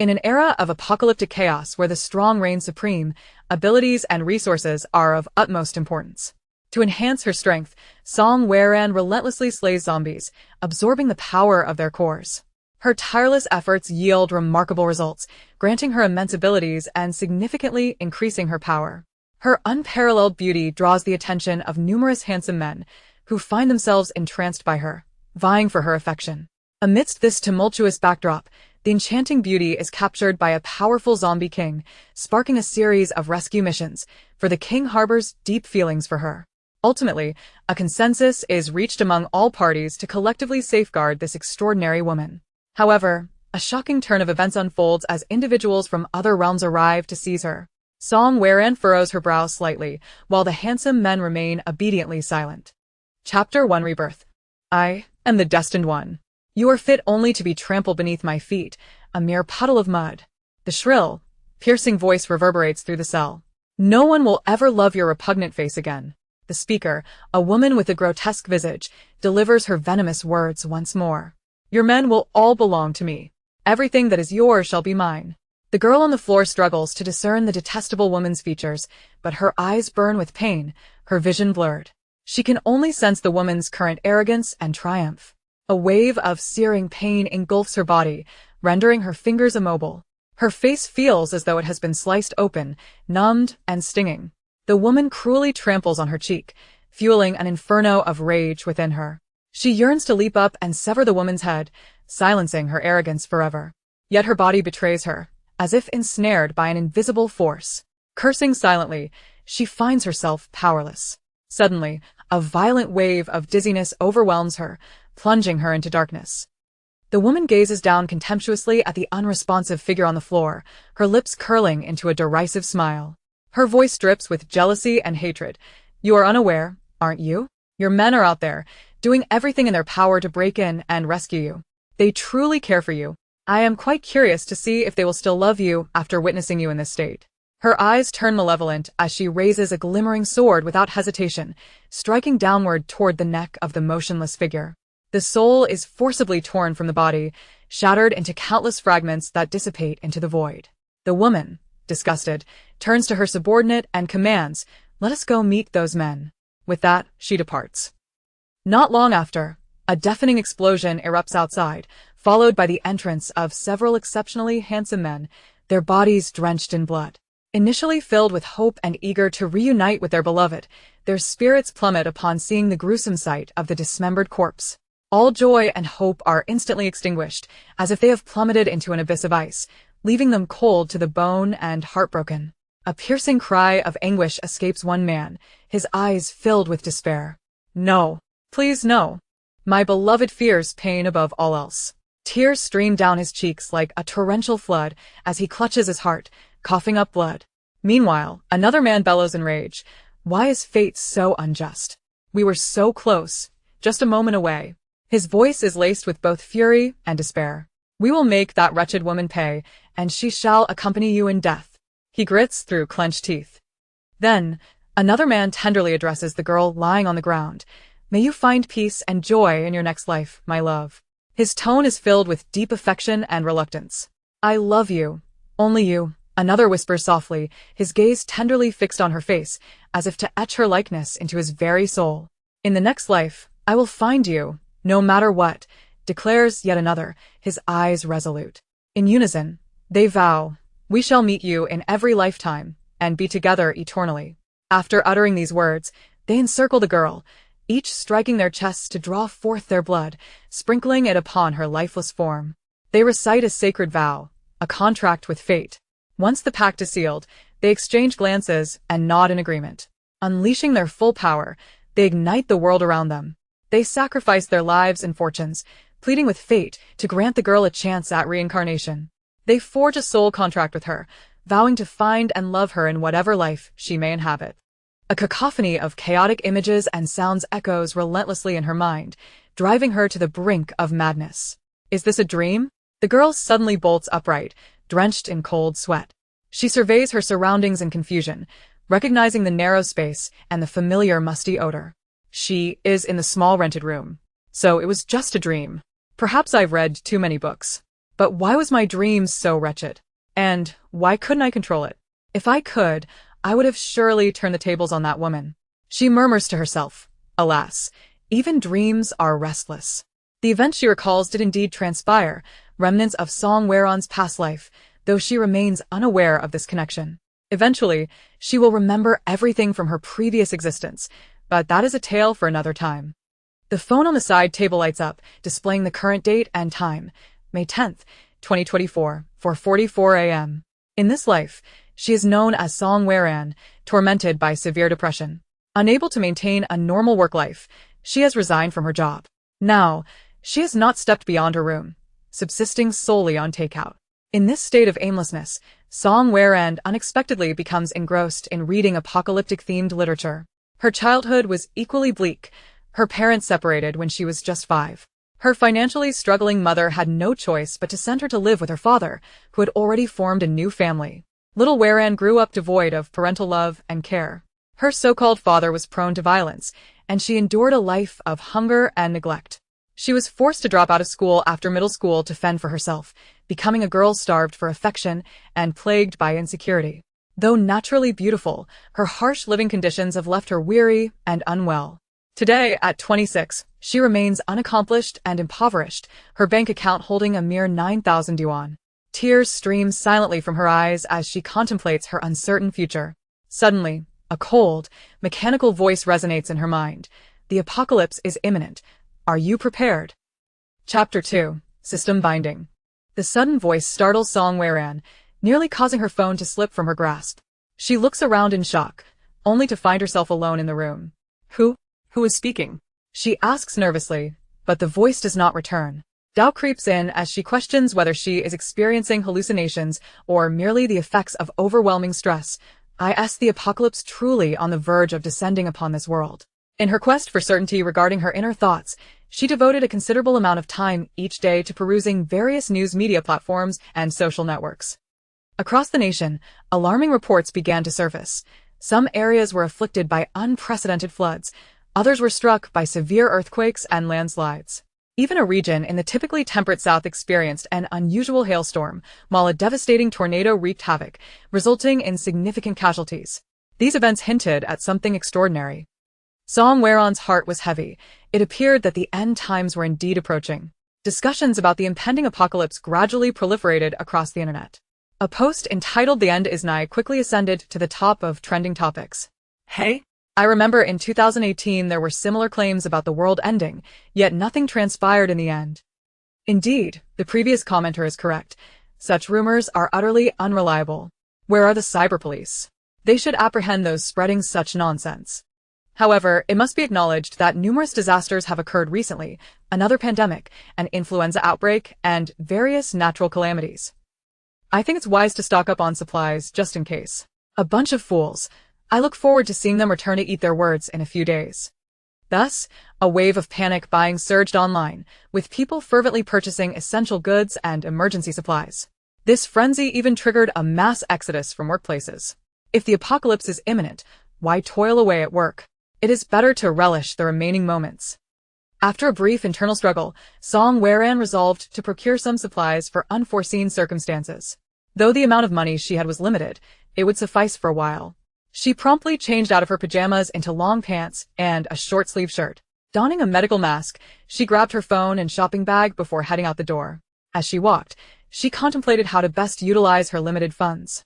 In an era of apocalyptic chaos where the strong reign supreme, abilities and resources are of utmost importance. To enhance her strength, Song Weran relentlessly slays zombies, absorbing the power of their cores. Her tireless efforts yield remarkable results, granting her immense abilities and significantly increasing her power. Her unparalleled beauty draws the attention of numerous handsome men, who find themselves entranced by her, vying for her affection. Amidst this tumultuous backdrop, the enchanting beauty is captured by a powerful zombie king, sparking a series of rescue missions, for the king harbors deep feelings for her. Ultimately, a consensus is reached among all parties to collectively safeguard this extraordinary woman. However, a shocking turn of events unfolds as individuals from other realms arrive to seize her. Song Weran furrows her brow slightly, while the handsome men remain obediently silent. Chapter 1 Rebirth. I am the Destined One. You are fit only to be trampled beneath my feet, a mere puddle of mud. The shrill, piercing voice reverberates through the cell. No one will ever love your repugnant face again. The speaker, a woman with a grotesque visage, delivers her venomous words once more. Your men will all belong to me. Everything that is yours shall be mine. The girl on the floor struggles to discern the detestable woman's features, but her eyes burn with pain, her vision blurred. She can only sense the woman's current arrogance and triumph. A wave of searing pain engulfs her body, rendering her fingers immobile. Her face feels as though it has been sliced open, numbed and stinging. The woman cruelly tramples on her cheek, fueling an inferno of rage within her. She yearns to leap up and sever the woman's head, silencing her arrogance forever. Yet her body betrays her, as if ensnared by an invisible force. Cursing silently, she finds herself powerless. Suddenly, a violent wave of dizziness overwhelms her, plunging her into darkness. The woman gazes down contemptuously at the unresponsive figure on the floor, her lips curling into a derisive smile. Her voice drips with jealousy and hatred. You are unaware, aren't you? Your men are out there, doing everything in their power to break in and rescue you. They truly care for you. I am quite curious to see if they will still love you after witnessing you in this state. Her eyes turn malevolent as she raises a glimmering sword without hesitation, striking downward toward the neck of the motionless figure. The soul is forcibly torn from the body, shattered into countless fragments that dissipate into the void. The woman, disgusted, turns to her subordinate and commands, "Let us go meet those men." With that, she departs. Not long after, a deafening explosion erupts outside, followed by the entrance of several exceptionally handsome men, their bodies drenched in blood. Initially filled with hope and eager to reunite with their beloved, their spirits plummet upon seeing the gruesome sight of the dismembered corpse. All joy and hope are instantly extinguished, as if they have plummeted into an abyss of ice, leaving them cold to the bone and heartbroken. A piercing cry of anguish escapes one man, his eyes filled with despair. No, please no. My beloved fears pain above all else. Tears stream down his cheeks like a torrential flood as he clutches his heart, coughing up blood. Meanwhile, another man bellows in rage. Why is fate so unjust? We were so close, just a moment away. His voice is laced with both fury and despair. We will make that wretched woman pay, and she shall accompany you in death. He grits through clenched teeth. Then, another man tenderly addresses the girl lying on the ground. May you find peace and joy in your next life, my love. His tone is filled with deep affection and reluctance. I love you. Only you. Another whispers softly, his gaze tenderly fixed on her face, as if to etch her likeness into his very soul. In the next life, I will find you, no matter what, declares yet another, his eyes resolute. In unison, they vow, we shall meet you in every lifetime, and be together eternally. After uttering these words, they encircle the girl, each striking their chests to draw forth their blood, sprinkling it upon her lifeless form. They recite a sacred vow, a contract with fate. Once the pact is sealed, they exchange glances and nod in agreement. Unleashing their full power, they ignite the world around them. They sacrifice their lives and fortunes, pleading with fate to grant the girl a chance at reincarnation. They forge a soul contract with her, vowing to find and love her in whatever life she may inhabit. A cacophony of chaotic images and sounds echoes relentlessly in her mind, driving her to the brink of madness. Is this a dream? The girl suddenly bolts upright, drenched in cold sweat. She surveys her surroundings in confusion, recognizing the narrow space and the familiar musty odor. She is in the small rented room. So it was just a dream. Perhaps I've read too many books. But why was my dream so wretched? And why couldn't I control it? If I could, I would have surely turned the tables on that woman. She murmurs to herself, alas, even dreams are restless. The events she recalls did indeed transpire, remnants of Song Weron's past life, though she remains unaware of this connection. Eventually, she will remember everything from her previous existence, but that is a tale for another time. The phone on the side table lights up, displaying the current date and time, May 10th, 2024, 4:44 a.m. In this life, she is known as Song Weron, tormented by severe depression. Unable to maintain a normal work life, she has resigned from her job. Now, she has not stepped beyond her room, subsisting solely on takeout. In this state of aimlessness, Song Weron unexpectedly becomes engrossed in reading apocalyptic-themed literature. Her childhood was equally bleak. Her parents separated when she was just 5. Her financially struggling mother had no choice but to send her to live with her father, who had already formed a new family. Little Weron grew up devoid of parental love and care. Her so-called father was prone to violence, and she endured a life of hunger and neglect. She was forced to drop out of school after middle school to fend for herself, becoming a girl starved for affection and plagued by insecurity. Though naturally beautiful, her harsh living conditions have left her weary and unwell. Today, at 26, she remains unaccomplished and impoverished, her bank account holding a mere 9,000 yuan. Tears stream silently from her eyes as she contemplates her uncertain future. Suddenly, a cold, mechanical voice resonates in her mind. The apocalypse is imminent. Are you prepared? Chapter 2. System Binding. The sudden voice startles Song Weron, nearly causing her phone to slip from her grasp. She looks around in shock, only to find herself alone in the room. Who is speaking? She asks nervously, but the voice does not return. Doubt creeps in as she questions whether she is experiencing hallucinations or merely the effects of overwhelming stress. Is the apocalypse truly on the verge of descending upon this world? In her quest for certainty regarding her inner thoughts, she devoted a considerable amount of time each day to perusing various news media platforms and social networks. Across the nation, alarming reports began to surface. Some areas were afflicted by unprecedented floods, others were struck by severe earthquakes and landslides. Even a region in the typically temperate south experienced an unusual hailstorm, while a devastating tornado wreaked havoc, resulting in significant casualties. These events hinted at something extraordinary. Song Weron's heart was heavy. It appeared that the end times were indeed approaching. Discussions about the impending apocalypse gradually proliferated across the internet. A post entitled "The End is Nigh" quickly ascended to the top of trending topics. Hey? I remember in 2018 there were similar claims about the world ending, yet nothing transpired in the end. Indeed, the previous commenter is correct. Such rumors are utterly unreliable. Where are the cyber police? They should apprehend those spreading such nonsense. However, it must be acknowledged that numerous disasters have occurred recently: another pandemic, an influenza outbreak, and various natural calamities. I think it's wise to stock up on supplies just in case. A bunch of fools. I look forward to seeing them return to eat their words in a few days. Thus, a wave of panic buying surged online, with people fervently purchasing essential goods and emergency supplies. This frenzy even triggered a mass exodus from workplaces. If the apocalypse is imminent, why toil away at work? It is better to relish the remaining moments. After a brief internal struggle, Song Weron resolved to procure some supplies for unforeseen circumstances. Though the amount of money she had was limited, it would suffice for a while. She promptly changed out of her pajamas into long pants and a short-sleeved shirt. Donning a medical mask, she grabbed her phone and shopping bag before heading out the door. As she walked, she contemplated how to best utilize her limited funds.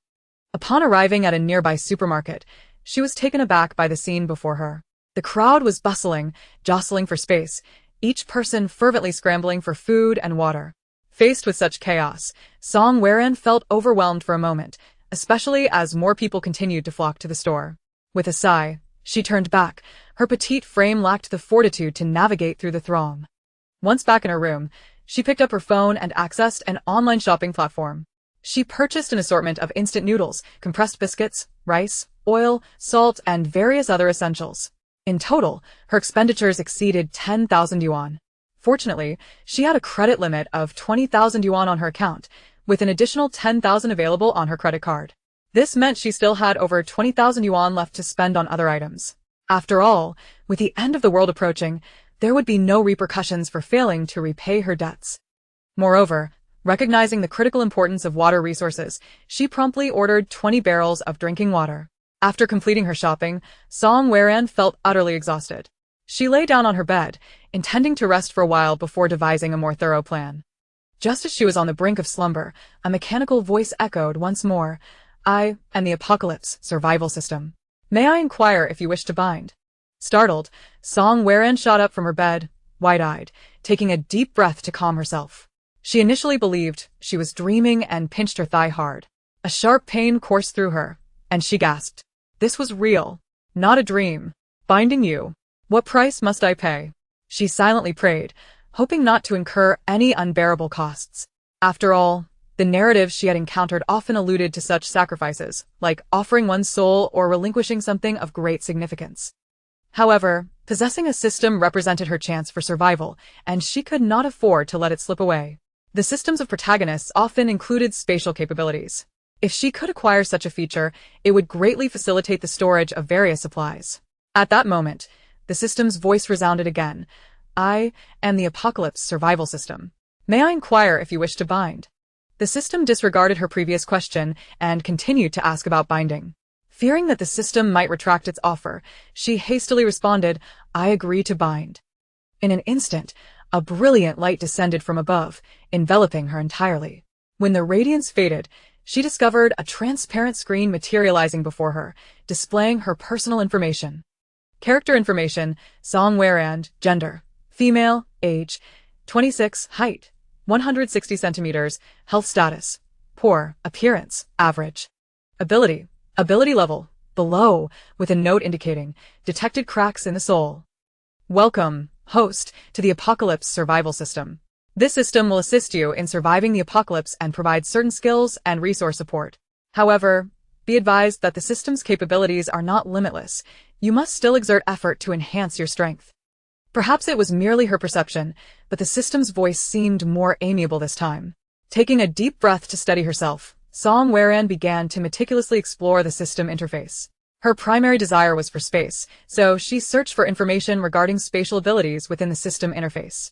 Upon arriving at a nearby supermarket, she was taken aback by the scene before her. The crowd was bustling, jostling for space, each person fervently scrambling for food and water. Faced with such chaos, Song Weron felt overwhelmed for a moment, especially as more people continued to flock to the store. With a sigh, she turned back. Her petite frame lacked the fortitude to navigate through the throng. Once back in her room, she picked up her phone and accessed an online shopping platform. She purchased an assortment of instant noodles, compressed biscuits, rice, oil, salt, and various other essentials. In total, her expenditures exceeded 10,000 yuan. Fortunately, she had a credit limit of 20,000 yuan on her account, with an additional 10,000 available on her credit card. This meant she still had over 20,000 yuan left to spend on other items. After all, with the end of the world approaching, there would be no repercussions for failing to repay her debts. Moreover, Recognizing the critical importance of water resources, she promptly ordered 20 barrels of drinking water. After completing her shopping, Song Weran felt utterly exhausted. She lay down on her bed, intending to rest for a while before devising a more thorough plan. Just as she was on the brink of slumber, a mechanical voice echoed once more, "I am the Apocalypse survival system. May I inquire if you wish to bind?" Startled, Song Weran shot up from her bed, wide-eyed, taking a deep breath to calm herself. She initially believed she was dreaming and pinched her thigh hard. A sharp pain coursed through her, and she gasped. This was real, not a dream. Binding you. What price must I pay? She silently prayed, hoping not to incur any unbearable costs. After all, the narratives she had encountered often alluded to such sacrifices, like offering one's soul or relinquishing something of great significance. However, possessing a system represented her chance for survival, and she could not afford to let it slip away. The systems of protagonists often included spatial capabilities. If she could acquire such a feature, it would greatly facilitate the storage of various supplies. At that moment, the system's voice resounded again. "I am the Apocalypse survival system. May I inquire if you wish to bind?" The system disregarded her previous question and continued to ask about binding. Fearing that the system might retract its offer, she hastily responded, "I agree to bind." In an instant, a brilliant light descended from above, enveloping her entirely. When the radiance faded, she discovered a transparent screen materializing before her, displaying her personal information. Character information: Song Weran, gender, female, age, 26, height, 160 centimeters, health status, poor, appearance, average. Ability level, below, with a note indicating, detected cracks in the soul. Welcome, host, to the Apocalypse survival system. This system will assist you in surviving the apocalypse and provide certain skills and resource support. However, be advised that the system's capabilities are not limitless. You must still exert effort to enhance your strength. Perhaps it was merely her perception, but the system's voice seemed more amiable this time. Taking a deep breath to steady herself, Song Weran began to meticulously explore the system interface. Her primary desire was for space, so she searched for information regarding spatial abilities within the system interface.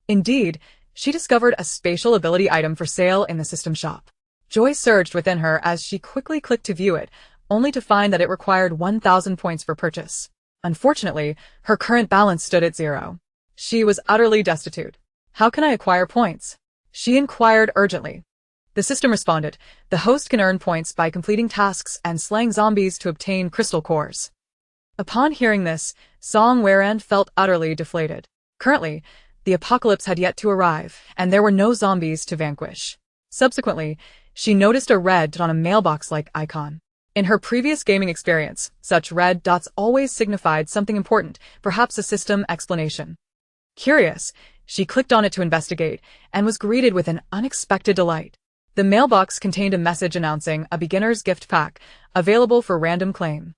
Indeed, she discovered a spatial ability item for sale in the system shop. Joy surged within her as she quickly clicked to view it, only to find that it required 1,000 points for purchase. Unfortunately, her current balance stood at 0. She was utterly destitute. "How can I acquire points?" she inquired urgently. The system responded, "The host can earn points by completing tasks and slaying zombies to obtain crystal cores." Upon hearing this, Song Weran felt utterly deflated. Currently, the apocalypse had yet to arrive, and there were no zombies to vanquish. Subsequently, she noticed a red dot on a mailbox-like icon. In her previous gaming experience, such red dots always signified something important, perhaps a system explanation. Curious, she clicked on it to investigate, and was greeted with an unexpected delight. The mailbox contained a message announcing a beginner's gift pack, available for random claim.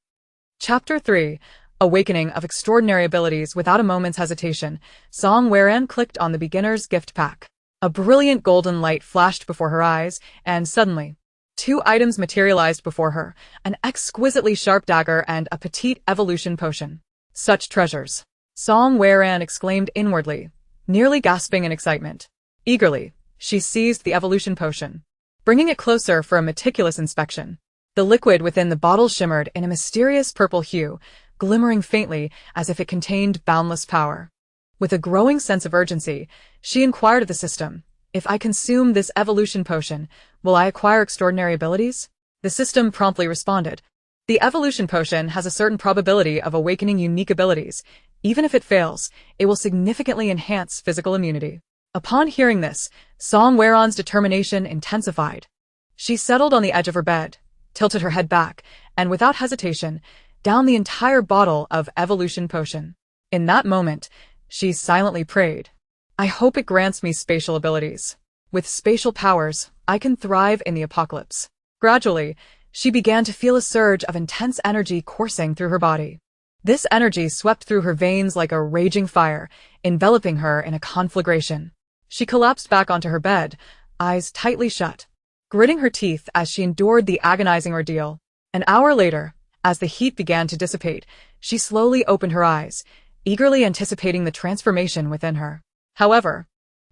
Chapter 3. Awakening of Extraordinary Abilities. Without a moment's hesitation, Song Weran clicked on the beginner's gift pack. A brilliant golden light flashed before her eyes, and suddenly, 2 items materialized before her, an exquisitely sharp dagger and a petite evolution potion. Such treasures! Song Weran exclaimed inwardly, nearly gasping in excitement. Eagerly, she seized the evolution potion, bringing it closer for a meticulous inspection. The liquid within the bottle shimmered in a mysterious purple hue, glimmering faintly as if it contained boundless power. With a growing sense of urgency, she inquired of the system, "If I consume this evolution potion, will I acquire extraordinary abilities?" The system promptly responded, "The evolution potion has a certain probability of awakening unique abilities. Even if it fails, it will significantly enhance physical immunity." Upon hearing this, Song Weran's determination intensified. She settled on the edge of her bed, tilted her head back, and without hesitation, downed the entire bottle of evolution potion. In that moment, she silently prayed, "I hope it grants me spatial abilities. With spatial powers, I can thrive in the apocalypse." Gradually, she began to feel a surge of intense energy coursing through her body. This energy swept through her veins like a raging fire, enveloping her in a conflagration. She collapsed back onto her bed, eyes tightly shut, gritting her teeth as she endured the agonizing ordeal. An hour later, as the heat began to dissipate, she slowly opened her eyes, eagerly anticipating the transformation within her. However,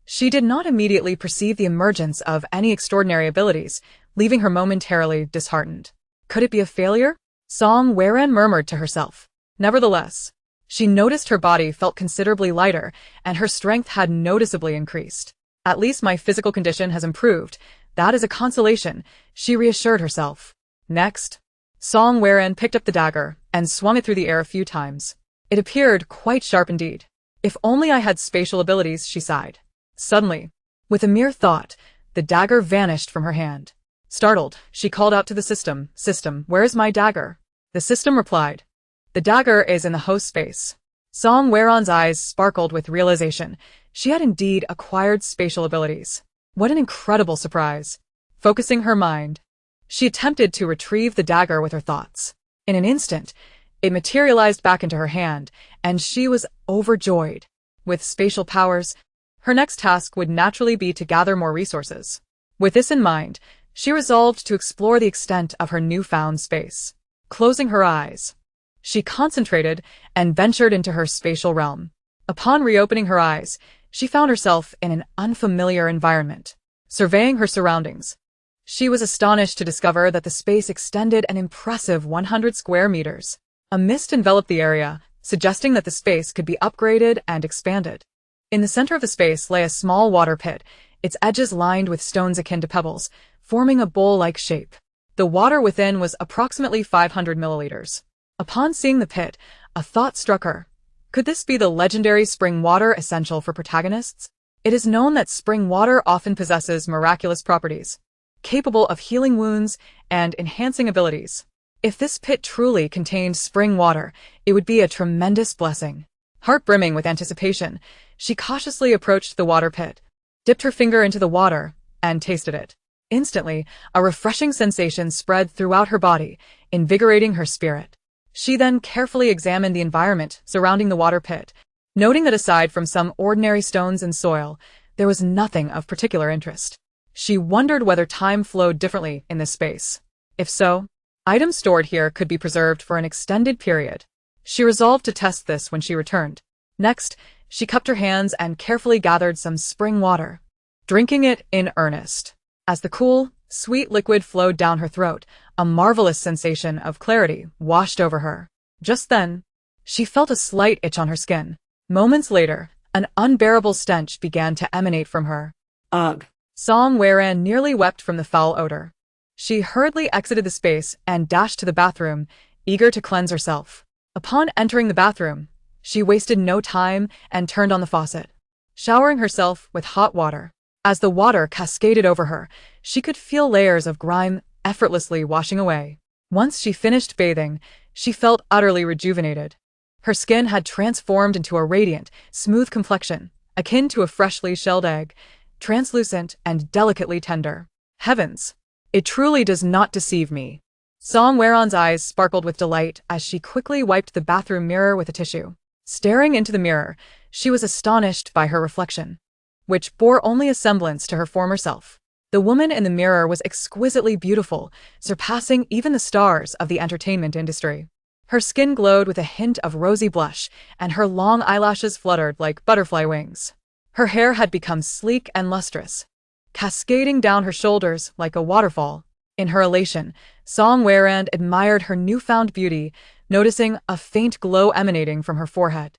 She did not immediately perceive the emergence of any extraordinary abilities, leaving her momentarily disheartened. Could it be a failure? Song Weran murmured to herself. Nevertheless, she noticed her body felt considerably lighter, and her strength had noticeably increased. At least my physical condition has improved. That is a consolation, she reassured herself. Next, Song Weran picked up the dagger and swung it through the air a few times. It appeared quite sharp indeed. If only I had spatial abilities, she sighed. Suddenly, with a mere thought, the dagger vanished from her hand. Startled, she called out to the system, "System, where is my dagger?" The system replied, "The dagger is in the host space." Song Weran's eyes sparkled with realization. She had indeed acquired spatial abilities. What an incredible surprise. Focusing her mind, she attempted to retrieve the dagger with her thoughts. In an instant, it materialized back into her hand, and she was overjoyed. With spatial powers, her next task would naturally be to gather more resources. With this in mind, she resolved to explore the extent of her newfound space. Closing her eyes, she concentrated and ventured into her spatial realm. Upon reopening her eyes, she found herself in an unfamiliar environment. Surveying her surroundings, she was astonished to discover that the space extended an impressive 100 square meters. A mist enveloped the area, suggesting that the space could be upgraded and expanded. In the center of the space lay a small water pit, its edges lined with stones akin to pebbles, forming a bowl-like shape. The water within was approximately 500 milliliters. Upon seeing the pit, a thought struck her. Could this be the legendary spring water essential for protagonists? It is known that spring water often possesses miraculous properties, capable of healing wounds and enhancing abilities. If this pit truly contained spring water, it would be a tremendous blessing. Heart brimming with anticipation, she cautiously approached the water pit, dipped her finger into the water, and tasted it. Instantly, a refreshing sensation spread throughout her body, invigorating her spirit. She then carefully examined the environment surrounding the water pit, noting that aside from some ordinary stones and soil, there was nothing of particular interest. She wondered whether time flowed differently in this space. If so, items stored here could be preserved for an extended period. She resolved to test this when she returned. Next, she cupped her hands and carefully gathered some spring water, drinking it in earnest. As the cool, sweet liquid flowed down her throat, a marvelous sensation of clarity washed over her. Just then, she felt a slight itch on her skin. Moments later, an unbearable stench began to emanate from her. Ugh! Song Weran nearly wept from the foul odor. She hurriedly exited the space and dashed to the bathroom, eager to cleanse herself. Upon entering the bathroom, she wasted no time and turned on the faucet, showering herself with hot water. As the water cascaded over her, she could feel layers of grime effortlessly washing away. Once she finished bathing, she felt utterly rejuvenated. Her skin had transformed into a radiant, smooth complexion, akin to a freshly shelled egg, translucent and delicately tender. Heavens! It truly does not deceive me. Song Weran's eyes sparkled with delight as she quickly wiped the bathroom mirror with a tissue. Staring into the mirror, she was astonished by her reflection, which bore only a semblance to her former self. The woman in the mirror was exquisitely beautiful, surpassing even the stars of the entertainment industry. Her skin glowed with a hint of rosy blush, and her long eyelashes fluttered like butterfly wings. Her hair had become sleek and lustrous, cascading down her shoulders like a waterfall. In her elation, Song Weran admired her newfound beauty, noticing a faint glow emanating from her forehead.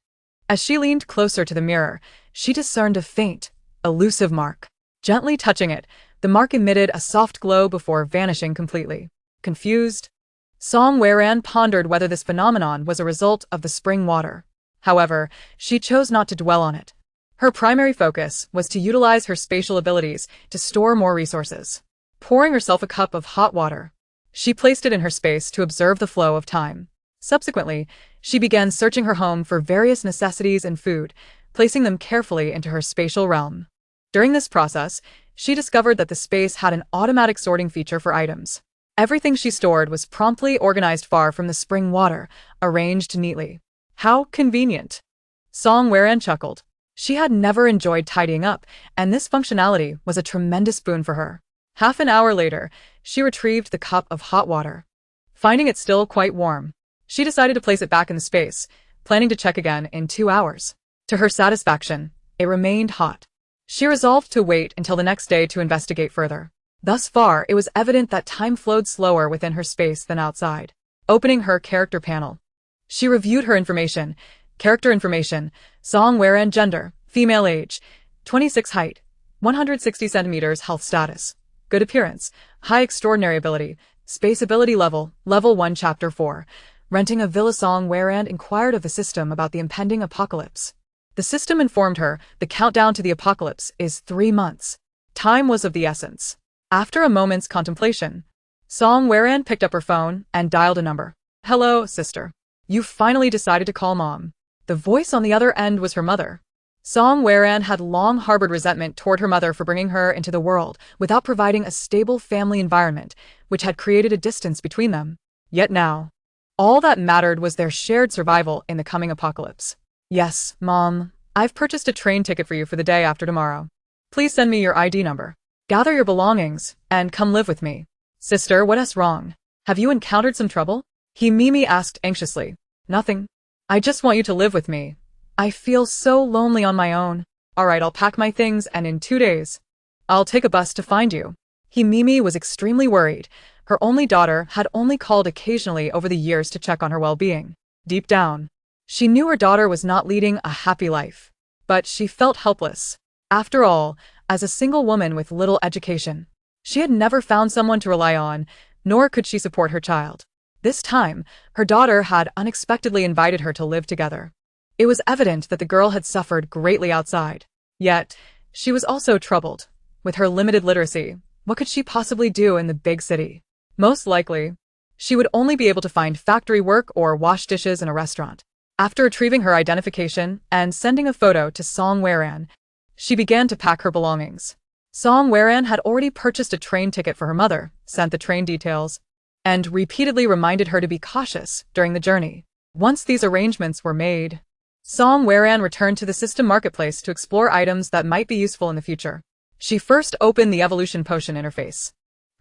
As she leaned closer to the mirror, she discerned a faint, elusive mark. Gently touching it, the mark emitted a soft glow before vanishing completely. Confused, Song Weran pondered whether this phenomenon was a result of the spring water. However, she chose not to dwell on it. Her primary focus was to utilize her spatial abilities to store more resources. Pouring herself a cup of hot water, she placed it in her space to observe the flow of time. Subsequently, she began searching her home for various necessities and food, placing them carefully into her spatial realm. During this process, she discovered that the space had an automatic sorting feature for items. Everything she stored was promptly organized far from the spring water, arranged neatly. How convenient! Song Weran chuckled. She had never enjoyed tidying up, and this functionality was a tremendous boon for her. Half an hour later, she retrieved the cup of hot water. Finding it still quite warm, she decided to place it back in the space, planning to check again in 2 hours. To her satisfaction, it remained hot. She resolved to wait until the next day to investigate further. Thus far, it was evident that time flowed slower within her space than outside. Opening her character panel, she reviewed her information. Character information: Song Weran, gender, female, age, 26, height, 160 centimeters, health status, good appearance, high extraordinary ability, space ability level, level 1, chapter 4. Renting a villa. Song Weran inquired of the system about the impending apocalypse. The system informed her the countdown to the apocalypse is 3 months. Time was of the essence. After a moment's contemplation, Song Weran picked up her phone and dialed a number. Hello, sister. You finally decided to call Mom. The voice on the other end was her mother. Song Weran had long harbored resentment toward her mother for bringing her into the world without providing a stable family environment, which had created a distance between them. Yet now, all that mattered was their shared survival in the coming apocalypse. Yes, Mom, I've purchased a train ticket for you for the day after tomorrow. Please send me your ID number. Gather your belongings and come live with me. Sister, what's wrong? Have you encountered some trouble? Mimi asked anxiously. Nothing. I just want you to live with me. I feel so lonely on my own. Alright, I'll pack my things and in 2 days, I'll take a bus to find you. Mimi was extremely worried. Her only daughter had only called occasionally over the years to check on her well-being. Deep down, she knew her daughter was not leading a happy life. But she felt helpless. After all, as a single woman with little education, she had never found someone to rely on, nor could she support her child. This time, her daughter had unexpectedly invited her to live together. It was evident that the girl had suffered greatly outside. Yet, she was also troubled. With her limited literacy, what could she possibly do in the big city? Most likely, she would only be able to find factory work or wash dishes in a restaurant. After retrieving her identification and sending a photo to Song Weran, she began to pack her belongings. Song Weran had already purchased a train ticket for her mother, sent the train details, and repeatedly reminded her to be cautious during the journey. Once these arrangements were made, Song Weran returned to the system marketplace to explore items that might be useful in the future. She first opened the evolution potion interface,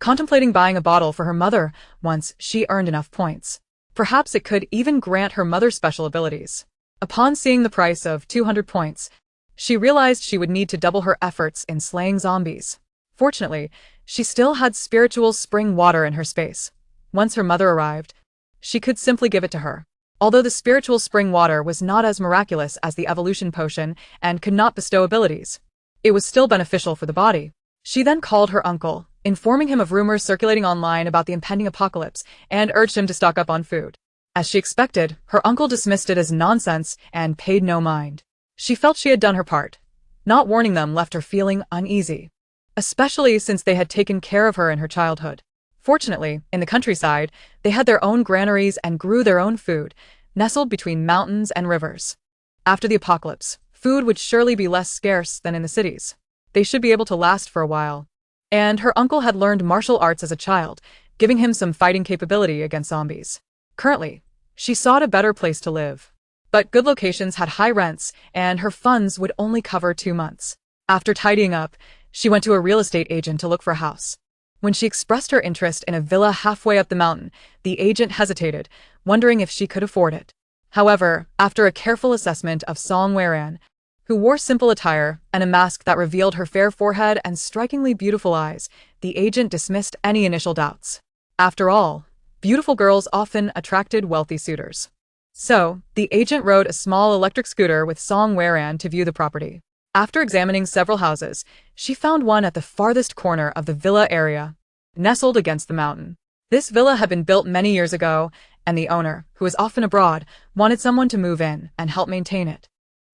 contemplating buying a bottle for her mother once she earned enough points. Perhaps it could even grant her mother special abilities. Upon seeing the price of 200 points, she realized she would need to double her efforts in slaying zombies. Fortunately, she still had spiritual spring water in her space. Once her mother arrived, she could simply give it to her. Although the spiritual spring water was not as miraculous as the evolution potion and could not bestow abilities, it was still beneficial for the body. She then called her uncle, informing him of rumors circulating online about the impending apocalypse, and urged him to stock up on food. As she expected, her uncle dismissed it as nonsense and paid no mind. She felt she had done her part. Not warning them left her feeling uneasy, especially since they had taken care of her in her childhood. Fortunately, in the countryside, they had their own granaries and grew their own food, nestled between mountains and rivers. After the apocalypse, food would surely be less scarce than in the cities. They should be able to last for a while. And her uncle had learned martial arts as a child, giving him some fighting capability against zombies. Currently, she sought a better place to live. But good locations had high rents, and her funds would only cover 2 months. After tidying up, she went to a real estate agent to look for a house. When she expressed her interest in a villa halfway up the mountain, the agent hesitated, wondering if she could afford it. However, after a careful assessment of Song Weran, who wore simple attire and a mask that revealed her fair forehead and strikingly beautiful eyes, the agent dismissed any initial doubts. After all, beautiful girls often attracted wealthy suitors. So, the agent rode a small electric scooter with Song Weran to view the property. After examining several houses, she found one at the farthest corner of the villa area, nestled against the mountain. This villa had been built many years ago, and the owner, who was often abroad, wanted someone to move in and help maintain it.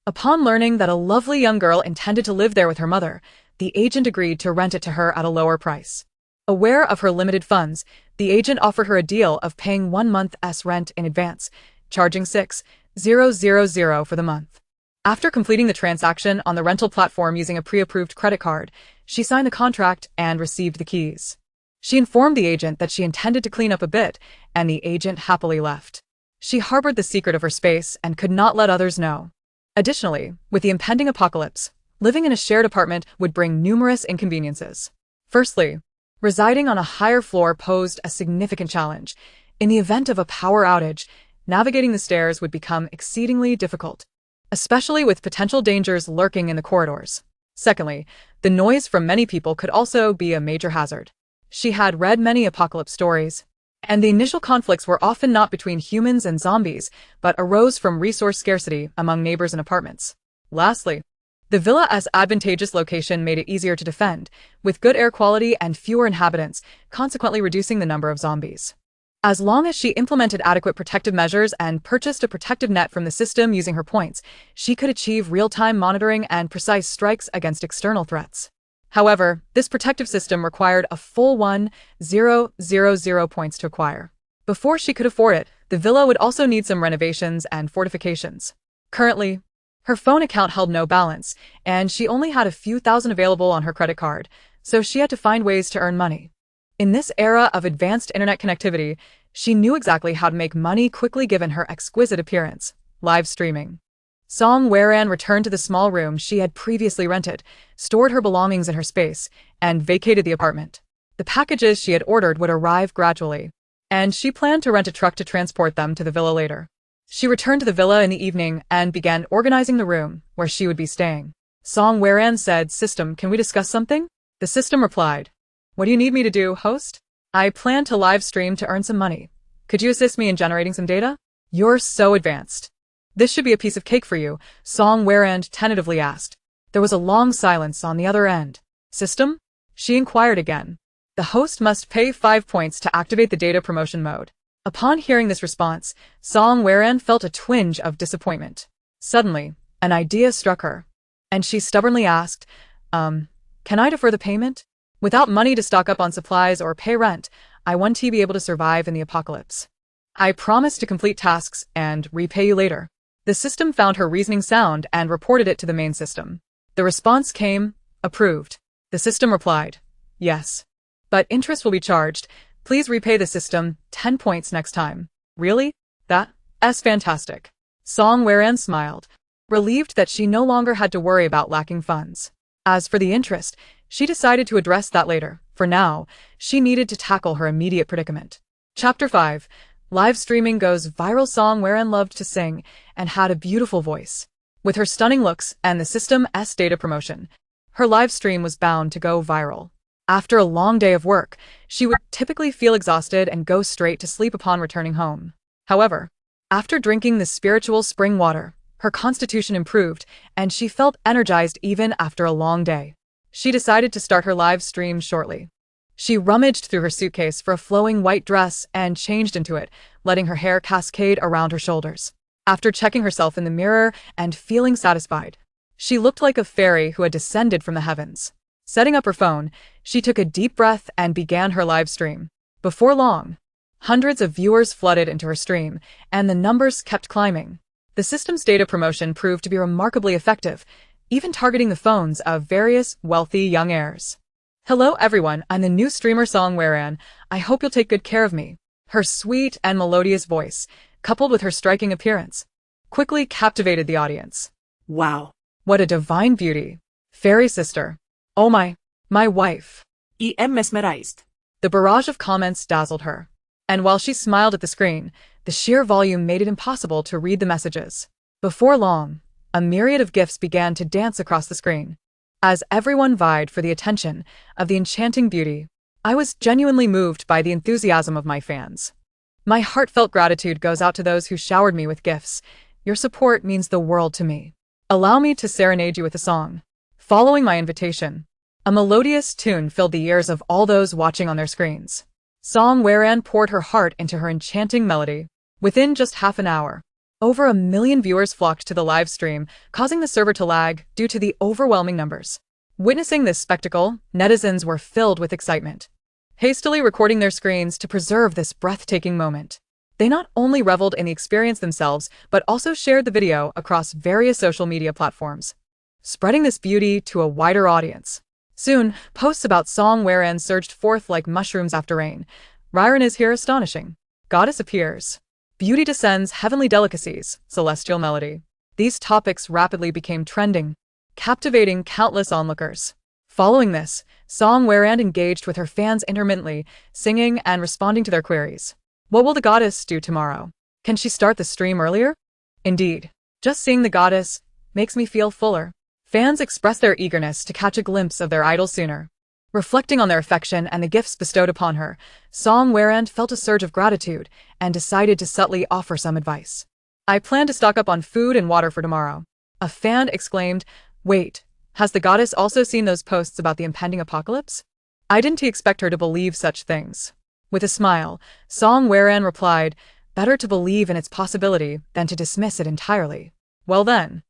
Upon learning that a lovely young girl intended to live there with her mother, the agent agreed to rent it to her at a lower price. Aware of her limited funds, the agent offered her a deal of paying 1 month's rent in advance, charging $6,000 for the month. After completing the transaction on the rental platform using a pre-approved credit card, she signed the contract and received the keys. She informed the agent that she intended to clean up a bit, and the agent happily left. She harbored the secret of her space and could not let others know. Additionally, with the impending apocalypse, living in a shared apartment would bring numerous inconveniences. Firstly, residing on a higher floor posed a significant challenge. In the event of a power outage, navigating the stairs would become exceedingly difficult, especially with potential dangers lurking in the corridors. Secondly, the noise from many people could also be a major hazard. She had read many apocalypse stories, and the initial conflicts were often not between humans and zombies, but arose from resource scarcity among neighbors and apartments. Lastly, the villa's advantageous location made it easier to defend, with good air quality and fewer inhabitants, consequently reducing the number of zombies. As long as she implemented adequate protective measures and purchased a protective net from the system using her points, she could achieve real-time monitoring and precise strikes against external threats. However, this protective system required a full 1,000 points to acquire. Before she could afford it, the villa would also need some renovations and fortifications. Currently, her phone account held no balance, and she only had a few thousand available on her credit card, so she had to find ways to earn money. In this era of advanced internet connectivity, she knew exactly how to make money quickly given her exquisite appearance: live streaming. Song Weran returned to the small room she had previously rented, stored her belongings in her space, and vacated the apartment. The packages she had ordered would arrive gradually, and she planned to rent a truck to transport them to the villa later. She returned to the villa in the evening and began organizing the room where she would be staying. Song Weran said, "System, can we discuss something?" The system replied, "What do you need me to do, host?" "I plan to live stream to earn some money. Could you assist me in generating some data?" "You're so advanced. This should be a piece of cake for you," Song Weran tentatively asked. There was a long silence on the other end. "System?" she inquired again. The host must pay 5 points to activate the data promotion mode. Upon hearing this response, Song Weran felt a twinge of disappointment. Suddenly, an idea struck her, and she stubbornly asked, "Can I defer the payment? Without money to stock up on supplies or pay rent, I want to be able to survive in the apocalypse. I promise to complete tasks and repay you later." The system found her reasoning sound and reported it to the main system. The response came, "Approved." The system replied, "Yes. But interest will be charged. Please repay the system 10 points next time." "Really? That's fantastic." Song Weran smiled, relieved that she no longer had to worry about lacking funds. As for the interest, she decided to address that later. For now, she needed to tackle her immediate predicament. Chapter 5. Live streaming goes viral. Song Weran loved to sing and had a beautiful voice. With her stunning looks and the system's data promotion, her live stream was bound to go viral. After a long day of work, she would typically feel exhausted and go straight to sleep upon returning home. However, after drinking the spiritual spring water, her constitution improved, and she felt energized even after a long day. She decided to start her live stream shortly. She rummaged through her suitcase for a flowing white dress and changed into it, letting her hair cascade around her shoulders. After checking herself in the mirror and feeling satisfied, she looked like a fairy who had descended from the heavens. Setting up her phone, she took a deep breath and began her live stream. Before long, hundreds of viewers flooded into her stream, and the numbers kept climbing. The system's data promotion proved to be remarkably effective, even targeting the phones of various wealthy young heirs. "Hello everyone, I'm the new streamer Song Weran. I hope you'll take good care of me." Her sweet and melodious voice, coupled with her striking appearance, quickly captivated the audience. "Wow, what a divine beauty. Fairy sister. Oh my wife. I am mesmerized." The barrage of comments dazzled her, and while she smiled at the screen, the sheer volume made it impossible to read the messages. Before long, a myriad of gifs began to dance across the screen, as everyone vied for the attention of the enchanting beauty. I was genuinely moved by the enthusiasm of my fans. My heartfelt gratitude goes out to those who showered me with gifts. Your support means the world to me. Allow me to serenade you with a song. Following my invitation, a melodious tune filled the ears of all those watching on their screens. Song Weran poured her heart into her enchanting melody. Within just half an hour, over 1 million viewers flocked to the live stream, causing the server to lag due to the overwhelming numbers. Witnessing this spectacle, netizens were filled with excitement, hastily recording their screens to preserve this breathtaking moment. They not only reveled in the experience themselves, but also shared the video across various social media platforms, spreading this beauty to a wider audience. Soon, posts about Song Weran surged forth like mushrooms after rain. Ryron is here, astonishing. Goddess appears. Beauty descends, heavenly delicacies, celestial melody. These topics rapidly became trending, captivating countless onlookers. Following this, Song Weran engaged with her fans intermittently, singing and responding to their queries. What will the goddess do tomorrow? Can she start the stream earlier? Indeed, just seeing the goddess makes me feel fuller. Fans expressed their eagerness to catch a glimpse of their idol sooner. Reflecting on their affection and the gifts bestowed upon her, Song Weirand felt a surge of gratitude and decided to subtly offer some advice. "I plan to stock up on food and water for tomorrow." A fan exclaimed, "Wait, has the goddess also seen those posts about the impending apocalypse? I didn't expect her to believe such things." With a smile, Song Weirand replied, "Better to believe in its possibility than to dismiss it entirely." Well then,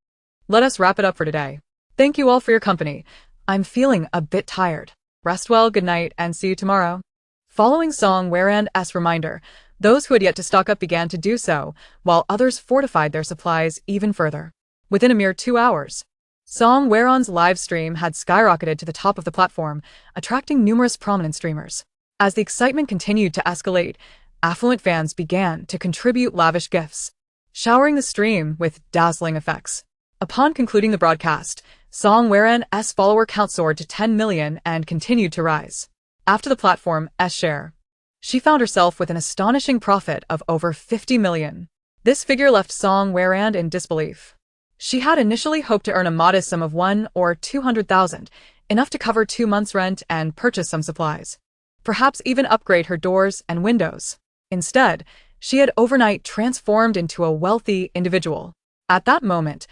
let us wrap it up for today. Thank you all for your company. I'm feeling a bit tired. Rest well, good night, and see you tomorrow. Following Song Weirand's reminder, those who had yet to stock up began to do so, while others fortified their supplies even further. Within a mere 2 hours, Song Weirand's live stream had skyrocketed to the top of the platform, attracting numerous prominent streamers. As the excitement continued to escalate, affluent fans began to contribute lavish gifts, showering the stream with dazzling effects. Upon concluding the broadcast, Song Weirand's follower count soared to 10 million and continued to rise. After the platform's share, she found herself with an astonishing profit of over 50 million. This figure left Song Weirand in disbelief. She had initially hoped to earn a modest sum of 1 or 200,000, enough to cover 2 months' rent and purchase some supplies. Perhaps even upgrade her doors and windows. Instead, she had overnight transformed into a wealthy individual. At that moment,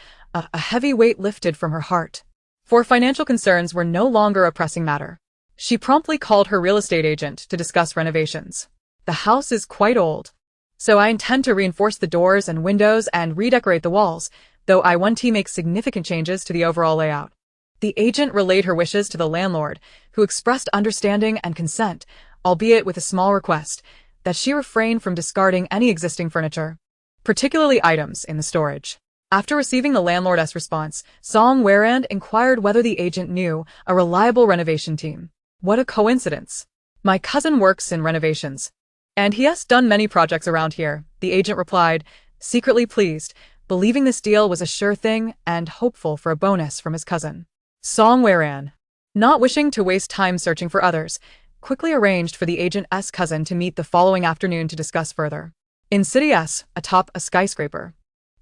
a heavy weight lifted from her heart. For financial concerns were no longer a pressing matter. She promptly called her real estate agent to discuss renovations. "The house is quite old, so I intend to reinforce the doors and windows and redecorate the walls, though I want to make significant changes to the overall layout." The agent relayed her wishes to the landlord, who expressed understanding and consent, albeit with a small request that she refrain from discarding any existing furniture, particularly items in the storage. After receiving the landlord's response, Song Weirand inquired whether the agent knew a reliable renovation team. "What a coincidence. My cousin works in renovations, and he has done many projects around here," the agent replied, secretly pleased, believing this deal was a sure thing and hopeful for a bonus from his cousin. Song Weirand, not wishing to waste time searching for others, quickly arranged for the agent's cousin to meet the following afternoon to discuss further. In City S, atop a skyscraper,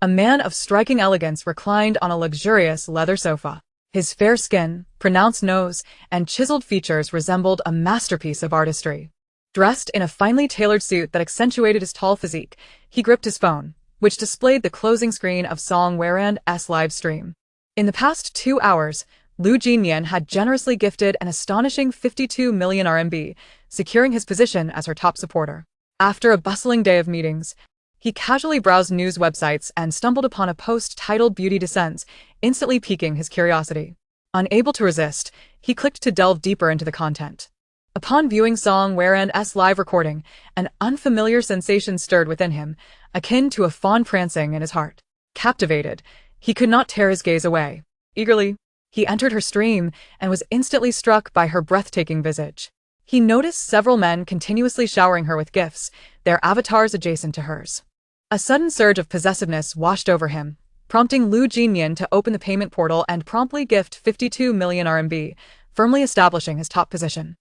a man of striking elegance reclined on a luxurious leather sofa. His fair skin, pronounced nose, and chiseled features resembled a masterpiece of artistry. Dressed in a finely tailored suit that accentuated his tall physique, he gripped his phone, which displayed the closing screen of Song Weirand's live stream. In the past 2 hours, Lu Jinyan had generously gifted an astonishing 52 million RMB, securing his position as her top supporter. After a bustling day of meetings, he casually browsed news websites and stumbled upon a post titled "Beauty Descends," instantly piquing his curiosity. Unable to resist, he clicked to delve deeper into the content. Upon viewing Song Weirand's live recording, an unfamiliar sensation stirred within him, akin to a fawn prancing in his heart. Captivated, he could not tear his gaze away. Eagerly, he entered her stream and was instantly struck by her breathtaking visage. He noticed several men continuously showering her with gifts, their avatars adjacent to hers. A sudden surge of possessiveness washed over him, prompting Lu Jinyan to open the payment portal and promptly gift 52 million RMB, firmly establishing his top position.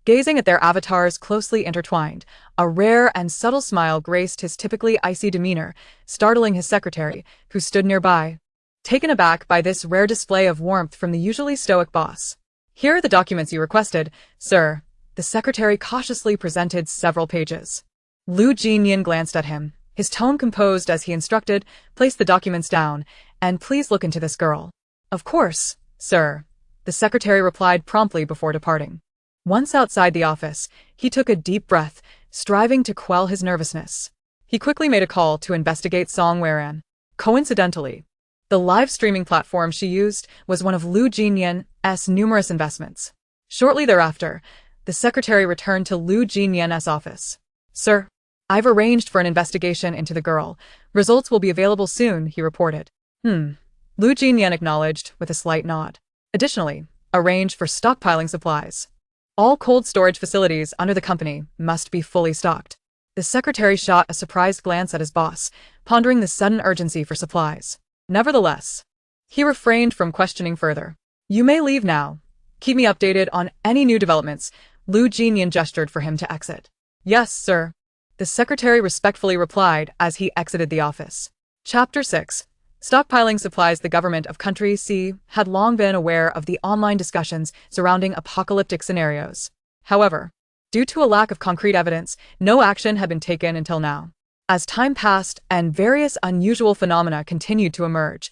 Gazing at their avatars closely intertwined, a rare and subtle smile graced his typically icy demeanor, startling his secretary, who stood nearby. Taken aback by this rare display of warmth from the usually stoic boss. "Here are the documents you requested, sir." The secretary cautiously presented several pages. Lu Jinyan glanced at him, his tone composed as he instructed, "Place the documents down, and please look into this girl." "Of course, sir," the secretary replied promptly before departing. Once outside the office, he took a deep breath, striving to quell his nervousness. He quickly made a call to investigate Song Weirand. Coincidentally, the live streaming platform she used was one of Lu Jinyan's numerous investments. Shortly thereafter, the secretary returned to Lu Jinyan's office. "Sir, I've arranged for an investigation into the girl. Results will be available soon," he reported. Lu Jinyan acknowledged with a slight nod. Additionally, arrange for stockpiling supplies. All cold storage facilities under the company must be fully stocked. The secretary shot a surprised glance at his boss, pondering the sudden urgency for supplies. Nevertheless, he refrained from questioning further. "You may leave now. Keep me updated on any new developments." Lu Jinyan gestured for him to exit. "Yes, sir," the secretary respectfully replied as he exited the office. Chapter 6. Stockpiling supplies. The government of Country C had long been aware of the online discussions surrounding apocalyptic scenarios. However, due to a lack of concrete evidence, no action had been taken until now. As time passed and various unusual phenomena continued to emerge,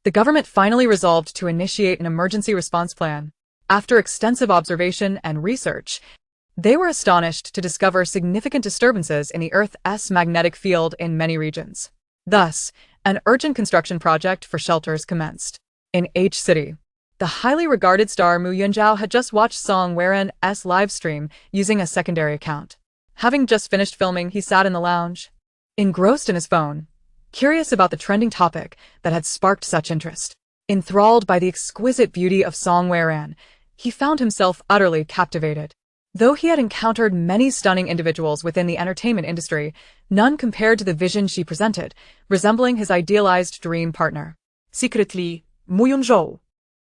the government finally resolved to initiate an emergency response plan. After extensive observation and research, they were astonished to discover significant disturbances in the Earth's magnetic field in many regions. Thus, an urgent construction project for shelters commenced. In H City, the highly regarded star Mu Yunzhao had just watched Song Weren's live stream using a secondary account. Having just finished filming, he sat in the lounge, engrossed in his phone, curious about the trending topic that had sparked such interest. Enthralled by the exquisite beauty of Song Weren, he found himself utterly captivated. Though he had encountered many stunning individuals within the entertainment industry, none compared to the vision she presented, resembling his idealized dream partner. Secretly, Mu Yunzhou,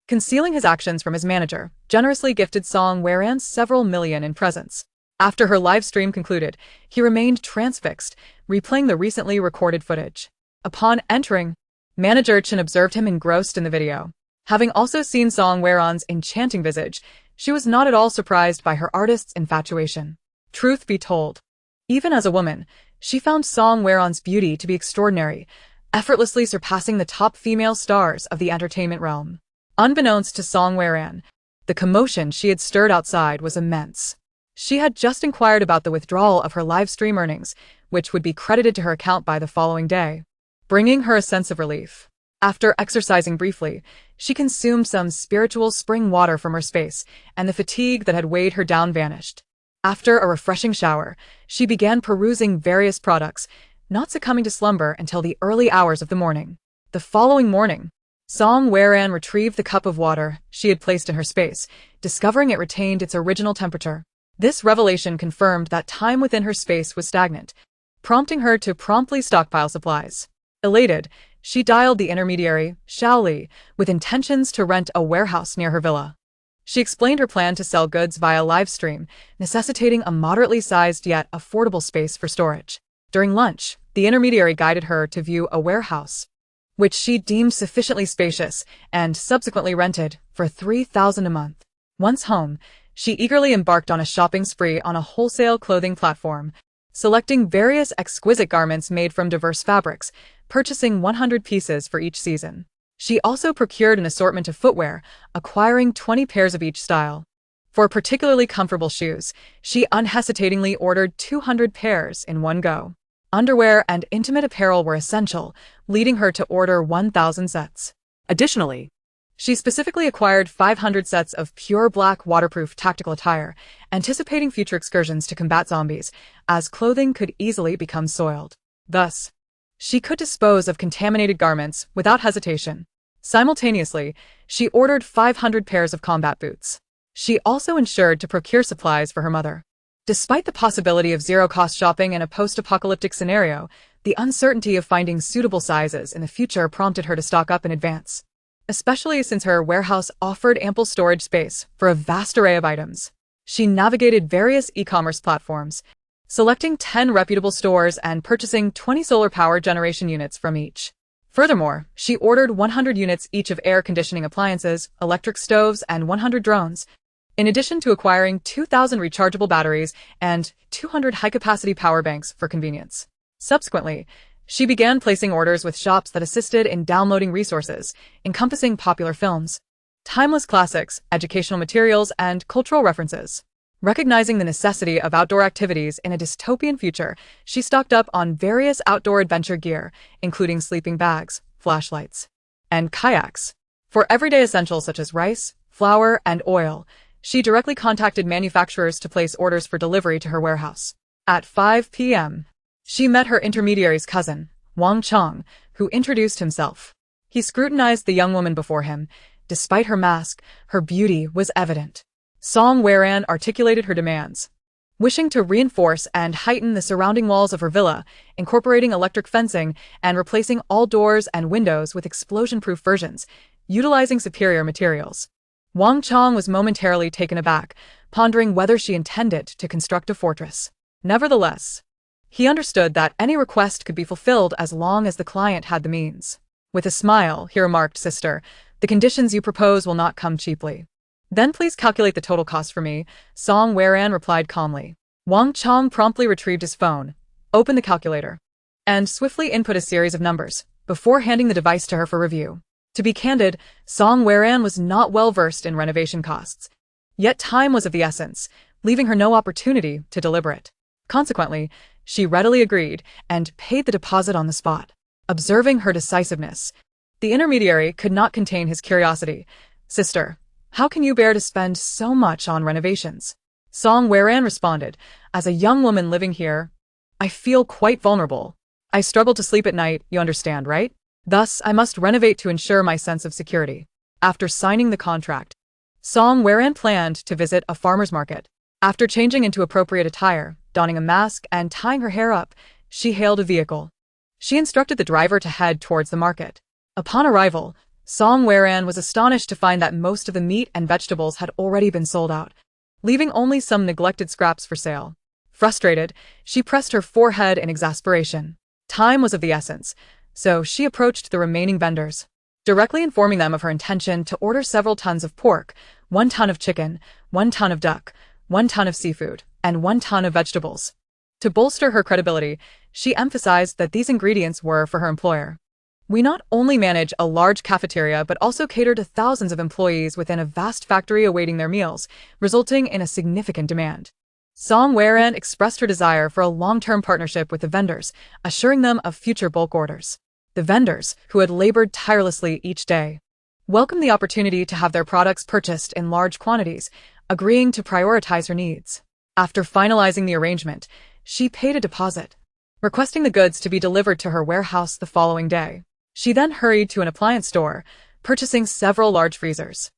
concealing his actions from his manager, generously gifted Song Weren several million in presents. After her live stream concluded, he remained transfixed, replaying the recently recorded footage. Upon entering, Manager Chen observed him engrossed in the video. Having also seen Song Weren's enchanting visage, she was not at all surprised by her artist's infatuation. Truth be told, even as a woman, she found Song Weren's beauty to be extraordinary, effortlessly surpassing the top female stars of the entertainment realm. Unbeknownst to Song Weren, the commotion she had stirred outside was immense. She had just inquired about the withdrawal of her live stream earnings, which would be credited to her account by the following day, bringing her a sense of relief. After exercising briefly, she consumed some spiritual spring water from her space, and the fatigue that had weighed her down vanished. After a refreshing shower, she began perusing various products, not succumbing to slumber until the early hours of the morning. The following morning, Song Weren retrieved the cup of water she had placed in her space, discovering it retained its original temperature. This revelation confirmed that time within her space was stagnant, prompting her to promptly stockpile supplies. Elated, she dialed the intermediary, Shaoli, with intentions to rent a warehouse near her villa. She explained her plan to sell goods via live stream, necessitating a moderately sized yet affordable space for storage. During lunch, the intermediary guided her to view a warehouse, which she deemed sufficiently spacious and subsequently rented for 3,000 a month. Once home, she eagerly embarked on a shopping spree on a wholesale clothing platform, selecting various exquisite garments made from diverse fabrics, purchasing 100 pieces for each season. She also procured an assortment of footwear, acquiring 20 pairs of each style. For particularly comfortable shoes, she unhesitatingly ordered 200 pairs in one go. Underwear and intimate apparel were essential, leading her to order 1,000 sets. Additionally, she specifically acquired 500 sets of pure black waterproof tactical attire, anticipating future excursions to combat zombies, as clothing could easily become soiled. Thus, she could dispose of contaminated garments without hesitation. Simultaneously, she ordered 500 pairs of combat boots. She also ensured to procure supplies for her mother. Despite the possibility of zero-cost shopping in a post-apocalyptic scenario, the uncertainty of finding suitable sizes in the future prompted her to stock up in advance, especially since her warehouse offered ample storage space for a vast array of items. She navigated various e-commerce platforms, selecting 10 reputable stores and purchasing 20 solar power generation units from each. Furthermore, she ordered 100 units each of air conditioning appliances, electric stoves, and 100 drones, in addition to acquiring 2,000 rechargeable batteries and 200 high-capacity power banks for convenience. Subsequently, she began placing orders with shops that assisted in downloading resources, encompassing popular films, timeless classics, educational materials, and cultural references. Recognizing the necessity of outdoor activities in a dystopian future, she stocked up on various outdoor adventure gear, including sleeping bags, flashlights, and kayaks. For everyday essentials such as rice, flour, and oil, she directly contacted manufacturers to place orders for delivery to her warehouse. At 5 p.m., she met her intermediary's cousin, Wang Chong, who introduced himself. He scrutinized the young woman before him. Despite her mask, her beauty was evident. Song Weren articulated her demands, wishing to reinforce and heighten the surrounding walls of her villa, incorporating electric fencing and replacing all doors and windows with explosion-proof versions, utilizing superior materials. Wang Chong was momentarily taken aback, pondering whether she intended to construct a fortress. Nevertheless, he understood that any request could be fulfilled as long as the client had the means. With a smile, he remarked, "Sister, the conditions you propose will not come cheaply." "Then please calculate the total cost for me," Song Weran replied calmly. Wang Chong promptly retrieved his phone, opened the calculator, and swiftly input a series of numbers, before handing the device to her for review. To be candid, Song Weran was not well versed in renovation costs. Yet time was of the essence, leaving her no opportunity to deliberate. Consequently, she readily agreed and paid the deposit on the spot. Observing her decisiveness, the intermediary could not contain his curiosity. "Sister, how can you bear to spend so much on renovations?" Song Weran responded, "As a young woman living here, I feel quite vulnerable. I struggle to sleep at night, you understand, right? Thus, I must renovate to ensure my sense of security." After signing the contract, Song Weran planned to visit a farmer's market. After changing into appropriate attire, donning a mask, and tying her hair up, she hailed a vehicle. She instructed the driver to head towards the market. Upon arrival, Song Weran was astonished to find that most of the meat and vegetables had already been sold out, leaving only some neglected scraps for sale. Frustrated, she pressed her forehead in exasperation. Time was of the essence, so she approached the remaining vendors, directly informing them of her intention to order several tons of pork, 1 ton of chicken, 1 ton of duck, 1 ton of seafood, and 1 ton of vegetables. To bolster her credibility, she emphasized that these ingredients were for her employer. "We not only manage a large cafeteria but also cater to thousands of employees within a vast factory awaiting their meals, resulting in a significant demand." Song Weran expressed her desire for a long-term partnership with the vendors, assuring them of future bulk orders. The vendors, who had labored tirelessly each day, welcomed the opportunity to have their products purchased in large quantities, agreeing to prioritize her needs. After finalizing the arrangement, she paid a deposit, requesting the goods to be delivered to her warehouse the following day. She then hurried to an appliance store, purchasing several large freezers.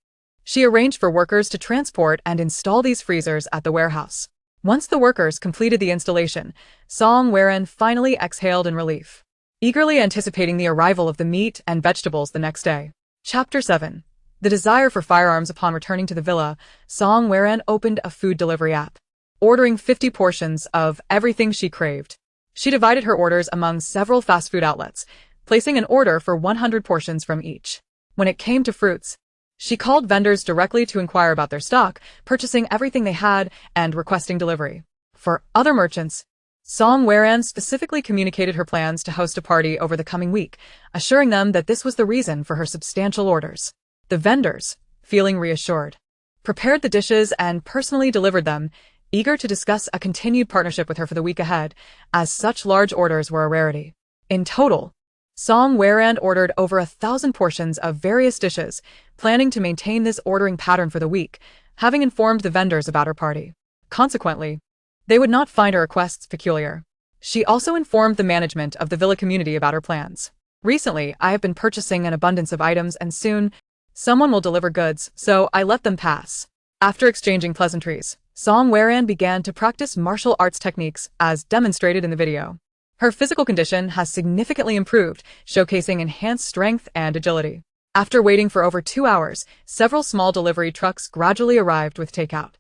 She arranged for workers to transport and install these freezers at the warehouse. Once the workers completed the installation, Song Weran finally exhaled in relief, eagerly anticipating the arrival of the meat and vegetables the next day. Chapter 7. The desire for firearms. Upon returning to the villa, Song Weran opened a food delivery app, ordering 50 portions of everything she craved. She divided her orders among several fast food outlets, placing an order for 100 portions from each. When it came to fruits, she called vendors directly to inquire about their stock, purchasing everything they had and requesting delivery. For other merchants, Song Weran specifically communicated her plans to host a party over the coming week, assuring them that this was the reason for her substantial orders. The vendors, feeling reassured, prepared the dishes and personally delivered them, eager to discuss a continued partnership with her for the week ahead, as such large orders were a rarity. In total, Song Weran ordered over 1,000 portions of various dishes, planning to maintain this ordering pattern for the week, having informed the vendors about her party. Consequently, they would not find her requests peculiar. She also informed the management of the villa community about her plans. "Recently, I have been purchasing an abundance of items and soon, someone will deliver goods, so I let them pass." After exchanging pleasantries, Song Weran began to practice martial arts techniques as demonstrated in the video. Her physical condition has significantly improved, showcasing enhanced strength and agility. After waiting for over 2 hours, several small delivery trucks gradually arrived with takeout.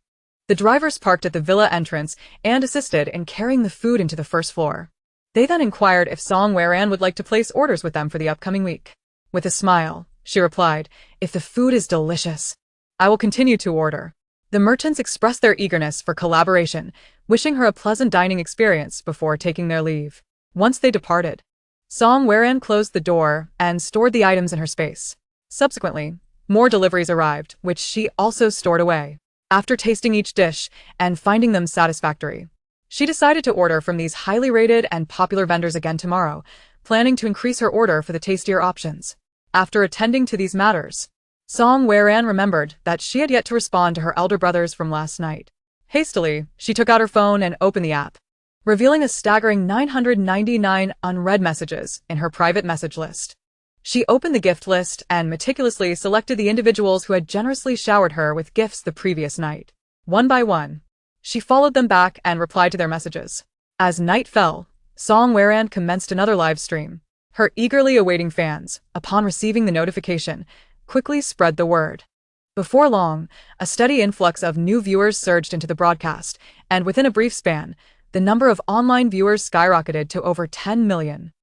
The drivers parked at the villa entrance and assisted in carrying the food into the first floor. They then inquired if Song Weran would like to place orders with them for the upcoming week. With a smile, she replied, "If the food is delicious, I will continue to order." The merchants expressed their eagerness for collaboration, wishing her a pleasant dining experience before taking their leave. Once they departed, Song Weran closed the door and stored the items in her space. Subsequently, more deliveries arrived, which she also stored away. After tasting each dish and finding them satisfactory, she decided to order from these highly rated and popular vendors again tomorrow, planning to increase her order for the tastier options. After attending to these matters, Song Weran remembered that she had yet to respond to her elder brothers from last night. Hastily, she took out her phone and opened the app, revealing a staggering 999 unread messages in her private message list. She opened the gift list and meticulously selected the individuals who had generously showered her with gifts the previous night. One by one, she followed them back and replied to their messages. As night fell, Song Weran commenced another live stream. Her eagerly awaiting fans, upon receiving the notification, quickly spread the word. Before long, a steady influx of new viewers surged into the broadcast, and within a brief span, the number of online viewers skyrocketed to over 10 million.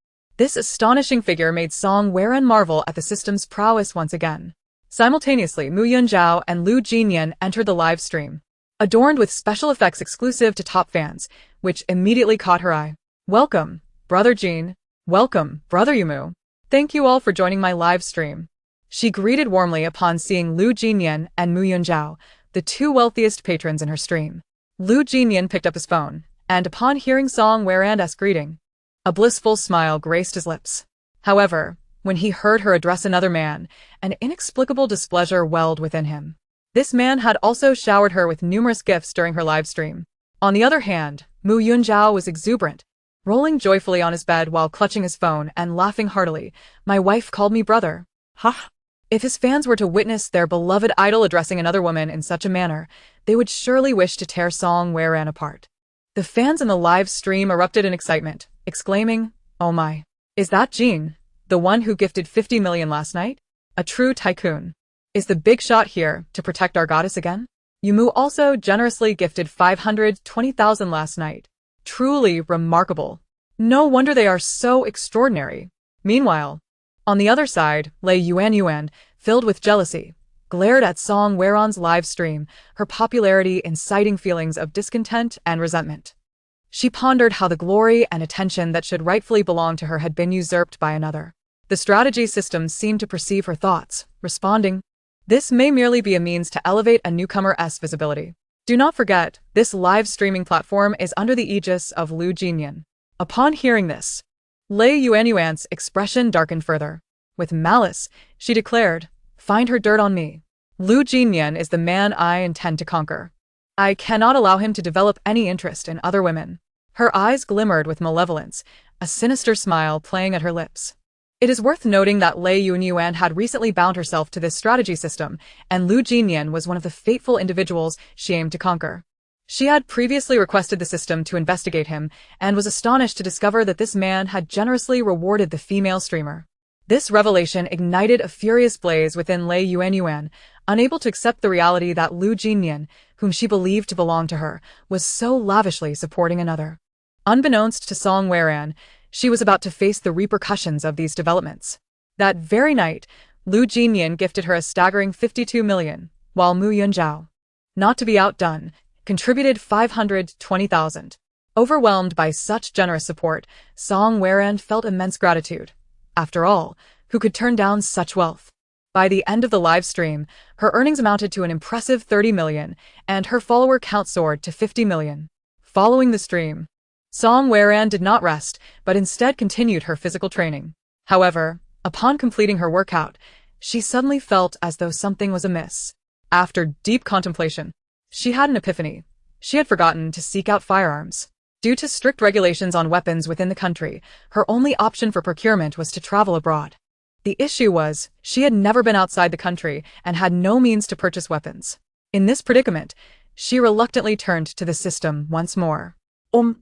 This astonishing figure made Song Weran marvel at the system's prowess once again. Simultaneously, Mu Yunjiao and Lu Jinyan entered the live stream, adorned with special effects exclusive to top fans, which immediately caught her eye. Welcome, Brother Jin. Welcome, Brother Yumu. Thank you all for joining my live stream. She greeted warmly upon seeing Lu Jinyan and Mu Yunjiao, the two wealthiest patrons in her stream. Lu Jinyan picked up his phone, and upon hearing Song Weran's greeting, a blissful smile graced his lips. However, when he heard her address another man, an inexplicable displeasure welled within him. This man had also showered her with numerous gifts during her live stream. On the other hand, Mu Yunjiao was exuberant, rolling joyfully on his bed while clutching his phone and laughing heartily. My wife called me brother. Ha! If his fans were to witness their beloved idol addressing another woman in such a manner, they would surely wish to tear Song Weran apart. The fans in the live stream erupted in excitement, exclaiming, "Oh my! Is that Jin, the one who gifted 50 million last night? A true tycoon. Is the big shot here to protect our goddess again? Yumu also generously gifted 520,000 last night. Truly remarkable. No wonder they are so extraordinary." Meanwhile, on the other side, Lei Yuan, filled with jealousy, glared at Song Weran's live stream, her popularity inciting feelings of discontent and resentment. She pondered how the glory and attention that should rightfully belong to her had been usurped by another. The strategy system seemed to perceive her thoughts, responding, "This may merely be a means to elevate a newcomer's visibility. Do not forget, this live streaming platform is under the aegis of Lu Jinyan." Upon hearing this, Lei Yuan's expression darkened further. With malice, she declared, "Find her dirt on me. Lu Jinyan is the man I intend to conquer. I cannot allow him to develop any interest in other women." Her eyes glimmered with malevolence, a sinister smile playing at her lips. It is worth noting that Lei Yuan had recently bound herself to this strategy system, and Lu Jinyan was one of the fateful individuals she aimed to conquer. She had previously requested the system to investigate him, and was astonished to discover that this man had generously rewarded the female streamer. This revelation ignited a furious blaze within Lei Yuan, unable to accept the reality that Lu Jinyan, whom she believed to belong to her, was so lavishly supporting another. Unbeknownst to Song Weran, she was about to face the repercussions of these developments. That very night, Lu Jinyan gifted her a staggering 52 million, while Mu Yunjiao, not to be outdone, contributed 520,000. Overwhelmed by such generous support, Song Weran felt immense gratitude. After all, who could turn down such wealth? By the end of the live stream, her earnings amounted to an impressive 30 million, and her follower count soared to 50 million. Following the stream, Song Weran did not rest, but instead continued her physical training. However, upon completing her workout, she suddenly felt as though something was amiss. After deep contemplation, she had an epiphany. She had forgotten to seek out firearms. Due to strict regulations on weapons within the country, her only option for procurement was to travel abroad. The issue was, she had never been outside the country and had no means to purchase weapons. In this predicament, she reluctantly turned to the system once more.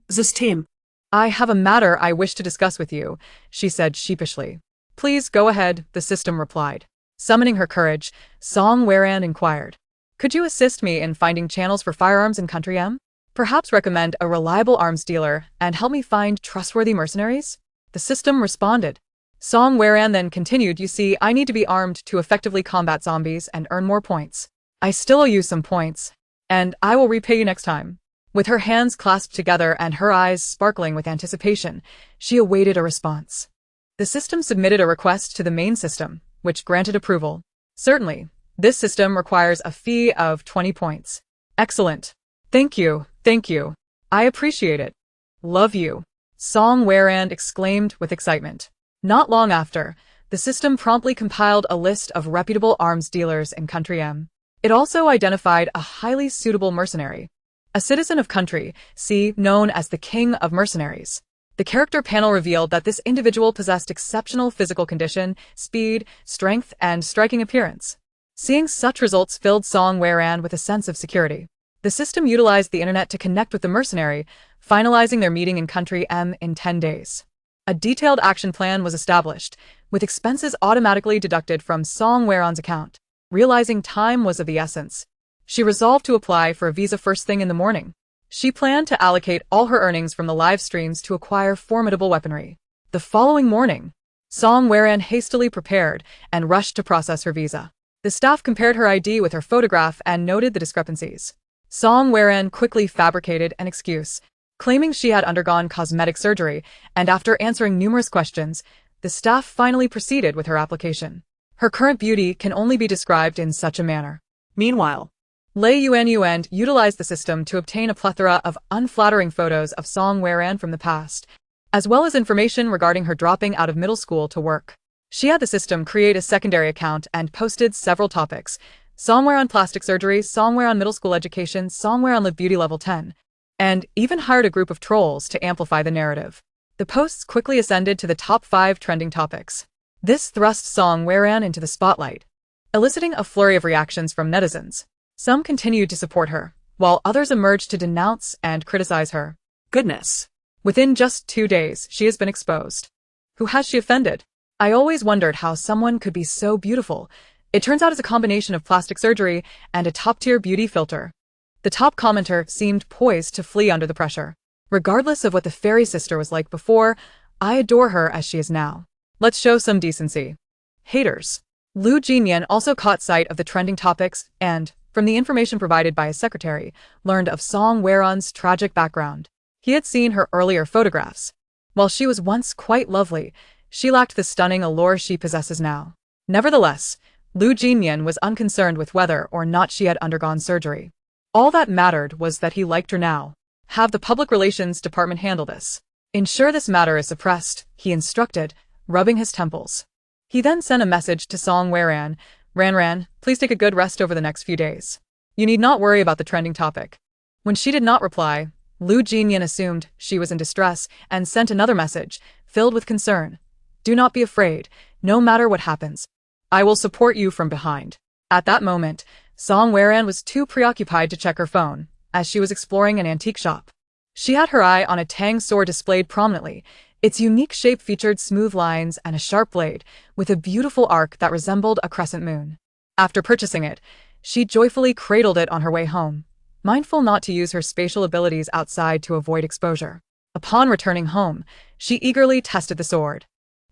System. "I have a matter I wish to discuss with you," she said sheepishly. "Please go ahead," the system replied. Summoning her courage, Song Weran inquired, "Could you assist me in finding channels for firearms in Country M? Perhaps recommend a reliable arms dealer and help me find trustworthy mercenaries?" The system responded. Song Weran then continued, "You see, I need to be armed to effectively combat zombies and earn more points. I still owe you some points, and I will repay you next time." With her hands clasped together and her eyes sparkling with anticipation, she awaited a response. The system submitted a request to the main system, which granted approval. "Certainly, this system requires a fee of 20 points. Excellent. Thank you, thank you. I appreciate it. Love you," Song Weran exclaimed with excitement. Not long after, the system promptly compiled a list of reputable arms dealers in Country M. It also identified a highly suitable mercenary, a citizen of Country C, known as the King of Mercenaries. The character panel revealed that this individual possessed exceptional physical condition, speed, strength, and striking appearance. Seeing such results filled Song Weran with a sense of security. The system utilized the internet to connect with the mercenary, finalizing their meeting in Country M in 10 days. A detailed action plan was established, with expenses automatically deducted from Song Weran's account. Realizing time was of the essence, she resolved to apply for a visa first thing in the morning. She planned to allocate all her earnings from the live streams to acquire formidable weaponry. The following morning, Song Weran hastily prepared and rushed to process her visa. The staff compared her ID with her photograph and noted the discrepancies. Song Weran quickly fabricated an excuse, claiming she had undergone cosmetic surgery, and after answering numerous questions, the staff finally proceeded with her application. Her current beauty can only be described in such a manner. Meanwhile, Lei Yuan utilized the system to obtain a plethora of unflattering photos of Song Weran from the past, as well as information regarding her dropping out of middle school to work. She had the system create a secondary account and posted several topics: Song Weran plastic surgery, Song Weran middle school education, Song Weran live beauty level 10, and even hired a group of trolls to amplify the narrative. The posts quickly ascended to the top 5 trending topics. This thrust Song Weran into the spotlight, eliciting a flurry of reactions from netizens. Some continued to support her, while others emerged to denounce and criticize her. Goodness! Within just 2 days, she has been exposed. Who has she offended? I always wondered how someone could be so beautiful. It turns out it's a combination of plastic surgery and a top-tier beauty filter. The top commenter seemed poised to flee under the pressure. Regardless of what the fairy sister was like before, I adore her as she is now. Let's show some decency. Haters. Lu Jinyan also caught sight of the trending topics and, from the information provided by his secretary, learned of Song Weran's tragic background. He had seen her earlier photographs. While she was once quite lovely, she lacked the stunning allure she possesses now. Nevertheless, Lu Jinyan was unconcerned with whether or not she had undergone surgery. All that mattered was that he liked her now. Have the public relations department handle this. Ensure this matter is suppressed, he instructed, rubbing his temples. He then sent a message to Song Weran. Ran, please take a good rest over the next few days. You need not worry about the trending topic. When she did not reply, Lu Jinyan assumed she was in distress and sent another message, filled with concern. Do not be afraid, no matter what happens. I will support you from behind. At that moment, Song Weran was too preoccupied to check her phone, as she was exploring an antique shop. She had her eye on a Tang sword displayed prominently. Its unique shape featured smooth lines and a sharp blade, with a beautiful arc that resembled a crescent moon. After purchasing it, she joyfully cradled it on her way home, mindful not to use her spatial abilities outside to avoid exposure. Upon returning home, she eagerly tested the sword,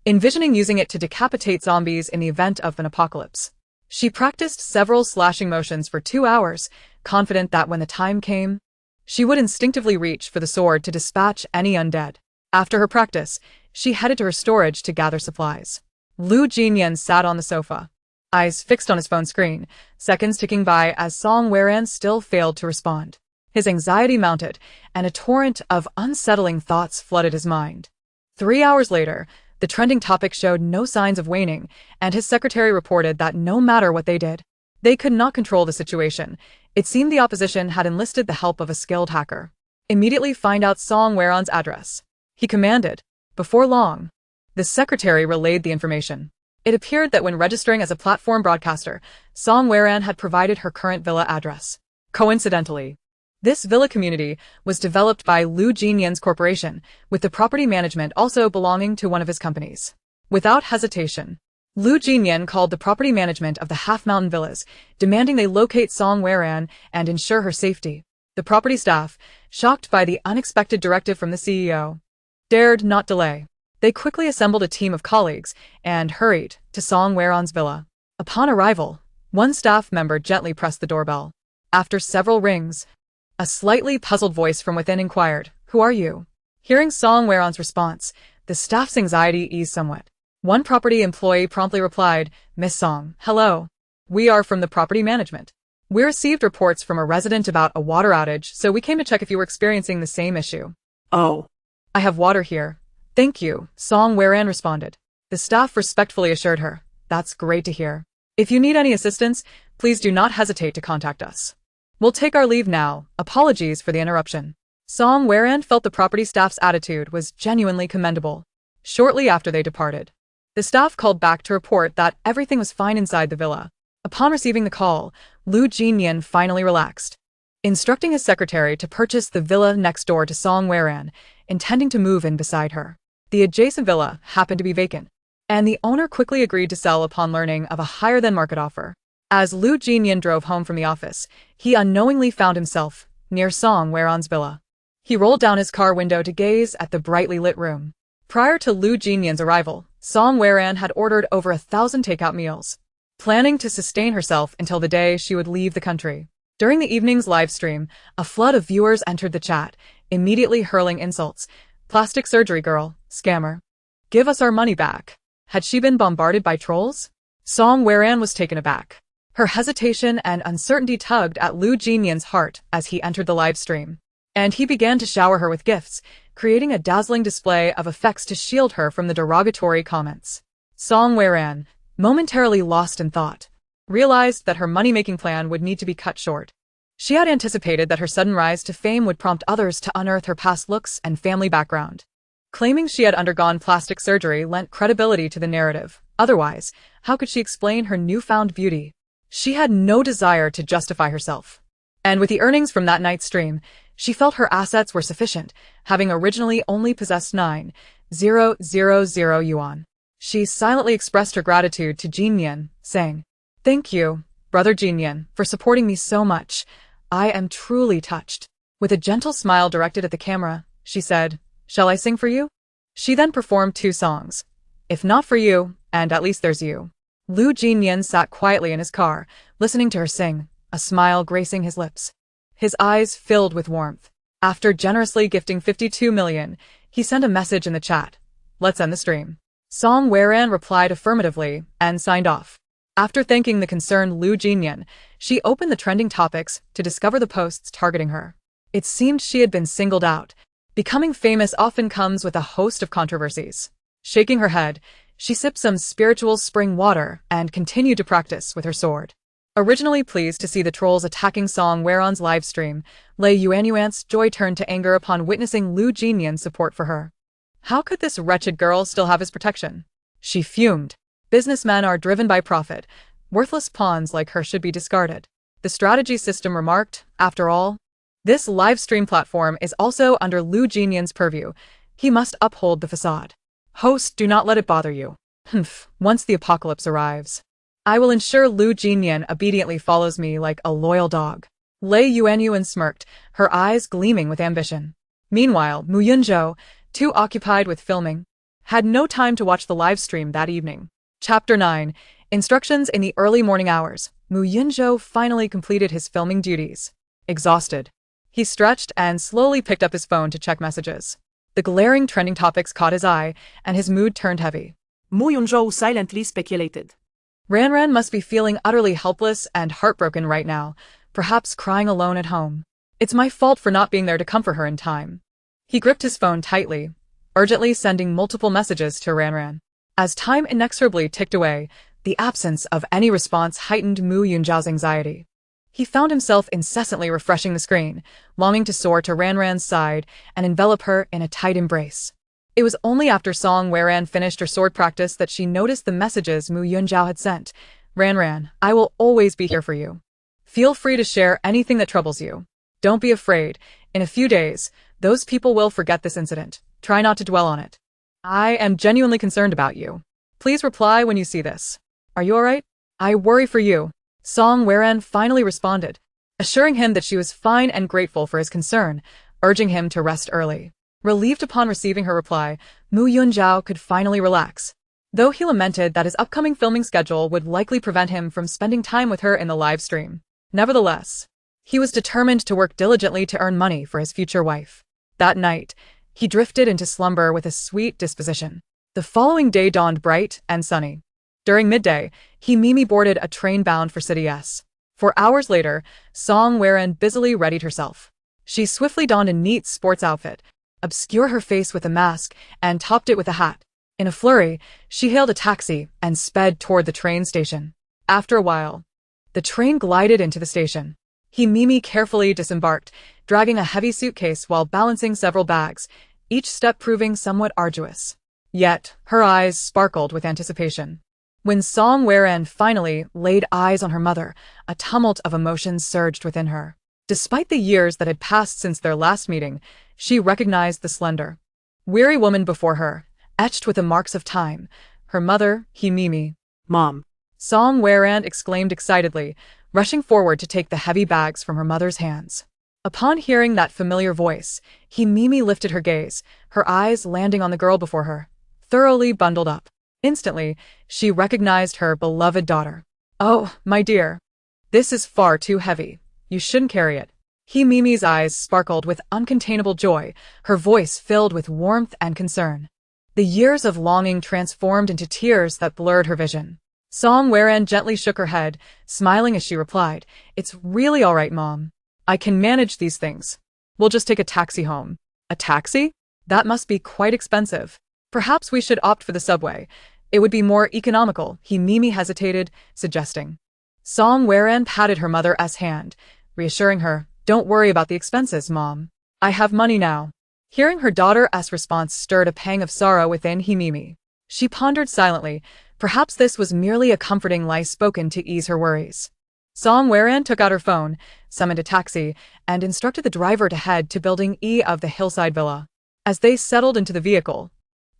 envisioning using it to decapitate zombies in the event of an apocalypse. She practiced several slashing motions for 2 hours, confident that when the time came, she would instinctively reach for the sword to dispatch any undead. After her practice, she headed to her storage to gather supplies. Lu Jinyan sat on the sofa, eyes fixed on his phone screen, seconds ticking by as Song Weran still failed to respond. His anxiety mounted, and a torrent of unsettling thoughts flooded his mind. 3 hours later, the trending topic showed no signs of waning, and his secretary reported that no matter what they did, they could not control the situation. It seemed the opposition had enlisted the help of a skilled hacker. Immediately find out Song Weran's address, he commanded. Before long, the secretary relayed the information. It appeared that when registering as a platform broadcaster, Song Weran had provided her current villa address. Coincidentally, this villa community was developed by Lu Jinyan's corporation, with the property management also belonging to one of his companies. Without hesitation, Lu Jinyan called the property management of the half-mountain villas, demanding they locate Song Weran and ensure her safety. The property staff, shocked by the unexpected directive from the CEO, dared not delay. They quickly assembled a team of colleagues and hurried to Song Weran's villa. Upon arrival, one staff member gently pressed the doorbell. After several rings, a slightly puzzled voice from within inquired, "Who are you?" Hearing Song Weran's response, the staff's anxiety eased somewhat. One property employee promptly replied, "Miss Song, hello. We are from the property management. We received reports from a resident about a water outage, so we came to check if you were experiencing the same issue." "Oh. I have water here. Thank you," Song Weran responded. The staff respectfully assured her, "That's great to hear. If you need any assistance, please do not hesitate to contact us. We'll take our leave now. Apologies for the interruption." Song Weran felt the property staff's attitude was genuinely commendable. Shortly after they departed, the staff called back to report that everything was fine inside the villa. Upon receiving the call, Lu Jinyan finally relaxed, instructing his secretary to purchase the villa next door to Song Weran, intending to move in beside her. The adjacent villa happened to be vacant, and the owner quickly agreed to sell upon learning of a higher-than-market offer. As Lu Jinyan drove home from the office, he unknowingly found himself near Song Weran's villa. He rolled down his car window to gaze at the brightly lit room. Prior to Lu Jinyan's arrival, Song Weran had ordered over 1,000 takeout meals, planning to sustain herself until the day she would leave the country. During the evening's live stream, a flood of viewers entered the chat, immediately hurling insults. Plastic surgery girl, scammer. Give us our money back. Had she been bombarded by trolls? Song Weran was taken aback. Her hesitation and uncertainty tugged at Lu Jinyan's heart as he entered the live stream. And he began to shower her with gifts, creating a dazzling display of effects to shield her from the derogatory comments. Song Weran, momentarily lost in thought, realized that her money-making plan would need to be cut short. She had anticipated that her sudden rise to fame would prompt others to unearth her past looks and family background. Claiming she had undergone plastic surgery lent credibility to the narrative. Otherwise, how could she explain her newfound beauty? She had no desire to justify herself. And with the earnings from that night's stream, she felt her assets were sufficient, having originally only possessed 9,000 yuan. She silently expressed her gratitude to Jinyan, saying, "Thank you, brother Jinyan, for supporting me so much. I am truly touched." With a gentle smile directed at the camera, she said, "Shall I sing for you?" She then performed 2 songs. If not for you, and at least there's you. Lu Jinyan sat quietly in his car, listening to her sing, a smile gracing his lips. His eyes filled with warmth. After generously gifting 52 million, he sent a message in the chat. "Let's end the stream." Song Weran replied affirmatively and signed off. After thanking the concerned Lu Jinyan, she opened the trending topics to discover the posts targeting her. It seemed she had been singled out. Becoming famous often comes with a host of controversies. Shaking her head, she sipped some spiritual spring water and continued to practice with her sword. Originally pleased to see the trolls attacking Song Weran's livestream, Lei Yuanyuan's joy turned to anger upon witnessing Lu Jinyan's support for her. How could this wretched girl still have his protection? She fumed. Businessmen are driven by profit. Worthless pawns like her should be discarded. The strategy system remarked, after all, this live stream platform is also under Lu Jinyan's purview. He must uphold the facade. Host, do not let it bother you. Once the apocalypse arrives, I will ensure Lu Jinyan obediently follows me like a loyal dog. Lei Yuanyuan smirked, her eyes gleaming with ambition. Meanwhile, Mu Yunzhou, too occupied with filming, had no time to watch the live stream that evening. Chapter 9. Instructions in the early morning hours. Mu Yunzhou finally completed his filming duties. Exhausted, he stretched and slowly picked up his phone to check messages. The glaring trending topics caught his eye, and his mood turned heavy. Mu Yunzhou silently speculated. Ranran must be feeling utterly helpless and heartbroken right now, perhaps crying alone at home. It's my fault for not being there to comfort her in time. He gripped his phone tightly, urgently sending multiple messages to Ranran. As time inexorably ticked away, the absence of any response heightened Mu Yunzhao's anxiety. He found himself incessantly refreshing the screen, longing to soar to Ranran's side and envelop her in a tight embrace. It was only after Song Weran finished her sword practice that she noticed the messages Mu Yunzhao had sent. "Ranran, I will always be here for you. Feel free to share anything that troubles you. Don't be afraid. In a few days, those people will forget this incident. Try not to dwell on it. I am genuinely concerned about you. Please reply when you see this. Are you alright? I worry for you." Song Weran finally responded, assuring him that she was fine and grateful for his concern, urging him to rest early. Relieved upon receiving her reply, Mu Yunzhao could finally relax. Though he lamented that his upcoming filming schedule would likely prevent him from spending time with her in the live stream. Nevertheless, he was determined to work diligently to earn money for his future wife. That night, he drifted into slumber with a sweet disposition. The following day dawned bright and sunny. During midday, he Mimi boarded a train bound for City S. 4 hours later, Song Weran busily readied herself. She swiftly donned a neat sports outfit, obscured her face with a mask, and topped it with a hat. In a flurry, she hailed a taxi and sped toward the train station. After a while, the train glided into the station. He Mimi carefully disembarked, dragging a heavy suitcase while balancing several bags, each step proving somewhat arduous. Yet, her eyes sparkled with anticipation. When Song Weran finally laid eyes on her mother, a tumult of emotions surged within her. Despite the years that had passed since their last meeting, she recognized the slender, weary woman before her, etched with the marks of time. Her mother, He Mimi. "Mom!" Song Weran exclaimed excitedly, rushing forward to take the heavy bags from her mother's hands. Upon hearing that familiar voice, Himimi lifted her gaze, her eyes landing on the girl before her, thoroughly bundled up. Instantly, she recognized her beloved daughter. "Oh, my dear. This is far too heavy. You shouldn't carry it." Himimi's eyes sparkled with uncontainable joy, her voice filled with warmth and concern. The years of longing transformed into tears that blurred her vision. Song Weran gently shook her head, smiling as she replied, "It's really all right, Mom. I can manage these things. We'll just take a taxi home." "A taxi? That must be quite expensive. Perhaps we should opt for the subway. It would be more economical," Himimi hesitated, suggesting. Song Weran patted her mother's hand, reassuring her, "Don't worry about the expenses, Mom. I have money now." Hearing her daughter's response stirred a pang of sorrow within Himimi. She pondered silently. Perhaps this was merely a comforting lie spoken to ease her worries. Song Weran took out her phone, summoned a taxi, and instructed the driver to head to Building E of the hillside villa. As they settled into the vehicle,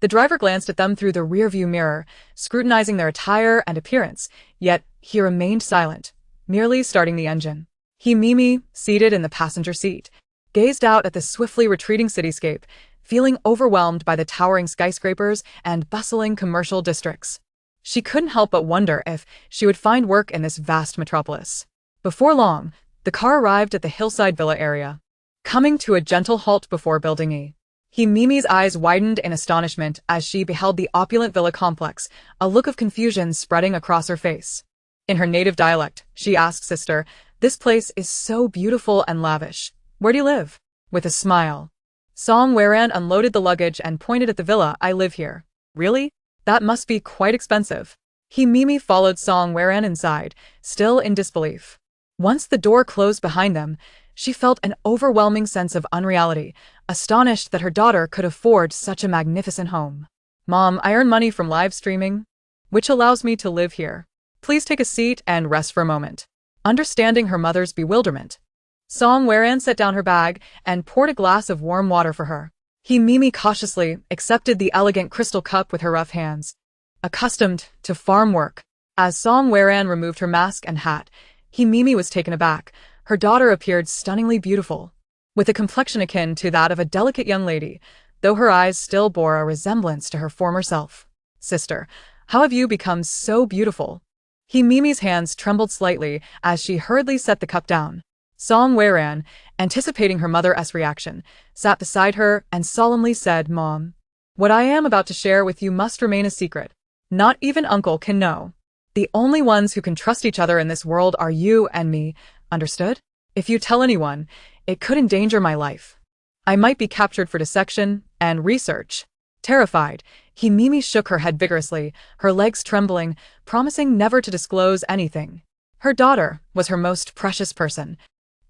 the driver glanced at them through the rearview mirror, scrutinizing their attire and appearance, yet he remained silent, merely starting the engine. Himimi, seated in the passenger seat, gazed out at the swiftly retreating cityscape, feeling overwhelmed by the towering skyscrapers and bustling commercial districts. She couldn't help but wonder if she would find work in this vast metropolis. Before long, the car arrived at the hillside villa area, coming to a gentle halt before Building E. Himimi's eyes widened in astonishment as she beheld the opulent villa complex, a look of confusion spreading across her face. In her native dialect, she asked Sister, "This place is so beautiful and lavish. Where do you live?" With a smile, Song Weran unloaded the luggage and pointed at the villa. "I live here." "Really? That must be quite expensive." Himimi followed Song Weran inside, still in disbelief. Once the door closed behind them, she felt an overwhelming sense of unreality, astonished that her daughter could afford such a magnificent home. "Mom, I earn money from live streaming, which allows me to live here. Please take a seat and rest for a moment." Understanding her mother's bewilderment, Song Weran set down her bag and poured a glass of warm water for her. Himimi cautiously accepted the elegant crystal cup with her rough hands. Accustomed to farm work, as Song Weran removed her mask and hat, Himimi was taken aback. Her daughter appeared stunningly beautiful, with a complexion akin to that of a delicate young lady, though her eyes still bore a resemblance to her former self. "Sister, how have you become so beautiful?" Himimi's hands trembled slightly as she hurriedly set the cup down. Song Weran, anticipating her mother's reaction, sat beside her and solemnly said, "Mom, what I am about to share with you must remain a secret. Not even Uncle can know. The only ones who can trust each other in this world are you and me, understood? If you tell anyone, it could endanger my life. I might be captured for dissection and research." Terrified, Himimi shook her head vigorously, her legs trembling, promising never to disclose anything. Her daughter was her most precious person.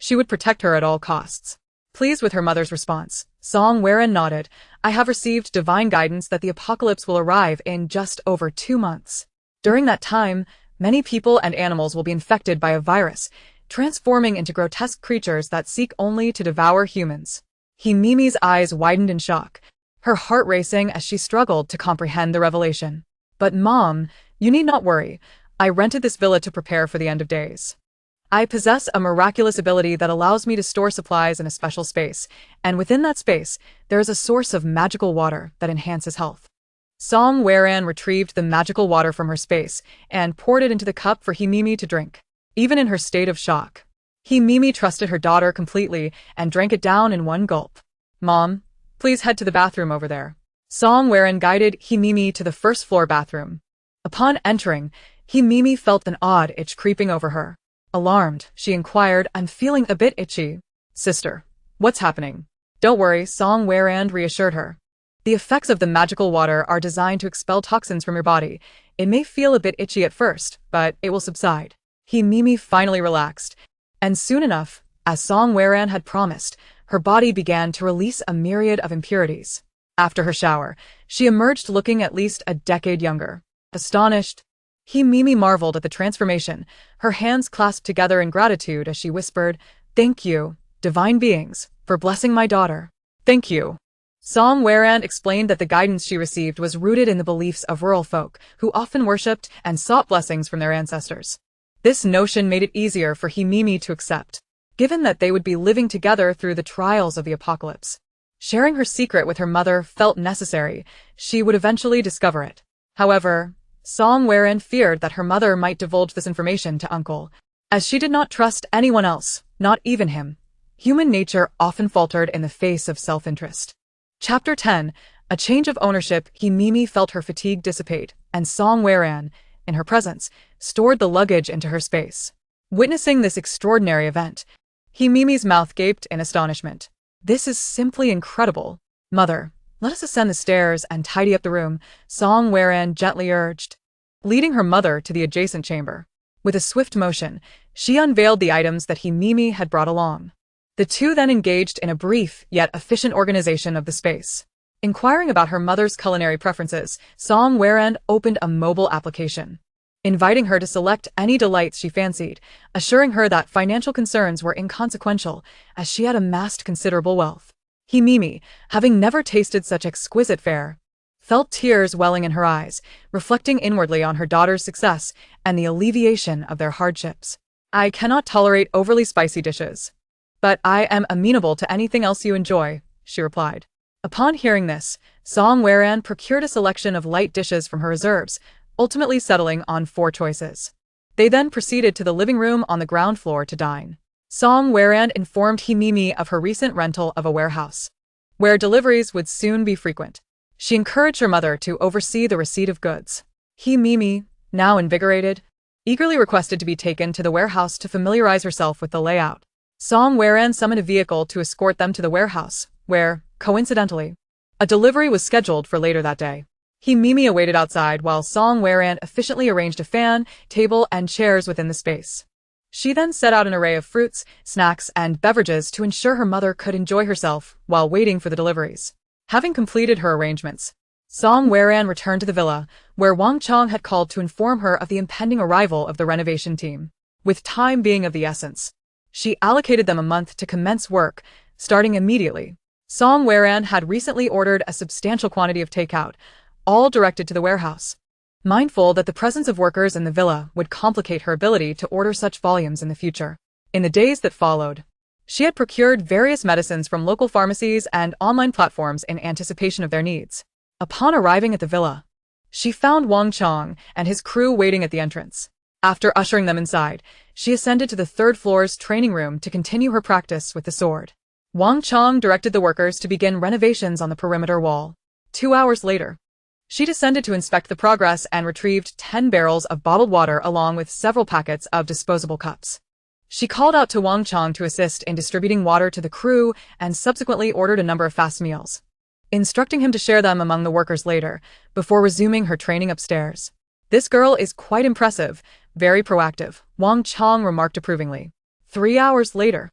She would protect her at all costs. Pleased with her mother's response, Song Weran nodded. "I have received divine guidance that the apocalypse will arrive in just over 2 months. During that time, many people and animals will be infected by a virus, transforming into grotesque creatures that seek only to devour humans." Himimi's eyes widened in shock, her heart racing as she struggled to comprehend the revelation. "But Mom, you need not worry. I rented this villa to prepare for the end of days. I possess a miraculous ability that allows me to store supplies in a special space, and within that space, there is a source of magical water that enhances health." Song Weran retrieved the magical water from her space and poured it into the cup for Himimi to drink. Even in her state of shock, Himimi trusted her daughter completely and drank it down in one gulp. "Mom, please head to the bathroom over there." Song Weran guided Himimi to the first-floor bathroom. Upon entering, Himimi felt an odd itch creeping over her. Alarmed, she inquired, "I'm feeling a bit itchy." "Sister, what's happening?" "Don't worry," Song Weran reassured her. "The effects of the magical water are designed to expel toxins from your body. It may feel a bit itchy at first, but it will subside." Himimi finally relaxed, and soon enough, as Song Weran had promised, her body began to release a myriad of impurities. After her shower, she emerged looking at least a decade younger. Astonished, Himimi marveled at the transformation, her hands clasped together in gratitude as she whispered, "Thank you, divine beings, for blessing my daughter." "Thank you." Song Weran explained that the guidance she received was rooted in the beliefs of rural folk, who often worshipped and sought blessings from their ancestors. This notion made it easier for Himimi to accept. given that they would be living together through the trials of the apocalypse. Sharing her secret with her mother felt necessary. She would eventually discover it. However, Song Weran feared that her mother might divulge this information to Uncle, as she did not trust anyone else, not even him. Human nature often faltered in the face of self-interest. Chapter 10. A change of ownership. Mimi felt her fatigue dissipate, and Song Weran, in her presence, stored the luggage into her space. Witnessing this extraordinary event, Mimi's mouth gaped in astonishment. This is simply incredible. Mother, let us ascend the stairs and tidy up the room, Song Weran gently urged, leading her mother to the adjacent chamber. With a swift motion, she unveiled the items that Mimi had brought along. The two then engaged in a brief yet efficient organization of the space. Inquiring about her mother's culinary preferences, Song Weran opened a mobile application, inviting her to select any delights she fancied, assuring her that financial concerns were inconsequential as she had amassed considerable wealth. Mimi, having never tasted such exquisite fare, felt tears welling in her eyes, reflecting inwardly on her daughter's success and the alleviation of their hardships. I cannot tolerate overly spicy dishes, but I am amenable to anything else you enjoy, she replied. Upon hearing this, Song Weran procured a selection of light dishes from her reserves, ultimately settling on 4 choices. They then proceeded to the living room on the ground floor to dine. Song Weran informed Mimi of her recent rental of a warehouse, where deliveries would soon be frequent. She encouraged her mother to oversee the receipt of goods. Mimi, now invigorated, eagerly requested to be taken to the warehouse to familiarize herself with the layout. Song Weran summoned a vehicle to escort them to the warehouse, where, coincidentally, a delivery was scheduled for later that day. Mimi awaited outside while Song Weran efficiently arranged a fan, table, and chairs within the space. She then set out an array of fruits, snacks, and beverages to ensure her mother could enjoy herself while waiting for the deliveries. Having completed her arrangements, Song Weran returned to the villa, where Wang Chong had called to inform her of the impending arrival of the renovation team. With time being of the essence, she allocated them a month to commence work, starting immediately. Song Weran had recently ordered a substantial quantity of takeout, all directed to the warehouse. Mindful that the presence of workers in the villa would complicate her ability to order such volumes in the future. In the days that followed, she had procured various medicines from local pharmacies and online platforms in anticipation of their needs. Upon arriving at the villa, she found Wang Chong and his crew waiting at the entrance. After ushering them inside, she ascended to the 3rd floor's training room to continue her practice with the sword. Wang Chong directed the workers to begin renovations on the perimeter wall. 2 hours later, she descended to inspect the progress and retrieved 10 barrels of bottled water along with several packets of disposable cups. She called out to Wang Chong to assist in distributing water to the crew and subsequently ordered a number of fast meals, instructing him to share them among the workers later, before resuming her training upstairs. This girl is quite impressive, very proactive, Wang Chong remarked approvingly. 3 hours later,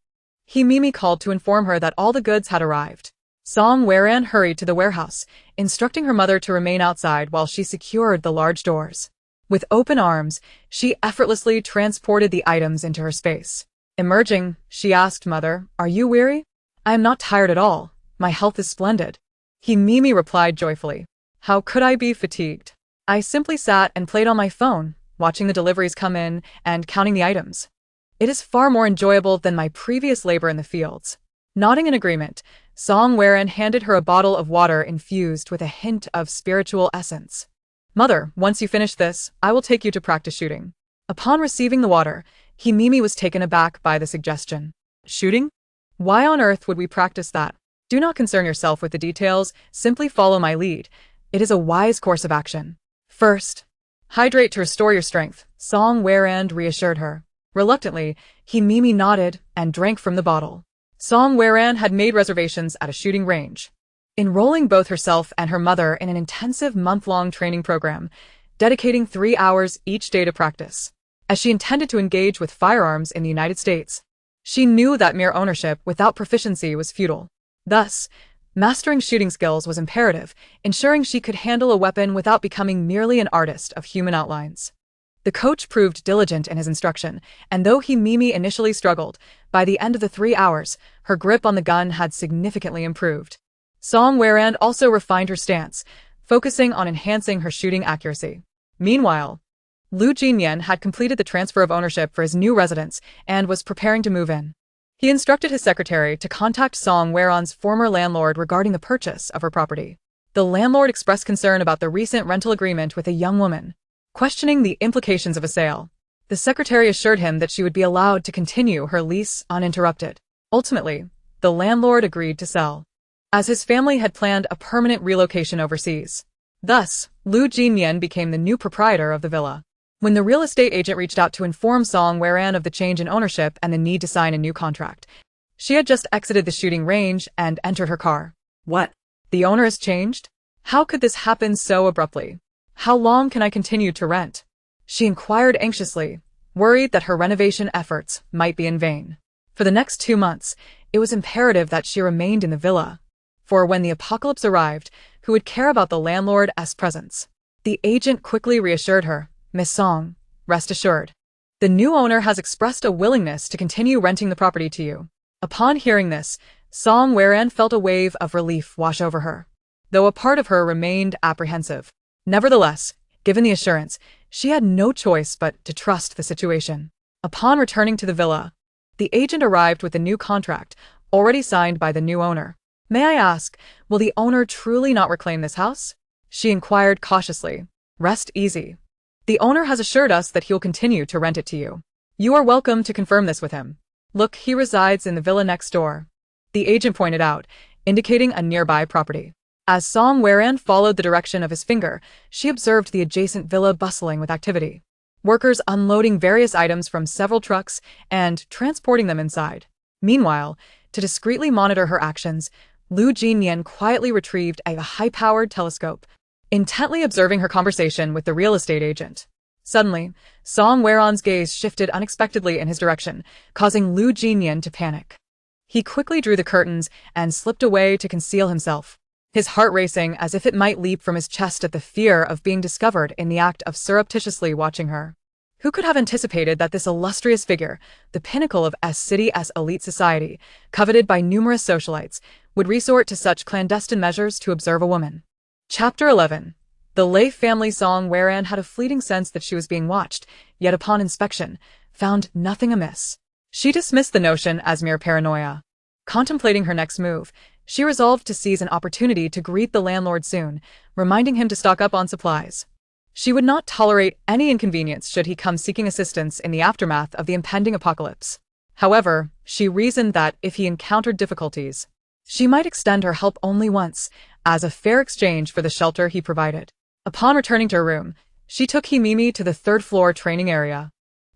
Mimi called to inform her that all the goods had arrived. Song Weran hurried to the warehouse, instructing her mother to remain outside while she secured the large doors. With open arms, she effortlessly transported the items into her space. Emerging, she asked, Mother, are you weary? I am not tired at all. My health is splendid. Mimi replied joyfully. How could I be fatigued? I simply sat and played on my phone, watching the deliveries come in and counting the items. It is far more enjoyable than my previous labor in the fields. Nodding in agreement, Song Weran handed her a bottle of water infused with a hint of spiritual essence. Mother, once you finish this, I will take you to practice shooting. Upon receiving the water, Mimi was taken aback by the suggestion. Shooting? Why on earth would we practice that? Do not concern yourself with the details, simply follow my lead. It is a wise course of action. First, hydrate to restore your strength, Song Weran reassured her. Reluctantly, Mimi nodded and drank from the bottle. Song Weran had made reservations at a shooting range, enrolling both herself and her mother in an intensive month-long training program, dedicating 3 hours each day to practice. As she intended to engage with firearms in the United States, she knew that mere ownership without proficiency was futile. Thus, mastering shooting skills was imperative, ensuring she could handle a weapon without becoming merely an artist of human outlines. The coach proved diligent in his instruction, and though Mimi initially struggled, by the end of the 3 hours, her grip on the gun had significantly improved. Song Weran also refined her stance, focusing on enhancing her shooting accuracy. Meanwhile, Lu Jinyan had completed the transfer of ownership for his new residence and was preparing to move in. He instructed his secretary to contact Song Waron's former landlord regarding the purchase of her property. The landlord expressed concern about the recent rental agreement with a young woman, questioning the implications of a sale. The secretary assured him that she would be allowed to continue her lease uninterrupted. Ultimately, the landlord agreed to sell, as his family had planned a permanent relocation overseas. Thus, Lu Jinyan became the new proprietor of the villa. When the real estate agent reached out to inform Song Waron of the change in ownership and the need to sign a new contract, she had just exited the shooting range and entered her car. What? The owner has changed? How could this happen so abruptly? How long can I continue to rent? She inquired anxiously, worried that her renovation efforts might be in vain. For the next 2 months, it was imperative that she remained in the villa. For when the apocalypse arrived, who would care about the landlord's presence? The agent quickly reassured her, "Miss Song, rest assured. The new owner has expressed a willingness to continue renting the property to you." Upon hearing this, Song Waron felt a wave of relief wash over her, though a part of her remained apprehensive. Nevertheless, given the assurance, she had no choice but to trust the situation. Upon returning to the villa, the agent arrived with the new contract, already signed by the new owner. "May I ask, will the owner truly not reclaim this house?" she inquired cautiously. "Rest easy. The owner has assured us that he'll continue to rent it to you. You are welcome to confirm this with him. Look, he resides in the villa next door," the agent pointed out, indicating a nearby property. As Song Waron followed the direction of his finger, she observed the adjacent villa bustling with activity. Workers unloading various items from several trucks and transporting them inside. Meanwhile, to discreetly monitor her actions, Lu Jinyan quietly retrieved a high-powered telescope, intently observing her conversation with the real estate agent. Suddenly, Song Waron's gaze shifted unexpectedly in his direction, causing Lu Jinyan to panic. He quickly drew the curtains and slipped away to conceal himself, his heart racing as if it might leap from his chest at the fear of being discovered in the act of surreptitiously watching her. Who could have anticipated that this illustrious figure, the pinnacle of S-City's elite society, coveted by numerous socialites, would resort to such clandestine measures to observe a woman? Chapter 11. The Lei family. Song Waron had a fleeting sense that she was being watched, yet upon inspection, found nothing amiss. She dismissed the notion as mere paranoia. Contemplating her next move, she resolved to seize an opportunity to greet the landlord soon, reminding him to stock up on supplies. She would not tolerate any inconvenience should he come seeking assistance in the aftermath of the impending apocalypse. However, she reasoned that if he encountered difficulties, she might extend her help only once, as a fair exchange for the shelter he provided. Upon returning to her room, she took Himimi to the third-floor training area.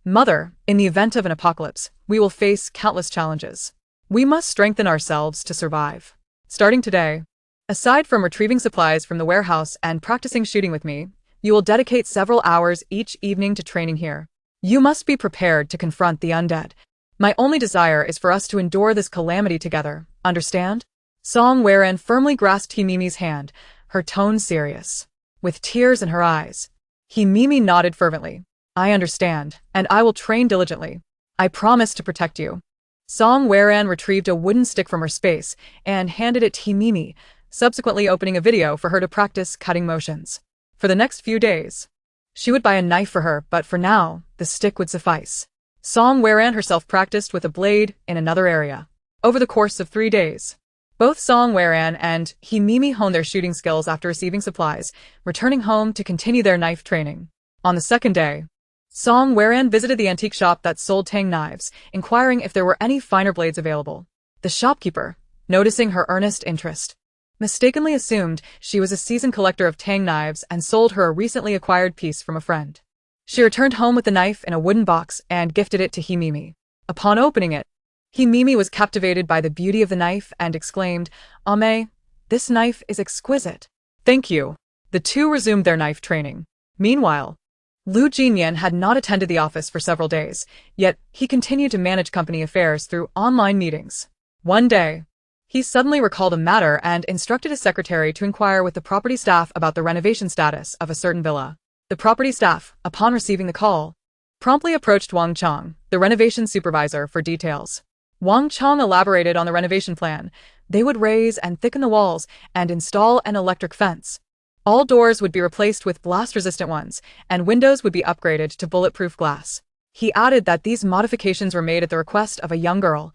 "Mother, in the event of an apocalypse, we will face countless challenges. We must strengthen ourselves to survive. Starting today, aside from retrieving supplies from the warehouse and practicing shooting with me, you will dedicate several hours each evening to training here. You must be prepared to confront the undead. My only desire is for us to endure this calamity together, understand?" Song Waron firmly grasped Himimi's hand, her tone serious, with tears in her eyes. Himimi nodded fervently. "I understand, and I will train diligently. I promise to protect you." Song Waron retrieved a wooden stick from her space and handed it to Himimi, subsequently opening a video for her to practice cutting motions. For the next few days, she would buy a knife for her, but for now, the stick would suffice. Song Waron herself practiced with a blade in another area. Over the course of 3 days, both Song Waron and Himimi honed their shooting skills after receiving supplies, returning home to continue their knife training. On the second day, Song Waron visited the antique shop that sold tang knives, inquiring if there were any finer blades available. The shopkeeper, noticing her earnest interest, mistakenly assumed she was a seasoned collector of tang knives and sold her a recently acquired piece from a friend. She returned home with the knife in a wooden box and gifted it to Himimi. Upon opening it, Himimi was captivated by the beauty of the knife and exclaimed, "Ame, this knife is exquisite." "Thank you." The two resumed their knife training. Meanwhile, Lu Jinyan had not attended the office for several days, yet he continued to manage company affairs through online meetings. One day, he suddenly recalled a matter and instructed his secretary to inquire with the property staff about the renovation status of a certain villa. The property staff, upon receiving the call, promptly approached Wang Chong, the renovation supervisor, for details. Wang Chong elaborated on the renovation plan. They would raise and thicken the walls and install an electric fence. All doors would be replaced with blast-resistant ones, and windows would be upgraded to bulletproof glass. He added that these modifications were made at the request of a young girl,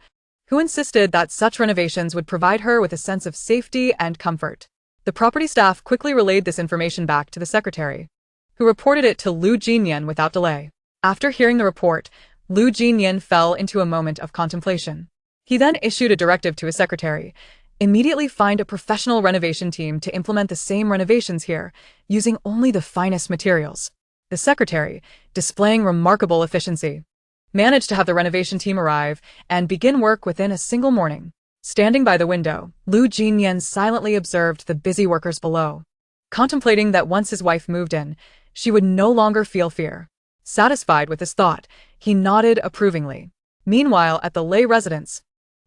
who insisted that such renovations would provide her with a sense of safety and comfort. The property staff quickly relayed this information back to the secretary, who reported it to Lu Jinyan without delay. After hearing the report, Lu Jinyan fell into a moment of contemplation. He then issued a directive to his secretary: immediately find a professional renovation team to implement the same renovations here, using only the finest materials. The secretary, displaying remarkable efficiency, managed to have the renovation team arrive and begin work within a single morning. Standing by the window, Lu Jinyan silently observed the busy workers below, contemplating that once his wife moved in, she would no longer feel fear. Satisfied with this thought, he nodded approvingly. Meanwhile, at the Lei residence,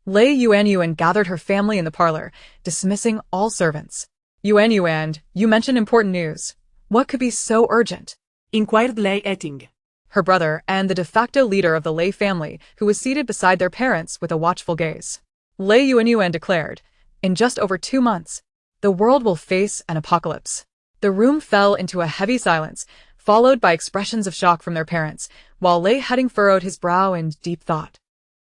Lei Yuanyuan gathered her family in the parlor, dismissing all servants. Yuanyuan, you mentioned important news. What could be so urgent? Inquired Lei Etting, Her brother and the de facto leader of the Lei family, who was seated beside their parents with a watchful gaze. Lei Yuanyuan declared, in just over 2 months, the world will face an apocalypse. The room fell into a heavy silence, followed by expressions of shock from their parents, while Lei Heading furrowed his brow in deep thought.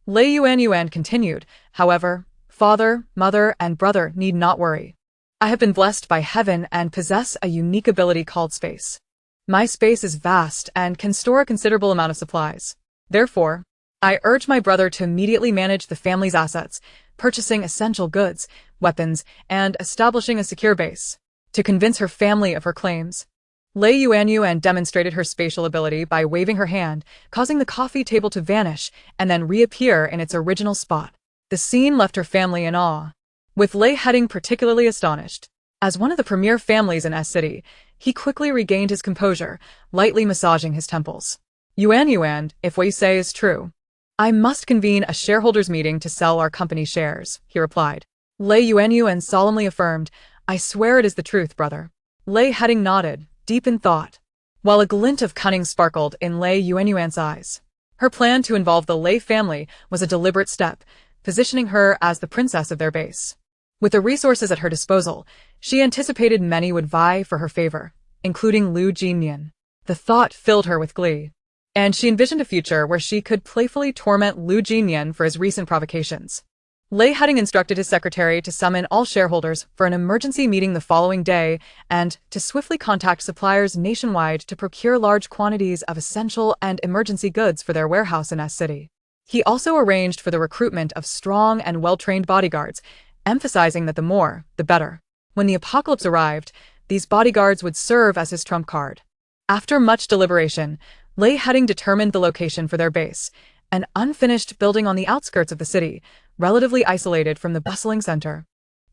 Lei Yuanyuan continued, however, father, mother, and brother need not worry. I have been blessed by heaven and possess a unique ability called space. My space is vast and can store a considerable amount of supplies. Therefore, I urge my brother to immediately manage the family's assets, purchasing essential goods, weapons, and establishing a secure base, to convince her family of her claims. Lei Yuanyuan demonstrated her spatial ability by waving her hand, causing the coffee table to vanish and then reappear in its original spot. The scene left her family in awe, with Lei Heading particularly astonished. As one of the premier families in S-City, he quickly regained his composure, lightly massaging his temples. Yuanyuan, if what you say is true, I must convene a shareholders' meeting to sell our company shares, he replied. Lei Yuanyuan solemnly affirmed, I swear it is the truth, brother. Lei Heading nodded, deep in thought, while a glint of cunning sparkled in Lei Yuanyuan's eyes. Her plan to involve the Lei family was a deliberate step, positioning her as the princess of their base. With the resources at her disposal, she anticipated many would vie for her favor, including Lu Jinyan. The thought filled her with glee, and she envisioned a future where she could playfully torment Lu Jinyan for his recent provocations. Lei Heading instructed his secretary to summon all shareholders for an emergency meeting the following day and to swiftly contact suppliers nationwide to procure large quantities of essential and emergency goods for their warehouse in S-City. He also arranged for the recruitment of strong and well-trained bodyguards, emphasizing that the more, the better. When the apocalypse arrived, these bodyguards would serve as his trump card. After much deliberation, Lei Heading determined the location for their base, an unfinished building on the outskirts of the city, relatively isolated from the bustling center,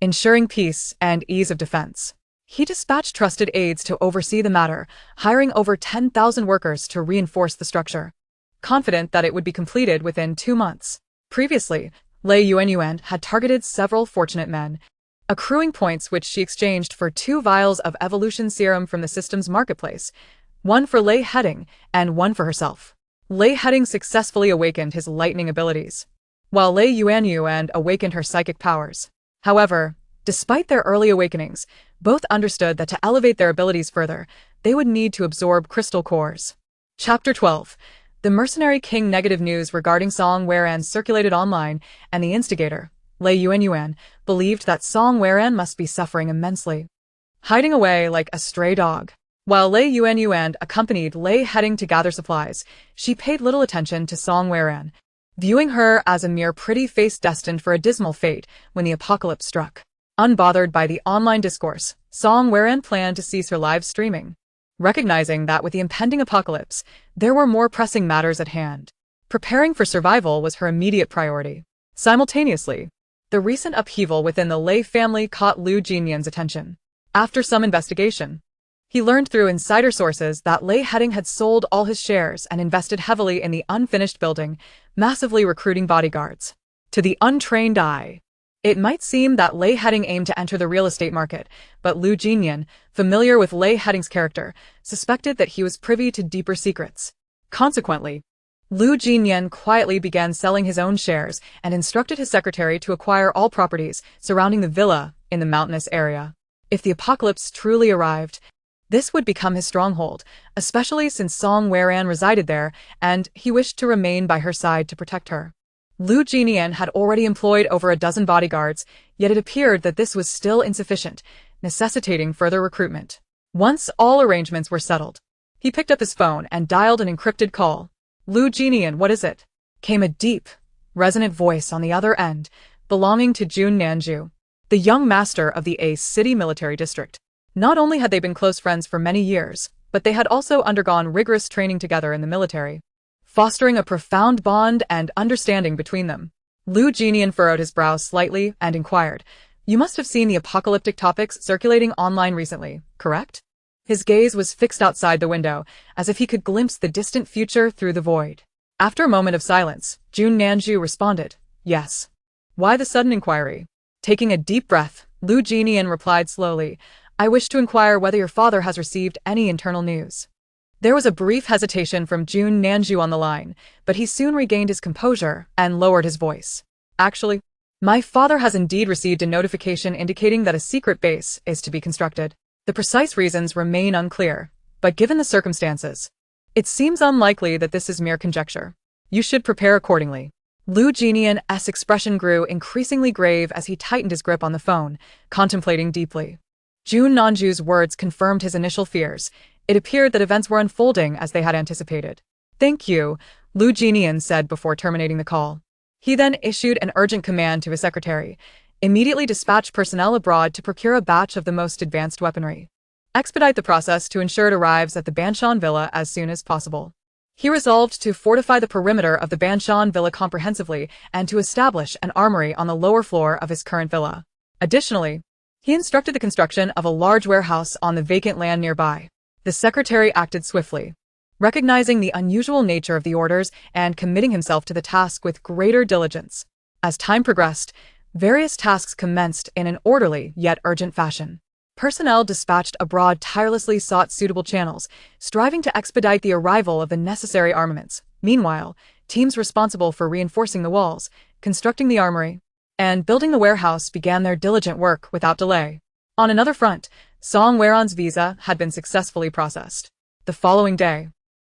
ensuring peace and ease of defense. He dispatched trusted aides to oversee the matter, hiring over 10,000 workers to reinforce the structure, confident that it would be completed within 2 months. Previously, Lei Yuanyuan had targeted several fortunate men, accruing points which she exchanged for 2 vials of evolution serum from the system's marketplace, one for Lei Heading and one for herself. Lei Heading successfully awakened his lightning abilities, while Lei Yuanyuan awakened her psychic powers. However, despite their early awakenings, both understood that to elevate their abilities further, they would need to absorb crystal cores. Chapter 12. The Mercenary King. Negative news regarding Song Weran circulated online, and the instigator, Lei Yuanyuan, believed that Song Weran must be suffering immensely, hiding away like a stray dog. While Lei Yuanyuan accompanied Lei Heading to gather supplies, she paid little attention to Song Weran, viewing her as a mere pretty face destined for a dismal fate when the apocalypse struck. Unbothered by the online discourse, Song Weran planned to cease her live streaming, recognizing that with the impending apocalypse, there were more pressing matters at hand. Preparing for survival was her immediate priority. Simultaneously, the recent upheaval within the Lei family caught Lu Jinyan's attention. After some investigation, he learned through insider sources that Lei Heading had sold all his shares and invested heavily in the unfinished building, massively recruiting bodyguards. To the untrained eye, it might seem that Lei Heading aimed to enter the real estate market, but Lu Jinyan, familiar with Lei Heading's character, suspected that he was privy to deeper secrets. Consequently, Lu Jinyan quietly began selling his own shares and instructed his secretary to acquire all properties surrounding the villa in the mountainous area. If the apocalypse truly arrived, this would become his stronghold, especially since Song Weran resided there and he wished to remain by her side to protect her. Lu Jinian had already employed over a dozen bodyguards, yet it appeared that this was still insufficient, necessitating further recruitment. Once all arrangements were settled, he picked up his phone and dialed an encrypted call. Lu Jinian, what is it? Came a deep, resonant voice on the other end, belonging to Jun Nanju, the young master of the A City Military District. Not only had they been close friends for many years, but they had also undergone rigorous training together in the military, fostering a profound bond and understanding between them. Lu Jinian furrowed his brow slightly and inquired, "You must have seen the apocalyptic topics circulating online recently, correct?" His gaze was fixed outside the window, as if he could glimpse the distant future through the void. After a moment of silence, Jun Nanju responded, "Yes." "Why the sudden inquiry?" Taking a deep breath, Lu Jinian replied slowly, "I wish to inquire whether your father has received any internal news." There was a brief hesitation from Jun Nanju on the line, but he soon regained his composure and lowered his voice. "Actually, my father has indeed received a notification indicating that a secret base is to be constructed. The precise reasons remain unclear, but given the circumstances, it seems unlikely that this is mere conjecture. You should prepare accordingly." Lu Jinian's expression grew increasingly grave as he tightened his grip on the phone, contemplating deeply. Jun Nanju's words confirmed his initial fears. It appeared that events were unfolding as they had anticipated. "Thank you," Lu Jinian said before terminating the call. He then issued an urgent command to his secretary, "Immediately dispatch personnel abroad to procure a batch of the most advanced weaponry. Expedite the process to ensure it arrives at the Banshan Villa as soon as possible." He resolved to fortify the perimeter of the Banshan Villa comprehensively and to establish an armory on the lower floor of his current villa. Additionally, he instructed the construction of a large warehouse on the vacant land nearby. The secretary acted swiftly, recognizing the unusual nature of the orders and committing himself to the task with greater diligence. As time progressed, various tasks commenced in an orderly yet urgent fashion. Personnel dispatched abroad tirelessly sought suitable channels, striving to expedite the arrival of the necessary armaments. Meanwhile, teams responsible for reinforcing the walls, constructing the armory, and building the warehouse began their diligent work without delay. On another front, Song Weran's visa had been successfully processed. The following day,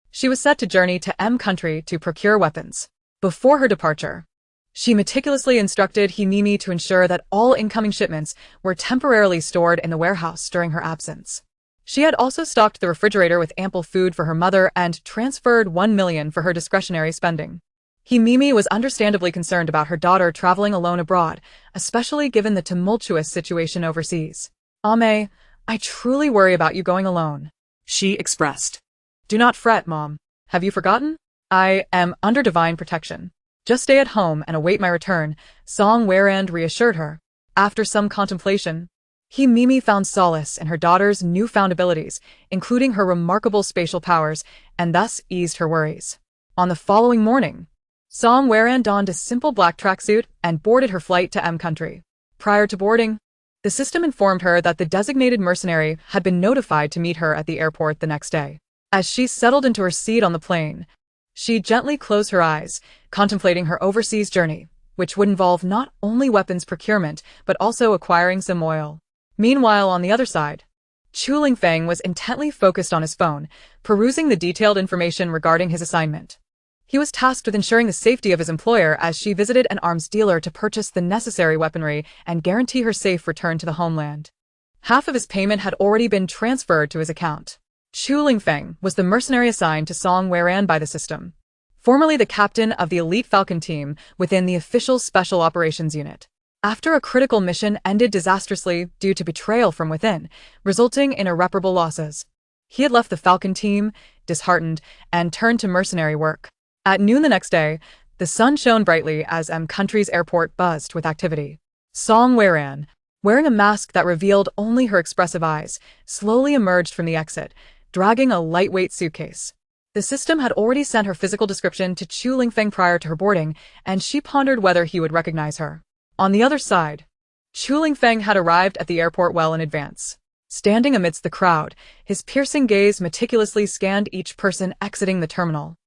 she was set to journey to M country to procure weapons. Before her departure, she meticulously instructed Himimi to ensure that all incoming shipments were temporarily stored in the warehouse during her absence. She had also stocked the refrigerator with ample food for her mother and transferred 1 million for her discretionary spending. Himimi was understandably concerned about her daughter traveling alone abroad, especially given the tumultuous situation overseas. "Ame, I truly worry about you going alone," she expressed. "Do not fret, Mom. Have you forgotten? I am under divine protection. Just stay at home and await my return," Song Weran reassured her. After some contemplation, Himimi found solace in her daughter's newfound abilities, including her remarkable spatial powers, and thus eased her worries. On the following morning, Song Weran donned a simple black tracksuit and boarded her flight to M country. Prior to boarding, the system informed her that the designated mercenary had been notified to meet her at the airport the next day. As she settled into her seat on the plane, she gently closed her eyes, contemplating her overseas journey, which would involve not only weapons procurement but also acquiring some oil. Meanwhile, on the other side, Chu Lingfeng was intently focused on his phone, perusing the detailed information regarding his assignment. He was tasked with ensuring the safety of his employer as she visited an arms dealer to purchase the necessary weaponry and guarantee her safe return to the homeland. Half of his payment had already been transferred to his account. Chu Lingfeng was the mercenary assigned to Song Weran by the system, formerly the captain of the elite Falcon team within the official Special Operations Unit. After a critical mission ended disastrously due to betrayal from within, resulting in irreparable losses, he had left the Falcon team, disheartened, and turned to mercenary work. At noon the next day, the sun shone brightly as M country's airport buzzed with activity. Song Weran, wearing a mask that revealed only her expressive eyes, slowly emerged from the exit, dragging a lightweight suitcase. The system had already sent her physical description to Chu Lingfeng prior to her boarding, and she pondered whether he would recognize her. On the other side, Chu Lingfeng had arrived at the airport well in advance. Standing amidst the crowd, his piercing gaze meticulously scanned each person exiting the terminal.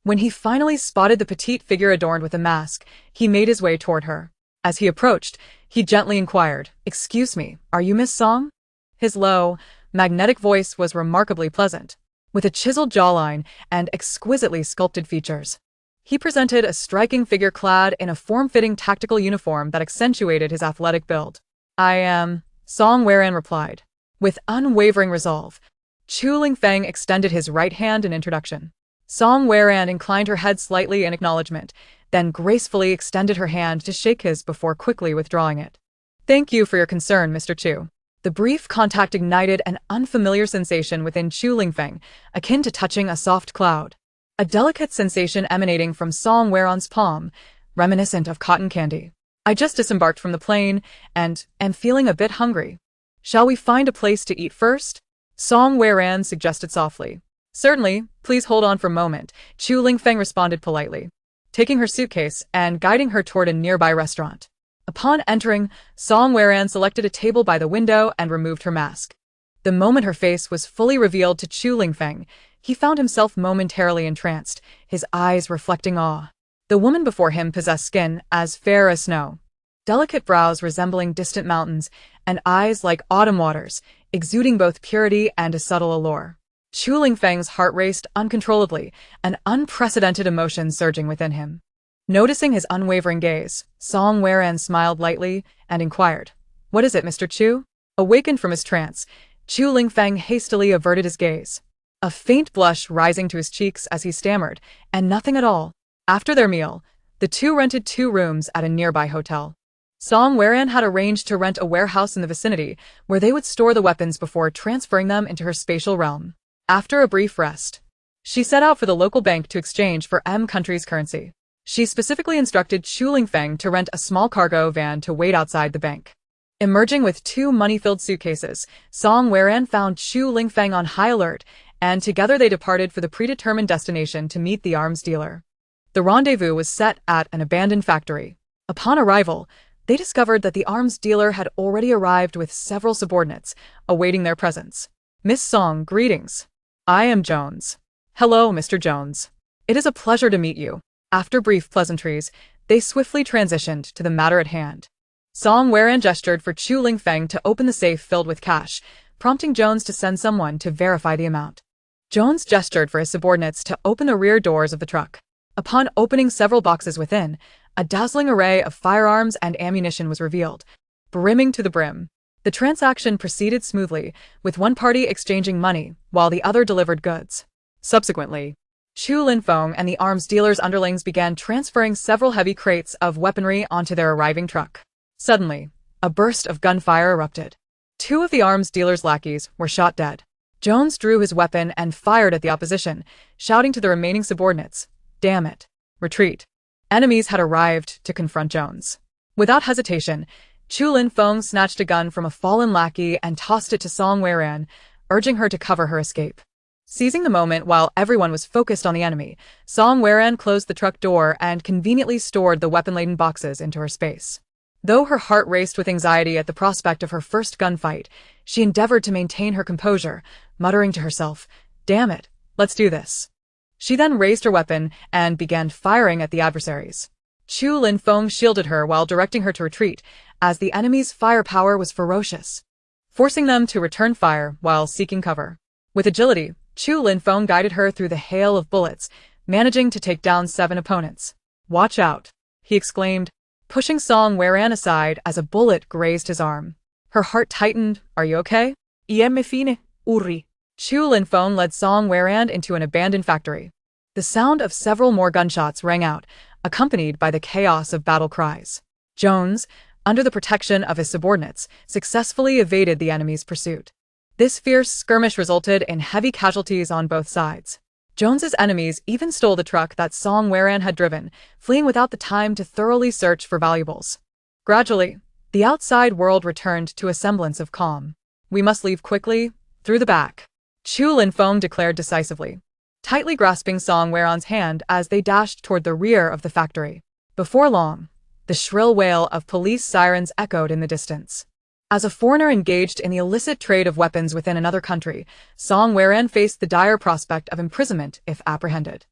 When he finally spotted the petite figure adorned with a mask, he made his way toward her. As he approached, he gently inquired, "Excuse me, are you Miss Song?" His low, magnetic voice was remarkably pleasant, with a chiseled jawline and exquisitely sculpted features. He presented a striking figure clad in a form-fitting tactical uniform that accentuated his athletic build. "I am," Song Weran replied. With unwavering resolve, Chu Lingfeng extended his right hand in introduction. Song Weran inclined her head slightly in acknowledgement, then gracefully extended her hand to shake his before quickly withdrawing it. "Thank you for your concern, Mr. Chu." The brief contact ignited an unfamiliar sensation within Chu Lingfeng, akin to touching a soft cloud. A delicate sensation emanating from Song Weran's palm, reminiscent of cotton candy. "I just disembarked from the plane, and am feeling a bit hungry. Shall we find a place to eat first?" Song Weran suggested softly. "Certainly, please hold on for a moment," Chu Lingfeng responded politely, taking her suitcase and guiding her toward a nearby restaurant. Upon entering, Song Weran selected a table by the window and removed her mask. The moment her face was fully revealed to Chu Lingfeng, he found himself momentarily entranced, his eyes reflecting awe. The woman before him possessed skin as fair as snow, delicate brows resembling distant mountains, and eyes like autumn waters, exuding both purity and a subtle allure. Chu Lingfeng's heart raced uncontrollably, an unprecedented emotion surging within him. Noticing his unwavering gaze, Song Weran smiled lightly and inquired, "What is it, Mr. Chu?" Awakened from his trance, Chu Lingfeng hastily averted his gaze, a faint blush rising to his cheeks as he stammered, "And nothing at all." After their meal, the two rented 2 rooms at a nearby hotel. Song Weran had arranged to rent a warehouse in the vicinity where they would store the weapons before transferring them into her spatial realm. After a brief rest, she set out for the local bank to exchange for M country's currency. She specifically instructed Chu Lingfeng to rent a small cargo van to wait outside the bank. Emerging with 2 money-filled suitcases, Song Weran found Chu Lingfeng on high alert, and together they departed for the predetermined destination to meet the arms dealer. The rendezvous was set at an abandoned factory. Upon arrival, they discovered that the arms dealer had already arrived with several subordinates, awaiting their presence. "Miss Song, greetings. I am Jones." "Hello, Mr. Jones. It is a pleasure to meet you." After brief pleasantries, they swiftly transitioned to the matter at hand. Song Weran gestured for Chu Lingfeng to open the safe filled with cash, prompting Jones to send someone to verify the amount. Jones gestured for his subordinates to open the rear doors of the truck. Upon opening several boxes within, a dazzling array of firearms and ammunition was revealed, brimming to the brim. The transaction proceeded smoothly, with one party exchanging money while the other delivered goods. Subsequently, Chu Lingfeng and the arms dealer's underlings began transferring several heavy crates of weaponry onto their arriving truck. Suddenly, a burst of gunfire erupted. 2 of the arms dealer's lackeys were shot dead. Jones drew his weapon and fired at the opposition, shouting to the remaining subordinates, "Damn it! Retreat!" Enemies had arrived to confront Jones. Without hesitation, Chu Lingfeng snatched a gun from a fallen lackey and tossed it to Song Weran, urging her to cover her escape. Seizing the moment while everyone was focused on the enemy, Song Weran closed the truck door and conveniently stored the weapon-laden boxes into her space. Though her heart raced with anxiety at the prospect of her first gunfight, she endeavored to maintain her composure, muttering to herself, "Damn it, let's do this." She then raised her weapon and began firing at the adversaries. Chu Lingfeng shielded her while directing her to retreat, as the enemy's firepower was ferocious, forcing them to return fire while seeking cover. With agility, Chu Lingfeng guided her through the hail of bullets, managing to take down 7 opponents. "Watch out," he exclaimed, pushing Song Weran aside as a bullet grazed his arm. Her heart tightened. "Are you okay?" "Είμαι fine, Uri." Chu Lingfeng led Song Weran into an abandoned factory. The sound of several more gunshots rang out, accompanied by the chaos of battle cries. Jones, under the protection of his subordinates, successfully evaded the enemy's pursuit. This fierce skirmish resulted in heavy casualties on both sides. Jones's enemies even stole the truck that Song Weran had driven, fleeing without the time to thoroughly search for valuables. Gradually, the outside world returned to a semblance of calm. "We must leave quickly, through the back," Chu Lingfeng declared decisively, tightly grasping Song Weran's hand as they dashed toward the rear of the factory. Before long, the shrill wail of police sirens echoed in the distance. As a foreigner engaged in the illicit trade of weapons within another country, Song Weran faced the dire prospect of imprisonment if apprehended.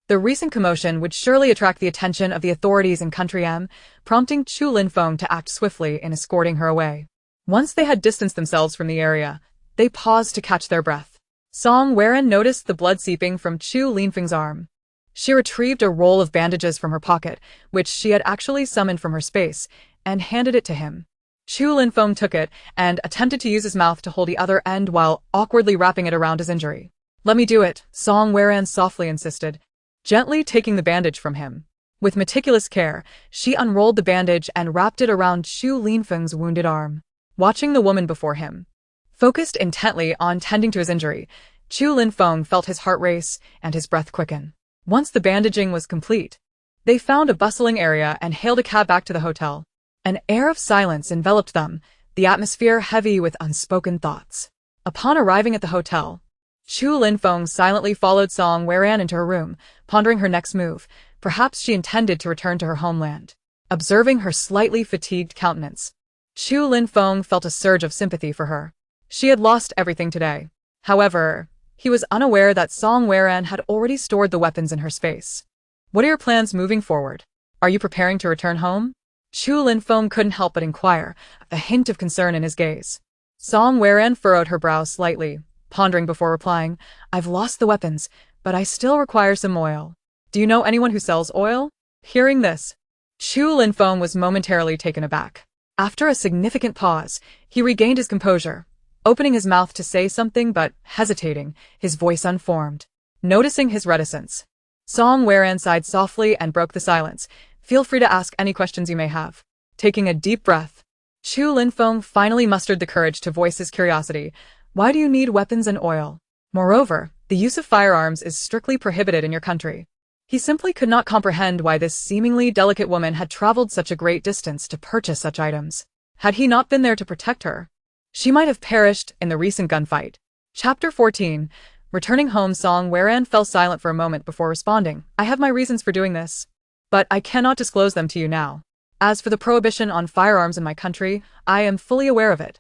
The recent commotion would surely attract the attention of the authorities in Country M, prompting Chu Lingfeng to act swiftly in escorting her away. Once they had distanced themselves from the area, they paused to catch their breath. Song Weran noticed the blood seeping from Chu Lingfeng's arm. She retrieved a roll of bandages from her pocket, which she had actually summoned from her space, and handed it to him. Chu Linfeng took it and attempted to use his mouth to hold the other end while awkwardly wrapping it around his injury. "Let me do it," Song Weran softly insisted, gently taking the bandage from him. With meticulous care, she unrolled the bandage and wrapped it around Chu Linfeng's wounded arm. Watching the woman before him, focused intently on tending to his injury, Chu Linfeng felt his heart race and his breath quicken. Once the bandaging was complete, they found a bustling area and hailed a cab back to the hotel. An air of silence enveloped them, the atmosphere heavy with unspoken thoughts. Upon arriving at the hotel, Chu Linfeng silently followed Song Weran into her room, pondering her next move. Perhaps she intended to return to her homeland. Observing her slightly fatigued countenance, Chu Linfeng felt a surge of sympathy for her. She had lost everything today. However, he was unaware that Song Weran had already stored the weapons in her space. "What are your plans moving forward? Are you preparing to return home?" Chu Linfeng couldn't help but inquire, a hint of concern in his gaze. Song Weran furrowed her brow slightly, pondering before replying, "I've lost the weapons, but I still require some oil. Do you know anyone who sells oil?" Hearing this, Chu Linfeng was momentarily taken aback. After a significant pause, he regained his composure, opening his mouth to say something but hesitating, his voice unformed. Noticing his reticence, Song Weran sighed softly and broke the silence. "Feel free to ask any questions you may have." Taking a deep breath, Chu Linfeng finally mustered the courage to voice his curiosity. "Why do you need weapons and oil? Moreover, the use of firearms is strictly prohibited in your country." He simply could not comprehend why this seemingly delicate woman had traveled such a great distance to purchase such items. Had he not been there to protect her, she might have perished in the recent gunfight. Chapter 14. Returning home, Song Weran fell silent for a moment before responding. "I have my reasons for doing this, but I cannot disclose them to you now. As for the prohibition on firearms in my country, I am fully aware of it,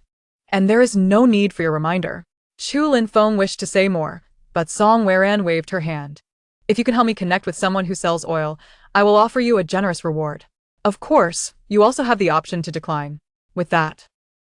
and there is no need for your reminder." Chu Linfeng wished to say more, but Song Weran waved her hand. "If you can help me connect with someone who sells oil, I will offer you a generous reward. Of course, you also have the option to decline." With that,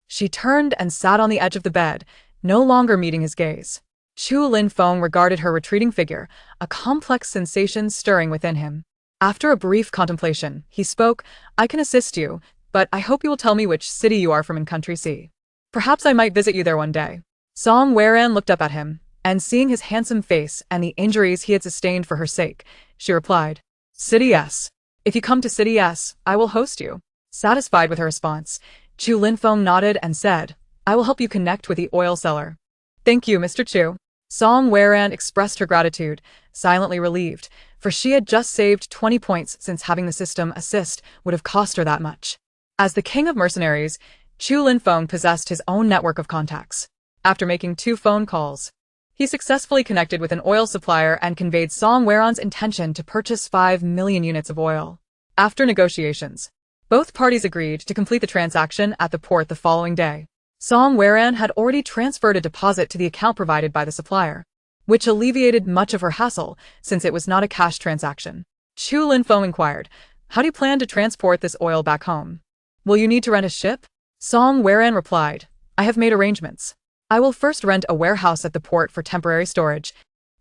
she turned and sat on the edge of the bed, no longer meeting his gaze. Chu Linfeng regarded her retreating figure, a complex sensation stirring within him. After a brief contemplation, he spoke, "I can assist you, but I hope you will tell me which city you are from in Country C. Perhaps I might visit you there one day." Song Weran looked up at him, and seeing his handsome face and the injuries he had sustained for her sake, she replied, "City S. If you come to City S, I will host you." Satisfied with her response, Chu Linfeng nodded and said, "I will help you connect with the oil seller." "Thank you, Mr. Chu." Song Weran expressed her gratitude, silently relieved, for she had just saved 20 points since having the system assist would have cost her that much. As the king of mercenaries, Chu Linfeng possessed his own network of contacts. After making 2 phone calls, he successfully connected with an oil supplier and conveyed Song Weran's intention to purchase 5 million units of oil. After negotiations, both parties agreed to complete the transaction at the port the following day. Song Weran had already transferred a deposit to the account provided by the supplier, which alleviated much of her hassle since it was not a cash transaction. Chu Linfeng inquired, "How do you plan to transport this oil back home? Will you need to rent a ship?" Song Weran replied, "I have made arrangements. I will first rent a warehouse at the port for temporary storage,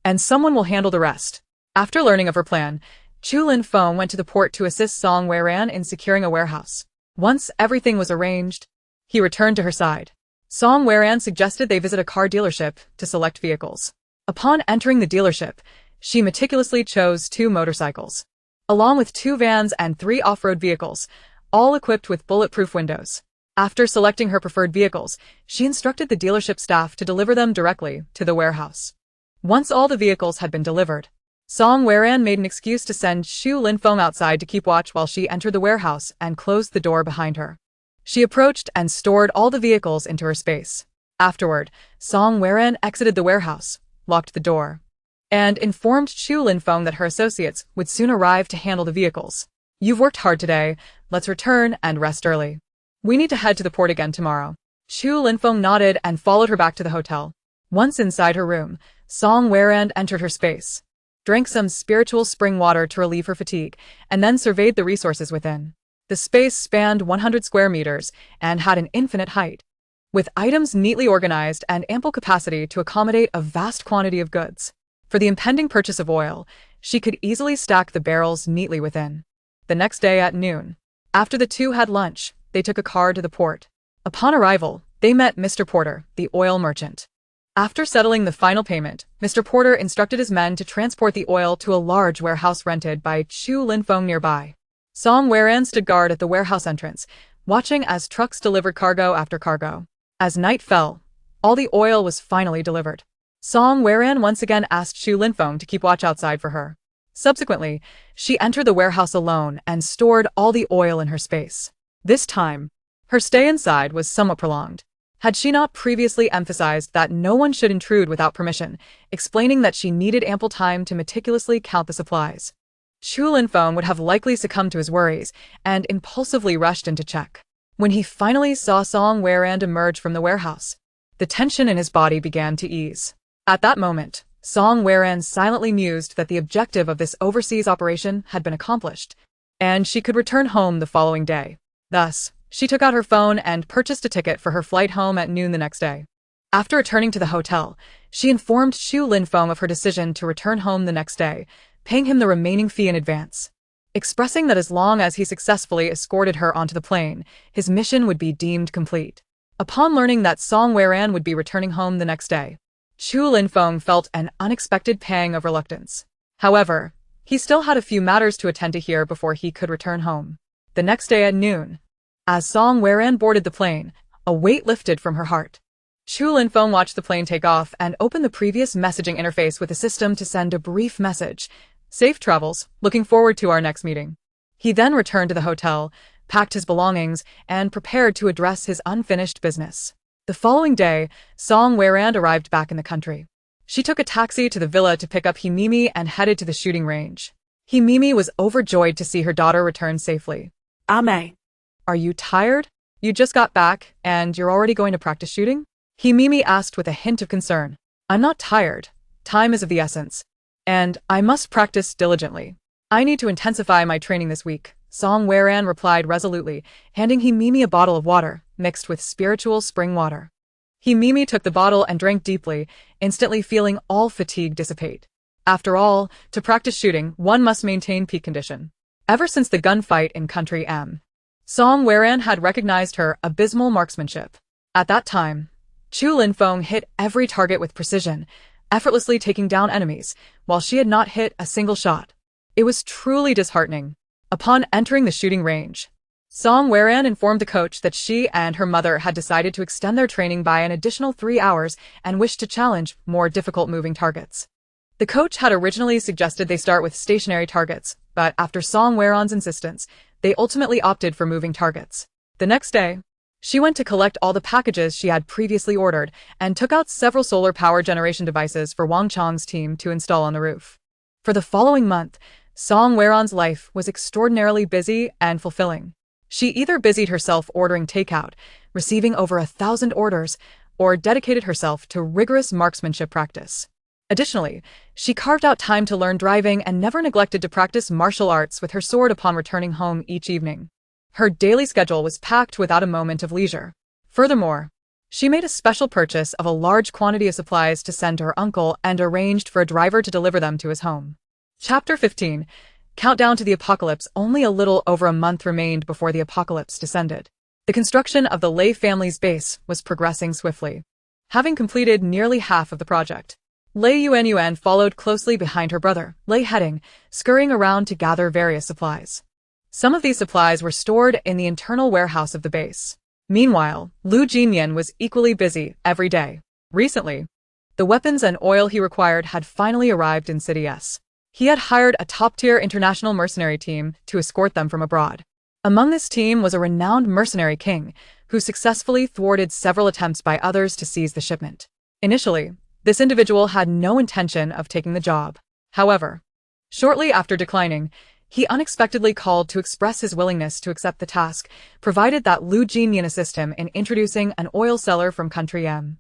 and someone will handle the rest." After learning of her plan, Chu Linfeng went to the port to assist Song Weran in securing a warehouse. Once everything was arranged, he returned to her side. Song Weran suggested they visit a car dealership to select vehicles. Upon entering the dealership, she meticulously chose 2 motorcycles, along with 2 vans and 3 off-road vehicles, all equipped with bulletproof windows. After selecting her preferred vehicles, she instructed the dealership staff to deliver them directly to the warehouse. Once all the vehicles had been delivered, Song Weran made an excuse to send Chu Linfeng outside to keep watch while she entered the warehouse and closed the door behind her. She approached and stored all the vehicles into her space. Afterward, Song Weran exited the warehouse, locked the door, and informed Chu Linfeng that her associates would soon arrive to handle the vehicles. "You've worked hard today, let's return and rest early. We need to head to the port again tomorrow." Chu Linfeng nodded and followed her back to the hotel. Once inside her room, Song Weran entered her space, drank some spiritual spring water to relieve her fatigue, and then surveyed the resources within. The space spanned 100 square meters and had an infinite height, with items neatly organized and ample capacity to accommodate a vast quantity of goods. For the impending purchase of oil, she could easily stack the barrels neatly within. The next day at noon, after the two had lunch, they took a car to the port. Upon arrival, they met Mr. Porter, the oil merchant. After settling the final payment, Mr. Porter instructed his men to transport the oil to a large warehouse rented by Chu Linfeng nearby. Song Weran stood guard at the warehouse entrance, watching as trucks delivered cargo after cargo. As night fell, all the oil was finally delivered. Song Weran once again asked Chu Linfeng to keep watch outside for her. Subsequently, she entered the warehouse alone and stored all the oil in her space. This time, her stay inside was somewhat prolonged. Had she not previously emphasized that no one should intrude without permission, explaining that she needed ample time to meticulously count the supplies? Chu Linfeng would have likely succumbed to his worries and impulsively rushed in to check. When he finally saw Song Weran emerge from the warehouse, the tension in his body began to ease. At that moment, Song Weran silently mused that the objective of this overseas operation had been accomplished, and she could return home the following day. Thus, she took out her phone and purchased a ticket for her flight home at noon the next day. After returning to the hotel, she informed Chu Linfeng of her decision to return home the next day, paying him the remaining fee in advance, expressing that as long as he successfully escorted her onto the plane, his mission would be deemed complete. Upon learning that Song Weran would be returning home the next day, Chu Linfeng felt an unexpected pang of reluctance. However, he still had a few matters to attend to here before he could return home. The next day at noon, as Song Weran boarded the plane, a weight lifted from her heart. Chu Linfeng watched the plane take off and opened the previous messaging interface with the system to send a brief message. "Safe travels, looking forward to our next meeting." He then returned to the hotel, packed his belongings, and prepared to address his unfinished business. The following day, Song Weran arrived back in the country. She took a taxi to the villa to pick up Himimi and headed to the shooting range. Himimi was overjoyed to see her daughter return safely. Ame. "Are you tired? You just got back, and you're already going to practice shooting?" Himimi asked with a hint of concern. "I'm not tired. Time is of the essence. And I must practice diligently. I need to intensify my training this week," Song Weran replied resolutely, handing Himimi a bottle of water, mixed with spiritual spring water. Himimi took the bottle and drank deeply, instantly feeling all fatigue dissipate. After all, to practice shooting, one must maintain peak condition. Ever since the gunfight in Country M, Song Weran had recognized her abysmal marksmanship. At that time, Chu Linfeng hit every target with precision, effortlessly taking down enemies, while she had not hit a single shot. It was truly disheartening. Upon entering the shooting range, Song Weran informed the coach that she and her mother had decided to extend their training by an additional 3 hours and wished to challenge more difficult moving targets. The coach had originally suggested they start with stationary targets, but after Song Weran's insistence, they ultimately opted for moving targets. The next day, she went to collect all the packages she had previously ordered and took out several solar power generation devices for Wang Chang's team to install on the roof. For the following month, Song Weran's life was extraordinarily busy and fulfilling. She either busied herself ordering takeout, receiving over 1,000 orders, or dedicated herself to rigorous marksmanship practice. Additionally, she carved out time to learn driving and never neglected to practice martial arts with her sword upon returning home each evening. Her daily schedule was packed without a moment of leisure. Furthermore, she made a special purchase of a large quantity of supplies to send to her uncle and arranged for a driver to deliver them to his home. Chapter 15. Countdown to the Apocalypse. Only a little over a month remained before the apocalypse descended. The construction of the Lei family's base was progressing swiftly. Having completed nearly half of the project, Lei Yuan followed closely behind her brother, Lei Heading, scurrying around to gather various supplies. Some of these supplies were stored in the internal warehouse of the base. Meanwhile, Lu Jinyan was equally busy every day. Recently, the weapons and oil he required had finally arrived in City S. He had hired a top-tier international mercenary team to escort them from abroad. Among this team was a renowned mercenary king, who successfully thwarted several attempts by others to seize the shipment. Initially, this individual had no intention of taking the job. However, shortly after declining, he unexpectedly called to express his willingness to accept the task, provided that Lu Jinyan assist him in introducing an oil seller from Country M.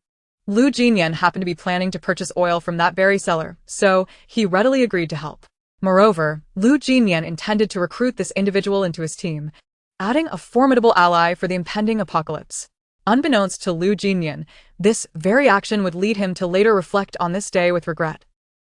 Lu Jinyan happened to be planning to purchase oil from that very seller, so he readily agreed to help. Moreover, Lu Jinyan intended to recruit this individual into his team, adding a formidable ally for the impending apocalypse. Unbeknownst to Lu Jinyan, this very action would lead him to later reflect on this day with regret.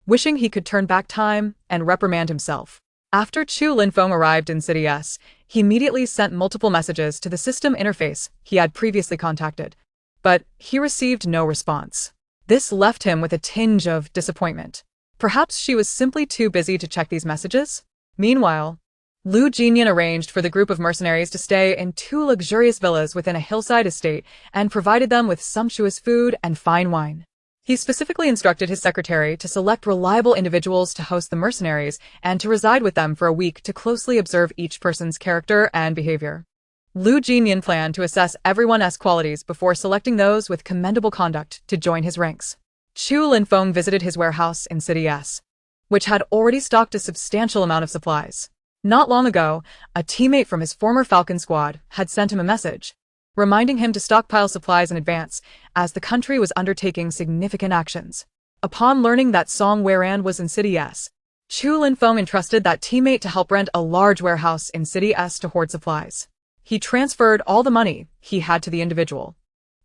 wishing he could turn back time and reprimand himself. After Chu Linfeng arrived in City S, he immediately sent multiple messages to the system interface he had previously contacted, but he received no response. This left him with a tinge of disappointment. Perhaps she was simply too busy to check these messages? Meanwhile, Lu Jinyan arranged for the group of mercenaries to stay in 2 luxurious villas within a hillside estate and provided them with sumptuous food and fine wine. He specifically instructed his secretary to select reliable individuals to host the mercenaries and to reside with them for a week to closely observe each person's character and behavior. Lu Jinyan planned to assess everyone's qualities before selecting those with commendable conduct to join his ranks. Chu Linfeng visited his warehouse in City S, which had already stocked a substantial amount of supplies. Not long ago, a teammate from his former Falcon squad had sent him a message, reminding him to stockpile supplies in advance, as the country was undertaking significant actions. Upon learning that Song Weran was in City S, Chu Linfeng entrusted that teammate to help rent a large warehouse in City S to hoard supplies. He transferred all the money he had to the individual.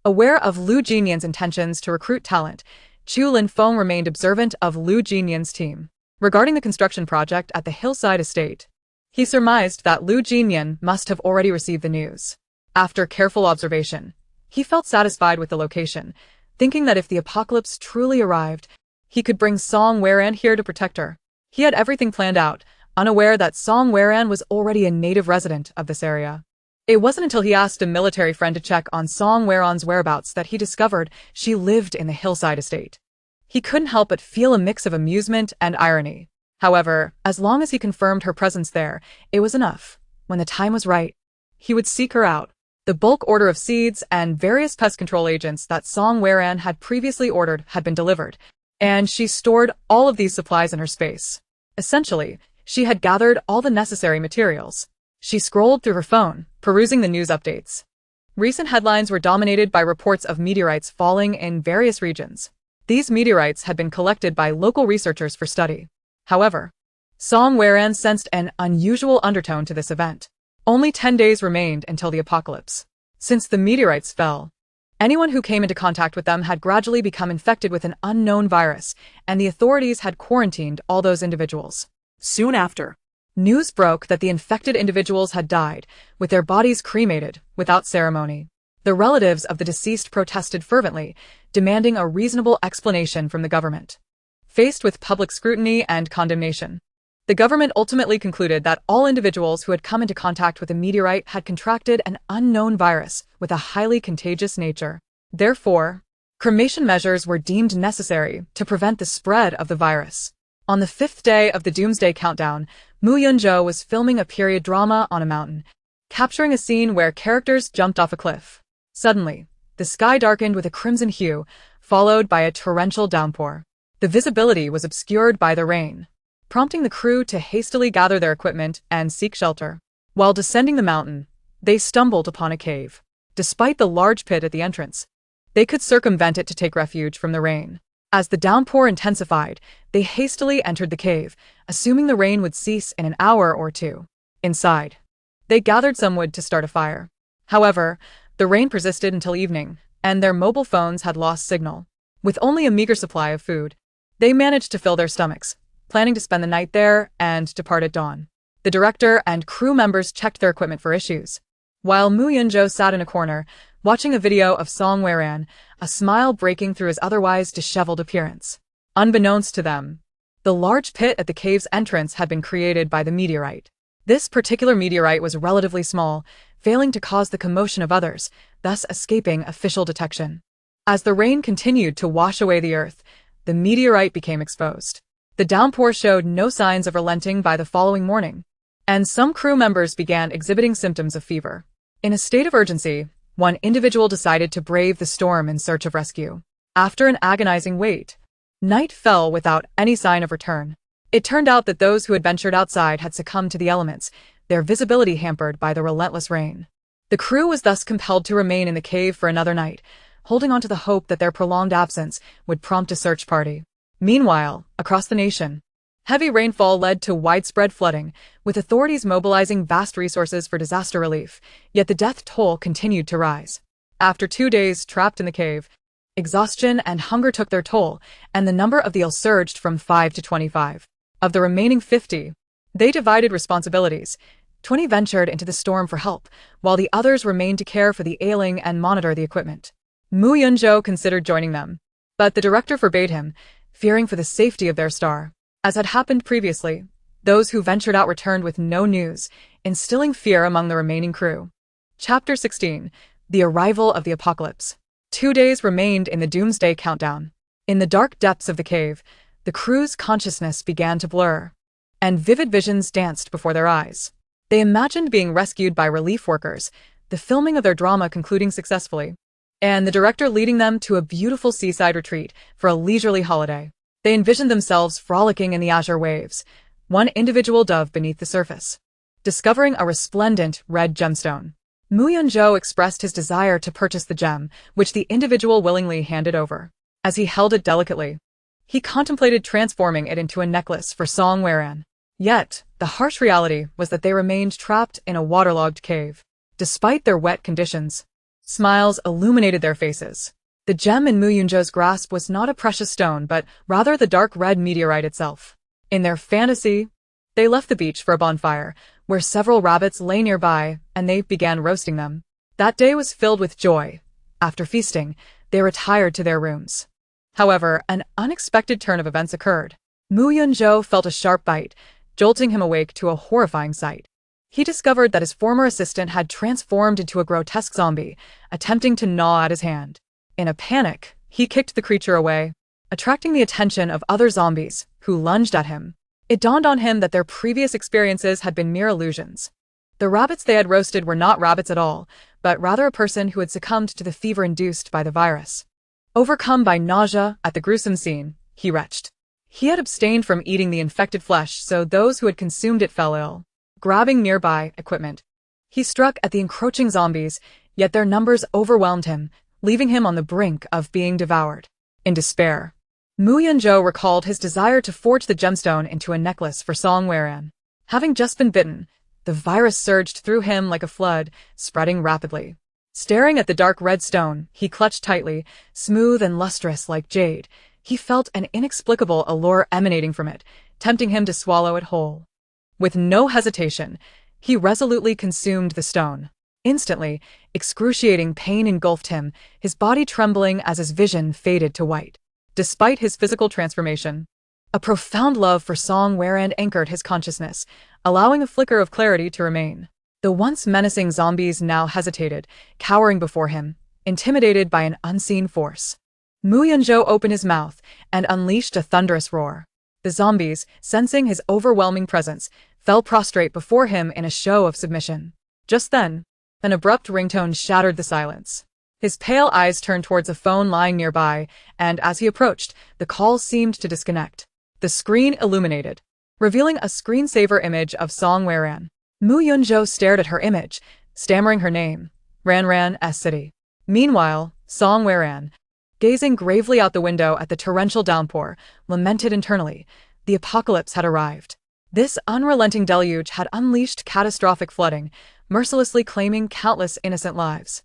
Aware of Lu Jinyan's intentions to recruit talent, Chu Linfeng remained observant of Lu Jinyan's team. Regarding the construction project at the hillside estate, he surmised that Lu Jinyan must have already received the news. After careful observation, he felt satisfied with the location, thinking that if the apocalypse truly arrived, he could bring Song Weran here to protect her. He had everything planned out, unaware that Song Weran was already a native resident of this area. It wasn't until he asked a military friend to check on Song Weran's whereabouts that he discovered she lived in the hillside estate. He couldn't help but feel a mix of amusement and irony. However, as long as he confirmed her presence there, it was enough. When the time was right, he would seek her out. The bulk order of seeds and various pest control agents that Song Weran had previously ordered had been delivered, and she stored all of these supplies in her space. Essentially, she had gathered all the necessary materials. She scrolled through her phone, perusing the news updates. Recent headlines were dominated by reports of meteorites falling in various regions. These meteorites had been collected by local researchers for study. However, Song Weran sensed an unusual undertone to this event. Only 10 days remained until the apocalypse. Since the meteorites fell, anyone who came into contact with them had gradually become infected with an unknown virus, and the authorities had quarantined all those individuals. Soon after, news broke that the infected individuals had died, with their bodies cremated, without ceremony. The relatives of the deceased protested fervently, demanding a reasonable explanation from the government. Faced with public scrutiny and condemnation, the government ultimately concluded that all individuals who had come into contact with a meteorite had contracted an unknown virus with a highly contagious nature. Therefore, cremation measures were deemed necessary to prevent the spread of the virus. On the 5th day of the Doomsday countdown, Mu Yunzhou was filming a period drama on a mountain, capturing a scene where characters jumped off a cliff. Suddenly, the sky darkened with a crimson hue, followed by a torrential downpour. The visibility was obscured by the rain, prompting the crew to hastily gather their equipment and seek shelter. While descending the mountain, they stumbled upon a cave. Despite the large pit at the entrance, they could circumvent it to take refuge from the rain. As the downpour intensified, they hastily entered the cave, assuming the rain would cease in an hour or two. Inside, they gathered some wood to start a fire. However, the rain persisted until evening, and their mobile phones had lost signal. With only a meager supply of food, they managed to fill their stomachs, planning to spend the night there and depart at dawn. The director and crew members checked their equipment for issues, while Mu Yunzhou sat in a corner, watching a video of Song Weran, a smile breaking through his otherwise disheveled appearance. Unbeknownst to them, the large pit at the cave's entrance had been created by the meteorite. This particular meteorite was relatively small, failing to cause the commotion of others, thus escaping official detection. As the rain continued to wash away the earth, the meteorite became exposed. The downpour showed no signs of relenting by the following morning, and some crew members began exhibiting symptoms of fever. In a state of urgency, one individual decided to brave the storm in search of rescue. After an agonizing wait, night fell without any sign of return. It turned out that those who had ventured outside had succumbed to the elements, their visibility hampered by the relentless rain. The crew was thus compelled to remain in the cave for another night, holding on to the hope that their prolonged absence would prompt a search party. Meanwhile, across the nation, heavy rainfall led to widespread flooding, with authorities mobilizing vast resources for disaster relief, yet the death toll continued to rise. After 2 days trapped in the cave, Exhaustion and hunger took their toll, and the number of the ill surged from 5 to 25. Of the remaining 50, they divided responsibilities. 20 ventured into the storm for help, while the others remained to care for the ailing and monitor the equipment. Mu Yunzhou considered joining them, but the director forbade him, fearing for the safety of their star. As had happened previously, those who ventured out returned with no news, instilling fear among the remaining crew. Chapter 16. The Arrival of the Apocalypse. 2 days remained in the Doomsday countdown. In the dark depths of the cave, the crew's consciousness began to blur, and vivid visions danced before their eyes. They imagined being rescued by relief workers, the filming of their drama concluding successfully, and the director leading them to a beautiful seaside retreat for a leisurely holiday. They envisioned themselves frolicking in the azure waves, one individual dove beneath the surface, discovering a resplendent red gemstone. Mu Yunzhou expressed his desire to purchase the gem, which the individual willingly handed over. As he held it delicately, he contemplated transforming it into a necklace for Song Weran. Yet, the harsh reality was that they remained trapped in a waterlogged cave. Despite their wet conditions, smiles illuminated their faces. The gem in Mu Yunzhou's grasp was not a precious stone, but rather the dark red meteorite itself. In their fantasy, they left the beach for a bonfire, where several rabbits lay nearby, and they began roasting them. That day was filled with joy. After feasting, they retired to their rooms. However, an unexpected turn of events occurred. Mu Yunzhou felt a sharp bite, jolting him awake to a horrifying sight. He discovered that his former assistant had transformed into a grotesque zombie, attempting to gnaw at his hand. In a panic, he kicked the creature away, attracting the attention of other zombies, who lunged at him. It dawned on him that their previous experiences had been mere illusions. The rabbits they had roasted were not rabbits at all, but rather a person who had succumbed to the fever induced by the virus. Overcome by nausea at the gruesome scene, he retched. He had abstained from eating the infected flesh, so those who had consumed it fell ill. Grabbing nearby equipment, he struck at the encroaching zombies, yet their numbers overwhelmed him, leaving him on the brink of being devoured. In despair, Mu Yunzhou recalled his desire to forge the gemstone into a necklace for Song Weran. Having just been bitten, the virus surged through him like a flood, spreading rapidly. Staring at the dark red stone, he clutched tightly, smooth and lustrous like jade. He felt an inexplicable allure emanating from it, tempting him to swallow it whole. With no hesitation, he resolutely consumed the stone. Instantly, excruciating pain engulfed him, his body trembling as his vision faded to white. Despite his physical transformation, a profound love for Song Weran anchored his consciousness, allowing a flicker of clarity to remain. The once menacing zombies now hesitated, cowering before him, intimidated by an unseen force. Mu Yunzhou opened his mouth and unleashed a thunderous roar. The zombies, sensing his overwhelming presence, fell prostrate before him in a show of submission. Just then, an abrupt ringtone shattered the silence. His pale eyes turned towards a phone lying nearby, and as he approached, the call seemed to disconnect. The screen illuminated, revealing a screensaver image of Song Weran. Mu Yunzhou stared at her image, stammering her name, Ran's city. Meanwhile, Song Weran, gazing gravely out the window at the torrential downpour, lamented internally. The apocalypse had arrived. This unrelenting deluge had unleashed catastrophic flooding, mercilessly claiming countless innocent lives.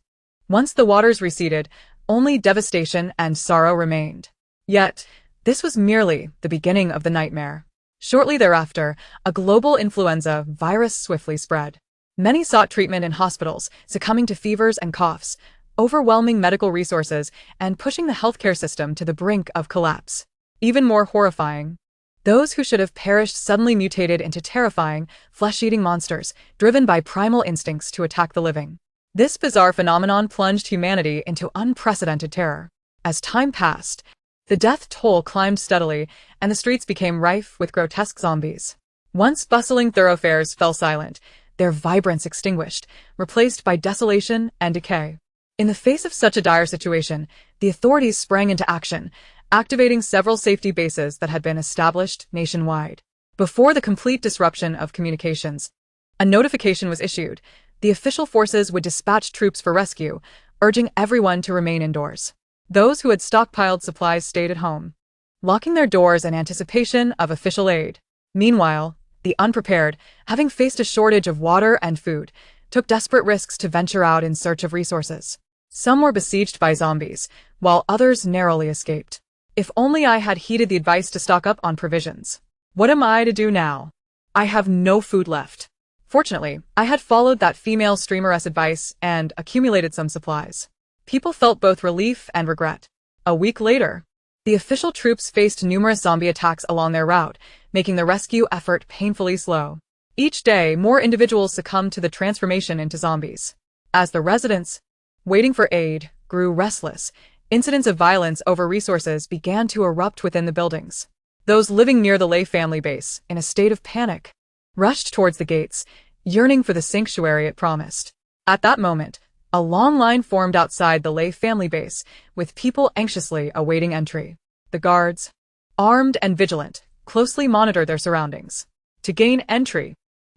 Once the waters receded, only devastation and sorrow remained. Yet, this was merely the beginning of the nightmare. Shortly thereafter, a global influenza virus swiftly spread. Many sought treatment in hospitals, succumbing to fevers and coughs, overwhelming medical resources, and pushing the healthcare system to the brink of collapse. Even more horrifying, those who should have perished suddenly mutated into terrifying, flesh-eating monsters, driven by primal instincts to attack the living. This bizarre phenomenon plunged humanity into unprecedented terror. As time passed, the death toll climbed steadily, and the streets became rife with grotesque zombies. Once bustling thoroughfares fell silent, their vibrance extinguished, replaced by desolation and decay. In the face of such a dire situation, the authorities sprang into action, activating several safety bases that had been established nationwide. Before the complete disruption of communications, a notification was issued. The official forces would dispatch troops for rescue, urging everyone to remain indoors. Those who had stockpiled supplies stayed at home, locking their doors in anticipation of official aid. Meanwhile, the unprepared, having faced a shortage of water and food, took desperate risks to venture out in search of resources. Some were besieged by zombies, while others narrowly escaped. If only I had heeded the advice to stock up on provisions. What am I to do now? I have no food left. Fortunately, I had followed that female streameress advice and accumulated some supplies. People felt both relief and regret. A week later, the official troops faced numerous zombie attacks along their route, making the rescue effort painfully slow. Each day, more individuals succumbed to the transformation into zombies. As the residents, waiting for aid, grew restless, incidents of violence over resources began to erupt within the buildings. Those living near the Lay family base, in a state of panic, rushed towards the gates, yearning for the sanctuary it promised. At that moment, a long line formed outside the Lay family base, with people anxiously awaiting entry. The guards, armed and vigilant, closely monitored their surroundings. To gain entry,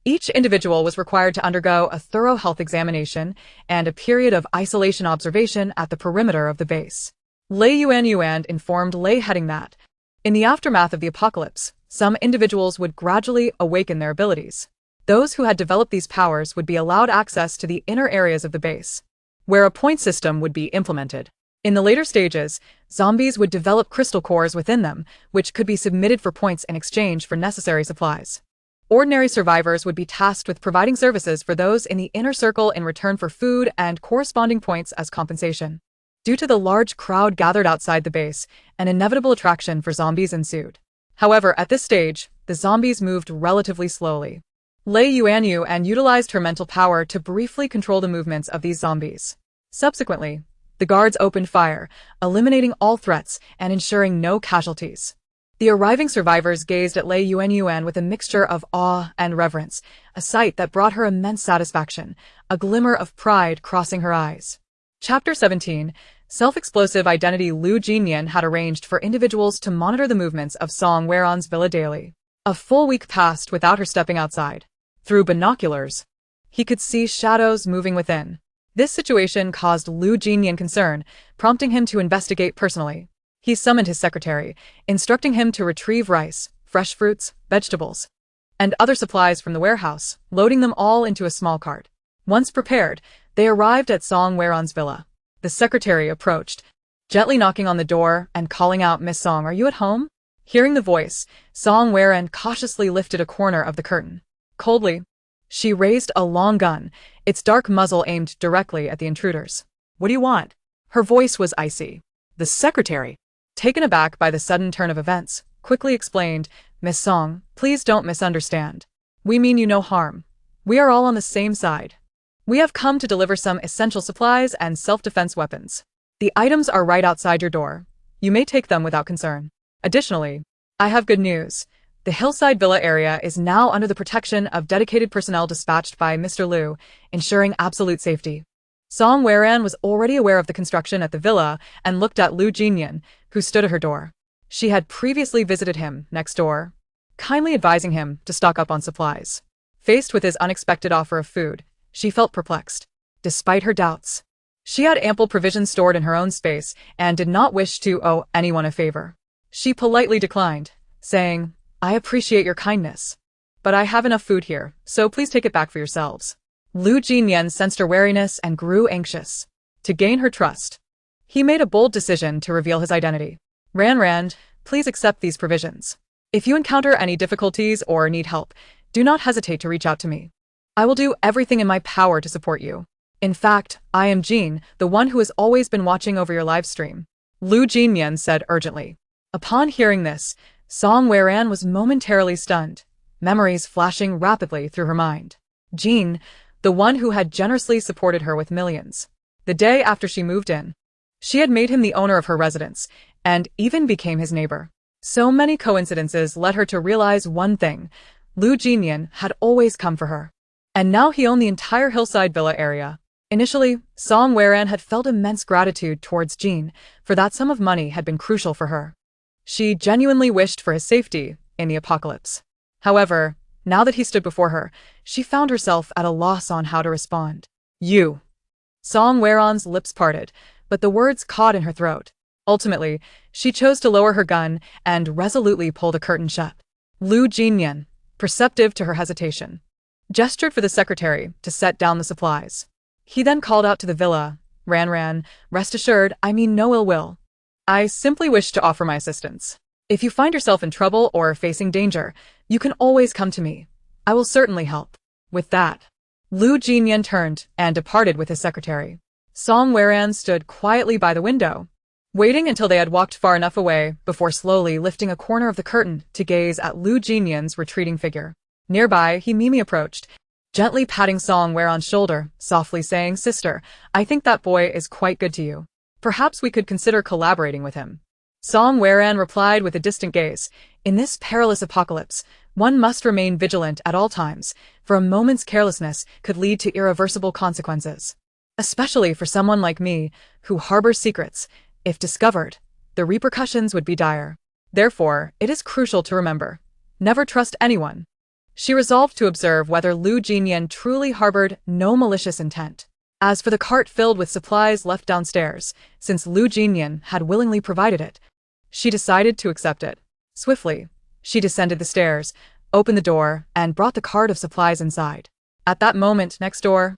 each individual was required to undergo a thorough health examination and a period of isolation observation at the perimeter of the base. Lei Yuan informed Lei Heading that, in the aftermath of the apocalypse, some individuals would gradually awaken their abilities. Those who had developed these powers would be allowed access to the inner areas of the base, where a point system would be implemented. In the later stages, zombies would develop crystal cores within them, which could be submitted for points in exchange for necessary supplies. Ordinary survivors would be tasked with providing services for those in the inner circle in return for food and corresponding points as compensation. Due to the large crowd gathered outside the base, an inevitable attraction for zombies ensued. However, at this stage, the zombies moved relatively slowly. Lei Yuan utilized her mental power to briefly control the movements of these zombies. Subsequently, the guards opened fire, eliminating all threats and ensuring no casualties. The arriving survivors gazed at Lei Yuan with a mixture of awe and reverence, a sight that brought her immense satisfaction, a glimmer of pride crossing her eyes. Chapter 17. Self-explosive identity. Lu Jinyan had arranged for individuals to monitor the movements of Song Weron's villa daily. A full week passed without her stepping outside. Through binoculars, he could see shadows moving within. This situation caused Lu Jinyan concern, prompting him to investigate personally. He summoned his secretary, instructing him to retrieve rice, fresh fruits, vegetables, and other supplies from the warehouse, loading them all into a small cart. Once prepared, they arrived at Song Weron's villa. The secretary approached, gently knocking on the door and calling out, "Miss Song, are you at home?" Hearing the voice, Song Weron cautiously lifted a corner of the curtain. Coldly, she raised a long gun, its dark muzzle aimed directly at the intruders. What do you want? Her voice was icy. The secretary, taken aback by the sudden turn of events, quickly explained, "Miss Song, please don't misunderstand. We mean you no harm. We are all on the same side. We have come to deliver some essential supplies and self-defense weapons. The items are right outside your door. You may take them without concern. Additionally, I have good news. The hillside villa area is now under the protection of dedicated personnel dispatched by Mr. Liu, ensuring absolute safety." Song Weron was already aware of the construction at the villa and looked at Lu Jinyan, who stood at her door. She had previously visited him next door, kindly advising him to stock up on supplies. Faced with his unexpected offer of food, she felt perplexed. Despite her doubts, she had ample provisions stored in her own space and did not wish to owe anyone a favor. She politely declined, saying, "I appreciate your kindness, but I have enough food here, so please take it back for yourselves." Lu Jinyan sensed her wariness and grew anxious. To gain her trust, he made a bold decision to reveal his identity. Rand, please accept these provisions. If you encounter any difficulties or need help, do not hesitate to reach out to me. I will do everything in my power to support you. In fact, I am Jean, the one who has always been watching over your live stream," Lu Jinyan said urgently. Upon hearing this, Song Weron was momentarily stunned, memories flashing rapidly through her mind. Jean, the one who had generously supported her with millions. The day after she moved in, she had made him the owner of her residence, and even became his neighbor. So many coincidences led her to realize one thing: Lu Jinyan had always come for her. And now he owned the entire hillside villa area. Initially, Song Weron had felt immense gratitude towards Jean, for that sum of money had been crucial for her. She genuinely wished for his safety in the apocalypse. However, now that he stood before her, she found herself at a loss on how to respond. "You." Song Weron's lips parted, but the words caught in her throat. Ultimately, she chose to lower her gun and resolutely pull the curtain shut. Lu Jinyan, perceptive to her hesitation, gestured for the secretary to set down the supplies. He then called out to the villa, Ran, rest assured, I mean no ill will. I simply wish to offer my assistance. If you find yourself in trouble or facing danger, you can always come to me. I will certainly help. With that, Lu Jinyan turned and departed with his secretary. Song Weran stood quietly by the window, waiting until they had walked far enough away before slowly lifting a corner of the curtain to gaze at Lu Jinyan's retreating figure. Nearby, he Mimi approached, gently patting Song Weran's shoulder, softly saying, "Sister, I think that boy is quite good to you. Perhaps we could consider collaborating with him." Song Weran replied with a distant gaze, "In this perilous apocalypse, one must remain vigilant at all times, for a moment's carelessness could lead to irreversible consequences. Especially for someone like me, who harbors secrets. If discovered, the repercussions would be dire. Therefore, it is crucial to remember, never trust anyone." She resolved to observe whether Lu Jinyan truly harbored no malicious intent. As for the cart filled with supplies left downstairs, since Lu Jinyan had willingly provided it, she decided to accept it. Swiftly, she descended the stairs, opened the door, and brought the cart of supplies inside. At that moment, next door,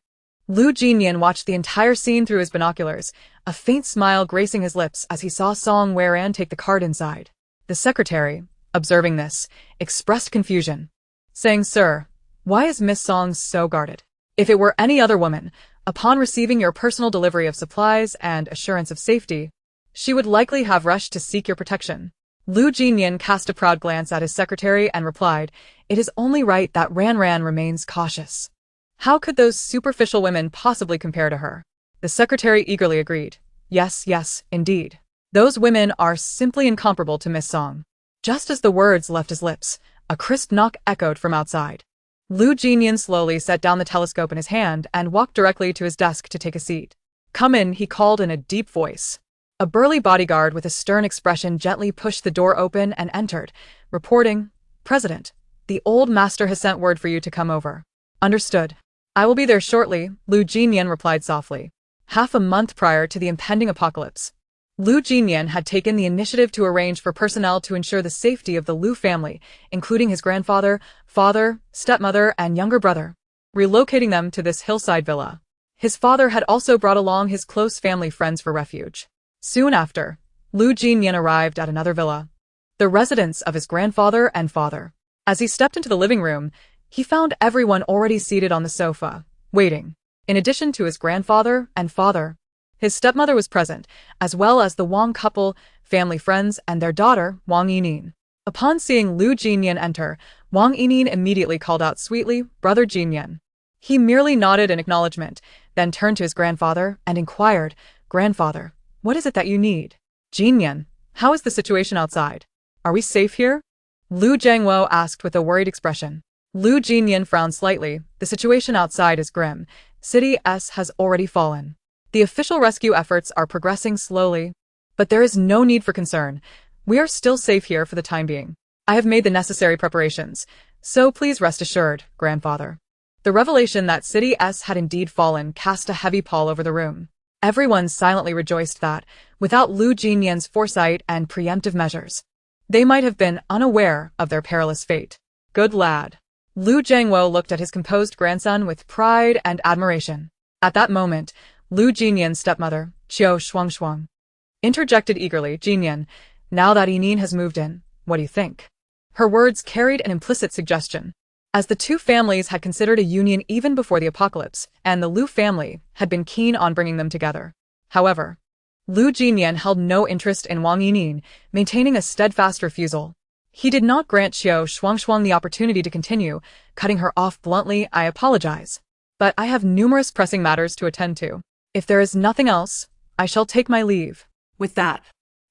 Lu Jinyan watched the entire scene through his binoculars, a faint smile gracing his lips as he saw Song Weran take the cart inside. The secretary, observing this, expressed confusion, saying, "Sir, why is Miss Song so guarded? If it were any other woman, upon receiving your personal delivery of supplies and assurance of safety, she would likely have rushed to seek your protection." Lu Jinyan cast a proud glance at his secretary and replied, "It is only right that Ran remains cautious. How could those superficial women possibly compare to her?" The secretary eagerly agreed. Yes, indeed. Those women are simply incomparable to Miss Song." Just as the words left his lips, a crisp knock echoed from outside. Lu Jinyan slowly set down the telescope in his hand and walked directly to his desk to take a seat. "Come in," he called in a deep voice. A burly bodyguard with a stern expression gently pushed the door open and entered, reporting, "President, the old master has sent word for you to come over." "Understood. I will be there shortly," Lu Jinyan replied softly. Half a month prior to the impending apocalypse, Lu Jinyan had taken the initiative to arrange for personnel to ensure the safety of the Lu family, including his grandfather, father, stepmother, and younger brother, relocating them to this hillside villa. His father had also brought along his close family friends for refuge. Soon after, Lu Jinyan arrived at another villa, the residence of his grandfather and father. As he stepped into the living room, he found everyone already seated on the sofa, waiting. In addition to his grandfather and father, his stepmother was present, as well as the Wang couple, family friends, and their daughter, Wang Yinin. Upon seeing Lu Jinyan enter, Wang Yinin immediately called out sweetly, "Brother Jinyan." He merely nodded in acknowledgement, then turned to his grandfather and inquired, "Grandfather, what is it that you need?" "Jinyan, how is the situation outside? Are we safe here?" Lu Jiangwo asked with a worried expression. Lu Jinyan frowned slightly. "The situation outside is grim. City S has already fallen. The official rescue efforts are progressing slowly, but there is no need for concern. We are still safe here for the time being. I have made the necessary preparations, so please rest assured, grandfather." The revelation that City S had indeed fallen cast a heavy pall over the room. Everyone silently rejoiced that, without Lu Jinyan's foresight and preemptive measures, they might have been unaware of their perilous fate. "Good lad." Lu Jiangwo looked at his composed grandson with pride and admiration. At that moment, Lu Jinyan's stepmother, Qiu Shuangshuang, interjected eagerly, "Jinyan, now that Yinin has moved in, what do you think?" Her words carried an implicit suggestion. As the two families had considered a union even before the apocalypse, and the Lu family had been keen on bringing them together. However, Lu Jinyan held no interest in Wang Yinin, maintaining a steadfast refusal. He did not grant Qiu Shuangshuang the opportunity to continue, cutting her off bluntly. "I apologize, but I have numerous pressing matters to attend to. If there is nothing else, I shall take my leave." With that,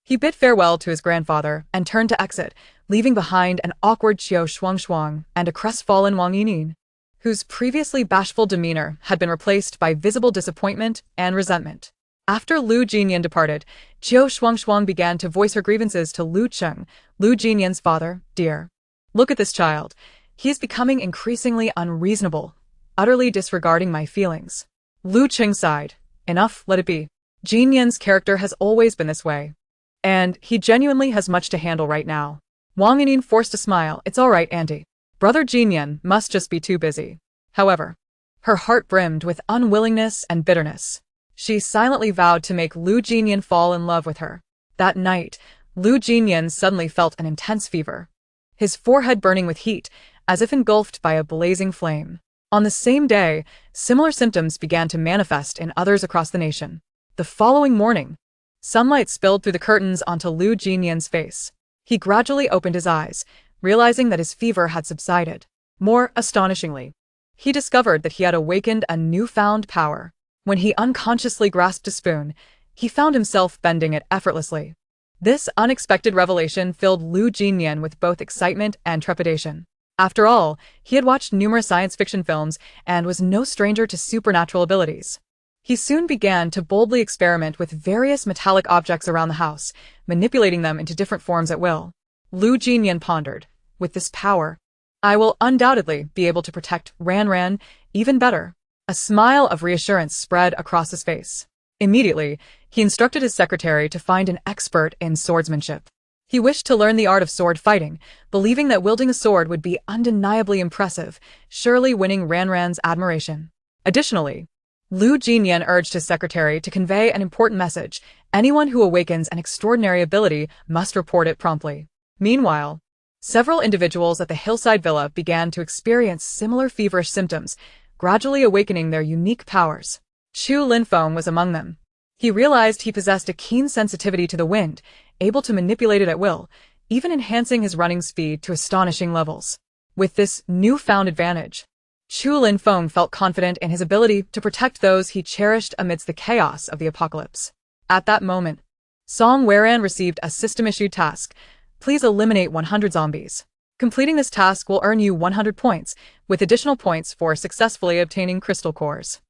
he bid farewell to his grandfather and turned to exit, leaving behind an awkward Qiu Shuangshuang and a crestfallen Wang Yinin, whose previously bashful demeanor had been replaced by visible disappointment and resentment. After Lu Jinyan departed, Qiu Shuangshuang began to voice her grievances to Lu Cheng, Lu Jinyan's father. "Dear, look at this child. He is becoming increasingly unreasonable, utterly disregarding my feelings." Lu Cheng sighed. "Enough, let it be. Jinyan's character has always been this way, and he genuinely has much to handle right now." Wang Yinin forced a smile. "It's all right, Auntie. Brother Jinyan must just be too busy." However, her heart brimmed with unwillingness and bitterness. She silently vowed to make Lu Jinyan fall in love with her. That night, Lu Jinyan suddenly felt an intense fever. His forehead burning with heat, as if engulfed by a blazing flame. On the same day, similar symptoms began to manifest in others across the nation. The following morning, sunlight spilled through the curtains onto Lu Jinyan's face. He gradually opened his eyes, realizing that his fever had subsided. More astonishingly, he discovered that he had awakened a newfound power. When he unconsciously grasped a spoon, he found himself bending it effortlessly. This unexpected revelation filled Lu Jinyan with both excitement and trepidation. After all, he had watched numerous science fiction films and was no stranger to supernatural abilities. He soon began to boldly experiment with various metallic objects around the house, manipulating them into different forms at will. Lu Jinyan pondered, with this power, I will undoubtedly be able to protect Ran even better. A smile of reassurance spread across his face. Immediately, he instructed his secretary to find an expert in swordsmanship. He wished to learn the art of sword fighting, believing that wielding a sword would be undeniably impressive, surely winning Ran's admiration. Additionally, Lu Jinyan urged his secretary to convey an important message. Anyone who awakens an extraordinary ability must report it promptly. Meanwhile, several individuals at the hillside villa began to experience similar feverish symptoms, gradually awakening their unique powers. Chu Linfeng was among them. He realized he possessed a keen sensitivity to the wind, able to manipulate it at will, even enhancing his running speed to astonishing levels. With this newfound advantage, Chu Linfeng felt confident in his ability to protect those he cherished amidst the chaos of the apocalypse. At that moment, Song Weran received a system-issued task. Please eliminate 100 zombies. Completing this task will earn you 100 points, with additional points for successfully obtaining crystal cores.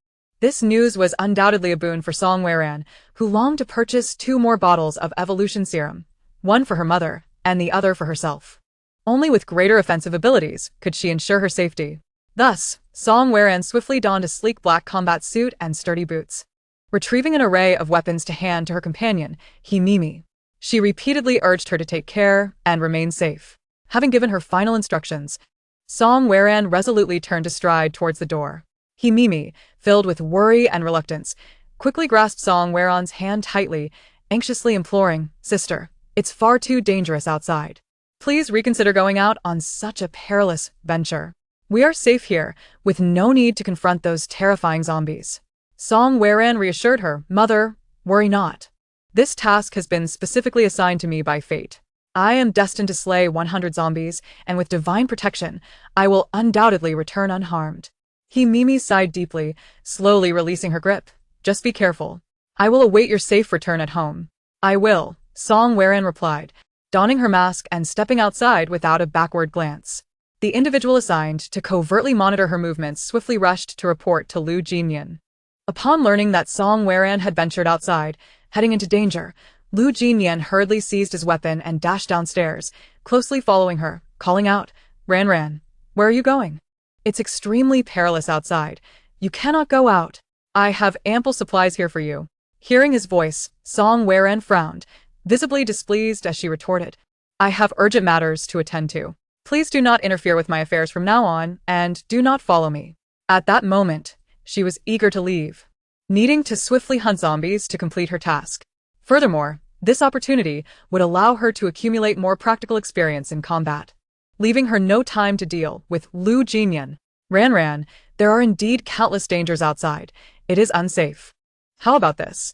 This news was undoubtedly a boon for Song Weran, who longed to purchase 2 more bottles of evolution serum, one for her mother and the other for herself. Only with greater offensive abilities could she ensure her safety. Thus, Song Weran swiftly donned a sleek black combat suit and sturdy boots. Retrieving an array of weapons to hand to her companion, Mimi, she repeatedly urged her to take care and remain safe. Having given her final instructions, Song Weran resolutely turned to stride towards the door. Mimi, filled with worry and reluctance, quickly grasped Song Weran's hand tightly, anxiously imploring, Sister, it's far too dangerous outside. Please reconsider going out on such a perilous venture. We are safe here, with no need to confront those terrifying zombies. Song Weran reassured her, Mother, worry not. This task has been specifically assigned to me by fate. I am destined to slay 100 zombies, and with divine protection, I will undoubtedly return unharmed. Mimi sighed deeply, slowly releasing her grip. Just be careful. I will await your safe return at home. I will, Song Weran replied, donning her mask and stepping outside without a backward glance. The individual assigned to covertly monitor her movements swiftly rushed to report to Lu Jinyan. Upon learning that Song Weran had ventured outside, heading into danger, Lu Jinyan hurriedly seized his weapon and dashed downstairs, closely following her, calling out, Ran, where are you going? It's extremely perilous outside. You cannot go out. I have ample supplies here for you. Hearing his voice, Song Weran frowned, visibly displeased as she retorted, I have urgent matters to attend to. Please do not interfere with my affairs from now on, and do not follow me. At that moment, she was eager to leave, needing to swiftly hunt zombies to complete her task. Furthermore, this opportunity would allow her to accumulate more practical experience in combat, leaving her no time to deal with Lu Jinyan. Ran, there are indeed countless dangers outside. It is unsafe. How about this?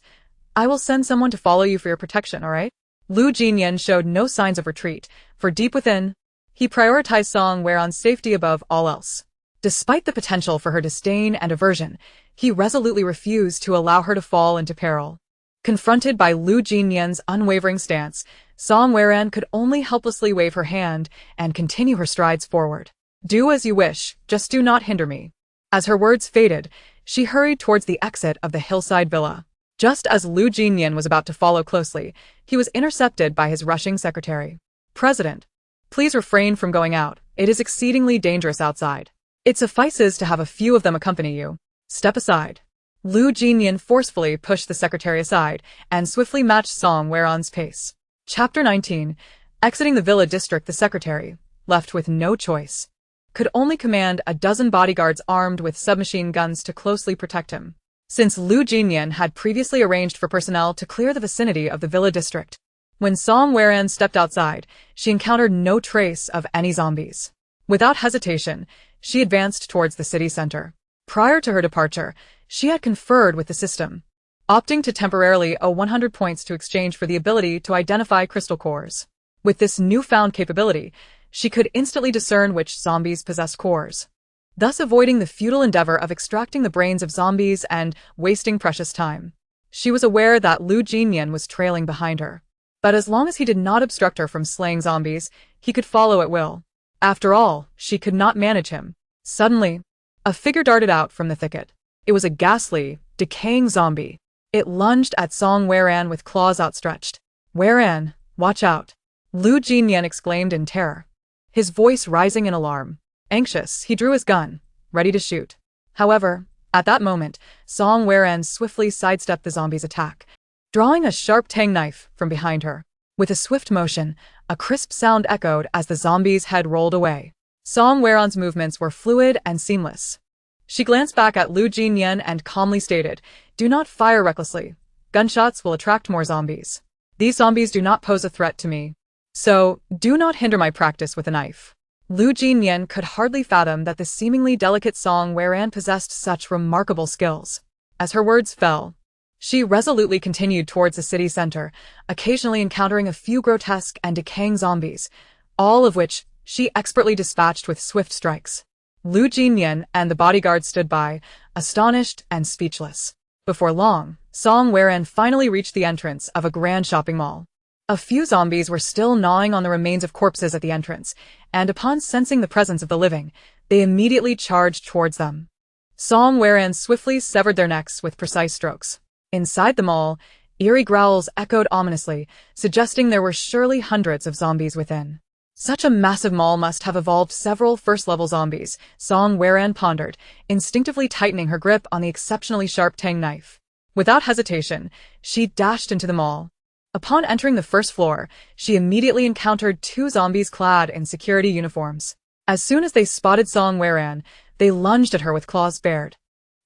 I will send someone to follow you for your protection, alright? Lu Jinyan showed no signs of retreat, for deep within, he prioritized Song Weran's safety above all else. Despite the potential for her disdain and aversion, he resolutely refused to allow her to fall into peril. Confronted by Lu Jinyan's unwavering stance, Song Weran could only helplessly wave her hand and continue her strides forward. Do as you wish, just do not hinder me. As her words faded, she hurried towards the exit of the hillside villa. Just as Lu Jinyan was about to follow closely, he was intercepted by his rushing secretary. President, please refrain from going out. It is exceedingly dangerous outside. It suffices to have a few of them accompany you. Step aside. Lu Jinyan forcefully pushed the secretary aside and swiftly matched Song Weran's pace. Chapter 19. Exiting the villa district, the secretary, left with no choice, could only command a dozen bodyguards armed with submachine guns to closely protect him. since Lu Jinyan had previously arranged for personnel to clear the vicinity of the villa district. When Song Weran stepped outside, she encountered no trace of any zombies. Without hesitation, she advanced towards the city center. Prior to her departure, she had conferred with the system, opting to temporarily owe 100 points to exchange for the ability to identify crystal cores. With this newfound capability, she could instantly discern which zombies possessed cores, thus avoiding the futile endeavor of extracting the brains of zombies and wasting precious time. She was aware that Lu Jinyan was trailing behind her, but as long as he did not obstruct her from slaying zombies, he could follow at will. After all, she could not manage him. Suddenly, a figure darted out from the thicket. It was a ghastly, decaying zombie. It lunged at Song Weran with claws outstretched. "Weran, watch out!" Lu Jinyan exclaimed in terror, his voice rising in alarm. Anxious, he drew his gun, ready to shoot. However, at that moment, Song Weran swiftly sidestepped the zombie's attack, drawing a sharp tang knife from behind her. With a swift motion, a crisp sound echoed as the zombie's head rolled away. Song Weran's movements were fluid and seamless. She glanced back at Lu Jinyan and calmly stated, "Do not fire recklessly. Gunshots will attract more zombies. These zombies do not pose a threat to me, so do not hinder my practice with a knife." Lu Jinyan could hardly fathom that the seemingly delicate Song Weran possessed such remarkable skills. As her words fell, she resolutely continued towards the city center, occasionally encountering a few grotesque and decaying zombies, all of which she expertly dispatched with swift strikes. Lu Jinyan and the bodyguard stood by, astonished and speechless. Before long, Song Weran finally reached the entrance of a grand shopping mall. A few zombies were still gnawing on the remains of corpses at the entrance, and upon sensing the presence of the living, they immediately charged towards them. Song Weran swiftly severed their necks with precise strokes. Inside the mall, eerie growls echoed ominously, suggesting there were surely hundreds of zombies within. Such a massive mall must have evolved several first-level zombies, Song Weran pondered, instinctively tightening her grip on the exceptionally sharp tang knife. Without hesitation, she dashed into the mall. Upon entering the first floor, she immediately encountered two zombies clad in security uniforms. As soon as they spotted Song Weran, they lunged at her with claws bared.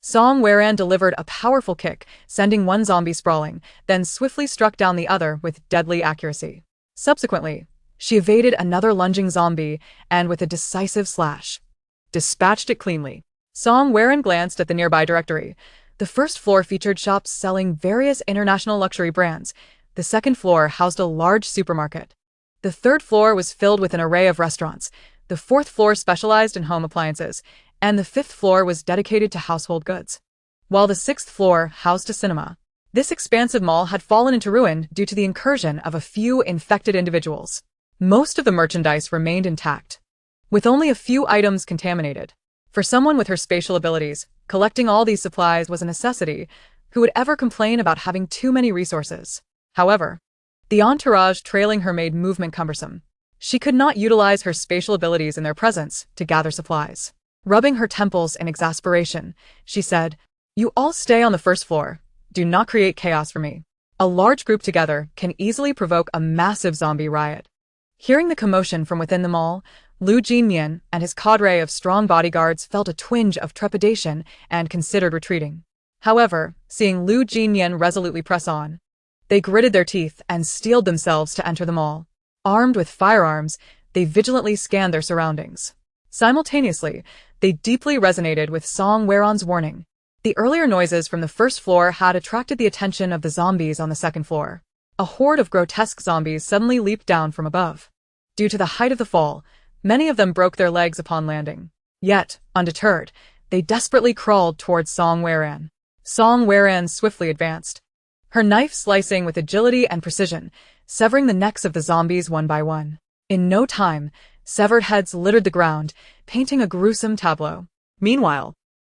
Song Weran delivered a powerful kick, sending one zombie sprawling, then swiftly struck down the other with deadly accuracy. Subsequently, she evaded another lunging zombie and, with a decisive slash, dispatched it cleanly. Song Weran glanced at the nearby directory. The first floor featured shops selling various international luxury brands. The second floor housed a large supermarket. The third floor was filled with an array of restaurants. The fourth floor specialized in home appliances, and the fifth floor was dedicated to household goods, while the sixth floor housed a cinema. This expansive mall had fallen into ruin due to the incursion of a few infected individuals. Most of the merchandise remained intact, with only a few items contaminated. For someone with her spatial abilities, collecting all these supplies was a necessity. Who would ever complain about having too many resources? However, the entourage trailing her made movement cumbersome. She could not utilize her spatial abilities in their presence to gather supplies. Rubbing her temples in exasperation, she said, "You all stay on the first floor. Do not create chaos for me. A large group together can easily provoke a massive zombie riot." Hearing the commotion from within the mall, Lu Jinyan and his cadre of strong bodyguards felt a twinge of trepidation and considered retreating. However, seeing Lu Jinyan resolutely press on, they gritted their teeth and steeled themselves to enter the mall. Armed with firearms, they vigilantly scanned their surroundings. Simultaneously, they deeply resonated with Song Weran's warning. The earlier noises from the first floor had attracted the attention of the zombies on the second floor. A horde of grotesque zombies suddenly leaped down from above. Due to the height of the fall, many of them broke their legs upon landing. Yet, undeterred, they desperately crawled towards Song Weran. Song Weran swiftly advanced, her knife slicing with agility and precision, severing the necks of the zombies one by one. In no time, severed heads littered the ground, painting a gruesome tableau. Meanwhile,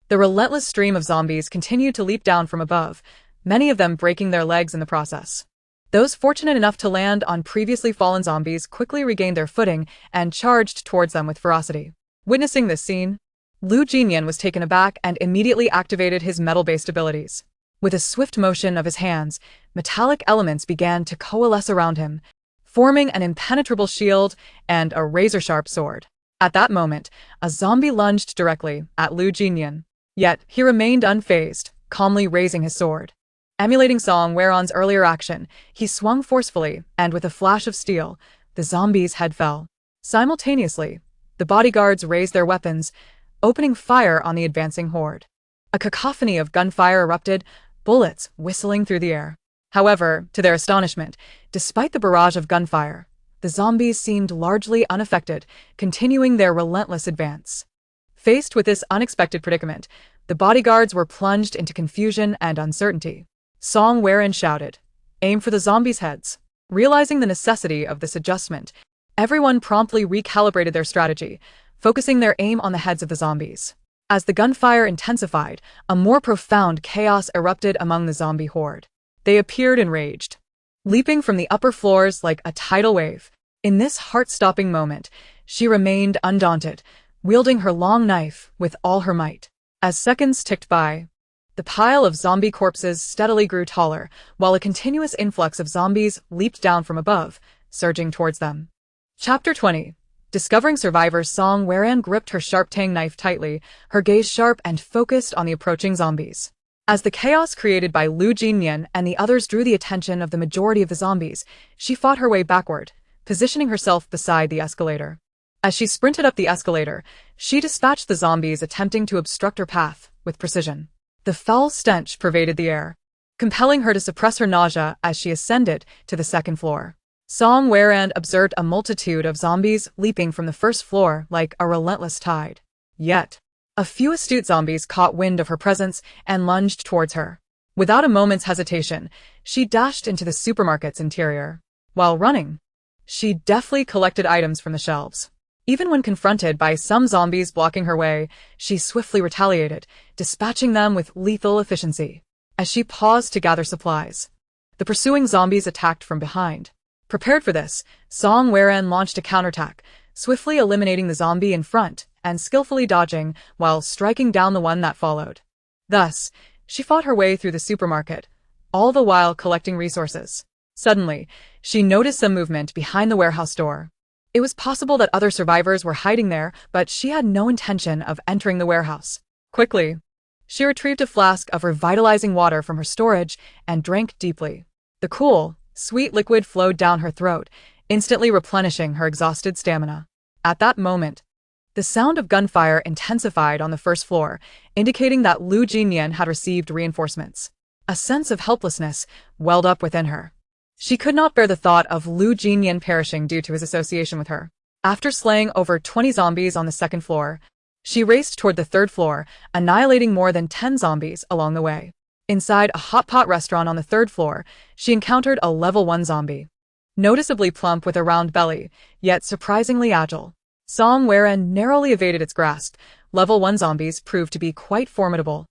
the relentless stream of zombies continued to leap down from above, many of them breaking their legs in the process. Those fortunate enough to land on previously fallen zombies quickly regained their footing and charged towards them with ferocity. Witnessing this scene, Lu Jinyan was taken aback and immediately activated his metal-based abilities. With a swift motion of his hands, metallic elements began to coalesce around him, forming an impenetrable shield and a razor-sharp sword. At that moment, a zombie lunged directly at Lu Jinyan. Yet, he remained unfazed, calmly raising his sword. Emulating Song Weron's earlier action, he swung forcefully, and with a flash of steel, the zombie's head fell. Simultaneously, the bodyguards raised their weapons, opening fire on the advancing horde. A cacophony of gunfire erupted, bullets whistling through the air. However, to their astonishment, despite the barrage of gunfire, the zombies seemed largely unaffected, continuing their relentless advance. Faced with this unexpected predicament, the bodyguards were plunged into confusion and uncertainty. Song Weron shouted, "Aim for the zombies' heads." Realizing the necessity of this adjustment, everyone promptly recalibrated their strategy, focusing their aim on the heads of the zombies. As the gunfire intensified, a more profound chaos erupted among the zombie horde. They appeared enraged, leaping from the upper floors like a tidal wave. In this heart-stopping moment, she remained undaunted, wielding her long knife with all her might. As seconds ticked by, the pile of zombie corpses steadily grew taller, while a continuous influx of zombies leaped down from above, surging towards them. Chapter 20. Discovering survivors. Song Weron gripped her sharp tang knife tightly, her gaze sharp and focused on the approaching zombies. As the chaos created by Lu Jinyan and the others drew the attention of the majority of the zombies, she fought her way backward, positioning herself beside the escalator. As she sprinted up the escalator, she dispatched the zombies attempting to obstruct her path with precision. The foul stench pervaded the air, compelling her to suppress her nausea as she ascended to the second floor. Song Weron observed a multitude of zombies leaping from the first floor like a relentless tide. Yet, a few astute zombies caught wind of her presence and lunged towards her. Without a moment's hesitation, she dashed into the supermarket's interior. While running, she deftly collected items from the shelves. Even when confronted by some zombies blocking her way, she swiftly retaliated, dispatching them with lethal efficiency. As she paused to gather supplies, the pursuing zombies attacked from behind. Prepared for this, Song Weron launched a counterattack, swiftly eliminating the zombie in front and skillfully dodging while striking down the one that followed. Thus, she fought her way through the supermarket, all the while collecting resources. Suddenly, she noticed some movement behind the warehouse door. It was possible that other survivors were hiding there, but she had no intention of entering the warehouse. Quickly, she retrieved a flask of revitalizing water from her storage and drank deeply. The cool, sweet liquid flowed down her throat, instantly replenishing her exhausted stamina. At that moment, the sound of gunfire intensified on the first floor, indicating that Lu Jinyan had received reinforcements. A sense of helplessness welled up within her. She could not bear the thought of Lu Jinyan perishing due to his association with her. After slaying over 20 zombies on the second floor, she raced toward the third floor, annihilating more than 10 zombies along the way. Inside a hot pot restaurant on the third floor, she encountered a level 1 zombie. Noticeably plump with a round belly, yet surprisingly agile, Song Weron narrowly evaded its grasp. Level 1 zombies proved to be quite formidable.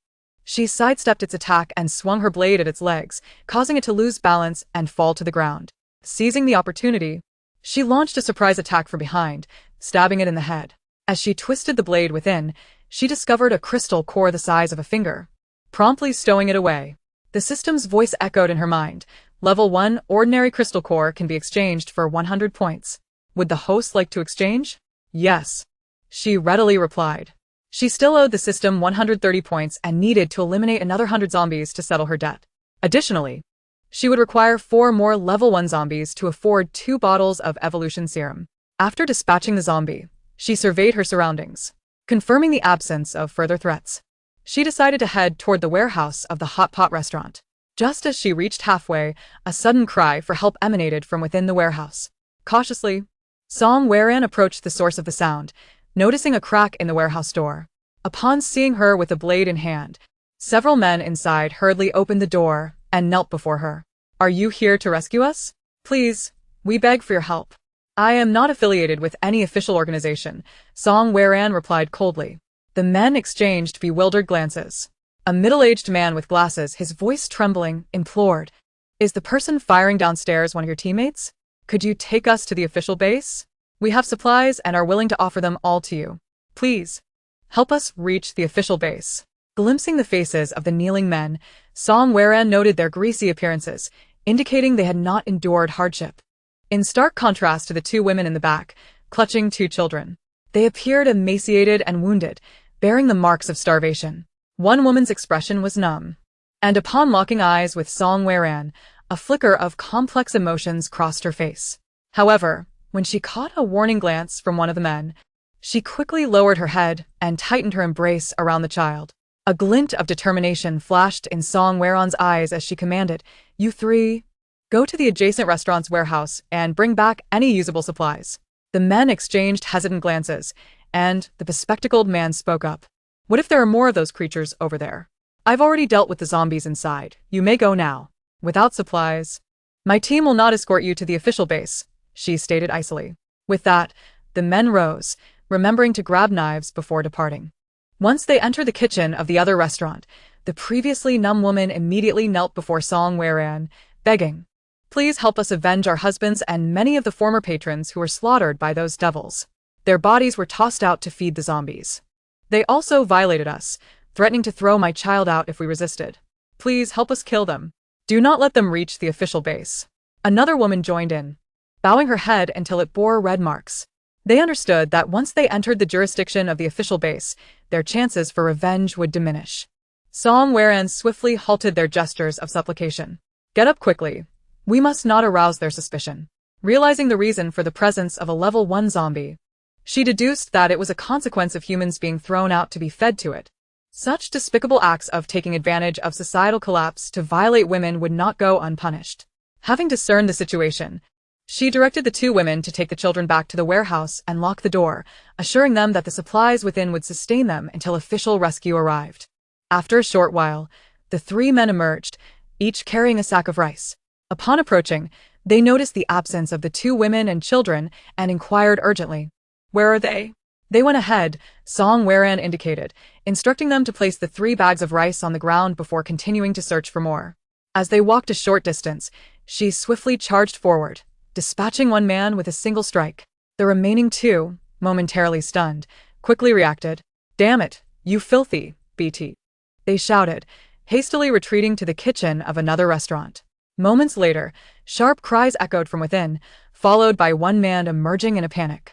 She sidestepped its attack and swung her blade at its legs, causing it to lose balance and fall to the ground. Seizing the opportunity, she launched a surprise attack from behind, stabbing it in the head. As she twisted the blade within, she discovered a crystal core the size of a finger. Promptly stowing it away, the system's voice echoed in her mind. Level 1 ordinary crystal core can be exchanged for 100 points. Would the host like to exchange? Yes, she readily replied. She still owed the system 130 points and needed to eliminate another 100 zombies to settle her debt. Additionally, she would require 4 more level 1 zombies to afford 2 bottles of evolution serum. After dispatching the zombie, she surveyed her surroundings, confirming the absence of further threats. She decided to head toward the warehouse of the hot pot restaurant. Just as she reached halfway, a sudden cry for help emanated from within the warehouse. Cautiously, Song Weron approached the source of the sound, noticing a crack in the warehouse door. Upon seeing her with a blade in hand, several men inside hurriedly opened the door and knelt before her. "Are you here to rescue us? Please, we beg for your help." "I am not affiliated with any official organization," Song Weron replied coldly. The men exchanged bewildered glances. A middle-aged man with glasses, his voice trembling, implored, "Is the person firing downstairs one of your teammates? Could you take us to the official base? We have supplies and are willing to offer them all to you. Please, help us reach the official base." Glimpsing the faces of the kneeling men, Song Weron noted their greasy appearances, indicating they had not endured hardship. In stark contrast to the 2 women in the back, clutching 2 children, they appeared emaciated and wounded, bearing the marks of starvation. One woman's expression was numb, And upon locking eyes with Song Weran, a flicker of complex emotions crossed her face. However, when she caught a warning glance from one of the men, she quickly lowered her head and tightened her embrace around the child. A glint of determination flashed in Song Weran's eyes as she commanded, "You three, go to the adjacent restaurant's warehouse and bring back any usable supplies." The men exchanged hesitant glances, and the bespectacled man spoke up. "What if there are more of those creatures over there? I've already dealt with the zombies inside. You may go now. Without supplies, my team will not escort you to the official base," she stated icily. With that, the men rose, remembering to grab knives before departing. Once they entered the kitchen of the other restaurant, the previously numb woman immediately knelt before Song Weran, begging, "Please help us avenge our husbands and many of the former patrons who were slaughtered by those devils. Their bodies were tossed out to feed the zombies. They also violated us, threatening to throw my child out if we resisted. Please help us kill them. Do not let them reach the official base." Another woman joined in, bowing her head until it bore red marks. They understood that once they entered the jurisdiction of the official base, their chances for revenge would diminish. Song Weran swiftly halted their gestures of supplication. "Get up quickly. We must not arouse their suspicion." Realizing the reason for the presence of a level 1 zombie, she deduced that it was a consequence of humans being thrown out to be fed to it. Such despicable acts of taking advantage of societal collapse to violate women would not go unpunished. Having discerned the situation, she directed the two women to take the children back to the warehouse and lock the door, assuring them that the supplies within would sustain them until official rescue arrived. After a short while, the three men emerged, each carrying a sack of rice. Upon approaching, they noticed the absence of the two women and children and inquired urgently, "Where are they?" They went ahead, Song Weran indicated, instructing them to place the 3 bags of rice on the ground before continuing to search for more. As they walked a short distance, she swiftly charged forward, dispatching one man with a single strike. The remaining 2, momentarily stunned, quickly reacted. "Damn it, you filthy BT!" they shouted, hastily retreating to the kitchen of another restaurant. Moments later, sharp cries echoed from within, followed by one man emerging in a panic.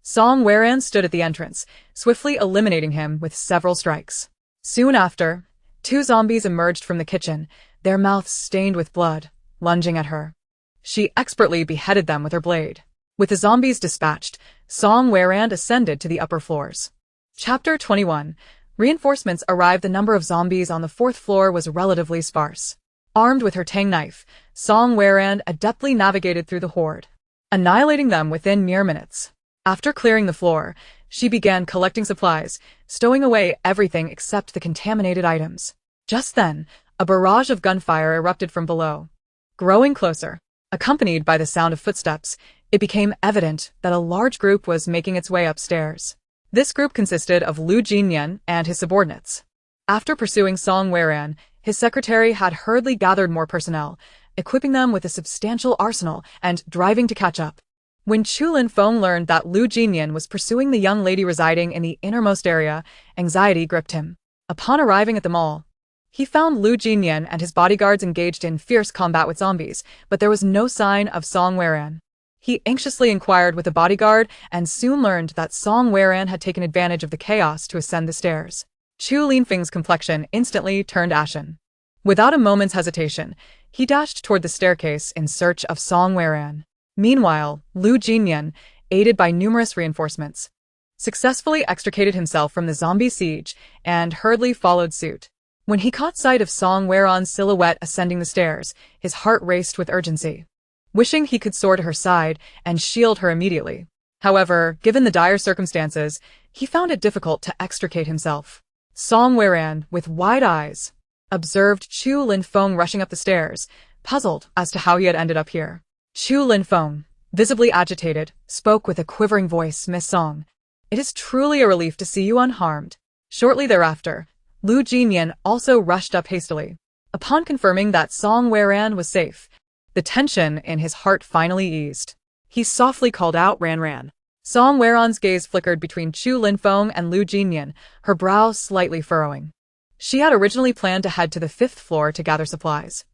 Song Weran stood at the entrance, swiftly eliminating him with several strikes. Soon after, 2 zombies emerged from the kitchen, their mouths stained with blood, lunging at her. She expertly beheaded them with her blade. With the zombies dispatched, Song Weran ascended to the upper floors. Chapter 21. Reinforcements arrived. The number of zombies on the 4th floor was relatively sparse. Armed with her tang knife, Song Weran adeptly navigated through the Hoard, annihilating them within mere minutes. After clearing the floor, she began collecting supplies, stowing away everything except the contaminated items. Just then, a barrage of gunfire erupted from below. Growing closer, accompanied by the sound of footsteps, it became evident that a large group was making its way upstairs. This group consisted of Lu Jinyan and his subordinates. After pursuing Song Weran, his secretary had hurriedly gathered more personnel, equipping them with a substantial arsenal and driving to catch up. When Chu Linfeng learned that Lu Jinyan was pursuing the young lady residing in the innermost area, anxiety gripped him. Upon arriving at the mall, he found Lu Jinyan and his bodyguards engaged in fierce combat with zombies, but there was no sign of Song Weran. He anxiously inquired with the bodyguard and soon learned that Song Weran had taken advantage of the chaos to ascend the stairs. Chu Linfeng's complexion instantly turned ashen. Without a moment's hesitation, he dashed toward the staircase in search of Song Weran. Meanwhile, Lu Jinyan, aided by numerous reinforcements, successfully extricated himself from the zombie siege and hurriedly followed suit. When he caught sight of Song Weran's silhouette ascending the stairs, his heart raced with urgency, wishing he could soar to her side and shield her immediately. However, given the dire circumstances, he found it difficult to extricate himself. Song Weran, with wide eyes, observed Chu Linfeng rushing up the stairs, puzzled as to how he had ended up here. Chu Linfeng, visibly agitated, spoke with a quivering voice. "Miss Song, it is truly a relief to see you unharmed." Shortly thereafter, Lu Jinyan also rushed up hastily. Upon confirming that Song Weran was safe, the tension in his heart finally eased. He softly called out, "Ran." Song Weran's gaze flickered between Chu Linfeng and Lu Jinyan, her brow slightly furrowing. She had originally planned to head to the 5th floor to gather supplies,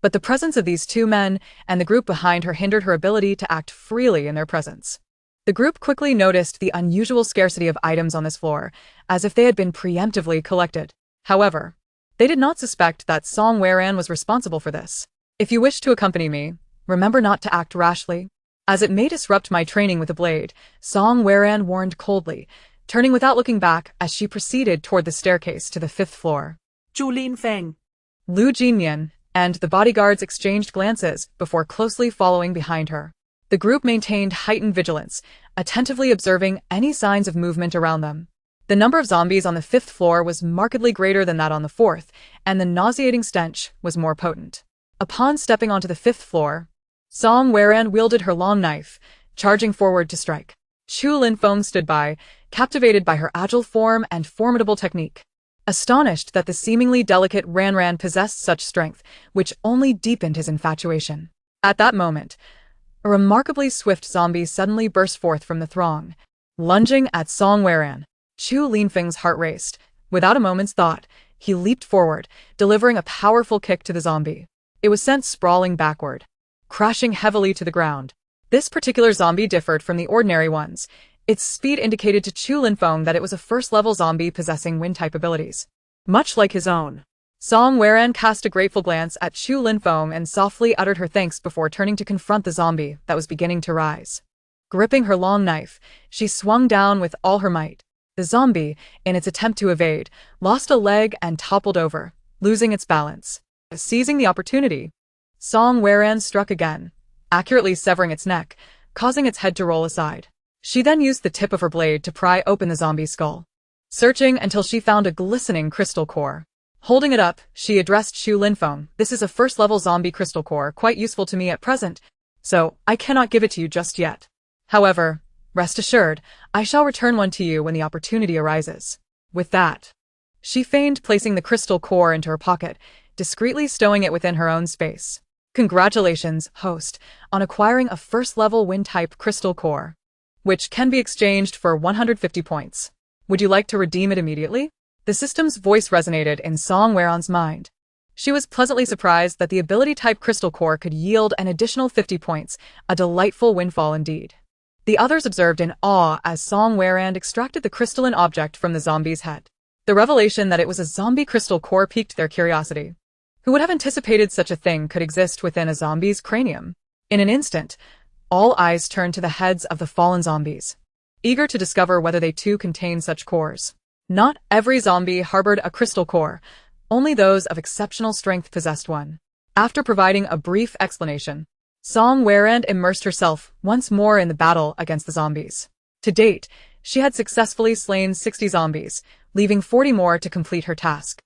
but the presence of these 2 men and the group behind her hindered her ability to act freely in their presence. The group quickly noticed the unusual scarcity of items on this floor, as if they had been preemptively collected. However, They did not suspect that Song Weran was responsible for this. If you wish to accompany me, remember not to act rashly. As it may disrupt my training with a blade, Song Weran warned coldly, turning without looking back as she proceeded toward the staircase to the 5th floor. Zhu Linfeng. Lu Jinyan and the bodyguards exchanged glances before closely following behind her. The group maintained heightened vigilance, attentively observing any signs of movement around them. The number of zombies on the 5th floor was markedly greater than that on the 4th, and the nauseating stench was more potent. Upon stepping onto the 5th floor, Song Weran wielded her long knife, charging forward to strike. Chu Linfeng stood by, captivated by her agile form and formidable technique. Astonished that the seemingly delicate Ranran possessed such strength, which only deepened his infatuation. At that moment, a remarkably swift zombie suddenly burst forth from the throng. Lunging at Song Weran, Chu Linfeng's heart raced. Without a moment's thought, he leaped forward, delivering a powerful kick to the zombie. It was sent sprawling backward, crashing heavily to the ground. This particular zombie differed from the ordinary ones. Its speed indicated to Chu Linfeng that it was a first-level zombie possessing wind-type abilities. Much like his own. Song Weran cast a grateful glance at Chu Linfeng and softly uttered her thanks before turning to confront the zombie that was beginning to rise. Gripping her long knife, she swung down with all her might. The zombie, in its attempt to evade, lost a leg and toppled over, losing its balance. Seizing the opportunity, Song Weran struck again, accurately severing its neck, causing its head to roll aside. She then used the tip of her blade to pry open the zombie's skull, searching until she found a glistening crystal core. Holding it up, she addressed Chu Linfeng. This is a first-level zombie crystal core, quite useful to me at present, so I cannot give it to you just yet. However, rest assured, I shall return one to you when the opportunity arises. With that, she feigned placing the crystal core into her pocket, discreetly stowing it within her own space. Congratulations, host, on acquiring a first-level wind-type crystal core, which can be exchanged for 150 points. Would you like to redeem it immediately? The system's voice resonated in Song Weran's mind. She was pleasantly surprised that the ability-type crystal core could yield an additional 50 points, a delightful windfall indeed. The others observed in awe as Song Weran extracted the crystalline object from the zombie's head. The revelation that it was a zombie crystal core piqued their curiosity. Who would have anticipated such a thing could exist within a zombie's cranium? In an instant, all eyes turned to the heads of the fallen zombies, eager to discover whether they too contained such cores. Not every zombie harbored a crystal core, only those of exceptional strength possessed one. After providing a brief explanation, Song Weran immersed herself once more in the battle against the zombies. To date, she had successfully slain 60 zombies, leaving 40 more to complete her task.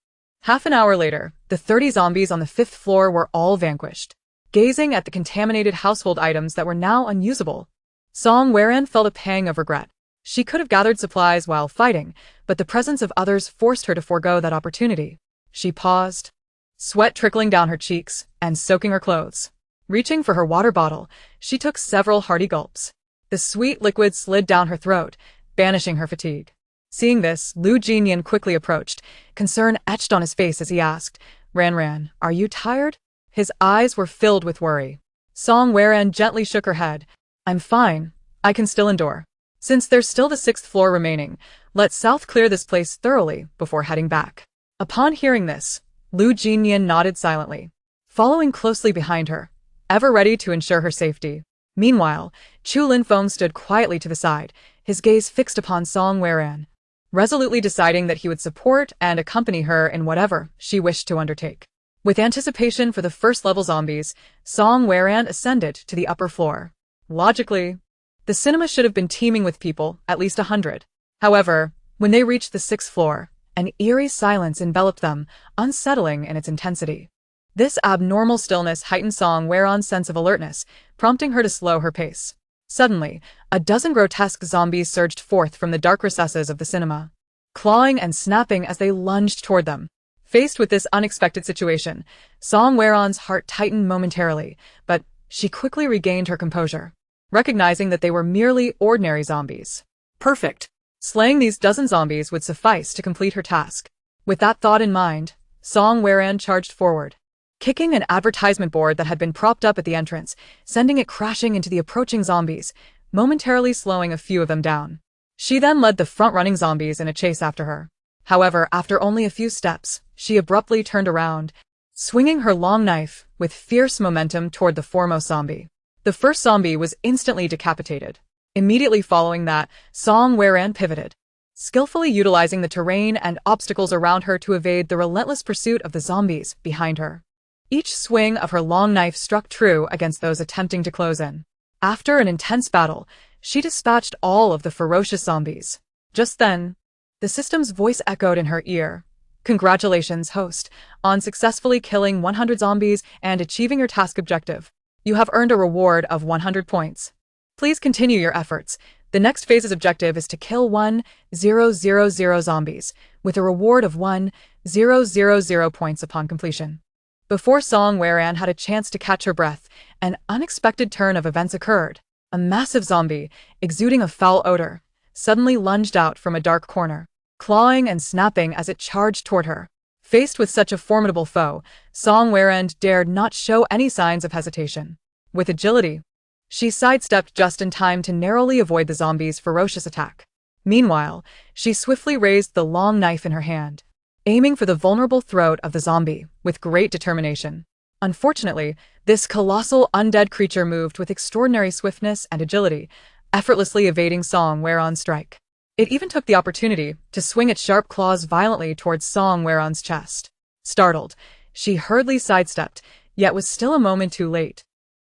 Half an hour later, the 30 zombies on the 5th floor were all vanquished. Gazing at the contaminated household items that were now unusable, Song Weran felt a pang of regret. She could have gathered supplies while fighting, but the presence of others forced her to forego that opportunity. She paused, sweat trickling down her cheeks and soaking her clothes. Reaching for her water bottle, she took several hearty gulps. The sweet liquid slid down her throat, banishing her fatigue. Seeing this, Lu Jinyan quickly approached, concern etched on his face as he asked, Ranran, are you tired? His eyes were filled with worry. Song Weran gently shook her head. I'm fine. I can still endure. Since there's still the 6th floor remaining, let's South clear this place thoroughly before heading back. Upon hearing this, Lu Jinyan nodded silently, following closely behind her, ever ready to ensure her safety. Meanwhile, Chu Linfeng stood quietly to the side, his gaze fixed upon Song Weran, resolutely deciding that he would support and accompany her in whatever she wished to undertake. With anticipation for the first-level zombies, Song Weran ascended to the upper floor. Logically, the cinema should have been teeming with people, at least 100. However, when they reached the 6th floor, an eerie silence enveloped them, unsettling in its intensity. This abnormal stillness heightened Song Weran's sense of alertness, prompting her to slow her pace. Suddenly, a dozen grotesque zombies surged forth from the dark recesses of the cinema, clawing and snapping as they lunged toward them. Faced with this unexpected situation, Song Weran's heart tightened momentarily, but she quickly regained her composure, recognizing that they were merely ordinary zombies. Perfect. Slaying these dozen zombies would suffice to complete her task. With that thought in mind, Song Weran charged forward, kicking an advertisement board that had been propped up at the entrance, sending it crashing into the approaching zombies, momentarily slowing a few of them down. She then led the front-running zombies in a chase after her. However, after only a few steps, she abruptly turned around, swinging her long knife with fierce momentum toward the foremost zombie. The first zombie was instantly decapitated. Immediately following that, Song Weran pivoted, skillfully utilizing the terrain and obstacles around her to evade the relentless pursuit of the zombies behind her. Each swing of her long knife struck true against those attempting to close in. After an intense battle, she dispatched all of the ferocious zombies. Just then, the system's voice echoed in her ear. "Congratulations, host, on successfully killing 100 zombies and achieving your task objective. You have earned a reward of 100 points. Please continue your efforts. The next phase's objective is to kill 1,000 zombies, with a reward of 1,000 points upon completion." Before Song Weran had a chance to catch her breath, an unexpected turn of events occurred. A massive zombie, exuding a foul odor, suddenly lunged out from a dark corner, clawing and snapping as it charged toward her. Faced with such a formidable foe, Song Weran dared not show any signs of hesitation. With agility, she sidestepped just in time to narrowly avoid the zombie's ferocious attack. Meanwhile, she swiftly raised the long knife in her hand, aiming for the vulnerable throat of the zombie with great determination. Unfortunately, this colossal undead creature moved with extraordinary swiftness and agility, effortlessly evading Song Weran's strike. It even took the opportunity to swing its sharp claws violently towards Song Weran's chest. Startled, she hurriedly sidestepped, yet was still a moment too late.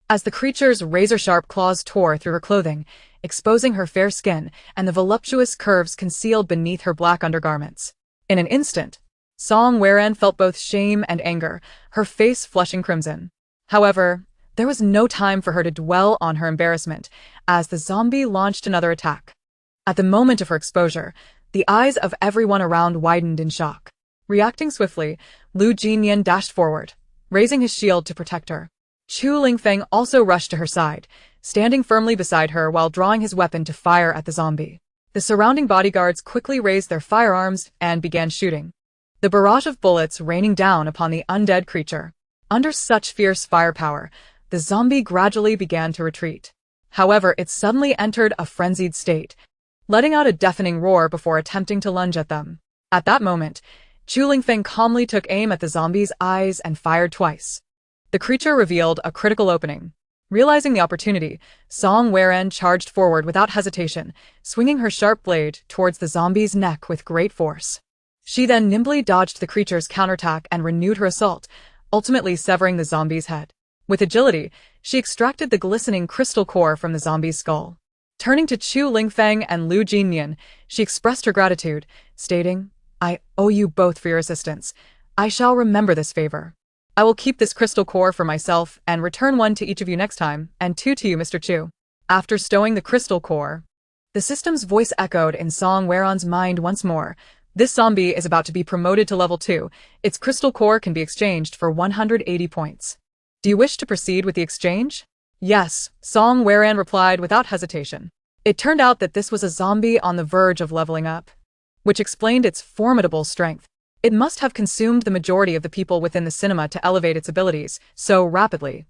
As the creature's razor-sharp claws tore through her clothing, exposing her fair skin and the voluptuous curves concealed beneath her black undergarments. In an instant, Song Weran felt both shame and anger, her face flushing crimson. However, there was no time for her to dwell on her embarrassment, as the zombie launched another attack. At the moment of her exposure, the eyes of everyone around widened in shock. Reacting swiftly, Lu Jinyan dashed forward, raising his shield to protect her. Chu Lingfeng also rushed to her side, standing firmly beside her while drawing his weapon to fire at the zombie. The surrounding bodyguards quickly raised their firearms and began shooting, the barrage of bullets raining down upon the undead creature. Under such fierce firepower, the zombie gradually began to retreat. However, it suddenly entered a frenzied state, letting out a deafening roar before attempting to lunge at them. At that moment, Chu Lingfeng calmly took aim at the zombie's eyes and fired twice. The creature revealed a critical opening. Realizing the opportunity, Song Weran charged forward without hesitation, swinging her sharp blade towards the zombie's neck with great force. She then nimbly dodged the creature's counterattack and renewed her assault, ultimately severing the zombie's head. With agility, she extracted the glistening crystal core from the zombie's skull. Turning to Chu Lingfeng and Lu Jinyan, she expressed her gratitude, stating, "I owe you both for your assistance. I shall remember this favor. I will keep this crystal core for myself and return one to each of you next time, and two to you, Mr. Chu." After stowing the crystal core, the system's voice echoed in Song Weran's mind once more. "This zombie is about to be promoted to level 2. Its crystal core can be exchanged for 180 points. Do you wish to proceed with the exchange?" "Yes," Song Weran replied without hesitation. It turned out that this was a zombie on the verge of leveling up, which explained its formidable strength. It must have consumed the majority of the people within the cinema to elevate its abilities so rapidly.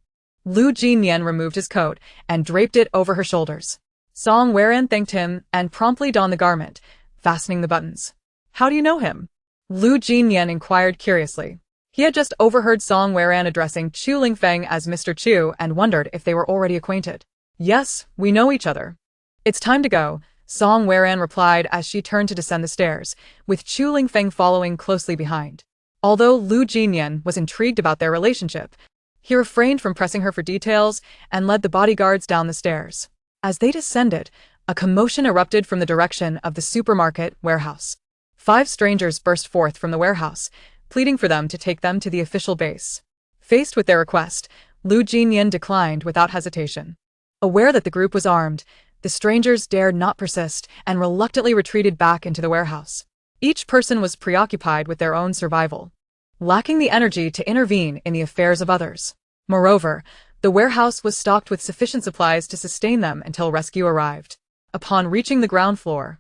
Lu Jinyan removed his coat and draped it over her shoulders. Song Weran thanked him and promptly donned the garment, fastening the buttons. "How do you know him?" Lu Jinyan inquired curiously. He had just overheard Song Weran addressing Chu Lingfeng as Mr. Chu and wondered if they were already acquainted. "Yes, we know each other." "It's time to go," Song Weran replied as she turned to descend the stairs, with Chu Lingfeng following closely behind. Although Lu Jinyan was intrigued about their relationship, he refrained from pressing her for details and led the bodyguards down the stairs. As they descended, a commotion erupted from the direction of the supermarket warehouse. 5 strangers burst forth from the warehouse, pleading for them to take them to the official base. Faced with their request, Lu Jinyan declined without hesitation. Aware that the group was armed, the strangers dared not persist and reluctantly retreated back into the warehouse. Each person was preoccupied with their own survival, lacking the energy to intervene in the affairs of others. Moreover, the warehouse was stocked with sufficient supplies to sustain them until rescue arrived. Upon reaching the ground floor,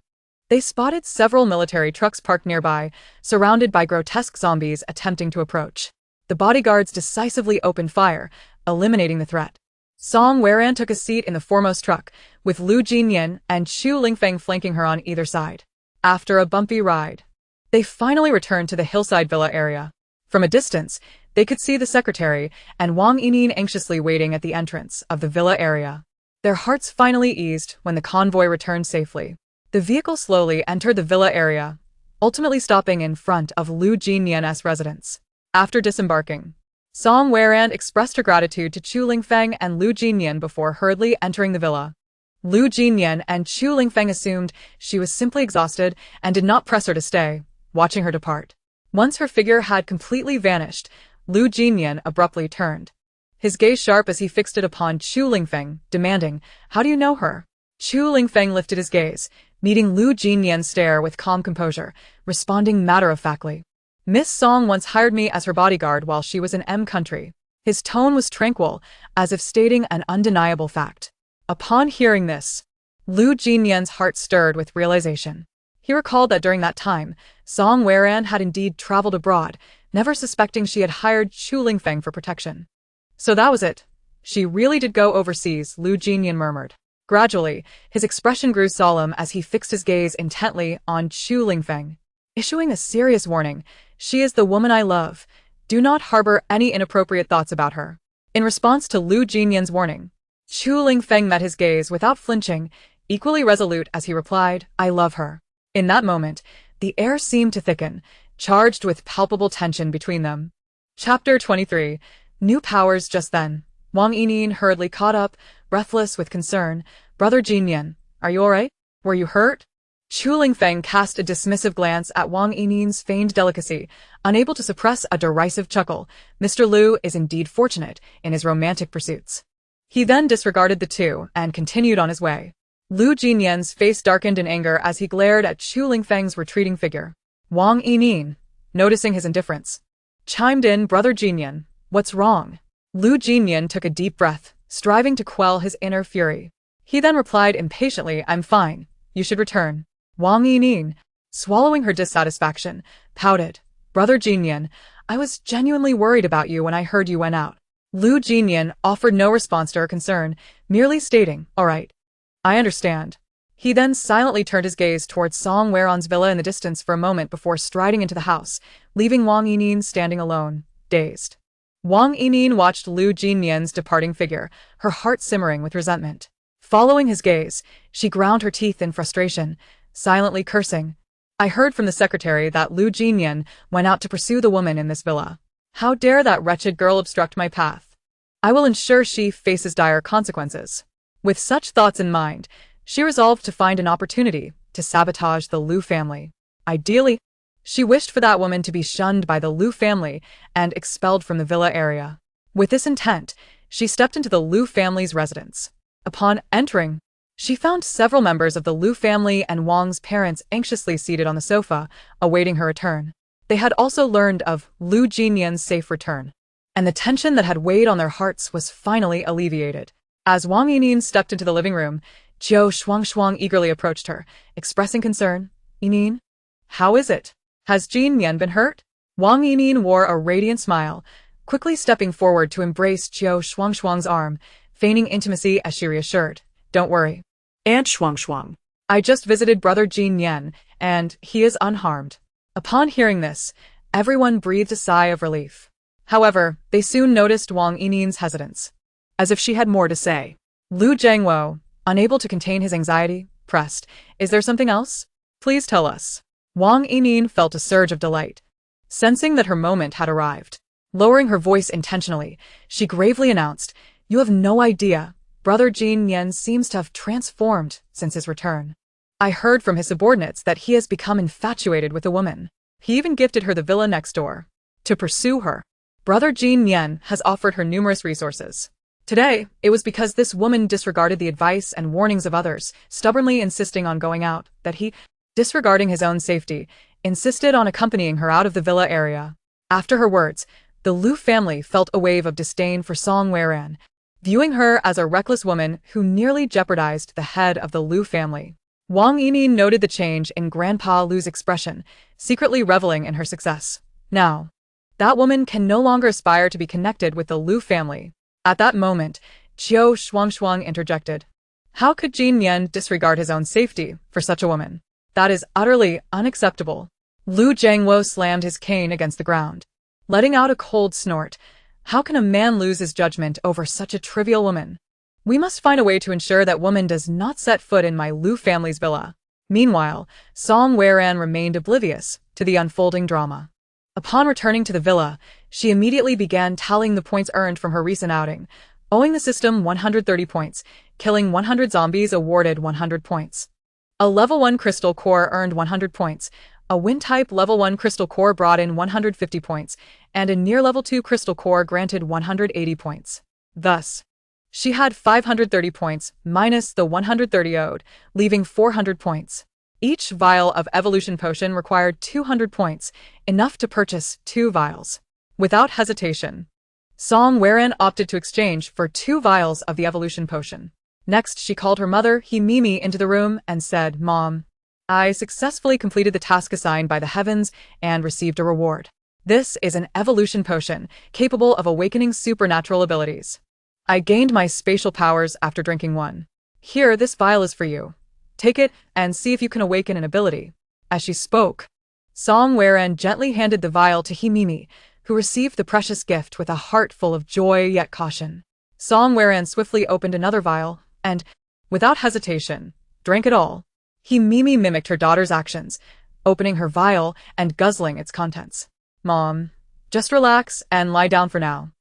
they spotted several military trucks parked nearby, surrounded by grotesque zombies attempting to approach. The bodyguards decisively opened fire, eliminating the threat. Song Weran took a seat in the foremost truck, with Lu Jinyan and Chu Lingfeng flanking her on either side. After a bumpy ride, They finally returned to the hillside villa area. From a distance, they could see the secretary and Wang Yining anxiously waiting at the entrance of the villa area. Their hearts finally eased when the convoy returned safely. The vehicle slowly entered the villa area, ultimately stopping in front of Lu Jinyan's residence. After disembarking, Song Weiran expressed her gratitude to Chu Lingfeng and Lu Jinyan before hurriedly entering the villa. Lu Jinyan and Chu Lingfeng assumed she was simply exhausted and did not press her to stay, watching her depart. Once her figure had completely vanished, Lu Jinyan abruptly turned, his gaze sharp as he fixed it upon Chu Lingfeng, demanding, "How do you know her?" Chu Lingfeng lifted his gaze, meeting Lu Jinyan's stare with calm composure, responding matter-of-factly. "Miss Song once hired me as her bodyguard while she was in M country." His tone was tranquil, as if stating an undeniable fact. Upon hearing this, Lu Jinyan's heart stirred with realization. He recalled that during that time, Song Weiran had indeed traveled abroad, never suspecting she had hired Chu Lingfeng for protection. So that was it. She really did go overseas, Lu Jinyan murmured. Gradually, his expression grew solemn as he fixed his gaze intently on Chu Lingfeng, issuing a serious warning. "She is the woman I love. Do not harbor any inappropriate thoughts about her." In response to Lu Jinyan's warning, Chu Lingfeng met his gaze without flinching, equally resolute as he replied, "I love her." In that moment, the air seemed to thicken, charged with palpable tension between them. Chapter 23. New powers. Just then, Wang Yining hurriedly caught up, breathless with concern. "Brother Jinyan, are you alright? Were you hurt?" Chu Lingfeng cast a dismissive glance at Wang Yining's feigned delicacy, unable to suppress a derisive chuckle. Mr. Lu is indeed fortunate in his romantic pursuits. He then disregarded the two and continued on his way. Lu Jinyan's face darkened in anger as he glared at Chu Lingfeng's retreating figure. Wang Yining, noticing his indifference, chimed in, "Brother Jinyan, what's wrong?" Lu Jinyan took a deep breath, striving to quell his inner fury. He then replied impatiently, "I'm fine. You should return." Wang Yining, swallowing her dissatisfaction, pouted, "Brother Jinyan, I was genuinely worried about you when I heard you went out." Lu Jinyan offered no response to her concern, merely stating, "All right. I understand." He then silently turned his gaze towards Song Weiran's villa in the distance for a moment before striding into the house, leaving Wang Yining standing alone, dazed. Wang Yining watched Lu Jinyan's departing figure, her heart simmering with resentment. Following his gaze, she ground her teeth in frustration, silently cursing. "I heard from the secretary that Lu Jinyan went out to pursue the woman in this villa. How dare that wretched girl obstruct my path? I will ensure she faces dire consequences." With such thoughts in mind, she resolved to find an opportunity to sabotage the Lu family. Ideally, she wished for that woman to be shunned by the Lu family and expelled from the villa area. With this intent, she stepped into the Lu family's residence. Upon entering, she found several members of the Lu family and Wang's parents anxiously seated on the sofa, awaiting her return. They had also learned of Lu Jinyan's safe return, and the tension that had weighed on their hearts was finally alleviated. As Wang Yining stepped into the living room, Jiao Shuangshuang eagerly approached her, expressing concern. "Yining, how is it? Has Jinyan been hurt?" Wang Yining wore a radiant smile, quickly stepping forward to embrace Jiao Shuangshuang's arm, feigning intimacy as she reassured, "Don't worry, Aunt Shuangshuang. I just visited Brother Jinyan, and he is unharmed." Upon hearing this, everyone breathed a sigh of relief. However, they soon noticed Wang Yining's hesitance, as if she had more to say. Lu Jiangwo, unable to contain his anxiety, pressed, "Is there something else? Please tell us." Wang Yining felt a surge of delight, sensing that her moment had arrived. Lowering her voice intentionally, she gravely announced, "You have no idea. Brother Jinyan seems to have transformed since his return. I heard from his subordinates that he has become infatuated with a woman. He even gifted her the villa next door. To pursue her, Brother Jinyan has offered her numerous resources. Today, it was because this woman disregarded the advice and warnings of others, stubbornly insisting on going out, that he, disregarding his own safety, insisted on accompanying her out of the villa area." After her words, the Lu family felt a wave of disdain for Song Weiran, viewing her as a reckless woman who nearly jeopardized the head of the Lu family. Wang Yining noted the change in Grandpa Lu's expression, secretly reveling in her success. Now, that woman can no longer aspire to be connected with the Lu family. At that moment, Jiao Shuangshuang interjected. "How could Jinyan disregard his own safety for such a woman? That is utterly unacceptable." Lu Jiangwo slammed his cane against the ground, letting out a cold snort. How can a man lose his judgment over such a trivial woman? We must find a way to ensure that woman does not set foot in my Lu family's villa. Meanwhile, Song Weran remained oblivious to the unfolding drama. Upon returning to the villa, she immediately began tallying the points earned from her recent outing, owing the system 130 points, killing 100 zombies awarded 100 points. A level 1 crystal core earned 100 points, a wind-type level 1 crystal core brought in 150 points, and a near level 2 crystal core granted 180 points. Thus, she had 530 points minus the 130 owed, leaving 400 points. Each vial of evolution potion required 200 points, enough to purchase 2 vials. Without hesitation, Song Weran opted to exchange for 2 vials of the evolution potion. Next, she called her mother, Himimi, into the room and said, "Mom, I successfully completed the task assigned by the heavens and received a reward. This is an evolution potion capable of awakening supernatural abilities. I gained my spatial powers after drinking one. Here, this vial is for you. Take it and see if you can awaken an ability." As she spoke, Song Weran gently handed the vial to Himimi, who received the precious gift with a heart full of joy yet caution. Song Weran swiftly opened another vial and, without hesitation, drank it all. Himimi mimicked her daughter's actions, opening her vial and guzzling its contents. "Mom, just relax and lie down for now.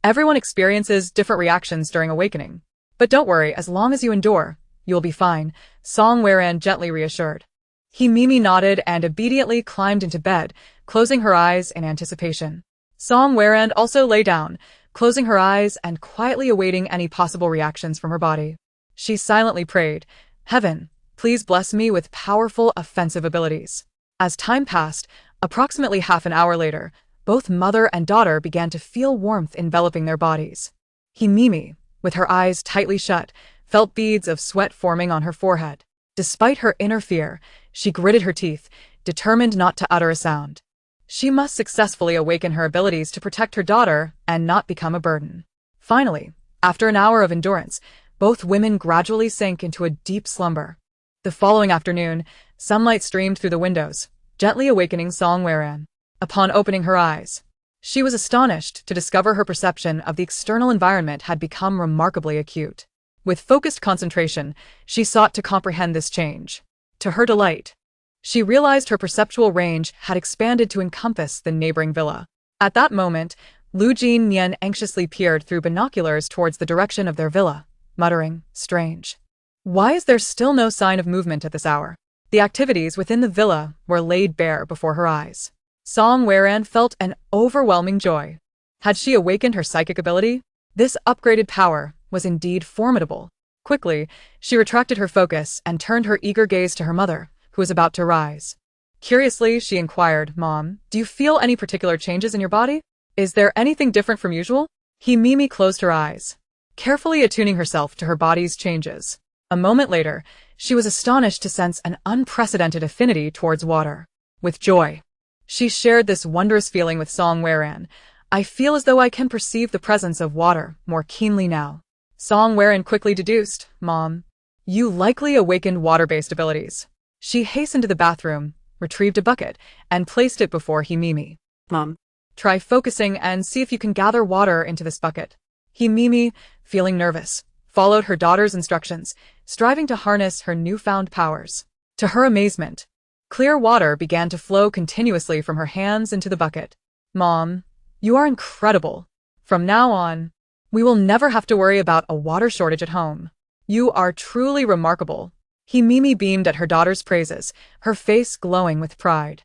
Everyone experiences different reactions during awakening. But don't worry, as long as you endure, you'll be fine," Song Weran gently reassured. Himimi nodded and obediently climbed into bed, closing her eyes in anticipation. Song Weran also lay down, closing her eyes and quietly awaiting any possible reactions from her body. She silently prayed, "Heaven, please bless me with powerful offensive abilities." As time passed, approximately half an hour later, both mother and daughter began to feel warmth enveloping their bodies. Himimi, with her eyes tightly shut, felt beads of sweat forming on her forehead. Despite her inner fear, she gritted her teeth, determined not to utter a sound. She must successfully awaken her abilities to protect her daughter and not become a burden. Finally, after an hour of endurance, both women gradually sank into a deep slumber. The following afternoon, sunlight streamed through the windows, gently awakening Song Weran. Upon opening her eyes, she was astonished to discover her perception of the external environment had become remarkably acute. With focused concentration, she sought to comprehend this change. To her delight, she realized her perceptual range had expanded to encompass the neighboring villa. At that moment, Lu Jian anxiously peered through binoculars towards the direction of their villa, muttering, "Strange. Why is there still no sign of movement at this hour?" The activities within the villa were laid bare before her eyes. Song Weran felt an overwhelming joy. Had she awakened her psychic ability? This upgraded power was indeed formidable. Quickly, she retracted her focus and turned her eager gaze to her mother, who was about to rise. Curiously, she inquired, "Mom, do you feel any particular changes in your body? Is there anything different from usual?" Himimi closed her eyes, carefully attuning herself to her body's changes. A moment later, she was astonished to sense an unprecedented affinity towards water. With joy, she shared this wondrous feeling with Song Weran. "I feel as though I can perceive the presence of water more keenly now." Song Weran quickly deduced, "Mom, you likely awakened water-based abilities." She hastened to the bathroom, retrieved a bucket, and placed it before Himimi. "Mom, "Try focusing and see if you can gather water into this bucket." Himimi, feeling nervous, followed her daughter's instructions, striving to harness her newfound powers. To her amazement, clear water began to flow continuously from her hands into the bucket. "Mom, you are incredible. From now on, we will never have to worry about a water shortage at home. You are truly remarkable." Himimi beamed at her daughter's praises, her face glowing with pride.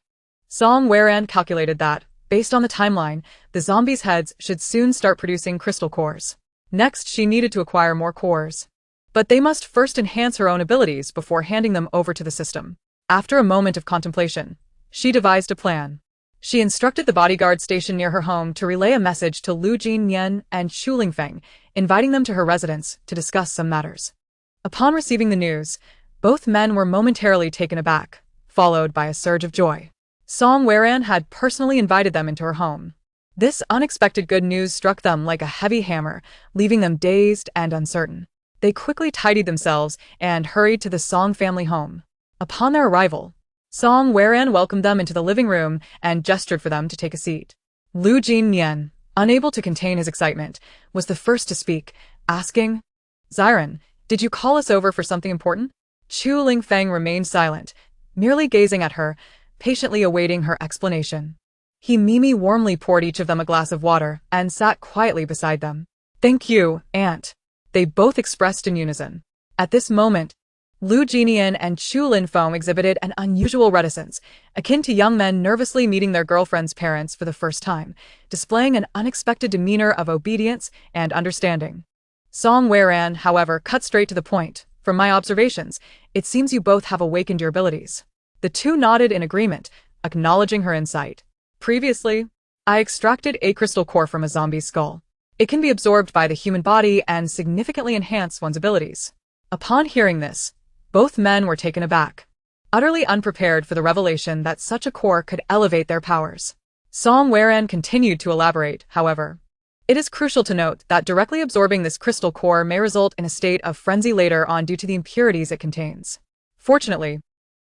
Song Weran calculated that, based on the timeline, the zombies' heads should soon start producing crystal cores. Next, she needed to acquire more cores. But they must first enhance her own abilities before handing them over to the system. After a moment of contemplation, she devised a plan. She instructed the bodyguard stationed near her home to relay a message to Lu Jian and Shu Lingfeng, inviting them to her residence to discuss some matters. Upon receiving the news, both men were momentarily taken aback, followed by a surge of joy. Song Weran had personally invited them into her home. This unexpected good news struck them like a heavy hammer, leaving them dazed and uncertain. They quickly tidied themselves and hurried to the Song family home. Upon their arrival, Song Weran welcomed them into the living room and gestured for them to take a seat. Lu Jinyan, unable to contain his excitement, was the first to speak, asking, "Xiren, did you call us over for something important?" Chu Lingfeng remained silent, merely gazing at her, patiently awaiting her explanation. Mimi warmly poured each of them a glass of water and sat quietly beside them. "Thank you, Aunt," they both expressed in unison. At this moment, Lu Jinian and Chu Linfeng exhibited an unusual reticence, akin to young men nervously meeting their girlfriend's parents for the first time, displaying an unexpected demeanor of obedience and understanding. Song Weran, however, cut straight to the point. "From my observations, it seems you both have awakened your abilities." The two nodded in agreement, acknowledging her insight. "Previously, I extracted a crystal core from a zombie's skull. It can be absorbed by the human body and significantly enhance one's abilities." Upon hearing this, both men were taken aback, utterly unprepared for the revelation that such a core could elevate their powers. Song Weran continued to elaborate, however. "It is crucial to note that directly absorbing this crystal core may result in a state of frenzy later on due to the impurities it contains. Fortunately,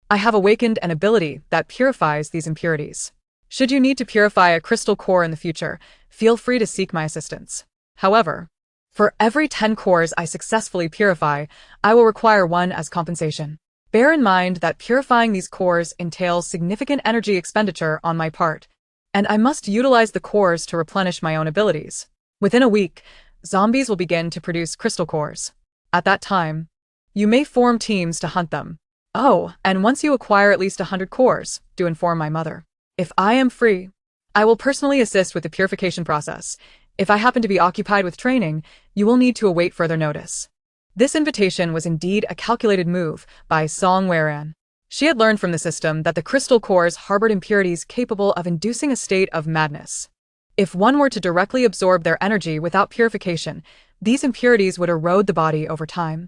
I have awakened an ability that purifies these impurities. Should you need to purify a crystal core in the future, feel free to seek my assistance. However, for every 10 cores I successfully purify, I will require 1 as compensation. Bear in mind that purifying these cores entails significant energy expenditure on my part, and I must utilize the cores to replenish my own abilities. Within a week, zombies will begin to produce crystal cores. At that time, you may form teams to hunt them. Oh, and once you acquire at least 100 cores, do inform my mother. If I am free, I will personally assist with the purification process. If I happen to be occupied with training, you will need to await further notice." This invitation was indeed a calculated move by Song Weran. She had learned from the system that the crystal cores harbored impurities capable of inducing a state of madness. If one were to directly absorb their energy without purification, these impurities would erode the body over time,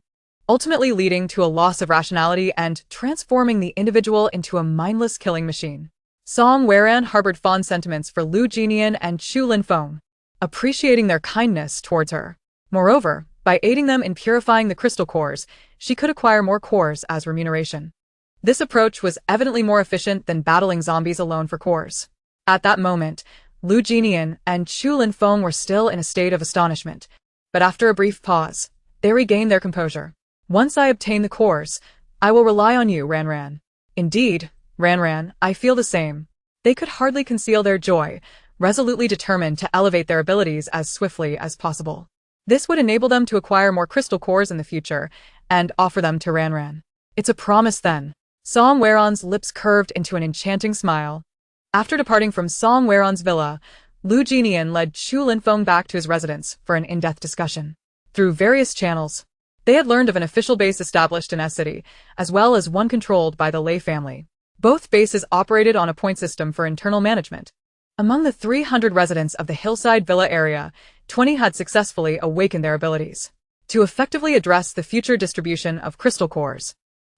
ultimately leading to a loss of rationality and transforming the individual into a mindless killing machine. Song Weran harbored fond sentiments for Lu Jinian and Chu Linfeng, appreciating their kindness towards her. Moreover, by aiding them in purifying the crystal cores, she could acquire more cores as remuneration. This approach was evidently more efficient than battling zombies alone for cores. At that moment, Lu Jinian and Chu Linfeng were still in a state of astonishment, but after a brief pause, they regained their composure. "Once I obtain the cores, I will rely on you, Ranran." "Indeed, Ranran, I feel the same." They could hardly conceal their joy, resolutely determined to elevate their abilities as swiftly as possible. This would enable them to acquire more crystal cores in the future and offer them to Ranran. "It's a promise then." Song Weran's lips curved into an enchanting smile. After departing from Song Weran's villa, Lu Jinian led Chu Linfeng back to his residence for an in-depth discussion. Through various channels, they had learned of an official base established in S-City, as well as one controlled by the Lei family. Both bases operated on a point system for internal management. Among the 300 residents of the Hillside Villa area, 20 had successfully awakened their abilities. To effectively address the future distribution of crystal cores,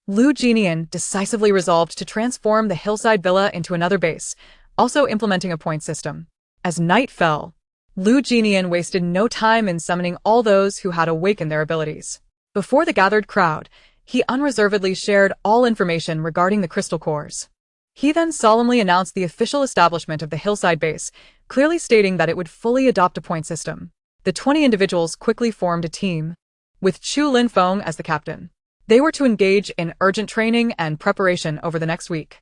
Lu Jinian decisively resolved to transform the Hillside Villa into another base, also implementing a point system. As night fell, Lu Jinian wasted no time in summoning all those who had awakened their abilities. Before the gathered crowd, he unreservedly shared all information regarding the crystal cores. He then solemnly announced the official establishment of the Hillside Base, clearly stating that it would fully adopt a point system. The 20 individuals quickly formed a team, with Chu Linfeng as the captain. They were to engage in urgent training and preparation over the next week,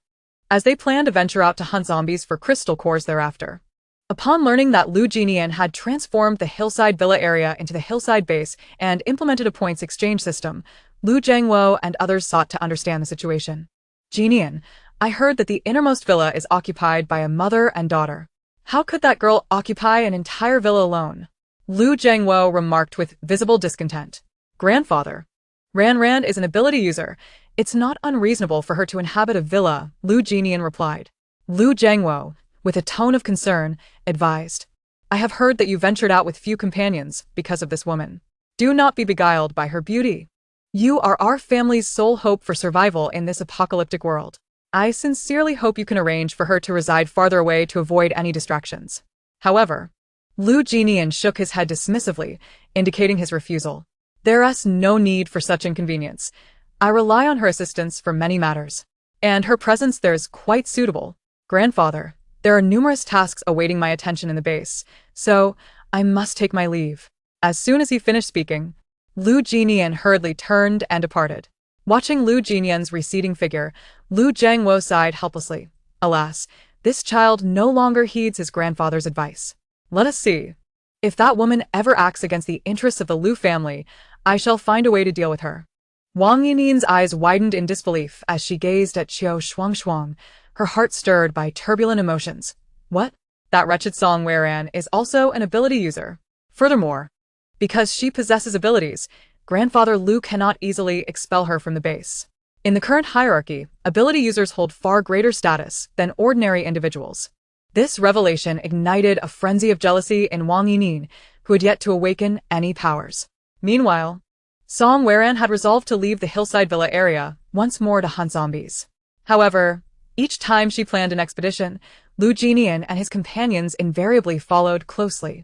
as they planned to venture out to hunt zombies for crystal cores thereafter. Upon learning that Lu Jinian had transformed the Hillside Villa area into the Hillside Base and implemented a points exchange system, Lu Zhengwo and others sought to understand the situation. "Jinian, I heard that the innermost villa is occupied by a mother and daughter. How could that girl occupy an entire villa alone?" Lu Zhengwo remarked with visible discontent. "Grandfather, Ranran is an ability user. It's not unreasonable for her to inhabit a villa," Lu Jinian replied. Lu Zhengwo, with a tone of concern, advised, "I have heard that you ventured out with few companions because of this woman. Do not be beguiled by her beauty. You are our family's sole hope for survival in this apocalyptic world. I sincerely hope you can arrange for her to reside farther away to avoid any distractions." However, Lu Jinian shook his head dismissively, indicating his refusal. "There is no need for such inconvenience. I rely on her assistance for many matters." and her presence there is quite suitable. Grandfather, there are numerous tasks awaiting my attention in the base, so I must take my leave. As soon as he finished speaking, Lu Jinian hurriedly turned and departed. Watching Lu Jinian's receding figure, Lu Jiangwo sighed helplessly. Alas, this child no longer heeds his grandfather's advice. Let us see. If that woman ever acts against the interests of the Lu family, I shall find a way to deal with her. Wang Yinin's eyes widened in disbelief as she gazed at Qiu Shuangshuang, her heart stirred by turbulent emotions. What? That wretched Song Weran is also an ability user. Furthermore, because she possesses abilities, Grandfather Lu cannot easily expel her from the base. In the current hierarchy, ability users hold far greater status than ordinary individuals. This revelation ignited a frenzy of jealousy in Wang Yinin, who had yet to awaken any powers. Meanwhile, Song Weran had resolved to leave the hillside villa area once more to hunt zombies. However, each time she planned an expedition, Lu Jinian and his companions invariably followed closely,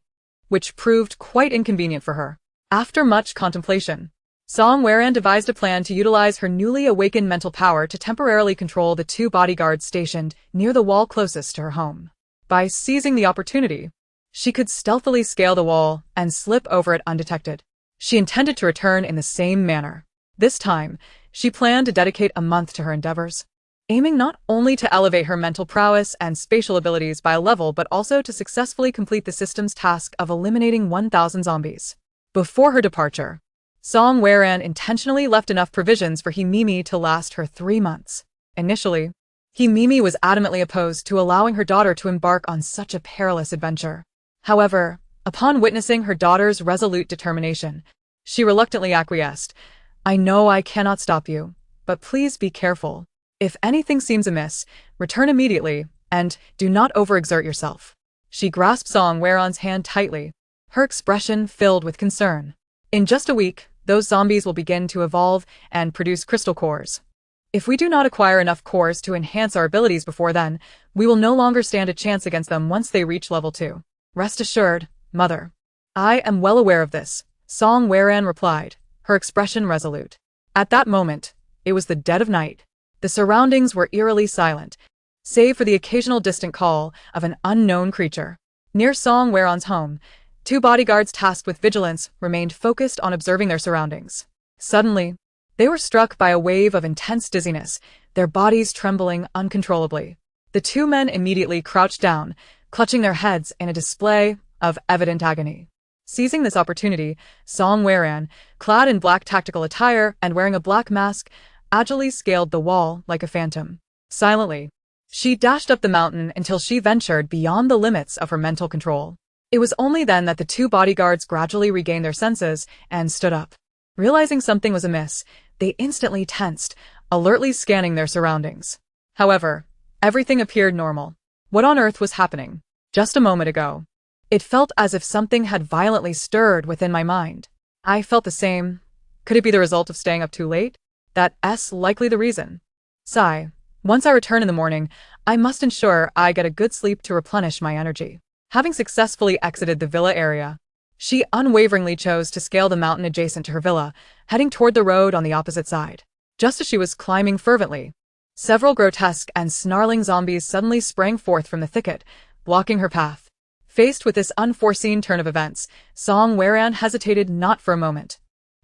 which proved quite inconvenient for her. After much contemplation, Song Weran devised a plan to utilize her newly awakened mental power to temporarily control the 2 bodyguards stationed near the wall closest to her home. By seizing the opportunity, she could stealthily scale the wall and slip over it undetected. She intended to return in the same manner. This time, she planned to dedicate a month to her endeavors, aiming not only to elevate her mental prowess and spatial abilities by a level but also to successfully complete the system's task of eliminating 1,000 zombies. Before her departure, Song Weran intentionally left enough provisions for Himimi to last her 3 months. Initially, Himimi was adamantly opposed to allowing her daughter to embark on such a perilous adventure. However, upon witnessing her daughter's resolute determination, she reluctantly acquiesced. I know I cannot stop you, but please be careful. If anything seems amiss, return immediately, and do not overexert yourself. She grasped Song Weran's hand tightly, her expression filled with concern. In just a week, those zombies will begin to evolve and produce crystal cores. If we do not acquire enough cores to enhance our abilities before then, we will no longer stand a chance against them once they reach level 2. Rest assured, Mother. I am well aware of this, Song Weran replied, her expression resolute. At that moment, it was the dead of night. The surroundings were eerily silent, save for the occasional distant call of an unknown creature. Near Song Weran's home, 2 bodyguards tasked with vigilance remained focused on observing their surroundings. Suddenly, they were struck by a wave of intense dizziness, their bodies trembling uncontrollably. The 2 men immediately crouched down, clutching their heads in a display of evident agony. Seizing this opportunity, Song Weran, clad in black tactical attire and wearing a black mask, agilely scaled the wall like a phantom. Silently, she dashed up the mountain until she ventured beyond the limits of her mental control. It was only then that the 2 bodyguards gradually regained their senses and stood up. Realizing something was amiss, they instantly tensed, alertly scanning their surroundings. However, everything appeared normal. What on earth was happening? Just a moment ago, it felt as if something had violently stirred within my mind. I felt the same. Could it be the result of staying up too late? That's likely the reason. Sigh. Once I return in the morning, I must ensure I get a good sleep to replenish my energy. Having successfully exited the villa area, she unwaveringly chose to scale the mountain adjacent to her villa, heading toward the road on the opposite side. Just as she was climbing fervently, several grotesque and snarling zombies suddenly sprang forth from the thicket, blocking her path. Faced with this unforeseen turn of events, Song Weran hesitated not for a moment,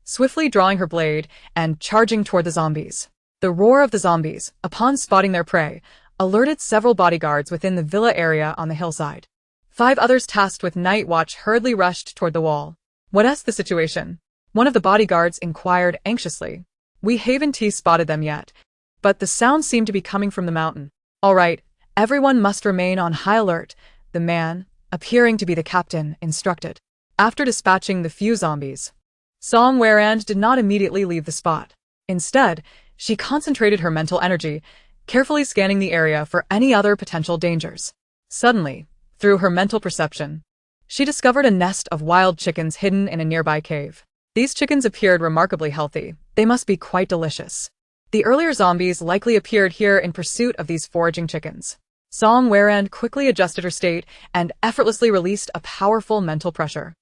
swiftly drawing her blade and charging toward the zombies. The roar of the zombies, upon spotting their prey, alerted several bodyguards within the villa area on the hillside. 5 others tasked with night watch hurriedly rushed toward the wall. What's the situation? One of the bodyguards inquired anxiously. We haven't spotted them yet, but the sound seemed to be coming from the mountain. All right, everyone must remain on high alert, the man, appearing to be the captain, instructed. After dispatching the few zombies, Song Weran did not immediately leave the spot. Instead, she concentrated her mental energy, carefully scanning the area for any other potential dangers. Suddenly, through her mental perception, she discovered a nest of wild chickens hidden in a nearby cave. These chickens appeared remarkably healthy. They must be quite delicious. The earlier zombies likely appeared here in pursuit of these foraging chickens. Song Weran quickly adjusted her state and effortlessly released a powerful mental pressure.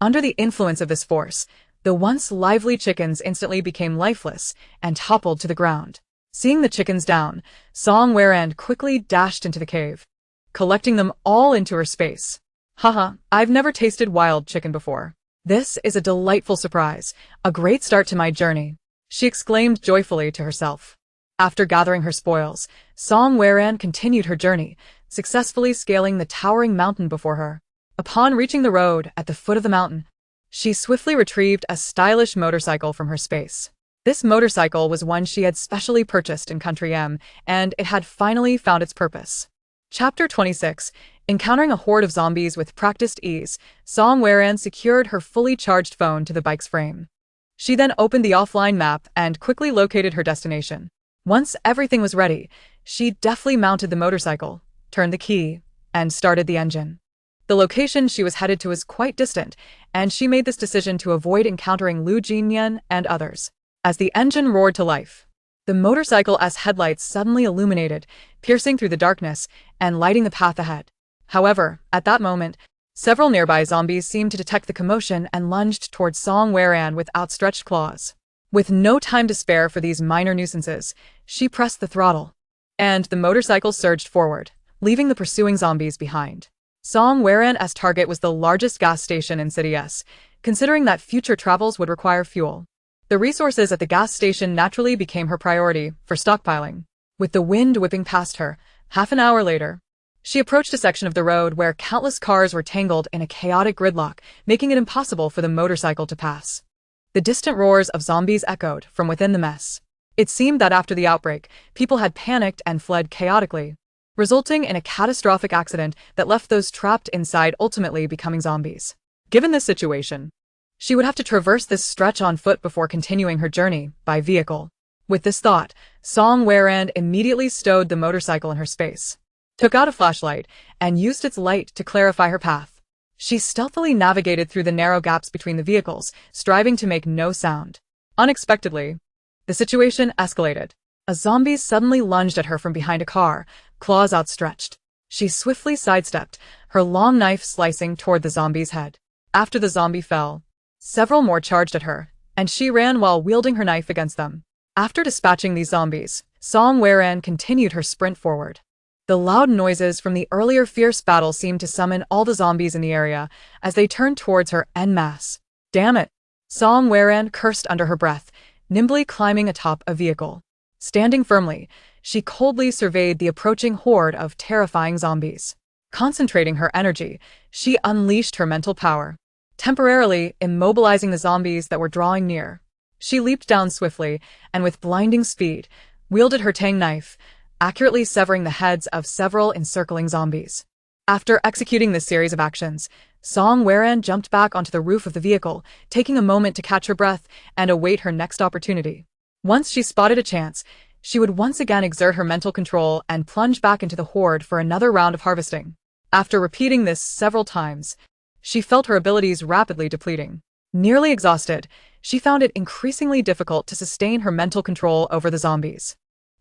Under the influence of this force, the once lively chickens instantly became lifeless and toppled to the ground. Seeing the chickens down, Song Weran quickly dashed into the cave, collecting them all into her space. Haha, I've never tasted wild chicken before. This is a delightful surprise, a great start to my journey, she exclaimed joyfully to herself. After gathering her spoils, Song Weran continued her journey, successfully scaling the towering mountain before her. Upon reaching the road at the foot of the mountain, she swiftly retrieved a stylish motorcycle from her space. This motorcycle was one she had specially purchased in Country M, and it had finally found its purpose. Chapter 26. Encountering a horde of zombies with practiced ease, Song Weran secured her fully charged phone to the bike's frame. She then opened the offline map and quickly located her destination. Once everything was ready, she deftly mounted the motorcycle, turned the key, and started the engine. The location she was headed to was quite distant, and she made this decision to avoid encountering Lu Jinyan and others. As the engine roared to life, the motorcycle's headlights suddenly illuminated, piercing through the darkness and lighting the path ahead. However, at that moment, several nearby zombies seemed to detect the commotion and lunged towards Song Weran with outstretched claws. With no time to spare for these minor nuisances, she pressed the throttle, and the motorcycle surged forward, leaving the pursuing zombies behind. Song Weran's target was the largest gas station in City S, considering that future travels would require fuel. The resources at the gas station naturally became her priority for stockpiling. With the wind whipping past her, half an hour later, she approached a section of the road where countless cars were tangled in a chaotic gridlock, making it impossible for the motorcycle to pass. The distant roars of zombies echoed from within the mess. It seemed that after the outbreak, people had panicked and fled chaotically, resulting in a catastrophic accident that left those trapped inside ultimately becoming zombies. Given this situation, she would have to traverse this stretch on foot before continuing her journey by vehicle. With this thought, Song Weran immediately stowed the motorcycle in her space, took out a flashlight, and used its light to clarify her path. She stealthily navigated through the narrow gaps between the vehicles, striving to make no sound. Unexpectedly, the situation escalated. A zombie suddenly lunged at her from behind a car, claws outstretched. She swiftly sidestepped, her long knife slicing toward the zombie's head. After the zombie fell, several more charged at her, and she ran while wielding her knife against them. After dispatching these zombies, Song Weran continued her sprint forward. The loud noises from the earlier fierce battle seemed to summon all the zombies in the area as they turned towards her en masse. Damn it! Song Weran cursed under her breath, nimbly climbing atop a vehicle. Standing firmly, she coldly surveyed the approaching horde of terrifying zombies. Concentrating her energy, she unleashed her mental power, temporarily immobilizing the zombies that were drawing near. She leaped down swiftly and with blinding speed, wielded her tang knife, accurately severing the heads of several encircling zombies. After executing this series of actions, Song Weran jumped back onto the roof of the vehicle, taking a moment to catch her breath and await her next opportunity. Once she spotted a chance, she would once again exert her mental control and plunge back into the horde for another round of harvesting. After repeating this several times, she felt her abilities rapidly depleting. Nearly exhausted, she found it increasingly difficult to sustain her mental control over the zombies.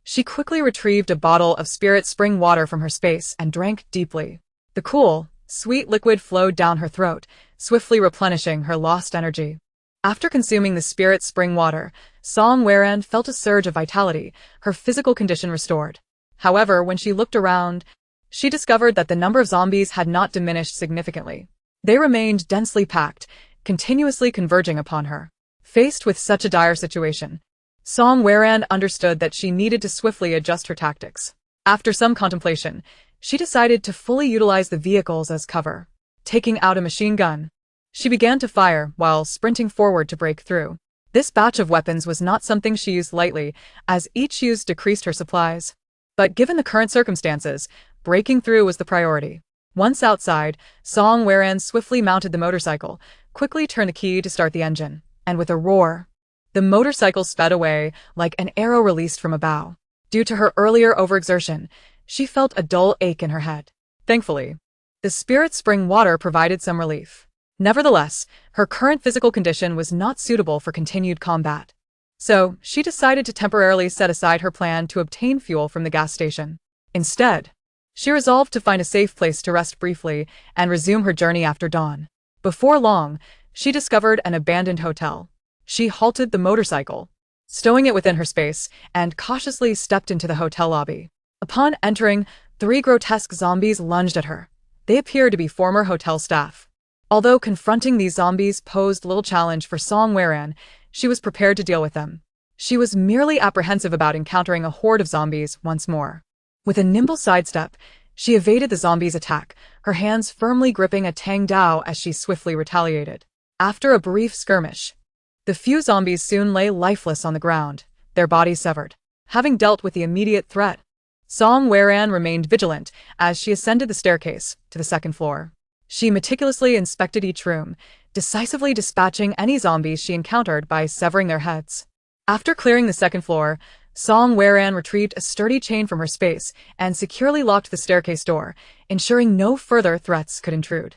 She quickly retrieved a bottle of spirit spring water from her space and drank deeply. The cool, sweet liquid flowed down her throat, swiftly replenishing her lost energy. After consuming the spirit spring water, Song Weran felt a surge of vitality, her physical condition restored. However, when she looked around, she discovered that the number of zombies had not diminished significantly. They remained densely packed, continuously converging upon her. Faced with such a dire situation, Song Weran understood that she needed to swiftly adjust her tactics. After some contemplation, she decided to fully utilize the vehicles as cover. Taking out a machine gun, she began to fire while sprinting forward to break through. This batch of weapons was not something she used lightly, as each use decreased her supplies. But given the current circumstances, breaking through was the priority. Once outside, Song Weran swiftly mounted the motorcycle, quickly turned the key to start the engine, and with a roar, the motorcycle sped away like an arrow released from a bow. Due to her earlier overexertion, she felt a dull ache in her head. Thankfully, the spirit spring water provided some relief. Nevertheless, her current physical condition was not suitable for continued combat. So, she decided to temporarily set aside her plan to obtain fuel from the gas station. Instead, she resolved to find a safe place to rest briefly and resume her journey after dawn. Before long, she discovered an abandoned hotel. She halted the motorcycle, stowing it within her space, and cautiously stepped into the hotel lobby. Upon entering, 3 grotesque zombies lunged at her. They appeared to be former hotel staff. Although confronting these zombies posed little challenge for Song Weran, she was prepared to deal with them. She was merely apprehensive about encountering a horde of zombies once more. With a nimble sidestep, she evaded the zombies' attack, her hands firmly gripping a Tang Dao as she swiftly retaliated. After a brief skirmish, the few zombies soon lay lifeless on the ground, their bodies severed. Having dealt with the immediate threat, Song Weran remained vigilant as she ascended the staircase to the second floor. She meticulously inspected each room, decisively dispatching any zombies she encountered by severing their heads. After clearing the second floor, Song Weran retrieved a sturdy chain from her space and securely locked the staircase door, ensuring no further threats could intrude.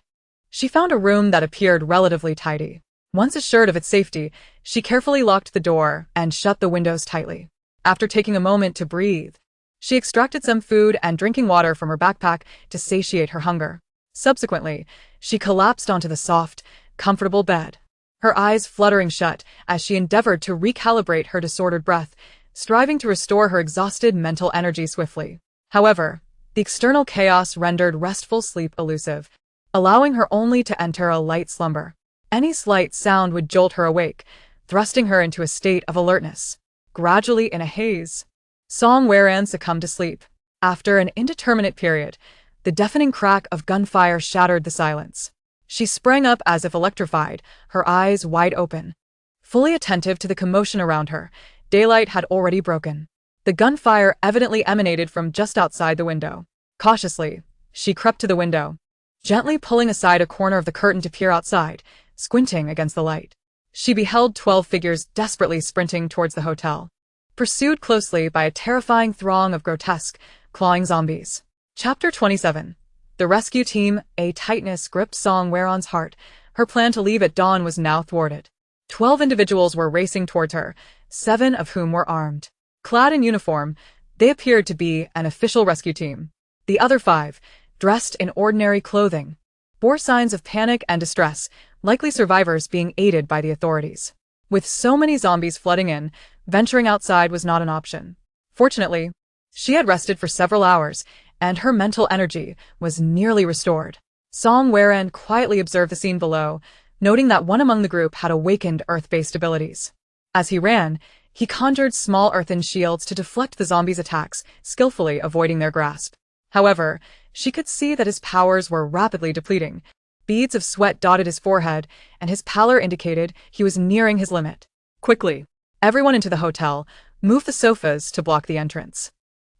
She found a room that appeared relatively tidy. Once assured of its safety, she carefully locked the door and shut the windows tightly. After taking a moment to breathe, she extracted some food and drinking water from her backpack to satiate her hunger. Subsequently, she collapsed onto the soft, comfortable bed, her eyes fluttering shut as she endeavored to recalibrate her disordered breath, striving to restore her exhausted mental energy swiftly. However, the external chaos rendered restful sleep elusive, allowing her only to enter a light slumber. Any slight sound would jolt her awake, thrusting her into a state of alertness. Gradually, in a haze, Song Weran succumbed to sleep. After an indeterminate period, the deafening crack of gunfire shattered the silence. She sprang up as if electrified, her eyes wide open. Fully attentive to the commotion around her, daylight had already broken. The gunfire evidently emanated from just outside the window. Cautiously, she crept to the window, gently pulling aside a corner of the curtain to peer outside, squinting against the light. She beheld 12 figures desperately sprinting towards the hotel, pursued closely by a terrifying throng of grotesque, clawing zombies. Chapter 27. The rescue team. A tightness gripped Song Weran's heart. Her plan to leave at dawn was now thwarted. 12 individuals were racing towards her, 7 of whom were armed. Clad in uniform, they appeared to be an official rescue team. The other 5, dressed in ordinary clothing, bore signs of panic and distress, likely survivors being aided by the authorities. With so many zombies flooding in, venturing outside was not an option. Fortunately, she had rested for several hours, and her mental energy was nearly restored. Song Weran quietly observed the scene below, noting that one among the group had awakened earth-based abilities. As he ran, he conjured small earthen shields to deflect the zombies' attacks, skillfully avoiding their grasp. However, she could see that his powers were rapidly depleting. Beads of sweat dotted his forehead, and his pallor indicated he was nearing his limit. Quickly, everyone into the hotel, move the sofas to block the entrance.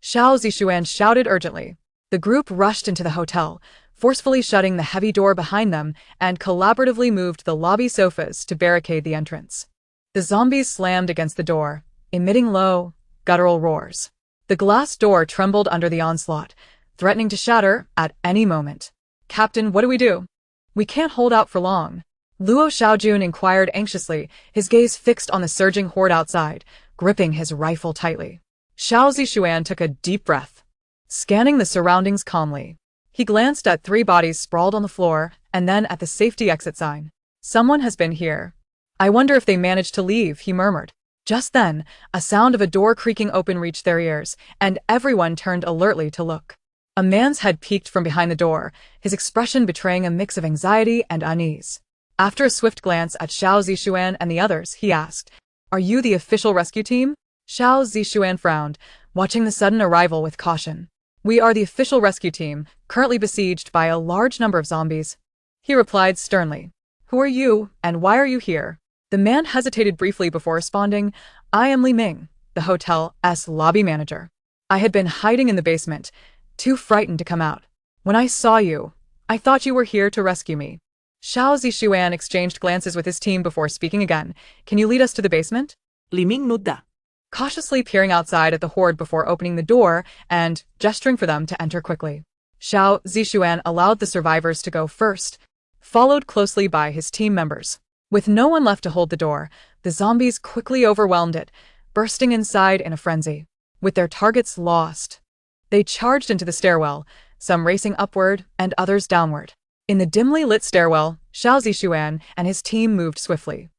Xiao Zixuan shouted urgently. The group rushed into the hotel, forcefully shutting the heavy door behind them, and collaboratively moved the lobby sofas to barricade the entrance. The zombies slammed against the door, emitting low, guttural roars. The glass door trembled under the onslaught, threatening to shatter at any moment. "Captain, what do we do? We can't hold out for long." Luo Xiaojun inquired anxiously, his gaze fixed on the surging horde outside, gripping his rifle tightly. Xiao Zixuan took a deep breath, scanning the surroundings calmly. He glanced at 3 bodies sprawled on the floor, and then at the safety exit sign. "Someone has been here. I wonder if they managed to leave," he murmured. Just then, a sound of a door creaking open reached their ears, and everyone turned alertly to look. A man's head peeked from behind the door, his expression betraying a mix of anxiety and unease. After a swift glance at Xiao Zixuan and the others, he asked, "Are you the official rescue team?" Xiao Zixuan frowned, watching the sudden arrival with caution. "We are the official rescue team, currently besieged by a large number of zombies," he replied sternly. "Who are you, and why are you here?" The man hesitated briefly before responding, "I am Li Ming, the hotel's lobby manager. I had been hiding in the basement, too frightened to come out. When I saw you, I thought you were here to rescue me." Xiao Zixuan exchanged glances with his team before speaking again. "Can you lead us to the basement?" Li Ming nudda. Cautiously peering outside at the horde before opening the door and gesturing for them to enter quickly. Xiao Zixuan allowed the survivors to go first, followed closely by his team members. With no one left to hold the door, the zombies quickly overwhelmed it, bursting inside in a frenzy. With their targets lost, they charged into the stairwell, some racing upward and others downward. In the dimly lit stairwell, Xiao Zixuan and his team moved swiftly.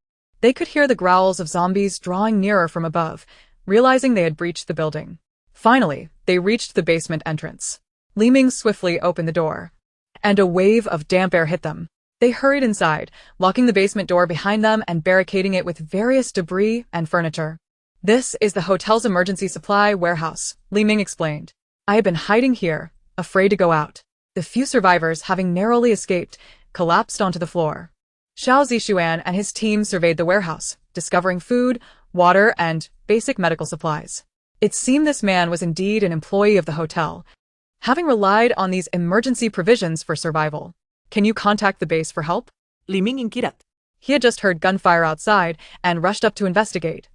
They could hear the growls of zombies drawing nearer from above, realizing they had breached the building. Finally, they reached the basement entrance. Li Ming swiftly opened the door, and a wave of damp air hit them. They hurried inside, locking the basement door behind them and barricading it with various debris and furniture. "This is the hotel's emergency supply warehouse," Li Ming explained. "I have been hiding here, afraid to go out." The few survivors, having narrowly escaped, collapsed onto the floor. Xiao Zixuan and his team surveyed the warehouse, discovering food, water, and basic medical supplies. It seemed this man was indeed an employee of the hotel, having relied on these emergency provisions for survival. "Can you contact the base for help?" Li Ming inquired. He had just heard gunfire outside and rushed up to investigate,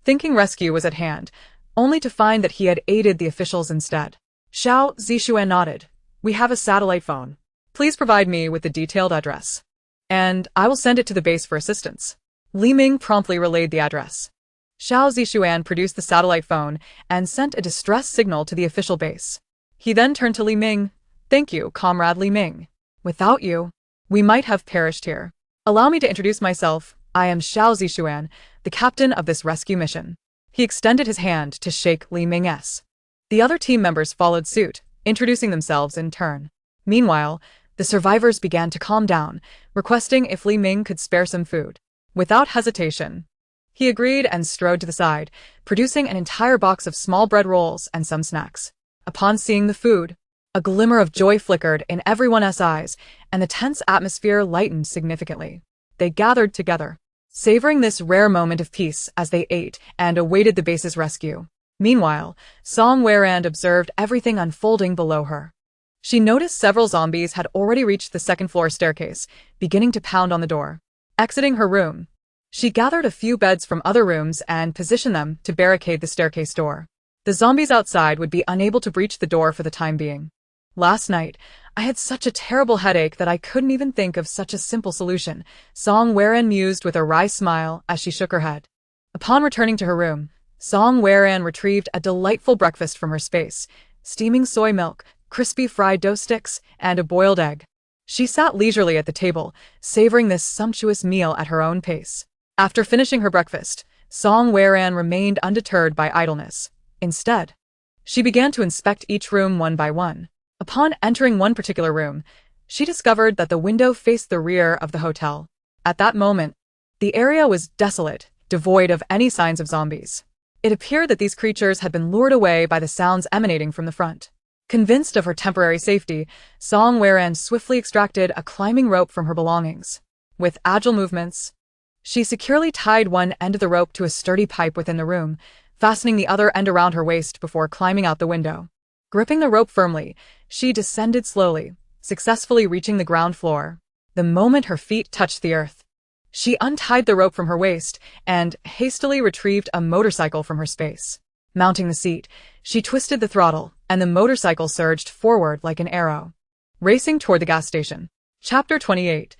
thinking rescue was at hand, only to find that he had aided the officials instead. Xiao Zixuan nodded. "We have a satellite phone. Please provide me with the detailed address, and I will send it to the base for assistance." Li Ming promptly relayed the address. Xiao Zixuan produced the satellite phone and sent a distress signal to the official base. He then turned to Li Ming. "Thank you, Comrade Li Ming. Without you, we might have perished here. Allow me to introduce myself. I am Xiao Zixuan, the captain of this rescue mission." He extended his hand to shake Li Ming's. The other team members followed suit, introducing themselves in turn. Meanwhile, the survivors began to calm down, requesting if Li Ming could spare some food. Without hesitation, he agreed and strode to the side, producing an entire box of small bread rolls and some snacks. Upon seeing the food, a glimmer of joy flickered in everyone's eyes, and the tense atmosphere lightened significantly. They gathered together, savoring this rare moment of peace as they ate and awaited the base's rescue. Meanwhile, Song Weirand observed everything unfolding below her. She noticed several zombies had already reached the second-floor staircase, beginning to pound on the door. Exiting her room, she gathered a few beds from other rooms and positioned them to barricade the staircase door. The zombies outside would be unable to breach the door for the time being. "Last night, I had such a terrible headache that I couldn't even think of such a simple solution," Song Weirand mused with a wry smile as she shook her head. Upon returning to her room, Song Weirand retrieved a delightful breakfast from her space: steaming soy milk, crispy fried dough sticks, and a boiled egg. She sat leisurely at the table, savoring this sumptuous meal at her own pace. After finishing her breakfast, Song Weirand remained undeterred by idleness. Instead, she began to inspect each room one by one. Upon entering one particular room, she discovered that the window faced the rear of the hotel. At that moment, the area was desolate, devoid of any signs of zombies. It appeared that these creatures had been lured away by the sounds emanating from the front. Convinced of her temporary safety, Song Weirand swiftly extracted a climbing rope from her belongings. With agile movements, she securely tied one end of the rope to a sturdy pipe within the room, fastening the other end around her waist before climbing out the window. Gripping the rope firmly, she descended slowly, successfully reaching the ground floor. The moment her feet touched the earth, she untied the rope from her waist and hastily retrieved a motorcycle from her space. Mounting the seat, she twisted the throttle, and the motorcycle surged forward like an arrow, racing toward the gas station. Chapter 28.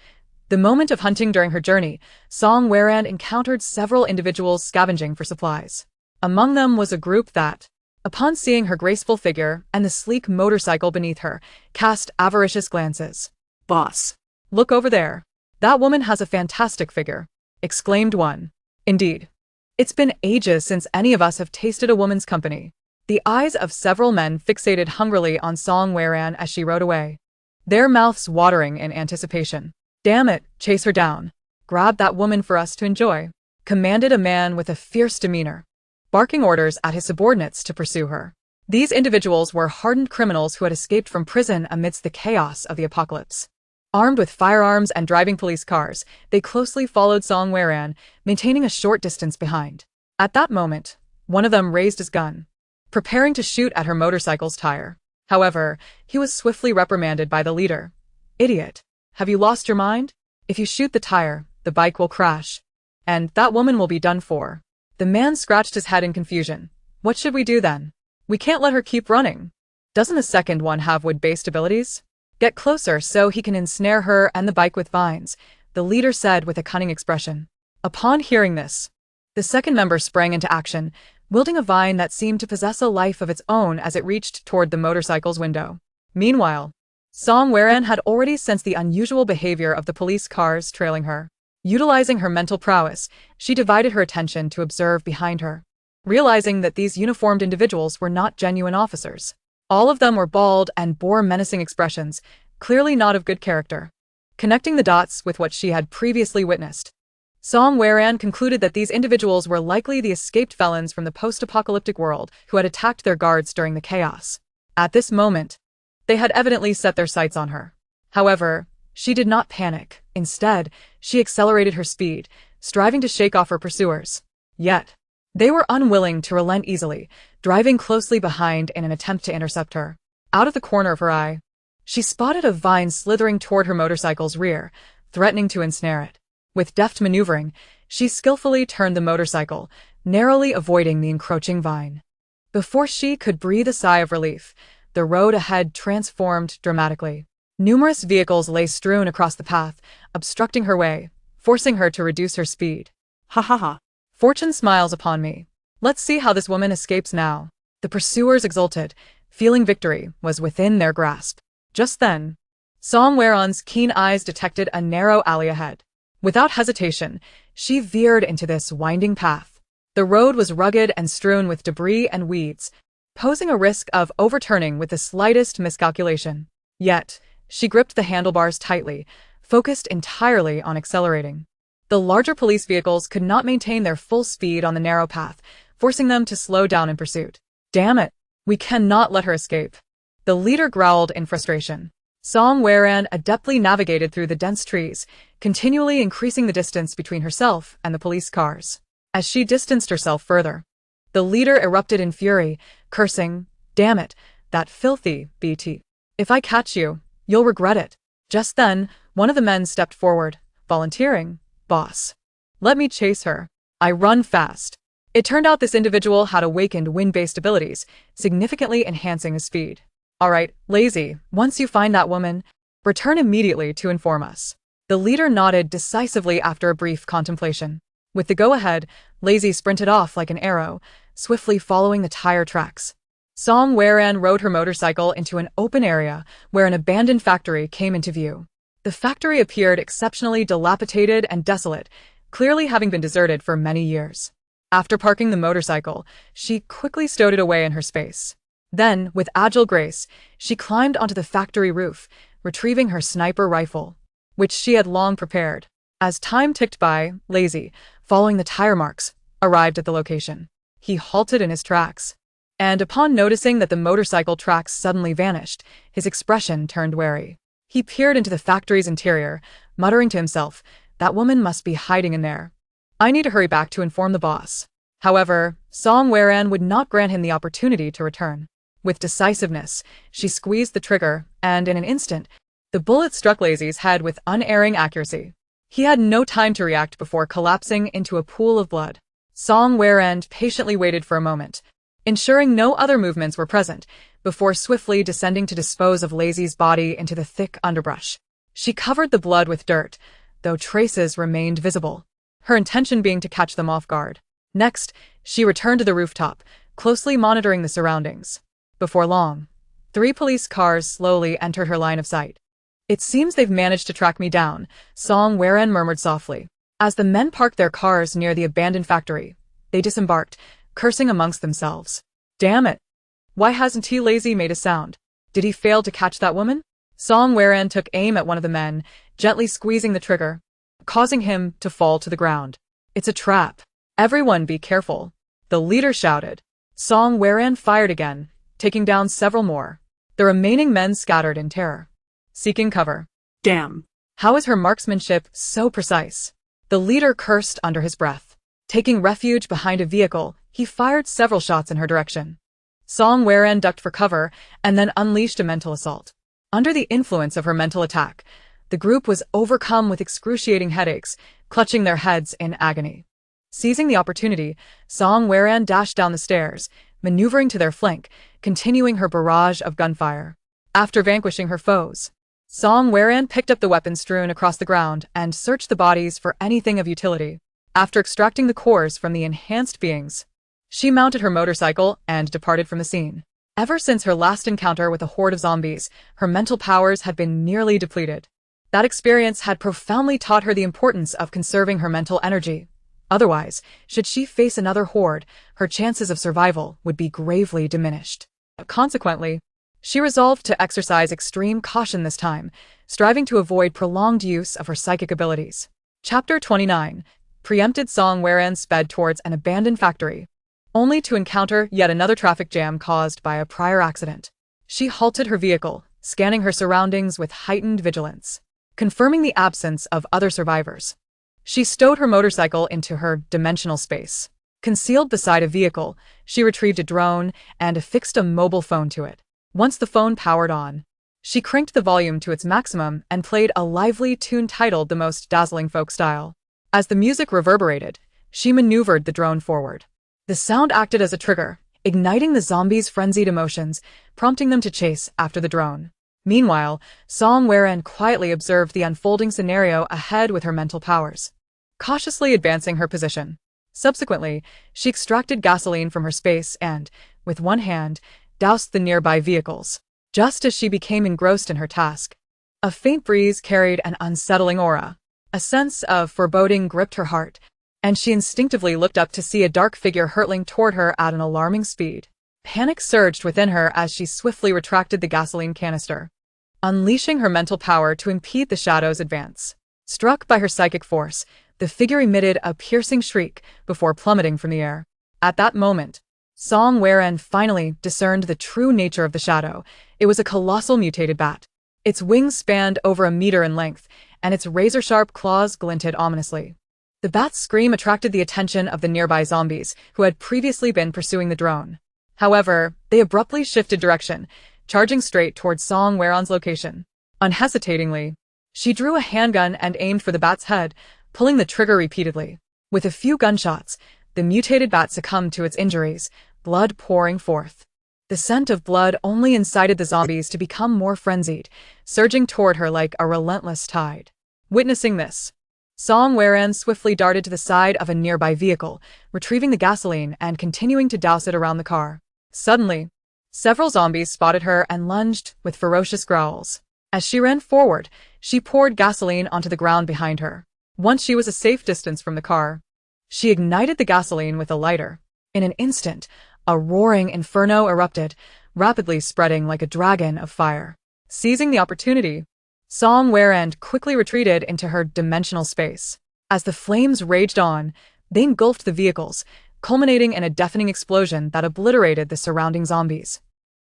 The moment of hunting. During her journey, Song Weirand encountered several individuals scavenging for supplies. Among them was a group that, upon seeing her graceful figure and the sleek motorcycle beneath her, cast avaricious glances. "Boss, "Look over there. That woman has a fantastic figure," exclaimed one. "Indeed. It's been ages since any of us have tasted a woman's company." The eyes of several men fixated hungrily on Song Weirand as she rode away, their mouths watering in anticipation. "Damn it, chase her down. Grab that woman for us to enjoy," commanded a man with a fierce demeanor, barking orders at his subordinates to pursue her. These individuals were hardened criminals who had escaped from prison amidst the chaos of the apocalypse. Armed with firearms and driving police cars, they closely followed Song Weirand, maintaining a short distance behind. At that moment, one of them raised his gun, preparing to shoot at her motorcycle's tire. However, he was swiftly reprimanded by the leader. "Idiot, have you lost your mind? If you shoot the tire, the bike will crash, and that woman will be done for." The man scratched his head in confusion. "What should we do then? We can't let her keep running. Doesn't the second one have wood-based abilities? Get closer so he can ensnare her and the bike with vines," the leader said with a cunning expression. Upon hearing this, the second member sprang into action, wielding a vine that seemed to possess a life of its own as it reached toward the motorcycle's window. Meanwhile, Song Weirand had already sensed the unusual behavior of the police cars trailing her. Utilizing her mental prowess, she divided her attention to observe behind her, realizing that these uniformed individuals were not genuine officers. All of them were bald and bore menacing expressions, clearly not of good character. Connecting the dots with what she had previously witnessed, Song Weran concluded that these individuals were likely the escaped felons from the post-apocalyptic world who had attacked their guards during the chaos. At this moment, they had evidently set their sights on her. However, she did not panic. Instead, she accelerated her speed, striving to shake off her pursuers. Yet, they were unwilling to relent easily, driving closely behind in an attempt to intercept her. Out of the corner of her eye, she spotted a vine slithering toward her motorcycle's rear, threatening to ensnare it. With deft maneuvering, she skillfully turned the motorcycle, narrowly avoiding the encroaching vine. Before she could breathe a sigh of relief, the road ahead transformed dramatically. Numerous vehicles lay strewn across the path, obstructing her way, forcing her to reduce her speed. Ha ha ha. Fortune smiles upon me. Let's see how this woman escapes now. The pursuers exulted, feeling victory was within their grasp. Just then, Song Weran's keen eyes detected a narrow alley ahead. Without hesitation, she veered into this winding path. The road was rugged and strewn with debris and weeds, posing a risk of overturning with the slightest miscalculation. Yet, she gripped the handlebars tightly, focused entirely on accelerating. The larger police vehicles could not maintain their full speed on the narrow path, forcing them to slow down in pursuit. Damn it! We cannot let her escape. The leader growled in frustration. Song Weran adeptly navigated through the dense trees, continually increasing the distance between herself and the police cars. As she distanced herself further, the leader erupted in fury, cursing, "Damn it, that filthy BT. If I catch you, you'll regret it." Just then, one of the men stepped forward, volunteering, "Boss, let me chase her. I run fast." It turned out this individual had awakened wind-based abilities, significantly enhancing his speed. "All right, Lazy, once you find that woman, return immediately to inform us." The leader nodded decisively after a brief contemplation. With the go-ahead, Lazy sprinted off like an arrow, swiftly following the tire tracks. Song Weran rode her motorcycle into an open area where an abandoned factory came into view. The factory appeared exceptionally dilapidated and desolate, clearly having been deserted for many years. After parking the motorcycle, she quickly stowed it away in her space. Then, with agile grace, she climbed onto the factory roof, retrieving her sniper rifle, which she had long prepared. As time ticked by, Lazy, following the tire marks, arrived at the location. He halted in his tracks, and upon noticing that the motorcycle tracks suddenly vanished, his expression turned wary. He peered into the factory's interior, muttering to himself, "That woman must be hiding in there. I need to hurry back to inform the boss." However, Song Weran would not grant him the opportunity to return. With decisiveness, she squeezed the trigger, and in an instant, the bullet struck Lazy's head with unerring accuracy. He had no time to react before collapsing into a pool of blood. Song Weran patiently waited for a moment, ensuring no other movements were present, before swiftly descending to dispose of Lazy's body into the thick underbrush. She covered the blood with dirt, though traces remained visible, her intention being to catch them off guard. Next, she returned to the rooftop, closely monitoring the surroundings. Before long, 3 police cars slowly entered her line of sight. "It seems they've managed to track me down," Song Weran murmured softly. As the men parked their cars near the abandoned factory, they disembarked, cursing amongst themselves. "Damn it! Why hasn't he Lazy made a sound? Did he fail to catch that woman?" Song Weran took aim at one of the men, gently squeezing the trigger, causing him to fall to the ground. "It's a trap. Everyone be careful," the leader shouted. Song Weran fired again, taking down several more. The remaining men scattered in terror, seeking cover. Damn. How is her marksmanship so precise? The leader cursed under his breath. Taking refuge behind a vehicle, he fired several shots in her direction. Song Weran ducked for cover and then unleashed a mental assault. Under the influence of her mental attack, the group was overcome with excruciating headaches, clutching their heads in agony. Seizing the opportunity, Song Weran dashed down the stairs, maneuvering to their flank, continuing her barrage of gunfire. After vanquishing her foes, Song Weran picked up the weapons strewn across the ground and searched the bodies for anything of utility. After extracting the cores from the enhanced beings, she mounted her motorcycle and departed from the scene. Ever since her last encounter with a horde of zombies, her mental powers had been nearly depleted. That experience had profoundly taught her the importance of conserving her mental energy. Otherwise, should she face another horde, her chances of survival would be gravely diminished. Consequently, she resolved to exercise extreme caution this time, striving to avoid prolonged use of her psychic abilities. Chapter 29. Preempted Song Wherein sped towards an abandoned factory, only to encounter yet another traffic jam caused by a prior accident. She halted her vehicle, scanning her surroundings with heightened vigilance, confirming the absence of other survivors. She stowed her motorcycle into her dimensional space. Concealed beside a vehicle, she retrieved a drone and affixed a mobile phone to it. Once the phone powered on, she cranked the volume to its maximum and played a lively tune titled The Most Dazzling Folk Style. As the music reverberated, she maneuvered the drone forward. The sound acted as a trigger, igniting the zombies' frenzied emotions, prompting them to chase after the drone. Meanwhile, Song Wherein quietly observed the unfolding scenario ahead with her mental powers, cautiously advancing her position. Subsequently, she extracted gasoline from her space and, with one hand, doused the nearby vehicles. Just as she became engrossed in her task, a faint breeze carried an unsettling aura. A sense of foreboding gripped her heart, and she instinctively looked up to see a dark figure hurtling toward her at an alarming speed. Panic surged within her as she swiftly retracted the gasoline canister, unleashing her mental power to impede the shadow's advance. Struck by her psychic force, the figure emitted a piercing shriek before plummeting from the air. At that moment, Song Wherein finally discerned the true nature of the shadow. It was a colossal mutated bat. Its wings spanned over a meter in length, and its razor-sharp claws glinted ominously. The bat's scream attracted the attention of the nearby zombies, who had previously been pursuing the drone. However, they abruptly shifted direction, charging straight towards Song Whereon's location. Unhesitatingly, she drew a handgun and aimed for the bat's head, pulling the trigger repeatedly. With a few gunshots, the mutated bat succumbed to its injuries, blood pouring forth. The scent of blood only incited the zombies to become more frenzied, surging toward her like a relentless tide. Witnessing this, Song Wherein swiftly darted to the side of a nearby vehicle, retrieving the gasoline and continuing to douse it around the car. Suddenly, several zombies spotted her and lunged with ferocious growls. As she ran forward, she poured gasoline onto the ground behind her. Once she was a safe distance from the car, she ignited the gasoline with a lighter. In an instant, a roaring inferno erupted, rapidly spreading like a dragon of fire. Seizing the opportunity, Song Wherein quickly retreated into her dimensional space. As the flames raged on, they engulfed the vehicles, culminating in a deafening explosion that obliterated the surrounding zombies,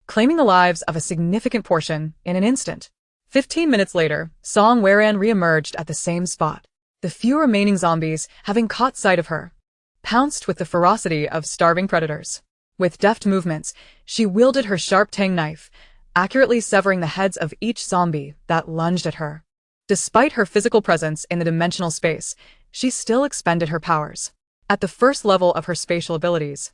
claiming the lives of a significant portion in an instant. 15 minutes later, Song Wherein re-emerged at the same spot. The few remaining zombies, having caught sight of her, pounced with the ferocity of starving predators. With deft movements, she wielded her sharp tang knife, accurately severing the heads of each zombie that lunged at her. Despite her physical presence in the dimensional space, she still expended her powers. At the first level of her spatial abilities,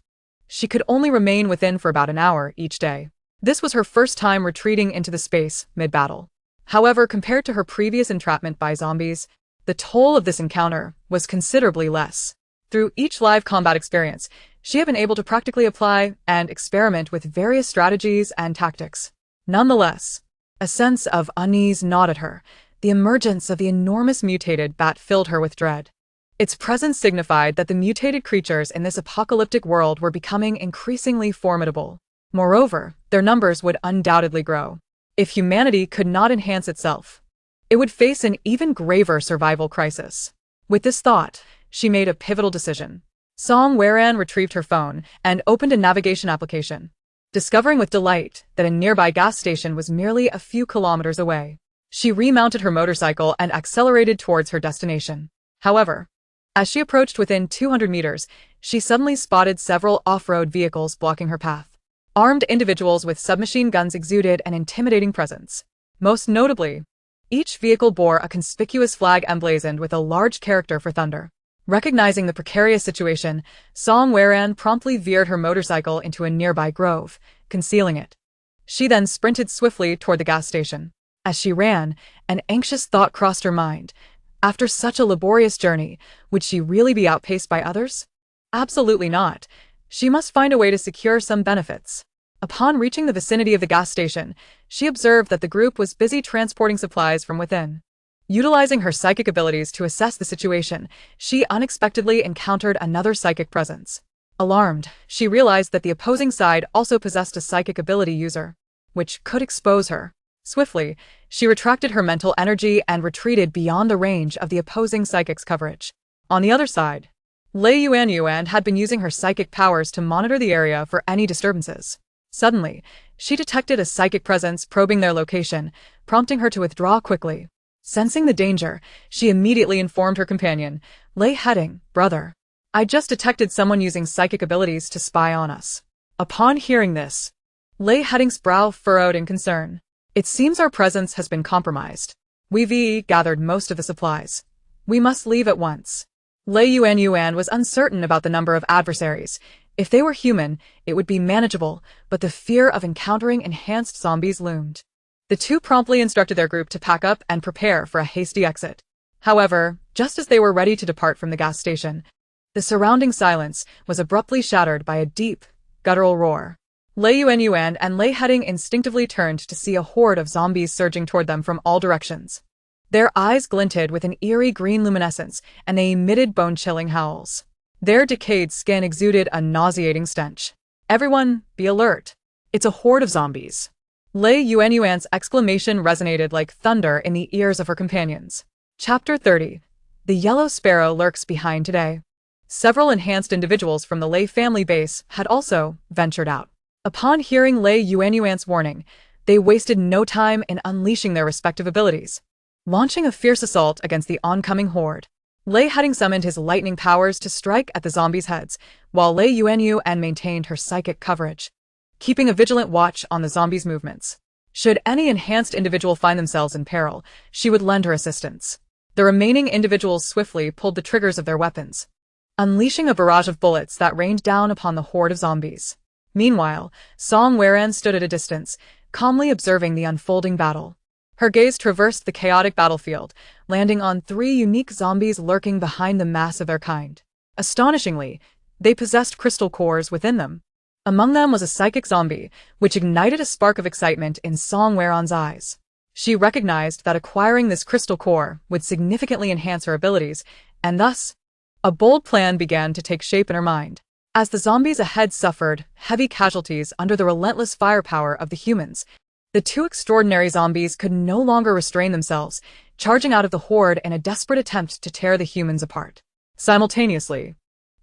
she could only remain within for about an hour each day. This was her first time retreating into the space mid-battle. However, compared to her previous entrapment by zombies, the toll of this encounter was considerably less. Through each live combat experience, she had been able to practically apply and experiment with various strategies and tactics. Nonetheless, a sense of unease gnawed at her. The emergence of the enormous mutated bat filled her with dread. Its presence signified that the mutated creatures in this apocalyptic world were becoming increasingly formidable. Moreover, their numbers would undoubtedly grow. If humanity could not enhance itself, it would face an even graver survival crisis. With this thought, she made a pivotal decision. Song Wherein retrieved her phone and opened a navigation application, discovering with delight that a nearby gas station was merely a few kilometers away. She remounted her motorcycle and accelerated towards her destination. However, as she approached within 200 meters, she suddenly spotted several off-road vehicles blocking her path. Armed individuals with submachine guns exuded an intimidating presence. Most notably, each vehicle bore a conspicuous flag emblazoned with a large character for thunder. Recognizing the precarious situation, Song Wherein promptly veered her motorcycle into a nearby grove, concealing it. She then sprinted swiftly toward the gas station. As she ran, an anxious thought crossed her mind. After such a laborious journey, would she really be outpaced by others? Absolutely not. She must find a way to secure some benefits. Upon reaching the vicinity of the gas station, she observed that the group was busy transporting supplies from within. Utilizing her psychic abilities to assess the situation, she unexpectedly encountered another psychic presence. Alarmed, she realized that the opposing side also possessed a psychic ability user, which could expose her. Swiftly, she retracted her mental energy and retreated beyond the range of the opposing psychic's coverage. On the other side, Lei Yuan had been using her psychic powers to monitor the area for any disturbances. Suddenly, she detected a psychic presence probing their location, prompting her to withdraw quickly. Sensing the danger, she immediately informed her companion, Lei Heading, brother. I just detected someone using psychic abilities to spy on us. Upon hearing this, Lei Heading's brow furrowed in concern. It seems our presence has been compromised. We've gathered most of the supplies. We must leave at once. Lei Yuan was uncertain about the number of adversaries. If they were human, it would be manageable, but the fear of encountering enhanced zombies loomed. The two promptly instructed their group to pack up and prepare for a hasty exit. However, just as they were ready to depart from the gas station, the surrounding silence was abruptly shattered by a deep, guttural roar. Lei Yuan and Lei Heading instinctively turned to see a horde of zombies surging toward them from all directions. Their eyes glinted with an eerie green luminescence, and they emitted bone-chilling howls. Their decayed skin exuded a nauseating stench. Everyone, be alert. It's a horde of zombies. Lei Yuan's exclamation resonated like thunder in the ears of her companions. Chapter 30. The Yellow Sparrow lurks behind today. Several enhanced individuals from the Lei family base had also ventured out. Upon hearing Lei Yuan's warning, they wasted no time in unleashing their respective abilities, launching a fierce assault against the oncoming horde. Lei Heading summoned his lightning powers to strike at the zombies' heads, while Lei Yuan maintained her psychic coverage, keeping a vigilant watch on the zombies' movements. Should any enhanced individual find themselves in peril, she would lend her assistance. The remaining individuals swiftly pulled the triggers of their weapons, unleashing a barrage of bullets that rained down upon the horde of zombies. Meanwhile, Song Weran stood at a distance, calmly observing the unfolding battle. Her gaze traversed the chaotic battlefield, landing on 3 unique zombies lurking behind the mass of their kind. Astonishingly, they possessed crystal cores within them. Among them was a psychic zombie, which ignited a spark of excitement in Song Weran's eyes. She recognized that acquiring this crystal core would significantly enhance her abilities, and thus, a bold plan began to take shape in her mind. As the zombies ahead suffered heavy casualties under the relentless firepower of the humans, the 2 extraordinary zombies could no longer restrain themselves, charging out of the horde in a desperate attempt to tear the humans apart. Simultaneously,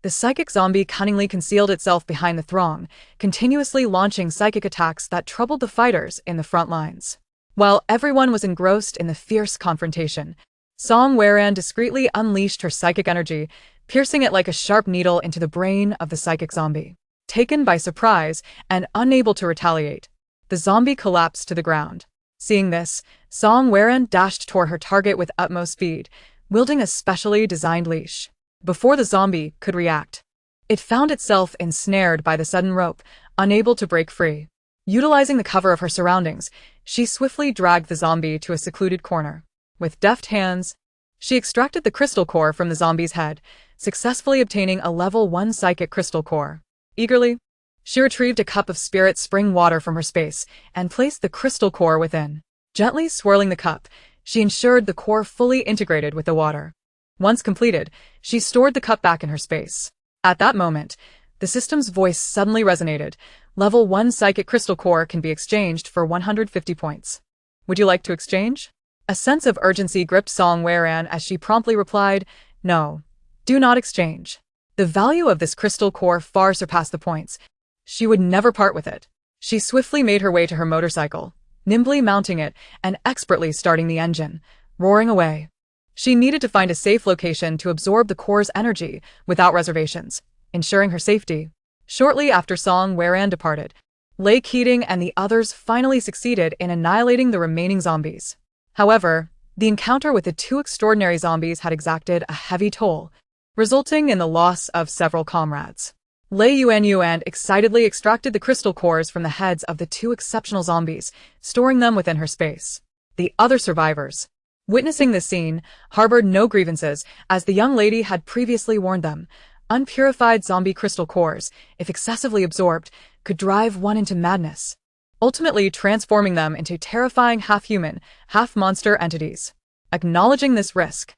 the psychic zombie cunningly concealed itself behind the throng, continuously launching psychic attacks that troubled the fighters in the front lines. While everyone was engrossed in the fierce confrontation, Song Weran discreetly unleashed her psychic energy, piercing it like a sharp needle into the brain of the psychic zombie. Taken by surprise and unable to retaliate, the zombie collapsed to the ground. Seeing this, Song Weran dashed toward her target with utmost speed, wielding a specially designed leash. Before the zombie could react, it found itself ensnared by the sudden rope, unable to break free. Utilizing the cover of her surroundings, she swiftly dragged the zombie to a secluded corner. With deft hands, she extracted the crystal core from the zombie's head, successfully obtaining a level 1 psychic crystal core. Eagerly, she retrieved a cup of spirit spring water from her space and placed the crystal core within. Gently swirling the cup, she ensured the core fully integrated with the water. Once completed, she stored the cup back in her space. At that moment, the system's voice suddenly resonated. Level 1 psychic crystal core can be exchanged for 150 points. Would you like to exchange? A sense of urgency gripped Song Weran as she promptly replied, No, do not exchange. The value of this crystal core far surpassed the points. She would never part with it. She swiftly made her way to her motorcycle, nimbly mounting it and expertly starting the engine, roaring away. She needed to find a safe location to absorb the core's energy without reservations, ensuring her safety. Shortly after Song Weran departed, Lei Keating and the others finally succeeded in annihilating the remaining zombies. However, the encounter with the 2 extraordinary zombies had exacted a heavy toll, resulting in the loss of several comrades. Lei Yuan excitedly extracted the crystal cores from the heads of the 2 exceptional zombies, storing them within her space. The other survivors, witnessing this scene, harbored no grievances, as the young lady had previously warned them. Unpurified zombie crystal cores, if excessively absorbed, could drive one into madness, ultimately transforming them into terrifying half-human, half-monster entities. Acknowledging this risk,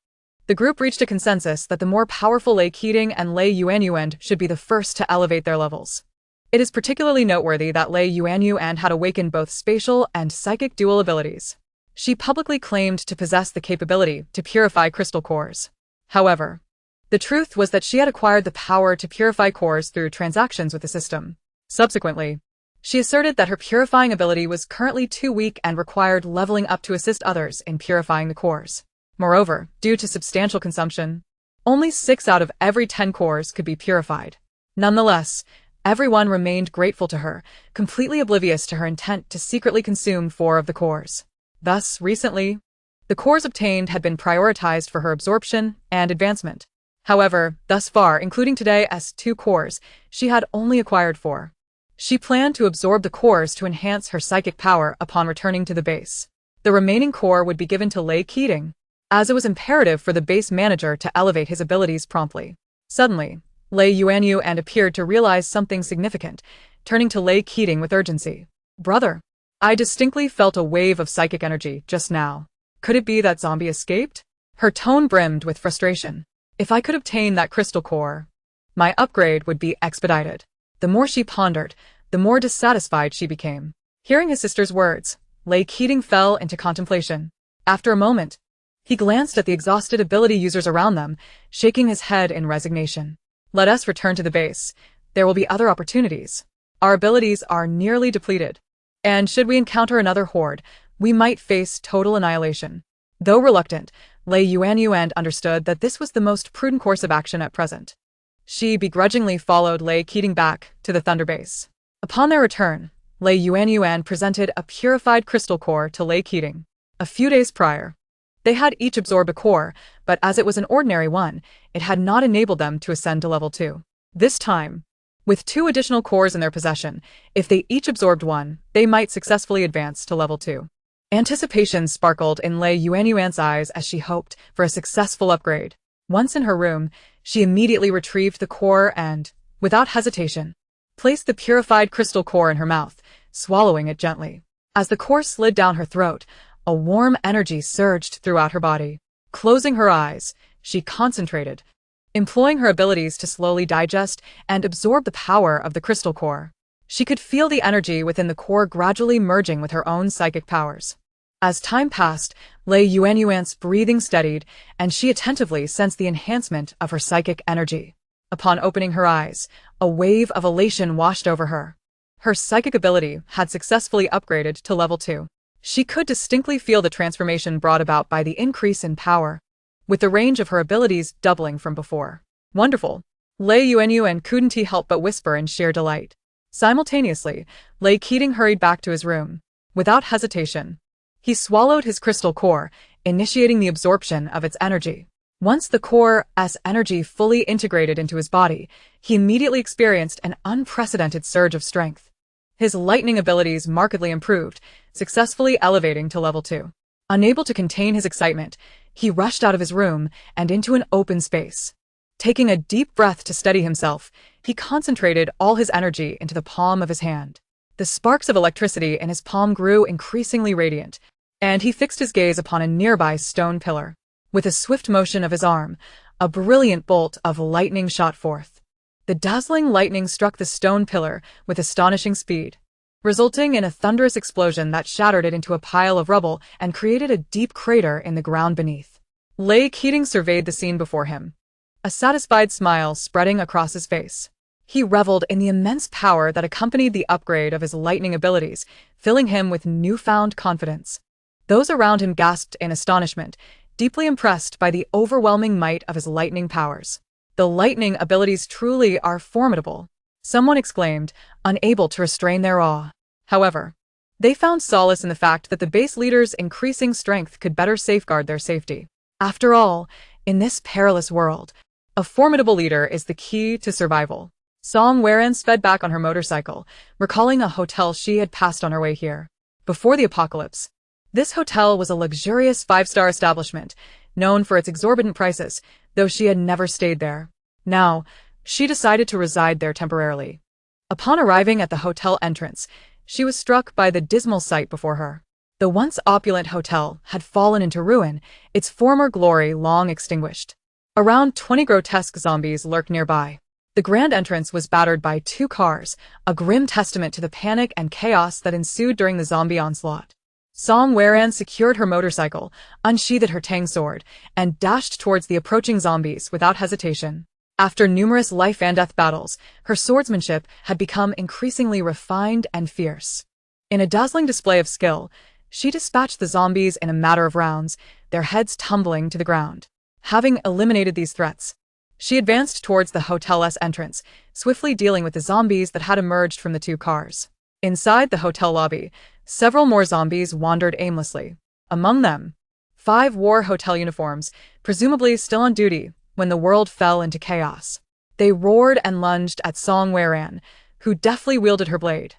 the group reached a consensus that the more powerful Lei Keating and Lei Yuanyuan should be the first to elevate their levels. It is particularly noteworthy that Lei Yuanyuan had awakened both spatial and psychic dual abilities. She publicly claimed to possess the capability to purify crystal cores. However, the truth was that she had acquired the power to purify cores through transactions with the system. Subsequently, she asserted that her purifying ability was currently too weak and required leveling up to assist others in purifying the cores. Moreover, due to substantial consumption, only 6 out of every 10 cores could be purified. Nonetheless, everyone remained grateful to her, completely oblivious to her intent to secretly consume 4 of the cores. Thus, recently, the cores obtained had been prioritized for her absorption and advancement. However, thus far, including today as 2 cores, she had only acquired 4. She planned to absorb the cores to enhance her psychic power upon returning to the base. The remaining core would be given to Lei Keating, as it was imperative for the base manager to elevate his abilities promptly. Suddenly, Lei Yuanyuan appeared to realize something significant, turning to Lei Keating with urgency. "Brother, I distinctly felt a wave of psychic energy just now. Could it be that zombie escaped?" Her tone brimmed with frustration. "If I could obtain that crystal core, my upgrade would be expedited." The more she pondered, the more dissatisfied she became. Hearing his sister's words, Lei Keating fell into contemplation. After a moment, he glanced at the exhausted ability users around them, shaking his head in resignation. "Let us return to the base. There will be other opportunities. Our abilities are nearly depleted, and should we encounter another horde, we might face total annihilation." Though reluctant, Lei Yuanyuan understood that this was the most prudent course of action at present. She begrudgingly followed Lei Keating back to the Thunder Base. Upon their return, Lei Yuanyuan presented a purified crystal core to Lei Keating. A few days prior, they had each absorbed a core, but as it was an ordinary one, it had not enabled them to ascend to level 2. This time, with 2 additional cores in their possession, if they each absorbed one, they might successfully advance to level 2. Anticipation sparkled in Lei Yuanyuan's eyes as she hoped for a successful upgrade. Once in her room, she immediately retrieved the core and, without hesitation, placed the purified crystal core in her mouth, swallowing it gently. As the core slid down her throat, a warm energy surged throughout her body. Closing her eyes, she concentrated, employing her abilities to slowly digest and absorb the power of the crystal core. She could feel the energy within the core gradually merging with her own psychic powers. As time passed, Lei Yuanyuan's breathing steadied, and she attentively sensed the enhancement of her psychic energy. Upon opening her eyes, a wave of elation washed over her. Her psychic ability had successfully upgraded to level 2. She could distinctly feel the transformation brought about by the increase in power, with the range of her abilities doubling from before. "Wonderful!" Lei Yuanyuan couldn't help but whisper in sheer delight. Simultaneously, Lei Keating hurried back to his room. Without hesitation, he swallowed his crystal core, initiating the absorption of its energy. Once the core's energy fully integrated into his body, he immediately experienced an unprecedented surge of strength. His lightning abilities markedly improved, successfully elevating to level 2. Unable to contain his excitement, he rushed out of his room and into an open space. Taking a deep breath to steady himself, he concentrated all his energy into the palm of his hand. The sparks of electricity in his palm grew increasingly radiant, and he fixed his gaze upon a nearby stone pillar. With a swift motion of his arm, a brilliant bolt of lightning shot forth. The dazzling lightning struck the stone pillar with astonishing speed, resulting in a thunderous explosion that shattered it into a pile of rubble and created a deep crater in the ground beneath. Lei Keating surveyed the scene before him, a satisfied smile spreading across his face. He reveled in the immense power that accompanied the upgrade of his lightning abilities, filling him with newfound confidence. Those around him gasped in astonishment, deeply impressed by the overwhelming might of his lightning powers. "The lightning abilities truly are formidable," someone exclaimed, unable to restrain their awe. However, they found solace in the fact that the base leader's increasing strength could better safeguard their safety. After all, in this perilous world, a formidable leader is the key to survival. Song Weran sped back on her motorcycle, recalling a hotel she had passed on her way here. Before the apocalypse, this hotel was a luxurious 5-star establishment, known for its exorbitant prices, though she had never stayed there. Now, she decided to reside there temporarily. Upon arriving at the hotel entrance, she was struck by the dismal sight before her. The once opulent hotel had fallen into ruin, its former glory long extinguished. Around 20 grotesque zombies lurked nearby. The grand entrance was battered by 2 cars, a grim testament to the panic and chaos that ensued during the zombie onslaught. Song Weran secured her motorcycle, unsheathed her tang sword, and dashed towards the approaching zombies without hesitation. After numerous life-and-death battles, her swordsmanship had become increasingly refined and fierce. In a dazzling display of skill, she dispatched the zombies in a matter of rounds, their heads tumbling to the ground. Having eliminated these threats, she advanced towards the hotel's entrance, swiftly dealing with the zombies that had emerged from the 2 cars. Inside the hotel lobby, several more zombies wandered aimlessly. Among them, 5 wore hotel uniforms, presumably still on duty when the world fell into chaos. They roared and lunged at Song Weran, who deftly wielded her blade,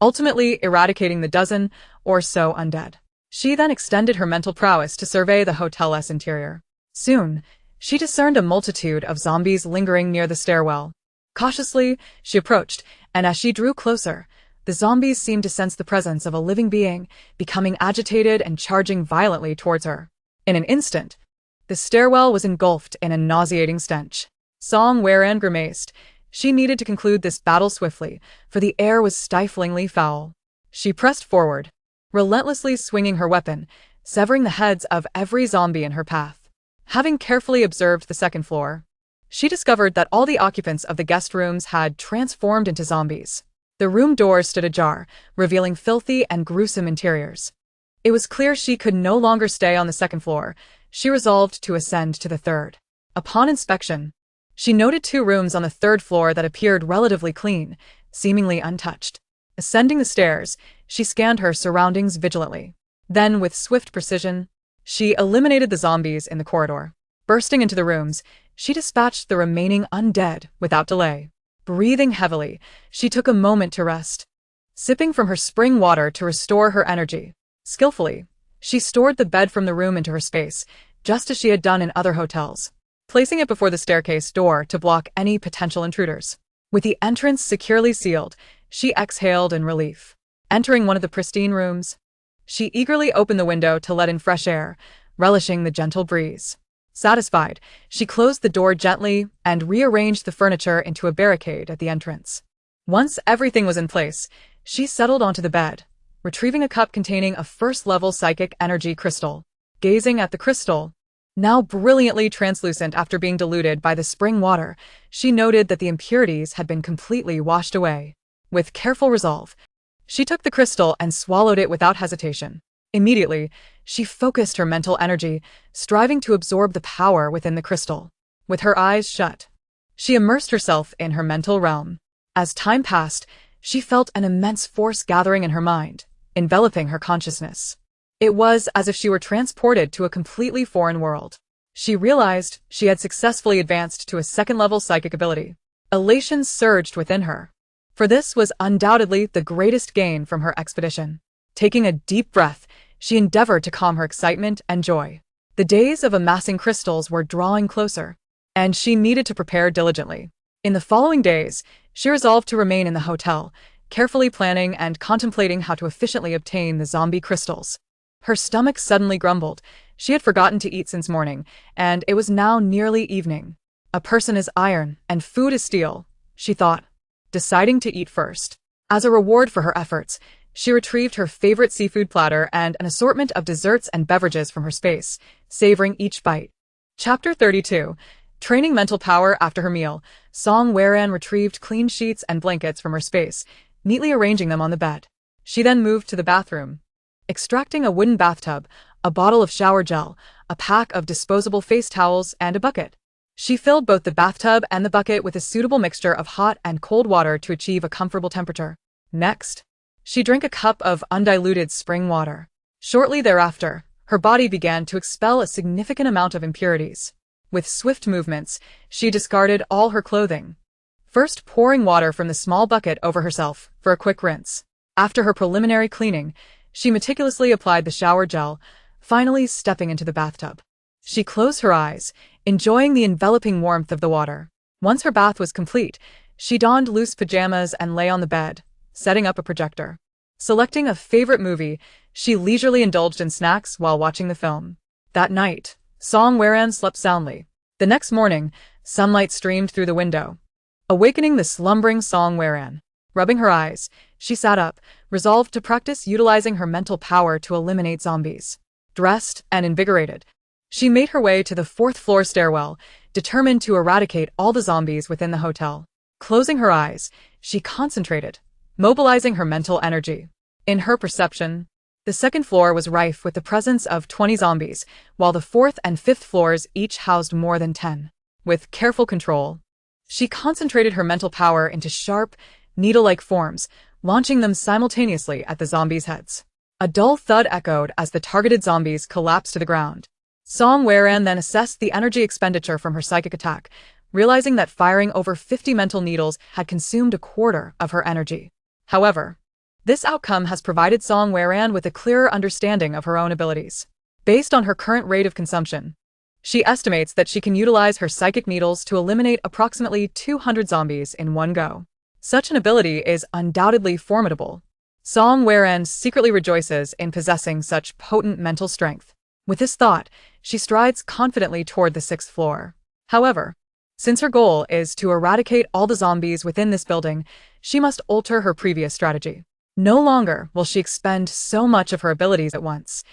ultimately eradicating the dozen or so undead. She then extended her mental prowess to survey the hotel's interior. Soon, she discerned a multitude of zombies lingering near the stairwell. Cautiously, she approached, and as she drew closer, the zombies seemed to sense the presence of a living being, becoming agitated and charging violently towards her. In an instant, the stairwell was engulfed in a nauseating stench. Song Weran grimaced. She needed to conclude this battle swiftly, for the air was stiflingly foul. She pressed forward, relentlessly swinging her weapon, severing the heads of every zombie in her path. Having carefully observed the 2nd floor, she discovered that all the occupants of the guest rooms had transformed into zombies. The room doors stood ajar, revealing filthy and gruesome interiors. It was clear she could no longer stay on the 2nd floor. She resolved to ascend to the 3rd. Upon inspection, she noted 2 rooms on the 3rd floor that appeared relatively clean, seemingly untouched. Ascending the stairs, she scanned her surroundings vigilantly. Then, with swift precision, she eliminated the zombies in the corridor. Bursting into the rooms, she dispatched the remaining undead without delay. Breathing heavily, she took a moment to rest, sipping from her spring water to restore her energy. Skillfully, she stored the bed from the room into her space, just as she had done in other hotels, placing it before the staircase door to block any potential intruders. With the entrance securely sealed, she exhaled in relief. Entering one of the pristine rooms, she eagerly opened the window to let in fresh air, relishing the gentle breeze. Satisfied, she closed the door gently and rearranged the furniture into a barricade at the entrance. Once everything was in place, she settled onto the bed, retrieving a cup containing a first-level psychic energy crystal. Gazing at the crystal, now brilliantly translucent after being diluted by the spring water, she noted that the impurities had been completely washed away. With careful resolve, she took the crystal and swallowed it without hesitation. Immediately, she focused her mental energy, striving to absorb the power within the crystal. With her eyes shut, she immersed herself in her mental realm. As time passed, she felt an immense force gathering in her mind, enveloping her consciousness. It was as if she were transported to a completely foreign world. She realized she had successfully advanced to a 2nd-level psychic ability. Elation surged within her, for this was undoubtedly the greatest gain from her expedition. Taking a deep breath, she endeavored to calm her excitement and joy. The days of amassing crystals were drawing closer, and she needed to prepare diligently. In the following days, she resolved to remain in the hotel, carefully planning and contemplating how to efficiently obtain the zombie crystals. Her stomach suddenly grumbled. She had forgotten to eat since morning, and it was now nearly evening. A person is iron, and food is steel, she thought, deciding to eat first. As a reward for her efforts, she retrieved her favorite seafood platter and an assortment of desserts and beverages from her space, savoring each bite. Chapter 32. Training mental power. After her meal, Song Weran retrieved clean sheets and blankets from her space, neatly arranging them on the bed. She then moved to the bathroom, extracting a wooden bathtub, a bottle of shower gel, a pack of disposable face towels, and a bucket. She filled both the bathtub and the bucket with a suitable mixture of hot and cold water to achieve a comfortable temperature. Next, she drank a cup of undiluted spring water. Shortly thereafter, her body began to expel a significant amount of impurities. With swift movements, she discarded all her clothing, first pouring water from the small bucket over herself for a quick rinse. After her preliminary cleaning, she meticulously applied the shower gel, finally stepping into the bathtub. She closed her eyes, enjoying the enveloping warmth of the water. Once her bath was complete, she donned loose pajamas and lay on the bed, setting up a projector. Selecting a favorite movie, She leisurely indulged in snacks while watching the film. That night, Song Weran slept soundly. The next morning, sunlight streamed through the window, awakening the slumbering Song Weran. Rubbing her eyes, she sat up, resolved to practice utilizing her mental power to eliminate zombies. Dressed and invigorated, she made her way to the fourth-floor stairwell, determined to eradicate all the zombies within the hotel. Closing her eyes, she concentrated, mobilizing her mental energy. In her perception, the second floor was rife with the presence of 20 zombies, while the fourth and fifth floors each housed more than 10. With careful control, she concentrated her mental power into sharp, needle-like forms, launching them simultaneously at the zombies' heads. A dull thud echoed as the targeted zombies collapsed to the ground. Song Weran then assessed the energy expenditure from her psychic attack, realizing that firing over 50 mental needles had consumed a quarter of her energy. However, this outcome has provided Song Weran with a clearer understanding of her own abilities. Based on her current rate of consumption, she estimates that she can utilize her psychic needles to eliminate approximately 200 zombies in one go. Such an ability is undoubtedly formidable. Song Weran secretly rejoices in possessing such potent mental strength. With this thought, she strides confidently toward the sixth floor. However, since her goal is to eradicate all the zombies within this building, she must alter her previous strategy. No longer will she expend so much of her abilities at once.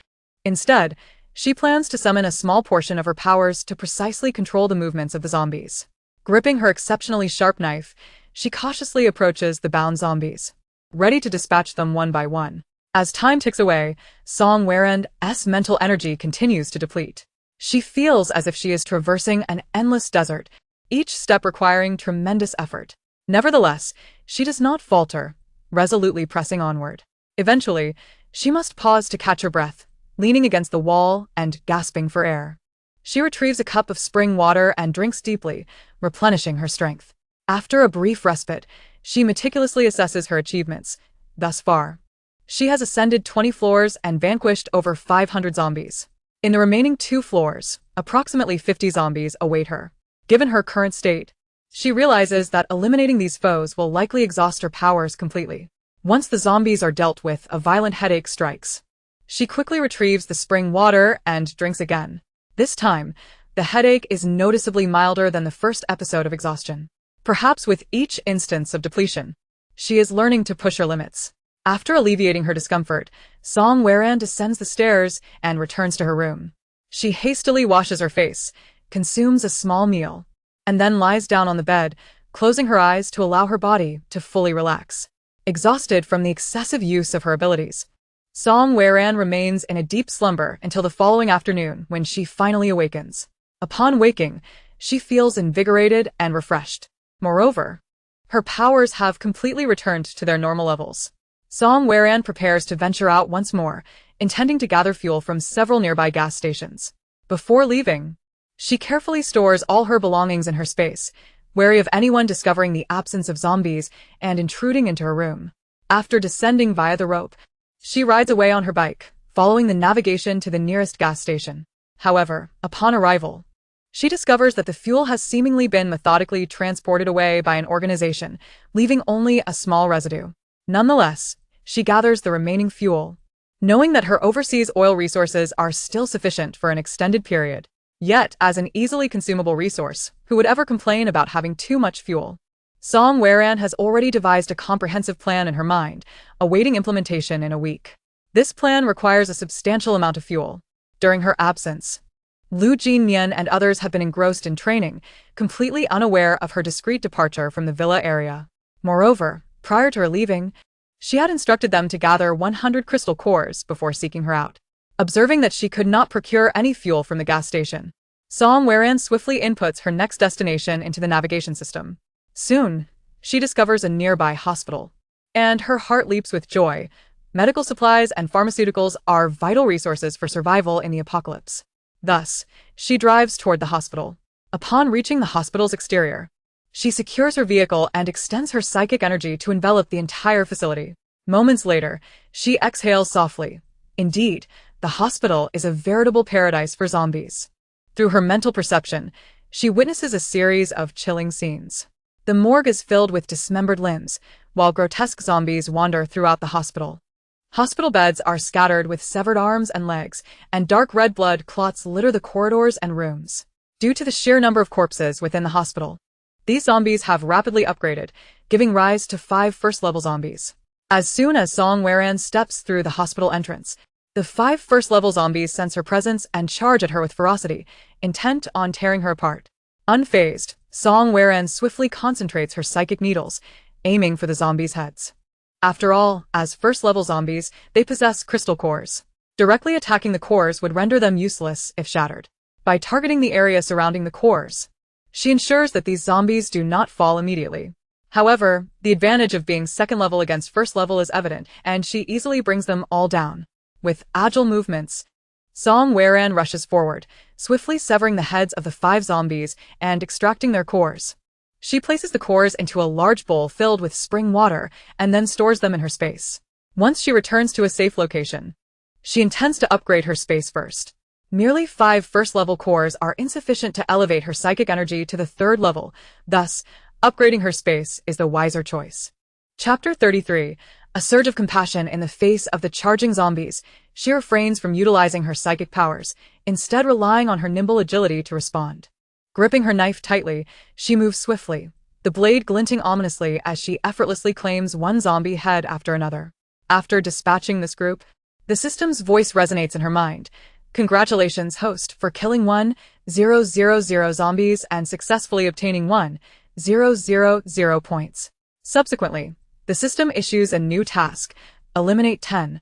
Instead, she plans to summon a small portion of her powers to precisely control the movements of the zombies. Gripping her exceptionally sharp knife, she cautiously approaches the bound zombies, ready to dispatch them one by one. As time ticks away, Song Weran's mental energy continues to deplete. She feels as if she is traversing an endless desert, each step requiring tremendous effort. Nevertheless, she does not falter, resolutely pressing onward. Eventually, she must pause to catch her breath, leaning against the wall and gasping for air. She retrieves a cup of spring water and drinks deeply, replenishing her strength. After a brief respite, she meticulously assesses her achievements. Thus far, she has ascended 20 floors and vanquished over 500 zombies. In the remaining 2 floors, approximately 50 zombies await her. Given her current state, she realizes that eliminating these foes will likely exhaust her powers completely. Once the zombies are dealt with, a violent headache strikes. She quickly retrieves the spring water and drinks again. This time, the headache is noticeably milder than the first episode of exhaustion. Perhaps with each instance of depletion, she is learning to push her limits. After alleviating her discomfort, Song Weran descends the stairs and returns to her room. She hastily washes her face, consumes a small meal, and then lies down on the bed, closing her eyes to allow her body to fully relax. Exhausted from the excessive use of her abilities, Song Weran remains in a deep slumber until the following afternoon when she finally awakens. Upon waking, she feels invigorated and refreshed. Moreover, her powers have completely returned to their normal levels. Song Weran prepares to venture out once more, intending to gather fuel from several nearby gas stations. Before leaving, she carefully stores all her belongings in her space, wary of anyone discovering the absence of zombies and intruding into her room. After descending via the rope, she rides away on her bike, following the navigation to the nearest gas station. However, upon arrival, she discovers that the fuel has seemingly been methodically transported away by an organization, leaving only a small residue. Nonetheless, she gathers the remaining fuel, knowing that her overseas oil resources are still sufficient for an extended period. Yet, as an easily consumable resource, who would ever complain about having too much fuel? Song Weran has already devised a comprehensive plan in her mind, awaiting implementation in a week. This plan requires a substantial amount of fuel. During her absence, Lu Jinmian and others have been engrossed in training, completely unaware of her discreet departure from the villa area. Moreover, prior to her leaving, she had instructed them to gather 100 crystal cores before seeking her out. Observing that she could not procure any fuel from the gas station, Song Weran swiftly inputs her next destination into the navigation system. Soon, she discovers a nearby hospital, and her heart leaps with joy. Medical supplies and pharmaceuticals are vital resources for survival in the apocalypse. Thus, she drives toward the hospital. Upon reaching the hospital's exterior, she secures her vehicle and extends her psychic energy to envelop the entire facility. Moments later, she exhales softly. Indeed, the hospital is a veritable paradise for zombies. Through her mental perception, she witnesses a series of chilling scenes. The morgue is filled with dismembered limbs, while grotesque zombies wander throughout the hospital, Hospital beds are scattered with severed arms and legs, and dark red blood clots litter the corridors and rooms. Due to the sheer number of corpses within the hospital, these zombies have rapidly upgraded, giving rise to 5 first-level zombies. As soon as Song Weran steps through the hospital entrance, the 5 first-level zombies sense her presence and charge at her with ferocity, intent on tearing her apart. Unfazed, Song Weran swiftly concentrates her psychic needles, aiming for the zombies' heads. After all, as first-level zombies, they possess crystal cores. Directly attacking the cores would render them useless if shattered. By targeting the area surrounding the cores, she ensures that these zombies do not fall immediately. However, the advantage of being second level against first level is evident, and she easily brings them all down. With agile movements, Song Weran rushes forward, swiftly severing the heads of the 5 zombies and extracting their cores. She places the cores into a large bowl filled with spring water and then stores them in her space. Once she returns to a safe location, she intends to upgrade her space first. Merely 5 first-level cores are insufficient to elevate her psychic energy to the 3rd level, thus, upgrading her space is the wiser choice. Chapter 33. A surge of compassion in the face of the charging zombies, she refrains from utilizing her psychic powers, instead relying on her nimble agility to respond. Gripping her knife tightly, she moves swiftly, the blade glinting ominously as she effortlessly claims one zombie head after another. After dispatching this group, the system's voice resonates in her mind. Congratulations, host, for killing 1,000 zombies and successfully obtaining 1,000 points. Subsequently, the system issues a new task: eliminate 10,000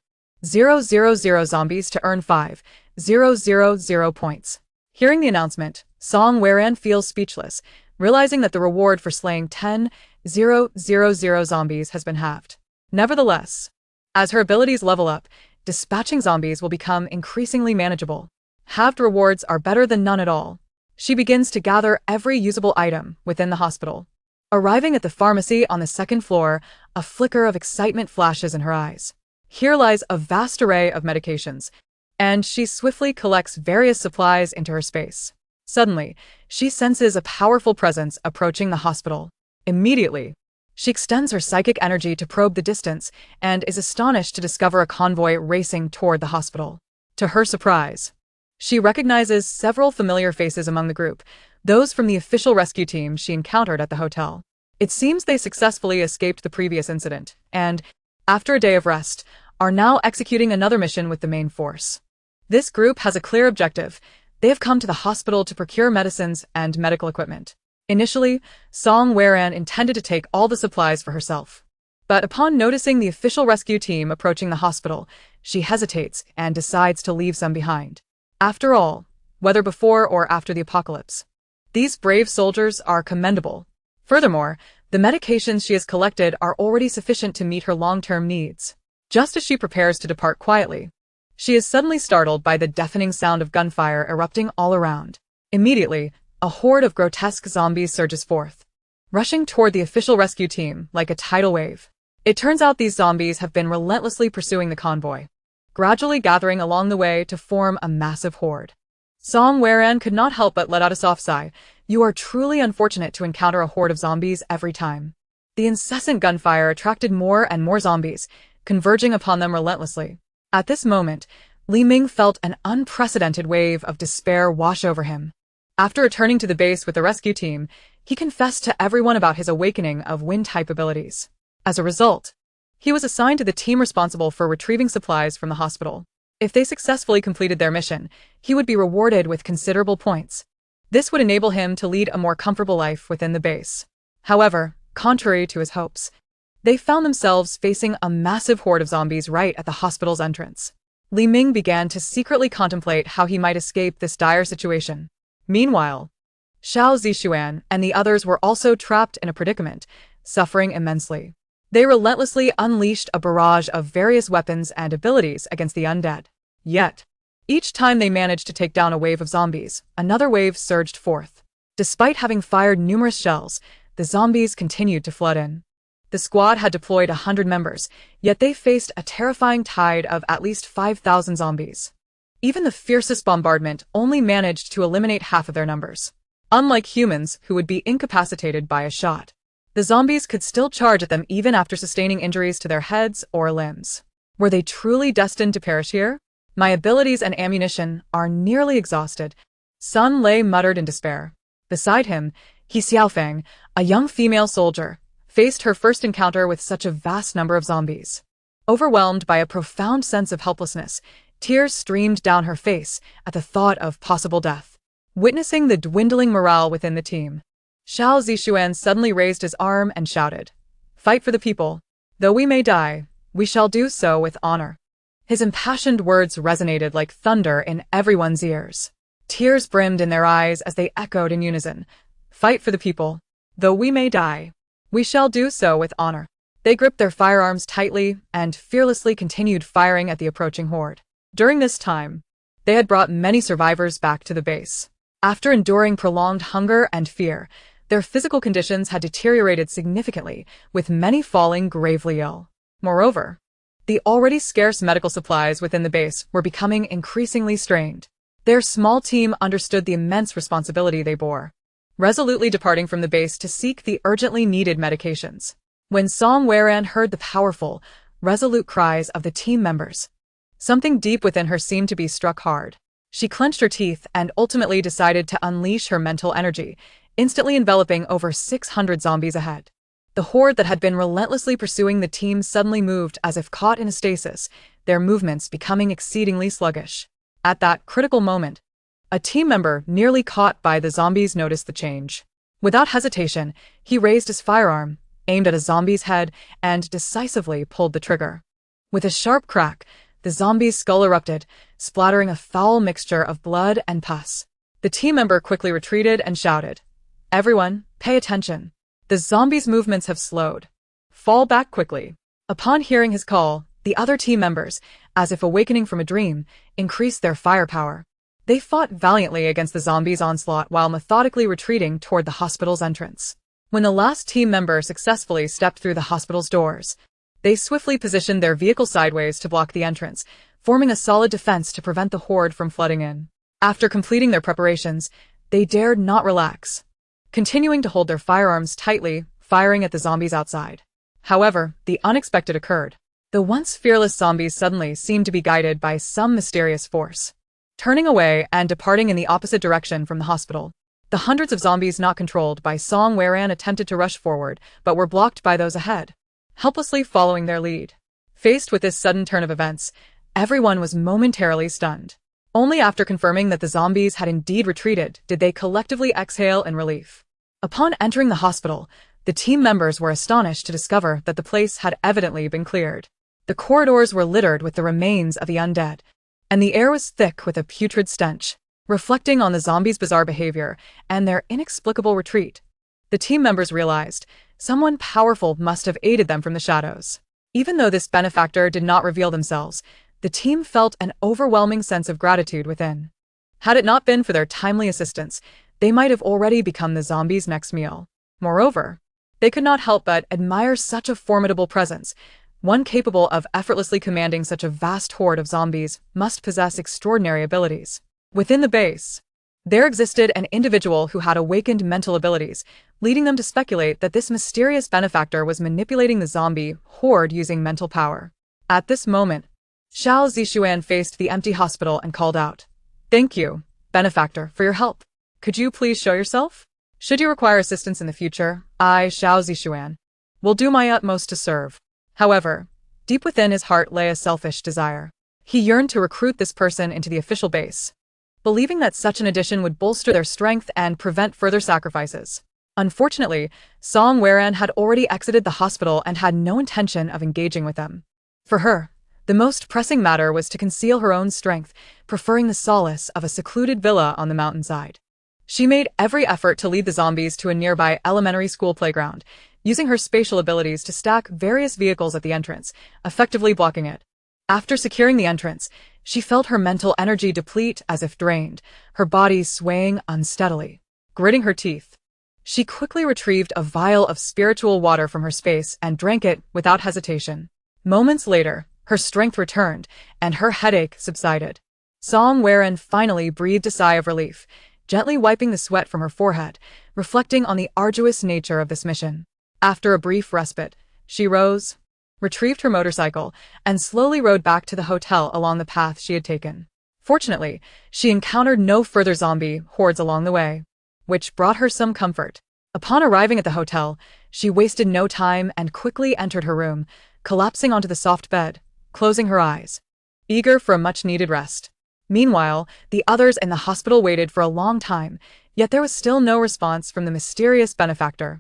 zombies to earn 5,000 points. Hearing the announcement, Song Weran feels speechless, realizing that the reward for slaying 10,000 zombies has been halved. Nevertheless, as her abilities level up, dispatching zombies will become increasingly manageable. Halved rewards are better than none at all. She begins to gather every usable item within the hospital. Arriving at the pharmacy on the 2nd floor, a flicker of excitement flashes in her eyes. Here lies a vast array of medications, and she swiftly collects various supplies into her space. Suddenly, she senses a powerful presence approaching the hospital. Immediately, she extends her psychic energy to probe the distance and is astonished to discover a convoy racing toward the hospital. To her surprise, she recognizes several familiar faces among the group, those from the official rescue team she encountered at the hotel. It seems they successfully escaped the previous incident, and, after a day of rest, are now executing another mission with the main force. This group has a clear objective. They have come to the hospital to procure medicines and medical equipment. Initially, Song Weran intended to take all the supplies for herself. But upon noticing the official rescue team approaching the hospital, she hesitates and decides to leave some behind. After all, whether before or after the apocalypse, these brave soldiers are commendable. Furthermore, the medications she has collected are already sufficient to meet her long-term needs. Just as she prepares to depart quietly, she is suddenly startled by the deafening sound of gunfire erupting all around. Immediately, a horde of grotesque zombies surges forth, rushing toward the official rescue team like a tidal wave. It turns out these zombies have been relentlessly pursuing the convoy, gradually gathering along the way to form a massive horde. Song Weran could not help but let out a soft sigh. You are truly unfortunate to encounter a horde of zombies every time. The incessant gunfire attracted more and more zombies, converging upon them relentlessly. At this moment, Li Ming felt an unprecedented wave of despair wash over him. After returning to the base with the rescue team, he confessed to everyone about his awakening of wind-type abilities. As a result, he was assigned to the team responsible for retrieving supplies from the hospital. If they successfully completed their mission, he would be rewarded with considerable points. This would enable him to lead a more comfortable life within the base. However, contrary to his hopes, they found themselves facing a massive horde of zombies right at the hospital's entrance. Li Ming began to secretly contemplate how he might escape this dire situation. Meanwhile, Xiao Zixuan and the others were also trapped in a predicament, suffering immensely. They relentlessly unleashed a barrage of various weapons and abilities against the undead. Yet, each time they managed to take down a wave of zombies, another wave surged forth. Despite having fired numerous shells, the zombies continued to flood in. The squad had deployed 100 members, yet they faced a terrifying tide of at least 5,000 zombies. Even the fiercest bombardment only managed to eliminate half of their numbers. Unlike humans who would be incapacitated by a shot, the zombies could still charge at them even after sustaining injuries to their heads or limbs. Were they truly destined to perish here? My abilities and ammunition are nearly exhausted, Sun Lei muttered in despair. Beside him, He Xiaofeng, a young female soldier, faced her first encounter with such a vast number of zombies. Overwhelmed by a profound sense of helplessness, tears streamed down her face at the thought of possible death. Witnessing the dwindling morale within the team, Xiao Zixuan suddenly raised his arm and shouted, "Fight for the people. Though we may die, we shall do so with honor." His impassioned words resonated like thunder in everyone's ears. Tears brimmed in their eyes as they echoed in unison. "Fight for the people. Though we may die, we shall do so with honor." They gripped their firearms tightly and fearlessly continued firing at the approaching horde. During this time, they had brought many survivors back to the base. After enduring prolonged hunger and fear, their physical conditions had deteriorated significantly, with many falling gravely ill. Moreover, the already scarce medical supplies within the base were becoming increasingly strained. Their small team understood the immense responsibility they bore, resolutely departing from the base to seek the urgently needed medications. When Song Weiran heard the powerful, resolute cries of the team members, something deep within her seemed to be struck hard. She clenched her teeth and ultimately decided to unleash her mental energy, instantly enveloping over 600 zombies ahead. The horde that had been relentlessly pursuing the team suddenly moved as if caught in a stasis, their movements becoming exceedingly sluggish. At that critical moment, a team member nearly caught by the zombies noticed the change. Without hesitation, he raised his firearm, aimed at a zombie's head, and decisively pulled the trigger. With a sharp crack, the zombie's skull erupted, splattering a foul mixture of blood and pus. The team member quickly retreated and shouted, "Everyone, pay attention. The zombies' movements have slowed. Fall back quickly." Upon hearing his call, the other team members, as if awakening from a dream, increased their firepower. They fought valiantly against the zombies' onslaught while methodically retreating toward the hospital's entrance. When the last team member successfully stepped through the hospital's doors, they swiftly positioned their vehicle sideways to block the entrance, forming a solid defense to prevent the horde from flooding in. After completing their preparations, they dared not relax, continuing to hold their firearms tightly, firing at the zombies outside. However, the unexpected occurred. The once fearless zombies suddenly seemed to be guided by some mysterious force, turning away and departing in the opposite direction from the hospital. The hundreds of zombies not controlled by Song Weiran attempted to rush forward, but were blocked by those ahead, helplessly following their lead. Faced with this sudden turn of events, everyone was momentarily stunned. Only after confirming that the zombies had indeed retreated did they collectively exhale in relief. Upon entering the hospital, the team members were astonished to discover that the place had evidently been cleared. The corridors were littered with the remains of the undead, and the air was thick with a putrid stench. Reflecting on the zombies' bizarre behavior and their inexplicable retreat, the team members realized someone powerful must have aided them from the shadows. Even though this benefactor did not reveal themselves, the team felt an overwhelming sense of gratitude within. Had it not been for their timely assistance, they might have already become the zombies' next meal. Moreover, they could not help but admire such a formidable presence. One capable of effortlessly commanding such a vast horde of zombies must possess extraordinary abilities. Within the base, there existed an individual who had awakened mental abilities, leading them to speculate that this mysterious benefactor was manipulating the zombie horde using mental power. At this moment, Xiao Zixuan faced the empty hospital and called out, "Thank you, benefactor, for your help. Could you please show yourself? Should you require assistance in the future, I, Xiao Zixuan, will do my utmost to serve." However, deep within his heart lay a selfish desire. He yearned to recruit this person into the official base, believing that such an addition would bolster their strength and prevent further sacrifices. Unfortunately, Song Weiran had already exited the hospital and had no intention of engaging with them. For her, the most pressing matter was to conceal her own strength, preferring the solace of a secluded villa on the mountainside. She made every effort to lead the zombies to a nearby elementary school playground, using her spatial abilities to stack various vehicles at the entrance, effectively blocking it. After securing the entrance, she felt her mental energy deplete as if drained, her body swaying unsteadily. Gritting her teeth, she quickly retrieved a vial of spiritual water from her space and drank it without hesitation. Moments later, her strength returned, and her headache subsided. Song Weiran finally breathed a sigh of relief, gently wiping the sweat from her forehead, reflecting on the arduous nature of this mission. After a brief respite, she rose, retrieved her motorcycle, and slowly rode back to the hotel along the path she had taken. Fortunately, she encountered no further zombie hordes along the way, which brought her some comfort. Upon arriving at the hotel, she wasted no time and quickly entered her room, collapsing onto the soft bed, closing her eyes, eager for a much-needed rest. Meanwhile, the others in the hospital waited for a long time, yet there was still no response from the mysterious benefactor.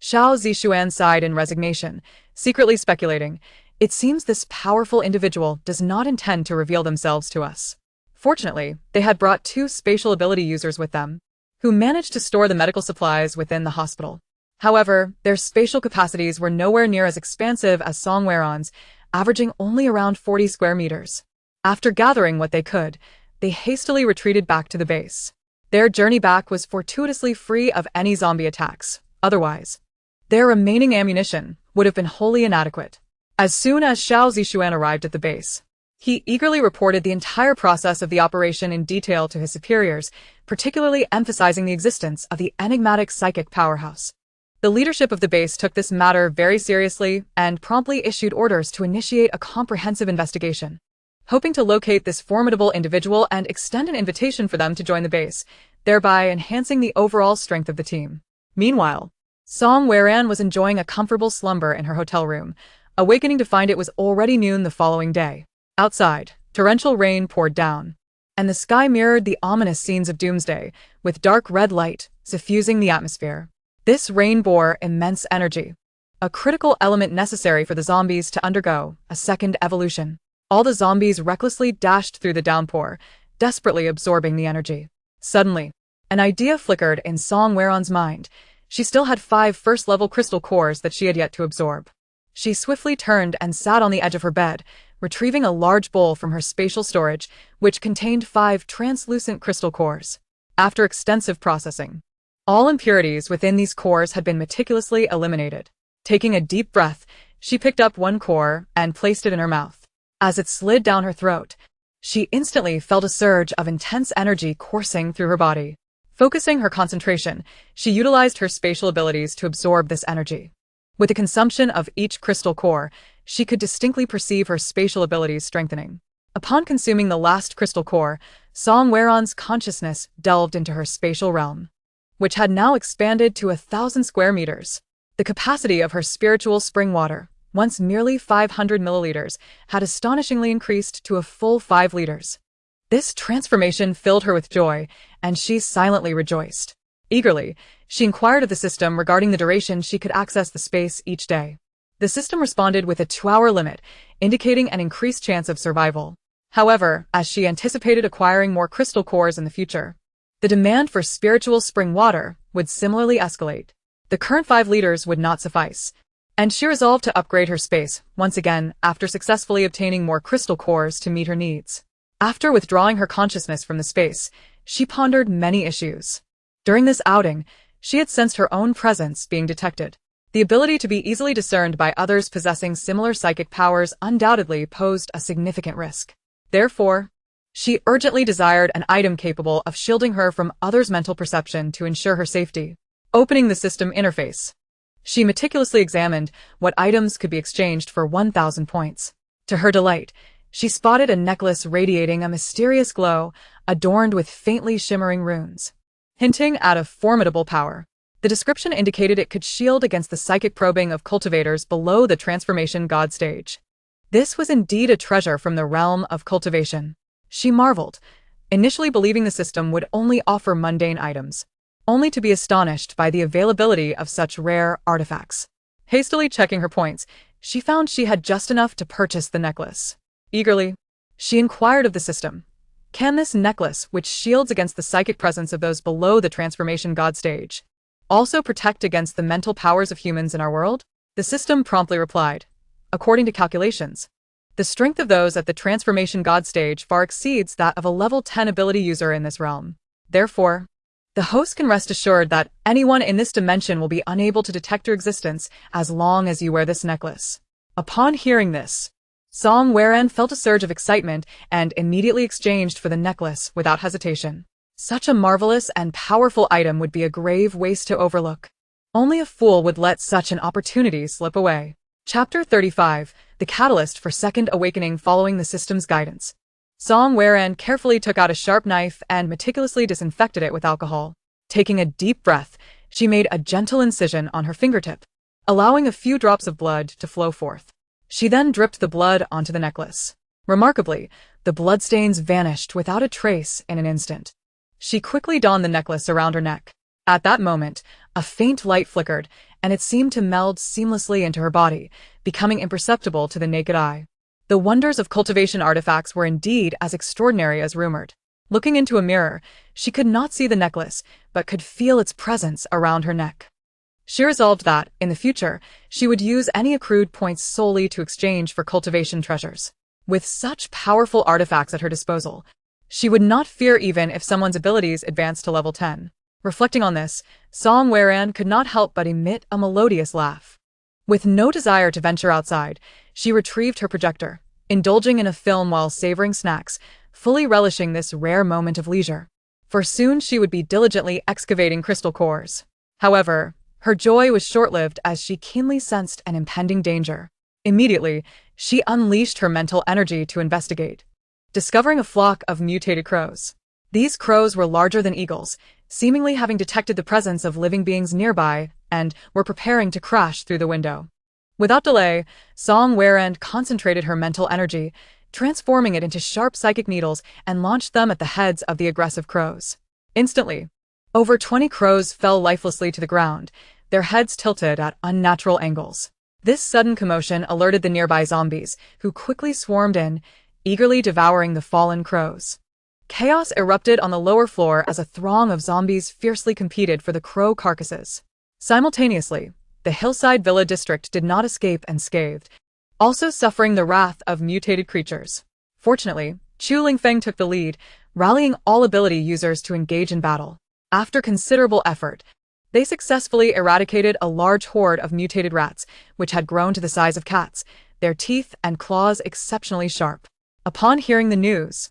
Xiao Zixuan sighed in resignation, secretly speculating, "It seems this powerful individual does not intend to reveal themselves to us." Fortunately, they had brought 2 spatial ability users with them, who managed to store the medical supplies within the hospital. However, their spatial capacities were nowhere near as expansive as Song Weran's, averaging only around 40 square meters. After gathering what they could, they hastily retreated back to the base. Their journey back was fortuitously free of any zombie attacks. Otherwise, their remaining ammunition would have been wholly inadequate. As soon as Xiao Zixuan arrived at the base, he eagerly reported the entire process of the operation in detail to his superiors, particularly emphasizing the existence of the enigmatic psychic powerhouse. The leadership of the base took this matter very seriously and promptly issued orders to initiate a comprehensive investigation, hoping to locate this formidable individual and extend an invitation for them to join the base, thereby enhancing the overall strength of the team. Meanwhile, Song Weran was enjoying a comfortable slumber in her hotel room, awakening to find it was already noon the following day. Outside, torrential rain poured down, and the sky mirrored the ominous scenes of Doomsday, with dark red light suffusing the atmosphere. This rain bore immense energy, a critical element necessary for the zombies to undergo a second evolution. All the zombies recklessly dashed through the downpour, desperately absorbing the energy. Suddenly, an idea flickered in Song Weran's mind. She still had 5 first-level crystal cores that she had yet to absorb. She swiftly turned and sat on the edge of her bed, retrieving a large bowl from her spatial storage, which contained 5 translucent crystal cores. After extensive processing, all impurities within these cores had been meticulously eliminated. Taking a deep breath, she picked up one core and placed it in her mouth. As it slid down her throat, she instantly felt a surge of intense energy coursing through her body. Focusing her concentration, she utilized her spatial abilities to absorb this energy. With the consumption of each crystal core, she could distinctly perceive her spatial abilities strengthening. Upon consuming the last crystal core, Song Weran's consciousness delved into her spatial realm, which had now expanded to 1,000 square meters. The capacity of her spiritual spring water, once merely 500 milliliters, had astonishingly increased to a full 5 liters. This transformation filled her with joy, and she silently rejoiced. Eagerly, she inquired of the system regarding the duration she could access the space each day. The system responded with a 2-hour limit, indicating an increased chance of survival. However, as she anticipated acquiring more crystal cores in the future, the demand for spiritual spring water would similarly escalate. The current 5 liters would not suffice, and she resolved to upgrade her space once again after successfully obtaining more crystal cores to meet her needs. After withdrawing her consciousness from the space, she pondered many issues. During this outing, she had sensed her own presence being detected. The ability to be easily discerned by others possessing similar psychic powers undoubtedly posed a significant risk. Therefore, she urgently desired an item capable of shielding her from others' mental perception to ensure her safety. Opening the system interface, she meticulously examined what items could be exchanged for 1,000 points. To her delight, she spotted a necklace radiating a mysterious glow, adorned with faintly shimmering runes, hinting at a formidable power. The description indicated it could shield against the psychic probing of cultivators below the transformation god stage. This was indeed a treasure from the realm of cultivation. She marveled, initially believing the system would only offer mundane items, only to be astonished by the availability of such rare artifacts. Hastily checking her points, she found she had just enough to purchase the necklace. Eagerly, she inquired of the system, "Can this necklace, which shields against the psychic presence of those below the transformation god stage, also protect against the mental powers of humans in our world?" The system promptly replied, "According to calculations, the strength of those at the transformation god stage far exceeds that of a level 10 ability user in this realm. Therefore, the host can rest assured that anyone in this dimension will be unable to detect your existence as long as you wear this necklace." Upon hearing this, Song Weran felt a surge of excitement and immediately exchanged for the necklace without hesitation. Such a marvelous and powerful item would be a grave waste to overlook. Only a fool would let such an opportunity slip away. Chapter 35, The Catalyst for Second Awakening Following the System's Guidance. Song Weran carefully took out a sharp knife and meticulously disinfected it with alcohol. Taking a deep breath, she made a gentle incision on her fingertip, allowing a few drops of blood to flow forth. She then dripped the blood onto the necklace. Remarkably, the bloodstains vanished without a trace in an instant. She quickly donned the necklace around her neck. At that moment, a faint light flickered, and it seemed to meld seamlessly into her body, becoming imperceptible to the naked eye. The wonders of cultivation artifacts were indeed as extraordinary as rumored. Looking into a mirror, she could not see the necklace, but could feel its presence around her neck. She resolved that, in the future, she would use any accrued points solely to exchange for cultivation treasures. With such powerful artifacts at her disposal, she would not fear even if someone's abilities advanced to level 10. Reflecting on this, Song Weran could not help but emit a melodious laugh. With no desire to venture outside, she retrieved her projector, indulging in a film while savoring snacks, fully relishing this rare moment of leisure. For soon she would be diligently excavating crystal cores. However, her joy was short-lived as she keenly sensed an impending danger. Immediately, she unleashed her mental energy to investigate, discovering a flock of mutated crows. These crows were larger than eagles, seemingly having detected the presence of living beings nearby and were preparing to crash through the window. Without delay, Song Weran concentrated her mental energy, transforming it into sharp psychic needles and launched them at the heads of the aggressive crows. Instantly, over 20 crows fell lifelessly to the ground, their heads tilted at unnatural angles. This sudden commotion alerted the nearby zombies, who quickly swarmed in, eagerly devouring the fallen crows. Chaos erupted on the lower floor as a throng of zombies fiercely competed for the crow carcasses. Simultaneously, the hillside villa district did not escape unscathed, also suffering the wrath of mutated creatures. Fortunately, Chu Lingfeng took the lead, rallying all ability users to engage in battle. After considerable effort, they successfully eradicated a large horde of mutated rats, which had grown to the size of cats, their teeth and claws exceptionally sharp. Upon hearing the news,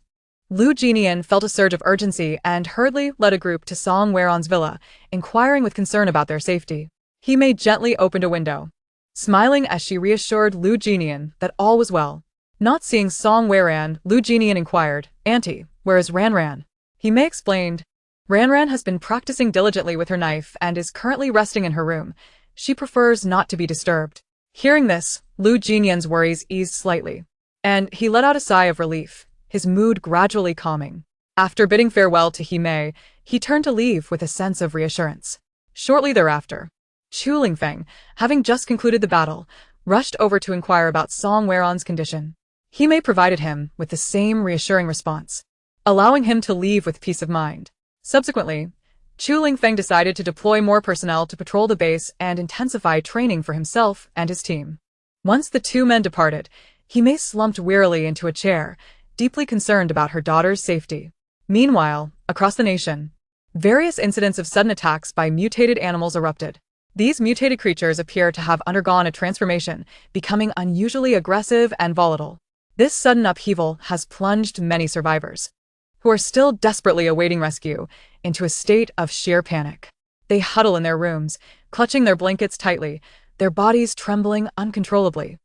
Lu Jinian felt a surge of urgency and hurriedly led a group to Song Weran's villa, inquiring with concern about their safety. He Mei gently opened a window, smiling as she reassured Lu Jinian that all was well. Not seeing Song Weran, Lu Jinian inquired, "Auntie, where is Ranran?" He Mei explained, "Ranran has been practicing diligently with her knife and is currently resting in her room. She prefers not to be disturbed." Hearing this, Lu Jinian's worries eased slightly, and he let out a sigh of relief, his mood gradually calming. After bidding farewell to He Mei, he turned to leave with a sense of reassurance. Shortly thereafter, Chu Lingfeng, having just concluded the battle, rushed over to inquire about Song Weran's condition. He Mei provided him with the same reassuring response, allowing him to leave with peace of mind. Subsequently, Chu Lingfeng decided to deploy more personnel to patrol the base and intensify training for himself and his team. Once the two men departed, He Mei slumped wearily into a chair, deeply concerned about her daughter's safety. Meanwhile, across the nation, various incidents of sudden attacks by mutated animals erupted. These mutated creatures appear to have undergone a transformation, becoming unusually aggressive and volatile. This sudden upheaval has plunged many survivors, who are still desperately awaiting rescue, into a state of sheer panic. They huddle in their rooms, clutching their blankets tightly, their bodies trembling uncontrollably,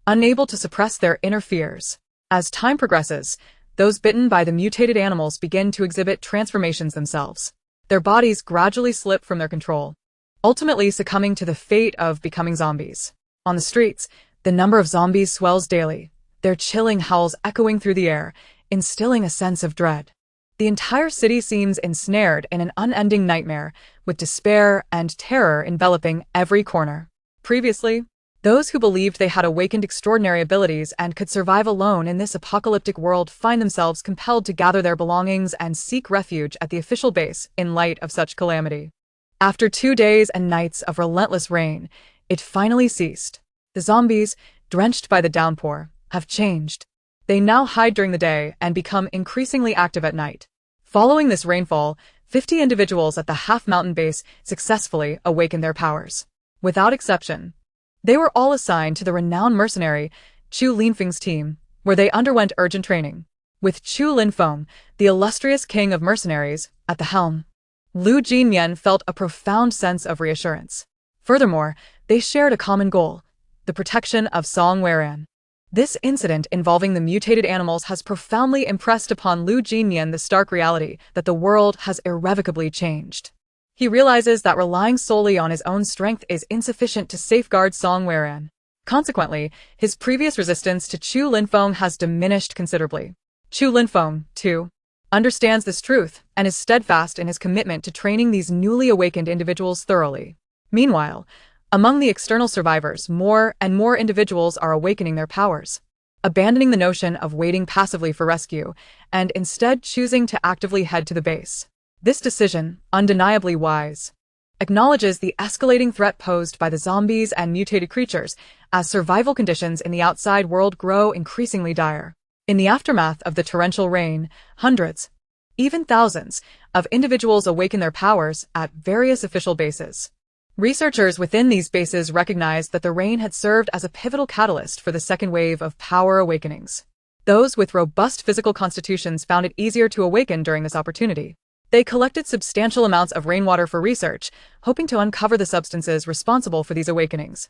unable to suppress their inner fears. As time progresses, those bitten by the mutated animals begin to exhibit transformations themselves. Their bodies gradually slip from their control, ultimately succumbing to the fate of becoming zombies. On the streets, the number of zombies swells daily, their chilling howls echoing through the air, instilling a sense of dread. The entire city seems ensnared in an unending nightmare, with despair and terror enveloping every corner. Previously, those who believed they had awakened extraordinary abilities and could survive alone in this apocalyptic world find themselves compelled to gather their belongings and seek refuge at the official base in light of such calamity. After 2 days and nights of relentless rain, it finally ceased. The zombies, drenched by the downpour, have changed. They now hide during the day and become increasingly active at night. Following this rainfall, 50 individuals at the half-mountain base successfully awakened their powers. Without exception, they were all assigned to the renowned mercenary Chu Linfeng's team, where they underwent urgent training. With Chu Linfeng, the illustrious king of mercenaries, at the helm, Lu Jinyan felt a profound sense of reassurance. Furthermore, they shared a common goal, the the protection of Song Weran. This incident involving the mutated animals has profoundly impressed upon Lu Jinyan the stark reality that the world has irrevocably changed. He realizes that relying solely on his own strength is insufficient to safeguard Song Weran. Consequently, his previous resistance to Chu Linfeng has diminished considerably. Chu Linfeng, too, understands this truth and is steadfast in his commitment to training these newly awakened individuals thoroughly. Meanwhile, among the external survivors, more and more individuals are awakening their powers, abandoning the notion of waiting passively for rescue and instead choosing to actively head to the base. This decision, undeniably wise, acknowledges the escalating threat posed by the zombies and mutated creatures as survival conditions in the outside world grow increasingly dire. In the aftermath of the torrential rain, hundreds, even thousands, of individuals awaken their powers at various official bases. Researchers within these bases recognized that the rain had served as a pivotal catalyst for the second wave of power awakenings. Those with robust physical constitutions found it easier to awaken during this opportunity. They collected substantial amounts of rainwater for research, hoping to uncover the substances responsible for these awakenings,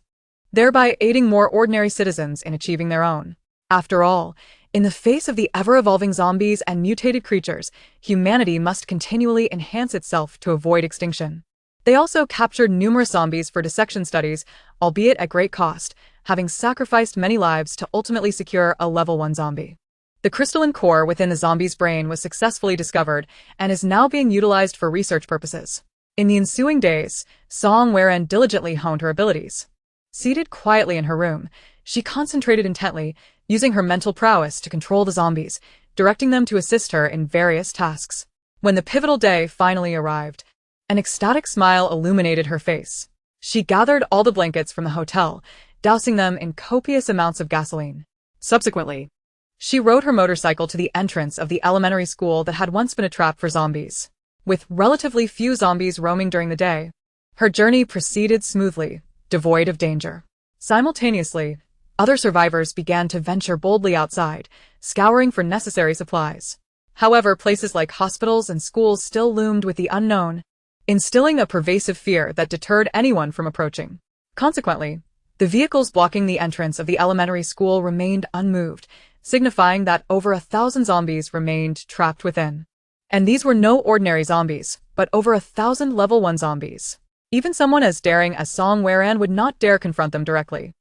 thereby aiding more ordinary citizens in achieving their own. After all, in the face of the ever-evolving zombies and mutated creatures, humanity must continually enhance itself to avoid extinction. They also captured numerous zombies for dissection studies, albeit at great cost, having sacrificed many lives to ultimately secure a level 1 zombie. The crystalline core within the zombie's brain was successfully discovered and is now being utilized for research purposes. In the ensuing days, Song Weran diligently honed her abilities. Seated quietly in her room, she concentrated intently, using her mental prowess to control the zombies, directing them to assist her in various tasks. When the pivotal day finally arrived, an ecstatic smile illuminated her face. She gathered all the blankets from the hotel, dousing them in copious amounts of gasoline. Subsequently, she rode her motorcycle to the entrance of the elementary school that had once been a trap for zombies. With relatively few zombies roaming during the day, her journey proceeded smoothly, devoid of danger. Simultaneously, other survivors began to venture boldly outside, scouring for necessary supplies. However, places like hospitals and schools still loomed with the unknown, instilling a pervasive fear that deterred anyone from approaching. Consequently, the vehicles blocking the entrance of the elementary school remained unmoved, signifying that over 1,000 zombies remained trapped within. And these were no ordinary zombies, but over 1,000 level 1 zombies. Even someone as daring as Song Weran would not dare confront them directly.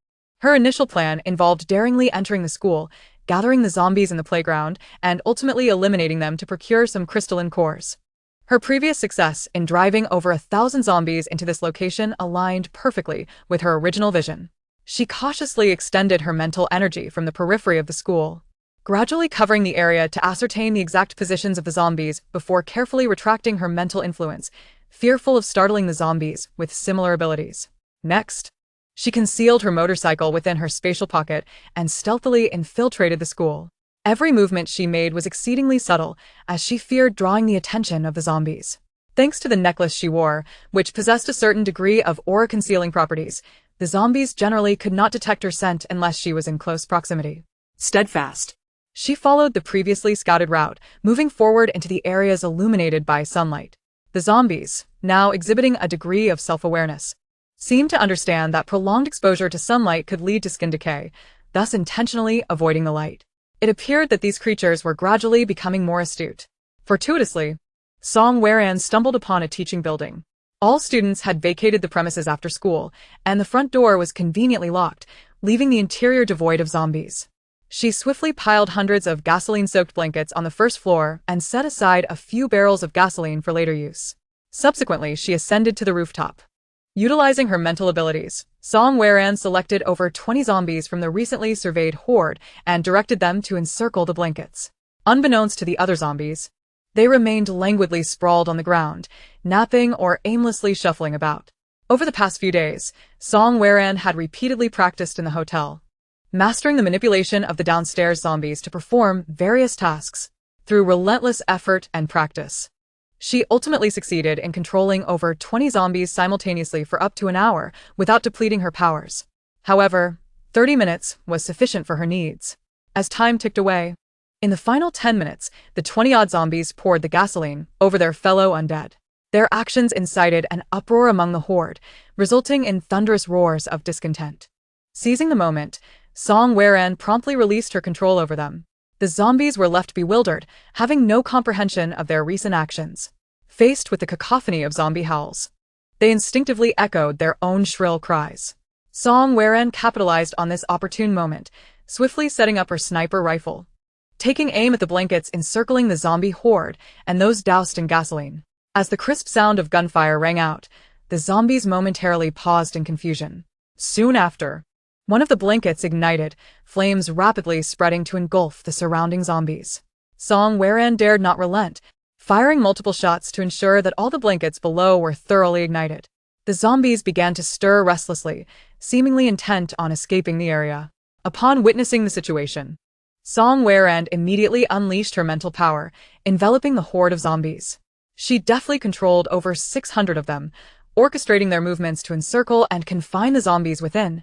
Her initial plan involved daringly entering the school, gathering the zombies in the playground, and ultimately eliminating them to procure some crystalline cores. Her previous success in driving over 1,000 zombies into this location aligned perfectly with her original vision. She cautiously extended her mental energy from the periphery of the school, gradually covering the area to ascertain the exact positions of the zombies before carefully retracting her mental influence, fearful of startling the zombies with similar abilities. Next, she concealed her motorcycle within her spatial pocket and stealthily infiltrated the school. Every movement she made was exceedingly subtle, as she feared drawing the attention of the zombies. Thanks to the necklace she wore, which possessed a certain degree of aura-concealing properties, the zombies generally could not detect her scent unless she was in close proximity. Steadfast, she followed the previously scouted route, moving forward into the areas illuminated by sunlight. The zombies, now exhibiting a degree of self-awareness, seemed to understand that prolonged exposure to sunlight could lead to skin decay, thus intentionally avoiding the light. It appeared that these creatures were gradually becoming more astute. Fortuitously, Song Weran stumbled upon a teaching building. All students had vacated the premises after school, and the front door was conveniently locked, leaving the interior devoid of zombies. She swiftly piled hundreds of gasoline-soaked blankets on the first floor and set aside a few barrels of gasoline for later use. Subsequently, she ascended to the rooftop. Utilizing her mental abilities, Song Weran selected over 20 zombies from the recently surveyed Hoard and directed them to encircle the blankets. Unbeknownst to the other zombies, they remained languidly sprawled on the ground, napping or aimlessly shuffling about. Over the past few days, Song Weran had repeatedly practiced in the hotel, mastering the manipulation of the downstairs zombies to perform various tasks. Through relentless effort and practice, she ultimately succeeded in controlling over 20 zombies simultaneously for up to an hour without depleting her powers. However, 30 minutes was sufficient for her needs. As time ticked away, in the final 10 minutes, the 20-odd zombies poured the gasoline over their fellow undead. Their actions incited an uproar among the Horde, resulting in thunderous roars of discontent. Seizing the moment, Song Weran promptly released her control over them. The zombies were left bewildered, having no comprehension of their recent actions. Faced with the cacophony of zombie howls, they instinctively echoed their own shrill cries. Song Weran capitalized on this opportune moment, swiftly setting up her sniper rifle, taking aim at the blankets encircling the zombie horde and those doused in gasoline. As the crisp sound of gunfire rang out, the zombies momentarily paused in confusion. Soon after, one of the blankets ignited, flames rapidly spreading to engulf the surrounding zombies. Song Weran dared not relent, firing multiple shots to ensure that all the blankets below were thoroughly ignited. The zombies began to stir restlessly, seemingly intent on escaping the area. Upon witnessing the situation, Song Weran immediately unleashed her mental power, enveloping the horde of zombies. She deftly controlled over 600 of them, orchestrating their movements to encircle and confine the zombies within,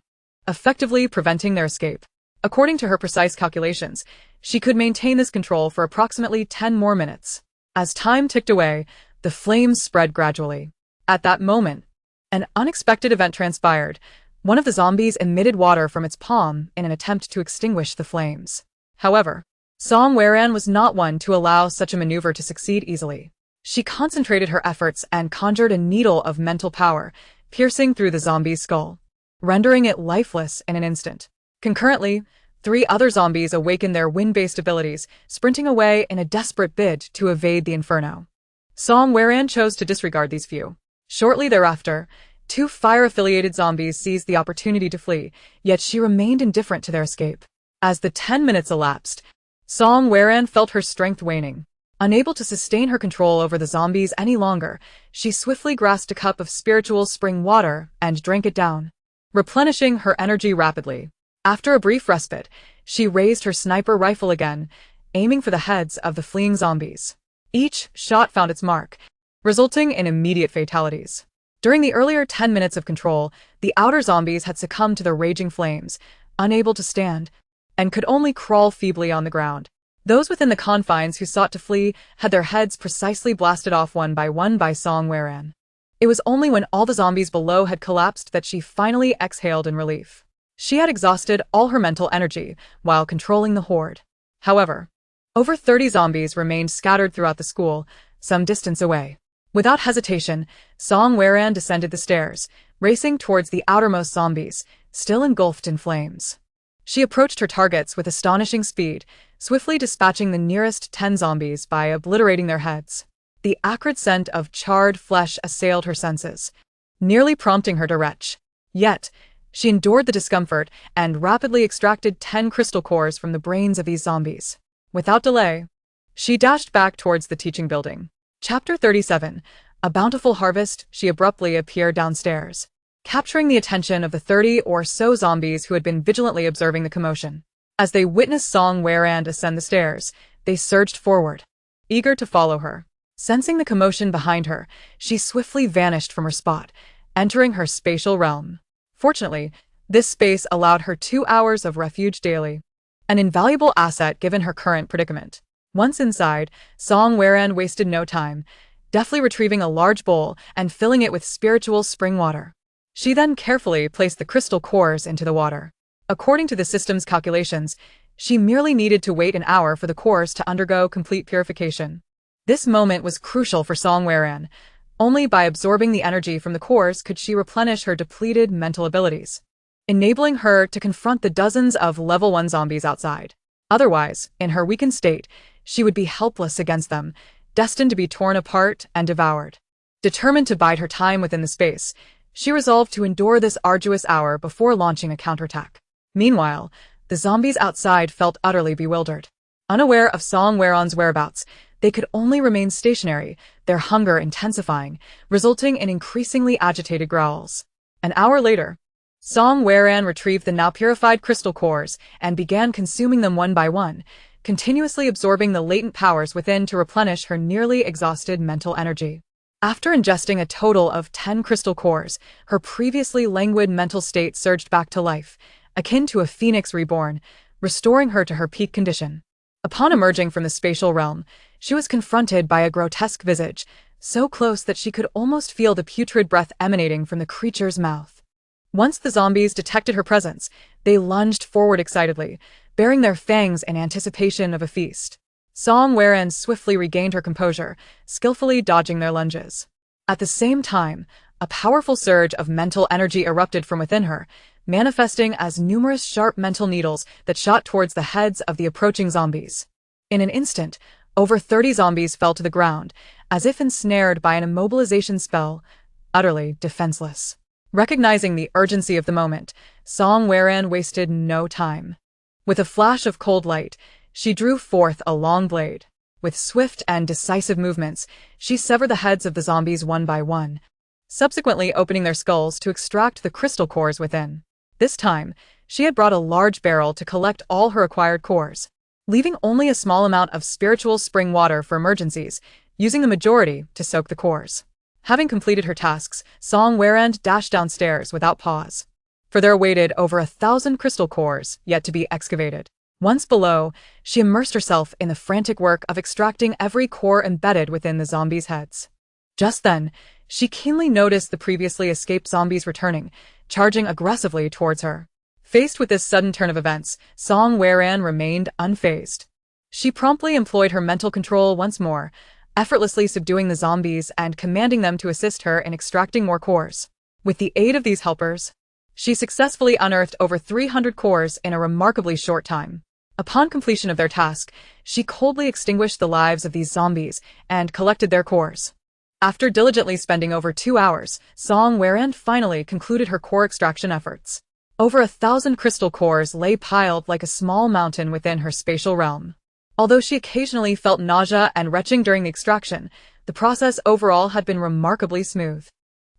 effectively preventing their escape. According to her precise calculations, she could maintain this control for approximately 10 more minutes. As time ticked away, the flames spread gradually. At that moment, an unexpected event transpired. One of the zombies emitted water from its palm in an attempt to extinguish the flames. However, Song Weran was not one to allow such a maneuver to succeed easily. She concentrated her efforts and conjured a needle of mental power, piercing through the zombie's skull, rendering it lifeless in an instant. Concurrently, 3 other zombies awakened their wind-based abilities, sprinting away in a desperate bid to evade the inferno. Song Weran chose to disregard these few. Shortly thereafter, 2 fire-affiliated zombies seized the opportunity to flee, yet she remained indifferent to their escape. As the 10 minutes elapsed, Song Weran felt her strength waning. Unable to sustain her control over the zombies any longer, she swiftly grasped a cup of spiritual spring water and drank it down, replenishing her energy rapidly. After a brief respite, she raised her sniper rifle again, aiming for the heads of the fleeing zombies. Each shot found its mark, resulting in immediate fatalities. During the earlier 10 minutes of control, the outer zombies had succumbed to the raging flames, unable to stand, and could only crawl feebly on the ground. Those within the confines who sought to flee had their heads precisely blasted off one by Song Weran. It was only when all the zombies below had collapsed that she finally exhaled in relief. She had exhausted all her mental energy while controlling the horde. However, over 30 zombies remained scattered throughout the school, some distance away. Without hesitation, Song Weran descended the stairs, racing towards the outermost zombies, still engulfed in flames. She approached her targets with astonishing speed, swiftly dispatching the nearest 10 zombies by obliterating their heads. The acrid scent of charred flesh assailed her senses, nearly prompting her to retch. Yet, she endured the discomfort and rapidly extracted 10 crystal cores from the brains of these zombies. Without delay, she dashed back towards the teaching building. Chapter 37. A bountiful harvest. She abruptly appeared downstairs, capturing the attention of the 30 or so zombies who had been vigilantly observing the commotion. As they witnessed Song Weran ascend the stairs, they surged forward, eager to follow her. Sensing the commotion behind her, she swiftly vanished from her spot, entering her spatial realm. Fortunately, this space allowed her 2 hours of refuge daily, an invaluable asset given her current predicament. Once inside, Song Weran wasted no time, deftly retrieving a large bowl and filling it with spiritual spring water. She then carefully placed the crystal cores into the water. According to the system's calculations, she merely needed to wait an hour for the cores to undergo complete purification. This moment was crucial for Song Weran. Only by absorbing the energy from the cores could she replenish her depleted mental abilities, enabling her to confront the dozens of level 1 zombies outside. Otherwise, in her weakened state, she would be helpless against them, destined to be torn apart and devoured. Determined to bide her time within the space, she resolved to endure this arduous hour before launching a counterattack. Meanwhile, the zombies outside felt utterly bewildered. Unaware of Song Weran's whereabouts, they could only remain stationary, their hunger intensifying, resulting in increasingly agitated growls. An hour later, Song Weran retrieved the now purified crystal cores and began consuming them one by one, continuously absorbing the latent powers within to replenish her nearly exhausted mental energy. After ingesting a total of 10 crystal cores, her previously languid mental state surged back to life, akin to a phoenix reborn, restoring her to her peak condition. Upon emerging from the spatial realm, she was confronted by a grotesque visage, so close that she could almost feel the putrid breath emanating from the creature's mouth. Once the zombies detected her presence, they lunged forward excitedly, baring their fangs in anticipation of a feast. Song Weran swiftly regained her composure, skillfully dodging their lunges. At the same time, a powerful surge of mental energy erupted from within her, manifesting as numerous sharp mental needles that shot towards the heads of the approaching zombies. In an instant, over 30 zombies fell to the ground, as if ensnared by an immobilization spell, utterly defenseless. Recognizing the urgency of the moment, Song Weran wasted no time. With a flash of cold light, she drew forth a long blade. With swift and decisive movements, she severed the heads of the zombies one by one, subsequently opening their skulls to extract the crystal cores within. This time, she had brought a large barrel to collect all her acquired cores, leaving only a small amount of spiritual spring water for emergencies, using the majority to soak the cores. Having completed her tasks, Song Weran dashed downstairs without pause, for there awaited over 1,000 crystal cores yet to be excavated. Once below, she immersed herself in the frantic work of extracting every core embedded within the zombies' heads. Just then, she keenly noticed the previously escaped zombies returning, charging aggressively towards her. Faced with this sudden turn of events, Song Weran remained unfazed. She promptly employed her mental control once more, effortlessly subduing the zombies and commanding them to assist her in extracting more cores. With the aid of these helpers, she successfully unearthed over 300 cores in a remarkably short time. Upon completion of their task, she coldly extinguished the lives of these zombies and collected their cores. After diligently spending over 2 hours, Song Weran finally concluded her core extraction efforts. Over 1,000 crystal cores lay piled like a small mountain within her spatial realm. Although she occasionally felt nausea and retching during the extraction, the process overall had been remarkably smooth.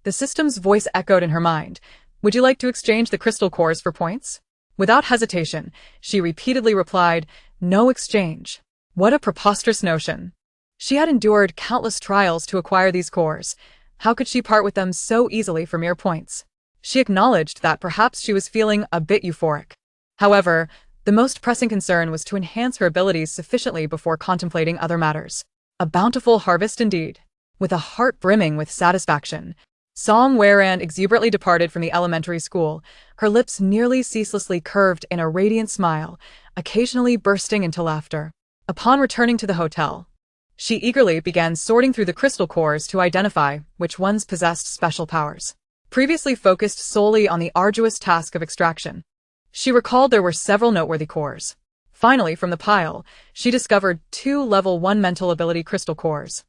The system's voice echoed in her mind. "Would you like to exchange the crystal cores for points?" Without hesitation, she repeatedly replied, "No exchange." What a preposterous notion. She had endured countless trials to acquire these cores. How could she part with them so easily for mere points? She acknowledged that perhaps she was feeling a bit euphoric. However, the most pressing concern was to enhance her abilities sufficiently before contemplating other matters. A bountiful harvest indeed. With a heart brimming with satisfaction, Song Weran exuberantly departed from the elementary school, her lips nearly ceaselessly curved in a radiant smile, occasionally bursting into laughter. Upon returning to the hotel, she eagerly began sorting through the crystal cores to identify which ones possessed special powers. Previously focused solely on the arduous task of extraction, she recalled there were several noteworthy cores. Finally, from the pile, she discovered 2 level 1 mental ability crystal cores.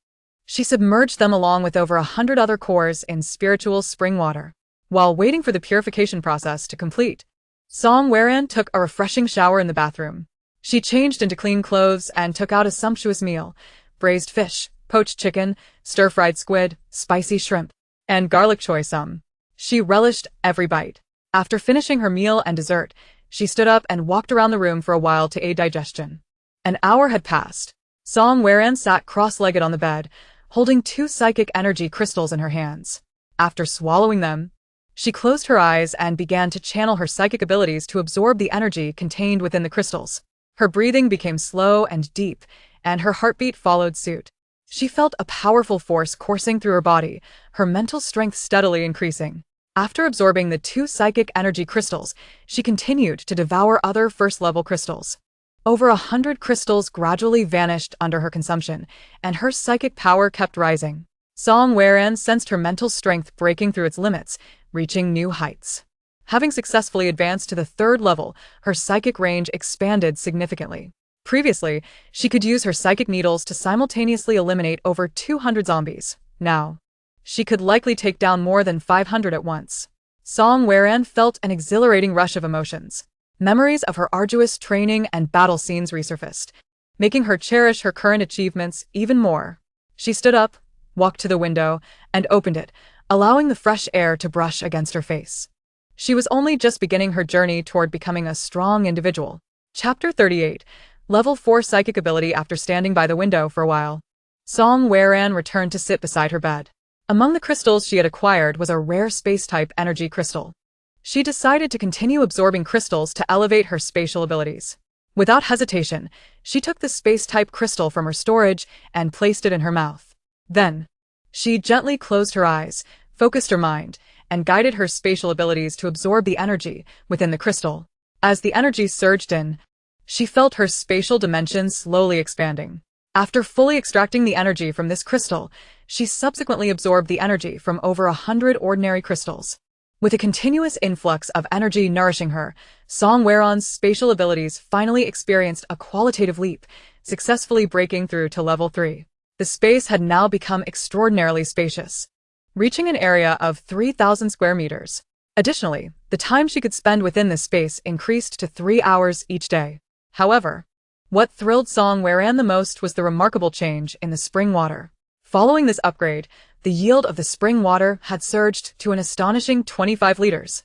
She submerged them along with over 100 other cores in spiritual spring water. While waiting for the purification process to complete, Song Weran took a refreshing shower in the bathroom. She changed into clean clothes and took out a sumptuous meal: braised fish, poached chicken, stir-fried squid, spicy shrimp, and garlic choy sum. She relished every bite. After finishing her meal and dessert, she stood up and walked around the room for a while to aid digestion. An hour had passed. Song Weran sat cross-legged on the bed, holding 2 psychic energy crystals in her hands. After swallowing them, she closed her eyes and began to channel her psychic abilities to absorb the energy contained within the crystals. Her breathing became slow and deep, and her heartbeat followed suit. She felt a powerful force coursing through her body, her mental strength steadily increasing. After absorbing the 2 psychic energy crystals, she continued to devour other first-level crystals. Over 100 crystals gradually vanished under her consumption, and her psychic power kept rising. Song Weran sensed her mental strength breaking through its limits, reaching new heights. Having successfully advanced to the 3rd level, her psychic range expanded significantly. Previously, she could use her psychic needles to simultaneously eliminate over 200 zombies. Now, she could likely take down more than 500 at once. Song Weran felt an exhilarating rush of emotions. Memories of her arduous training and battle scenes resurfaced, making her cherish her current achievements even more. She stood up, walked to the window, and opened it, allowing the fresh air to brush against her face. She was only just beginning her journey toward becoming a strong individual. Chapter 38. Level 4 Psychic Ability. After standing by the window for a while, Song Weran returned to sit beside her bed. Among the crystals she had acquired was a rare space-type energy crystal. She decided to continue absorbing crystals to elevate her spatial abilities. Without hesitation, she took the space-type crystal from her storage and placed it in her mouth. Then, she gently closed her eyes, focused her mind, and guided her spatial abilities to absorb the energy within the crystal. As the energy surged in, she felt her spatial dimensions slowly expanding. After fully extracting the energy from this crystal, she subsequently absorbed the energy from over 100 ordinary crystals. With a continuous influx of energy nourishing her, Song Weron's spatial abilities finally experienced a qualitative leap, successfully breaking through to level 3. The space had now become extraordinarily spacious, reaching an area of 3,000 square meters. Additionally, the time she could spend within this space increased to 3 hours each day. However, what thrilled Song Weron the most was the remarkable change in the spring water. Following this upgrade, the yield of the spring water had surged to an astonishing 25 liters.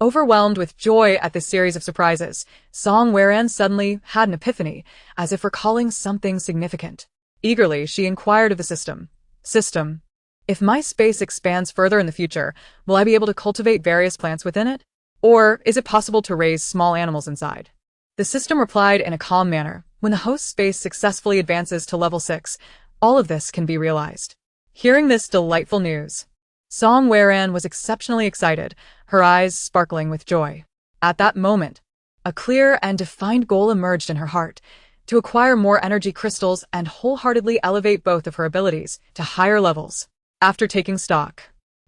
Overwhelmed with joy at this series of surprises, Song Weron suddenly had an epiphany, as if recalling something significant. Eagerly, she inquired of the system. System, if my space expands further in the future, will I be able to cultivate various plants within it? Or is it possible to raise small animals inside? The system replied in a calm manner, when the host space successfully advances to level 6, all of this can be realized. Hearing this delightful news, Song Weron was exceptionally excited, her eyes sparkling with joy. At that moment, a clear and defined goal emerged in her heart, to acquire more energy crystals and wholeheartedly elevate both of her abilities to higher levels. After taking stock,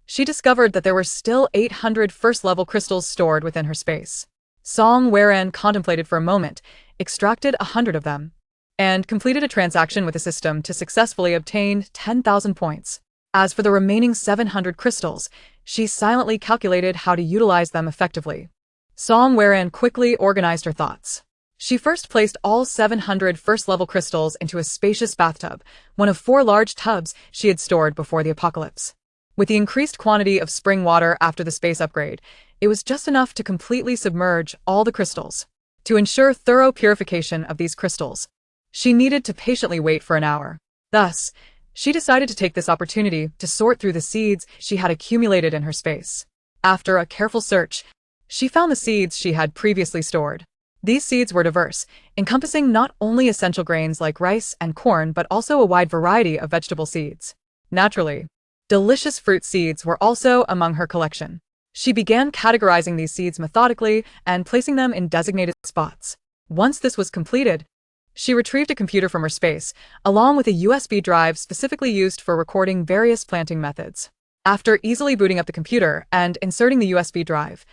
she discovered that there were still 800 first-level crystals stored within her space. Song Weron contemplated for a moment, extracted 100 of them, and completed a transaction with the system to successfully obtain 10,000 points. As for the remaining 700 crystals, she silently calculated how to utilize them effectively. Song Weron quickly organized her thoughts. She first placed all 700 first-level crystals into a spacious bathtub, one of 4 large tubs she had stored before the apocalypse. With the increased quantity of spring water after the space upgrade, it was just enough to completely submerge all the crystals. To ensure thorough purification of these crystals, she needed to patiently wait for an hour. Thus, she decided to take this opportunity to sort through the seeds she had accumulated in her space. After a careful search, she found the seeds she had previously stored. These seeds were diverse, encompassing not only essential grains like rice and corn but also a wide variety of vegetable seeds. Naturally, delicious fruit seeds were also among her collection. She began categorizing these seeds methodically and placing them in designated spots. Once this was completed, she retrieved a computer from her space, along with a USB drive specifically used for recording various planting methods. After easily booting up the computer and inserting the USB drive,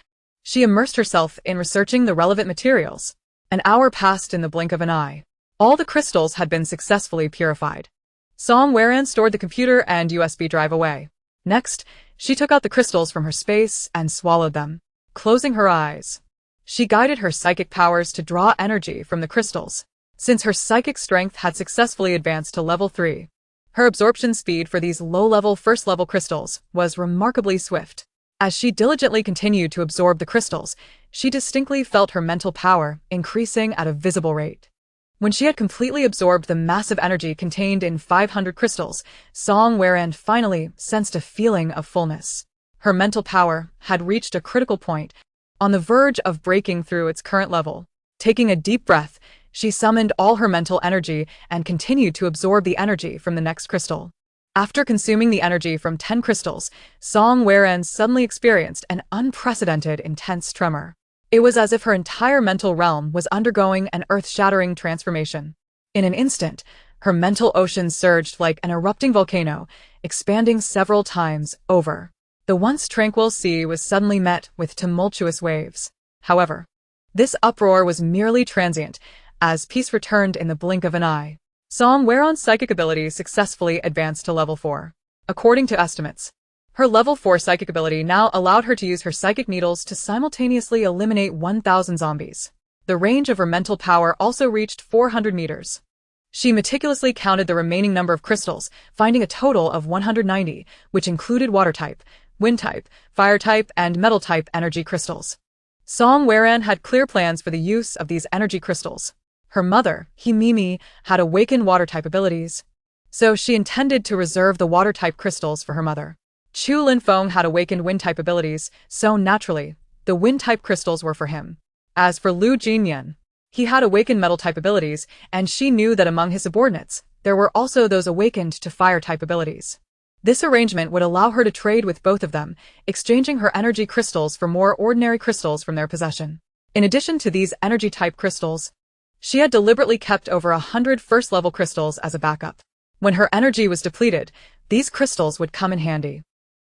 she immersed herself in researching the relevant materials. An hour passed in the blink of an eye. All the crystals had been successfully purified. Song Weron stored the computer and USB drive away. Next, she took out the crystals from her space and swallowed them. Closing her eyes, she guided her psychic powers to draw energy from the crystals. Since her psychic strength had successfully advanced to level 3, her absorption speed for these low-level first-level crystals was remarkably swift. As she diligently continued to absorb the crystals, she distinctly felt her mental power increasing at a visible rate. When she had completely absorbed the massive energy contained in 500 crystals, Song Weron finally sensed a feeling of fullness. Her mental power had reached a critical point, on the verge of breaking through its current level. Taking a deep breath, she summoned all her mental energy and continued to absorb the energy from the next crystal. After consuming the energy from 10 crystals, Song Weron suddenly experienced an unprecedented intense tremor. It was as if her entire mental realm was undergoing an earth-shattering transformation. In an instant, her mental ocean surged like an erupting volcano, expanding several times over. The once tranquil sea was suddenly met with tumultuous waves. However, this uproar was merely transient, as peace returned in the blink of an eye. Song Weron's psychic abilities successfully advanced to level 4. According to estimates, her level 4 psychic ability now allowed her to use her psychic needles to simultaneously eliminate 1,000 zombies. The range of her mental power also reached 400 meters. She meticulously counted the remaining number of crystals, finding a total of 190, which included water type, wind type, fire type, and metal type energy crystals. Song Weron had clear plans for the use of these energy crystals. Her mother, Himimi, had awakened water-type abilities, so she intended to reserve the water-type crystals for her mother. Chu Linfeng had awakened wind-type abilities, so naturally, the wind-type crystals were for him. As for Lu Jinyan, he had awakened metal-type abilities, and she knew that among his subordinates, there were also those awakened to fire-type abilities. This arrangement would allow her to trade with both of them, exchanging her energy crystals for more ordinary crystals from their possession. In addition to these energy-type crystals, she had deliberately kept over 100 first-level crystals as a backup. When her energy was depleted, these crystals would come in handy,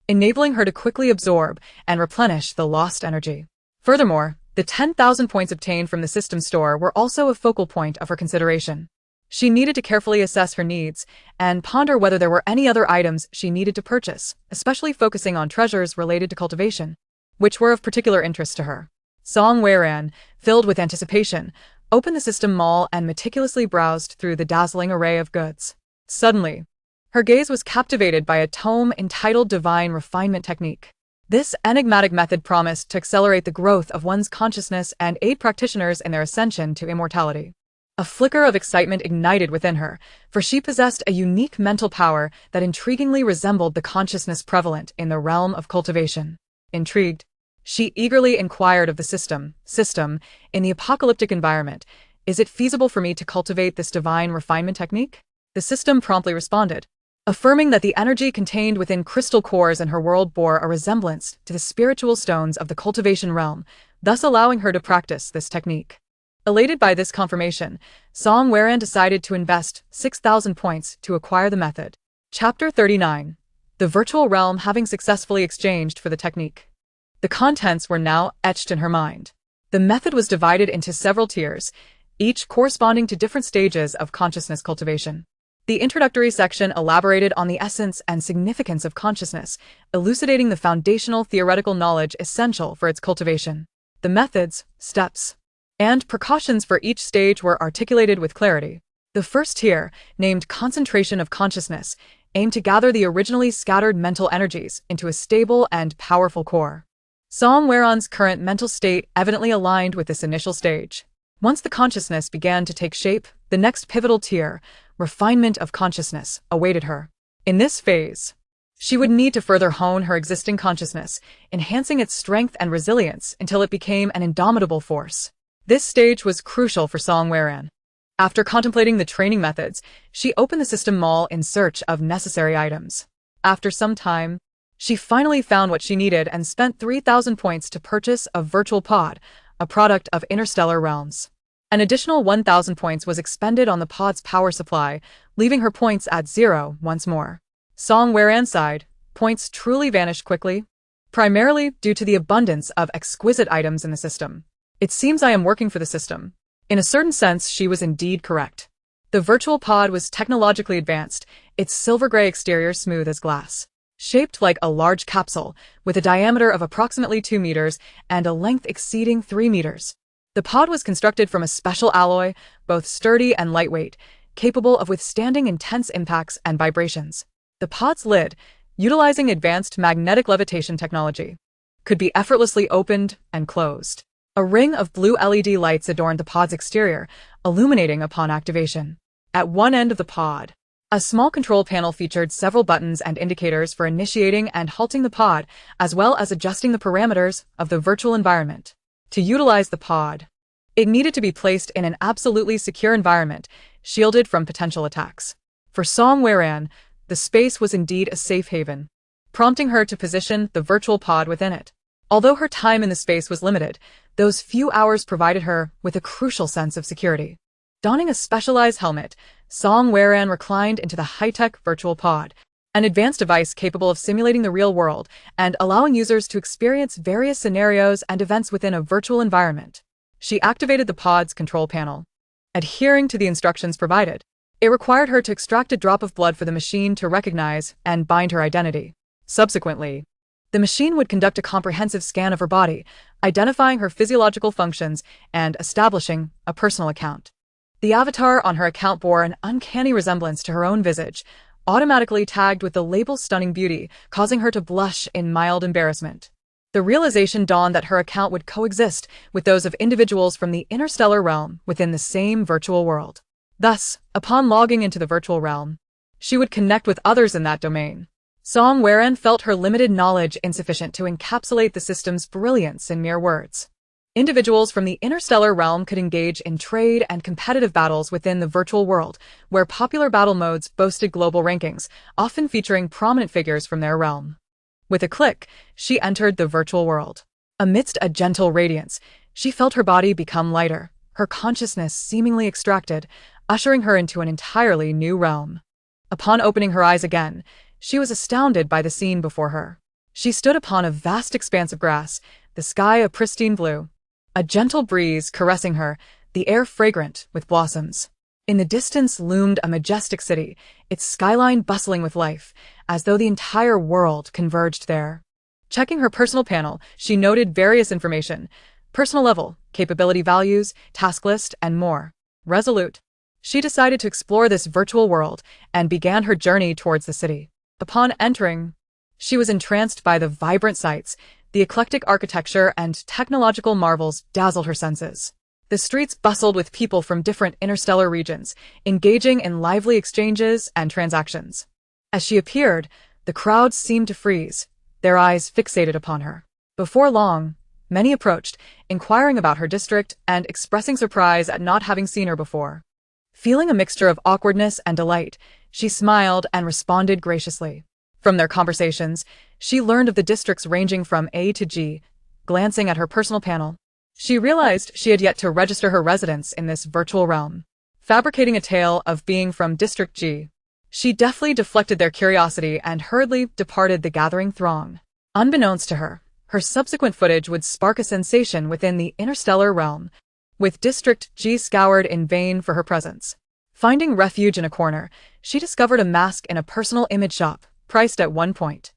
enabling her to quickly absorb and replenish the lost energy. Furthermore, the 10,000 points obtained from the system store were also a focal point of her consideration. She needed to carefully assess her needs and ponder whether there were any other items she needed to purchase, especially focusing on treasures related to cultivation, which were of particular interest to her. Song Weiran, filled with anticipation, opened the system mall and meticulously browsed through the dazzling array of goods. Suddenly, her gaze was captivated by a tome entitled Divine Refinement Technique. This enigmatic method promised to accelerate the growth of one's consciousness and aid practitioners in their ascension to immortality. A flicker of excitement ignited within her, for she possessed a unique mental power that intriguingly resembled the consciousness prevalent in the realm of cultivation. Intrigued, she eagerly inquired of the system, in the apocalyptic environment, "Is it feasible for me to cultivate this divine refinement technique?" The system promptly responded, affirming that the energy contained within crystal cores in her world bore a resemblance to the spiritual stones of the cultivation realm, thus allowing her to practice this technique. Elated by this confirmation, Song Weiran decided to invest 6,000 points to acquire the method. Chapter 39. The virtual realm having successfully exchanged for the technique. The contents were now etched in her mind. The method was divided into several tiers, each corresponding to different stages of consciousness cultivation. The introductory section elaborated on the essence and significance of consciousness, elucidating the foundational theoretical knowledge essential for its cultivation. The methods, steps, and precautions for each stage were articulated with clarity. The first tier, named Concentration of Consciousness, aimed to gather the originally scattered mental energies into a stable and powerful core. Song Weiran's current mental state evidently aligned with this initial stage. Once the consciousness began to take shape, the next pivotal tier, Refinement of Consciousness, awaited her. In this phase, she would need to further hone her existing consciousness, enhancing its strength and resilience until it became an indomitable force. This stage was crucial for Song Weiran. After contemplating the training methods, she opened the system mall in search of necessary items. After some time, she finally found what she needed and spent 3,000 points to purchase a virtual pod, a product of interstellar realms. An additional 1,000 points was expended on the pod's power supply, leaving her points at 0 once more. Song Weiran sighed. Points truly vanished quickly, primarily due to the abundance of exquisite items in the system. It seems I am working for the system. In a certain sense, she was indeed correct. The virtual pod was technologically advanced, its silver-gray exterior smooth as glass, shaped like a large capsule, with a diameter of approximately 2 meters and a length exceeding 3 meters. The pod was constructed from a special alloy, both sturdy and lightweight, capable of withstanding intense impacts and vibrations. The pod's lid, utilizing advanced magnetic levitation technology, could be effortlessly opened and closed. A ring of blue LED lights adorned the pod's exterior, illuminating upon activation. At one end of the pod, a small control panel featured several buttons and indicators for initiating and halting the pod, as well as adjusting the parameters of the virtual environment. To utilize the pod, it needed to be placed in an absolutely secure environment, shielded from potential attacks. For Song Weiran, the space was indeed a safe haven, prompting her to position the virtual pod within it. Although her time in the space was limited, those few hours provided her with a crucial sense of security. Donning a specialized helmet, Song Weiran reclined into the high-tech virtual pod, an advanced device capable of simulating the real world and allowing users to experience various scenarios and events within a virtual environment. She activated the pod's control panel. Adhering to the instructions provided, it required her to extract a drop of blood for the machine to recognize and bind her identity. Subsequently, the machine would conduct a comprehensive scan of her body, identifying her physiological functions and establishing a personal account. The avatar on her account bore an uncanny resemblance to her own visage, automatically tagged with the label Stunning Beauty, causing her to blush in mild embarrassment. The realization dawned that her account would coexist with those of individuals from the interstellar realm within the same virtual world. Thus, upon logging into the virtual realm, she would connect with others in that domain. Song Weiran felt her limited knowledge insufficient to encapsulate the system's brilliance in mere words. Individuals from the interstellar realm could engage in trade and competitive battles within the virtual world, where popular battle modes boasted global rankings, often featuring prominent figures from their realm. With a click, she entered the virtual world. Amidst a gentle radiance, she felt her body become lighter, her consciousness seemingly extracted, ushering her into an entirely new realm. Upon opening her eyes again, she was astounded by the scene before her. She stood upon a vast expanse of grass, the sky a pristine blue, a gentle breeze caressing her, the air fragrant with blossoms. In the distance loomed a majestic city, its skyline bustling with life, as though the entire world converged there. Checking her personal panel, she noted various information: personal level, capability values, task list, and more. Resolute, she decided to explore this virtual world and began her journey towards the city. Upon entering, she was entranced by the vibrant sights. The eclectic architecture and technological marvels dazzled her senses. The streets bustled with people from different interstellar regions, engaging in lively exchanges and transactions. As she appeared, the crowds seemed to freeze, their eyes fixated upon her. Before long, many approached, inquiring about her district and expressing surprise at not having seen her before. Feeling a mixture of awkwardness and delight, she smiled and responded graciously. From their conversations, she learned of the districts ranging from A to G. Glancing at her personal panel, she realized she had yet to register her residence in this virtual realm. Fabricating a tale of being from District G, she deftly deflected their curiosity and hurriedly departed the gathering throng. Unbeknownst to her, her subsequent footage would spark a sensation within the interstellar realm, with District G scoured in vain for her presence. Finding refuge in a corner, she discovered a mask in a personal image shop, priced at 1 point.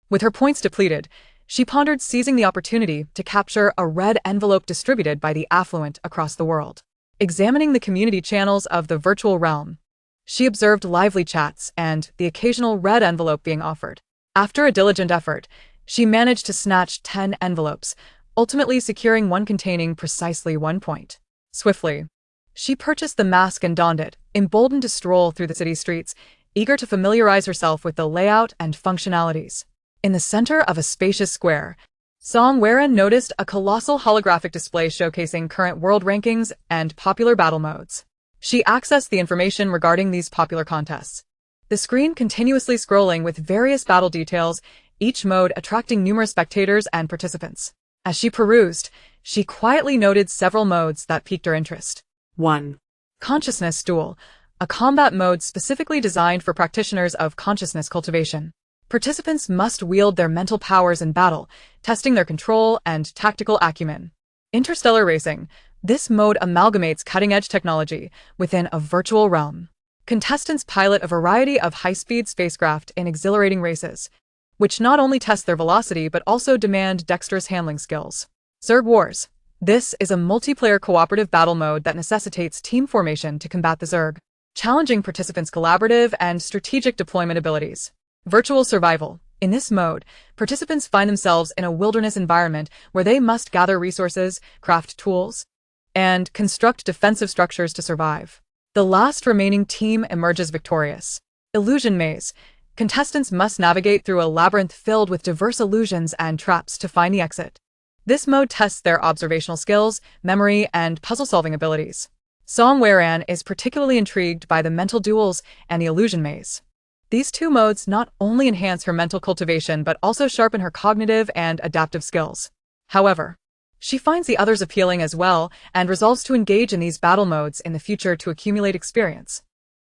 With her points depleted, she pondered seizing the opportunity to capture a red envelope distributed by the affluent across the world. Examining the community channels of the virtual realm, she observed lively chats and the occasional red envelope being offered. After a diligent effort, she managed to snatch 10 envelopes, ultimately securing one containing precisely 1 point. Swiftly, she purchased the mask and donned it, emboldened to stroll through the city streets, eager to familiarize herself with the layout and functionalities. In the center of a spacious square, Song Weran noticed a colossal holographic display showcasing current world rankings and popular battle modes. She accessed the information regarding these popular contests, the screen continuously scrolling with various battle details, each mode attracting numerous spectators and participants. As she perused, she quietly noted several modes that piqued her interest. 1. Consciousness Duel, a combat mode specifically designed for practitioners of consciousness cultivation. Participants must wield their mental powers in battle, testing their control and tactical acumen. Interstellar Racing, this mode amalgamates cutting-edge technology within a virtual realm. Contestants pilot a variety of high-speed spacecraft in exhilarating races, which not only test their velocity but also demand dexterous handling skills. Zerg Wars, this is a multiplayer cooperative battle mode that necessitates team formation to combat the Zerg, challenging participants' collaborative and strategic deployment abilities. Virtual Survival. In this mode, participants find themselves in a wilderness environment where they must gather resources, craft tools, and construct defensive structures to survive. The last remaining team emerges victorious. Illusion Maze. Contestants must navigate through a labyrinth filled with diverse illusions and traps to find the exit. This mode tests their observational skills, memory, and puzzle-solving abilities. Song Weran is particularly intrigued by the mental duels and the illusion maze. These two modes not only enhance her mental cultivation but also sharpen her cognitive and adaptive skills. However, she finds the others appealing as well and resolves to engage in these battle modes in the future to accumulate experience.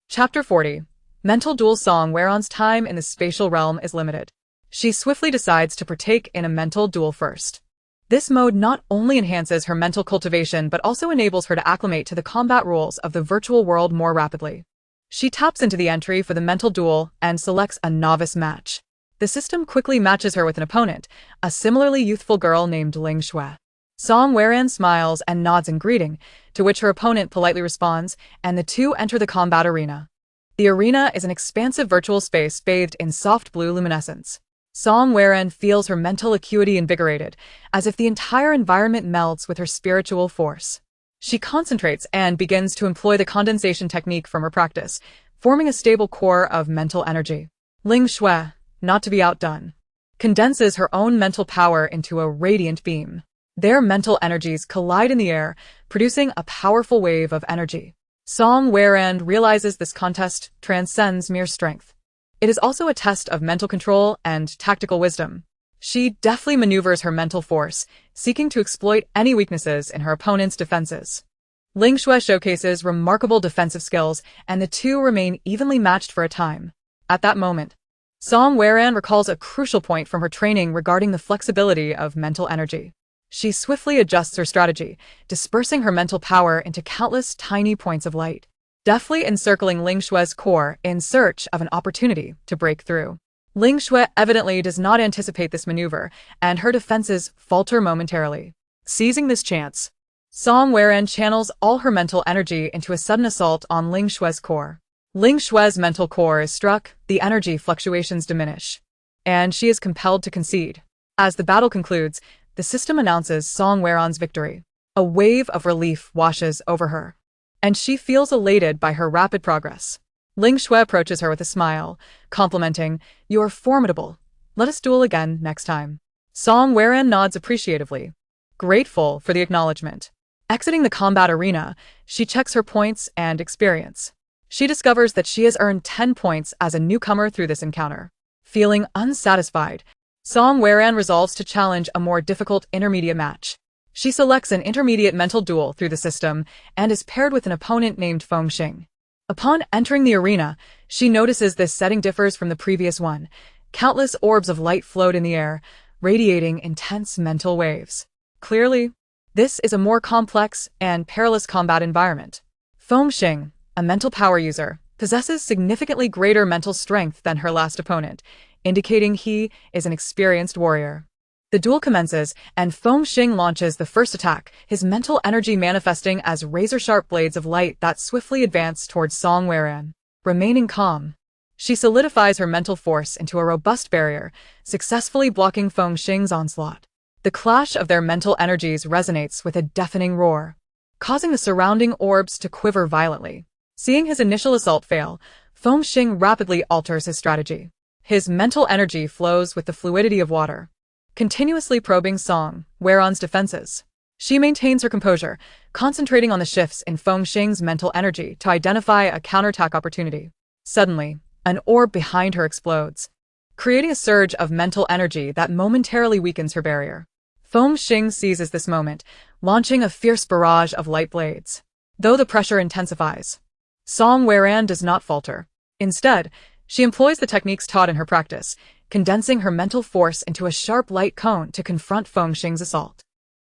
Chapter 40. Mental Duel. Song Weran's time in the spatial realm is limited. She swiftly decides to partake in a mental duel first. This mode not only enhances her mental cultivation but also enables her to acclimate to the combat rules of the virtual world more rapidly. She taps into the entry for the mental duel and selects a novice match. The system quickly matches her with an opponent, a similarly youthful girl named Ling Shui. Song Weran smiles and nods in greeting, to which her opponent politely responds, and the two enter the combat arena. The arena is an expansive virtual space bathed in soft blue luminescence. Song Weran feels her mental acuity invigorated, as if the entire environment melts with her spiritual force. She concentrates and begins to employ the condensation technique from her practice, forming a stable core of mental energy. Ling Shui, not to be outdone, condenses her own mental power into a radiant beam. Their mental energies collide in the air, producing a powerful wave of energy. Song Weirand realizes this contest transcends mere strength. It is also a test of mental control and tactical wisdom. She deftly maneuvers her mental force, seeking to exploit any weaknesses in her opponent's defenses. Ling Shui showcases remarkable defensive skills, and the two remain evenly matched for a time. At that moment, Song Weirand recalls a crucial point from her training regarding the flexibility of mental energy. She swiftly adjusts her strategy, dispersing her mental power into countless tiny points of light, deftly encircling Ling Shui's core in search of an opportunity to break through. Ling Shui evidently does not anticipate this maneuver, and her defenses falter momentarily. Seizing this chance, Song Weirand channels all her mental energy into a sudden assault on Ling Shui's core. Ling Shui's mental core is struck, the energy fluctuations diminish, and she is compelled to concede. As the battle concludes, the system announces Song Weirand's victory. A wave of relief washes over her, and she feels elated by her rapid progress. Ling Shui approaches her with a smile, complimenting, "You are formidable. Let us duel again next time." Song Weirand nods appreciatively, grateful for the acknowledgement. Exiting the combat arena, she checks her points and experience. She discovers that she has earned 10 points as a newcomer through this encounter. Feeling unsatisfied, Song Weirand resolves to challenge a more difficult intermediate match. She selects an intermediate mental duel through the system and is paired with an opponent named Feng Xing. Upon entering the arena, she notices this setting differs from the previous one. Countless orbs of light float in the air, radiating intense mental waves. Clearly, this is a more complex and perilous combat environment. Feng Xing, a mental power user, possesses significantly greater mental strength than her last opponent, indicating he is an experienced warrior. The duel commences, and Feng Xing launches the first attack, his mental energy manifesting as razor-sharp blades of light that swiftly advance towards Song Weirand. Remaining calm, she solidifies her mental force into a robust barrier, successfully blocking Feng Xing's onslaught. The clash of their mental energies resonates with a deafening roar, causing the surrounding orbs to quiver violently. Seeing his initial assault fail, Feng Xing rapidly alters his strategy. His mental energy flows with the fluidity of water, continuously probing Song Weirand's defenses. She maintains her composure, concentrating on the shifts in Feng Xing's mental energy to identify a counterattack opportunity. Suddenly, an orb behind her explodes, creating a surge of mental energy that momentarily weakens her barrier. Feng Xing seizes this moment, launching a fierce barrage of light blades. Though the pressure intensifies, Song Weirand does not falter. Instead, she employs the techniques taught in her practice, condensing her mental force into a sharp light cone to confront Feng Xing's assault.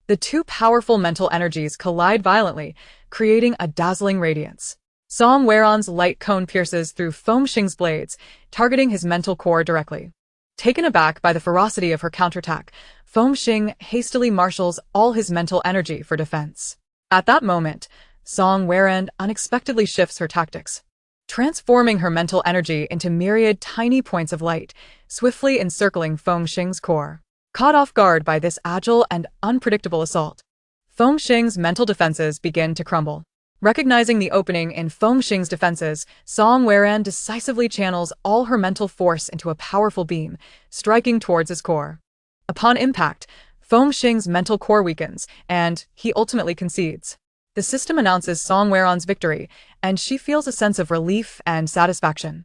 The two powerful mental energies collide violently, creating a dazzling radiance. Song Weirand's light cone pierces through Feng Xing's blades, targeting his mental core directly. Taken aback by the ferocity of her counterattack, Feng Xing hastily marshals all his mental energy for defense. At that moment, Song Weirand unexpectedly shifts her tactics, transforming her mental energy into myriad tiny points of light, swiftly encircling Feng Xing's core. Caught off guard by this agile and unpredictable assault, Feng Xing's mental defenses begin to crumble. Recognizing the opening in Feng Xing's defenses, Song Weirand decisively channels all her mental force into a powerful beam, striking towards his core. Upon impact, Feng Xing's mental core weakens, and he ultimately concedes. The system announces Song Weirand's victory, and she feels a sense of relief and satisfaction.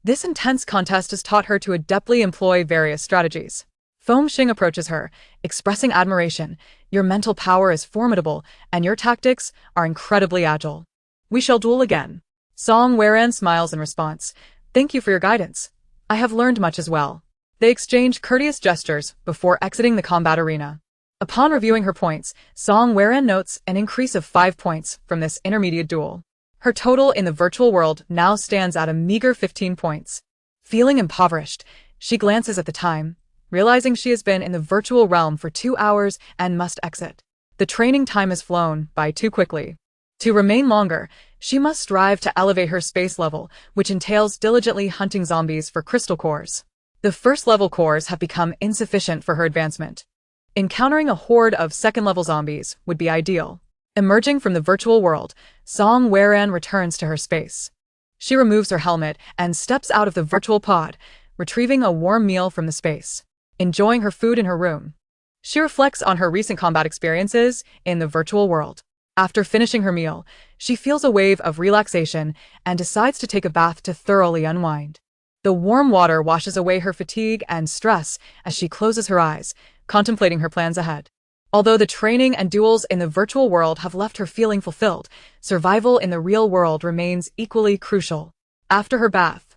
This intense contest has taught her to adeptly employ various strategies. Feng Xing approaches her, expressing admiration. "Your mental power is formidable, and your tactics are incredibly agile. We shall duel again." Song Weirand smiles in response. "Thank you for your guidance. I have learned much as well." They exchange courteous gestures before exiting the combat arena. Upon reviewing her points, Song Weirand notes an increase of 5 points from this intermediate duel. Her total in the virtual world now stands at a meager 15 points. Feeling impoverished, she glances at the time, realizing she has been in the virtual realm for 2 hours and must exit. The training time has flown by too quickly. To remain longer, she must strive to elevate her space level, which entails diligently hunting zombies for crystal cores. The first-level cores have become insufficient for her advancement. Encountering a horde of second-level zombies would be ideal. Emerging from the virtual world, Song Weirand returns to her space. She removes her helmet and steps out of the virtual pod, retrieving a warm meal from the space. Enjoying her food in her room, She reflects on her recent combat experiences in the virtual world. After finishing her meal, she feels a wave of relaxation and decides to take a bath to thoroughly unwind. The warm water washes away her fatigue and stress as she closes her eyes, contemplating her plans ahead. Although the training and duels in the virtual world have left her feeling fulfilled, survival in the real world remains equally crucial. After her bath,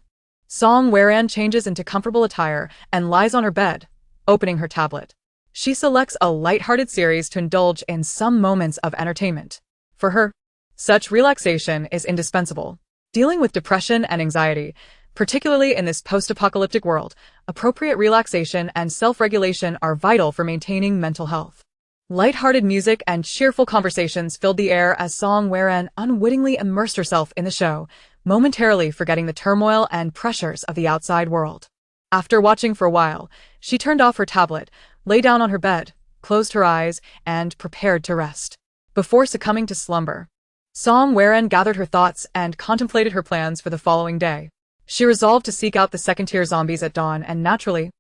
Song Weran changes into comfortable attire and lies on her bed, opening her tablet. She selects a light-hearted series to indulge in some moments of entertainment. For her, such relaxation is indispensable. Dealing with depression and anxiety, particularly in this post-apocalyptic world, appropriate relaxation and self-regulation are vital for maintaining mental health. Light-hearted music and cheerful conversations filled the air as Song Weran unwittingly immersed herself in the show, momentarily forgetting the turmoil and pressures of the outside world. After watching for a while, she turned off her tablet, lay down on her bed, closed her eyes, and prepared to rest. Before succumbing to slumber, Song Weran gathered her thoughts and contemplated her plans for the following day. She resolved to seek out the second-tier zombies at dawn, and naturally,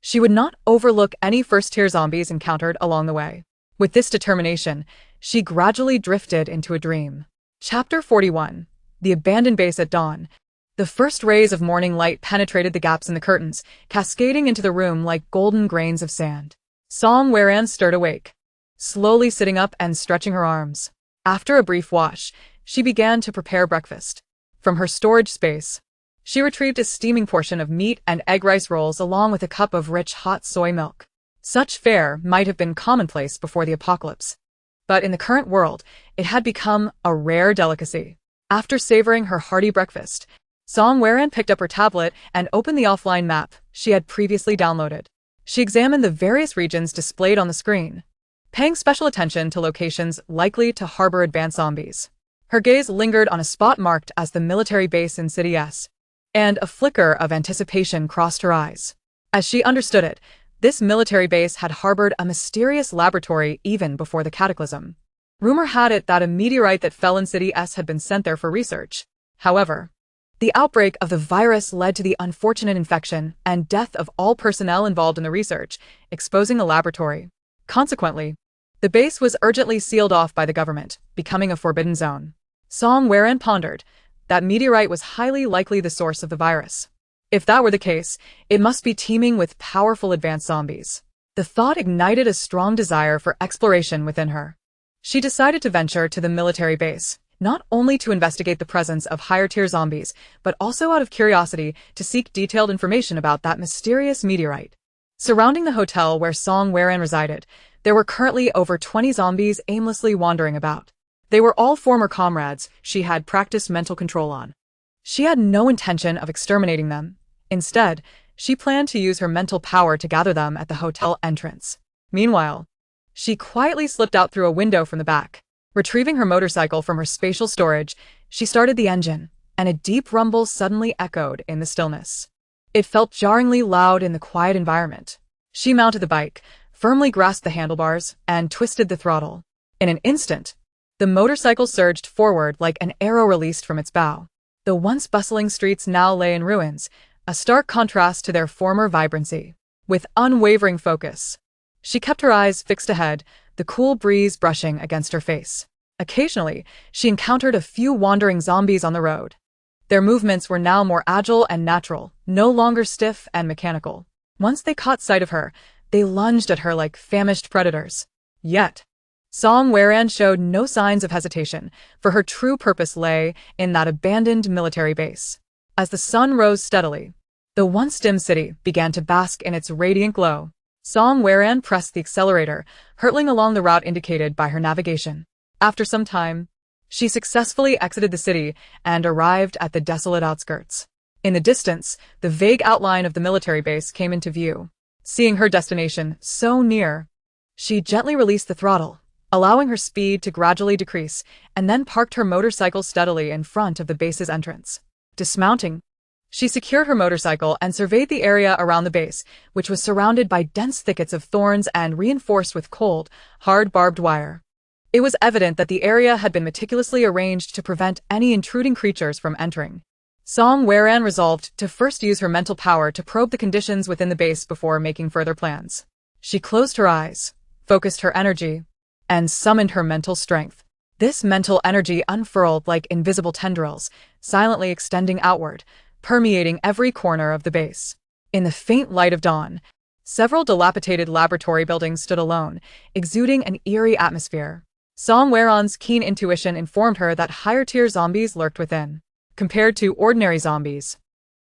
she would not overlook any first-tier zombies encountered along the way. With this determination, she gradually drifted into a dream. Chapter 41. The Abandoned Base at Dawn. The first rays of morning light penetrated the gaps in the curtains, cascading into the room like golden grains of sand. Song Weran stirred awake, slowly sitting up and stretching her arms. After a brief wash, she began to prepare breakfast. From her storage space, she retrieved a steaming portion of meat and egg rice rolls along with a cup of rich hot soy milk. Such fare might have been commonplace before the apocalypse, but in the current world, it had become a rare delicacy. After savoring her hearty breakfast, Song Weran picked up her tablet and opened the offline map she had previously downloaded. She examined the various regions displayed on the screen, paying special attention to locations likely to harbor advanced zombies. Her gaze lingered on a spot marked as the military base in City S, and a flicker of anticipation crossed her eyes. As she understood it, this military base had harbored a mysterious laboratory even before the cataclysm. Rumor had it that a meteorite that fell in City S had been sent there for research. However, the outbreak of the virus led to the unfortunate infection and death of all personnel involved in the research, exposing the laboratory. Consequently, the base was urgently sealed off by the government, becoming a forbidden zone. Song Weran pondered. That meteorite was highly likely the source of the virus. If that were the case, it must be teeming with powerful advanced zombies. The thought ignited a strong desire for exploration within her. She decided to venture to the military base, not only to investigate the presence of higher-tier zombies, but also out of curiosity to seek detailed information about that mysterious meteorite. Surrounding the hotel where Song Weran resided, there were currently over 20 zombies aimlessly wandering about. They were all former comrades she had practiced mental control on. She had no intention of exterminating them. Instead, she planned to use her mental power to gather them at the hotel entrance. Meanwhile, she quietly slipped out through a window from the back. Retrieving her motorcycle from her spatial storage, she started the engine, and a deep rumble suddenly echoed in the stillness. It felt jarringly loud in the quiet environment. She mounted the bike, firmly grasped the handlebars, and twisted the throttle. In an instant, the motorcycle surged forward like an arrow released from its bow. The once bustling streets now lay in ruins, a stark contrast to their former vibrancy. With unwavering focus, she kept her eyes fixed ahead, the cool breeze brushing against her face. Occasionally, she encountered a few wandering zombies on the road. Their movements were now more agile and natural, no longer stiff and mechanical. Once they caught sight of her, they lunged at her like famished predators. Yet, Song Weran showed no signs of hesitation, for her true purpose lay in that abandoned military base. As the sun rose steadily, the once dim city began to bask in its radiant glow. Song Weran pressed the accelerator, hurtling along the route indicated by her navigation. After some time, she successfully exited the city and arrived at the desolate outskirts. In the distance, the vague outline of the military base came into view. Seeing her destination so near, she gently released the throttle, allowing her speed to gradually decrease, and then parked her motorcycle steadily in front of the base's entrance. Dismounting, she secured her motorcycle and surveyed the area around the base, which was surrounded by dense thickets of thorns and reinforced with cold, hard barbed wire. It was evident that the area had been meticulously arranged to prevent any intruding creatures from entering. Song Weran resolved to first use her mental power to probe the conditions within the base before making further plans. She closed her eyes, focused her energy, and summoned her mental strength. This mental energy unfurled like invisible tendrils, silently extending outward, permeating every corner of the base. In the faint light of dawn, several dilapidated laboratory buildings stood alone, exuding an eerie atmosphere. Song Weron's keen intuition informed her that higher-tier zombies lurked within. Compared to ordinary zombies,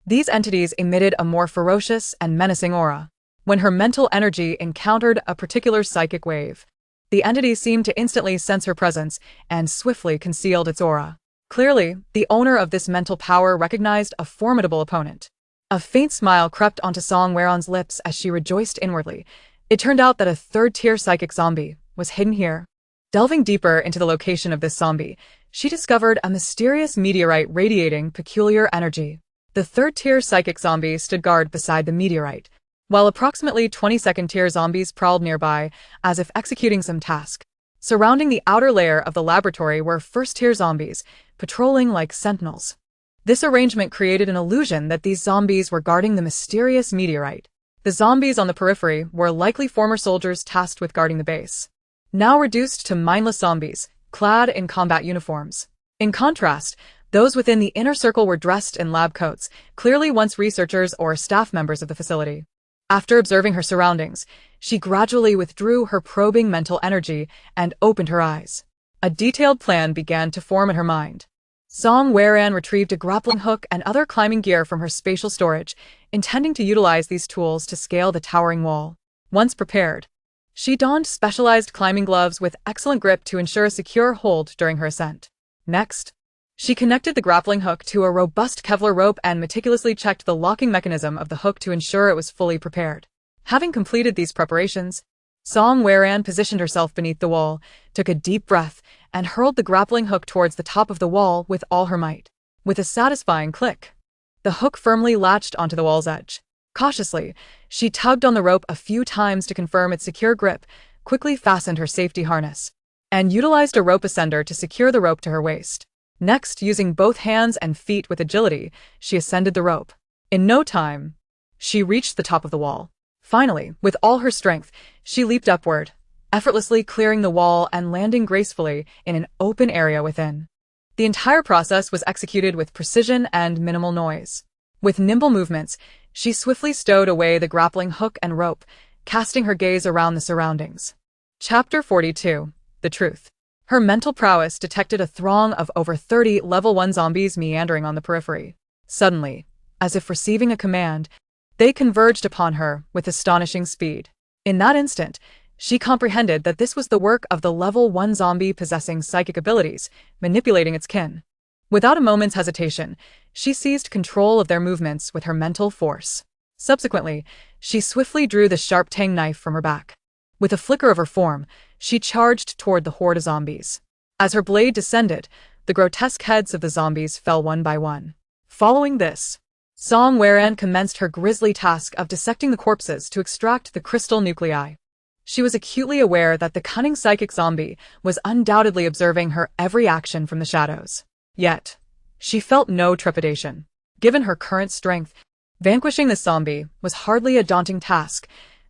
these entities emitted a more ferocious and menacing aura. When her mental energy encountered a particular psychic wave, the entity seemed to instantly sense her presence and swiftly concealed its aura. Clearly, the owner of this mental power recognized a formidable opponent. A faint smile crept onto Song Weron's lips as she rejoiced inwardly. It turned out that a third-tier psychic zombie was hidden here. Delving deeper into the location of this zombie, she discovered a mysterious meteorite radiating peculiar energy. The third-tier psychic zombie stood guard beside the meteorite, while approximately 20 second-tier zombies prowled nearby, as if executing some task. Surrounding the outer layer of the laboratory were first-tier zombies, patrolling like sentinels. This arrangement created an illusion that these zombies were guarding the mysterious meteorite. The zombies on the periphery were likely former soldiers tasked with guarding the base, now reduced to mindless zombies, clad in combat uniforms. In contrast, those within the inner circle were dressed in lab coats, clearly once researchers or staff members of the facility. After observing her surroundings, she gradually withdrew her probing mental energy and opened her eyes. A detailed plan began to form in her mind. Song Weron retrieved a grappling hook and other climbing gear from her spatial storage, intending to utilize these tools to scale the towering wall. Once prepared, she donned specialized climbing gloves with excellent grip to ensure a secure hold during her ascent. Next, she connected the grappling hook to a robust Kevlar rope and meticulously checked the locking mechanism of the hook to ensure it was fully prepared. Having completed these preparations, Song Weron positioned herself beneath the wall, took a deep breath, and hurled the grappling hook towards the top of the wall with all her might. With a satisfying click, the hook firmly latched onto the wall's edge. Cautiously, she tugged on the rope a few times to confirm its secure grip, quickly fastened her safety harness, and utilized a rope ascender to secure the rope to her waist. Next, using both hands and feet with agility, she ascended the rope. In no time, she reached the top of the wall. Finally, with all her strength, she leaped upward, effortlessly clearing the wall and landing gracefully in an open area within. The entire process was executed with precision and minimal noise. With nimble movements, she swiftly stowed away the grappling hook and rope, casting her gaze around the surroundings. Chapter 42. The Truth. Her mental prowess detected a throng of over 30 level 1 zombies meandering on the periphery. Suddenly, as if receiving a command, they converged upon her with astonishing speed. In that instant, she comprehended that this was the work of the level 1 zombie possessing psychic abilities, manipulating its kin. Without a moment's hesitation, she seized control of their movements with her mental force. Subsequently, she swiftly drew the sharp tang knife from her back. With a flicker of her form, she charged toward the horde of zombies. As her blade descended, the grotesque heads of the zombies fell one by one. Following this, Song Weron commenced her grisly task of dissecting the corpses to extract the crystal nuclei. She was acutely aware that the cunning psychic zombie was undoubtedly observing her every action from the shadows. Yet, she felt no trepidation. Given her current strength, vanquishing this zombie was hardly a daunting task.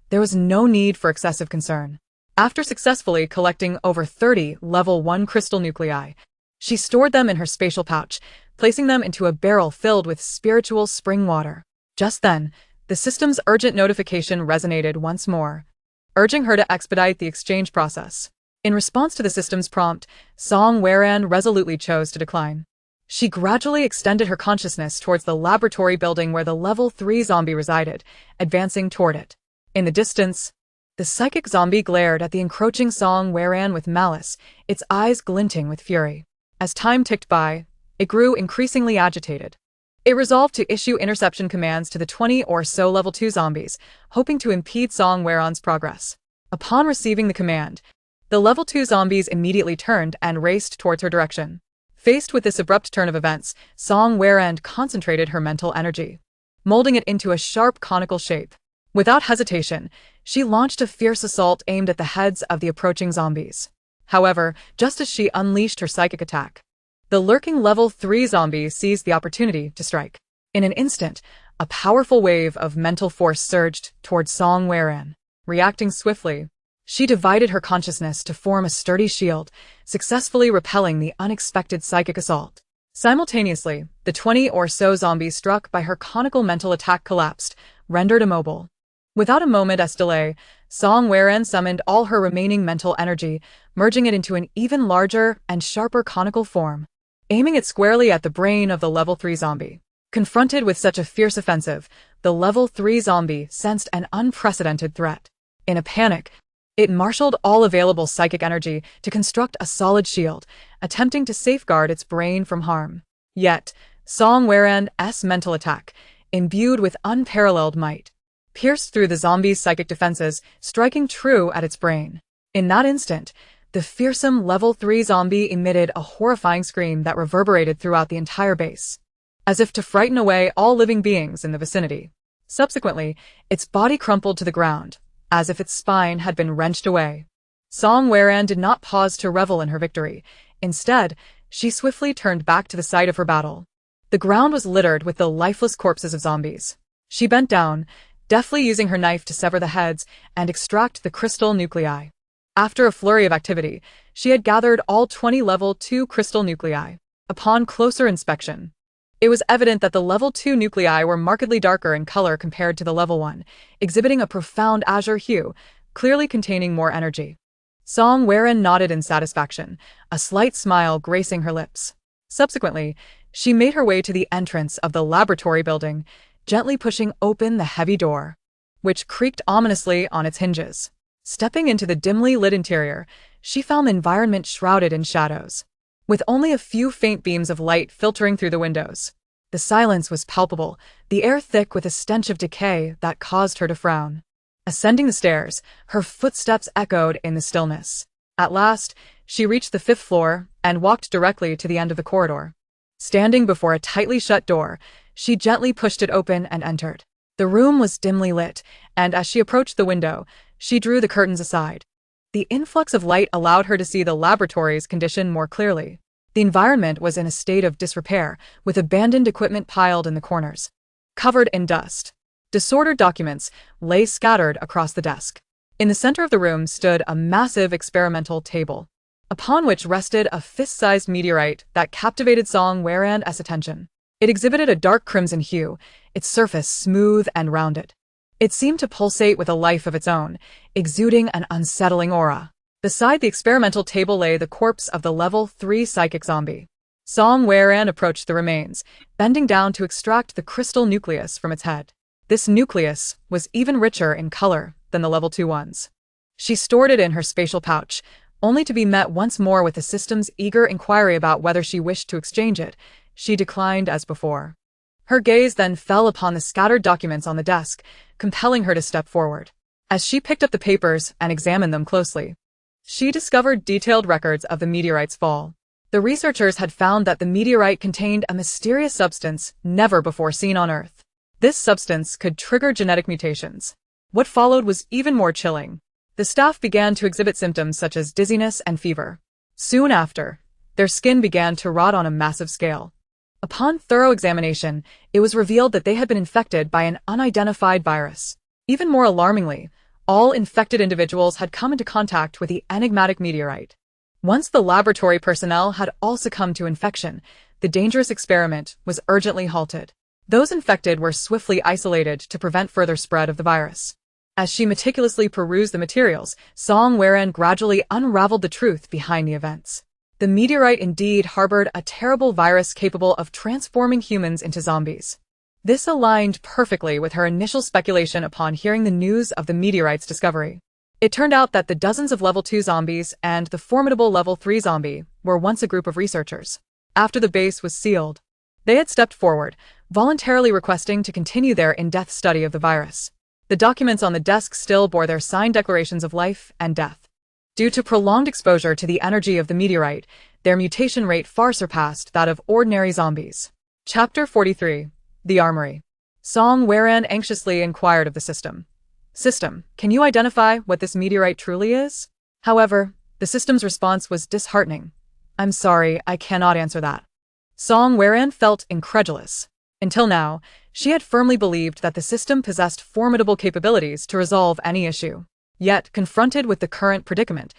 There was no need for excessive concern. After successfully collecting over 30 level 1 crystal nuclei, she stored them in her spatial pouch, placing them into a barrel filled with spiritual spring water. Just then, the system's urgent notification resonated once more, urging her to expedite the exchange process. In response to the system's prompt, Song Weron resolutely chose to decline. She gradually extended her consciousness towards the laboratory building where the level 3 zombie resided, advancing toward it. In the distance, the psychic zombie glared at the encroaching Song Weron with malice, its eyes glinting with fury. As time ticked by, it grew increasingly agitated. It resolved to issue interception commands to the 20 or so level 2 zombies, hoping to impede Song Weron's progress. Upon receiving the command, the level 2 zombies immediately turned and raced towards her direction. Faced with this abrupt turn of events, Song Weron concentrated her mental energy, molding it into a sharp conical shape. Without hesitation, she launched a fierce assault aimed at the heads of the approaching zombies. However, just as she unleashed her psychic attack, the lurking level 3 zombie seized the opportunity to strike. In an instant, a powerful wave of mental force surged towards Song Weron. Reacting swiftly, She divided her consciousness to form a sturdy shield, successfully repelling the unexpected psychic assault. Simultaneously, the 20 or so zombies struck by her conical mental attack collapsed, rendered immobile. Without a moment's delay, Song Weran summoned all her remaining mental energy, merging it into an even larger and sharper conical form, aiming it squarely at the brain of the level 3 zombie. Confronted with such a fierce offensive, the level 3 zombie sensed an unprecedented threat. In a panic, it marshaled all available psychic energy to construct a solid shield, attempting to safeguard its brain from harm. Yet, Song Weran's mental attack, imbued with unparalleled might, pierced through the zombie's psychic defenses, striking true at its brain. In that instant, the fearsome level 3 zombie emitted a horrifying scream that reverberated throughout the entire base, as if to frighten away all living beings in the vicinity. Subsequently, its body crumpled to the ground, as if its spine had been wrenched away. Song Weran did not pause to revel in her victory. Instead, she swiftly turned back to the site of her battle. The ground was littered with the lifeless corpses of zombies. She bent down, deftly using her knife to sever the heads and extract the crystal nuclei. After a flurry of activity, she had gathered all 20 level 2 crystal nuclei. Upon closer inspection, it was evident that the level 2 nuclei were markedly darker in color compared to the level 1, exhibiting a profound azure hue, clearly containing more energy. Song Weran nodded in satisfaction, a slight smile gracing her lips. Subsequently, she made her way to the entrance of the laboratory building, gently pushing open the heavy door, which creaked ominously on its hinges. Stepping into the dimly lit interior, she found the environment shrouded in shadows, with only a few faint beams of light filtering through the windows. The silence was palpable, the air thick with a stench of decay that caused her to frown. Ascending the stairs, her footsteps echoed in the stillness. At last, she reached the 5th floor and walked directly to the end of the corridor. Standing before a tightly shut door, she gently pushed it open and entered. The room was dimly lit, and as she approached the window, she drew the curtains aside. The influx of light allowed her to see the laboratory's condition more clearly. The environment was in a state of disrepair, with abandoned equipment piled in the corners. Covered in dust, disordered documents lay scattered across the desk. In the center of the room stood a massive experimental table, upon which rested a fist-sized meteorite that captivated Song Weran's attention. It exhibited a dark crimson hue, its surface smooth and rounded. It seemed to pulsate with a life of its own, exuding an unsettling aura. Beside the experimental table lay the corpse of the level 3 psychic zombie. Song Weran approached the remains, bending down to extract the crystal nucleus from its head. This nucleus was even richer in color than the level 2 ones. She stored it in her spatial pouch, only to be met once more with the system's eager inquiry about whether she wished to exchange it. She declined as before. Her gaze then fell upon the scattered documents on the desk, compelling her to step forward. As she picked up the papers and examined them closely, she discovered detailed records of the meteorite's fall. The researchers had found that the meteorite contained a mysterious substance never before seen on Earth. This substance could trigger genetic mutations. What followed was even more chilling. The staff began to exhibit symptoms such as dizziness and fever. Soon after, their skin began to rot on a massive scale. Upon thorough examination, it was revealed that they had been infected by an unidentified virus. Even more alarmingly, all infected individuals had come into contact with the enigmatic meteorite. Once the laboratory personnel had all succumbed to infection, the dangerous experiment was urgently halted. Those infected were swiftly isolated to prevent further spread of the virus. As she meticulously perused the materials, Song Weran gradually unraveled the truth behind the events. The meteorite indeed harbored a terrible virus capable of transforming humans into zombies. This aligned perfectly with her initial speculation upon hearing the news of the meteorite's discovery. It turned out that the dozens of level 2 zombies and the formidable level 3 zombie were once a group of researchers. After the base was sealed, they had stepped forward, voluntarily requesting to continue their in-depth study of the virus. The documents on the desk still bore their signed declarations of life and death. Due to prolonged exposure to the energy of the meteorite, their mutation rate far surpassed that of ordinary zombies. Chapter 43. The Armory. Song Weran anxiously inquired of the system. System, can you identify what this meteorite truly is? However, the system's response was disheartening. I'm sorry, I cannot answer that. Song Weran felt incredulous. Until now, she had firmly believed that the system possessed formidable capabilities to resolve any issue. Yet, confronted with the current predicament,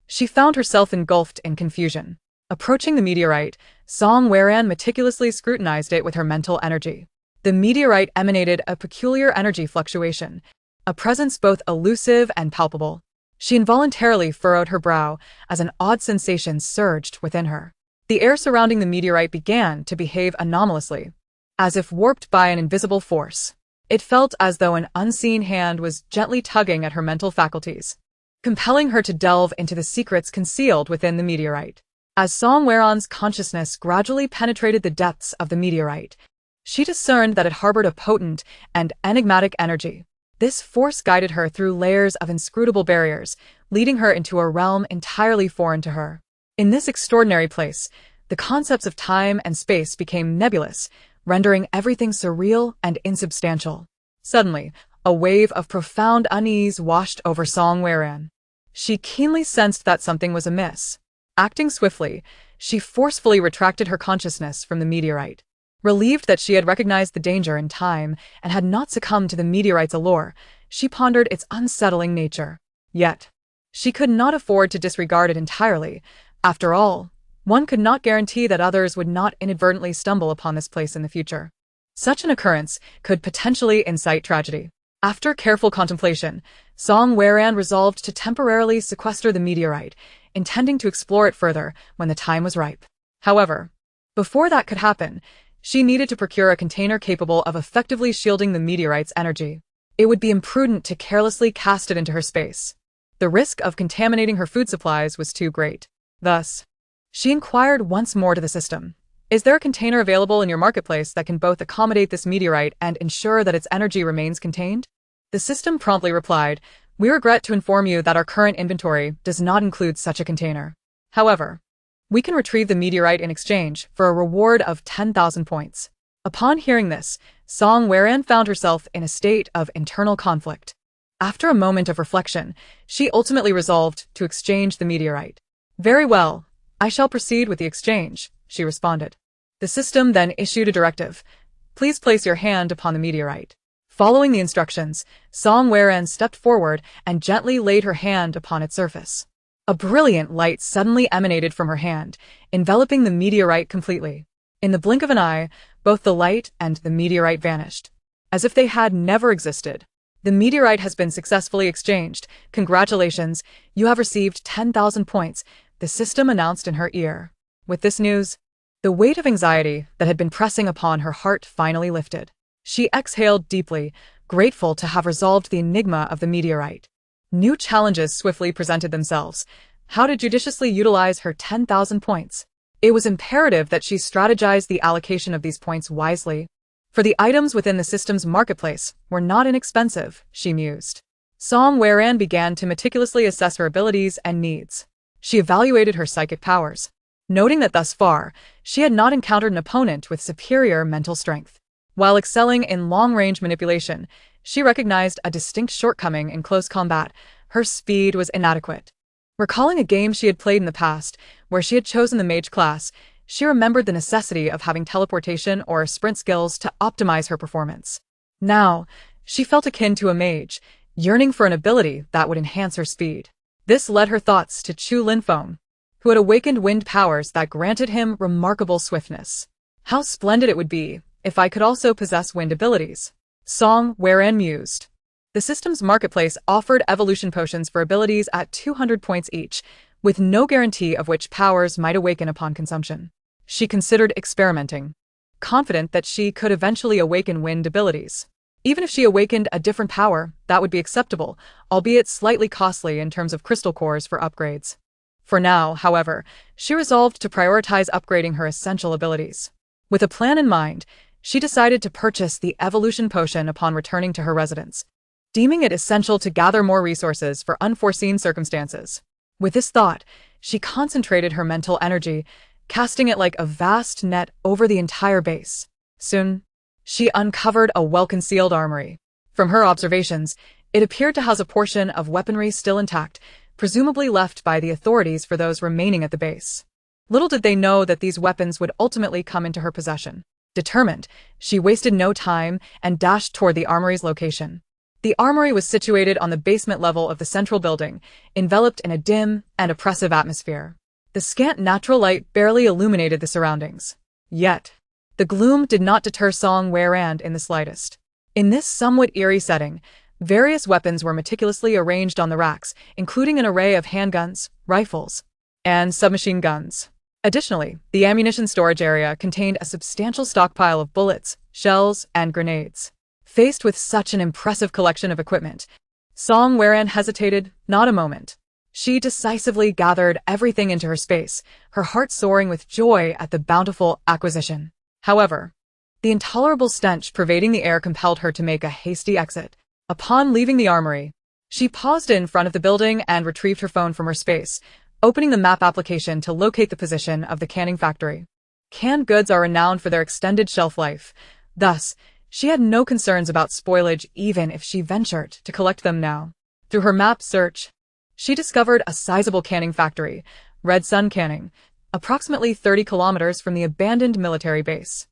she found herself engulfed in confusion. Approaching the meteorite, Song Weran meticulously scrutinized it with her mental energy. The meteorite emanated a peculiar energy fluctuation, a presence both elusive and palpable. She involuntarily furrowed her brow as an odd sensation surged within her. The air surrounding the meteorite began to behave anomalously, as if warped by an invisible force. It felt as though an unseen hand was gently tugging at her mental faculties, compelling her to delve into the secrets concealed within the meteorite. As Song Weran's consciousness gradually penetrated the depths of the meteorite, she discerned that it harbored a potent and enigmatic energy. This force guided her through layers of inscrutable barriers, leading her into a realm entirely foreign to her. In this extraordinary place, the concepts of time and space became nebulous, rendering everything surreal and insubstantial. Suddenly, a wave of profound unease washed over Song Weran. She keenly sensed that something was amiss. Acting swiftly, she forcefully retracted her consciousness from the meteorite. Relieved that she had recognized the danger in time and had not succumbed to the meteorite's allure, she pondered its unsettling nature. Yet, she could not afford to disregard it entirely. After all, one could not guarantee that others would not inadvertently stumble upon this place in the future. Such an occurrence could potentially incite tragedy. After careful contemplation, Song Weran resolved to temporarily sequester the meteorite, intending to explore it further when the time was ripe. However, before that could happen, she needed to procure a container capable of effectively shielding the meteorite's energy. It would be imprudent to carelessly cast it into her space. The risk of contaminating her food supplies was too great. Thus, she inquired once more to the system. Is there a container available in your marketplace that can both accommodate this meteorite and ensure that its energy remains contained? The system promptly replied, "We regret to inform you that our current inventory does not include such a container. However, we can retrieve the meteorite in exchange for a reward of 10,000 points." Upon hearing this, Song Weran found herself in a state of internal conflict. After a moment of reflection, she ultimately resolved to exchange the meteorite. "Very well, I shall proceed with the exchange," she responded. The system then issued a directive. "Please place your hand upon the meteorite." Following the instructions, Song Weran stepped forward and gently laid her hand upon its surface. A brilliant light suddenly emanated from her hand, enveloping the meteorite completely. In the blink of an eye, both the light and the meteorite vanished, as if they had never existed. "The meteorite has been successfully exchanged. Congratulations, you have received 10,000 points," the system announced in her ear. With this news, the weight of anxiety that had been pressing upon her heart finally lifted. She exhaled deeply, grateful to have resolved the enigma of the meteorite. New challenges swiftly presented themselves. How to judiciously utilize her 10,000 points? It was imperative that she strategize the allocation of these points wisely. For the items within the system's marketplace were not inexpensive, she mused. Song Weran began to meticulously assess her abilities and needs. She evaluated her psychic powers, noting that thus far, she had not encountered an opponent with superior mental strength. While excelling in long-range manipulation, she recognized a distinct shortcoming in close combat. Her speed was inadequate. Recalling a game she had played in the past, where she had chosen the mage class, she remembered the necessity of having teleportation or sprint skills to optimize her performance. Now, she felt akin to a mage, yearning for an ability that would enhance her speed. This led her thoughts to Chu Linfeng, who had awakened wind powers that granted him remarkable swiftness. How splendid it would be if I could also possess wind abilities. Song Weran mused. The system's marketplace offered evolution potions for abilities at 200 points each, with no guarantee of which powers might awaken upon consumption. She considered experimenting, confident that she could eventually awaken wind abilities. Even if she awakened a different power, that would be acceptable, albeit slightly costly in terms of crystal cores for upgrades. For now, however, she resolved to prioritize upgrading her essential abilities. With a plan in mind, she decided to purchase the evolution potion upon returning to her residence, deeming it essential to gather more resources for unforeseen circumstances. With this thought, she concentrated her mental energy, casting it like a vast net over the entire base. Soon, she uncovered a well-concealed armory. From her observations, it appeared to house a portion of weaponry still intact, presumably left by the authorities for those remaining at the base. Little did they know that these weapons would ultimately come into her possession. Determined, she wasted no time and dashed toward the armory's location. The armory was situated on the basement level of the central building, enveloped in a dim and oppressive atmosphere. The scant natural light barely illuminated the surroundings. Yet, the gloom did not deter Song Weirand in the slightest. In this somewhat eerie setting, various weapons were meticulously arranged on the racks, including an array of handguns, rifles, and submachine guns. Additionally, the ammunition storage area contained a substantial stockpile of bullets, shells, and grenades. Faced with such an impressive collection of equipment, Song Weirand hesitated not a moment. She decisively gathered everything into her space, her heart soaring with joy at the bountiful acquisition. However, the intolerable stench pervading the air compelled her to make a hasty exit. Upon leaving the armory, she paused in front of the building and retrieved her phone from her space, opening the map application to locate the position of the canning factory. Canned goods are renowned for their extended shelf life. Thus, she had no concerns about spoilage even if she ventured to collect them now. Through her map search, she discovered a sizable canning factory, Red Sun Canning, approximately 30 kilometers from the abandoned military base.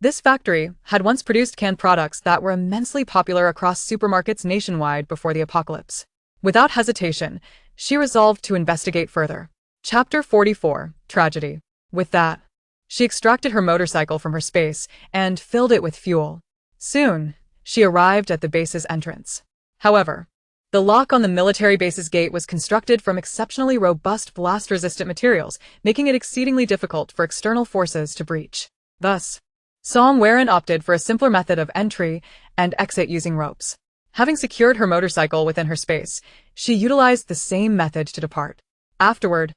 This factory had once produced canned products that were immensely popular across supermarkets nationwide before the apocalypse. Without hesitation, she resolved to investigate further. Chapter 44, Tragedy. With that, she extracted her motorcycle from her space and filled it with fuel. Soon, she arrived at the base's entrance. However, the lock on the military base's gate was constructed from exceptionally robust blast-resistant materials, making it exceedingly difficult for external forces to breach. Thus, Song Weirand opted for a simpler method of entry and exit using ropes. Having secured her motorcycle within her space, she utilized the same method to depart. Afterward,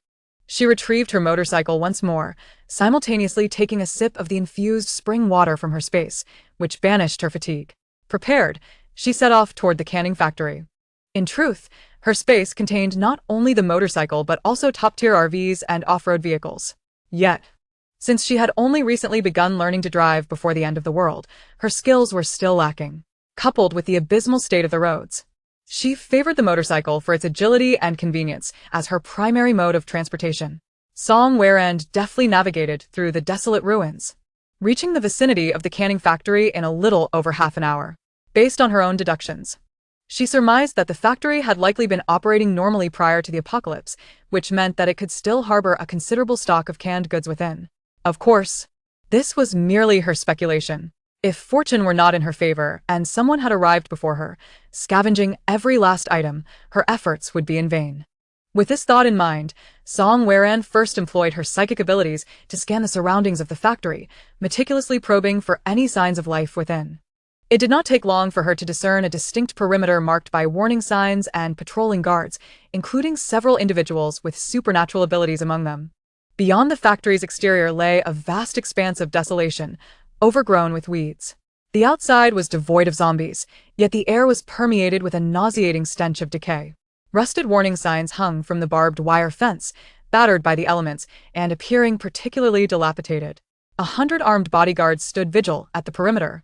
she retrieved her motorcycle once more, simultaneously taking a sip of the infused spring water from her space, which banished her fatigue. Prepared, she set off toward the canning factory. In truth, her space contained not only the motorcycle but also top-tier RVs and off-road vehicles. Yet, since she had only recently begun learning to drive before the end of the world, her skills were still lacking. Coupled with the abysmal state of the roads, she favored the motorcycle for its agility and convenience as her primary mode of transportation. Song Weirand deftly navigated through the desolate ruins, reaching the vicinity of the canning factory in a little over half an hour. Based on her own deductions, she surmised that the factory had likely been operating normally prior to the apocalypse, which meant that it could still harbor a considerable stock of canned goods within. Of course, this was merely her speculation. If fortune were not in her favor and someone had arrived before her, scavenging every last item, her efforts would be in vain. With this thought in mind, Song Weirand first employed her psychic abilities to scan the surroundings of the factory, meticulously probing for any signs of life within. It did not take long for her to discern a distinct perimeter marked by warning signs and patrolling guards, including several individuals with supernatural abilities among them. Beyond the factory's exterior lay a vast expanse of desolation, overgrown with weeds. The outside was devoid of zombies, yet the air was permeated with a nauseating stench of decay. Rusted warning signs hung from the barbed wire fence, battered by the elements and appearing particularly dilapidated. 100 armed bodyguards stood vigil at the perimeter,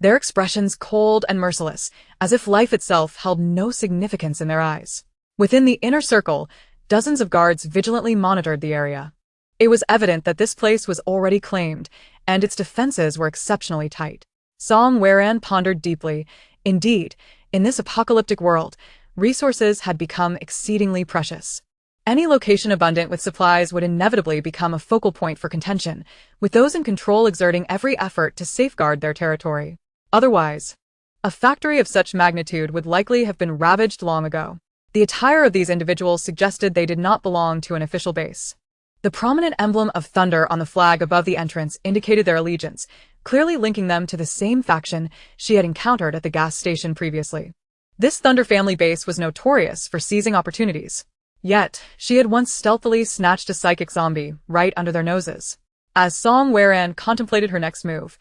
their expressions cold and merciless, as if life itself held no significance in their eyes. Within the inner circle, dozens of guards vigilantly monitored the area. It was evident that this place was already claimed, and its defenses were exceptionally tight. Song Weirand pondered deeply. Indeed, in this apocalyptic world, resources had become exceedingly precious. Any location abundant with supplies would inevitably become a focal point for contention, with those in control exerting every effort to safeguard their territory. Otherwise, a factory of such magnitude would likely have been ravaged long ago. The attire of these individuals suggested they did not belong to an official base. The prominent emblem of thunder on the flag above the entrance indicated their allegiance, clearly linking them to the same faction she had encountered at the gas station previously. This Thunder family base was notorious for seizing opportunities. Yet, she had once stealthily snatched a psychic zombie right under their noses. As Song Weirand contemplated her next move,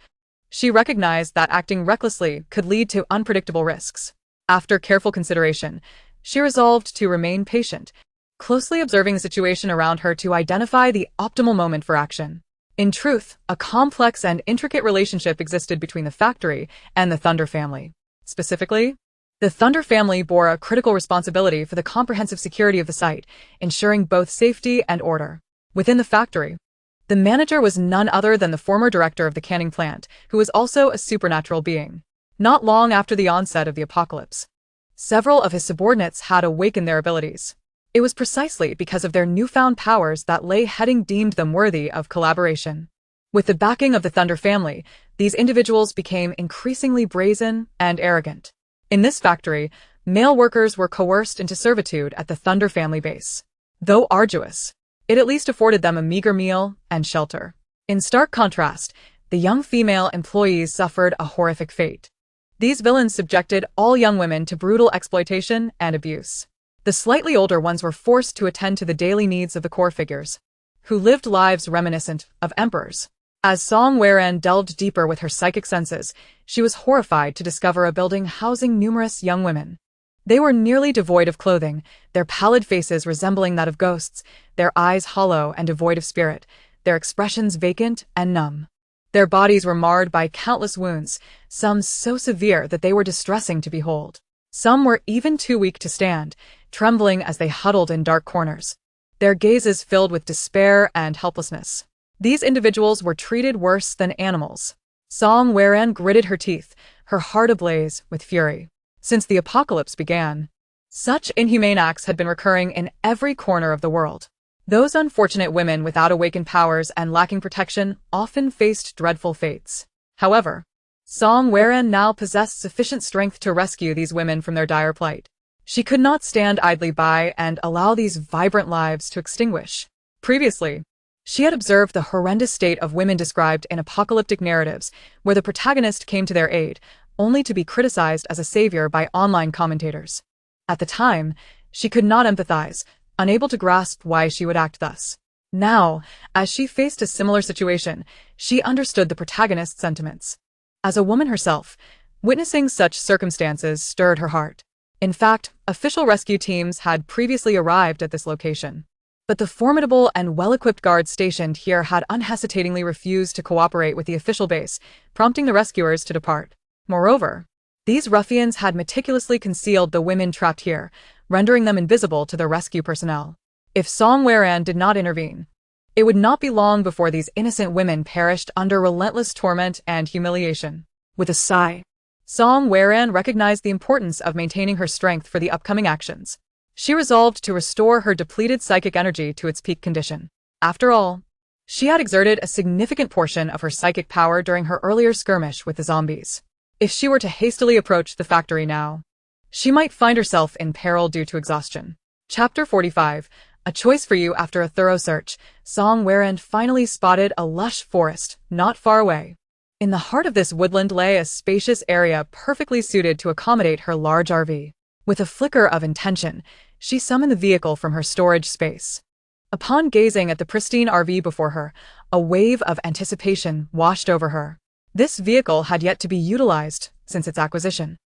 she recognized that acting recklessly could lead to unpredictable risks. After careful consideration, she resolved to remain patient, closely observing the situation around her to identify the optimal moment for action. In truth, a complex and intricate relationship existed between the factory and the Thunder family. Specifically, the Thunder family bore a critical responsibility for the comprehensive security of the site, ensuring both safety and order. Within the factory, the manager was none other than the former director of the canning plant, who was also a supernatural being. Not long after the onset of the apocalypse, Several of his subordinates had awakened their abilities. It was precisely because of their newfound powers that Lei Heading deemed them worthy of collaboration. With the backing of the Thunder family, these individuals became increasingly brazen and arrogant. In this factory, male workers were coerced into servitude at the Thunder family base. Though arduous, it at least afforded them a meager meal and shelter. In stark contrast, the young female employees suffered a horrific fate. These villains subjected all young women to brutal exploitation and abuse. The slightly older ones were forced to attend to the daily needs of the core figures, who lived lives reminiscent of emperors. As Song Weran delved deeper with her psychic senses, she was horrified to discover a building housing numerous young women. They were nearly devoid of clothing, their pallid faces resembling that of ghosts, their eyes hollow and devoid of spirit, their expressions vacant and numb. Their bodies were marred by countless wounds, some so severe that they were distressing to behold. Some were even too weak to stand, trembling as they huddled in dark corners, their gazes filled with despair and helplessness. These individuals were treated worse than animals. Song Weran gritted her teeth, her heart ablaze with fury. Since the apocalypse began, such inhumane acts had been recurring in every corner of the world. Those unfortunate women without awakened powers and lacking protection often faced dreadful fates. However, Song Weran now possessed sufficient strength to rescue these women from their dire plight. She could not stand idly by and allow these vibrant lives to extinguish. Previously, she had observed the horrendous state of women described in apocalyptic narratives, where the protagonist came to their aid, only to be criticized as a savior by online commentators. At the time, she could not empathize, unable to grasp why she would act thus. Now, as she faced a similar situation, she understood the protagonist's sentiments. As a woman herself, witnessing such circumstances stirred her heart. In fact, official rescue teams had previously arrived at this location. But the formidable and well-equipped guards stationed here had unhesitatingly refused to cooperate with the official base, prompting the rescuers to depart. Moreover, these ruffians had meticulously concealed the women trapped here, rendering them invisible to the rescue personnel. If Song Weran did not intervene, it would not be long before these innocent women perished under relentless torment and humiliation. With a sigh, Song Weran recognized the importance of maintaining her strength for the upcoming actions. She resolved to restore her depleted psychic energy to its peak condition. After all, she had exerted a significant portion of her psychic power during her earlier skirmish with the zombies. If she were to hastily approach the factory now, she might find herself in peril due to exhaustion. Chapter 45. A choice for you. After a thorough search, Song Weran finally spotted a lush forest not far away. In the heart of this woodland lay a spacious area perfectly suited to accommodate her large RV. With a flicker of intention, she summoned the vehicle from her storage space. Upon gazing at the pristine RV before her, a wave of anticipation washed over her. This vehicle had yet to be utilized since its acquisition,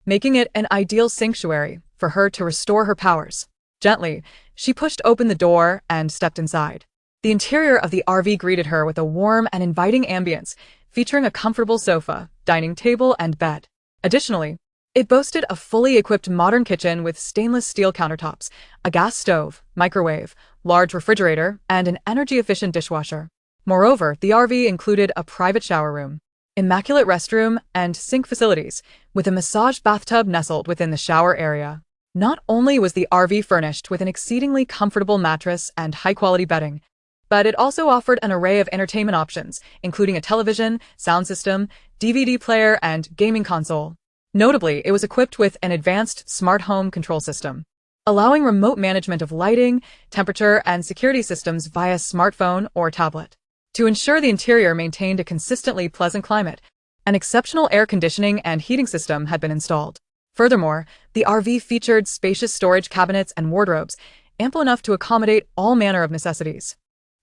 making it an ideal sanctuary for her to restore her powers. Gently, she pushed open the door and stepped inside. The interior of the RV greeted her with a warm and inviting ambience, featuring a comfortable sofa, dining table, and bed. Additionally, it boasted a fully equipped modern kitchen with stainless steel countertops, a gas stove, microwave, large refrigerator, and an energy-efficient dishwasher. Moreover, the RV included a private shower room, immaculate restroom, and sink facilities, with a massage bathtub nestled within the shower area. Not only was the RV furnished with an exceedingly comfortable mattress and high-quality bedding, but it also offered an array of entertainment options, including a television, sound system, DVD player, and gaming console. Notably, it was equipped with an advanced smart home control system, allowing remote management of lighting, temperature, and security systems via smartphone or tablet. To ensure the interior maintained a consistently pleasant climate, an exceptional air conditioning and heating system had been installed. Furthermore, the RV featured spacious storage cabinets and wardrobes, ample enough to accommodate all manner of necessities.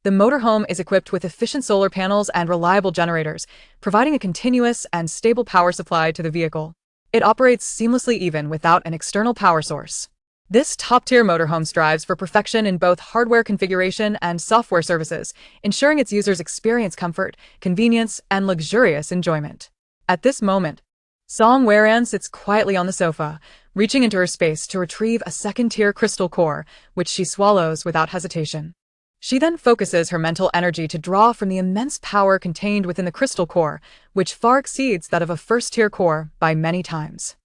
The motorhome is equipped with efficient solar panels and reliable generators, providing a continuous and stable power supply to the vehicle. It operates seamlessly even without an external power source. This top-tier motorhome strives for perfection in both hardware configuration and software services, ensuring its users experience comfort, convenience, and luxurious enjoyment. At this moment, Song Weran sits quietly on the sofa, reaching into her space to retrieve a second-tier crystal core, which she swallows without hesitation. She then focuses her mental energy to draw from the immense power contained within the crystal core, which far exceeds that of a first-tier core by many times.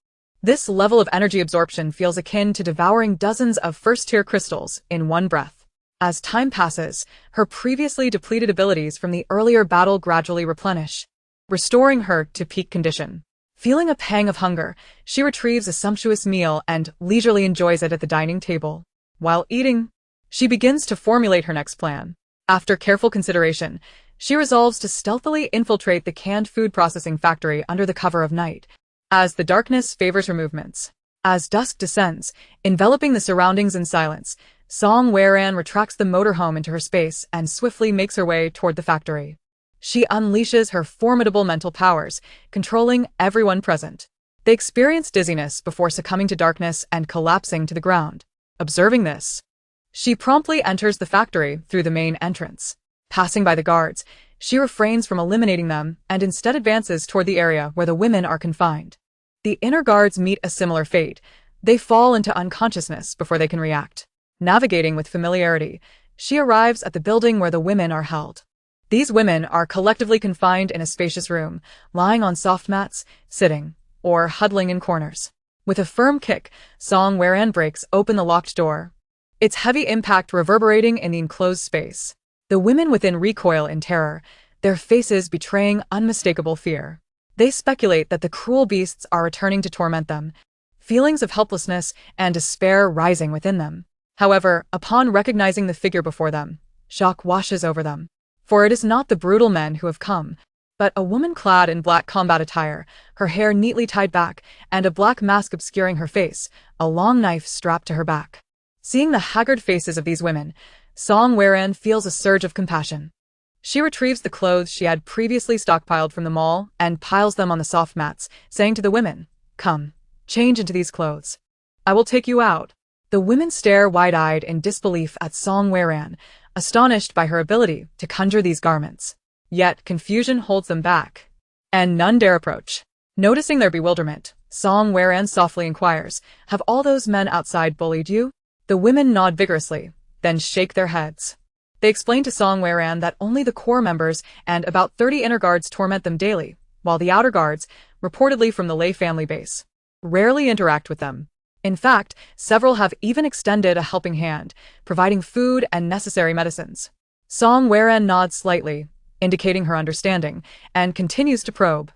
This level of energy absorption feels akin to devouring dozens of first-tier crystals in one breath. As time passes, her previously depleted abilities from the earlier battle gradually replenish, restoring her to peak condition. Feeling a pang of hunger, she retrieves a sumptuous meal and leisurely enjoys it at the dining table. While eating, she begins to formulate her next plan. After careful consideration, she resolves to stealthily infiltrate the canned food processing factory under the cover of night, as the darkness favors her movements. As dusk descends, enveloping the surroundings in silence, Song Weran retracts the motorhome into her space and swiftly makes her way toward the factory. She unleashes her formidable mental powers, controlling everyone present. They experience dizziness before succumbing to darkness and collapsing to the ground. Observing this, she promptly enters the factory through the main entrance. Passing by the guards, she refrains from eliminating them and instead advances toward the area where the women are confined. The inner guards meet a similar fate. They fall into unconsciousness before they can react. Navigating with familiarity, she arrives at the building where the women are held. These women are collectively confined in a spacious room, lying on soft mats, sitting, or huddling in corners. With a firm kick, Song Weran breaks open the locked door, its heavy impact reverberating in the enclosed space. The women within recoil in terror, their faces betraying unmistakable fear. They speculate that the cruel beasts are returning to torment them, feelings of helplessness and despair rising within them. However, upon recognizing the figure before them, shock washes over them. For it is not the brutal men who have come, but a woman clad in black combat attire, her hair neatly tied back, and a black mask obscuring her face, a long knife strapped to her back. Seeing the haggard faces of these women, Song Weran feels a surge of compassion. She retrieves the clothes she had previously stockpiled from the mall and piles them on the soft mats, saying to the women, "Come, change into these clothes. I will take you out." The women stare wide-eyed in disbelief at Song Weran, astonished by her ability to conjure these garments. Yet confusion holds them back, and none dare approach. Noticing their bewilderment, Song Weran softly inquires, "Have all those men outside bullied you?" The women nod vigorously, then shake their heads. They explain to Song Weran that only the core members and about 30 inner guards torment them daily, while the outer guards, reportedly from the Lei family base, rarely interact with them. In fact, several have even extended a helping hand, providing food and necessary medicines. Song Weran nods slightly, indicating her understanding, and continues to probe.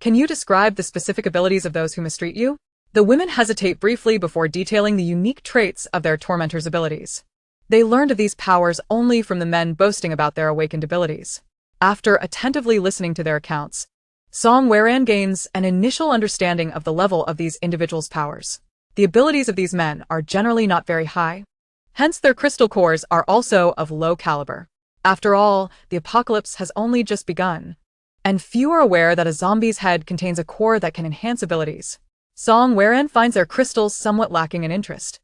"Can you describe the specific abilities of those who mistreat you?" The women hesitate briefly before detailing the unique traits of their tormentors' abilities. They learned of these powers only from the men boasting about their awakened abilities. After attentively listening to their accounts, Song Weran gains an initial understanding of the level of these individuals' powers. The abilities of these men are generally not very high. Hence their crystal cores are also of low caliber. After all, the apocalypse has only just begun, and few are aware that a zombie's head contains a core that can enhance abilities. Song Weran finds their crystals somewhat lacking in interest.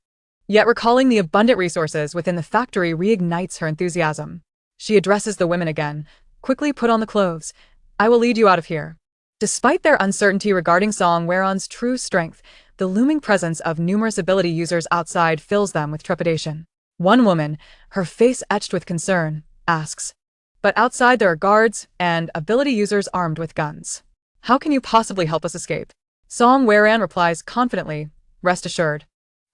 Yet recalling the abundant resources within the factory reignites her enthusiasm. She addresses the women again. "Quickly put on the clothes. I will lead you out of here." Despite their uncertainty regarding Song Weran's true strength, the looming presence of numerous ability users outside fills them with trepidation. One woman, her face etched with concern, asks, "But outside there are guards and ability users armed with guns. How can you possibly help us escape?" Song Weran replies confidently, "Rest assured.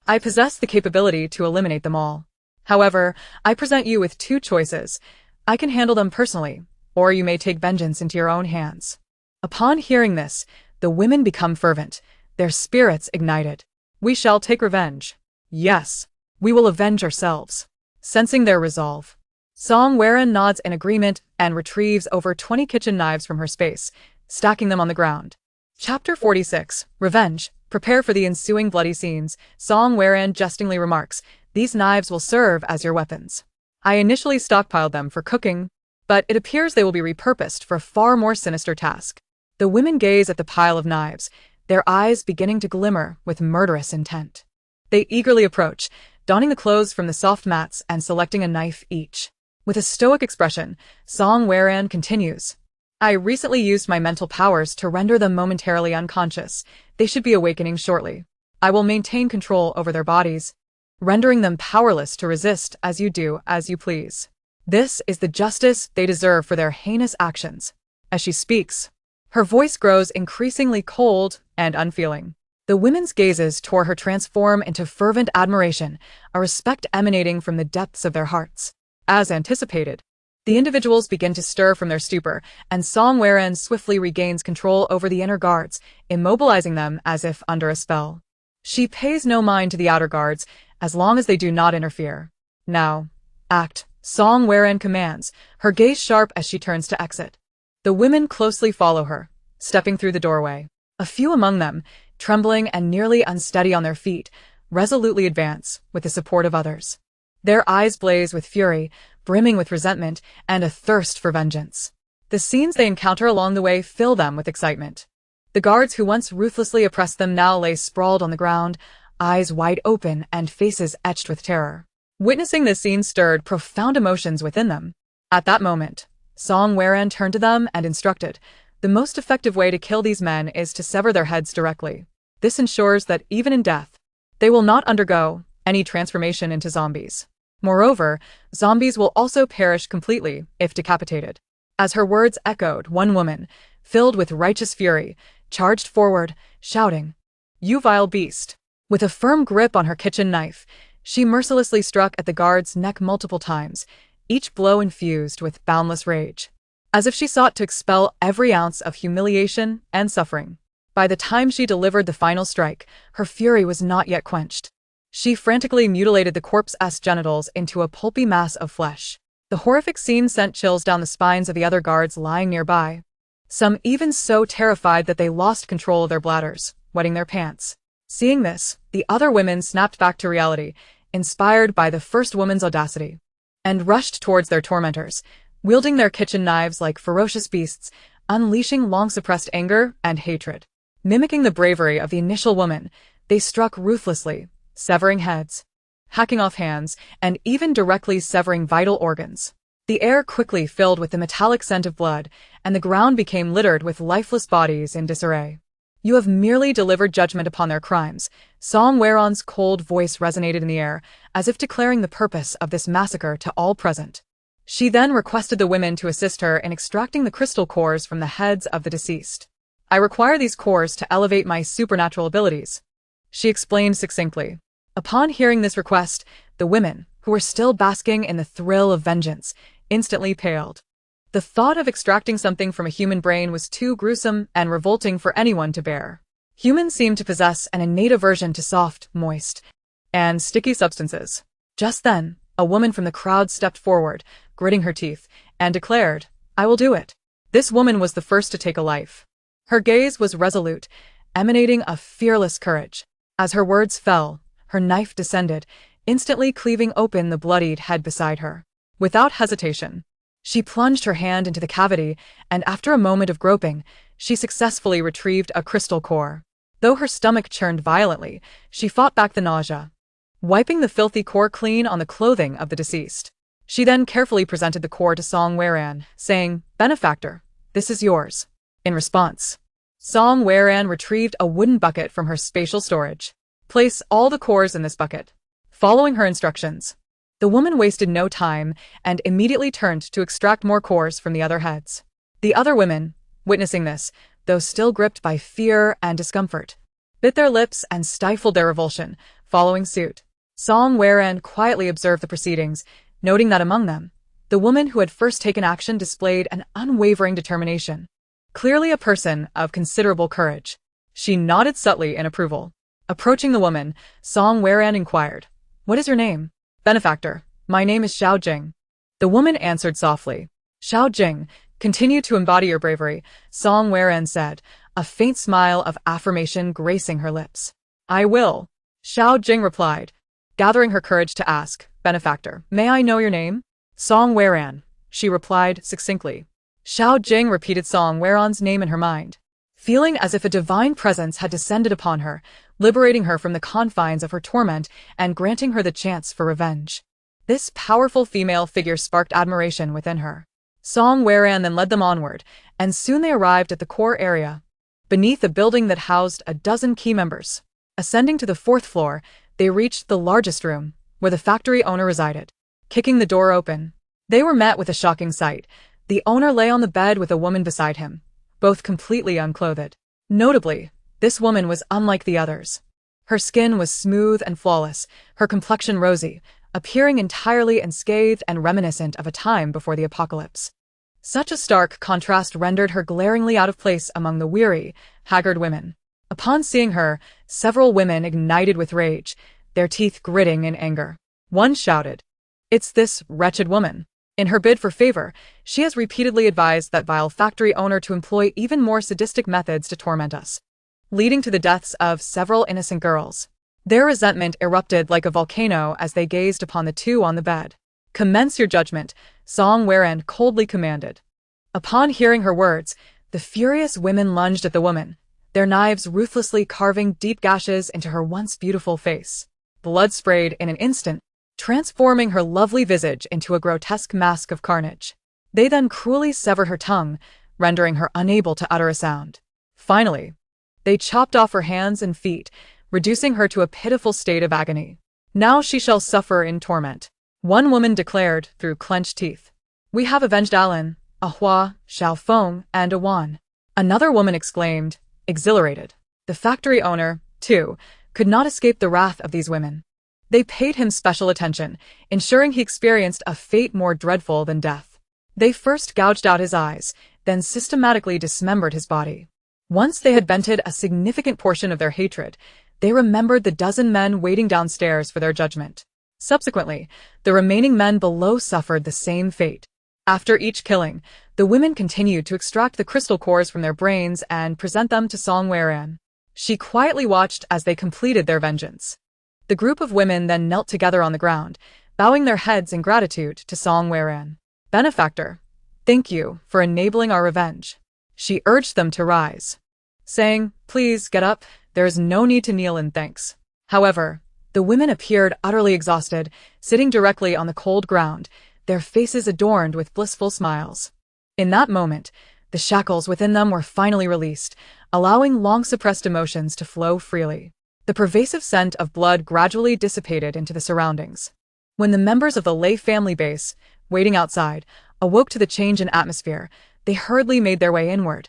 I possess the capability to eliminate them all. However, I present you with two choices. I can handle them personally, or you may take vengeance into your own hands." Upon hearing this, the women become fervent, their spirits ignited. "We shall take revenge. Yes, we will avenge ourselves." Sensing their resolve, Song Weran nods in agreement and retrieves over 20 kitchen knives from her space, stacking them on the ground. Chapter 46, Revenge. Prepare for the ensuing bloody scenes. Song Weran jestingly remarks, "These knives will serve as your weapons. I initially stockpiled them for cooking, but it appears they will be repurposed for a far more sinister task." The women gaze at the pile of knives, their eyes beginning to glimmer with murderous intent. They eagerly approach, donning the clothes from the soft mats and selecting a knife each. With a stoic expression, Song Weran continues, "I recently used my mental powers to render them momentarily unconscious. They should be awakening shortly. I will maintain control over their bodies, rendering them powerless to resist as you do as you please. This is the justice they deserve for their heinous actions." As she speaks, her voice grows increasingly cold and unfeeling. The women's gazes tore her transform into fervent admiration, a respect emanating from the depths of their hearts. As anticipated, the individuals begin to stir from their stupor, and Song Weran swiftly regains control over the inner guards, immobilizing them as if under a spell. She pays no mind to the outer guards, as long as they do not interfere. Now, act, Song Weran commands, her gaze sharp as she turns to exit. The women closely follow her, stepping through the doorway. A few among them, trembling and nearly unsteady on their feet, resolutely advance, with the support of others. Their eyes blaze with fury, brimming with resentment and a thirst for vengeance. The scenes they encounter along the way fill them with excitement. The guards who once ruthlessly oppressed them now lay sprawled on the ground, eyes wide open and faces etched with terror. Witnessing this scene stirred profound emotions within them. At that moment, Song Weran turned to them and instructed, "The most effective way to kill these men is to sever their heads directly. This ensures that even in death, they will not undergo any transformation into zombies. Moreover, zombies will also perish completely if decapitated." As her words echoed, one woman, filled with righteous fury, charged forward, shouting, "You vile beast!" With a firm grip on her kitchen knife, she mercilessly struck at the guard's neck multiple times, each blow infused with boundless rage, as if she sought to expel every ounce of humiliation and suffering. By the time she delivered the final strike, her fury was not yet quenched. She frantically mutilated the corpse's genitals into a pulpy mass of flesh. The horrific scene sent chills down the spines of the other guards lying nearby, some even so terrified that they lost control of their bladders, wetting their pants. Seeing this, the other women snapped back to reality, inspired by the first woman's audacity, and rushed towards their tormentors, wielding their kitchen knives like ferocious beasts, unleashing long-suppressed anger and hatred. Mimicking the bravery of the initial woman, they struck ruthlessly, severing heads, hacking off hands, and even directly severing vital organs. The air quickly filled with the metallic scent of blood, and the ground became littered with lifeless bodies in disarray. "You have merely delivered judgment upon their crimes." Song Weran's cold voice resonated in the air, as if declaring the purpose of this massacre to all present. She then requested the women to assist her in extracting the crystal cores from the heads of the deceased. "I require these cores to elevate my supernatural abilities," she explained succinctly. Upon hearing this request, the women, who were still basking in the thrill of vengeance, instantly paled. The thought of extracting something from a human brain was too gruesome and revolting for anyone to bear. Humans seemed to possess an innate aversion to soft, moist, and sticky substances. Just then, a woman from the crowd stepped forward, gritting her teeth, and declared, "I will do it." This woman was the first to take a life. Her gaze was resolute, emanating a fearless courage. As her words fell, her knife descended, instantly cleaving open the bloodied head beside her. Without hesitation, she plunged her hand into the cavity, and after a moment of groping, she successfully retrieved a crystal core. Though her stomach churned violently, she fought back the nausea, wiping the filthy core clean on the clothing of the deceased. She then carefully presented the core to Song Weran, saying, "Benefactor, this is yours." In response, Song Weran retrieved a wooden bucket from her spatial storage. "Place all the cores in this bucket." Following her instructions, the woman wasted no time and immediately turned to extract more cores from the other heads. The other women, witnessing this, though still gripped by fear and discomfort, bit their lips and stifled their revulsion, following suit. Song Weran quietly observed the proceedings, noting that among them, the woman who had first taken action displayed an unwavering determination. Clearly a person of considerable courage. She nodded subtly in approval. Approaching the woman, Song Weran inquired, "What is your name?" "Benefactor, my name is Xiao Jing." The woman answered softly. "Xiao Jing, continue to embody your bravery," Song Weran said, a faint smile of affirmation gracing her lips. "I will," Xiao Jing replied, gathering her courage to ask, "Benefactor, may I know your name?" "Song Weran," she replied succinctly. Xiao Jing repeated Song Weran's name in her mind, feeling as if a divine presence had descended upon her, liberating her from the confines of her torment and granting her the chance for revenge. This powerful female figure sparked admiration within her. Song Weran then led them onward, and soon they arrived at the core area, beneath a building that housed a dozen key members. Ascending to the 4th floor, they reached the largest room, where the factory owner resided. Kicking the door open, they were met with a shocking sight. The owner lay on the bed with a woman beside him, both completely unclothed. Notably, This woman was unlike the others. Her skin was smooth and flawless, her complexion rosy, appearing entirely unscathed and reminiscent of a time before the apocalypse. Such a stark contrast rendered her glaringly out of place among the weary, haggard women. Upon seeing her, several women ignited with rage, their teeth gritting in anger. One shouted, "It's this wretched woman. In her bid for favor, she has repeatedly advised that vile factory owner to employ even more sadistic methods to torment us, leading to the deaths of several innocent girls." Their resentment erupted like a volcano as they gazed upon the two on the bed. "Commence your judgment," Song Weran coldly commanded. Upon hearing her words, the furious women lunged at the woman, their knives ruthlessly carving deep gashes into her once beautiful face. Blood sprayed in an instant, transforming her lovely visage into a grotesque mask of carnage. They then cruelly severed her tongue, rendering her unable to utter a sound. Finally, they chopped off her hands and feet, reducing her to a pitiful state of agony. "Now she shall suffer in torment," one woman declared through clenched teeth. "We have avenged Alan, Ahua, Xiaofeng, and Awan." Another woman exclaimed, exhilarated. The factory owner, too, could not escape the wrath of these women. They paid him special attention, ensuring he experienced a fate more dreadful than death. They first gouged out his eyes, then systematically dismembered his body. Once they had vented a significant portion of their hatred, they remembered the dozen men waiting downstairs for their judgment. Subsequently, the remaining men below suffered the same fate. After each killing, the women continued to extract the crystal cores from their brains and present them to Song Weran. She quietly watched as they completed their vengeance. The group of women then knelt together on the ground, bowing their heads in gratitude to Song Weran. "Benefactor, thank you for enabling our revenge." She urged them to rise, saying, "Please get up, there is no need to kneel in thanks." However, the women appeared utterly exhausted, sitting directly on the cold ground, their faces adorned with blissful smiles. In that moment, the shackles within them were finally released, allowing long-suppressed emotions to flow freely. The pervasive scent of blood gradually dissipated into the surroundings. When the members of the Lei family base, waiting outside, awoke to the change in atmosphere, they hurriedly made their way inward,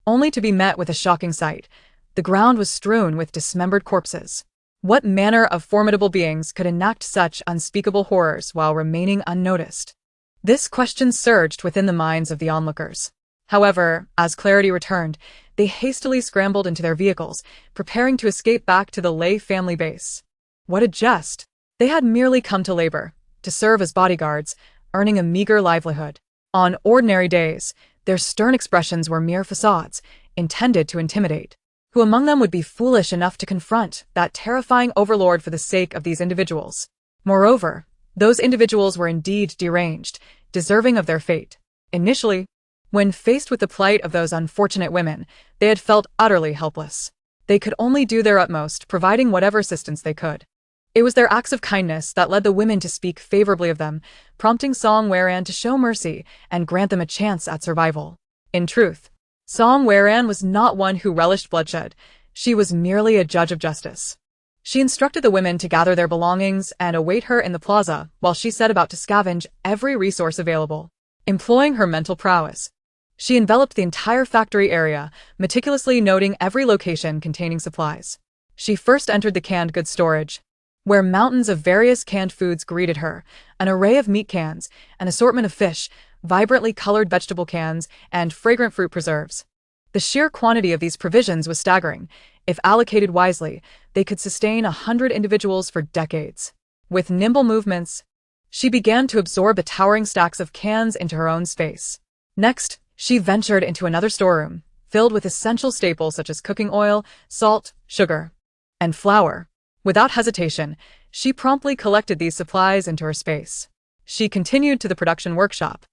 only to be met with a shocking sight. The ground was strewn with dismembered corpses. What manner of formidable beings could enact such unspeakable horrors while remaining unnoticed? This question surged within the minds of the onlookers. However, as clarity returned, they hastily scrambled into their vehicles, preparing to escape back to the Lei family base. What a jest! They had merely come to labor, to serve as bodyguards, earning a meager livelihood. On ordinary days, their stern expressions were mere facades, intended to intimidate. Who among them would be foolish enough to confront that terrifying overlord for the sake of these individuals? Moreover, those individuals were indeed deranged, deserving of their fate. Initially, when faced with the plight of those unfortunate women, they had felt utterly helpless. They could only do their utmost, providing whatever assistance they could. It was their acts of kindness that led the women to speak favorably of them, prompting Song Weran to show mercy and grant them a chance at survival. In truth, Song Weran was not one who relished bloodshed. She was merely a judge of justice. She instructed the women to gather their belongings and await her in the plaza while she set about to scavenge every resource available. Employing her mental prowess, she enveloped the entire factory area, meticulously noting every location containing supplies. She first entered the canned goods storage, where mountains of various canned foods greeted her, an array of meat cans, an assortment of fish, vibrantly colored vegetable cans, and fragrant fruit preserves. The sheer quantity of these provisions was staggering. If allocated wisely, they could sustain 100 individuals for decades. With nimble movements, she began to absorb the towering stacks of cans into her own space. Next, she ventured into another storeroom, filled with essential staples such as cooking oil, salt, sugar, and flour. Without hesitation, she promptly collected these supplies into her space. She continued to the production workshop,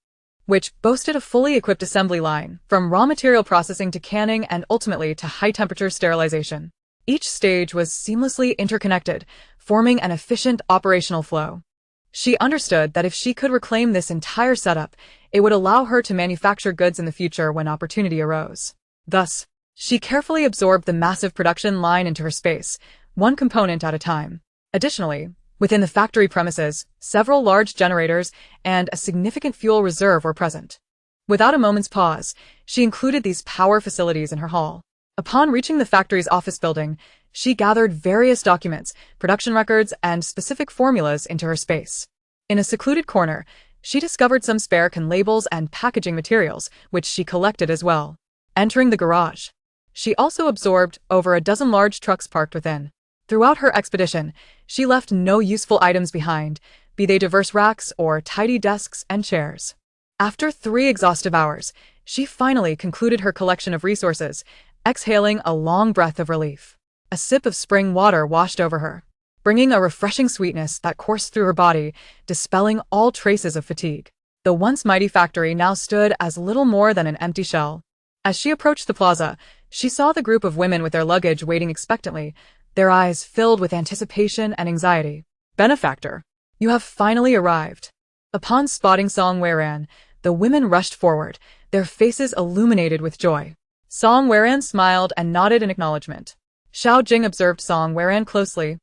which boasted a fully equipped assembly line, from raw material processing to canning and ultimately to high-temperature sterilization. Each stage was seamlessly interconnected, forming an efficient operational flow. She understood that if she could reclaim this entire setup, it would allow her to manufacture goods in the future when opportunity arose. Thus, she carefully absorbed the massive production line into her space, one component at a time. Additionally, within the factory premises, several large generators and a significant fuel reserve were present. Without a moment's pause, she included these power facilities in her hall. Upon reaching the factory's office building, she gathered various documents, production records, and specific formulas into her space. In a secluded corner, she discovered some spare can labels and packaging materials, which she collected as well. Entering the garage, she also absorbed over a dozen large trucks parked within. Throughout her expedition, she left no useful items behind, be they diverse racks or tidy desks and chairs. After 3 exhaustive hours, she finally concluded her collection of resources, exhaling a long breath of relief. A sip of spring water washed over her, bringing a refreshing sweetness that coursed through her body, dispelling all traces of fatigue. The once mighty factory now stood as little more than an empty shell. As she approached the plaza, she saw the group of women with their luggage waiting expectantly, their eyes filled with anticipation and anxiety. "Benefactor, you have finally arrived." Upon spotting Song Weran, the women rushed forward, their faces illuminated with joy. Song Weran smiled and nodded in acknowledgement. Xiao Jing observed Song Weran closely,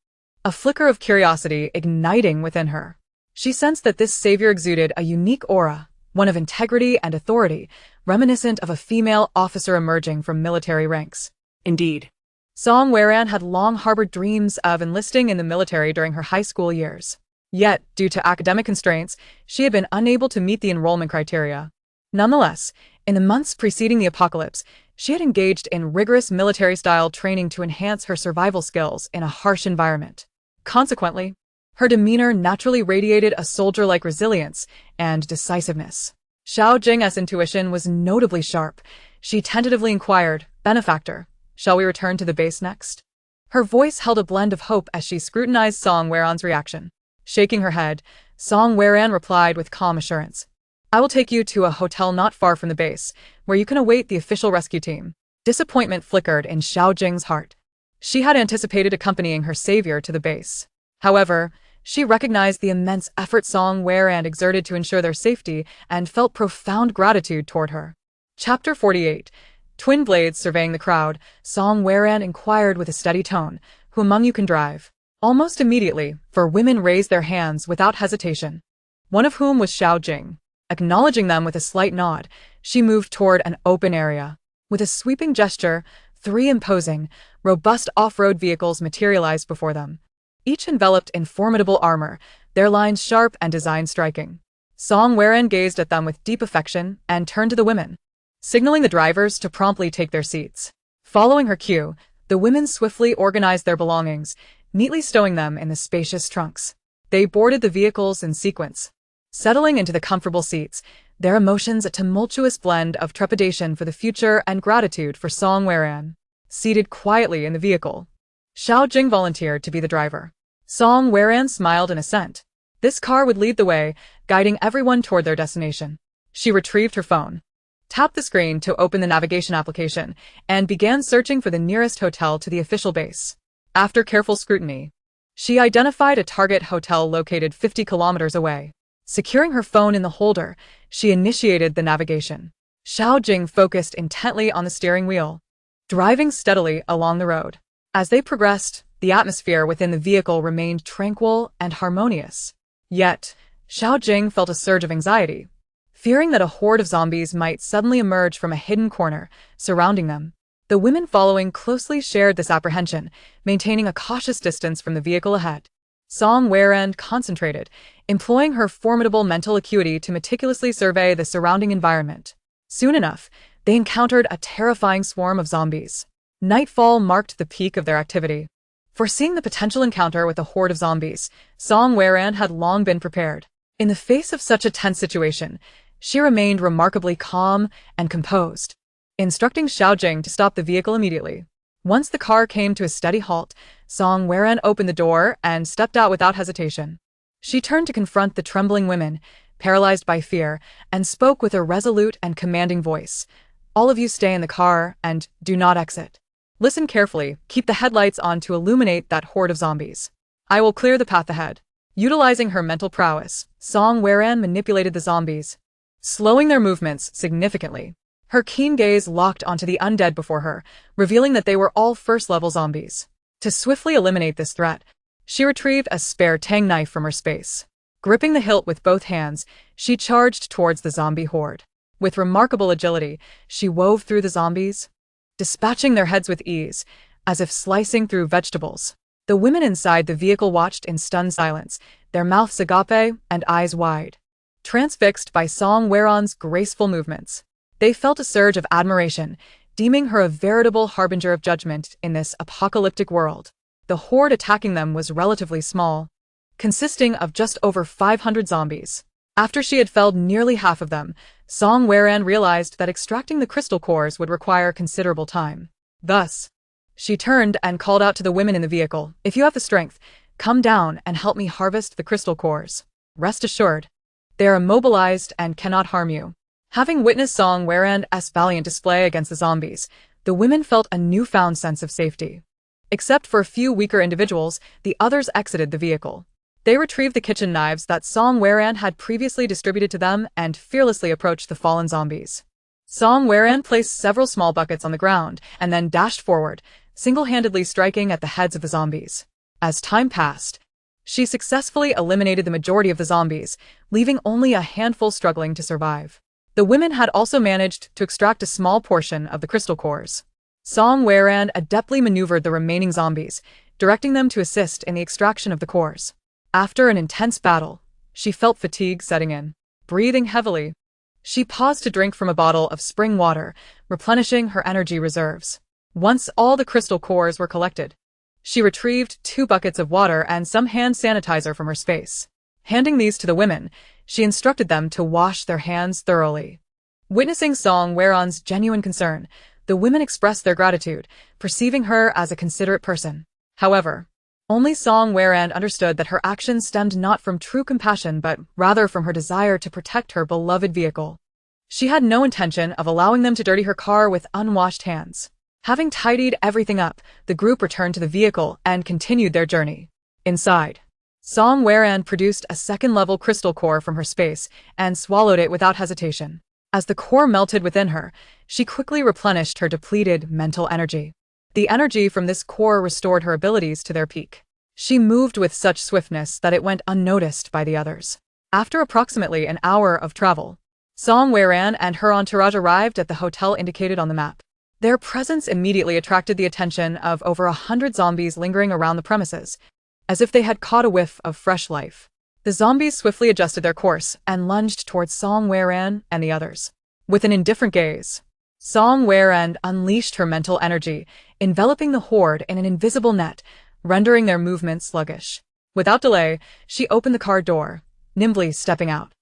a flicker of curiosity igniting within her. She sensed that this savior exuded a unique aura, one of integrity and authority, reminiscent of a female officer emerging from military ranks. Indeed. Song Weran had long harbored dreams of enlisting in the military during her high school years. Yet, due to academic constraints, she had been unable to meet the enrollment criteria. Nonetheless, in the months preceding the apocalypse, she had engaged in rigorous military-style training to enhance her survival skills in a harsh environment. Consequently, her demeanor naturally radiated a soldier-like resilience and decisiveness. Xiao Jing's intuition was notably sharp. She tentatively inquired, "Benefactor, shall we return to the base next?" Her voice held a blend of hope as she scrutinized Song Weran's reaction. Shaking her head, Song Weran replied with calm assurance, "I will take you to a hotel not far from the base, where you can await the official rescue team." Disappointment flickered in Xiao Jing's heart. She had anticipated accompanying her savior to the base. However, she recognized the immense effort Song Weran exerted to ensure their safety and felt profound gratitude toward her. Chapter 48. Twin blades surveying the crowd, Song Weran inquired with a steady tone, "Who among you can drive?" Almost immediately, 4 women raised their hands without hesitation, one of whom was Xiao Jing. Acknowledging them with a slight nod, she moved toward an open area. With a sweeping gesture, 3 imposing, robust off-road vehicles materialized before them, each enveloped in formidable armor, their lines sharp and design striking. Song Weran gazed at them with deep affection and turned to the women, signaling the drivers to promptly take their seats. Following her cue, the women swiftly organized their belongings, neatly stowing them in the spacious trunks. They boarded the vehicles in sequence, settling into the comfortable seats, their emotions a tumultuous blend of trepidation for the future and gratitude for Song Weran. Seated quietly in the vehicle, Xiao Jing volunteered to be the driver. Song Weran smiled in assent. This car would lead the way, guiding everyone toward their destination. She retrieved her phone, tapped the screen to open the navigation application, and began searching for the nearest hotel to the official base. After careful scrutiny, she identified a target hotel located 50 kilometers away. Securing her phone in the holder, she initiated the navigation. Xiao Jing focused intently on the steering wheel, driving steadily along the road. As they progressed, the atmosphere within the vehicle remained tranquil and harmonious. Yet, Xiao Jing felt a surge of anxiety, fearing that a horde of zombies might suddenly emerge from a hidden corner, surrounding them. The women following closely shared this apprehension, maintaining a cautious distance from the vehicle ahead. Song Weran concentrated, employing her formidable mental acuity to meticulously survey the surrounding environment. Soon enough, they encountered a terrifying swarm of zombies. Nightfall marked the peak of their activity. Foreseeing the potential encounter with a horde of zombies, Song Weran had long been prepared. In the face of such a tense situation, she remained remarkably calm and composed, instructing Xiao Jing to stop the vehicle immediately. Once the car came to a steady halt, Song Weran opened the door and stepped out without hesitation. She turned to confront the trembling women, paralyzed by fear, and spoke with a resolute and commanding voice. "All of you stay in the car and do not exit. Listen carefully, keep the headlights on to illuminate that horde of zombies. I will clear the path ahead." Utilizing her mental prowess, Song Weran manipulated the zombies, slowing their movements significantly. Her keen gaze locked onto the undead before her, revealing that they were all first-level zombies. To swiftly eliminate this threat, she retrieved a spare tang knife from her space. Gripping the hilt with both hands, she charged towards the zombie horde. With remarkable agility, she wove through the zombies, dispatching their heads with ease, as if slicing through vegetables. The women inside the vehicle watched in stunned silence, their mouths agape and eyes wide, transfixed by Song Weron's graceful movements. They felt a surge of admiration, deeming her a veritable harbinger of judgment in this apocalyptic world. The horde attacking them was relatively small, consisting of just over 500 zombies. After she had felled nearly half of them, Song Weron realized that extracting the crystal cores would require considerable time. Thus, she turned and called out to the women in the vehicle, "If you have the strength, come down and help me harvest the crystal cores. Rest assured, they are immobilized and cannot harm you." Having witnessed Song Weron's valiant display against the zombies, the women felt a newfound sense of safety. Except for a few weaker individuals, the others exited the vehicle. They retrieved the kitchen knives that Song Weron had previously distributed to them and fearlessly approached the fallen zombies. Song Weron placed several small buckets on the ground and then dashed forward, single-handedly striking at the heads of the zombies. As time passed, she successfully eliminated the majority of the zombies, leaving only a handful struggling to survive. The women had also managed to extract a small portion of the crystal cores. Song Weron adeptly maneuvered the remaining zombies, directing them to assist in the extraction of the cores. After an intense battle, she felt fatigue setting in. Breathing heavily, she paused to drink from a bottle of spring water, replenishing her energy reserves. Once all the crystal cores were collected, she retrieved 2 buckets of water and some hand sanitizer from her space. Handing these to the women, she instructed them to wash their hands thoroughly. Witnessing Song Weron's genuine concern, the women expressed their gratitude, perceiving her as a considerate person. However, only Song Weron understood that her actions stemmed not from true compassion but rather from her desire to protect her beloved vehicle. She had no intention of allowing them to dirty her car with unwashed hands. Having tidied everything up, the group returned to the vehicle and continued their journey. Inside, Song Weron produced a second-level crystal core from her space and swallowed it without hesitation. As the core melted within her, she quickly replenished her depleted mental energy. The energy from this core restored her abilities to their peak. She moved with such swiftness that it went unnoticed by the others. After approximately an hour of travel, Song Weron and her entourage arrived at the hotel indicated on the map. Their presence immediately attracted the attention of over 100 zombies lingering around the premises, as if they had caught a whiff of fresh life. The zombies swiftly adjusted their course and lunged towards Song Weron and the others. With an indifferent gaze, Song Weron unleashed her mental energy, enveloping the horde in an invisible net, rendering their movements sluggish. Without delay, she opened the car door, nimbly stepping out.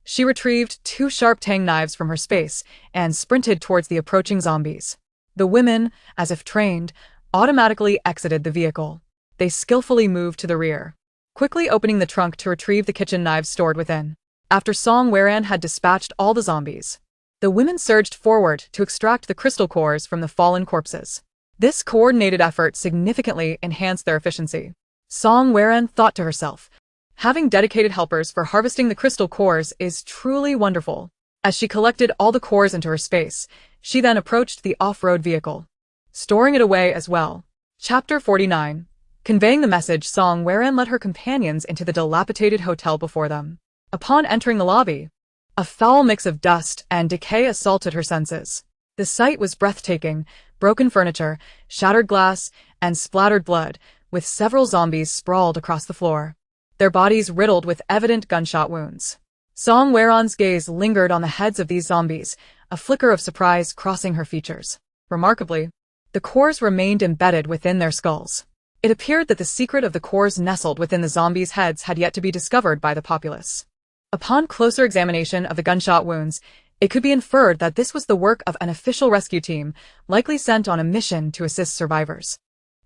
She retrieved 2 sharp tang knives from her space and sprinted towards the approaching zombies. The women, as if trained, automatically exited the vehicle. They skillfully moved to the rear, quickly opening the trunk to retrieve the kitchen knives stored within. After Song Weron had dispatched all the zombies, the women surged forward to extract the crystal cores from the fallen corpses. This coordinated effort significantly enhanced their efficiency. Song Weron thought to herself, having dedicated helpers for harvesting the crystal cores is truly wonderful. As she collected all the cores into her space, she then approached the off-road vehicle, storing it away as well. Chapter 49. Conveying the message, Song Weron led her companions into the dilapidated hotel before them. Upon entering the lobby, a foul mix of dust and decay assaulted her senses. The sight was breathtaking: broken furniture, shattered glass, and splattered blood, with several zombies sprawled across the floor, their bodies riddled with evident gunshot wounds. Song Weron's gaze lingered on the heads of these zombies, a flicker of surprise crossing her features. Remarkably, the cores remained embedded within their skulls. It appeared that the secret of the cores nestled within the zombies' heads had yet to be discovered by the populace. Upon closer examination of the gunshot wounds, it could be inferred that this was the work of an official rescue team, likely sent on a mission to assist survivors.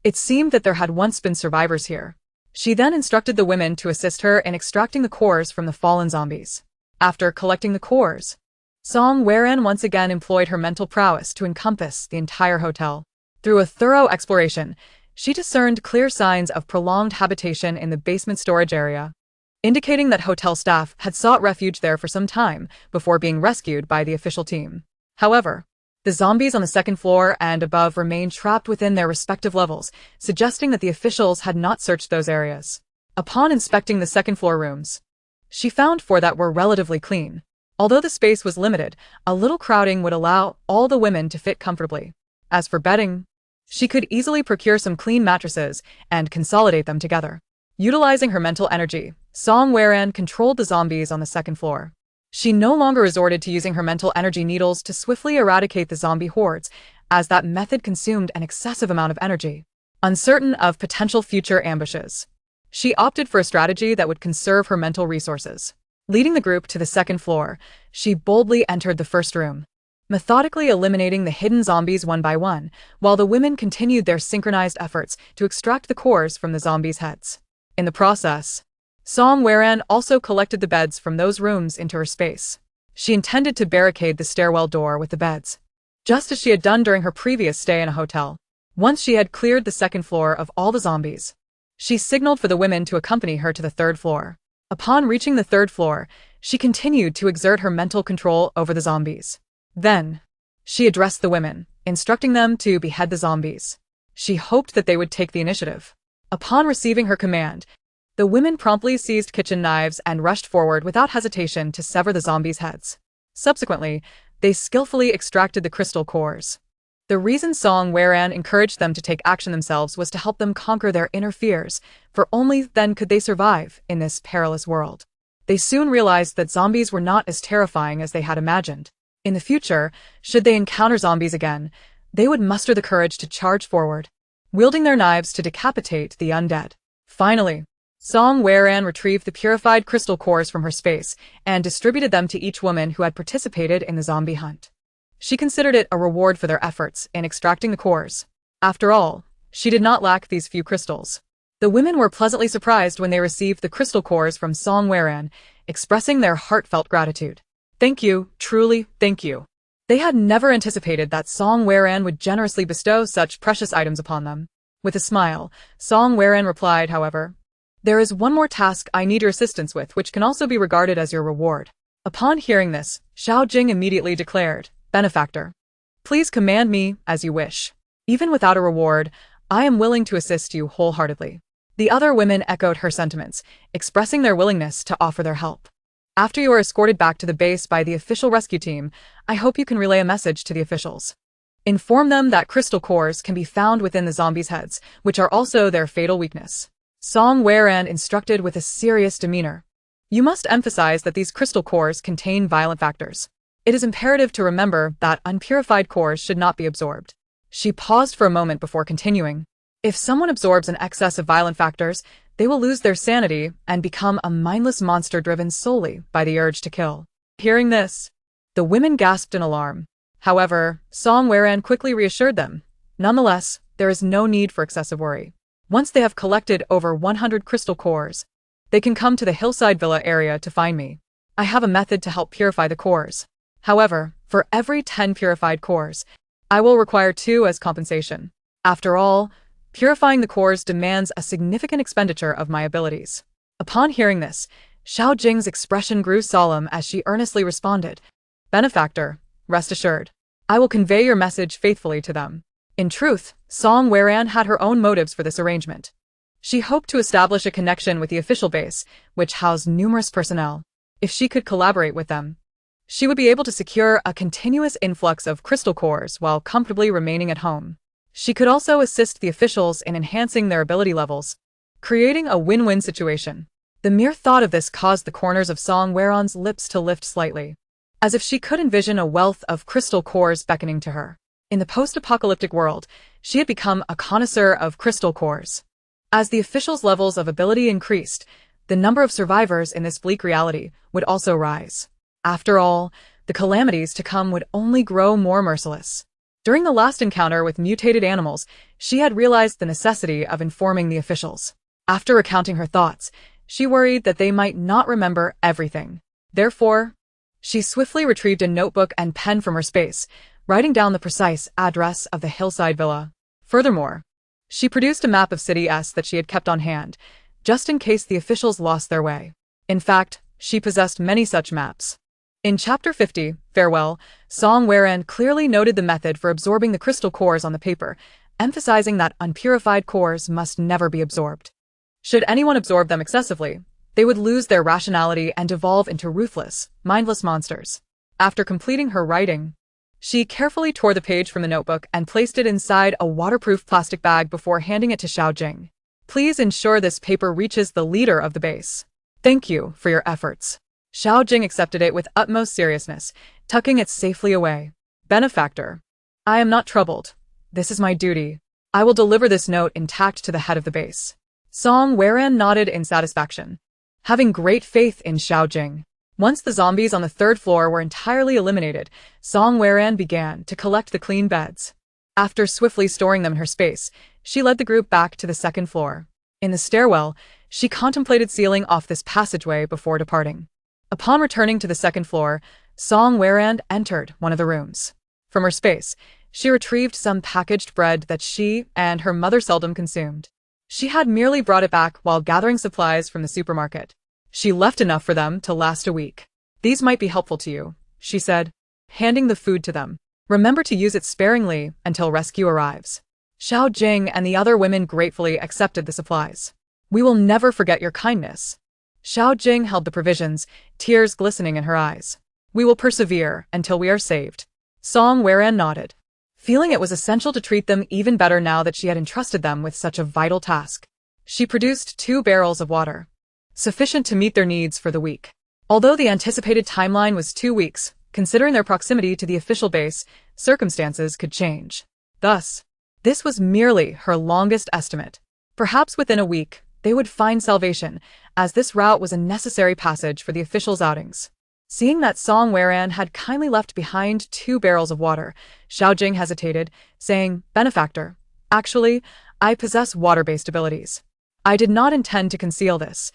It seemed that there had once been survivors here. She then instructed the women to assist her in extracting the cores from the fallen zombies. After collecting the cores, Song Weron once again employed her mental prowess to encompass the entire hotel. Through a thorough exploration, she discerned clear signs of prolonged habitation in the basement storage area, indicating that hotel staff had sought refuge there for some time before being rescued by the official team. However, the zombies on the second floor and above remained trapped within their respective levels, suggesting that the officials had not searched those areas. Upon inspecting the second floor rooms, she found 4 that were relatively clean. Although the space was limited, a little crowding would allow all the women to fit comfortably. As for bedding, she could easily procure some clean mattresses and consolidate them together. Utilizing her mental energy, Song Weran controlled the zombies on the second floor. She no longer resorted to using her mental energy needles to swiftly eradicate the zombie hordes, as that method consumed an excessive amount of energy. Uncertain of potential future ambushes, she opted for a strategy that would conserve her mental resources. Leading the group to the second floor, she boldly entered the first room, methodically eliminating the hidden zombies one by one, while the women continued their synchronized efforts to extract the cores from the zombies' heads. In the process, Song Weran also collected the beds from those rooms into her space. She intended to barricade the stairwell door with the beds, just as she had done during her previous stay in a hotel. Once she had cleared the second floor of all the zombies, she signaled for the women to accompany her to the third floor. Upon reaching the third floor, she continued to exert her mental control over the zombies. Then, she addressed the women, instructing them to behead the zombies. She hoped that they would take the initiative. Upon receiving her command, the women promptly seized kitchen knives and rushed forward without hesitation to sever the zombies' heads. Subsequently, they skillfully extracted the crystal cores. The reason Song Weran encouraged them to take action themselves was to help them conquer their inner fears, for only then could they survive in this perilous world. They soon realized that zombies were not as terrifying as they had imagined. In the future, should they encounter zombies again, they would muster the courage to charge forward, wielding their knives to decapitate the undead. Finally, Song Weran retrieved the purified crystal cores from her space and distributed them to each woman who had participated in the zombie hunt. She considered it a reward for their efforts in extracting the cores. After all, she did not lack these few crystals. The women were pleasantly surprised when they received the crystal cores from Song Weran, expressing their heartfelt gratitude. Thank you, truly, thank you. They had never anticipated that Song Weran would generously bestow such precious items upon them. With a smile, Song Weran replied, however, "There is one more task I need your assistance with, which can also be regarded as your reward." Upon hearing this, Xiao Jing immediately declared, "Benefactor, please command me as you wish. Even without a reward, I am willing to assist you wholeheartedly." The other women echoed her sentiments, expressing their willingness to offer their help. After you are escorted back to the base by the official rescue team, I hope you can relay a message to the officials. Inform them that crystal cores can be found within the zombies' heads, which are also their fatal weakness. Song Weran instructed with a serious demeanor. You must emphasize that these crystal cores contain violent factors. It is imperative to remember that unpurified cores should not be absorbed. She paused for a moment before continuing. If someone absorbs an excess of violent factors, they will lose their sanity and become a mindless monster driven solely by the urge to kill. Hearing this, the women gasped in alarm. However, Song Weran quickly reassured them. Nonetheless, there is no need for excessive worry. Once they have collected over 100 crystal cores, they can come to the hillside villa area to find me. I have a method to help purify the cores. However, for every 10 purified cores, I will require 2 as compensation. After all, purifying the cores demands a significant expenditure of my abilities. Upon hearing this, Xiao Jing's expression grew solemn as she earnestly responded, "Benefactor, rest assured. I will convey your message faithfully to them." In truth, Song Weran had her own motives for this arrangement. She hoped to establish a connection with the official base, which housed numerous personnel. If she could collaborate with them, she would be able to secure a continuous influx of crystal cores while comfortably remaining at home. She could also assist the officials in enhancing their ability levels, creating a win-win situation. The mere thought of this caused the corners of Song Weran's lips to lift slightly, as if she could envision a wealth of crystal cores beckoning to her. In the post-apocalyptic world, she had become a connoisseur of crystal cores. As the officials' levels of ability increased, the number of survivors in this bleak reality would also rise. After all, the calamities to come would only grow more merciless. During the last encounter with mutated animals, she had realized the necessity of informing the officials. After recounting her thoughts, she worried that they might not remember everything. Therefore, she swiftly retrieved a notebook and pen from her space, writing down the precise address of the hillside villa. Furthermore, she produced a map of City S that she had kept on hand, just in case the officials lost their way. In fact, she possessed many such maps. In Chapter 50, Farewell, Song Weran clearly noted the method for absorbing the crystal cores on the paper, emphasizing that unpurified cores must never be absorbed. Should anyone absorb them excessively, they would lose their rationality and evolve into ruthless, mindless monsters. After completing her writing, She carefully tore the page from the notebook and placed it inside a waterproof plastic bag before handing it to Xiao Jing. Please ensure this paper reaches the leader of the base. Thank you for your efforts. Xiao Jing accepted it with utmost seriousness, tucking it safely away. Benefactor. I am not troubled. This is my duty. I will deliver this note intact to the head of the base. Song Weran nodded in satisfaction, having great faith in Xiao Jing. Once the zombies on the third floor were entirely eliminated, Song Weran began to collect the clean beds. After swiftly storing them in her space, she led the group back to the second floor. In the stairwell, she contemplated sealing off this passageway before departing. Upon returning to the second floor, Song Weran entered one of the rooms. From her space, she retrieved some packaged bread that she and her mother seldom consumed. She had merely brought it back while gathering supplies from the supermarket. She left enough for them to last a week. These might be helpful to you, she said, handing the food to them. Remember to use it sparingly until rescue arrives. Xiao Jing and the other women gratefully accepted the supplies. We will never forget your kindness. Xiao Jing held the provisions, tears glistening in her eyes. We will persevere until we are saved. Song Weran nodded, feeling it was essential to treat them even better now that she had entrusted them with such a vital task. She produced 2 barrels of water, sufficient to meet their needs for the week. Although the anticipated timeline was 2 weeks, considering their proximity to the official base, circumstances could change. Thus, this was merely her longest estimate. Perhaps within a week, they would find salvation, as this route was a necessary passage for the officials' outings. Seeing that Song Weran had kindly left behind 2 barrels of water, Xiao Jing hesitated, saying, Benefactor, actually, I possess water-based abilities. I did not intend to conceal this.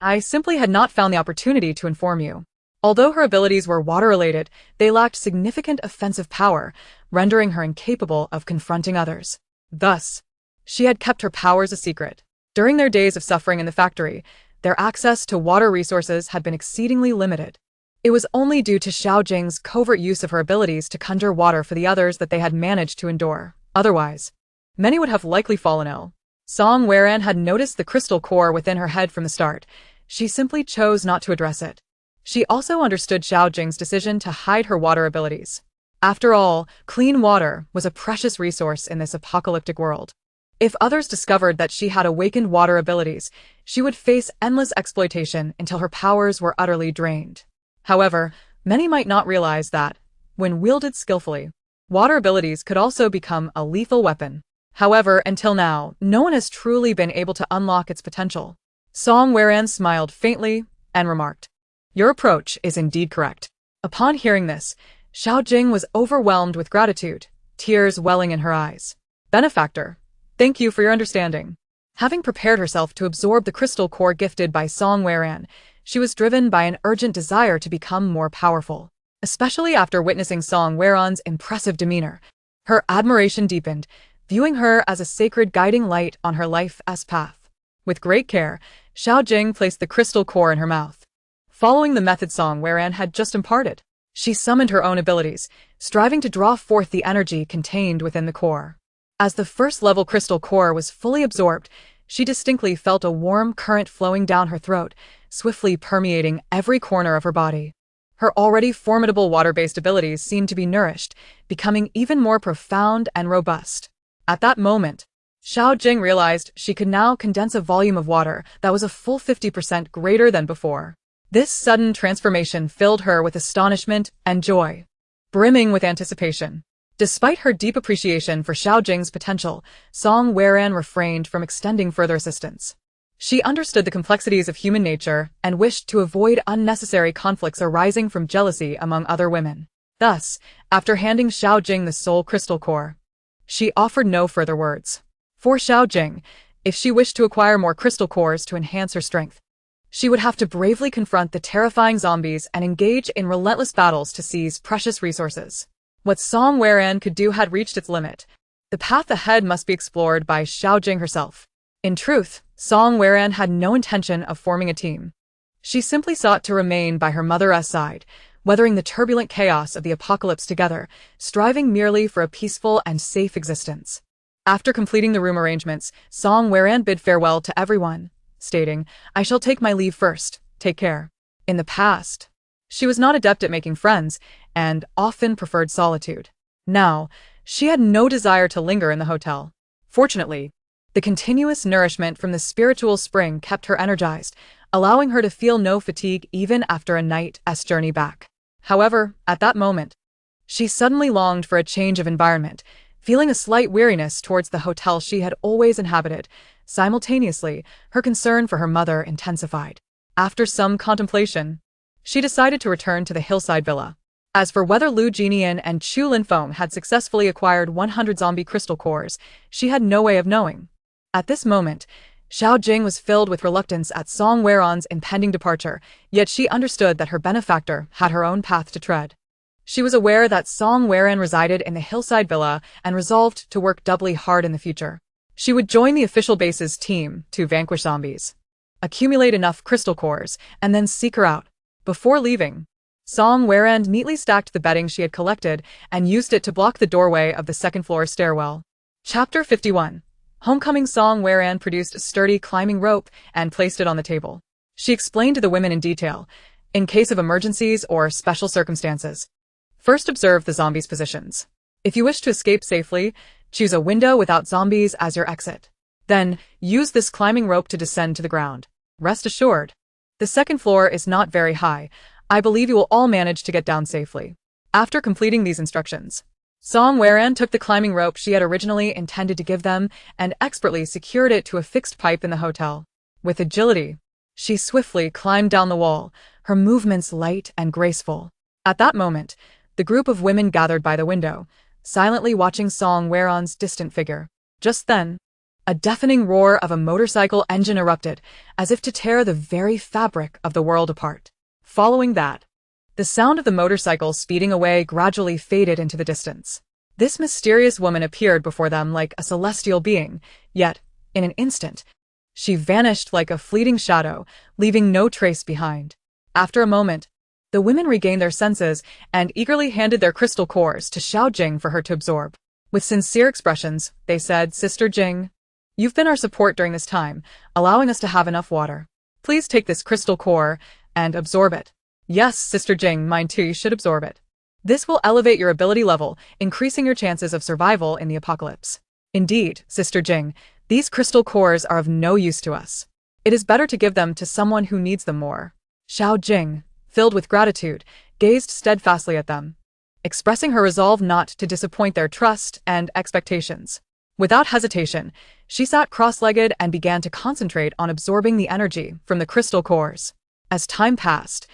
I simply had not found the opportunity to inform you. Although her abilities were water-related, they lacked significant offensive power, rendering her incapable of confronting others. Thus, she had kept her powers a secret. During their days of suffering in the factory, their access to water resources had been exceedingly limited. It was only due to Xiao Jing's covert use of her abilities to conjure water for the others that they had managed to endure. Otherwise, many would have likely fallen ill. Song Weran had noticed the crystal core within her head from the start. She simply chose not to address it. She also understood Xiao Jing's decision to hide her water abilities. After all, clean water was a precious resource in this apocalyptic world. If others discovered that she had awakened water abilities, she would face endless exploitation until her powers were utterly drained. However, many might not realize that, when wielded skillfully, water abilities could also become a lethal weapon. However, until now, no one has truly been able to unlock its potential. Song Weran smiled faintly and remarked, Your approach is indeed correct. Upon hearing this, Xiao Jing was overwhelmed with gratitude, tears welling in her eyes. Benefactor, thank you for your understanding. Having prepared herself to absorb the crystal core gifted by Song Weran, she was driven by an urgent desire to become more powerful. Especially after witnessing Song Weran's impressive demeanor, her admiration deepened, viewing her as a sacred guiding light on her life's path. With great care, Xiao Jing placed the crystal core in her mouth. Following the method Song Weran had just imparted, she summoned her own abilities, striving to draw forth the energy contained within the core. As the first-level crystal core was fully absorbed, she distinctly felt a warm current flowing down her throat, swiftly permeating every corner of her body. Her already formidable water-based abilities seemed to be nourished, becoming even more profound and robust. At that moment, Xiao Jing realized she could now condense a volume of water that was a full 50% greater than before. This sudden transformation filled her with astonishment and joy, brimming with anticipation. Despite her deep appreciation for Xiao Jing's potential, Song Weran refrained from extending further assistance. She understood the complexities of human nature and wished to avoid unnecessary conflicts arising from jealousy among other women. Thus, after handing Xiao Jing the soul crystal core, she offered no further words. For Xiao Jing, if she wished to acquire more crystal cores to enhance her strength, she would have to bravely confront the terrifying zombies and engage in relentless battles to seize precious resources. What Song Weran could do had reached its limit. The path ahead must be explored by Xiao Jing herself. In truth, Song Weran had no intention of forming a team. She simply sought to remain by her mother's side, weathering the turbulent chaos of the apocalypse together, striving merely for a peaceful and safe existence. After completing the room arrangements, Song Weran bid farewell to everyone, stating, I shall take my leave first, take care. In the past, She was not adept at making friends and often preferred solitude. Now, she had no desire to linger in the hotel. Fortunately, the continuous nourishment from the spiritual spring kept her energized, allowing her to feel no fatigue even after a night's journey back. However, at that moment, she suddenly longed for a change of environment, feeling a slight weariness towards the hotel she had always inhabited. Simultaneously, her concern for her mother intensified. After some contemplation, she decided to return to the hillside villa. As for whether Lu Jinian and Chu Linfeng had successfully acquired 100 zombie crystal cores, she had no way of knowing. At this moment, Xiao Jing was filled with reluctance at Song Weiran's impending departure, yet she understood that her benefactor had her own path to tread. She was aware that Song Weiran resided in the hillside villa and resolved to work doubly hard in the future. She would join the official base's team to vanquish zombies, accumulate enough crystal cores, and then seek her out. Before leaving, Song Weiran neatly stacked the bedding she had collected and used it to block the doorway of the second-floor stairwell. Chapter 51. Homecoming. Song Weiran produced a sturdy climbing rope and placed it on the table. She explained to the women in detail, in case of emergencies or special circumstances. First, observe the zombies' positions. If you wish to escape safely, choose a window without zombies as your exit. Then, use this climbing rope to descend to the ground. Rest assured, the second floor is not very high. I believe you will all manage to get down safely. After completing these instructions, Song Weiran took the climbing rope she had originally intended to give them and expertly secured it to a fixed pipe in the hotel. With agility, she swiftly climbed down the wall, her movements light and graceful. At that moment, the group of women gathered by the window, silently watching Song Weiran's distant figure. Just then, a deafening roar of a motorcycle engine erupted, as if to tear the very fabric of the world apart. Following that, the sound of the motorcycle speeding away gradually faded into the distance. This mysterious woman appeared before them like a celestial being, yet, in an instant, she vanished like a fleeting shadow, leaving no trace behind. After a moment, the women regained their senses and eagerly handed their crystal cores to Xiao Jing for her to absorb. With sincere expressions, they said, "Sister Jing, you've been our support during this time, allowing us to have enough water. Please take this crystal core and absorb it." "Yes, Sister Jing, mine too, you should absorb it. This will elevate your ability level, increasing your chances of survival in the apocalypse." "Indeed, Sister Jing, these crystal cores are of no use to us. It is better to give them to someone who needs them more." Xiao Jing, filled with gratitude, gazed steadfastly at them, expressing her resolve not to disappoint their trust and expectations. Without hesitation, she sat cross-legged and began to concentrate on absorbing the energy from the crystal cores. As time passed,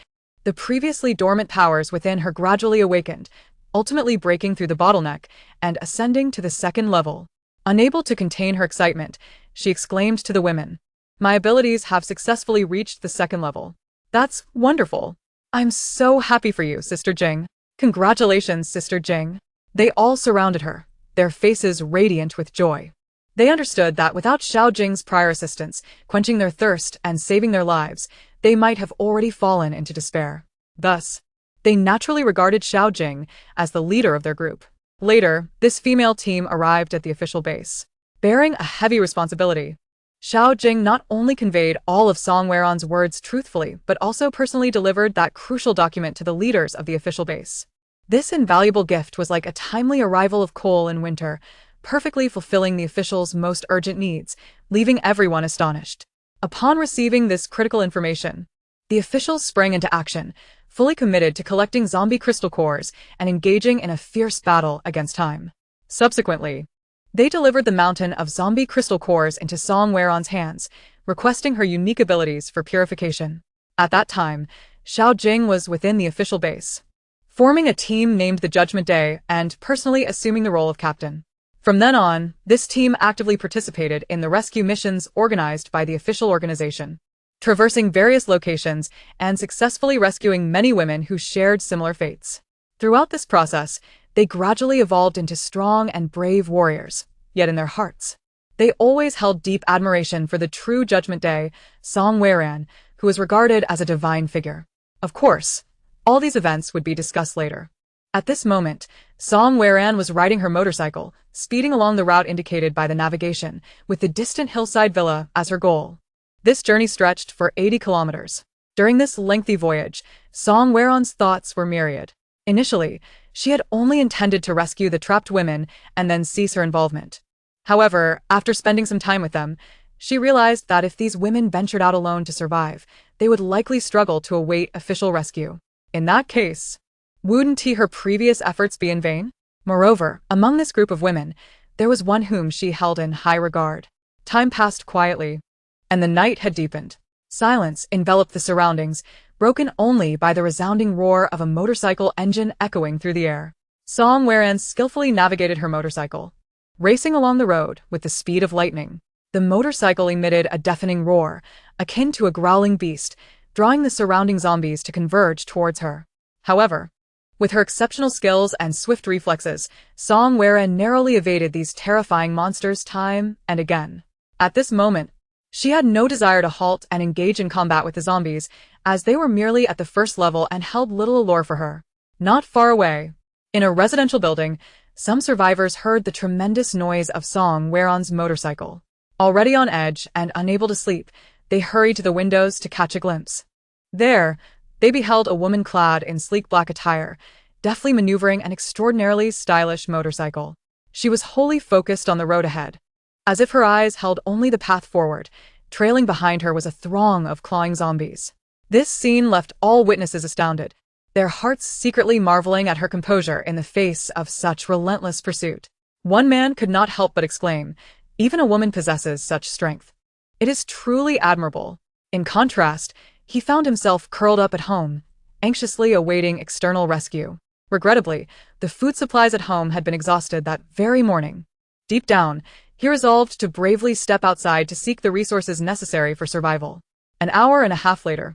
the previously dormant powers within her gradually awakened, ultimately breaking through the bottleneck and ascending to the second level. Unable to contain her excitement, she exclaimed to the women, "My abilities have successfully reached the second level. That's wonderful. I'm so happy for you, Sister Jing. Congratulations, Sister Jing." They all surrounded her, their faces radiant with joy. They understood that without Xiao Jing's prior assistance, quenching their thirst and saving their lives, they might have already fallen into despair. Thus, they naturally regarded Xiao Jing as the leader of their group. Later, this female team arrived at the official base. Bearing a heavy responsibility, Xiao Jing not only conveyed all of Song Weiran's words truthfully, but also personally delivered that crucial document to the leaders of the official base. This invaluable gift was like a timely arrival of coal in winter, perfectly fulfilling the officials' most urgent needs, leaving everyone astonished. Upon receiving this critical information, the officials sprang into action, fully committed to collecting zombie crystal cores and engaging in a fierce battle against time. Subsequently, they delivered the mountain of zombie crystal cores into Song Weiran's hands, requesting her unique abilities for purification. At that time, Xiao Jing was within the official base, forming a team named the Judgment Day and personally assuming the role of captain. From then on, this team actively participated in the rescue missions organized by the official organization, traversing various locations and successfully rescuing many women who shared similar fates. Throughout this process, they gradually evolved into strong and brave warriors, yet in their hearts, they always held deep admiration for the true Judgment Day, Song Weiran, who was regarded as a divine figure. Of course, all these events would be discussed later. At this moment, Song Weiran was riding her motorcycle, speeding along the route indicated by the navigation, with the distant hillside villa as her goal. This journey stretched for 80 kilometers. During this lengthy voyage, Song Weron's thoughts were myriad. Initially, she had only intended to rescue the trapped women and then cease her involvement. However, after spending some time with them, she realized that if these women ventured out alone to survive, they would likely struggle to await official rescue. In that case, wouldn't her previous efforts be in vain? Moreover, among this group of women, there was one whom she held in high regard. Time passed quietly, and the night had deepened. Silence enveloped the surroundings, broken only by the resounding roar of a motorcycle engine echoing through the air. Song Weron skillfully navigated her motorcycle, racing along the road with the speed of lightning. The motorcycle emitted a deafening roar, akin to a growling beast, drawing the surrounding zombies to converge towards her. However, with her exceptional skills and swift reflexes, Song Weron narrowly evaded these terrifying monsters time and again. At this moment, she had no desire to halt and engage in combat with the zombies, as they were merely at the first level and held little allure for her. Not far away, in a residential building, some survivors heard the tremendous noise of Song Weron's motorcycle. Already on edge and unable to sleep, they hurried to the windows to catch a glimpse. There, they beheld a woman clad in sleek black attire, deftly maneuvering an extraordinarily stylish motorcycle. She was wholly focused on the road ahead, as if her eyes held only the path forward. Trailing behind her was a throng of clawing zombies. This scene left all witnesses astounded, their hearts secretly marveling at her composure in the face of such relentless pursuit. One man could not help but exclaim, "Even a woman possesses such strength. It is truly admirable." In contrast, he found himself curled up at home, anxiously awaiting external rescue. Regrettably, the food supplies at home had been exhausted that very morning. Deep down, he resolved to bravely step outside to seek the resources necessary for survival. An hour and a half later,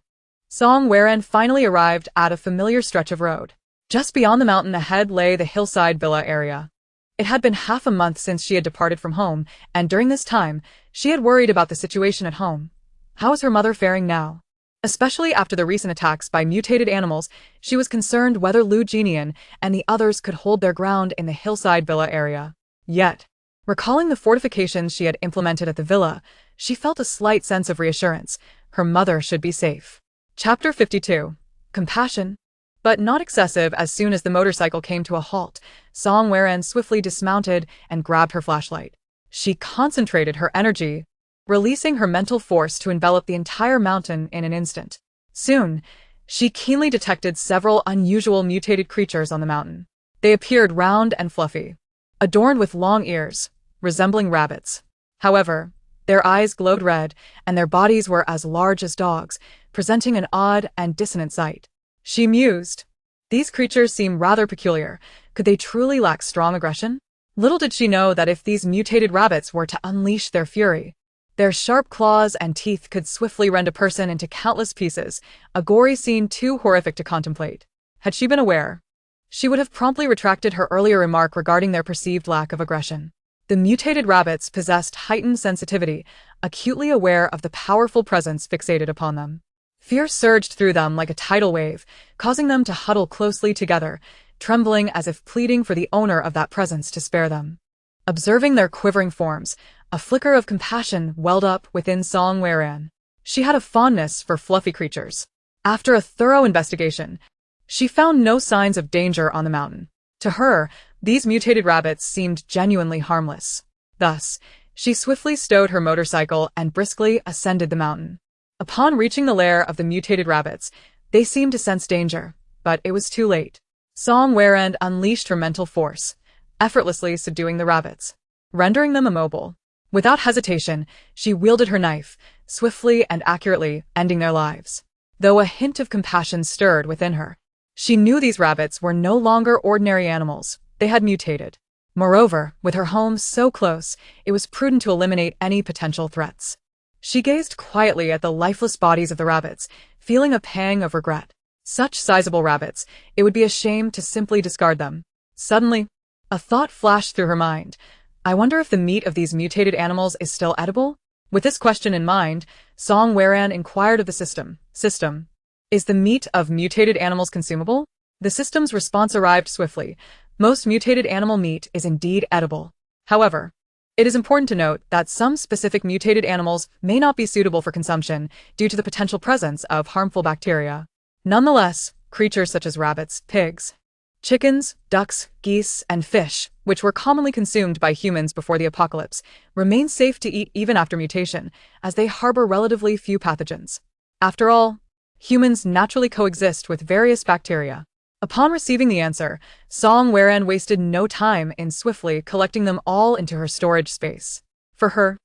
Song Weron finally arrived at a familiar stretch of road. Just beyond the mountain ahead lay the hillside villa area. It had been half a month since she had departed from home, and during this time, she had worried about the situation at home. How was her mother faring now? Especially after the recent attacks by mutated animals, she was concerned whether Lu Jianian and the others could hold their ground in the hillside villa area. Yet, recalling the fortifications she had implemented at the villa, she felt a slight sense of reassurance. Her mother should be safe. Chapter 52. Compassion. But not excessive. As soon as the motorcycle came to a halt, Song Weron swiftly dismounted and grabbed her flashlight. She concentrated her energy, releasing her mental force to envelop the entire mountain in an instant. Soon, she keenly detected several unusual mutated creatures on the mountain. They appeared round and fluffy, adorned with long ears, resembling rabbits. However, their eyes glowed red, and their bodies were as large as dogs, presenting an odd and dissonant sight. She mused, "These creatures seem rather peculiar. Could they truly lack strong aggression?" Little did she know that if these mutated rabbits were to unleash their fury, their sharp claws and teeth could swiftly rend a person into countless pieces, a gory scene too horrific to contemplate. Had she been aware, she would have promptly retracted her earlier remark regarding their perceived lack of aggression. The mutated rabbits possessed heightened sensitivity, acutely aware of the powerful presence fixated upon them. Fear surged through them like a tidal wave, causing them to huddle closely together, trembling as if pleading for the owner of that presence to spare them. Observing their quivering forms, a flicker of compassion welled up within Song Weron. She had a fondness for fluffy creatures. After a thorough investigation, she found no signs of danger on the mountain. To her, these mutated rabbits seemed genuinely harmless. Thus, she swiftly stowed her motorcycle and briskly ascended the mountain. Upon reaching the lair of the mutated rabbits, they seemed to sense danger, but it was too late. Song Weron unleashed her mental force, effortlessly subduing the rabbits, rendering them immobile. Without hesitation, she wielded her knife, swiftly and accurately ending their lives. Though a hint of compassion stirred within her, she knew these rabbits were no longer ordinary animals. They had mutated. Moreover, with her home so close, it was prudent to eliminate any potential threats. She gazed quietly at the lifeless bodies of the rabbits, feeling a pang of regret. Such sizable rabbits, it would be a shame to simply discard them. Suddenly, a thought flashed through her mind. I wonder if the meat of these mutated animals is still edible? With this question in mind, Song Weron inquired of the system. System, is the meat of mutated animals consumable? The system's response arrived swiftly. Most mutated animal meat is indeed edible. However, It is important to note that some specific mutated animals may not be suitable for consumption due to the potential presence of harmful bacteria. Nonetheless, creatures such as rabbits, pigs, chickens, ducks, geese, and fish, which were commonly consumed by humans before the apocalypse, remain safe to eat even after mutation, as they harbor relatively few pathogens. After all, humans naturally coexist with various bacteria. Upon receiving the answer, Song Weran wasted no time in swiftly collecting them all into her storage space. For her,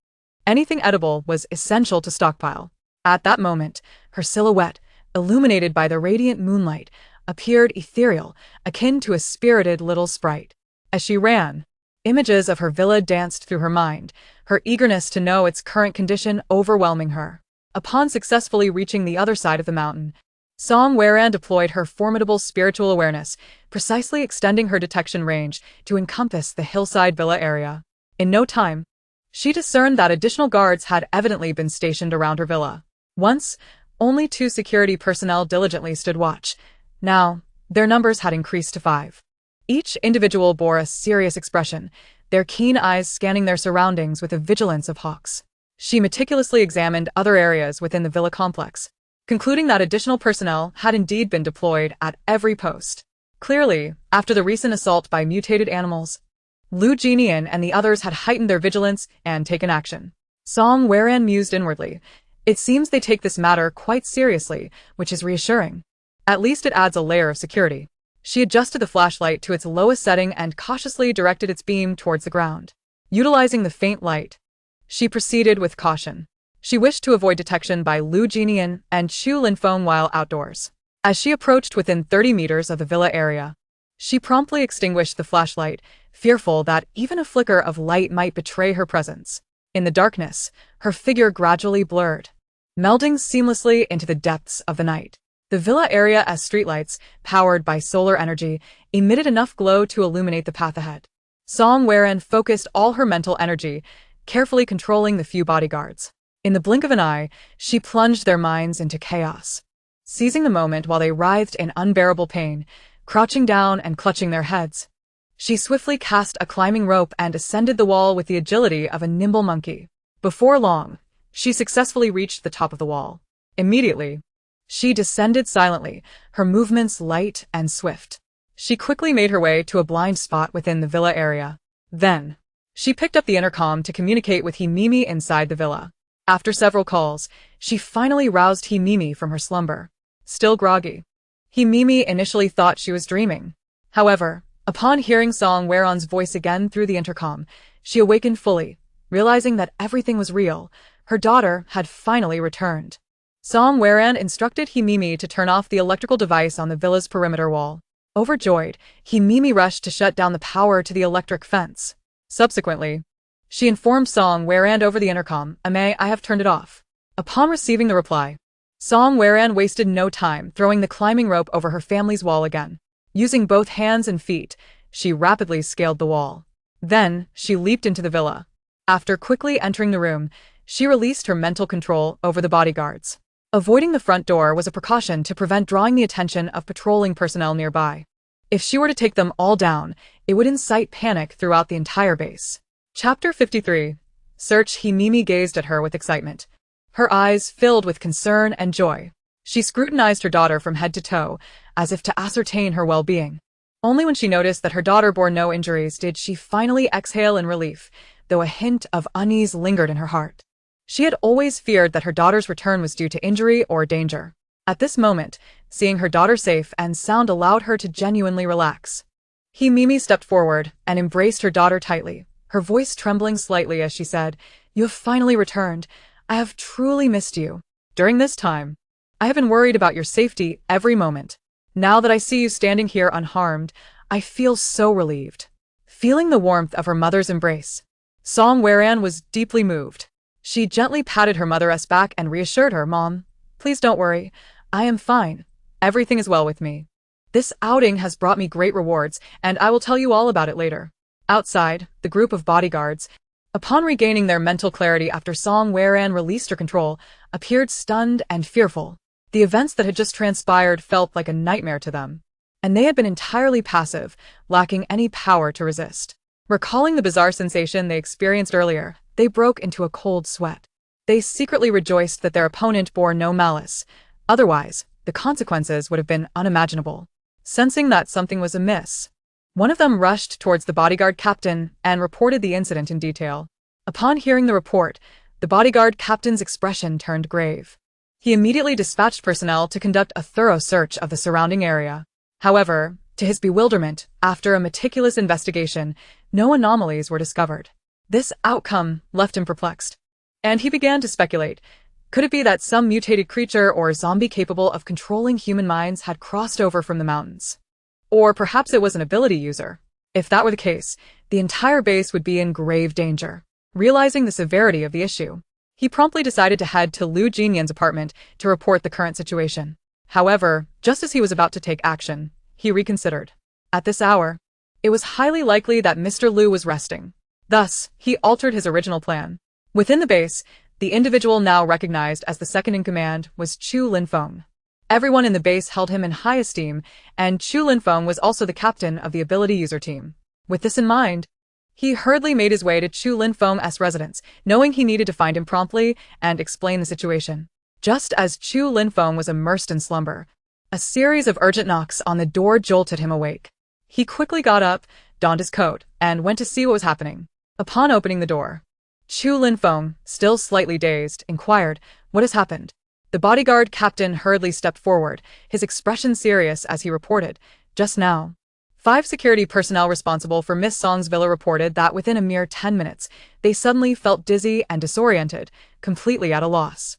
anything edible was essential to Stockpile. At that moment, her silhouette, illuminated by the radiant moonlight, appeared ethereal, akin to a spirited little sprite. As she ran, images of her villa danced through her mind, her eagerness to know its current condition overwhelming her. Upon successfully reaching the other side of the mountain, Song Weran deployed her formidable spiritual awareness, precisely extending her detection range to encompass the hillside villa area. In no time, she discerned that additional guards had evidently been stationed around her villa. Once, only 2 security personnel diligently stood watch. Now, their numbers had increased to 5. Each individual bore a serious expression, their keen eyes scanning their surroundings with the vigilance of hawks. She meticulously examined other areas within the villa complex, concluding that additional personnel had indeed been deployed at every post. Clearly, after the recent assault by mutated animals, Lu Jinian and the others had heightened their vigilance and taken action. Song Weran mused inwardly. It seems they take this matter quite seriously, which is reassuring. At least it adds a layer of security. She adjusted the flashlight to its lowest setting and cautiously directed its beam towards the ground. Utilizing the faint light, she proceeded with caution. She wished to avoid detection by Lu Jinian and Chu Linfeng while outdoors. As she approached within 30 meters of the villa area, she promptly extinguished the flashlight, fearful that even a flicker of light might betray her presence. In the darkness, her figure gradually blurred, melding seamlessly into the depths of the night. The villa area as streetlights, powered by solar energy, emitted enough glow to illuminate the path ahead. Song Weran focused all her mental energy, carefully controlling the few bodyguards. In the blink of an eye, she plunged their minds into chaos. Seizing the moment while they writhed in unbearable pain, crouching down and clutching their heads, she swiftly cast a climbing rope and ascended the wall with the agility of a nimble monkey. Before long, she successfully reached the top of the wall. Immediately, she descended silently, her movements light and swift. She quickly made her way to a blind spot within the villa area. Then, she picked up the intercom to communicate with Himimi inside the villa. After several calls, she finally roused Himimi from her slumber. Still groggy, Himimi initially thought she was dreaming. However, upon hearing Song Weran's voice again through the intercom, she awakened fully, realizing that everything was real. Her daughter had finally returned. Song Weran instructed Himimi to turn off the electrical device on the villa's perimeter wall. Overjoyed, Himimi rushed to shut down the power to the electric fence. Subsequently, she informed Song Weran over the intercom, "I have turned it off." Upon receiving the reply, Song Weran wasted no time throwing the climbing rope over her family's wall again. Using both hands and feet, she rapidly scaled the wall. Then, she leaped into the villa. After quickly entering the room, she released her mental control over the bodyguards. Avoiding the front door was a precaution to prevent drawing the attention of patrolling personnel nearby. If she were to take them all down, it would incite panic throughout the entire base. Chapter 53. Search. Himimi gazed at her with excitement, her eyes filled with concern and joy. She scrutinized her daughter from head to toe, as if to ascertain her well-being. Only when she noticed that her daughter bore no injuries did she finally exhale in relief, though a hint of unease lingered in her heart. She had always feared that her daughter's return was due to injury or danger. At this moment, seeing her daughter safe and sound allowed her to genuinely relax. Himimi stepped forward and embraced her daughter tightly, her voice trembling slightly as she said, "You have finally returned. I have truly missed you. During this time, I have been worried about your safety every moment. Now that I see you standing here unharmed, I feel so relieved." Feeling the warmth of her mother's embrace, Song Weran was deeply moved. She gently patted her mother's back and reassured her, "Mom, please don't worry. I am fine. Everything is well with me. This outing has brought me great rewards, and I will tell you all about it later." Outside, the group of bodyguards, upon regaining their mental clarity after Song Weran released her control, appeared stunned and fearful. The events that had just transpired felt like a nightmare to them, and they had been entirely passive, lacking any power to resist. Recalling the bizarre sensation they experienced earlier, they broke into a cold sweat. They secretly rejoiced that their opponent bore no malice. Otherwise, the consequences would have been unimaginable. Sensing that something was amiss, one of them rushed towards the bodyguard captain and reported the incident in detail. Upon hearing the report, the bodyguard captain's expression turned grave. He immediately dispatched personnel to conduct a thorough search of the surrounding area. However, to his bewilderment, after a meticulous investigation, no anomalies were discovered. This outcome left him perplexed, and he began to speculate. Could it be that some mutated creature or zombie capable of controlling human minds had crossed over from the mountains? Or perhaps it was an ability user. If that were the case, the entire base would be in grave danger. Realizing the severity of the issue, he promptly decided to head to Liu Jinyan's apartment to report the current situation. However, just as he was about to take action, he reconsidered. At this hour, it was highly likely that Mr. Liu was resting. Thus, he altered his original plan. Within the base, the individual now recognized as the second-in-command was Chu Linfeng. Everyone in the base held him in high esteem, and Chu Linfeng was also the captain of the ability user team. With this in mind, he hurriedly made his way to Chu Linfeng's residence, knowing he needed to find him promptly and explain the situation. Just as Chu Linfeng was immersed in slumber, a series of urgent knocks on the door jolted him awake. He quickly got up, donned his coat, and went to see what was happening. Upon opening the door, Chu Linfeng, still slightly dazed, inquired, "What has happened?" The bodyguard captain hurriedly stepped forward, his expression serious as he reported, "Just now, 5 security personnel responsible for Miss Song's villa reported that within a mere 10 minutes, they suddenly felt dizzy and disoriented, completely at a loss.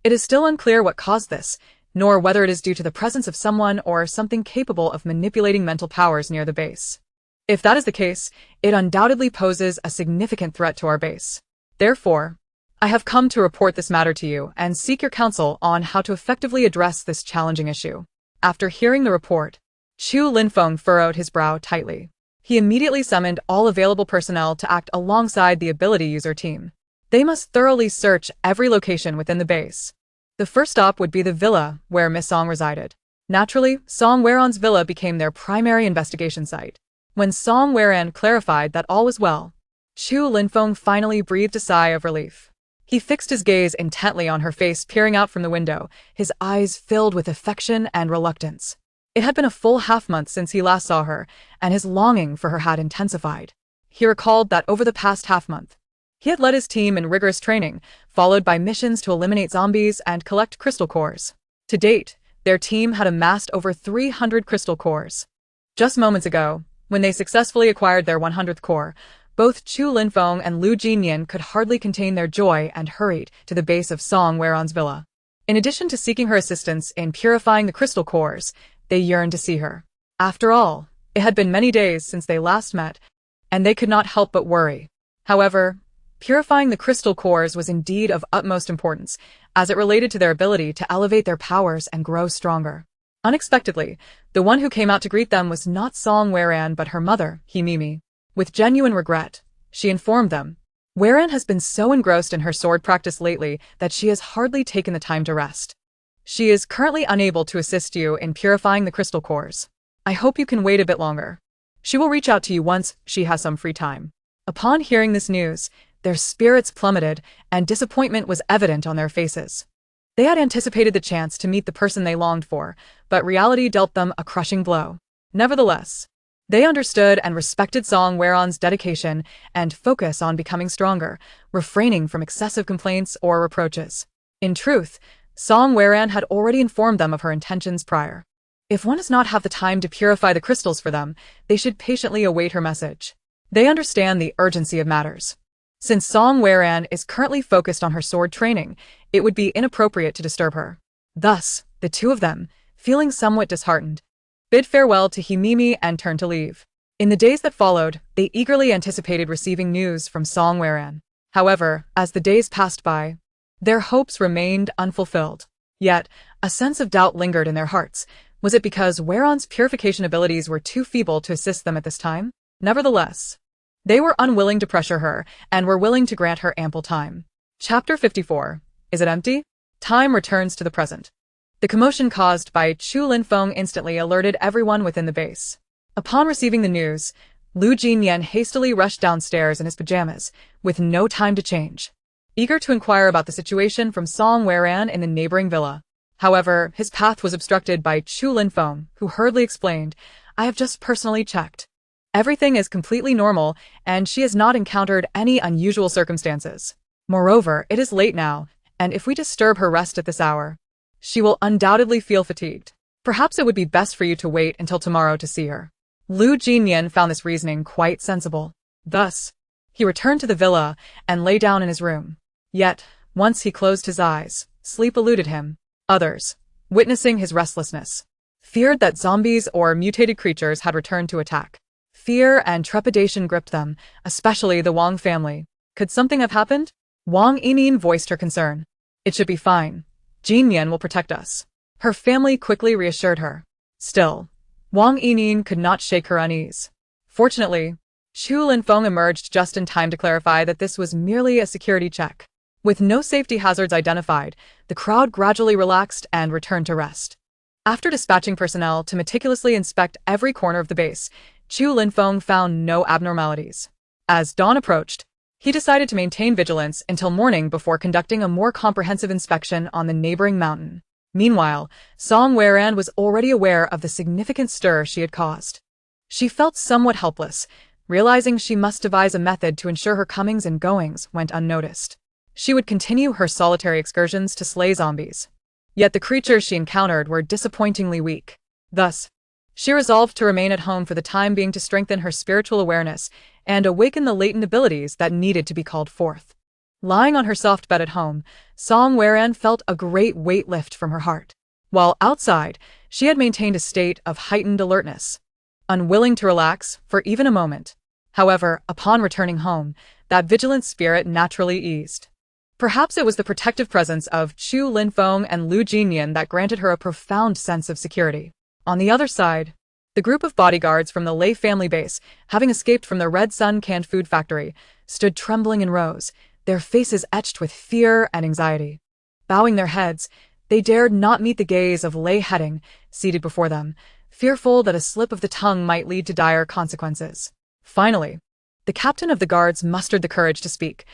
It is still unclear what caused this, nor whether it is due to the presence of someone or something capable of manipulating mental powers near the base. If that is the case, it undoubtedly poses a significant threat to our base. Therefore, I have come to report this matter to you and seek your counsel on how to effectively address this challenging issue." After hearing the report, Chu Linfeng furrowed his brow tightly. He immediately summoned all available personnel to act alongside the ability user team. They must thoroughly search every location within the base. The first stop would be the villa where Miss Song resided. Naturally, Song Weran's villa became their primary investigation site. When Song Weran clarified that all was well, Chu Linfeng finally breathed a sigh of relief. He fixed his gaze intently on her face peering out from the window, his eyes filled with affection and reluctance. It had been a full half-month since he last saw her, and his longing for her had intensified. He recalled that over the past half-month, he had led his team in rigorous training, followed by missions to eliminate zombies and collect crystal cores. To date, their team had amassed over 300 crystal cores. Just moments ago, when they successfully acquired their 100th core, both Chu Linfeng and Liu Jinyan could hardly contain their joy and hurried to the base of Song Weran's villa. In addition to seeking her assistance in purifying the crystal cores, they yearned to see her. After all, it had been many days since they last met, and they could not help but worry. However, purifying the crystal cores was indeed of utmost importance, as it related to their ability to elevate their powers and grow stronger. Unexpectedly, the one who came out to greet them was not Song Weran but her mother, Himimi. With genuine regret, she informed them, "Weran has been so engrossed in her sword practice lately that she has hardly taken the time to rest. She is currently unable to assist you in purifying the crystal cores. I hope you can wait a bit longer. She will reach out to you once she has some free time." Upon hearing this news, their spirits plummeted and disappointment was evident on their faces. They had anticipated the chance to meet the person they longed for, but reality dealt them a crushing blow. Nevertheless, they understood and respected Song Weran's dedication and focus on becoming stronger, refraining from excessive complaints or reproaches. In truth, Song Weran had already informed them of her intentions prior. If one does not have the time to purify the crystals for them, they should patiently await her message. They understand the urgency of matters. Since Song Weran is currently focused on her sword training, it would be inappropriate to disturb her. Thus, the two of them, feeling somewhat disheartened, bid farewell to Himimi and turned to leave. In the days that followed, they eagerly anticipated receiving news from Song Weran. However, as the days passed by, their hopes remained unfulfilled. Yet, a sense of doubt lingered in their hearts. Was it because Weran's purification abilities were too feeble to assist them at this time? Nevertheless, they were unwilling to pressure her and were willing to grant her ample time. Chapter 54. Is it empty? Time returns to the present. The commotion caused by Chu Linfeng instantly alerted everyone within the base. Upon receiving the news, Lu Jinyan hastily rushed downstairs in his pajamas, with no time to change, eager to inquire about the situation from Song Weran in the neighboring villa. However, his path was obstructed by Chu Linfeng, who hurriedly explained, "I have just personally checked. Everything is completely normal, and she has not encountered any unusual circumstances. Moreover, it is late now, and if we disturb her rest at this hour, she will undoubtedly feel fatigued. Perhaps it would be best for you to wait until tomorrow to see her." Lu Jinyan found this reasoning quite sensible. Thus, he returned to the villa and lay down in his room. Yet, once he closed his eyes, sleep eluded him. Others, witnessing his restlessness, feared that zombies or mutated creatures had returned to attack. Fear and trepidation gripped them, especially the Wang family. Could something have happened? Wang Yining voiced her concern. "It should be fine. Jinyan will protect us." Her family quickly reassured her. Still, Wang Yining could not shake her unease. Fortunately, Chu Linfeng emerged just in time to clarify that this was merely a security check. With no safety hazards identified, the crowd gradually relaxed and returned to rest. After dispatching personnel to meticulously inspect every corner of the base, Chu Linfeng found no abnormalities. As dawn approached, he decided to maintain vigilance until morning before conducting a more comprehensive inspection on the neighboring mountain. Meanwhile, Song Weran was already aware of the significant stir she had caused. She felt somewhat helpless, realizing she must devise a method to ensure her comings and goings went unnoticed. She would continue her solitary excursions to slay zombies. Yet the creatures she encountered were disappointingly weak. Thus, she resolved to remain at home for the time being to strengthen her spiritual awareness and awaken the latent abilities that needed to be called forth. Lying on her soft bed at home, Song Weran felt a great weight lift from her heart. While outside, she had maintained a state of heightened alertness, unwilling to relax for even a moment. However, upon returning home, that vigilant spirit naturally eased. Perhaps it was the protective presence of Chu Linfeng and Lu Jinyan that granted her a profound sense of security. On the other side, the group of bodyguards from the Lei family base, having escaped from the Red Sun canned food factory, stood trembling in rows, their faces etched with fear and anxiety. Bowing their heads, they dared not meet the gaze of Lei Heading, seated before them, fearful that a slip of the tongue might lead to dire consequences. Finally, the captain of the guards mustered the courage to speak.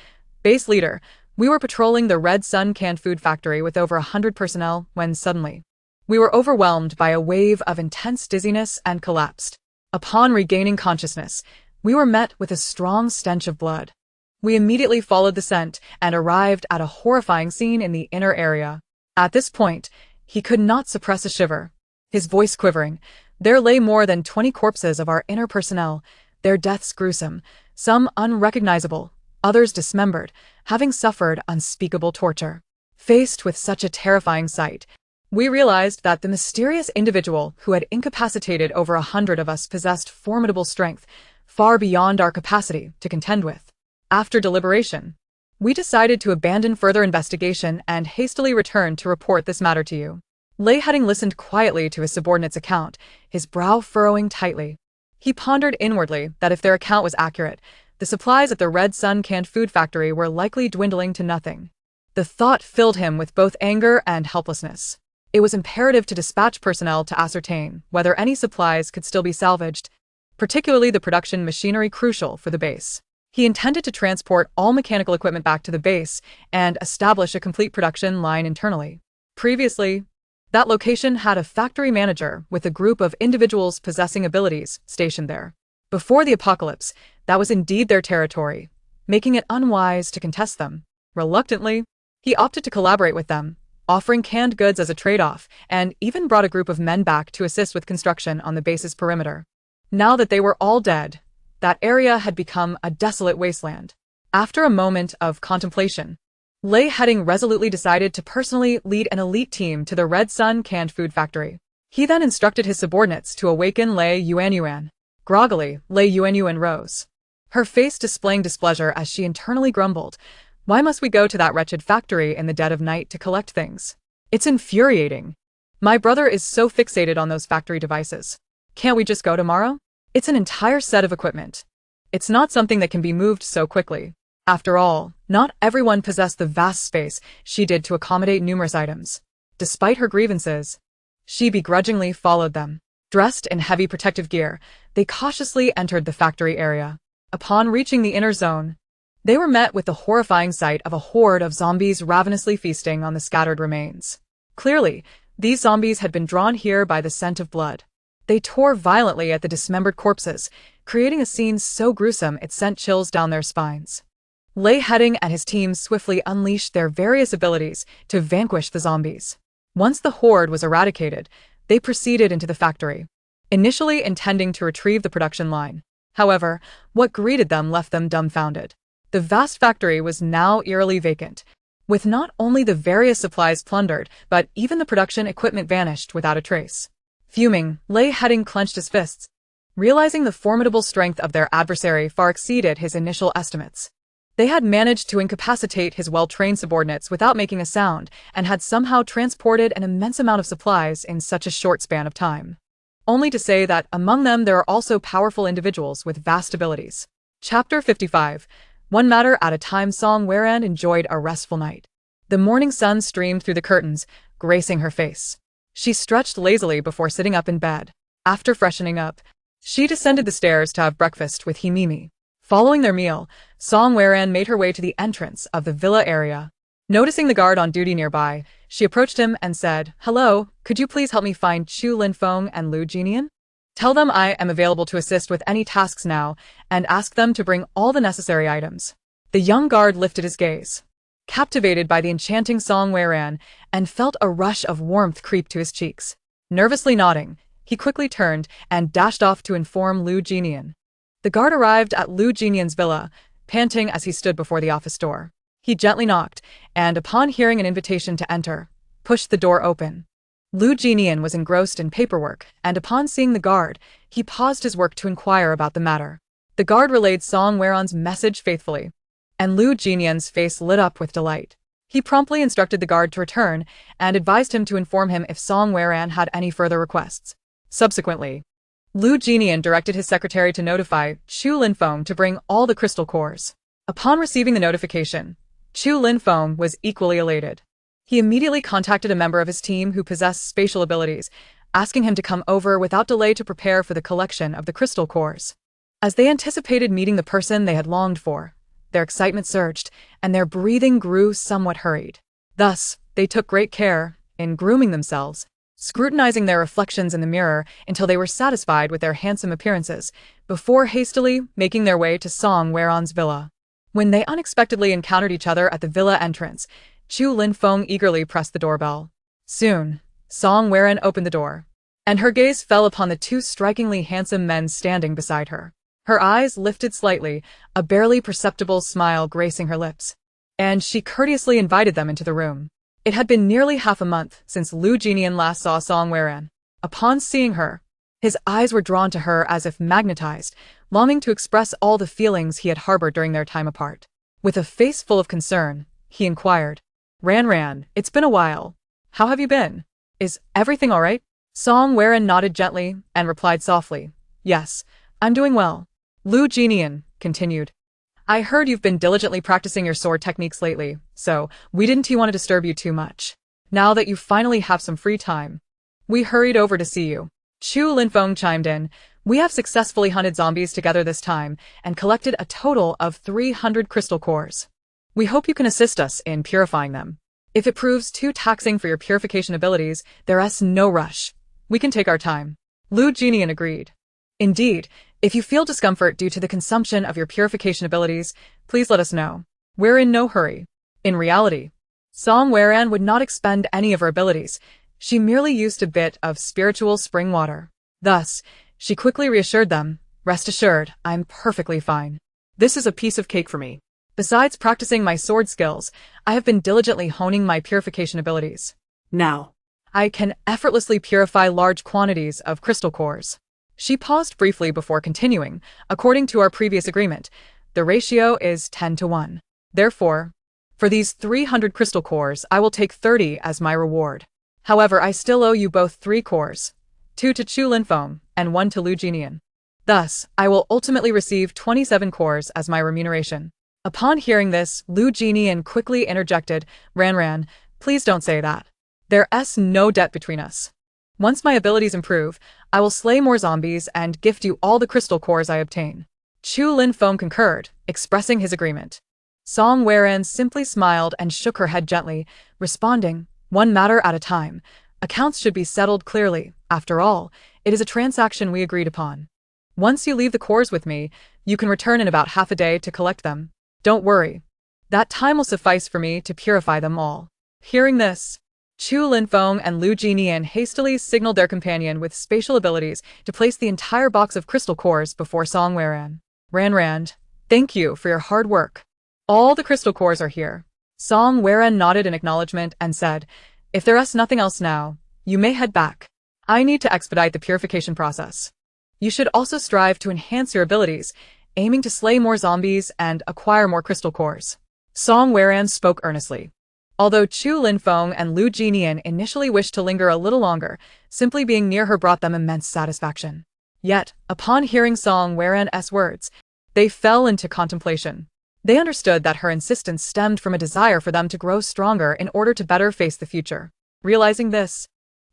"Base leader, we were patrolling the Red Sun canned food factory with over 100 personnel when suddenly, we were overwhelmed by a wave of intense dizziness and collapsed. Upon regaining consciousness, we were met with a strong stench of blood. We immediately followed the scent and arrived at a horrifying scene in the inner area." At this point, he could not suppress a shiver, his voice quivering. "There lay more than 20 corpses of our inner personnel, their deaths gruesome, some unrecognizable, others dismembered, having suffered unspeakable torture." Faced with such a terrifying sight, we realized that the mysterious individual who had incapacitated over 100 of us possessed formidable strength, far beyond our capacity to contend with. After deliberation, we decided to abandon further investigation and hastily return to report this matter to you. Lei Heading listened quietly to his subordinate's account, his brow furrowing tightly. He pondered inwardly that if their account was accurate, the supplies at the Red Sun canned food factory were likely dwindling to nothing. The thought filled him with both anger and helplessness. It was imperative to dispatch personnel to ascertain whether any supplies could still be salvaged, particularly the production machinery crucial for the base. He intended to transport all mechanical equipment back to the base and establish a complete production line internally. Previously, that location had a factory manager with a group of individuals possessing abilities stationed there. Before the apocalypse, that was indeed their territory, making it unwise to contest them. Reluctantly, he opted to collaborate with them, offering canned goods as a trade-off, and even brought a group of men back to assist with construction on the base's perimeter. Now that they were all dead, that area had become a desolate wasteland. After a moment of contemplation, Lei Heading resolutely decided to personally lead an elite team to the Red Sun canned food factory. He then instructed his subordinates to awaken Lei Yuanyuan. Groggily, Lei Yuanyuan rose, her face displaying displeasure as she internally grumbled, "Why must we go to that wretched factory in the dead of night to collect things? It's infuriating. My brother is so fixated on those factory devices. Can't we just go tomorrow? It's an entire set of equipment. It's not something that can be moved so quickly." After all, not everyone possessed the vast space she did to accommodate numerous items. Despite her grievances, she begrudgingly followed them. Dressed in heavy protective gear, they cautiously entered the factory area. Upon reaching the inner zone, they were met with the horrifying sight of a horde of zombies ravenously feasting on the scattered remains. Clearly, these zombies had been drawn here by the scent of blood. They tore violently at the dismembered corpses, creating a scene so gruesome it sent chills down their spines. Lei Heading and his team swiftly unleashed their various abilities to vanquish the zombies. Once the horde was eradicated, they proceeded into the factory, initially intending to retrieve the production line. However, what greeted them left them dumbfounded. The vast factory was now eerily vacant, with not only the various supplies plundered, but even the production equipment vanished without a trace. Fuming, Lei Heading clenched his fists, realizing the formidable strength of their adversary far exceeded his initial estimates. They had managed to incapacitate his well-trained subordinates without making a sound, and had somehow transported an immense amount of supplies in such a short span of time. Only to say that among them there are also powerful individuals with vast abilities. Chapter 55. One matter at a time. Song Weran enjoyed a restful night. The morning sun streamed through the curtains, gracing her face. She stretched lazily before sitting up in bed. After freshening up, she descended the stairs to have breakfast with Himimi. Following their meal, Song Weran made her way to the entrance of the villa area. Noticing the guard on duty nearby, she approached him and said, "Hello, could you please help me find Chu Linfeng and Lu Jinian? Tell them I am available to assist with any tasks now, and ask them to bring all the necessary items." The young guard lifted his gaze, captivated by the enchanting Song Weran, and felt a rush of warmth creep to his cheeks. Nervously nodding, he quickly turned and dashed off to inform Lu Jinian. The guard arrived at Lu Jinian's villa, panting as he stood before the office door. He gently knocked, and upon hearing an invitation to enter, pushed the door open. Lu Jinian was engrossed in paperwork, and upon seeing the guard, he paused his work to inquire about the matter. The guard relayed Song Weran's message faithfully, and Lu Jinian's face lit up with delight. He promptly instructed the guard to return, and advised him to inform him if Song Weran had any further requests. Subsequently, Lu Jinian directed his secretary to notify Chu Linfeng to bring all the crystal cores. Upon receiving the notification, Chu Linfeng was equally elated. He immediately contacted a member of his team who possessed spatial abilities, asking him to come over without delay to prepare for the collection of the crystal cores. As they anticipated meeting the person they had longed for, their excitement surged, and their breathing grew somewhat hurried. Thus, they took great care in grooming themselves, scrutinizing their reflections in the mirror until they were satisfied with their handsome appearances, before hastily making their way to Song Weran's villa. When they unexpectedly encountered each other at the villa entrance, Chu Linfeng eagerly pressed the doorbell. Soon, Song Weran opened the door, and her gaze fell upon the two strikingly handsome men standing beside her. Her eyes lifted slightly, a barely perceptible smile gracing her lips, and she courteously invited them into the room. It had been nearly half a month since Lu Jinian last saw Song Weran. Upon seeing her, his eyes were drawn to her as if magnetized, longing to express all the feelings he had harbored during their time apart. With a face full of concern, he inquired, Ran, it's been a while. How have you been? Is everything all right?" Song Weran nodded gently and replied softly, "Yes, I'm doing well." Lu Jinian continued, "I heard you've been diligently practicing your sword techniques lately, so we didn't want to disturb you too much. Now that you finally have some free time, we hurried over to see you." Chu Linfeng chimed in, "We have successfully hunted zombies together this time and collected a total of 300 crystal cores. We hope you can assist us in purifying them. If it proves too taxing for your purification abilities, there's no rush. We can take our time." Lu Jinian agreed. "Indeed, if you feel discomfort due to the consumption of your purification abilities, please let us know. We're in no hurry." In reality, Song Weran would not expend any of her abilities. She merely used a bit of spiritual spring water. Thus, she quickly reassured them, "Rest assured, I'm perfectly fine. This is a piece of cake for me. Besides practicing my sword skills, I have been diligently honing my purification abilities. Now, I can effortlessly purify large quantities of crystal cores." She paused briefly before continuing. "According to our previous agreement, the ratio is 10 to 1. Therefore, for these 300 crystal cores, I will take 30 as my reward. However, I still owe you both 3 cores, 2 to Chu Linfeng and 1 to Lu Jinian. Thus, I will ultimately receive 27 cores as my remuneration." Upon hearing this, Lu Jinian quickly interjected, Ran, please don't say that. There's no debt between us. Once my abilities improve, I will slay more zombies and gift you all the crystal cores I obtain. Chu Linfeng concurred, expressing his agreement. Song Weran simply smiled and shook her head gently, responding, "One matter at a time. Accounts should be settled clearly. After all, it is a transaction we agreed upon. Once you leave the cores with me, you can return in about half a day to collect them. Don't worry. That time will suffice for me to purify them all." Hearing this, Chu Linfeng and Lu Jinian hastily signaled their companion with spatial abilities to place the entire box of crystal cores before Song Weran. Rand, thank you for your hard work. All the crystal cores are here. Song Weran nodded in acknowledgement and said, "If there's nothing else now, you may head back. I need to expedite the purification process. You should also strive to enhance your abilities, aiming to slay more zombies and acquire more crystal cores." Song Weran spoke earnestly. Although Chu Linfeng and Lu Jinian initially wished to linger a little longer, simply being near her brought them immense satisfaction. Yet, upon hearing Song Weran's words, they fell into contemplation. They understood that her insistence stemmed from a desire for them to grow stronger in order to better face the future. Realizing this,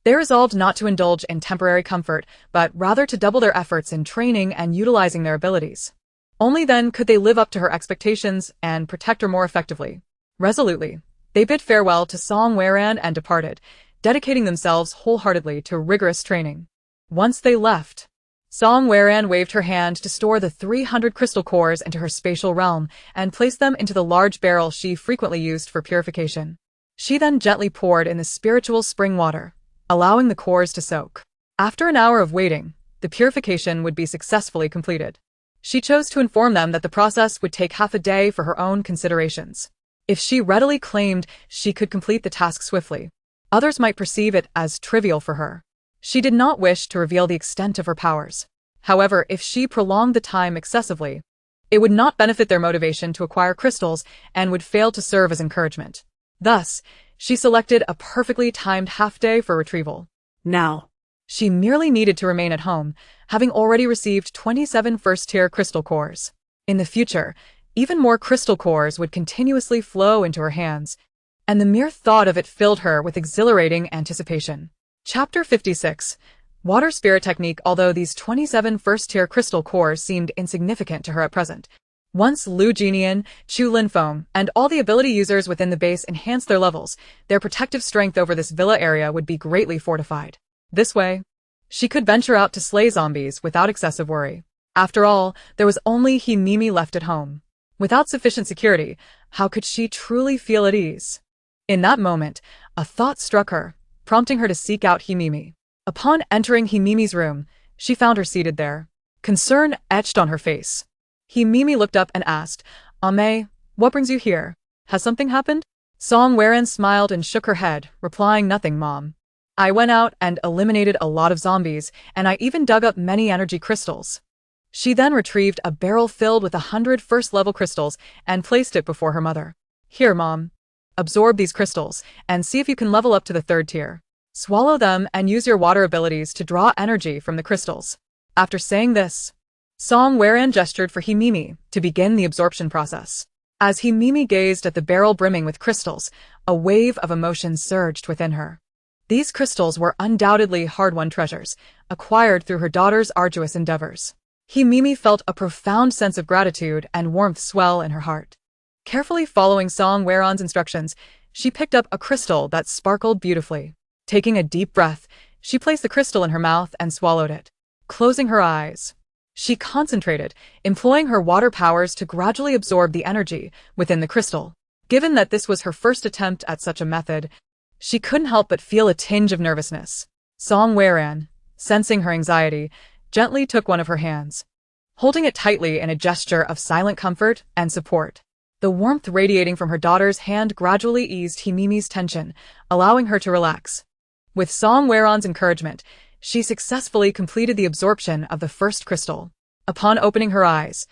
they resolved not to indulge in temporary comfort, but rather to double their efforts in training and utilizing their abilities. Only then could they live up to her expectations and protect her more effectively. Resolutely, they bid farewell to Song Weran and departed, dedicating themselves wholeheartedly to rigorous training. Once they left, Song Weran waved her hand to store the 300 crystal cores into her spatial realm and place them into the large barrel she frequently used for purification. She then gently poured in the spiritual spring water, allowing the cores to soak. After an hour of waiting, the purification would be successfully completed. She chose to inform them that the process would take half a day for her own considerations. If she readily claimed she could complete the task swiftly, others might perceive it as trivial for her. She did not wish to reveal the extent of her powers. However, if she prolonged the time excessively, it would not benefit their motivation to acquire crystals and would fail to serve as encouragement. Thus, she selected a perfectly timed half-day for retrieval. Now, she merely needed to remain at home, having already received 27 first-tier crystal cores. In the future, even more crystal cores would continuously flow into her hands, and the mere thought of it filled her with exhilarating anticipation. Chapter 56. Water Spirit Technique. Although these 27 first-tier crystal cores seemed insignificant to her at present, once Lu Jinian, Chu Linfeng, and all the ability users within the base enhanced their levels, their protective strength over this villa area would be greatly fortified. This way, she could venture out to slay zombies without excessive worry. After all, there was only Himimi left at home. Without sufficient security, how could she truly feel at ease? In that moment, a thought struck her, prompting her to seek out Himimi. Upon entering Himimi's room, she found her seated there, concern etched on her face. Himimi looked up and asked, "Ame, what brings you here? Has something happened?" Song Weran smiled and shook her head, replying, "Nothing, Mom. I went out and eliminated a lot of zombies, and I even dug up many energy crystals." She then retrieved a barrel filled with 100 first-level crystals and placed it before her mother. "Here, Mom. Absorb these crystals, and see if you can level up to the 3rd tier. Swallow them and use your water abilities to draw energy from the crystals." After saying this, Song Weran gestured for Himimi to begin the absorption process. As Himimi gazed at the barrel brimming with crystals, a wave of emotion surged within her. These crystals were undoubtedly hard-won treasures, acquired through her daughter's arduous endeavors. Himimi felt a profound sense of gratitude and warmth swell in her heart. Carefully following Song Weran's instructions, she picked up a crystal that sparkled beautifully. Taking a deep breath, she placed the crystal in her mouth and swallowed it. Closing her eyes, she concentrated, employing her water powers to gradually absorb the energy within the crystal. Given that this was her first attempt at such a method, she couldn't help but feel a tinge of nervousness. Song Weran, sensing her anxiety, gently took one of her hands, holding it tightly in a gesture of silent comfort and support. The warmth radiating from her daughter's hand gradually eased Himimi's tension, allowing her to relax. With Song Weran's encouragement, she successfully completed the absorption of the first crystal. Upon opening her eyes,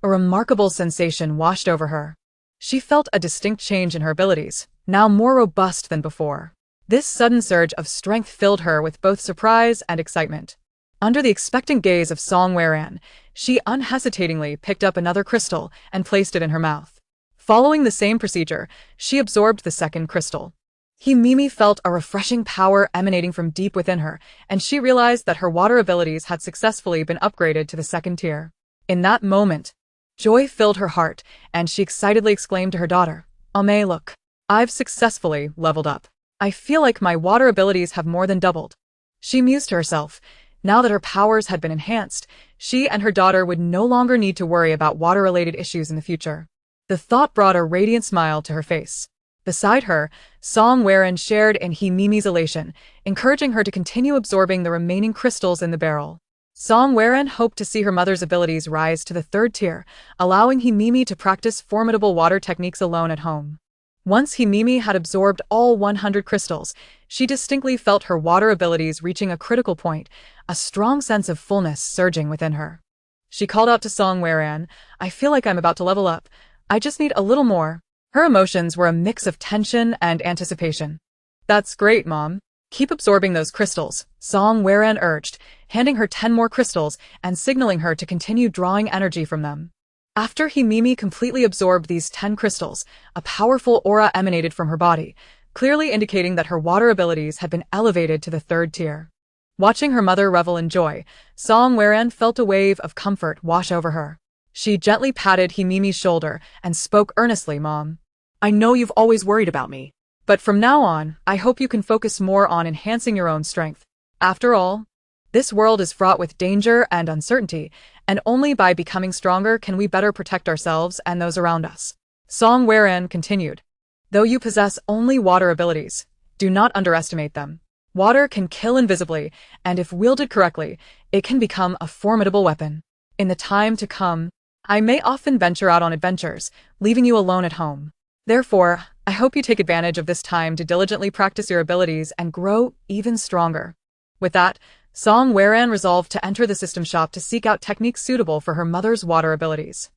a remarkable sensation washed over her. She felt a distinct change in her abilities, now more robust than before. This sudden surge of strength filled her with both surprise and excitement. Under the expectant gaze of Song Weran, she unhesitatingly picked up another crystal and placed it in her mouth. Following the same procedure, she absorbed the second crystal. Himimi felt a refreshing power emanating from deep within her, and she realized that her water abilities had successfully been upgraded to the second tier. In that moment, joy filled her heart, and she excitedly exclaimed to her daughter, "Ame, look. I've successfully leveled up. I feel like my water abilities have more than doubled." She mused to herself. Now that her powers had been enhanced, she and her daughter would no longer need to worry about water-related issues in the future. The thought brought a radiant smile to her face. Beside her, Song Weron shared in Himimi's elation, encouraging her to continue absorbing the remaining crystals in the barrel. Song Weron hoped to see her mother's abilities rise to the third tier, allowing Himimi to practice formidable water techniques alone at home. Once Himimi had absorbed all 100 crystals, she distinctly felt her water abilities reaching a critical point, a strong sense of fullness surging within her. She called out to Song Weron, "I feel like I'm about to level up. I just need a little more." Her emotions were a mix of tension and anticipation. "That's great, Mom. Keep absorbing those crystals," Song Weron urged, handing her 10 more crystals and signaling her to continue drawing energy from them. After Himimi completely absorbed these 10 crystals, a powerful aura emanated from her body, clearly indicating that her water abilities had been elevated to the third tier. Watching her mother revel in joy, Song Weron felt a wave of comfort wash over her. She gently patted Himimi's shoulder and spoke earnestly, "Mom, I know you've always worried about me. but from now on, I hope you can focus more on enhancing your own strength. After all, this world is fraught with danger and uncertainty, and only by becoming stronger can we better protect ourselves and those around us." Song Weron continued, "Though you possess only water abilities, do not underestimate them. Water can kill invisibly, and if wielded correctly, it can become a formidable weapon. In the time to come, I may often venture out on adventures, leaving you alone at home. Therefore, I hope you take advantage of this time to diligently practice your abilities and grow even stronger." With that, Song Weron resolved to enter the system shop to seek out techniques suitable for her mother's water abilities.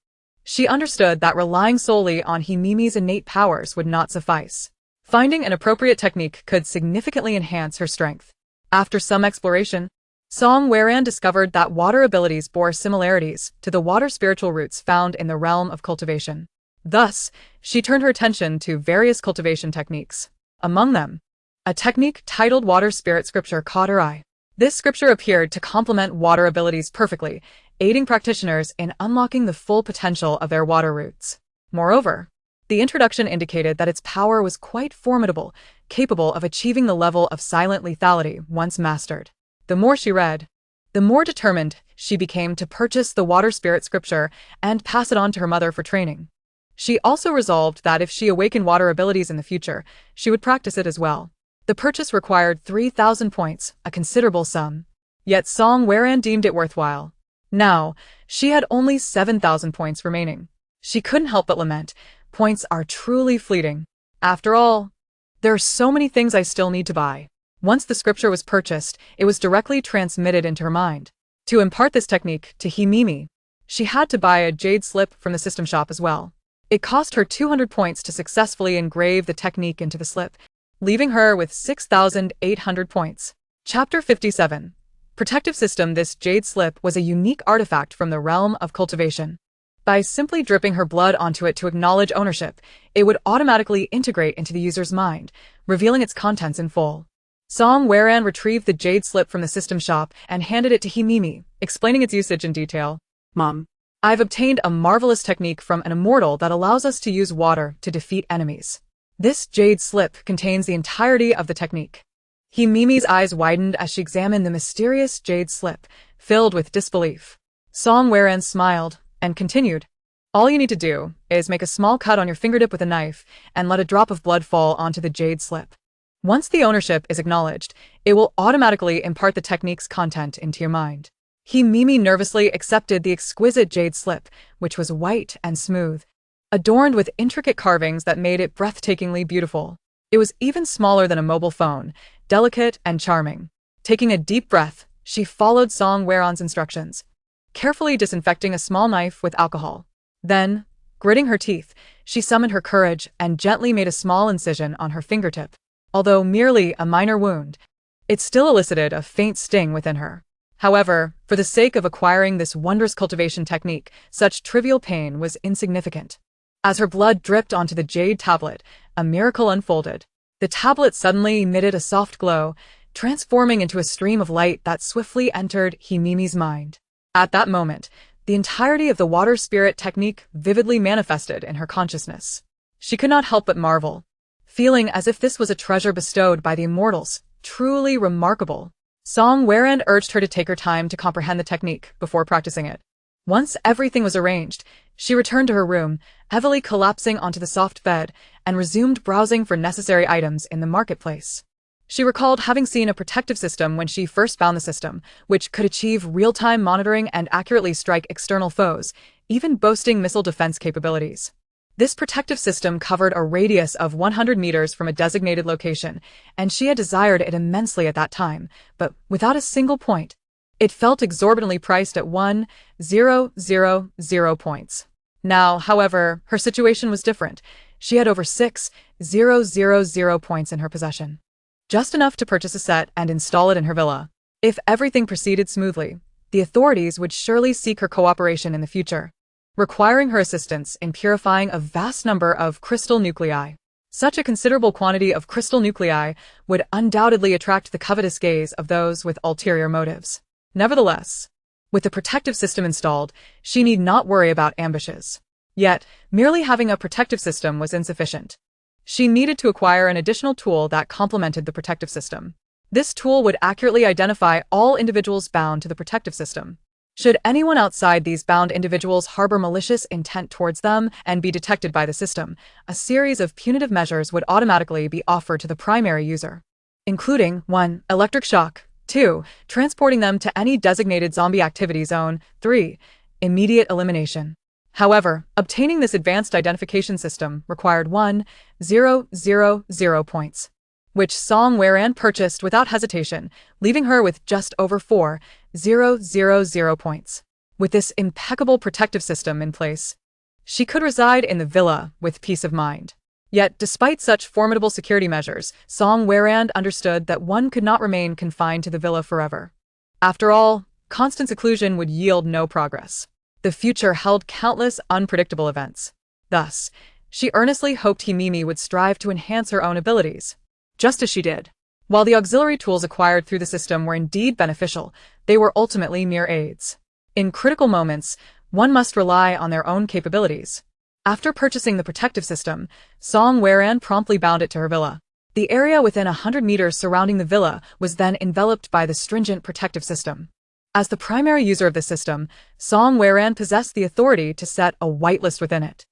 She understood that relying solely on Himimi's innate powers would not suffice. Finding an appropriate technique could significantly enhance her strength. After some exploration, Song Weron discovered that water abilities bore similarities to the water spiritual roots found in the realm of cultivation. Thus, she turned her attention to various cultivation techniques. Among them, a technique titled Water Spirit Scripture caught her eye. This scripture appeared to complement water abilities perfectly, aiding practitioners in unlocking the full potential of their water roots. Moreover, the introduction indicated that its power was quite formidable, capable of achieving the level of silent lethality once mastered. The more she read, the more determined she became to purchase the Water Spirit Scripture and pass it on to her mother for training. She also resolved that if she awakened water abilities in the future, she would practice it as well. The purchase required 3,000 points, a considerable sum. Yet Song Weron deemed it worthwhile. Now, she had only 7,000 points remaining. She couldn't help but lament, points are truly fleeting. After all, there are so many things I still need to buy. Once the scripture was purchased, it was directly transmitted into her mind. To impart this technique to Himimi, she had to buy a jade slip from the system shop as well. It cost her 200 points to successfully engrave the technique into the slip, leaving her with 6,800 points. Chapter 57. Protective System. This jade slip was a unique artifact from the realm of cultivation. By simply dripping her blood onto it to acknowledge ownership, it would automatically integrate into the user's mind, revealing its contents in full. Song Weron retrieved the jade slip from the system shop and handed it to Himimi, explaining its usage in detail. "Mom, I've obtained a marvelous technique from an immortal that allows us to use water to defeat enemies. This jade slip contains the entirety of the technique." Himimi's eyes widened as she examined the mysterious jade slip, filled with disbelief. Song Weron smiled and continued, "All you need to do is make a small cut on your fingertip with a knife and let a drop of blood fall onto the jade slip. Once the ownership is acknowledged, it will automatically impart the technique's content into your mind." Himimi nervously accepted the exquisite jade slip, which was white and smooth, adorned with intricate carvings that made it breathtakingly beautiful. It was even smaller than a mobile phone, delicate and charming. Taking a deep breath, she followed Song Weron's instructions, carefully disinfecting a small knife with alcohol. Then, gritting her teeth, she summoned her courage and gently made a small incision on her fingertip. Although merely a minor wound, it still elicited a faint sting within her. However, for the sake of acquiring this wondrous cultivation technique, such trivial pain was insignificant. As her blood dripped onto the jade tablet, a miracle unfolded. The tablet suddenly emitted a soft glow, transforming into a stream of light that swiftly entered Himimi's mind. At that moment, the entirety of the water spirit technique vividly manifested in her consciousness. She could not help but marvel, feeling as if this was a treasure bestowed by the immortals, truly remarkable. Song Weran urged her to take her time to comprehend the technique before practicing it. Once everything was arranged, she returned to her room, heavily collapsing onto the soft bed, and resumed browsing for necessary items in the marketplace. She recalled having seen a protective system when she first found the system, which could achieve real-time monitoring and accurately strike external foes, even boasting missile defense capabilities. This protective system covered a radius of 100 meters from a designated location, and she had desired it immensely at that time, but without a single point. It felt exorbitantly priced at 1,000 points. Now, however, her situation was different. She had over 6,000 points in her possession. Just enough to purchase a set and install it in her villa. If everything proceeded smoothly, the authorities would surely seek her cooperation in the future, requiring her assistance in purifying a vast number of crystal nuclei. Such a considerable quantity of crystal nuclei would undoubtedly attract the covetous gaze of those with ulterior motives. Nevertheless, with the protective system installed, she need not worry about ambushes. Yet, merely having a protective system was insufficient. She needed to acquire an additional tool that complemented the protective system. This tool would accurately identify all individuals bound to the protective system. Should anyone outside these bound individuals harbor malicious intent towards them and be detected by the system, a series of punitive measures would automatically be offered to the primary user, including 1. Electric shock, 2. Transporting them to any designated zombie activity zone, 3. Immediate elimination. However, obtaining this advanced identification system required 1,000 points, which Song Weran purchased without hesitation, leaving her with just over 4,000 points. With this impeccable protective system in place, she could reside in the villa with peace of mind. Yet, despite such formidable security measures, Song Weran understood that one could not remain confined to the villa forever. After all, constant seclusion would yield no progress. The future held countless unpredictable events. Thus, she earnestly hoped Himimi would strive to enhance her own abilities, just as she did. While the auxiliary tools acquired through the system were indeed beneficial, they were ultimately mere aids. In critical moments, one must rely on their own capabilities. After purchasing the protective system, Song Weran promptly bound it to her villa. The area within 100 meters surrounding the villa was then enveloped by the stringent protective system. As the primary user of the system, Song Weran possessed the authority to set a whitelist within it.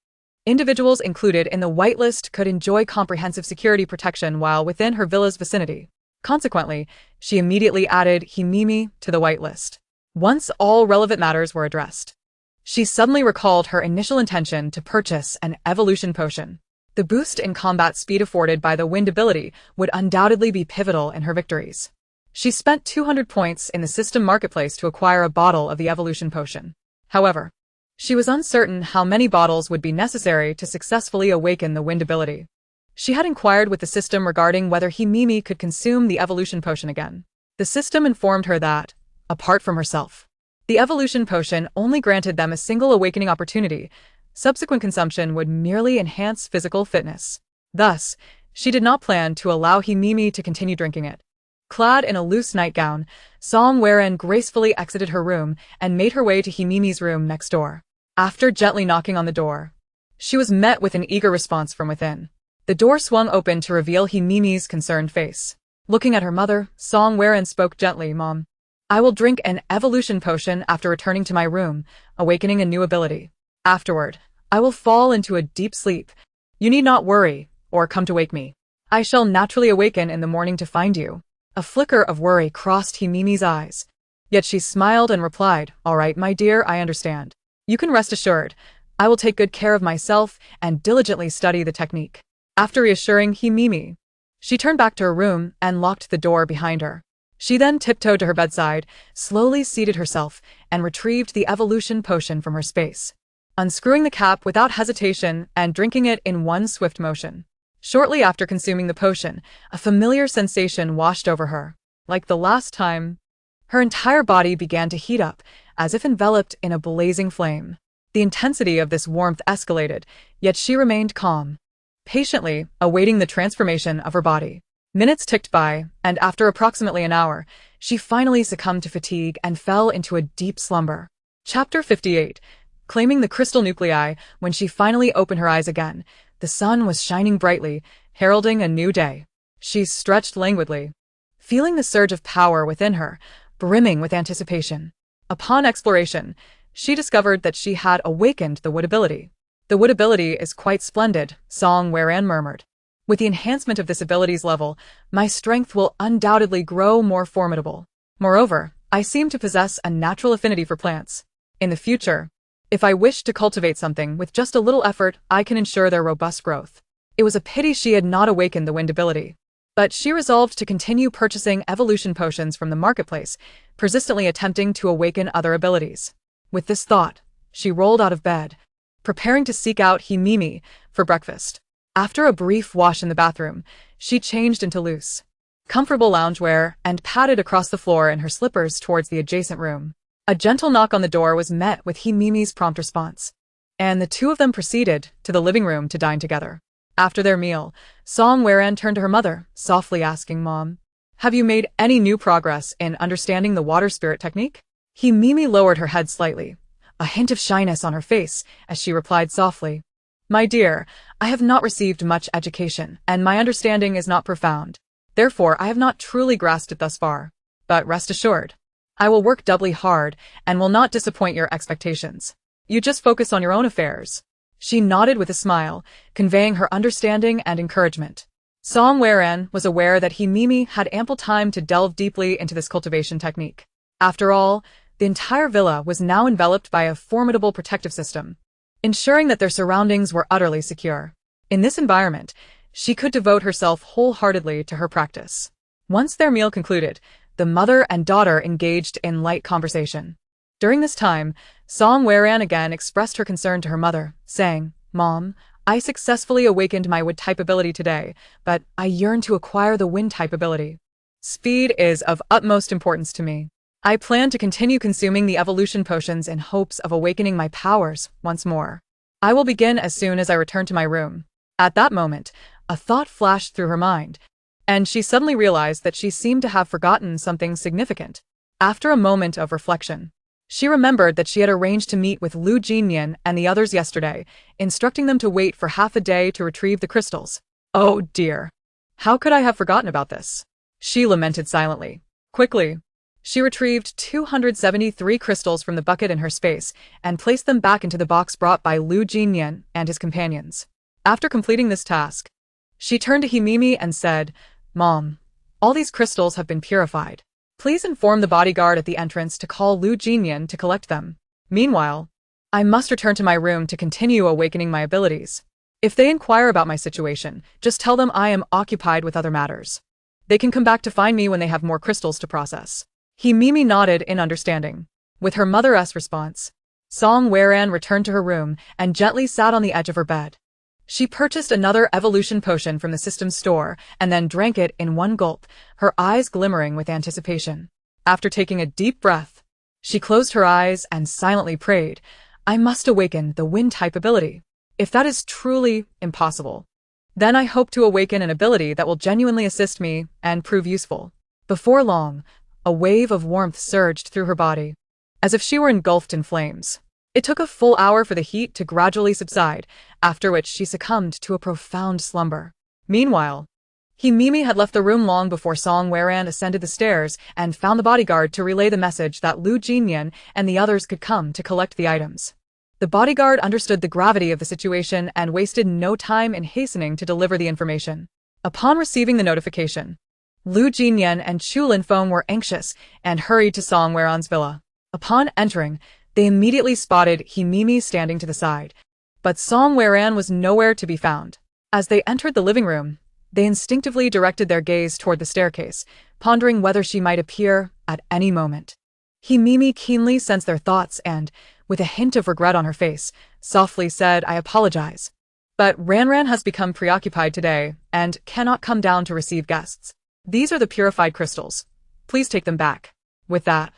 Individuals included in the whitelist could enjoy comprehensive security protection while within her villa's vicinity. Consequently, she immediately added Himimi to the whitelist. Once all relevant matters were addressed, she suddenly recalled her initial intention to purchase an evolution potion. The boost in combat speed afforded by the wind ability would undoubtedly be pivotal in her victories. She spent 200 points in the system marketplace to acquire a bottle of the evolution potion. However, she was uncertain how many bottles would be necessary to successfully awaken the wind ability. She had inquired with the system regarding whether Himimi could consume the evolution potion again. The system informed her that, apart from herself, the evolution potion only granted them a single awakening opportunity. Subsequent consumption would merely enhance physical fitness. Thus, she did not plan to allow Himimi to continue drinking it. Clad in a loose nightgown, Song Weran gracefully exited her room and made her way to Himimi's room next door. After gently knocking on the door, she was met with an eager response from within. The door swung open to reveal Himimi's concerned face. Looking at her mother, Song Weran spoke gently, "Mom, I will drink an evolution potion after returning to my room, awakening a new ability. Afterward, I will fall into a deep sleep. You need not worry, or come to wake me. I shall naturally awaken in the morning to find you." A flicker of worry crossed Himimi's eyes. Yet she smiled and replied, "All right, my dear, I understand. You can rest assured. I will take good care of myself and diligently study the technique." After reassuring Himimi, she turned back to her room and locked the door behind her. She then tiptoed to her bedside, slowly seated herself, and retrieved the evolution potion from her space, unscrewing the cap without hesitation and drinking it in one swift motion. Shortly after consuming the potion, a familiar sensation washed over her. Like the last time, her entire body began to heat up, as if enveloped in a blazing flame. The intensity of this warmth escalated, yet she remained calm. patiently awaiting the transformation of her body. Minutes ticked by, and after approximately an hour, she finally succumbed to fatigue and fell into a deep slumber. Chapter 58. Claiming the crystal nuclei. When she finally opened her eyes again, the sun was shining brightly, heralding a new day. She stretched languidly, feeling the surge of power within her, brimming with anticipation. Upon exploration, she discovered that she had awakened the wood ability. The wood ability is quite splendid, Song Weran murmured. With the enhancement of this ability's level, my strength will undoubtedly grow more formidable. Moreover, I seem to possess a natural affinity for plants. In the future, if I wish to cultivate something with just a little effort, I can ensure their robust growth. It was a pity she had not awakened the wind ability. But she resolved to continue purchasing evolution potions from the marketplace, persistently attempting to awaken other abilities. With this thought, she rolled out of bed, preparing to seek out Himimi for breakfast. After a brief wash in the bathroom, she changed into loose, comfortable loungewear and padded across the floor in her slippers towards the adjacent room. A gentle knock on the door was met with Himimi's prompt response, and the two of them proceeded to the living room to dine together. After their meal, Song Weran turned to her mother, softly asking, "Mom, have you made any new progress in understanding the water spirit technique?" Himimi lowered her head slightly, a hint of shyness on her face, as she replied softly, "My dear, I have not received much education, and my understanding is not profound. Therefore, I have not truly grasped it thus far. But rest assured, I will work doubly hard and will not disappoint your expectations. You just focus on your own affairs." She nodded with a smile, conveying her understanding and encouragement. Song Weran was aware that Himimi had ample time to delve deeply into this cultivation technique. After all, the entire villa was now enveloped by a formidable protective system, ensuring that their surroundings were utterly secure. In this environment, she could devote herself wholeheartedly to her practice. Once their meal concluded, the mother and daughter engaged in light conversation. During this time, Song Weran again expressed her concern to her mother, saying, "Mom, I successfully awakened my wood-type ability today, but I yearn to acquire the wind-type ability. Speed is of utmost importance to me. I plan to continue consuming the evolution potions in hopes of awakening my powers once more. I will begin as soon as I return to my room." At that moment, a thought flashed through her mind, and she suddenly realized that she seemed to have forgotten something significant. After a moment of reflection, she remembered that she had arranged to meet with Lu Jinyan and the others yesterday, instructing them to wait for half a day to retrieve the crystals. "Oh dear. How could I have forgotten about this?" she lamented silently. Quickly, she retrieved 273 crystals from the bucket in her space and placed them back into the box brought by Lu Jinyan and his companions. After completing this task, she turned to Himimi and said, "Mom, all these crystals have been purified. Please inform the bodyguard at the entrance to call Lu Jinyan to collect them. Meanwhile, I must return to my room to continue awakening my abilities. If they inquire about my situation, just tell them I am occupied with other matters. They can come back to find me when they have more crystals to process." Himimi nodded in understanding. With her mother's response, Song Weran returned to her room and gently sat on the edge of her bed. She purchased another evolution potion from the system store and then drank it in one gulp, her eyes glimmering with anticipation. After taking a deep breath, she closed her eyes and silently prayed, "I must awaken the wind-type ability. If that is truly impossible, then I hope to awaken an ability that will genuinely assist me and prove useful." Before long, a wave of warmth surged through her body, as if she were engulfed in flames. It took a full hour for the heat to gradually subside, after which she succumbed to a profound slumber. Meanwhile, Himimi had left the room long before Song Weran ascended the stairs and found the bodyguard to relay the message that Lu Jinyan and the others could come to collect the items. The bodyguard understood the gravity of the situation and wasted no time in hastening to deliver the information. Upon receiving the notification, Lu Jinyan and Chu Linfeng were anxious and hurried to Song Weran's villa. Upon entering, they immediately spotted Himimi standing to the side, but Song Weran was nowhere to be found. As they entered the living room, they instinctively directed their gaze toward the staircase, pondering whether she might appear at any moment. Himimi keenly sensed their thoughts and, with a hint of regret on her face, softly said, "I apologize, but Ranran has become preoccupied today and cannot come down to receive guests. These are the purified crystals. Please take them back." With that,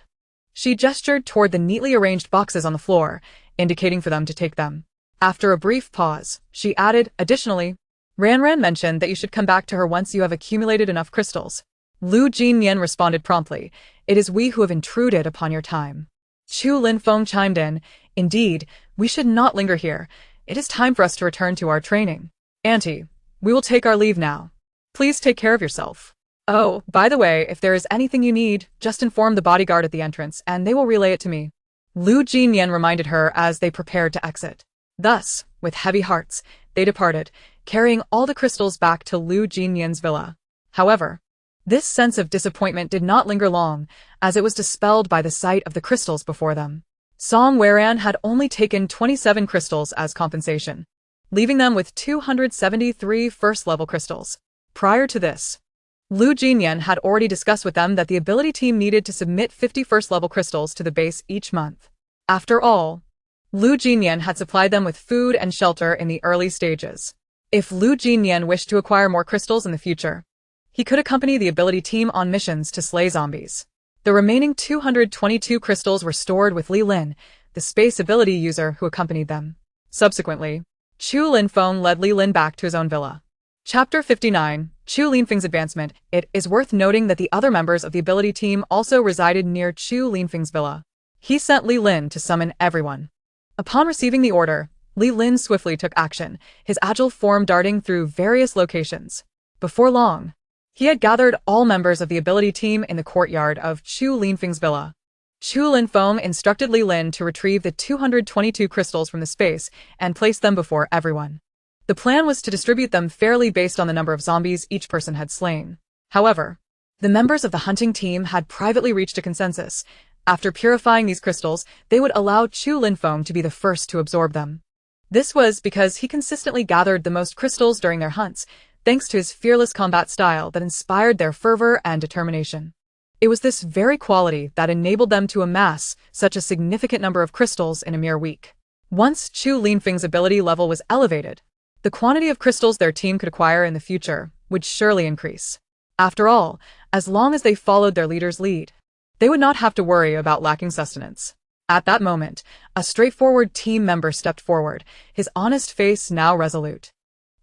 she gestured toward the neatly arranged boxes on the floor, indicating for them to take them. After a brief pause, she added, "Additionally, Ran mentioned that you should come back to her once you have accumulated enough crystals. Lu Jinyan responded promptly, "It is we who have intruded upon your time." Chu Linfeng chimed in, "Indeed, we should not linger here. It is time for us to return to our training. Auntie, we will take our leave now. Please take care of yourself. Oh, by the way, if there is anything you need, just inform the bodyguard at the entrance and they will relay it to me." Lu Jinyan reminded her as they prepared to exit. Thus, with heavy hearts, they departed, carrying all the crystals back to Lu Jinyan's villa. However, this sense of disappointment did not linger long, as it was dispelled by the sight of the crystals before them. Song Weran had only taken 27 crystals as compensation, leaving them with 273 first-level crystals. Prior to this, Lu Jinyan had already discussed with them that the ability team needed to submit 50 first-level crystals to the base each month. After all, Lu Jinyan had supplied them with food and shelter in the early stages. If Lu Jinyan wished to acquire more crystals in the future, he could accompany the ability team on missions to slay zombies. The remaining 222 crystals were stored with Li Lin, the space ability user who accompanied them. Subsequently, Chu Linfeng led Li Lin back to his own villa. Chapter 59, Chu Linfeng's Advancement. It is worth noting that the other members of the ability team also resided near Chu Linfeng's villa. He sent Li Lin to summon everyone. Upon receiving the order, Li Lin swiftly took action, his agile form darting through various locations. Before long, he had gathered all members of the ability team in the courtyard of Chu Linfeng's villa. Chu Linfeng instructed Li Lin to retrieve the 222 crystals from the space and place them before everyone. The plan was to distribute them fairly based on the number of zombies each person had slain. However, the members of the hunting team had privately reached a consensus. After purifying these crystals, they would allow Chu Linfeng to be the first to absorb them. This was because he consistently gathered the most crystals during their hunts, thanks to his fearless combat style that inspired their fervor and determination. It was this very quality that enabled them to amass such a significant number of crystals in a mere week. Once Chu Linfeng's ability level was elevated, the quantity of crystals their team could acquire in the future would surely increase. After all, as long as they followed their leader's lead, they would not have to worry about lacking sustenance. At that moment, a straightforward team member stepped forward, his honest face now resolute.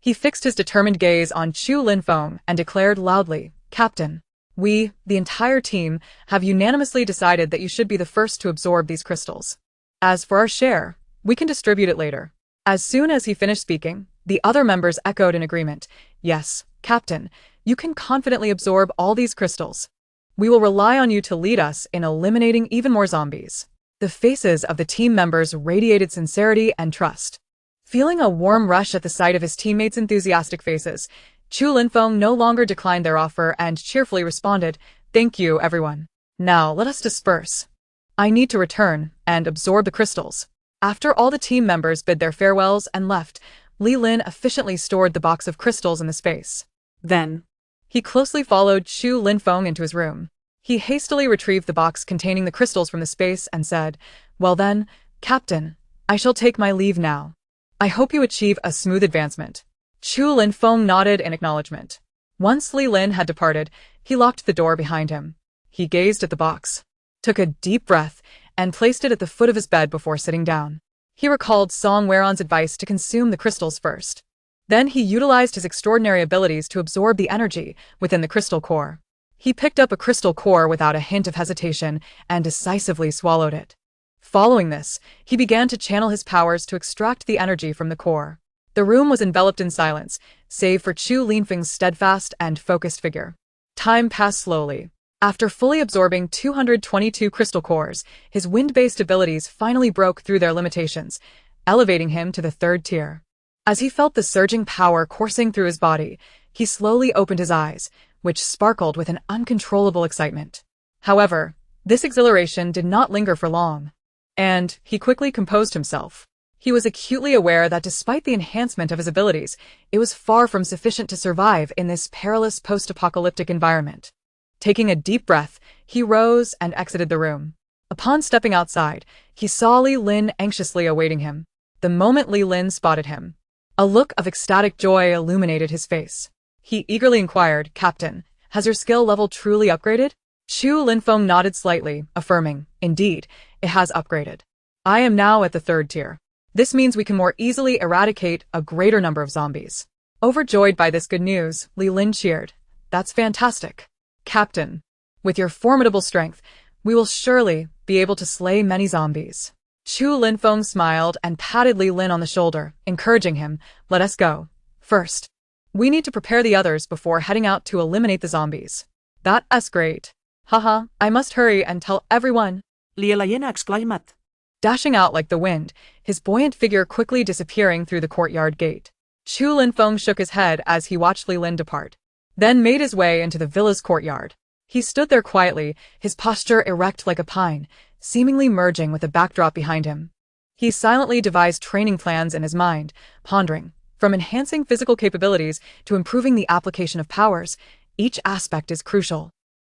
He fixed his determined gaze on Chu Linfeng and declared loudly, "Captain, we, the entire team, have unanimously decided that you should be the first to absorb these crystals. As for our share, we can distribute it later." As soon as he finished speaking, the other members echoed in agreement, "Yes, Captain, you can confidently absorb all these crystals. We will rely on you to lead us in eliminating even more zombies." The faces of the team members radiated sincerity and trust. Feeling a warm rush at the sight of his teammates' enthusiastic faces, Chu Linfeng no longer declined their offer and cheerfully responded, "Thank you, everyone. Now let us disperse. I need to return and absorb the crystals." After all the team members bid their farewells and left, Li Lin efficiently stored the box of crystals in the space. Then, he closely followed Chu Linfeng into his room. He hastily retrieved the box containing the crystals from the space and said, "Well then, Captain, I shall take my leave now. I hope you achieve a smooth advancement." Chu Linfeng nodded in acknowledgement. Once Li Lin had departed, he locked the door behind him. He gazed at the box, took a deep breath, and placed it at the foot of his bed before sitting down. He recalled Song Weran's advice to consume the crystals first. Then he utilized his extraordinary abilities to absorb the energy within the crystal core. He picked up a crystal core without a hint of hesitation and decisively swallowed it. Following this, he began to channel his powers to extract the energy from the core. The room was enveloped in silence, save for Chu Linfeng's steadfast and focused figure. Time passed slowly. After fully absorbing 222 crystal cores, his wind-based abilities finally broke through their limitations, elevating him to the 3rd tier. As he felt the surging power coursing through his body, he slowly opened his eyes, which sparkled with an uncontrollable excitement. However, this exhilaration did not linger for long, and he quickly composed himself. He was acutely aware that despite the enhancement of his abilities, it was far from sufficient to survive in this perilous post-apocalyptic environment. Taking a deep breath, he rose and exited the room. Upon stepping outside, he saw Li Lin anxiously awaiting him. The moment Li Lin spotted him, a look of ecstatic joy illuminated his face. He eagerly inquired, "Captain, has your skill level truly upgraded?" Chu Linfeng nodded slightly, affirming, "Indeed, it has upgraded. I am now at the 3rd tier. This means we can more easily eradicate a greater number of zombies." Overjoyed by this good news, Li Lin cheered. That's fantastic. Captain, with your formidable strength, we will surely be able to slay many zombies. Chu Linfeng smiled and patted Li Lin on the shoulder, encouraging him. Let us go. First, we need to prepare the others before heading out to eliminate the zombies. That's great. Haha, I must hurry and tell everyone. Li Lin exclaimed. Dashing out like the wind, his buoyant figure quickly disappearing through the courtyard gate. Chu Linfeng shook his head as he watched Li Lin depart, then made his way into the villa's courtyard. He stood there quietly, his posture erect like a pine, seemingly merging with the backdrop behind him. He silently devised training plans in his mind, pondering, from enhancing physical capabilities to improving the application of powers, each aspect is crucial.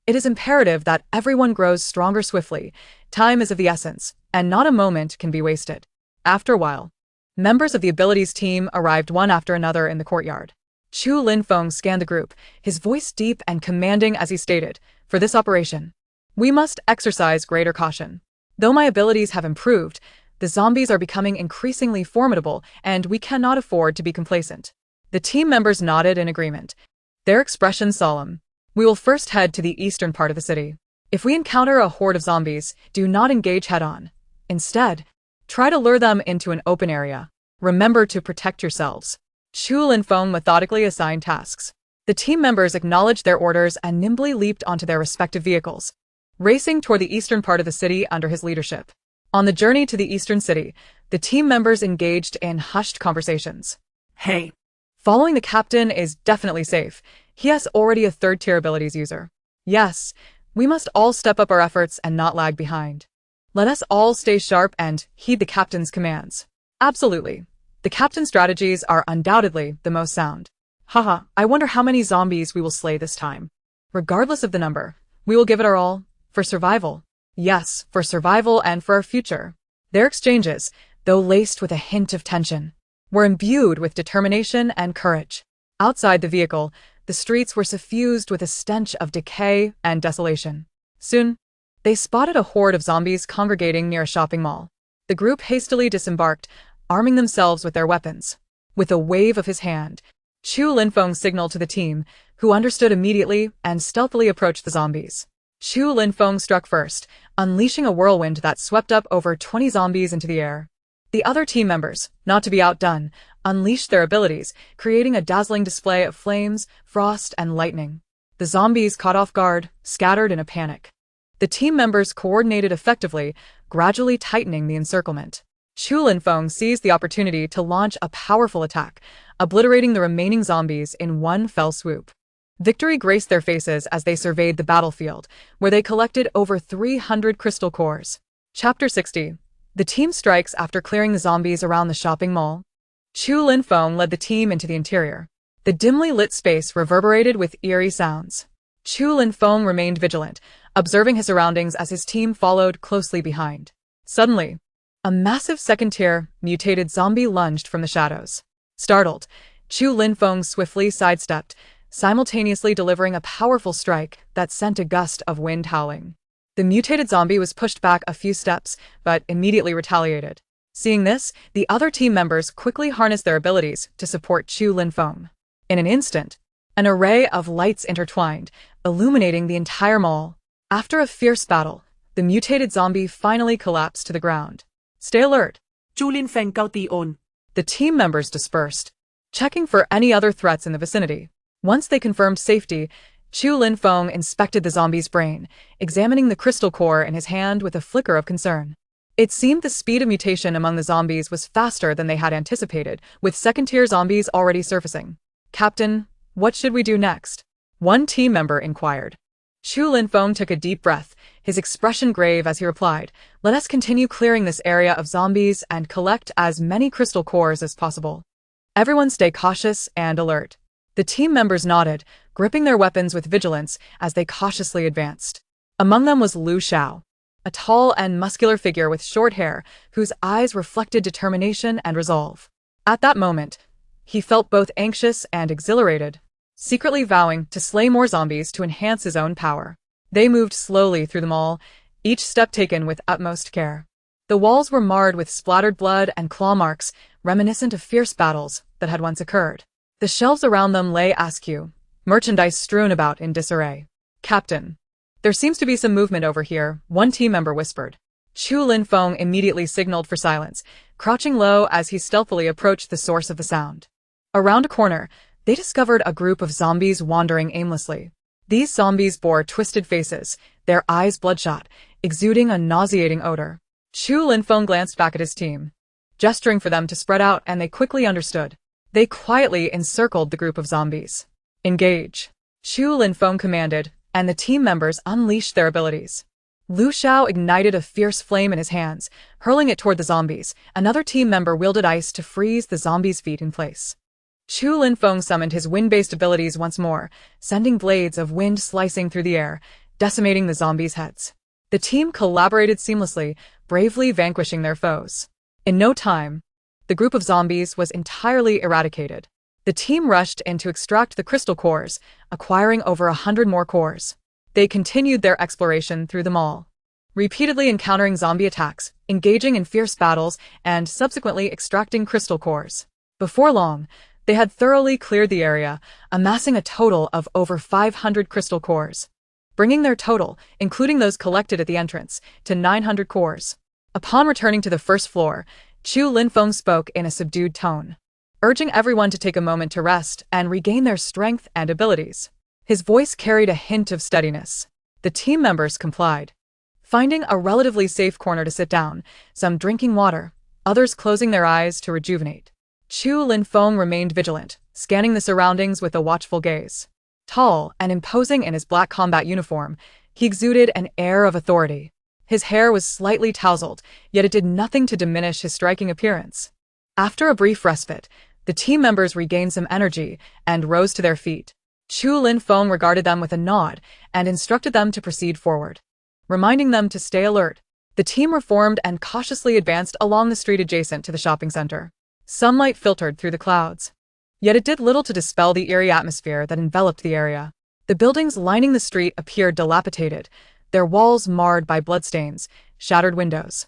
It is imperative that everyone grows stronger swiftly. Time is of the essence, and not a moment can be wasted. After a while, members of the abilities team arrived one after another in the courtyard. Chu Linfeng scanned the group, his voice deep and commanding as he stated, for this operation, we must exercise greater caution. Though my abilities have improved, the zombies are becoming increasingly formidable, and we cannot afford to be complacent. The team members nodded in agreement, their expressions solemn. We will first head to the eastern part of the city. If we encounter a horde of zombies, do not engage head-on. Instead, try to lure them into an open area. Remember to protect yourselves. Chu Linfeng methodically assigned tasks. The team members acknowledged their orders and nimbly leaped onto their respective vehicles, racing toward the eastern part of the city under his leadership. On the journey to the eastern city, the team members engaged in hushed conversations. Hey. Following the captain is definitely safe. He has already a third-tier abilities user. Yes, we must all step up our efforts and not lag behind. Let us all stay sharp and heed the captain's commands. Absolutely. The captain's strategies are undoubtedly the most sound. Haha, I wonder how many zombies we will slay this time. Regardless of the number, we will give it our all. For survival. Yes, for survival and for our future. Their exchanges, though laced with a hint of tension, were imbued with determination and courage. Outside the vehicle, the streets were suffused with a stench of decay and desolation. Soon, they spotted a horde of zombies congregating near a shopping mall. The group hastily disembarked, arming themselves with their weapons. With a wave of his hand, Chu Linfeng signaled to the team, who understood immediately and stealthily approached the zombies. Chu Linfeng struck first, unleashing a whirlwind that swept up over 20 zombies into the air. The other team members, not to be outdone, unleashed their abilities, creating a dazzling display of flames, frost, and lightning. The zombies, caught off guard, scattered in a panic. The team members coordinated effectively, gradually tightening the encirclement. Chu Linfeng seized the opportunity to launch a powerful attack, obliterating the remaining zombies in one fell swoop. Victory graced their faces as they surveyed the battlefield, where they collected over 300 crystal cores. Chapter 60. The team strikes after clearing the zombies around the shopping mall. Chu Linfeng led the team into the interior. The dimly lit space reverberated with eerie sounds. Chu Linfeng remained vigilant, observing his surroundings as his team followed closely behind. Suddenly, a massive second-tier, mutated zombie lunged from the shadows. Startled, Chu Linfeng swiftly sidestepped, simultaneously delivering a powerful strike that sent a gust of wind howling. The mutated zombie was pushed back a few steps, but immediately retaliated. Seeing this, the other team members quickly harnessed their abilities to support Chu Linfeng. In an instant, an array of lights intertwined, illuminating the entire mall. After a fierce battle, the mutated zombie finally collapsed to the ground. Stay alert. Chu Linfeng cao ti on. The team members dispersed, checking for any other threats in the vicinity. Once they confirmed safety, Chu Linfeng inspected the zombie's brain, examining the crystal core in his hand with a flicker of concern. It seemed the speed of mutation among the zombies was faster than they had anticipated, with second-tier zombies already surfacing. Captain, what should we do next? One team member inquired. Chu Linfeng took a deep breath, his expression grave as he replied, "Let us continue clearing this area of zombies and collect as many crystal cores as possible. Everyone stay cautious and alert." The team members nodded, gripping their weapons with vigilance as they cautiously advanced. Among them was Lu Xiao, a tall and muscular figure with short hair whose eyes reflected determination and resolve. At that moment, he felt both anxious and exhilarated, secretly vowing to slay more zombies to enhance his own power. They moved slowly through the mall, each step taken with utmost care. The walls were marred with splattered blood and claw marks, reminiscent of fierce battles that had once occurred. The shelves around them lay askew, merchandise strewn about in disarray. "Captain, there seems to be some movement over here," one team member whispered. Chu Linfeng immediately signaled for silence, crouching low as he stealthily approached the source of the sound. Around a corner, they discovered a group of zombies wandering aimlessly. These zombies bore twisted faces, their eyes bloodshot, exuding a nauseating odor. Chu Linfeng glanced back at his team, gesturing for them to spread out, and they quickly understood. They quietly encircled the group of zombies. "Engage," Chu Linfeng commanded, and the team members unleashed their abilities. Lu Xiao ignited a fierce flame in his hands, hurling it toward the zombies. Another team member wielded ice to freeze the zombies' feet in place. Chu Linfeng summoned his wind-based abilities once more, sending blades of wind slicing through the air, decimating the zombies' heads. The team collaborated seamlessly, bravely vanquishing their foes. In no time, the group of zombies was entirely eradicated. The team rushed in to extract the crystal cores, acquiring over 100 more cores. They continued their exploration through the mall, repeatedly encountering zombie attacks, engaging in fierce battles, and subsequently extracting crystal cores. Before long, they had thoroughly cleared the area, amassing a total of over 500 crystal cores, bringing their total, including those collected at the entrance, to 900 cores. Upon returning to the first floor, Chu Linfeng spoke in a subdued tone, urging everyone to take a moment to rest and regain their strength and abilities. His voice carried a hint of steadiness. The team members complied, finding a relatively safe corner to sit down, some drinking water, others closing their eyes to rejuvenate. Chu Linfeng remained vigilant, scanning the surroundings with a watchful gaze. Tall and imposing in his black combat uniform, he exuded an air of authority. His hair was slightly tousled, yet it did nothing to diminish his striking appearance. After a brief respite, the team members regained some energy and rose to their feet. Chu Linfeng regarded them with a nod and instructed them to proceed forward, reminding them to stay alert. The team reformed and cautiously advanced along the street adjacent to the shopping center. Sunlight filtered through the clouds, yet it did little to dispel the eerie atmosphere that enveloped the area. The buildings lining the street appeared dilapidated, their walls marred by bloodstains, shattered windows,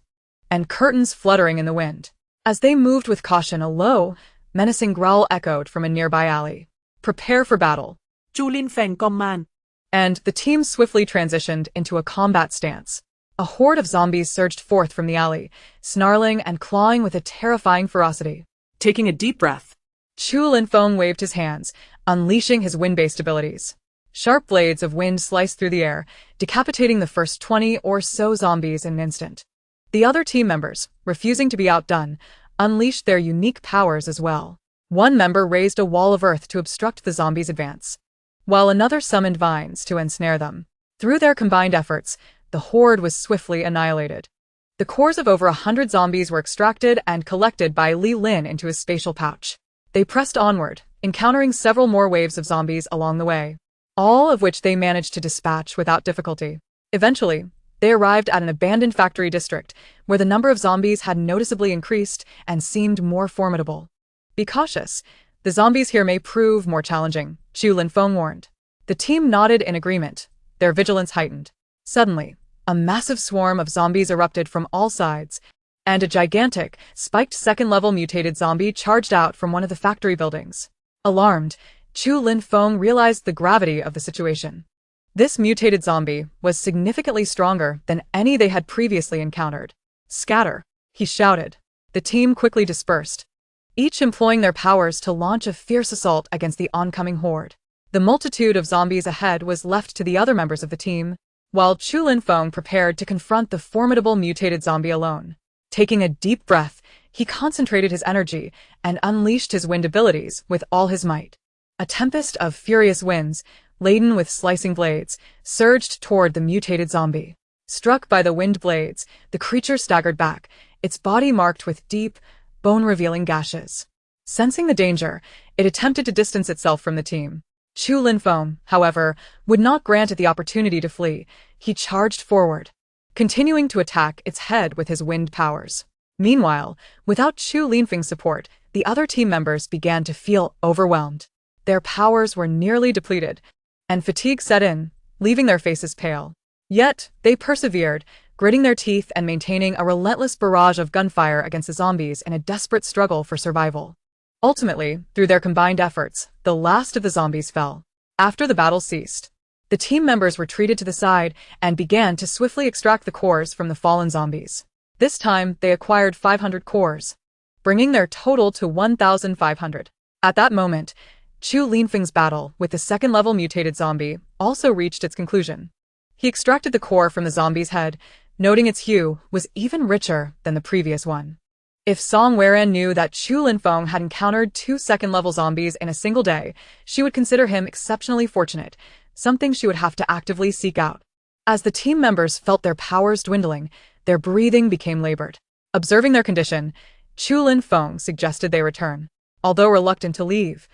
and curtains fluttering in the wind. As they moved with caution, a low, menacing growl echoed from a nearby alley. "Prepare for battle." Chu Linfeng command. And the team swiftly transitioned into a combat stance. A horde of zombies surged forth from the alley, snarling and clawing with a terrifying ferocity. Taking a deep breath, Chu Linfeng waved his hands, unleashing his wind-based abilities. Sharp blades of wind sliced through the air, decapitating the first 20 or so zombies in an instant. The other team members, refusing to be outdone, unleashed their unique powers as well. One member raised a wall of earth to obstruct the zombies' advance, while another summoned vines to ensnare them. Through their combined efforts, the horde was swiftly annihilated. The cores of over 100 zombies were extracted and collected by Li Lin into his spatial pouch. They pressed onward, encountering several more waves of zombies along the way, all of which they managed to dispatch without difficulty. Eventually, they arrived at an abandoned factory district, where the number of zombies had noticeably increased and seemed more formidable. "Be cautious. The zombies here may prove more challenging," Chu Linfeng warned. The team nodded in agreement, their vigilance heightened. Suddenly, a massive swarm of zombies erupted from all sides, and a gigantic, spiked second-level mutated zombie charged out from one of the factory buildings. Alarmed, Chu Linfeng realized the gravity of the situation. This mutated zombie was significantly stronger than any they had previously encountered. "Scatter," he shouted. The team quickly dispersed, each employing their powers to launch a fierce assault against the oncoming horde. The multitude of zombies ahead was left to the other members of the team, while Chu Linfeng prepared to confront the formidable mutated zombie alone. Taking a deep breath, he concentrated his energy and unleashed his wind abilities with all his might. A tempest of furious winds, laden with slicing blades, surged toward the mutated zombie. Struck by the wind blades, the creature staggered back, its body marked with deep, bone-revealing gashes. Sensing the danger, it attempted to distance itself from the team. Chu Linfeng, however, would not grant it the opportunity to flee. He charged forward, continuing to attack its head with his wind powers. Meanwhile, without Chu Linfeng's support, the other team members began to feel overwhelmed. Their powers were nearly depleted, and fatigue set in, leaving their faces pale. Yet, they persevered, gritting their teeth and maintaining a relentless barrage of gunfire against the zombies in a desperate struggle for survival. Ultimately, through their combined efforts, the last of the zombies fell. After the battle ceased, the team members retreated to the side and began to swiftly extract the cores from the fallen zombies. This time, they acquired 500 cores, bringing their total to 1,500. At that moment, Chu Linfeng's battle with the second-level mutated zombie also reached its conclusion. He extracted the core from the zombie's head, noting its hue was even richer than the previous one. If Song Weran knew that Chu Linfeng had encountered 2 second-level zombies in a single day, she would consider him exceptionally fortunate, something she would have to actively seek out. As the team members felt their powers dwindling, their breathing became labored. Observing their condition, Chu Linfeng suggested they return. Although reluctant to leave,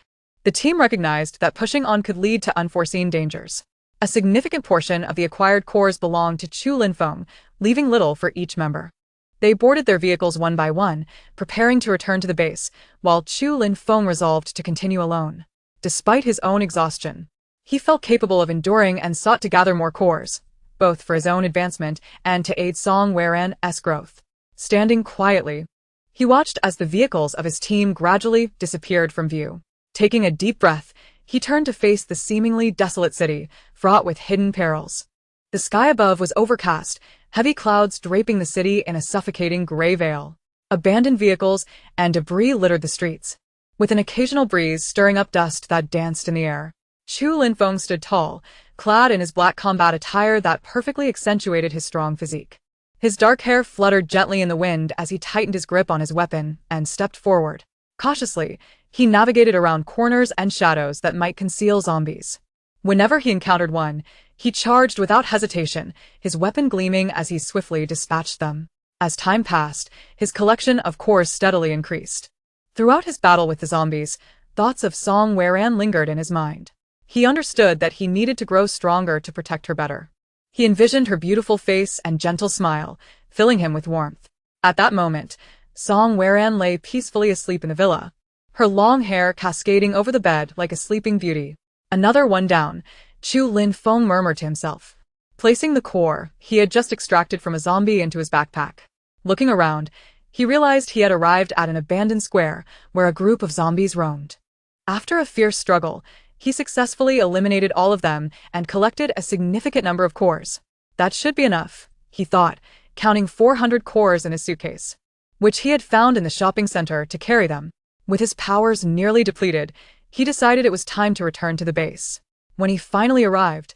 the team recognized that pushing on could lead to unforeseen dangers. A significant portion of the acquired cores belonged to Chu Linfeng, leaving little for each member. They boarded their vehicles one by one, preparing to return to the base, while Chu Linfeng resolved to continue alone. Despite his own exhaustion, he felt capable of enduring and sought to gather more cores, both for his own advancement and to aid Song Weran's growth. Standing quietly, he watched as the vehicles of his team gradually disappeared from view. Taking a deep breath, he turned to face the seemingly desolate city, fraught with hidden perils. The sky above was overcast, heavy clouds draping the city in a suffocating gray veil. Abandoned vehicles and debris littered the streets, with an occasional breeze stirring up dust that danced in the air. Chu Linfeng stood tall, clad in his black combat attire that perfectly accentuated his strong physique. His dark hair fluttered gently in the wind as he tightened his grip on his weapon and stepped forward. Cautiously, he navigated around corners and shadows that might conceal zombies. Whenever he encountered one, he charged without hesitation, his weapon gleaming as he swiftly dispatched them. As time passed, his collection of cores steadily increased. Throughout his battle with the zombies, thoughts of Song Weran lingered in his mind. He understood that he needed to grow stronger to protect her better. He envisioned her beautiful face and gentle smile, filling him with warmth. At that moment, Song Weran lay peacefully asleep in the villa, her long hair cascading over the bed like a sleeping beauty. Another one down, Chu Linfeng murmured to himself, placing the core he had just extracted from a zombie into his backpack. Looking around, he realized he had arrived at an abandoned square where a group of zombies roamed. After a fierce struggle, he successfully eliminated all of them and collected a significant number of cores. That should be enough, he thought, counting 400 cores in his suitcase, which he had found in the shopping center to carry them. With his powers nearly depleted, he decided it was time to return to the base. When he finally arrived,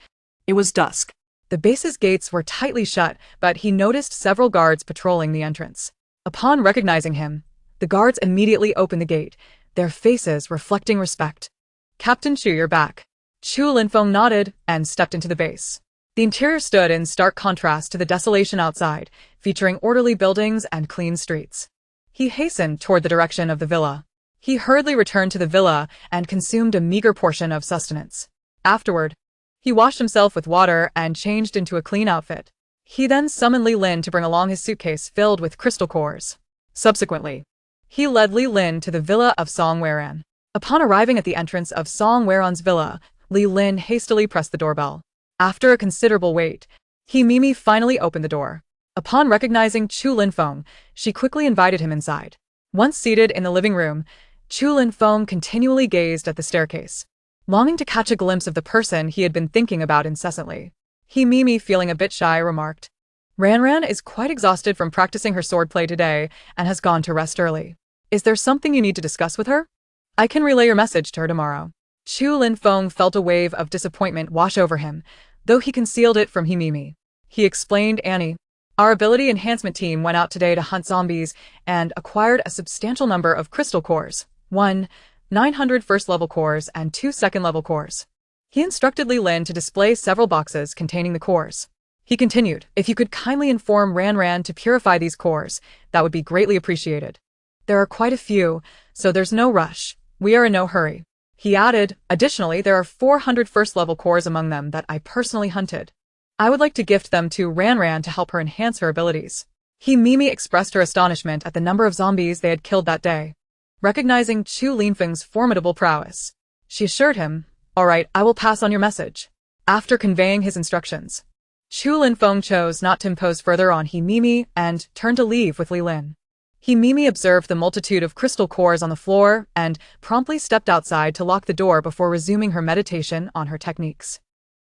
It was dusk. the base's gates were tightly shut, but he noticed several guards patrolling the entrance. Upon recognizing him, the guards immediately opened the gate, their faces reflecting respect. "Captain Chu, you're back." Chu Linfeng nodded and stepped into the base. The interior stood in stark contrast to the desolation outside, featuring orderly buildings and clean streets. He hastened toward the direction of the villa. He hurriedly returned to the villa and consumed a meager portion of sustenance. Afterward, he washed himself with water and changed into a clean outfit. He then summoned Li Lin to bring along his suitcase filled with crystal cores. Subsequently, he led Li Lin to the villa of Song Weran. Upon arriving at the entrance of Song Weran's villa, Li Lin hastily pressed the doorbell. After a considerable wait, Mimi finally opened the door. Upon recognizing Chu Linfeng, she quickly invited him inside. Once seated in the living room, Chu Linfeng continually gazed at the staircase, longing to catch a glimpse of the person he had been thinking about incessantly. Mimi, feeling a bit shy, remarked, "Ran is quite exhausted from practicing her swordplay today and has gone to rest early. Is there something you need to discuss with her? I can relay your message to her tomorrow." Chu Linfeng felt a wave of disappointment wash over him, though he concealed it from Mimi. He explained, "Annie, our ability enhancement team went out today to hunt zombies and acquired a substantial number of crystal cores, 900 first-level cores and 2 second-level cores." He instructed Li Lin to display several boxes containing the cores. He continued, "If you could kindly inform Ran to purify these cores, that would be greatly appreciated. There are quite a few, so there's no rush. We are in no hurry." He added, "Additionally, there are 400 first-level cores among them that I personally hunted. I would like to gift them to Ran to help her enhance her abilities." Mimi expressed her astonishment at the number of zombies they had killed that day. Recognizing Chu Linfeng's formidable prowess, she assured him, "All right, I will pass on your message." After conveying his instructions, Chu Linfeng chose not to impose further on Mimi and turned to leave with Li Lin. Mimi observed the multitude of crystal cores on the floor and promptly stepped outside to lock the door before resuming her meditation on her techniques.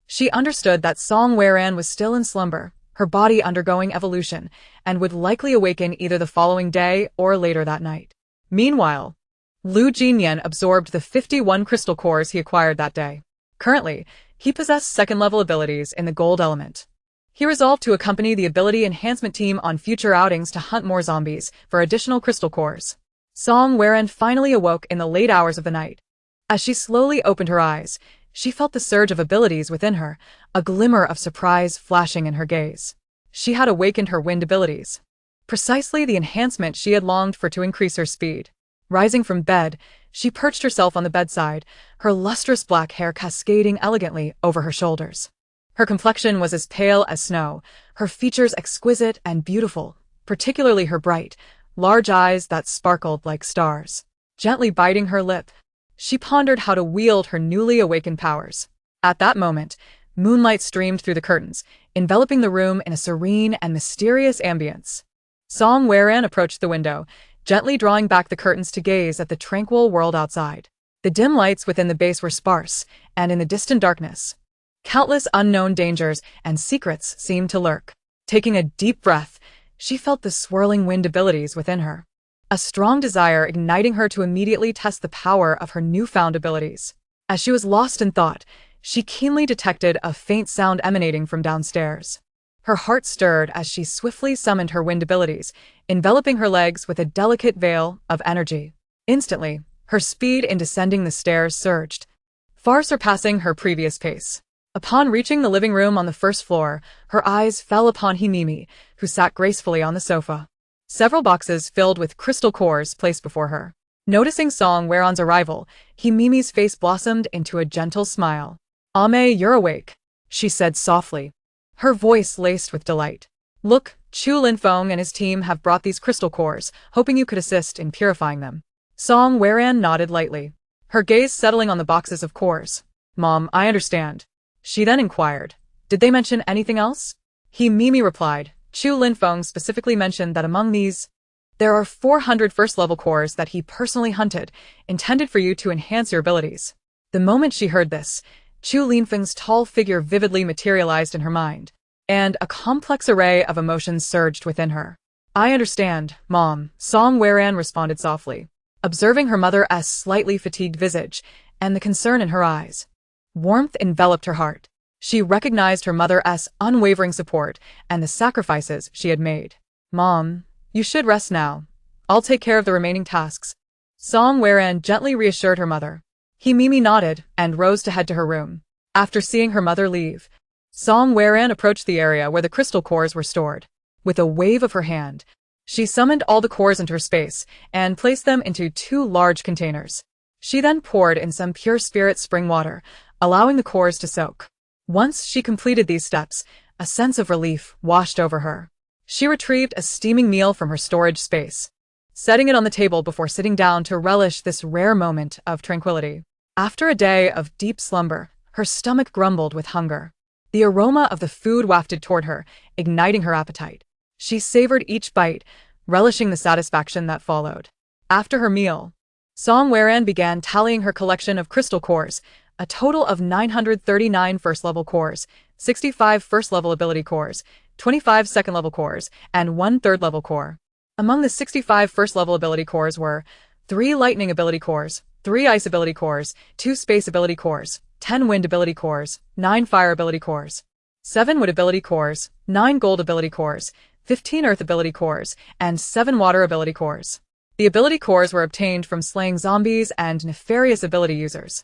She understood that Song Weran was still in slumber, her body undergoing evolution, and would likely awaken either the following day or later that night. Meanwhile, Lu Jinyan absorbed the 51 crystal cores he acquired that day. Currently, he possessed second-level abilities in the gold element. He resolved to accompany the ability enhancement team on future outings to hunt more zombies for additional crystal cores. Song Weran finally awoke in the late hours of the night. As she slowly opened her eyes, she felt the surge of abilities within her, a glimmer of surprise flashing in her gaze. She had awakened her wind abilities. Precisely the enhancement she had longed for to increase her speed. Rising from bed, she perched herself on the bedside, her lustrous black hair cascading elegantly over her shoulders. Her complexion was as pale as snow, her features exquisite and beautiful, particularly her bright, large eyes that sparkled like stars. Gently biting her lip, she pondered how to wield her newly awakened powers. At that moment, moonlight streamed through the curtains, enveloping the room in a serene and mysterious ambience. Song Weran approached the window, gently drawing back the curtains to gaze at the tranquil world outside. The dim lights within the base were sparse, and in the distant darkness, countless unknown dangers and secrets seemed to lurk. Taking a deep breath, she felt the swirling wind abilities within her, a strong desire igniting her to immediately test the power of her newfound abilities. As she was lost in thought, she keenly detected a faint sound emanating from downstairs. Her heart stirred as she swiftly summoned her wind abilities, enveloping her legs with a delicate veil of energy. Instantly, her speed in descending the stairs surged, far surpassing her previous pace. Upon reaching the living room on the first floor, her eyes fell upon Mimi, who sat gracefully on the sofa. Several boxes filled with crystal cores placed before her. Noticing Song Weran's arrival, Mimi's face blossomed into a gentle smile. "Ame, you're awake," she said softly, her voice laced with delight. "Look, Chu Linfeng and his team have brought these crystal cores, hoping you could assist in purifying them." Song Weran nodded lightly, her gaze settling on the boxes of cores. "Mom, I understand." She then inquired, "Did they mention anything else?" Mimi replied, "Chu Linfeng specifically mentioned that among these, there are 400 first-level cores that he personally hunted, intended for you to enhance your abilities." The moment she heard this, Chu Linfeng's tall figure vividly materialized in her mind, and a complex array of emotions surged within her. "I understand, Mom," Song Weran responded softly, observing her mother's slightly fatigued visage and the concern in her eyes. Warmth enveloped her heart. She recognized her mother's unwavering support and the sacrifices she had made. "Mom, you should rest now. I'll take care of the remaining tasks." Song Weran gently reassured her mother. Mimi nodded and rose to head to her room. After seeing her mother leave, Song Weran approached the area where the crystal cores were stored. With a wave of her hand, she summoned all the cores into her space and placed them into 2 large containers. She then poured in some pure spirit spring water, allowing the cores to soak. Once she completed these steps, a sense of relief washed over her. She retrieved a steaming meal from her storage space, setting it on the table before sitting down to relish this rare moment of tranquility. After a day of deep slumber, her stomach grumbled with hunger. The aroma of the food wafted toward her, igniting her appetite. She savored each bite, relishing the satisfaction that followed. After her meal, Song Weran began tallying her collection of crystal cores, a total of 939 first-level cores, 65 first-level ability cores, 25 second-level cores, and 1 third-level core. Among the 65 first-level ability cores were 3 lightning ability cores, 3 ice ability cores, 2 space ability cores, 10 wind ability cores, 9 fire ability cores, 7 wood ability cores, 9 gold ability cores, 15 earth ability cores, and 7 water ability cores. The ability cores were obtained from slaying zombies and nefarious ability users.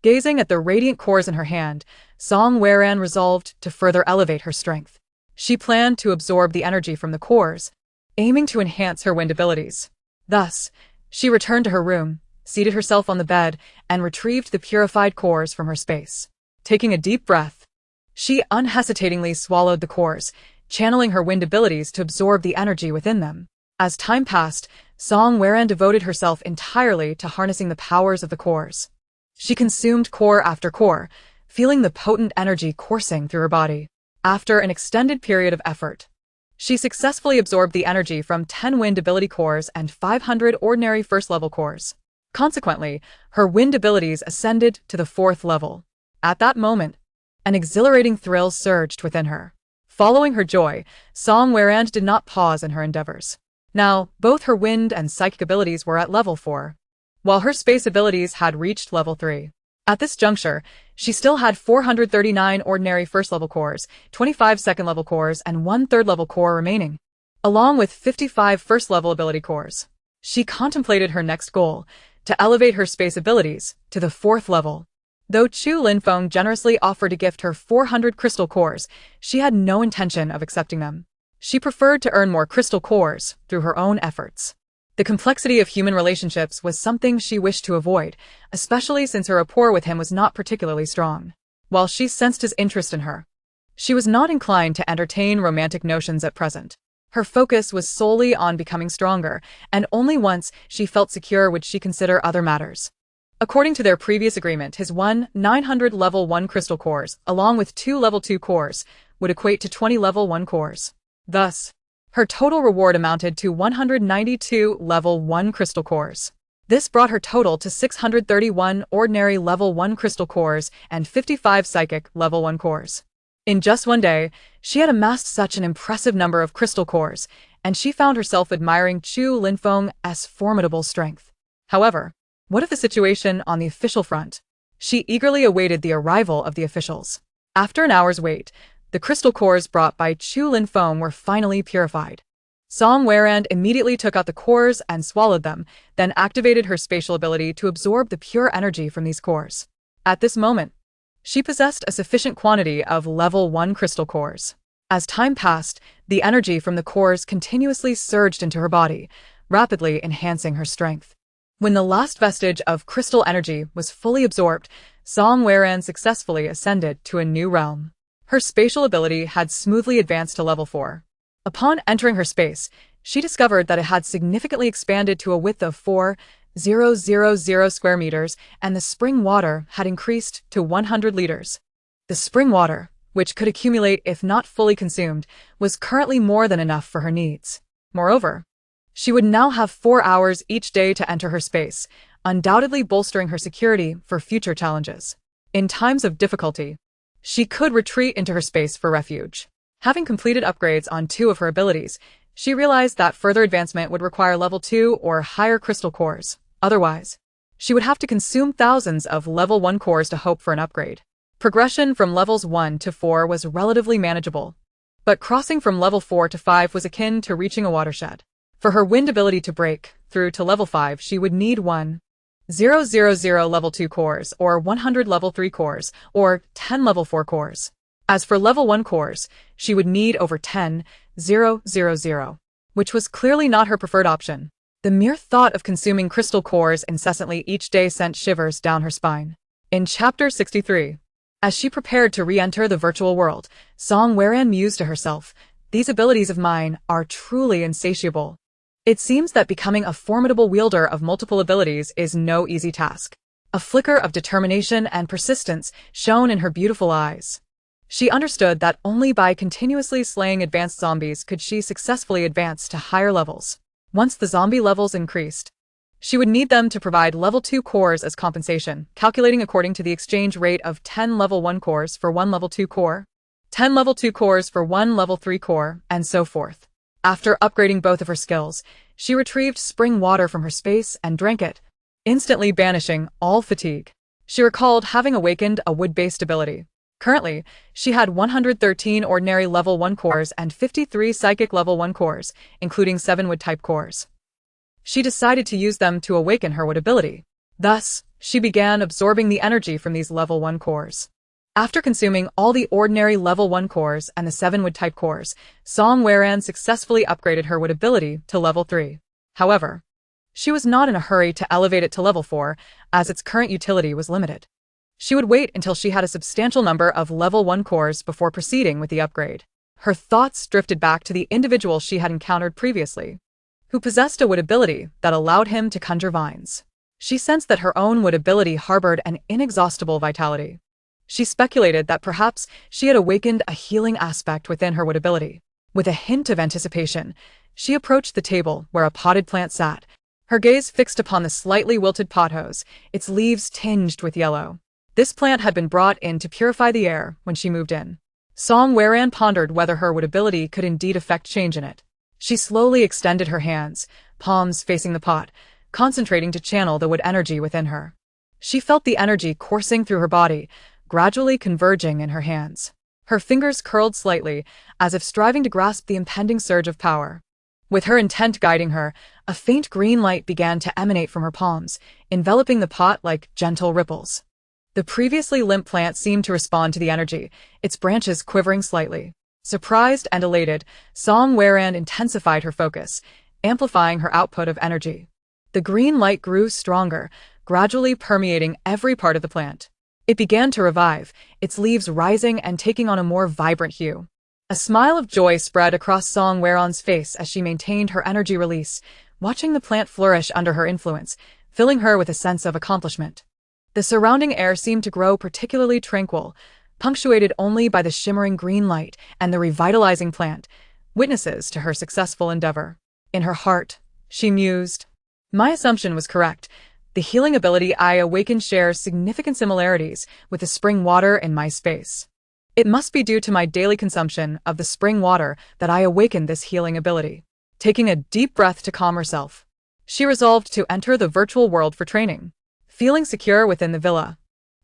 Gazing at the radiant cores in her hand, Song Weran resolved to further elevate her strength. She planned to absorb the energy from the cores, aiming to enhance her wind abilities. Thus, she returned to her room, seated herself on the bed, and retrieved the purified cores from her space. Taking a deep breath, she unhesitatingly swallowed the cores, channeling her wind abilities to absorb the energy within them. As time passed, Song Weran devoted herself entirely to harnessing the powers of the cores. She consumed core after core, feeling the potent energy coursing through her body. After an extended period of effort, She successfully absorbed the energy from 10 wind ability cores and 500 ordinary first-level cores. Consequently, her wind abilities ascended to the 4th level. At that moment, an exhilarating thrill surged within her. Following her joy, Song Weirand did not pause in her endeavors. Now, both her wind and psychic abilities were at level 4, while her space abilities had reached level 3. At this juncture, she still had 439 ordinary first-level cores, 25 second-level cores, and 1 third-level core remaining, along with 55 first-level ability cores. She contemplated her next goal, to elevate her space abilities to the 4th level. Though Chu Linfeng generously offered to gift her 400 crystal cores, she had no intention of accepting them. She preferred to earn more crystal cores through her own efforts. The complexity of human relationships was something she wished to avoid, especially since her rapport with him was not particularly strong. While she sensed his interest in her, she was not inclined to entertain romantic notions at present. Her focus was solely on becoming stronger, and only once she felt secure would she consider other matters. According to their previous agreement, his 900 level 1 crystal cores, along with 2 level 2 cores, would equate to 20 level 1 cores. Thus, her total reward amounted to 192 level 1 crystal cores. This brought her total to 631 ordinary level 1 crystal cores and 55 psychic level 1 cores. In just one day, she had amassed such an impressive number of crystal cores, and she found herself admiring Chu Linfeng's formidable strength. However, what of the situation on the official front? She eagerly awaited the arrival of the officials. After an hour's wait, the crystal cores brought by Chu Linfeng were finally purified. Song Weirand immediately took out the cores and swallowed them, then activated her spatial ability to absorb the pure energy from these cores. At this moment, she possessed a sufficient quantity of level 1 crystal cores. As time passed, the energy from the cores continuously surged into her body, rapidly enhancing her strength. When the last vestige of crystal energy was fully absorbed, Song Weirand successfully ascended to a new realm. Her spatial ability had smoothly advanced to level 4. Upon entering her space, she discovered that it had significantly expanded to a width of 4,000 square meters, and the spring water had increased to 100 liters. The spring water, which could accumulate if not fully consumed, was currently more than enough for her needs. Moreover, she would now have 4 hours each day to enter her space, undoubtedly bolstering her security for future challenges. In times of difficulty, she could retreat into her space for refuge. Having completed upgrades on 2 of her abilities, she realized that further advancement would require level 2 or higher crystal cores. Otherwise, she would have to consume thousands of level 1 cores to hope for an upgrade. Progression from levels 1 to 4 was relatively manageable, but crossing from level 4 to 5 was akin to reaching a watershed. For her wind ability to break through to level 5, she would need 1,000 level 2 cores, or 100 level 3 cores, or 10 level 4 cores. As for level 1 cores, she would need over 10,000, which was clearly not her preferred option. The mere thought of consuming crystal cores incessantly each day sent shivers down her spine. In Chapter 63, as she prepared to re-enter the virtual world, Song Weirand mused to herself, "These abilities of mine are truly insatiable." It seems that becoming a formidable wielder of multiple abilities is no easy task. A flicker of determination and persistence shone in her beautiful eyes. She understood that only by continuously slaying advanced zombies could she successfully advance to higher levels. Once the zombie levels increased, she would need them to provide level 2 cores as compensation, calculating according to the exchange rate of 10 level 1 cores for 1 level 2 core, 10 level 2 cores for 1 level 3 core, and so forth. After upgrading both of her skills, she retrieved spring water from her space and drank it, instantly banishing all fatigue. She recalled having awakened a wood-based ability. Currently, she had 113 ordinary level 1 cores and 53 psychic level 1 cores, including 7 wood-type cores. She decided to use them to awaken her wood ability. Thus, she began absorbing the energy from these level 1 cores. After consuming all the ordinary level 1 cores and the 7 wood-type cores, Song Weirand successfully upgraded her wood ability to level 3. However, she was not in a hurry to elevate it to level 4, as its current utility was limited. She would wait until she had a substantial number of level 1 cores before proceeding with the upgrade. Her thoughts drifted back to the individual she had encountered previously, who possessed a wood ability that allowed him to conjure vines. She sensed that her own wood ability harbored an inexhaustible vitality. She speculated that perhaps she had awakened a healing aspect within her wood ability. With a hint of anticipation, she approached the table where a potted plant sat, her gaze fixed upon the slightly wilted pothose, its leaves tinged with yellow. This plant had been brought in to purify the air when she moved in. Song Weran pondered whether her wood ability could indeed effect change in it. She slowly extended her hands, palms facing the pot, concentrating to channel the wood energy within her. She felt the energy coursing through her body, gradually converging in her hands. Her fingers curled slightly, as if striving to grasp the impending surge of power. With her intent guiding her, a faint green light began to emanate from her palms, enveloping the pot like gentle ripples. The previously limp plant seemed to respond to the energy, its branches quivering slightly. Surprised and elated, Song Weran intensified her focus, amplifying her output of energy. The green light grew stronger, gradually permeating every part of the plant. It began to revive, its leaves rising and taking on a more vibrant hue. A smile of joy spread across Song Weran's face as she maintained her energy release, watching the plant flourish under her influence, filling her with a sense of accomplishment. The surrounding air seemed to grow particularly tranquil, punctuated only by the shimmering green light and the revitalizing plant, witnesses to her successful endeavor. In her heart, she mused, "My assumption was correct. The healing ability I awakened shares significant similarities with the spring water in my space. It must be due to my daily consumption of the spring water that I awakened this healing ability." Taking a deep breath to calm herself, she resolved to enter the virtual world for training. Feeling secure within the villa,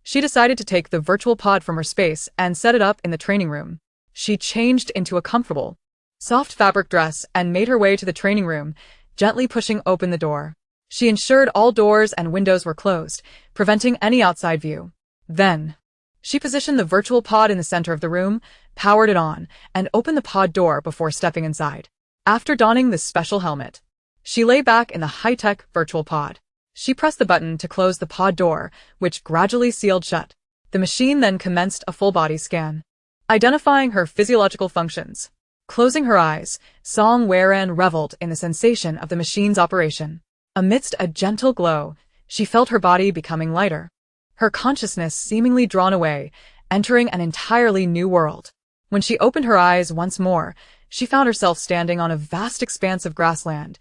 she decided to take the virtual pod from her space and set it up in the training room. She changed into a comfortable, soft fabric dress and made her way to the training room, gently pushing open the door. She ensured all doors and windows were closed, preventing any outside view. Then, she positioned the virtual pod in the center of the room, powered it on, and opened the pod door before stepping inside. After donning the special helmet, she lay back in the high-tech virtual pod. She pressed the button to close the pod door, which gradually sealed shut. The machine then commenced a full-body scan, identifying her physiological functions. Closing her eyes, Song Weran reveled in the sensation of the machine's operation. Amidst a gentle glow, she felt her body becoming lighter, her consciousness seemingly drawn away, entering an entirely new world. When she opened her eyes once more, she found herself standing on a vast expanse of grassland,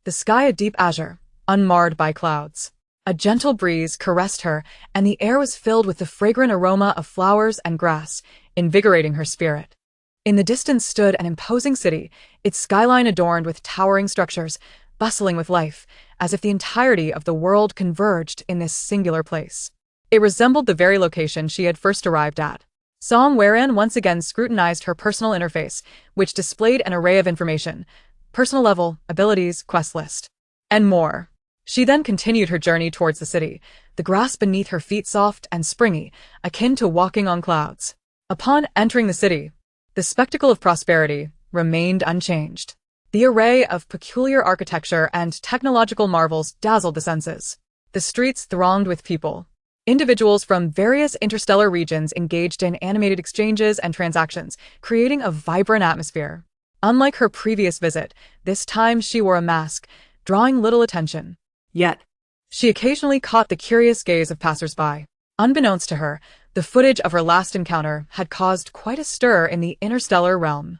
the sky a deep azure, unmarred by clouds. A gentle breeze caressed her, and the air was filled with the fragrant aroma of flowers and grass, invigorating her spirit. In the distance stood an imposing city, its skyline adorned with towering structures, bustling with life, as if the entirety of the world converged in this singular place. It resembled the very location she had first arrived at. Song Weran once again scrutinized her personal interface, which displayed an array of information, personal level, abilities, quest list, and more. She then continued her journey towards the city, the grass beneath her feet soft and springy, akin to walking on clouds. Upon entering the city, the spectacle of prosperity remained unchanged. The array of peculiar architecture and technological marvels dazzled the senses. The streets thronged with people. Individuals from various interstellar regions engaged in animated exchanges and transactions, creating a vibrant atmosphere. Unlike her previous visit, this time she wore a mask, drawing little attention. Yet, she occasionally caught the curious gaze of passers-by. Unbeknownst to her, the footage of her last encounter had caused quite a stir in the interstellar realm.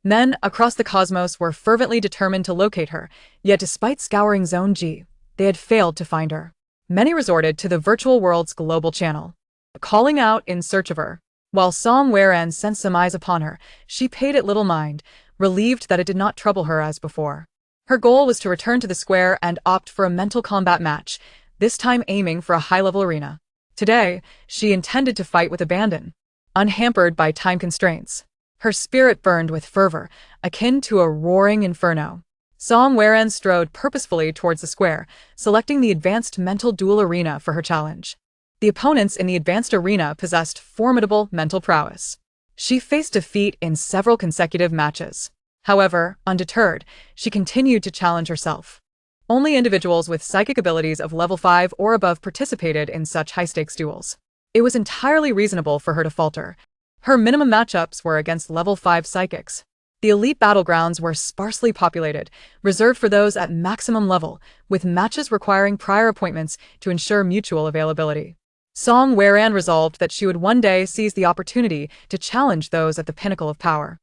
Men across the cosmos were fervently determined to locate her, yet despite scouring Zone G, they had failed to find her. Many resorted to the virtual world's global channel, calling out in search of her. While Song Weran sent some eyes upon her, she paid it little mind, relieved that it did not trouble her as before. Her goal was to return to the square and opt for a mental combat match, this time aiming for a high-level arena. Today, she intended to fight with abandon, unhampered by time constraints. Her spirit burned with fervor, akin to a roaring inferno. Song Weran strode purposefully towards the square, selecting the advanced mental duel arena for her challenge. The opponents in the advanced arena possessed formidable mental prowess. She faced defeat in several consecutive matches. However, undeterred, she continued to challenge herself. Only individuals with psychic abilities of level 5 or above participated in such high-stakes duels. It was entirely reasonable for her to falter. Her minimum matchups were against level 5 psychics. The elite battlegrounds were sparsely populated, reserved for those at maximum level, with matches requiring prior appointments to ensure mutual availability. Song Weran resolved that she would one day seize the opportunity to challenge those at the pinnacle of power.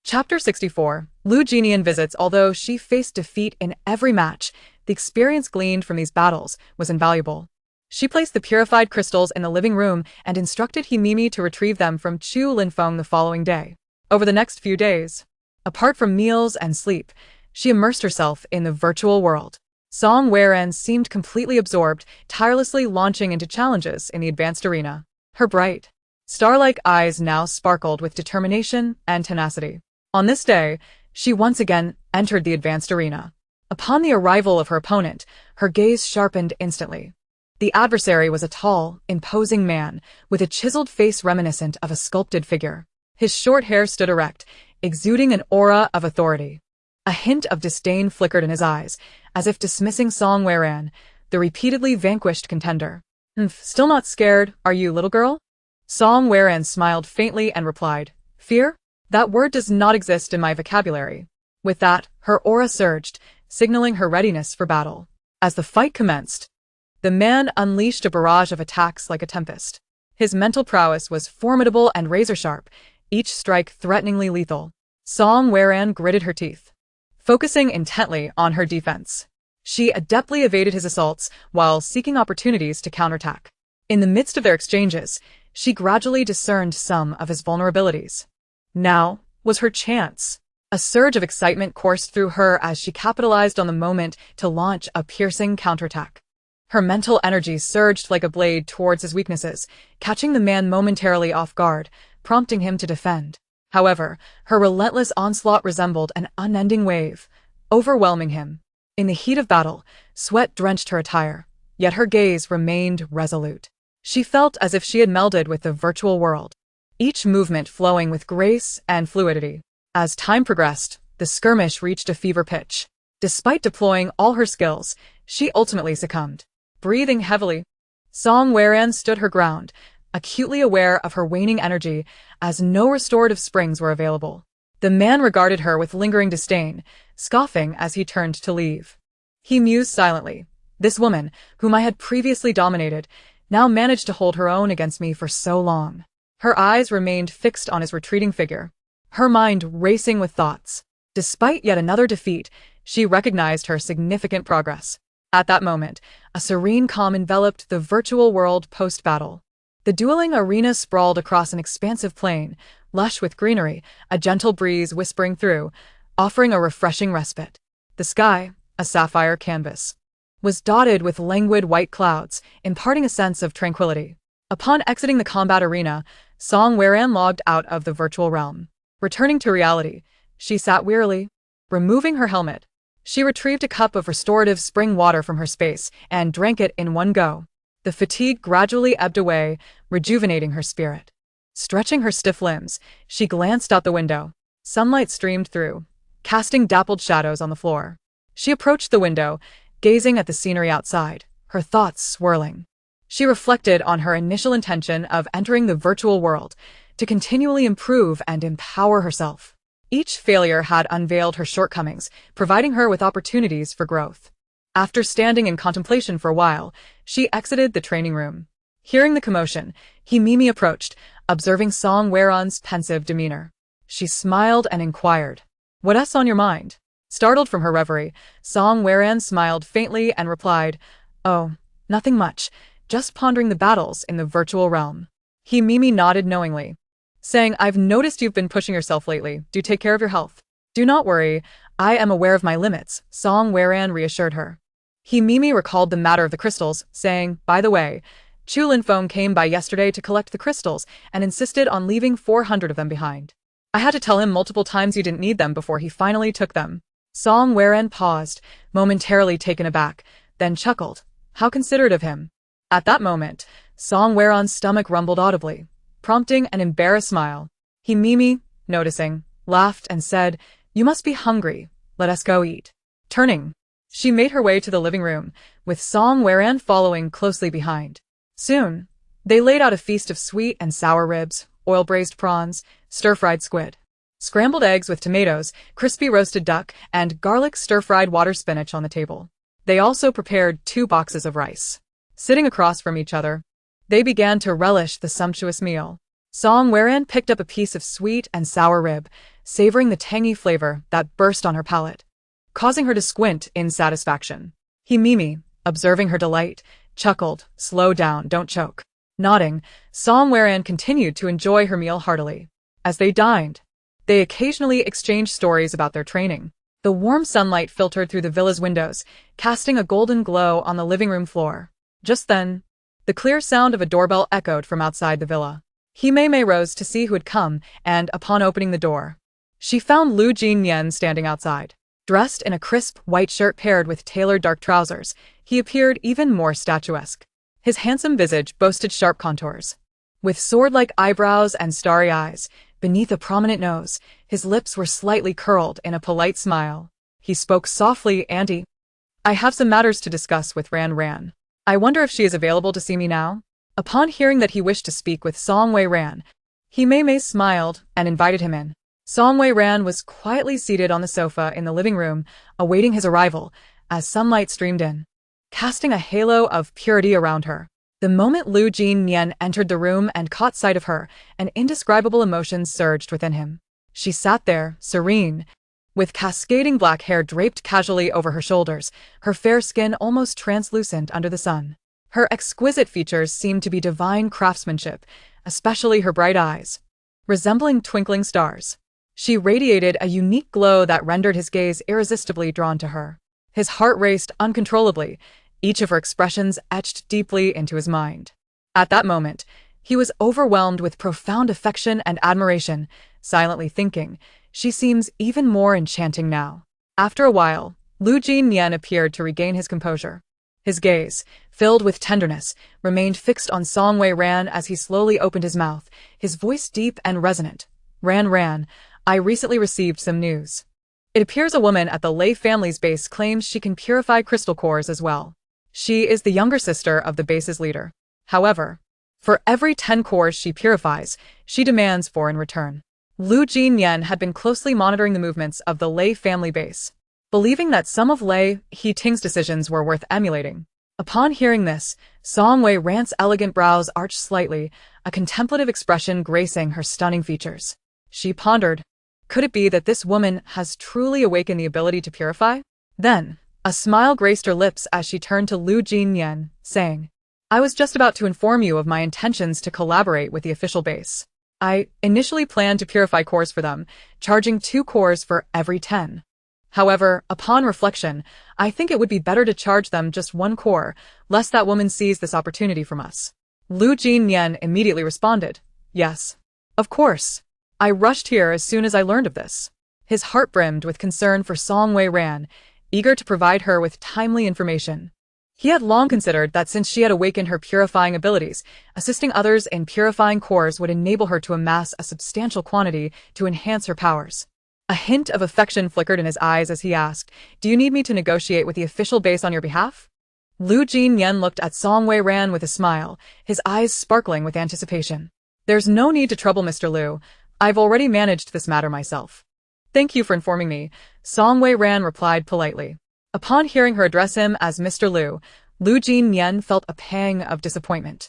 Chapter 64. Lu Jianian visits. Although she faced defeat in every match, the experience gleaned from these battles was invaluable. She placed the purified crystals in the living room and instructed Himimi to retrieve them from Chu Linfeng the following day. Over the next few days, apart from meals and sleep, she immersed herself in the virtual world. Song Weiren seemed completely absorbed, tirelessly launching into challenges in the advanced arena. Her bright, star-like eyes now sparkled with determination and tenacity. On this day, she once again entered the advanced arena. Upon the arrival of her opponent, her gaze sharpened instantly. The adversary was a tall, imposing man, with a chiseled face reminiscent of a sculpted figure. His short hair stood erect, exuding an aura of authority. A hint of disdain flickered in his eyes, as if dismissing Song Weiren, the repeatedly vanquished contender. Still not scared, are you, little girl? Song Weiren smiled faintly and replied, Fear? That word does not exist in my vocabulary. With that, her aura surged, signaling her readiness for battle. As the fight commenced, the man unleashed a barrage of attacks like a tempest. His mental prowess was formidable and razor-sharp, each strike threateningly lethal. Song Weiren gritted her teeth, focusing intently on her defense. She adeptly evaded his assaults while seeking opportunities to counterattack. In the midst of their exchanges, she gradually discerned some of his vulnerabilities. Now was her chance. A surge of excitement coursed through her as she capitalized on the moment to launch a piercing counterattack. Her mental energy surged like a blade towards his weaknesses, catching the man momentarily off guard, prompting him to defend. However, her relentless onslaught resembled an unending wave, overwhelming him. In the heat of battle, sweat drenched her attire, yet her gaze remained resolute. She felt as if she had melded with the virtual world, each movement flowing with grace and fluidity. As time progressed, the skirmish reached a fever pitch. Despite deploying all her skills, she ultimately succumbed. Breathing heavily, Song Weiren stood her ground, acutely aware of her waning energy as no restorative springs were available. The man regarded her with lingering disdain, scoffing as he turned to leave. He mused silently. This woman, whom I had previously dominated, now managed to hold her own against me for so long. Her eyes remained fixed on his retreating figure, her mind racing with thoughts. Despite yet another defeat, she recognized her significant progress. At that moment, a serene calm enveloped the virtual world post-battle. The dueling arena sprawled across an expansive plain, lush with greenery, a gentle breeze whispering through, offering a refreshing respite. The sky, a sapphire canvas, was dotted with languid white clouds, imparting a sense of tranquility. Upon exiting the combat arena, Song Weiren logged out of the virtual realm. Returning to reality, she sat wearily. Removing her helmet, she retrieved a cup of restorative spring water from her space and drank it in one go. The fatigue gradually ebbed away, rejuvenating her spirit. Stretching her stiff limbs, she glanced out the window. Sunlight streamed through, casting dappled shadows on the floor. She approached the window, gazing at the scenery outside, her thoughts swirling. She reflected on her initial intention of entering the virtual world, to continually improve and empower herself. Each failure had unveiled her shortcomings, providing her with opportunities for growth. After standing in contemplation for a while, she exited the training room. Hearing the commotion, Himimi approached, observing Song Weiren's pensive demeanor. She smiled and inquired, "What's on your mind?" Startled from her reverie, Song Weiren smiled faintly and replied, "Oh, nothing much, just pondering the battles in the virtual realm." Himimi nodded knowingly, saying, "I've noticed you've been pushing yourself lately. Do take care of your health." "Do not worry, I am aware of my limits," Song Weiren reassured her. Himimi recalled the matter of the crystals, saying, "By the way, Chu Linfeng came by yesterday to collect the crystals and insisted on leaving 400 of them behind. I had to tell him multiple times you didn't need them before he finally took them." Song Weiren paused, momentarily taken aback, then chuckled. How considerate of him. At that moment, Song Weiren's stomach rumbled audibly, prompting an embarrassed smile. Himimi, noticing, laughed and said, "You must be hungry. Let us go eat." Turning, she made her way to the living room, with Song Weiren following closely behind. Soon, they laid out a feast of sweet and sour ribs, oil-braised prawns, stir-fried squid, scrambled eggs with tomatoes, crispy roasted duck, and garlic stir-fried water spinach on the table. They also prepared 2 boxes of rice. Sitting across from each other, they began to relish the sumptuous meal. Song Weran picked up a piece of sweet and sour rib, savoring the tangy flavor that burst on her palate, causing her to squint in satisfaction. Mimi, observing her delight, chuckled, "Slow down, don't choke." Nodding, Song Weran continued to enjoy her meal heartily. As they dined, they occasionally exchanged stories about their training. The warm sunlight filtered through the villa's windows, casting a golden glow on the living room floor. Just then, the clear sound of a doorbell echoed from outside the villa. Mei rose to see who had come, and upon opening the door, she found Lu Jinyan standing outside. Dressed in a crisp white shirt paired with tailored dark trousers, he appeared even more statuesque. His handsome visage boasted sharp contours. With sword-like eyebrows and starry eyes, beneath a prominent nose, his lips were slightly curled in a polite smile. He spoke softly, "Auntie, I have some matters to discuss with Ran. I wonder if she is available to see me now?" Upon hearing that he wished to speak with Song Ran, Mei smiled and invited him in. Song Ran was quietly seated on the sofa in the living room, awaiting his arrival, as sunlight streamed in, casting a halo of purity around her. The moment Lu Jinyan entered the room and caught sight of her, an indescribable emotion surged within him. She sat there, serene, with cascading black hair draped casually over her shoulders, her fair skin almost translucent under the sun. Her exquisite features seemed to be divine craftsmanship, especially her bright eyes, resembling twinkling stars. She radiated a unique glow that rendered his gaze irresistibly drawn to her. His heart raced uncontrollably, each of her expressions etched deeply into his mind. At that moment, he was overwhelmed with profound affection and admiration, silently thinking, "She seems even more enchanting now." After a while, Lu Jinyan appeared to regain his composure. His gaze, filled with tenderness, remained fixed on Song Ran as he slowly opened his mouth, his voice deep and resonant. Ran, I recently received some news. It appears a woman at the Lei family's base claims she can purify crystal cores as well. She is the younger sister of the base's leader. However, for every 10 cores she purifies, she demands 4 in return. Lu Jinyan had been closely monitoring the movements of the Lei family base, believing that some of Lei Ting's decisions were worth emulating. Upon hearing this, Song Ran's elegant brows arched slightly, a contemplative expression gracing her stunning features. She pondered, could it be that this woman has truly awakened the ability to purify? Then, a smile graced her lips as she turned to Lu Jinyan, saying, I was just about to inform you of my intentions to collaborate with the official base. I initially planned to purify cores for them, charging 2 cores for every 10. However, upon reflection, I think it would be better to charge them just 1 core, lest that woman seize this opportunity from us. Lu Jinyan immediately responded, Yes. Of course. I rushed here as soon as I learned of this. His heart brimmed with concern for Song Ran, eager to provide her with timely information. He had long considered that since she had awakened her purifying abilities, assisting others in purifying cores would enable her to amass a substantial quantity to enhance her powers. A hint of affection flickered in his eyes as he asked, Do you need me to negotiate with the official base on your behalf? Lu Jinyan looked at Song Ran with a smile, his eyes sparkling with anticipation. There's no need to trouble Mr. Lu. I've already managed this matter myself. Thank you for informing me, Song Ran replied politely. Upon hearing her address him as Mr. Lu, Lu Jinyan felt a pang of disappointment.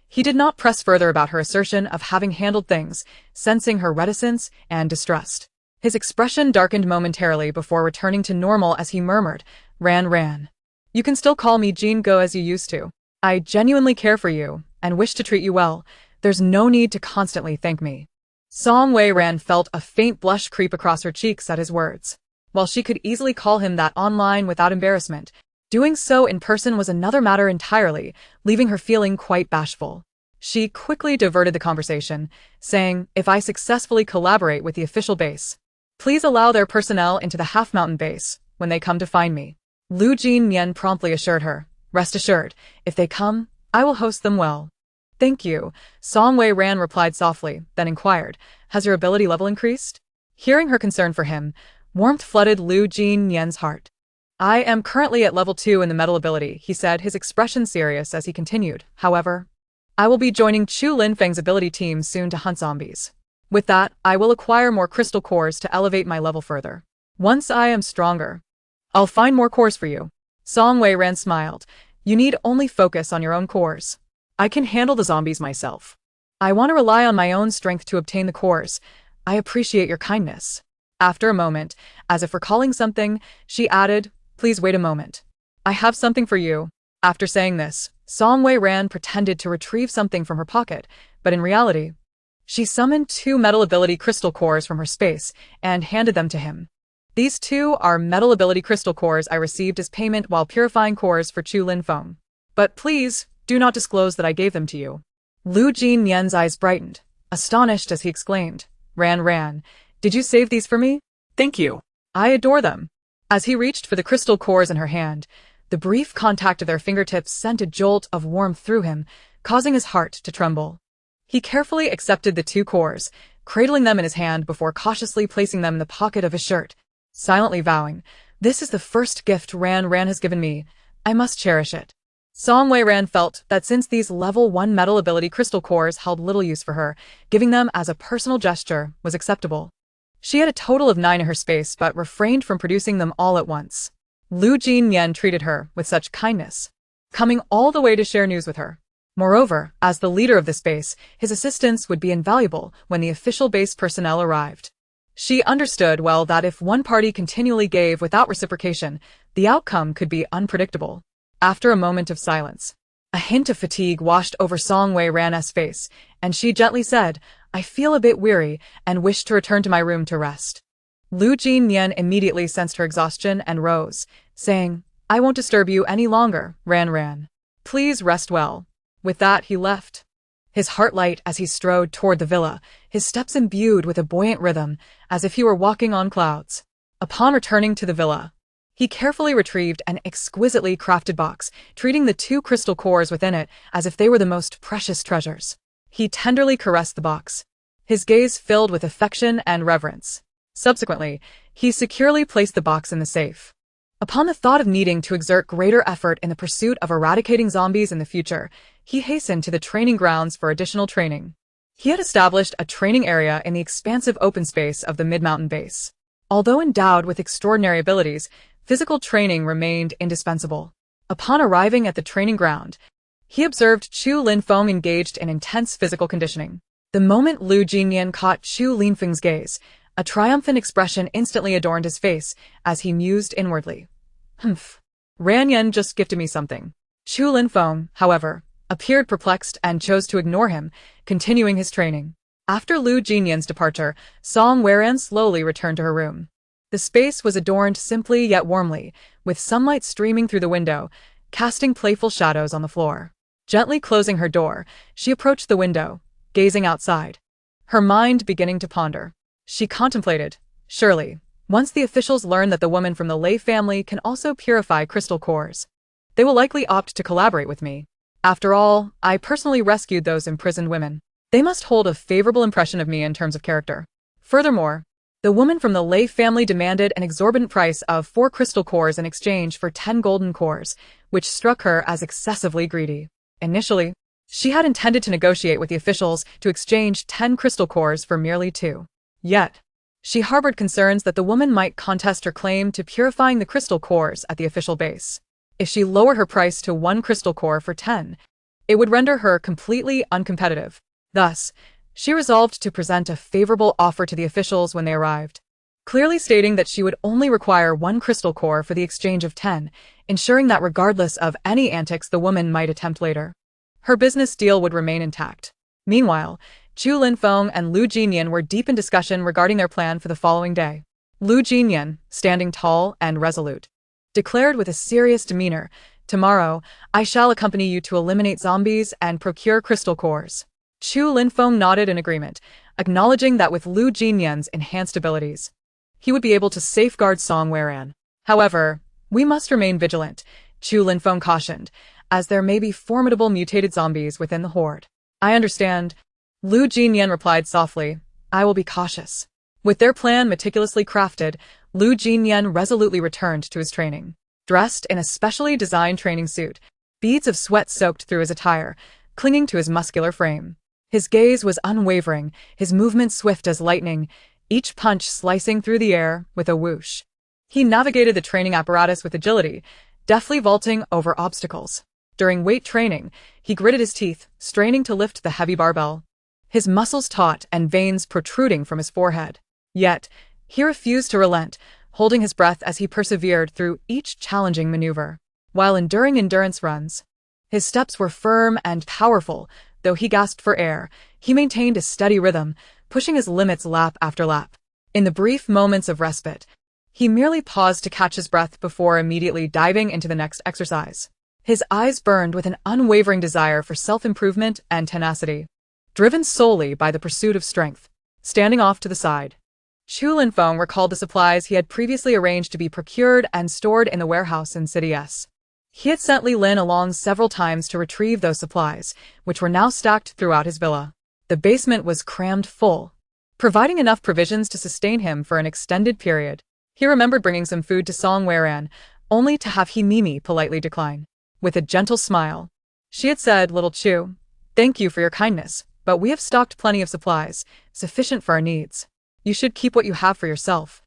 He did not press further about her assertion of having handled things, sensing her reticence and distrust. His expression darkened momentarily before returning to normal as he murmured, Ran. You can still call me Jin Go as you used to. I genuinely care for you and wish to treat you well. There's no need to constantly thank me. Song Ran felt a faint blush creep across her cheeks at his words. While she could easily call him that online without embarrassment, doing so in person was another matter entirely, leaving her feeling quite bashful. She quickly diverted the conversation, saying, If I successfully collaborate with the official base, please allow their personnel into the Half-Mountain base when they come to find me. Lu Jinyan promptly assured her, Rest assured, if they come, I will host them well. Thank you, Song Ran replied softly, then inquired, Has your ability level increased? Hearing her concern for him, warmth flooded Lu Jinyan's heart. I am currently at level 2 in the metal ability, he said, his expression serious as he continued. However, I will be joining Chu Linfeng's ability team soon to hunt zombies. With that, I will acquire more crystal cores to elevate my level further. Once I am stronger, I'll find more cores for you. Song Ran smiled. You need only focus on your own cores. I can handle the zombies myself. I want to rely on my own strength to obtain the cores. I appreciate your kindness. After a moment, as if recalling something, she added, please wait a moment. I have something for you. After saying this, Song Wei-ran pretended to retrieve something from her pocket, but in reality, she summoned 2 metal ability crystal cores from her space and handed them to him. These 2 are metal ability crystal cores I received as payment while purifying cores for Chu Lin Feng. But please, do not disclose that I gave them to you. Lu Jinyan's eyes brightened, astonished as he exclaimed, Ran, did you save these for me? Thank you. I adore them. As he reached for the crystal cores in her hand, the brief contact of their fingertips sent a jolt of warmth through him, causing his heart to tremble. He carefully accepted the 2 cores, cradling them in his hand before cautiously placing them in the pocket of his shirt, silently vowing, this is the first gift Ran has given me. I must cherish it. Song Wei-ran felt that since these level 1 metal ability crystal cores held little use for her, giving them as a personal gesture was acceptable. She had a total of 9 in her space but refrained from producing them all at once. Lu Jinyan treated her with such kindness, coming all the way to share news with her. Moreover, as the leader of the space, his assistance would be invaluable when the official base personnel arrived. She understood well that if one party continually gave without reciprocation, the outcome could be unpredictable. After a moment of silence, a hint of fatigue washed over Song Wei-ran's face, and she gently said, I feel a bit weary and wish to return to my room to rest. Lu Jinyan immediately sensed her exhaustion and rose, saying, I won't disturb you any longer, Ran. Please rest well. With that he left, his heart light as he strode toward the villa, his steps imbued with a buoyant rhythm, as if he were walking on clouds. Upon returning to the villa, he carefully retrieved an exquisitely crafted box, treating the 2 crystal cores within it as if they were the most precious treasures. He tenderly caressed the box, his gaze filled with affection and reverence. Subsequently, he securely placed the box in the safe. Upon the thought of needing to exert greater effort in the pursuit of eradicating zombies in the future, he hastened to the training grounds for additional training. He had established a training area in the expansive open space of the mid-mountain base. Although endowed with extraordinary abilities, physical training remained indispensable. Upon arriving at the training ground, he observed Chu Lin Feng engaged in intense physical conditioning. The moment Lu Jinyan caught Chu Lin Feng's gaze, a triumphant expression instantly adorned his face as he mused inwardly. Ran Yan just gifted me something. Chu Lin Feng, however, appeared perplexed and chose to ignore him, continuing his training. After Lu Jinyan's departure, Song Wei-ran slowly returned to her room. The space was adorned simply yet warmly, with sunlight streaming through the window, casting playful shadows on the floor. Gently closing her door, she approached the window, gazing outside, her mind beginning to ponder. She contemplated, surely, once the officials learn that the woman from the Lei family can also purify crystal cores, they will likely opt to collaborate with me. After all, I personally rescued those imprisoned women. They must hold a favorable impression of me in terms of character. Furthermore, the woman from the Lei family demanded an exorbitant price of 4 crystal cores in exchange for 10 golden cores, which struck her as excessively greedy. Initially, she had intended to negotiate with the officials to exchange 10 crystal cores for merely 2. Yet, she harbored concerns that the woman might contest her claim to purifying the crystal cores at the official base. If she lowered her price to 1 crystal core for 10, it would render her completely uncompetitive. Thus, she resolved to present a favorable offer to the officials when they arrived, clearly stating that she would only require 1 crystal core for the exchange of 10, ensuring that regardless of any antics the woman might attempt later, her business deal would remain intact. Meanwhile, Chu Lin Feng and Lu Jinyan were deep in discussion regarding their plan for the following day. Lu Jinyan, standing tall and resolute, declared with a serious demeanor, tomorrow, I shall accompany you to eliminate zombies and procure crystal cores. Chu Lin Feng nodded in agreement, acknowledging that with Lu Jinyan's enhanced abilities, he would be able to safeguard Song Wei-ran. However, we must remain vigilant, Chu Lin Feng cautioned, as there may be formidable mutated zombies within the Hoard. I understand. Lu Jinyan replied softly, I will be cautious. With their plan meticulously crafted, Lu Jinyan resolutely returned to his training. Dressed in a specially designed training suit, beads of sweat soaked through his attire, clinging to his muscular frame. His gaze was unwavering, his movements swift as lightning, each punch slicing through the air with a whoosh. He navigated the training apparatus with agility, deftly vaulting over obstacles. During weight training, he gritted his teeth, straining to lift the heavy barbell. his muscles taut and veins protruding from his forehead. Yet, he refused to relent, holding his breath as he persevered through each challenging maneuver. While enduring endurance runs, his steps were firm and powerful. Though he gasped for air, he maintained a steady rhythm, pushing his limits lap after lap. In the brief moments of respite, he merely paused to catch his breath before immediately diving into the next exercise. His eyes burned with an unwavering desire for self-improvement and tenacity, driven solely by the pursuit of strength. Standing off to the side, Chu Linfeng recalled the supplies he had previously arranged to be procured and stored in the warehouse in City S. He had sent Li Lin along several times to retrieve those supplies, which were now stacked throughout his villa. The basement was crammed full, providing enough provisions to sustain him for an extended period. He remembered bringing some food to Song Weiran, only to have He Mimi politely decline. With a gentle smile, she had said, "Little Chu, thank you for your kindness, but we have stocked plenty of supplies, sufficient for our needs. You should keep what you have for yourself,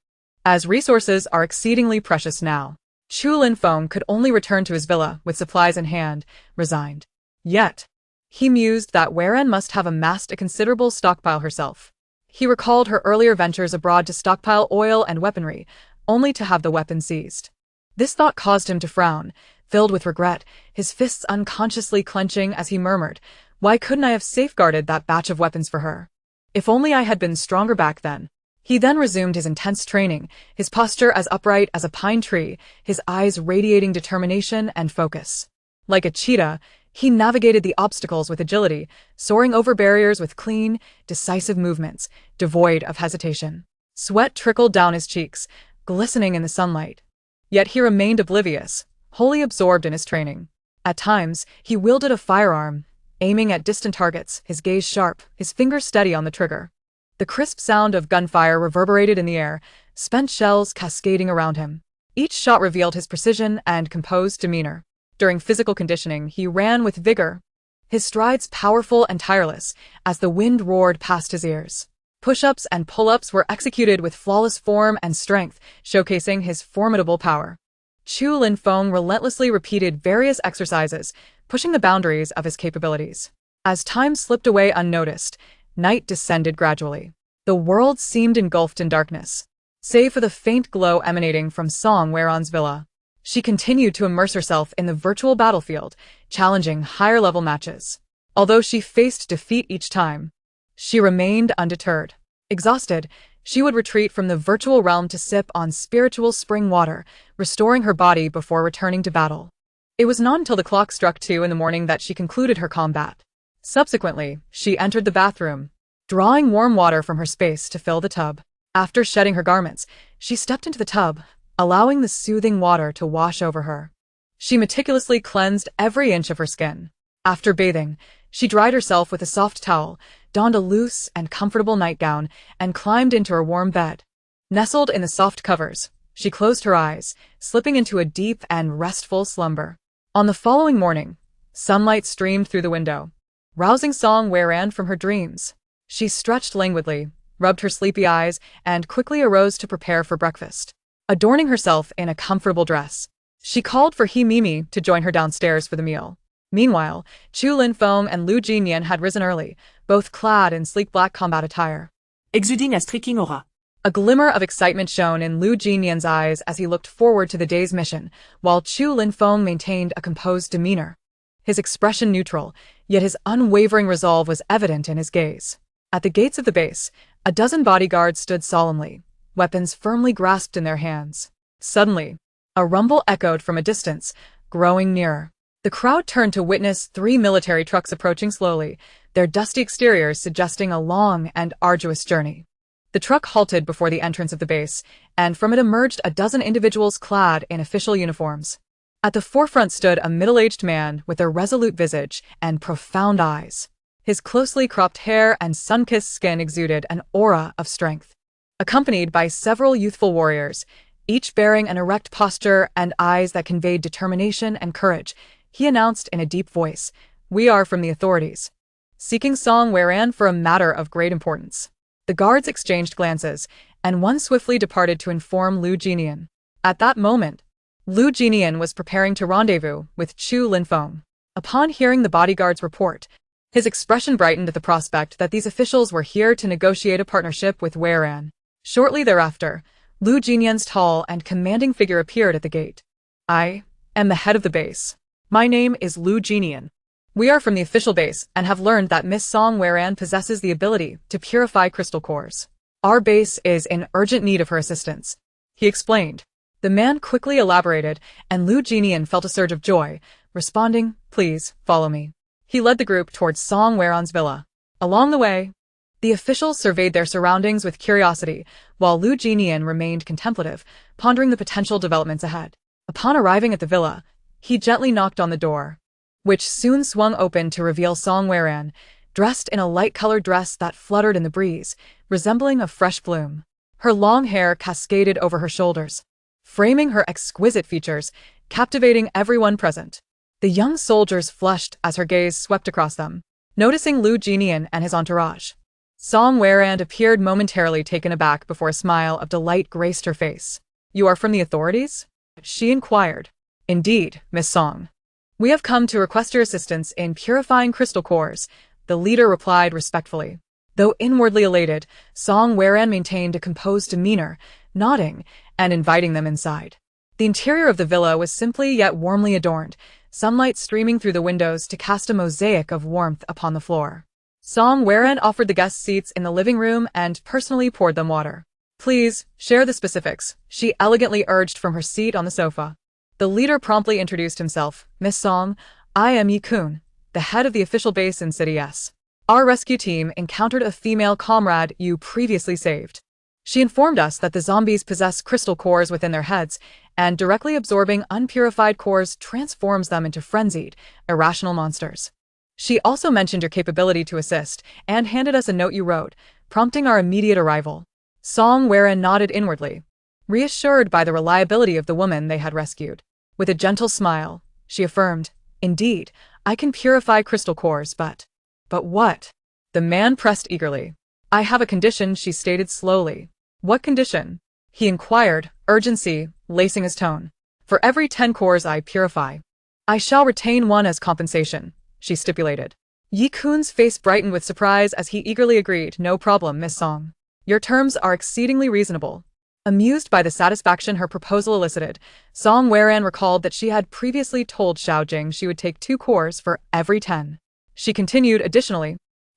as resources are exceedingly precious now." Chu Linfeng could only return to his villa with supplies in hand, resigned. Yet, he mused that Weiran must have amassed a considerable stockpile herself. He recalled her earlier ventures abroad to stockpile oil and weaponry, only to have the weapon seized. This thought caused him to frown, filled with regret, his fists unconsciously clenching as he murmured, "Why couldn't I have safeguarded that batch of weapons for her? If only I had been stronger back then." He then resumed his intense training, his posture as upright as a pine tree, his eyes radiating determination and focus. Like a cheetah, he navigated the obstacles with agility, soaring over barriers with clean, decisive movements, devoid of hesitation. Sweat trickled down his cheeks, glistening in the sunlight. Yet he remained oblivious, wholly absorbed in his training. At times, he wielded a firearm, aiming at distant targets, his gaze sharp, his fingers steady on the trigger. The crisp sound of gunfire reverberated in the air, spent shells cascading around him. Each shot revealed his precision and composed demeanor. During physical conditioning, he ran with vigor, his strides powerful and tireless, as the wind roared past his ears. Push-ups and pull-ups were executed with flawless form and strength, showcasing his formidable power. Chu Linfeng relentlessly repeated various exercises, pushing the boundaries of his capabilities. As time slipped away unnoticed, night descended gradually. The world seemed engulfed in darkness, save for the faint glow emanating from Song Weiran's villa. She continued to immerse herself in the virtual battlefield, challenging higher-level matches. Although she faced defeat each time, she remained undeterred. Exhausted, she would retreat from the virtual realm to sip on spiritual spring water, restoring her body before returning to battle. It was not until the clock struck 2 in the morning that she concluded her combat. Subsequently, she entered the bathroom, drawing warm water from her space to fill the tub. After shedding her garments, she stepped into the tub, allowing the soothing water to wash over her. She meticulously cleansed every inch of her skin. After bathing, she dried herself with a soft towel, donned a loose and comfortable nightgown, and climbed into her warm bed. Nestled in the soft covers, she closed her eyes, slipping into a deep and restful slumber. On the following morning, sunlight streamed through the window, rousing Song Weiran from her dreams. She stretched languidly, rubbed her sleepy eyes, and quickly arose to prepare for breakfast. Adorning herself in a comfortable dress, she called for He Mimi to join her downstairs for the meal. Meanwhile, Chu Linfeng and Lu Jinyan had risen early, both clad in sleek black combat attire. Exuding a striking aura. A glimmer of excitement shone in Lu Jinyan's eyes as he looked forward to the day's mission, while Chu Linfeng maintained a composed demeanor. His expression neutral, yet his unwavering resolve was evident in his gaze. At the gates of the base, a dozen bodyguards stood solemnly, weapons firmly grasped in their hands. Suddenly, a rumble echoed from a distance, growing nearer. The crowd turned to witness 3 military trucks approaching slowly, their dusty exteriors suggesting a long and arduous journey. The truck halted before the entrance of the base, and from it emerged a dozen individuals clad in official uniforms. At the forefront stood a middle-aged man with a resolute visage and profound eyes. His closely cropped hair and sun-kissed skin exuded an aura of strength. Accompanied by several youthful warriors, each bearing an erect posture and eyes that conveyed determination and courage, he announced in a deep voice, "We are from the authorities, seeking Song Weiran for a matter of great importance." The guards exchanged glances, and one swiftly departed to inform Lu Jinyan. At that moment, Lu Jinyan was preparing to rendezvous with Chu Linfeng. Upon hearing the bodyguard's report, His expression brightened at the prospect that these officials were here to negotiate a partnership with Weiran. Shortly thereafter, Lu Jinian's tall and commanding figure appeared at the gate. I am the head of the base. My name is Lu Jinian. We are from the official base and have learned that Miss Song Weiran possesses the ability to purify crystal cores. Our base is in urgent need of her assistance, he explained. The man quickly elaborated, and Lu Jinian felt a surge of joy, responding, "Please, follow me." He led the group towards Song Weiran's villa. Along the way, the officials surveyed their surroundings with curiosity, while Lu Jinian remained contemplative, pondering the potential developments ahead. Upon arriving at the villa, he gently knocked on the door, which soon swung open to reveal Song Weiran, dressed in a light-colored dress that fluttered in the breeze, resembling a fresh bloom. Her long hair cascaded over her shoulders, framing her exquisite features, captivating everyone present. The young soldiers flushed as her gaze swept across them, noticing Lu Jinian and his entourage. Song Weiran appeared momentarily taken aback before a smile of delight graced her face. "You are from the authorities?" she inquired. "Indeed, Miss Song. We have come to request your assistance in purifying crystal cores," the leader replied respectfully. Though inwardly elated, Song Weiran maintained a composed demeanor, nodding and inviting them inside. The interior of the villa was simply yet warmly adorned, sunlight streaming through the windows to cast a mosaic of warmth upon the floor. Song Weiran offered the guests seats in the living room and personally poured them water. "Please, share the specifics," she elegantly urged from her seat on the sofa. The leader promptly introduced himself. "Miss Song, I am Yi Kun, the head of the official base in City S. Our rescue team encountered a female comrade you previously saved. She informed us that the zombies possess crystal cores within their heads, and directly absorbing unpurified cores transforms them into frenzied, irrational monsters. She also mentioned your capability to assist, and handed us a note you wrote, prompting our immediate arrival." Song Weiran nodded inwardly, reassured by the reliability of the woman they had rescued. With a gentle smile, she affirmed, "Indeed, I can purify crystal cores, but what?" The man pressed eagerly. "I have a condition," she stated slowly. "What condition?" he inquired, urgency lacing his tone. "For every 10 cores I purify, I shall retain 1 as compensation," she stipulated. Yi Kun's face brightened with surprise as he eagerly agreed. "No problem, Miss Song. Your terms are exceedingly reasonable." Amused by the satisfaction her proposal elicited, Song Weiran recalled that she had previously told Xiao Jing she would take 2 cores for every 10. She continued, "Additionally,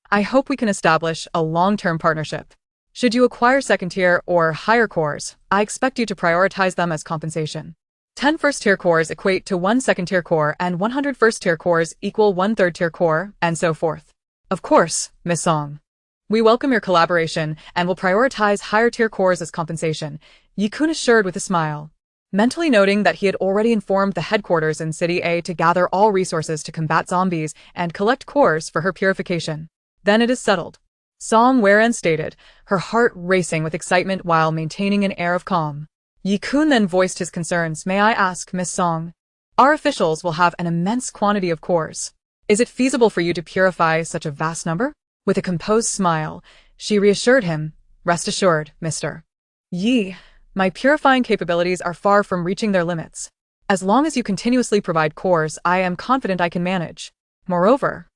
I hope we can establish a long-term partnership. Should you acquire second-tier or higher cores, I expect you to prioritize them as compensation. 10 first-tier cores equate to 1 second-tier core, and 100 first-tier cores equal 1 third-tier core, and so forth." "Of course, Miss Song. We welcome your collaboration and will prioritize higher-tier cores as compensation," Yi Kun assured with a smile, mentally noting that he had already informed the headquarters in City A to gather all resources to combat zombies and collect cores for her purification. "Then it is settled," Song Weiran stated, her heart racing with excitement while maintaining an air of calm. Yi Kun then voiced his concerns. "May I ask, Miss Song, our officials will have an immense quantity of cores. Is it feasible for you to purify such a vast number?" With a composed smile, she reassured him, "Rest assured, Mr. Yi, my purifying capabilities are far from reaching their limits. As long as you continuously provide cores, I am confident I can manage. Moreover,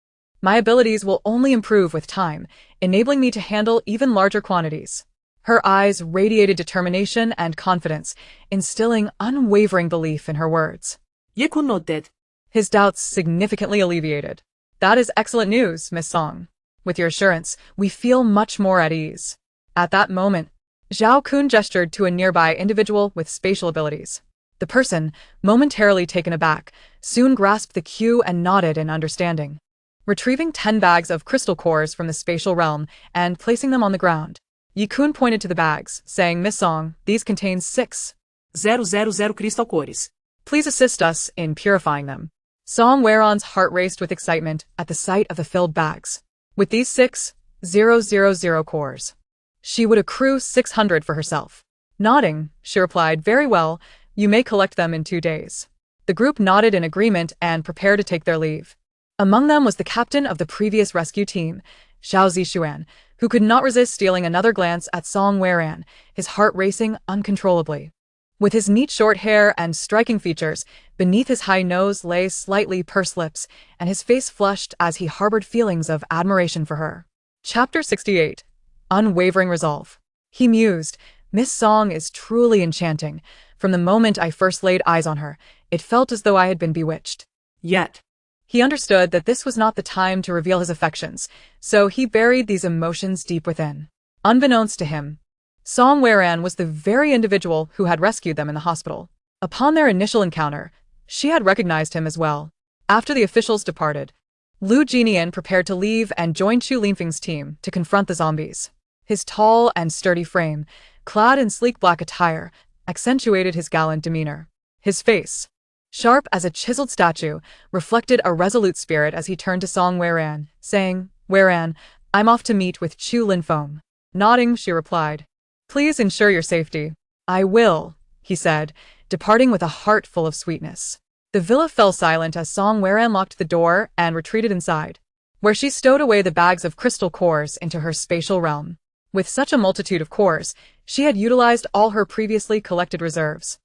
my abilities will only improve with time, enabling me to handle even larger quantities." Her eyes radiated determination and confidence, instilling unwavering belief in her words. Yi Kun nodded. His doubts significantly alleviated. "That is excellent news, Miss Song. With your assurance, we feel much more at ease." At that moment, Zhao Kun gestured to a nearby individual with spatial abilities. The person, momentarily taken aback, soon grasped the cue and nodded in understanding. Retrieving 10 bags of crystal cores from the spatial realm and placing them on the ground, Yi Kun pointed to the bags, saying, "Miss Song, these contain 6,000 crystal cores. Please assist us in purifying them." Song Weiran's heart raced with excitement at the sight of the filled bags. With these 6,000 cores, she would accrue 600 for herself. Nodding, she replied, "Very well, you may collect them in 2 days." The group nodded in agreement and prepared to take their leave. Among them was the captain of the previous rescue team, Xiao Zixuan, who could not resist stealing another glance at Song Weiran, his heart racing uncontrollably. With his neat short hair and striking features, beneath his high nose lay slightly pursed lips, and his face flushed as he harbored feelings of admiration for her. Chapter 68. Unwavering Resolve. He mused, "Miss Song is truly enchanting. From the moment I first laid eyes on her, it felt as though I had been bewitched." Yet. He understood that this was not the time to reveal his affections, so he buried these emotions deep within. Unbeknownst to him, Song Weran was the very individual who had rescued them in the hospital. Upon their initial encounter, she had recognized him as well. After the officials departed, Lu Jinian prepared to leave and join Chu Linfeng's team to confront the zombies. His tall and sturdy frame, clad in sleek black attire, accentuated his gallant demeanor. His face, sharp as a chiseled statue, reflected a resolute spirit as he turned to Song Weran, saying, "Weran, I'm off to meet with Chu Linfeng." Nodding, she replied, "Please ensure your safety." "I will," he said, departing with a heart full of sweetness. The villa fell silent as Song Weran locked the door and retreated inside, where she stowed away the bags of crystal cores into her spatial realm. With such a multitude of cores, she had utilized all her previously collected reserves.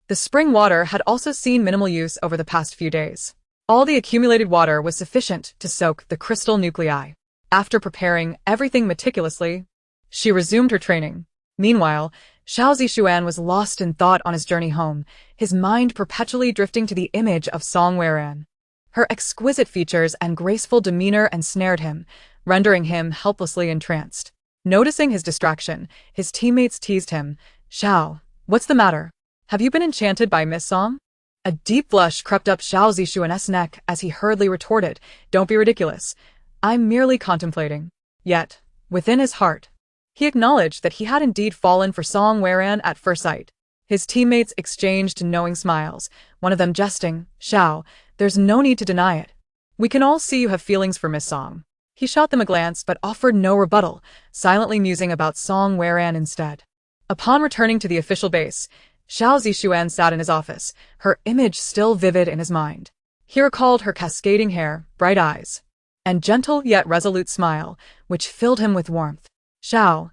The spring water had also seen minimal use over the past few days. All the accumulated water was sufficient to soak the crystal nuclei. After preparing everything meticulously, she resumed her training. Meanwhile, Xiao Zixuan was lost in thought on his journey home, his mind perpetually drifting to the image of Song Weran. Her exquisite features and graceful demeanor ensnared him, rendering him helplessly entranced. Noticing his distraction, his teammates teased him, "Xiao, what's the matter? Have you been enchanted by Miss Song?" A deep blush crept up Xiao Zixuan's neck as he hurriedly retorted, "Don't be ridiculous. I'm merely contemplating." Yet, within his heart, he acknowledged that he had indeed fallen for Song Weran at first sight. His teammates exchanged knowing smiles, one of them jesting, "Xiao, there's no need to deny it. We can all see you have feelings for Miss Song." He shot them a glance but offered no rebuttal, silently musing about Song Weran instead. Upon returning to the official base, Xiao Zixuan sat in his office, her image still vivid in his mind. He recalled her cascading hair, bright eyes, and gentle yet resolute smile, which filled him with warmth. "Xiao,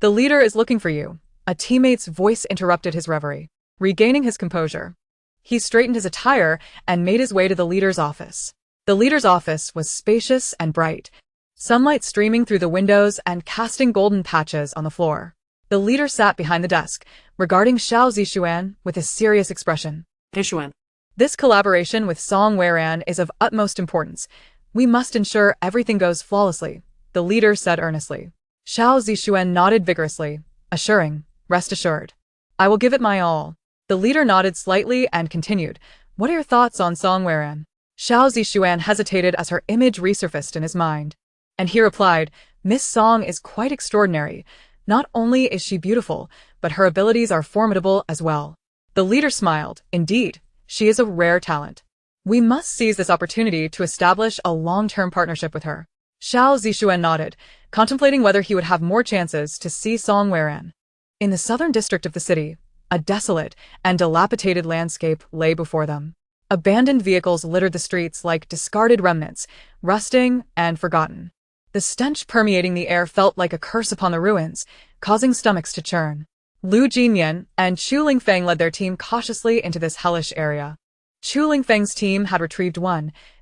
the leader is looking for you." A teammate's voice interrupted his reverie. Regaining his composure, he straightened his attire and made his way to the leader's office. The leader's office was spacious and bright, sunlight streaming through the windows and casting golden patches on the floor. The leader sat behind the desk, regarding Xiao Zixuan with a serious expression. Zixuan. "This collaboration with Song Weran is of utmost importance. We must ensure everything goes flawlessly," the leader said earnestly. Xiao Zixuan nodded vigorously, assuring, "Rest assured. I will give it my all." The leader nodded slightly and continued, "What are your thoughts on Song Weran?" Xiao Zixuan hesitated as her image resurfaced in his mind. And he replied, "Miss Song is quite extraordinary. Not only is she beautiful, but her abilities are formidable as well." The leader smiled. "Indeed, she is a rare talent. We must seize this opportunity to establish a long-term partnership with her." Xiao Zixuan nodded, contemplating whether he would have more chances to see Song Weran. In the southern district of the city, a desolate and dilapidated landscape lay before them. Abandoned vehicles littered the streets like discarded remnants, rusting and forgotten. The stench permeating the air felt like a curse upon the ruins, causing stomachs to churn. Lu Jinian and Chu Linfeng led their team cautiously into this hellish area. Chu Linfeng's team had retrieved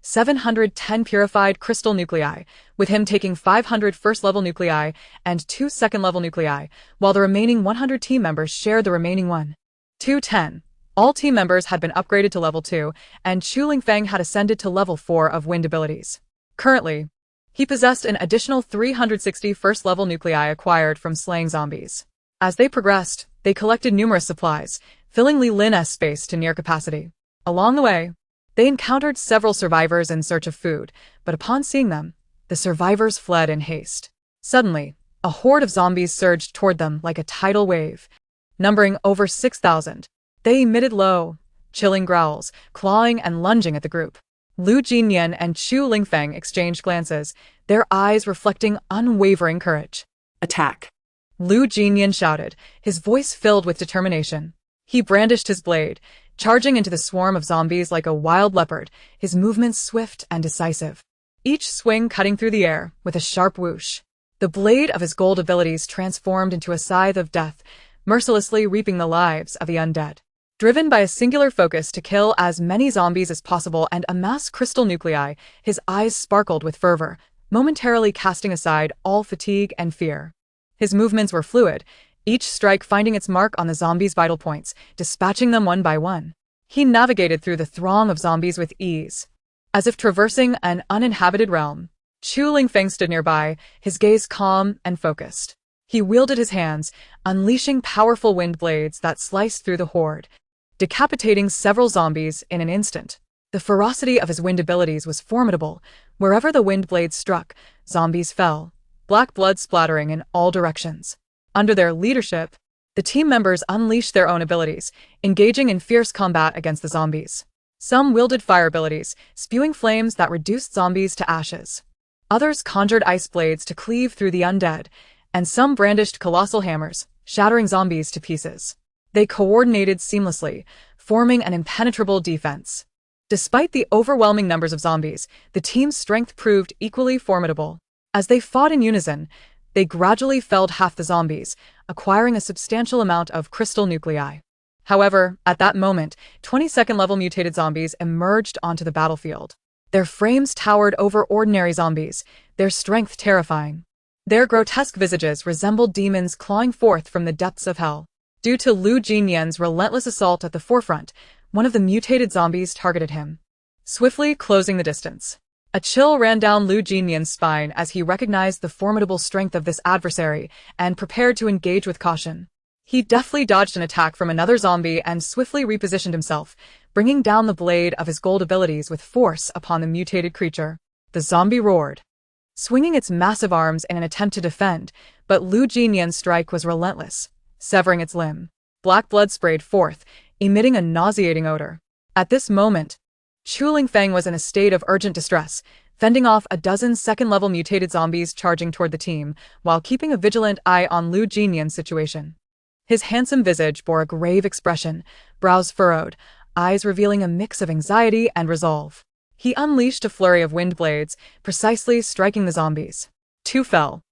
710 purified crystal nuclei, with him taking 500 first-level nuclei and 2 second-level nuclei, while the remaining 100 team members shared the remaining 210. All team members had been upgraded to level 2, and Chu Linfeng had ascended to level 4 of wind abilities. Currently, he possessed an additional 360 first-level nuclei acquired from slaying zombies. As they progressed, they collected numerous supplies, filling Li Lin's space to near capacity. Along the way, they encountered several survivors in search of food, but upon seeing them, the survivors fled in haste. Suddenly, a horde of zombies surged toward them like a tidal wave, numbering over 6,000. They emitted low, chilling growls, clawing and lunging at the group. Lu Jinian and Chu Linfeng exchanged glances, their eyes reflecting unwavering courage. "Attack!" Lu Jinian shouted, his voice filled with determination. He brandished his blade, charging into the swarm of zombies like a wild leopard, his movements swift and decisive. Each swing cutting through the air with a sharp whoosh. The blade of his gold abilities transformed into a scythe of death, mercilessly reaping the lives of the undead. Driven by a singular focus to kill as many zombies as possible and amass crystal nuclei, his eyes sparkled with fervor, momentarily casting aside all fatigue and fear. His movements were fluid, each strike finding its mark on the zombies' vital points, dispatching them one by one. He navigated through the throng of zombies with ease, as if traversing an uninhabited realm. Chu Lingfeng stood nearby, his gaze calm and focused. He wielded his hands, unleashing powerful wind blades that sliced through the horde, decapitating several zombies in an instant. The ferocity of his wind abilities was formidable. Wherever the wind blades struck, zombies fell, black blood splattering in all directions. Under their leadership, the team members unleashed their own abilities, engaging in fierce combat against the zombies. Some wielded fire abilities, spewing flames that reduced zombies to ashes. Others conjured ice blades to cleave through the undead, and some brandished colossal hammers, shattering zombies to pieces. They coordinated seamlessly, forming an impenetrable defense. Despite the overwhelming numbers of zombies, the team's strength proved equally formidable. As they fought in unison, they gradually felled half the zombies, acquiring a substantial amount of crystal nuclei. However, at that moment, 22nd level mutated zombies emerged onto the battlefield. Their frames towered over ordinary zombies, their strength terrifying. Their grotesque visages resembled demons clawing forth from the depths of hell. Due to Lu Jinyan's relentless assault at the forefront, one of the mutated zombies targeted him, swiftly closing the distance. A chill ran down Lu Jinyan's spine as he recognized the formidable strength of this adversary and prepared to engage with caution. He deftly dodged an attack from another zombie and swiftly repositioned himself, bringing down the blade of his gold abilities with force upon the mutated creature. The zombie roared, swinging its massive arms in an attempt to defend, but Lu Jinyan's strike was relentless, severing its limb. Black blood sprayed forth, emitting a nauseating odor. At this moment, Chu Lingfeng was in a state of urgent distress, fending off a dozen second-level mutated zombies charging toward the team, while keeping a vigilant eye on Lu Jinyan's situation. His handsome visage bore a grave expression, brows furrowed, eyes revealing a mix of anxiety and resolve. He unleashed a flurry of wind blades, precisely striking the zombies. Two fell,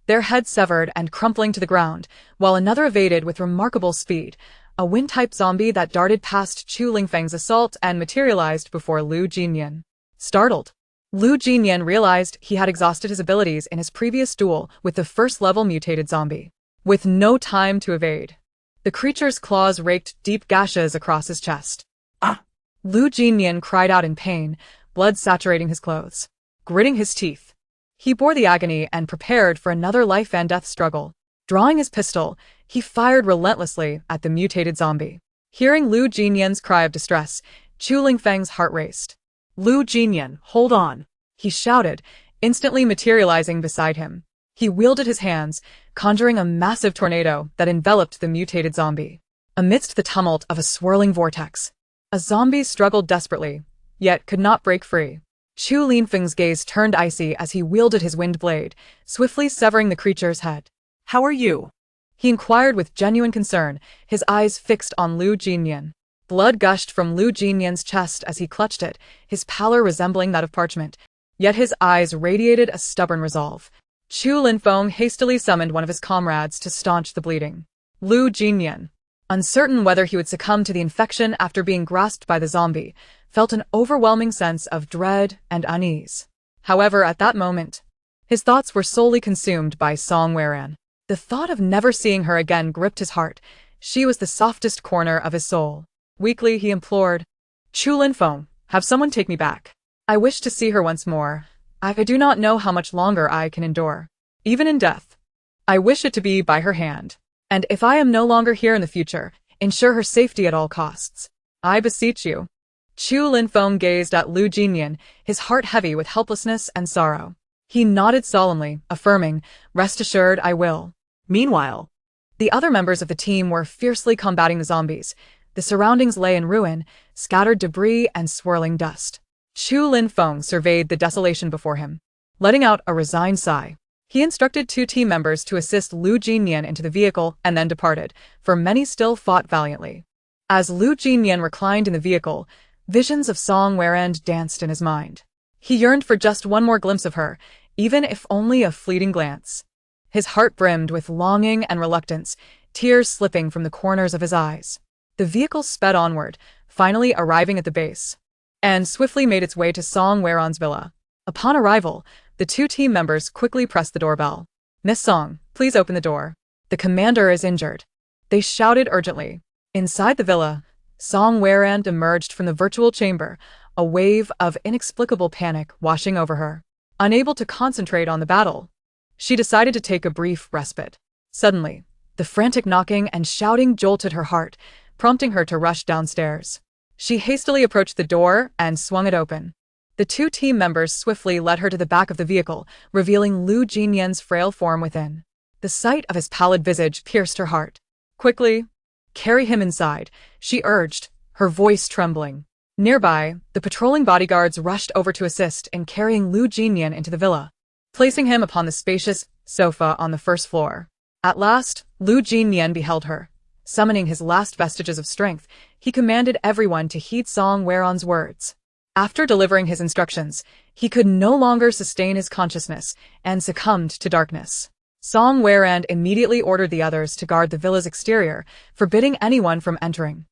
their heads severed and crumpling to the ground, while another evaded with remarkable speed, a wind-type zombie that darted past Chu Lingfeng's assault and materialized before Lu Jinyan. Startled, Lu Jinyan realized he had exhausted his abilities in his previous duel with the first-level mutated zombie. With no time to evade, the creature's claws raked deep gashes across his chest. Ah! Lu Jinyan cried out in pain, blood saturating his clothes. Gritting his teeth, he bore the agony and prepared for another life-and-death struggle. Drawing his pistol, he fired relentlessly at the mutated zombie. Hearing Lu Jinyan's cry of distress, Chu Lingfeng's heart raced. Lu Jinyan, hold on, he shouted, instantly materializing beside him. He wielded his hands, conjuring a massive tornado that enveloped the mutated zombie. Amidst the tumult of a swirling vortex, a zombie struggled desperately, yet could not break free. Chu Lingfeng's gaze turned icy as he wielded his wind blade, swiftly severing the creature's head. How are you? He inquired with genuine concern, his eyes fixed on Lu Jinyan. Blood gushed from Lu Jinyan's chest as he clutched it, his pallor resembling that of parchment. Yet his eyes radiated a stubborn resolve. Chu Lingfeng hastily summoned one of his comrades to staunch the bleeding. Lu Jinyan, uncertain whether he would succumb to the infection after being grasped by the zombie, felt an overwhelming sense of dread and unease. However, at that moment, his thoughts were solely consumed by Song Weran. The thought of never seeing her again gripped his heart. She was the softest corner of his soul. Weakly he implored, Chu Lingfeng, have someone take me back. I wish to see her once more. I do not know how much longer I can endure. Even in death, I wish it to be by her hand. And if I am no longer here in the future, ensure her safety at all costs. I beseech you. Chu Lingfeng gazed at Lu Jinyan, his heart heavy with helplessness and sorrow. He nodded solemnly, affirming, rest assured I will. Meanwhile, the other members of the team were fiercely combating the zombies. The surroundings lay in ruin, scattered debris and swirling dust. Chu Lingfeng surveyed the desolation before him. Letting out a resigned sigh, he instructed two team members to assist Lu Jinyan into the vehicle and then departed, for many still fought valiantly. As Lu Jinyan reclined in the vehicle, visions of Song Weran danced in his mind. He yearned for just one more glimpse of her, even if only a fleeting glance. His heart brimmed with longing and reluctance, tears slipping from the corners of his eyes. The vehicle sped onward, finally arriving at the base, and swiftly made its way to Song Weron's villa. Upon arrival, the two team members quickly pressed the doorbell. "Miss Song, please open the door. The commander is injured," they shouted urgently. Inside the villa, Song Weron emerged from the virtual chamber, a wave of inexplicable panic washing over her. Unable to concentrate on the battle, she decided to take a brief respite. Suddenly, the frantic knocking and shouting jolted her heart, prompting her to rush downstairs. She hastily approached the door and swung it open. The two team members swiftly led her to the back of the vehicle, revealing Lu Jinyan's frail form within. The sight of his pallid visage pierced her heart. "Quickly, carry him inside," she urged, her voice trembling. Nearby, the patrolling bodyguards rushed over to assist in carrying Lu Jinyan into the villa, placing him upon the spacious sofa on the first floor. At last, Lu Jinyan beheld her. Summoning his last vestiges of strength, he commanded everyone to heed Song Weron's words. After delivering his instructions, he could no longer sustain his consciousness and succumbed to darkness. Song Weron immediately ordered the others to guard the villa's exterior, forbidding anyone from entering.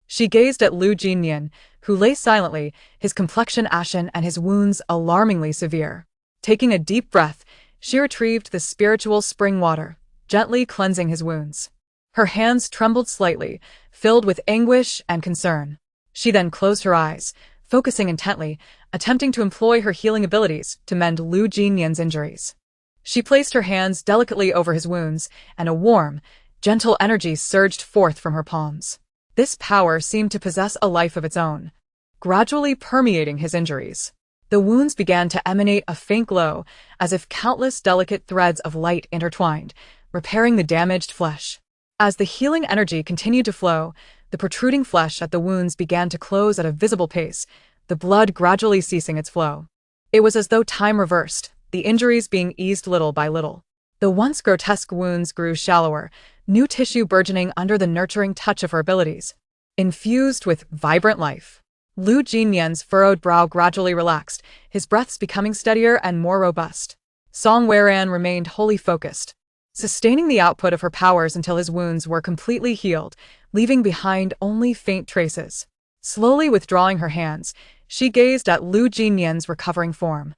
She gazed at Lu Jinyan, who lay silently, his complexion ashen and his wounds alarmingly severe. Taking a deep breath, she retrieved the spiritual spring water, gently cleansing his wounds. Her hands trembled slightly, filled with anguish and concern. She then closed her eyes, focusing intently, attempting to employ her healing abilities to mend Lu Jinyan's injuries. She placed her hands delicately over his wounds, and a warm, gentle energy surged forth from her palms. This power seemed to possess a life of its own, gradually permeating his injuries. The wounds began to emanate a faint glow, as if countless delicate threads of light intertwined, repairing the damaged flesh. As the healing energy continued to flow, the protruding flesh at the wounds began to close at a visible pace, the blood gradually ceasing its flow. It was as though time reversed, the injuries being eased little by little. The once grotesque wounds grew shallower, new tissue burgeoning under the nurturing touch of her abilities, infused with vibrant life. Lu Jinyan's furrowed brow gradually relaxed, his breaths becoming steadier and more robust. Song Weron remained wholly focused, sustaining the output of her powers until his wounds were completely healed, leaving behind only faint traces. Slowly withdrawing her hands, she gazed at Lu Jinyan's recovering form,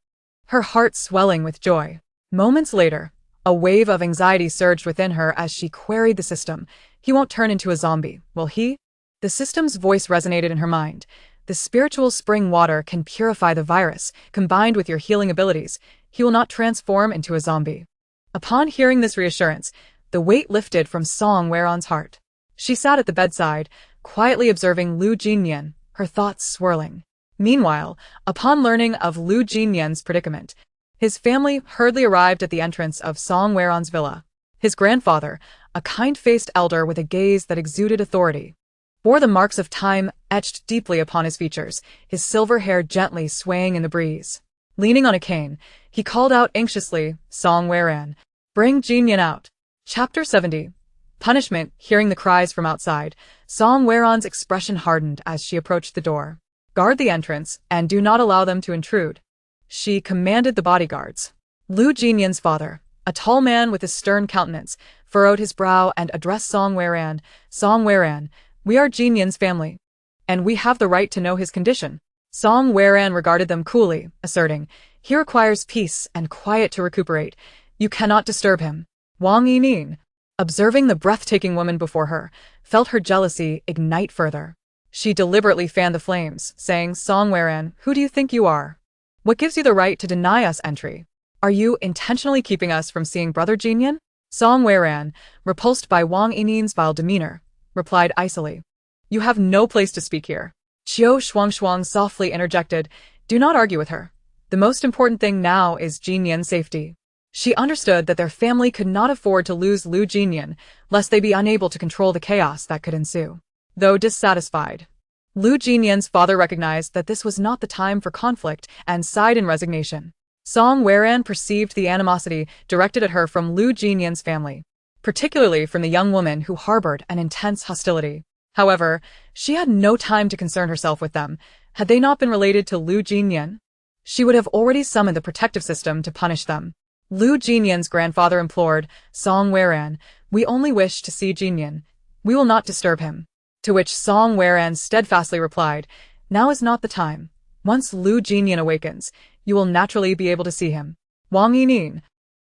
her heart swelling with joy. Moments later, a wave of anxiety surged within her as she queried the system. "He won't turn into a zombie, will he?" The system's voice resonated in her mind. "The spiritual spring water can purify the virus, combined with your healing abilities. He will not transform into a zombie." Upon hearing this reassurance, the weight lifted from Song Weron's heart. She sat at the bedside, quietly observing Lu Jinyan, her thoughts swirling. Meanwhile, upon learning of Lu Jinyan's predicament, his family hurriedly arrived at the entrance of Song Weron's villa. His grandfather, a kind-faced elder with a gaze that exuded authority, bore the marks of time etched deeply upon his features, his silver hair gently swaying in the breeze. Leaning on a cane, he called out anxiously, "Song Weron, bring Jinyan out." Chapter 70. Punishment. Hearing the cries from outside, Song Weron's expression hardened as she approached the door. "Guard the entrance, and do not allow them to intrude," she commanded the bodyguards. Lu Jinyan's father, a tall man with a stern countenance, furrowed his brow and addressed Song Weron. "Song Weron, we are Jinyan's family, and we have the right to know his condition." Song Weron regarded them coolly, asserting, "He requires peace and quiet to recuperate. You cannot disturb him." Wang Yining, observing the breathtaking woman before her, felt her jealousy ignite further. She deliberately fanned the flames, saying, "Song Weron, who do you think you are? What gives you the right to deny us entry? Are you intentionally keeping us from seeing Brother Jinyan?" Song Weron, repulsed by Wang Yining's vile demeanor, replied icily, "You have no place to speak here." Qiu Shuangshuang softly interjected, "Do not argue with her. The most important thing now is Jinyan's safety." She understood that their family could not afford to lose Lu Jinyan, lest they be unable to control the chaos that could ensue. Though dissatisfied, Lu Jinyan's father recognized that this was not the time for conflict and sighed in resignation. Song Weron perceived the animosity directed at her from Lu Jinyan's family, particularly from the young woman who harbored an intense hostility. However, she had no time to concern herself with them. Had they not been related to Lu Jinyan, she would have already summoned the protective system to punish them. Lu Jinyan's grandfather implored, Song Weran, we only wish to see Jinyan. We will not disturb him. To which Song Weran steadfastly replied, now is not the time. Once Lu Jinyan awakens, you will naturally be able to see him. Wang Yining,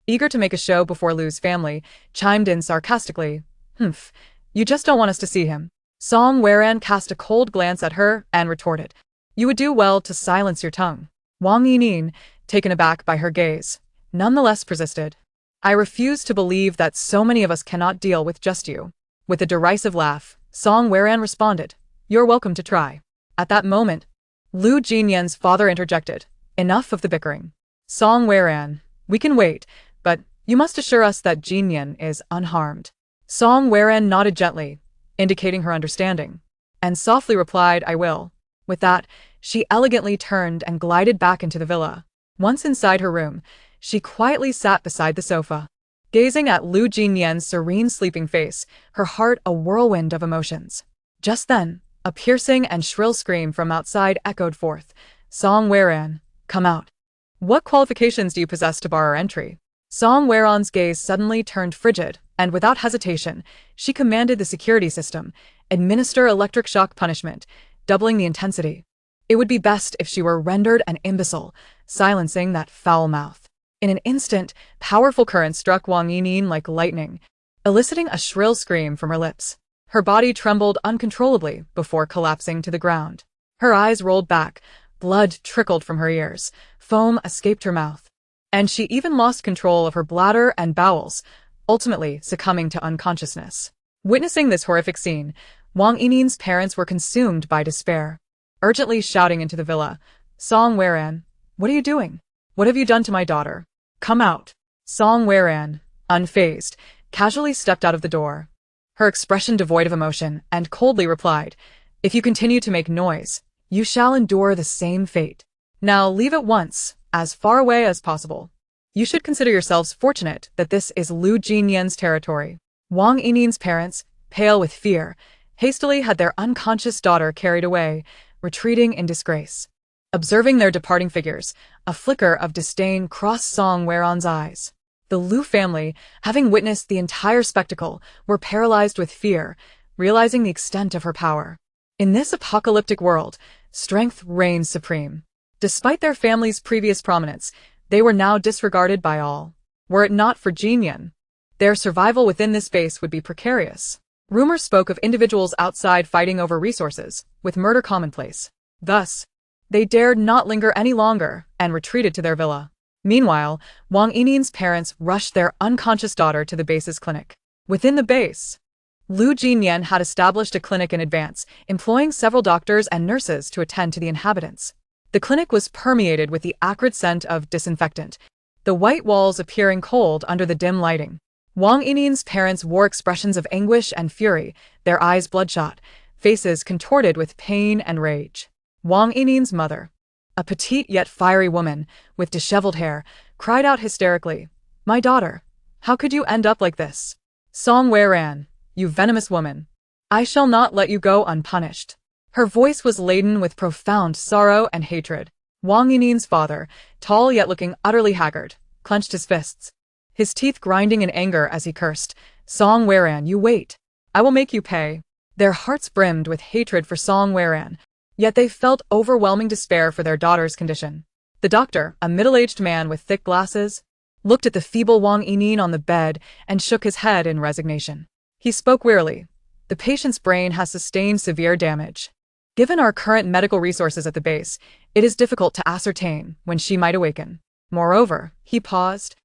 eager to make a show before Lu's family, chimed in sarcastically, you just don't want us to see him. Song Weran cast a cold glance at her and retorted, you would do well to silence your tongue. Wang Yining, taken aback by her gaze, nonetheless persisted. I refuse to believe that so many of us cannot deal with just you. With a derisive laugh, Song Weran responded, you're welcome to try. At that moment, Lu Jinyan's father interjected, enough of the bickering. Song Weran, we can wait, but you must assure us that Jinyan is unharmed. Song Weran nodded gently, indicating her understanding, and softly replied, I will. With that, she elegantly turned and glided back into the villa. Once inside her room, she quietly sat beside the sofa, gazing at Lu Jinyan's serene sleeping face, her heart a whirlwind of emotions. Just then, a piercing and shrill scream from outside echoed forth, Song Weran, come out. What qualifications do you possess to bar our entry? Song Weran's gaze suddenly turned frigid, and without hesitation, she commanded the security system, administer electric shock punishment, doubling the intensity. It would be best if she were rendered an imbecile, silencing that foul mouth. In an instant, powerful currents struck Wang Yining like lightning, eliciting a shrill scream from her lips. Her body trembled uncontrollably before collapsing to the ground. Her eyes rolled back, blood trickled from her ears, foam escaped her mouth, and she even lost control of her bladder and bowels, ultimately succumbing to unconsciousness. Witnessing this horrific scene, Wang Yining's parents were consumed by despair, urgently shouting into the villa, Song Weran, what are you doing? What have you done to my daughter? Come out. Song Weran, unfazed, casually stepped out of the door, her expression devoid of emotion, and coldly replied, if you continue to make noise, you shall endure the same fate. Now leave at once, as far away as possible. You should consider yourselves fortunate that this is Lu Jinyan's territory. Wang Yining's parents, pale with fear, hastily had their unconscious daughter carried away, retreating in disgrace. Observing their departing figures, a flicker of disdain crossed Song Weran's eyes. The Lu family, having witnessed the entire spectacle, were paralyzed with fear, realizing the extent of her power. In this apocalyptic world, strength reigns supreme. Despite their family's previous prominence, they were now disregarded by all. Were it not for Jinyan, their survival within this space would be precarious. Rumors spoke of individuals outside fighting over resources, with murder commonplace. Thus, they dared not linger any longer and retreated to their villa. Meanwhile, Wang Yining's parents rushed their unconscious daughter to the base's clinic. Within the base, Lu Jinyan had established a clinic in advance, employing several doctors and nurses to attend to the inhabitants. The clinic was permeated with the acrid scent of disinfectant, the white walls appearing cold under the dim lighting. Wang Yining's parents wore expressions of anguish and fury, their eyes bloodshot, faces contorted with pain and rage. Wang Yining's mother, a petite yet fiery woman, with disheveled hair, cried out hysterically, my daughter, how could you end up like this? Song Weran, you venomous woman. I shall not let you go unpunished. Her voice was laden with profound sorrow and hatred. Wang Yining's father, tall yet looking utterly haggard, clenched his fists, his teeth grinding in anger as he cursed, Song Weran, you wait. I will make you pay. Their hearts brimmed with hatred for Song Weran, yet they felt overwhelming despair for their daughter's condition. The doctor, a middle-aged man with thick glasses, looked at the feeble Wang Yining on the bed and shook his head in resignation. He spoke wearily. The patient's brain has sustained severe damage. Given our current medical resources at the base, it is difficult to ascertain when she might awaken. Moreover, he paused.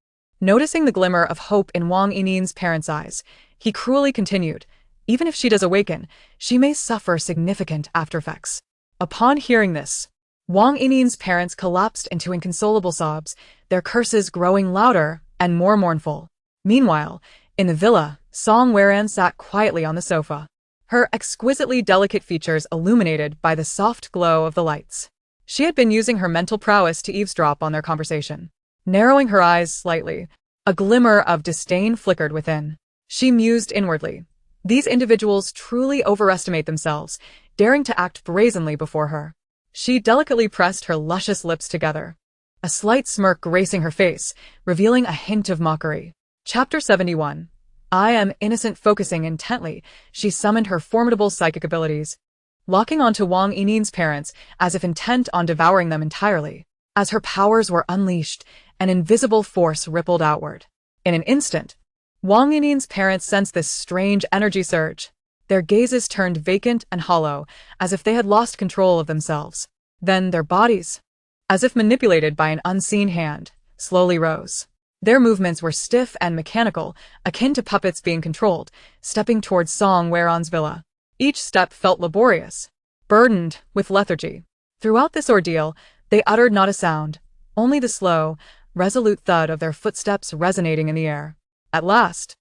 Noticing the glimmer of hope in Wang Yining's parents' eyes, he cruelly continued, even if she does awaken, she may suffer significant aftereffects. Upon hearing this, Wang Yining's parents collapsed into inconsolable sobs, their curses growing louder and more mournful. Meanwhile, in the villa, Song Weran sat quietly on the sofa, her exquisitely delicate features illuminated by the soft glow of the lights. She had been using her mental prowess to eavesdrop on their conversation. Narrowing her eyes slightly, a glimmer of disdain flickered within. She mused inwardly. These individuals truly overestimate themselves, daring to act brazenly before her. She delicately pressed her luscious lips together, a slight smirk gracing her face, revealing a hint of mockery. Chapter 71. I am innocent. Focusing intently, she summoned her formidable psychic abilities, locking onto Wang Yinin's parents as if intent on devouring them entirely. As her powers were unleashed, an invisible force rippled outward. In an instant, Wang Yinin's parents sensed this strange energy surge. Their gazes turned vacant and hollow, as if they had lost control of themselves. Then their bodies, as if manipulated by an unseen hand, slowly rose. Their movements were stiff and mechanical, akin to puppets being controlled, stepping towards Song Weran's villa. Each step felt laborious, burdened with lethargy. Throughout this ordeal, they uttered not a sound, only the slow, resolute thud of their footsteps resonating in the air. At last,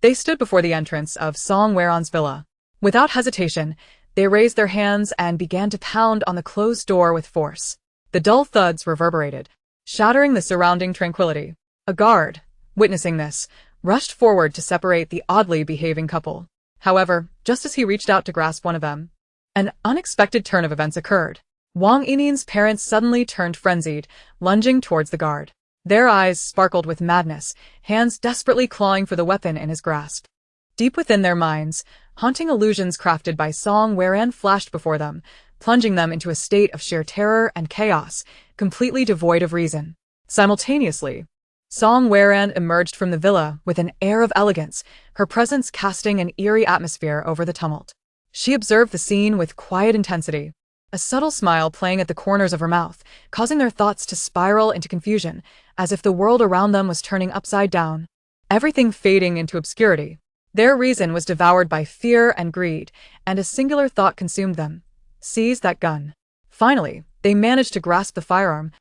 they stood before the entrance of Song Weran's villa. Without hesitation, they raised their hands and began to pound on the closed door with force. The dull thuds reverberated, shattering the surrounding tranquility. A guard, witnessing this, rushed forward to separate the oddly behaving couple. However, just as he reached out to grasp one of them, an unexpected turn of events occurred. Wang Yinin's parents suddenly turned frenzied, lunging towards the guard. Their eyes sparkled with madness, hands desperately clawing for the weapon in his grasp. Deep within their minds, haunting illusions crafted by Song Weran flashed before them, plunging them into a state of sheer terror and chaos, completely devoid of reason. Simultaneously, Song Weran emerged from the villa with an air of elegance, her presence casting an eerie atmosphere over the tumult. She observed the scene with quiet intensity, a subtle smile playing at the corners of her mouth, causing their thoughts to spiral into confusion, as if the world around them was turning upside down, everything fading into obscurity. Their reason was devoured by fear and greed, and a singular thought consumed them: seize that gun. Finally, they managed to grasp the firearm,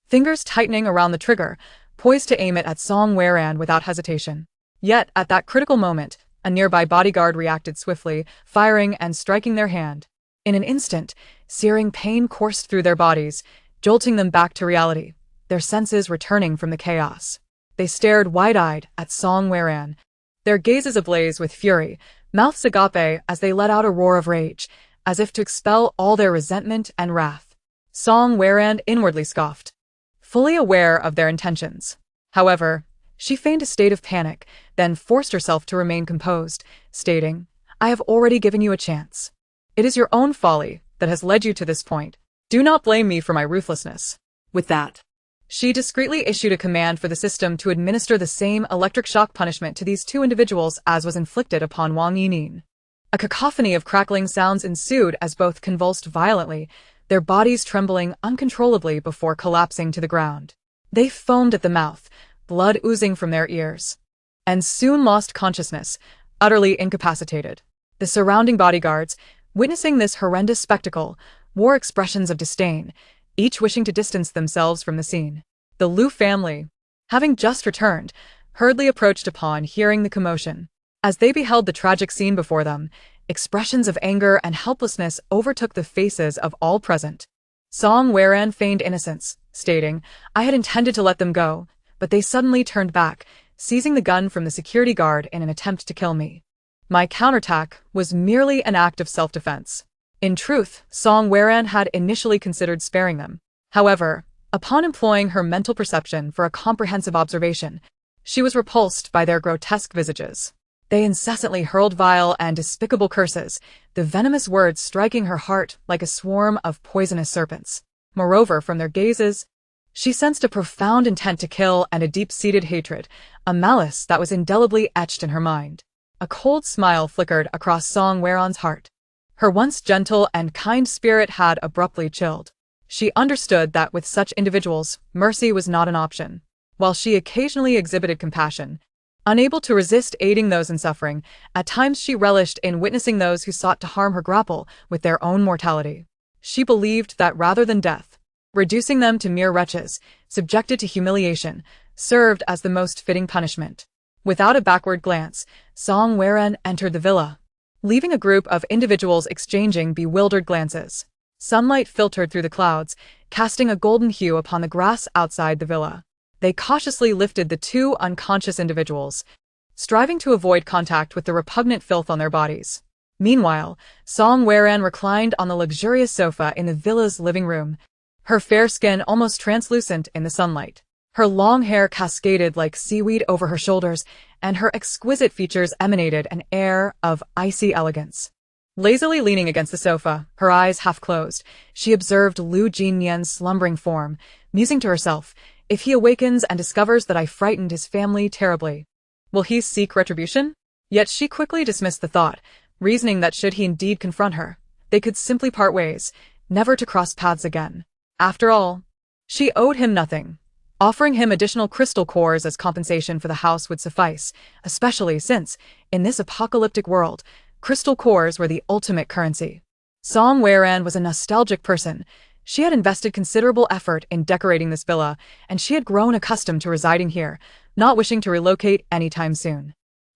fingers tightening around the trigger, poised to aim it at Song Weran without hesitation. Yet, at that critical moment, a nearby bodyguard reacted swiftly, firing and striking their hand. In an instant, searing pain coursed through their bodies, jolting them back to reality, their senses returning from the chaos. They stared wide-eyed at Song Weran, their gazes ablaze with fury, mouths agape as they let out a roar of rage, as if to expel all their resentment and wrath. Song Weran inwardly scoffed, fully aware of their intentions. However, she feigned a state of panic, then forced herself to remain composed, stating, I have already given you a chance. It is your own folly that has led you to this point. Do not blame me for my ruthlessness. With that, she discreetly issued a command for the system to administer the same electric shock punishment to these two individuals as was inflicted upon Wang Yinin. A cacophony of crackling sounds ensued as both convulsed violently, their bodies trembling uncontrollably before collapsing to the ground. They foamed at the mouth, blood oozing from their ears, and soon lost consciousness, utterly incapacitated. The surrounding bodyguards, witnessing this horrendous spectacle, wore expressions of disdain, each wishing to distance themselves from the scene. The Liu family, having just returned, hurriedly approached upon hearing the commotion. As they beheld the tragic scene before them, expressions of anger and helplessness overtook the faces of all present. Song Weran feigned innocence, stating, I had intended to let them go, but they suddenly turned back, seizing the gun from the security guard in an attempt to kill me. My counterattack was merely an act of self-defense. In truth, Song Weran had initially considered sparing them. However, upon employing her mental perception for a comprehensive observation, she was repulsed by their grotesque visages. They incessantly hurled vile and despicable curses, the venomous words striking her heart like a swarm of poisonous serpents. Moreover, from their gazes, she sensed a profound intent to kill and a deep-seated hatred, a malice that was indelibly etched in her mind. A cold smile flickered across Song Weran's heart. Her once gentle and kind spirit had abruptly chilled. She understood that with such individuals, mercy was not an option. While she occasionally exhibited compassion, unable to resist aiding those in suffering, at times she relished in witnessing those who sought to harm her grapple with their own mortality. She believed that rather than death, reducing them to mere wretches, subjected to humiliation, served as the most fitting punishment. Without a backward glance, Song Weran entered the villa, leaving a group of individuals exchanging bewildered glances. Sunlight filtered through the clouds, casting a golden hue upon the grass outside the villa. They cautiously lifted the two unconscious individuals, striving to avoid contact with the repugnant filth on their bodies. Meanwhile, Song Weran reclined on the luxurious sofa in the villa's living room, her fair skin almost translucent in the sunlight. Her long hair cascaded like seaweed over her shoulders, and her exquisite features emanated an air of icy elegance. Lazily leaning against the sofa, her eyes half closed, she observed Lu Jinyan's slumbering form, musing to herself, if he awakens and discovers that I frightened his family terribly, will he seek retribution? Yet she quickly dismissed the thought, reasoning that should he indeed confront her, they could simply part ways, never to cross paths again. After all, she owed him nothing. Offering him additional crystal cores as compensation for the house would suffice, especially since, in this apocalyptic world, crystal cores were the ultimate currency. Song Weiran was a nostalgic person. She had invested considerable effort in decorating this villa, and she had grown accustomed to residing here, not wishing to relocate anytime soon.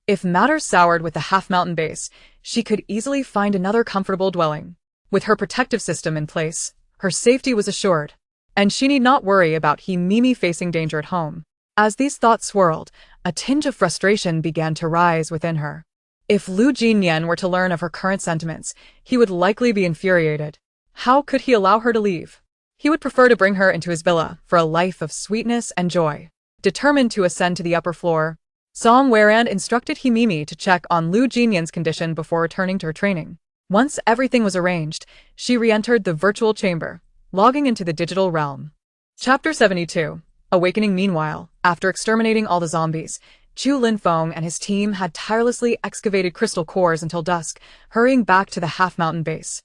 If matters soured with the half-mountain base, she could easily find another comfortable dwelling. With her protective system in place, her safety was assured, and she need not worry about Mimi facing danger at home. As these thoughts swirled, a tinge of frustration began to rise within her. If Lu Jinyan were to learn of her current sentiments, he would likely be infuriated. How could he allow her to leave? He would prefer to bring her into his villa for a life of sweetness and joy. Determined to ascend to the upper floor, Song Weiran instructed Mimi to check on Lu Jinyan's condition before returning to her training. Once everything was arranged, she re-entered the virtual chamber, logging into the digital realm. Chapter 72. Awakening. Meanwhile, after exterminating all the zombies, Chu Linfeng and his team had tirelessly excavated crystal cores until dusk, hurrying back to the half-mountain base.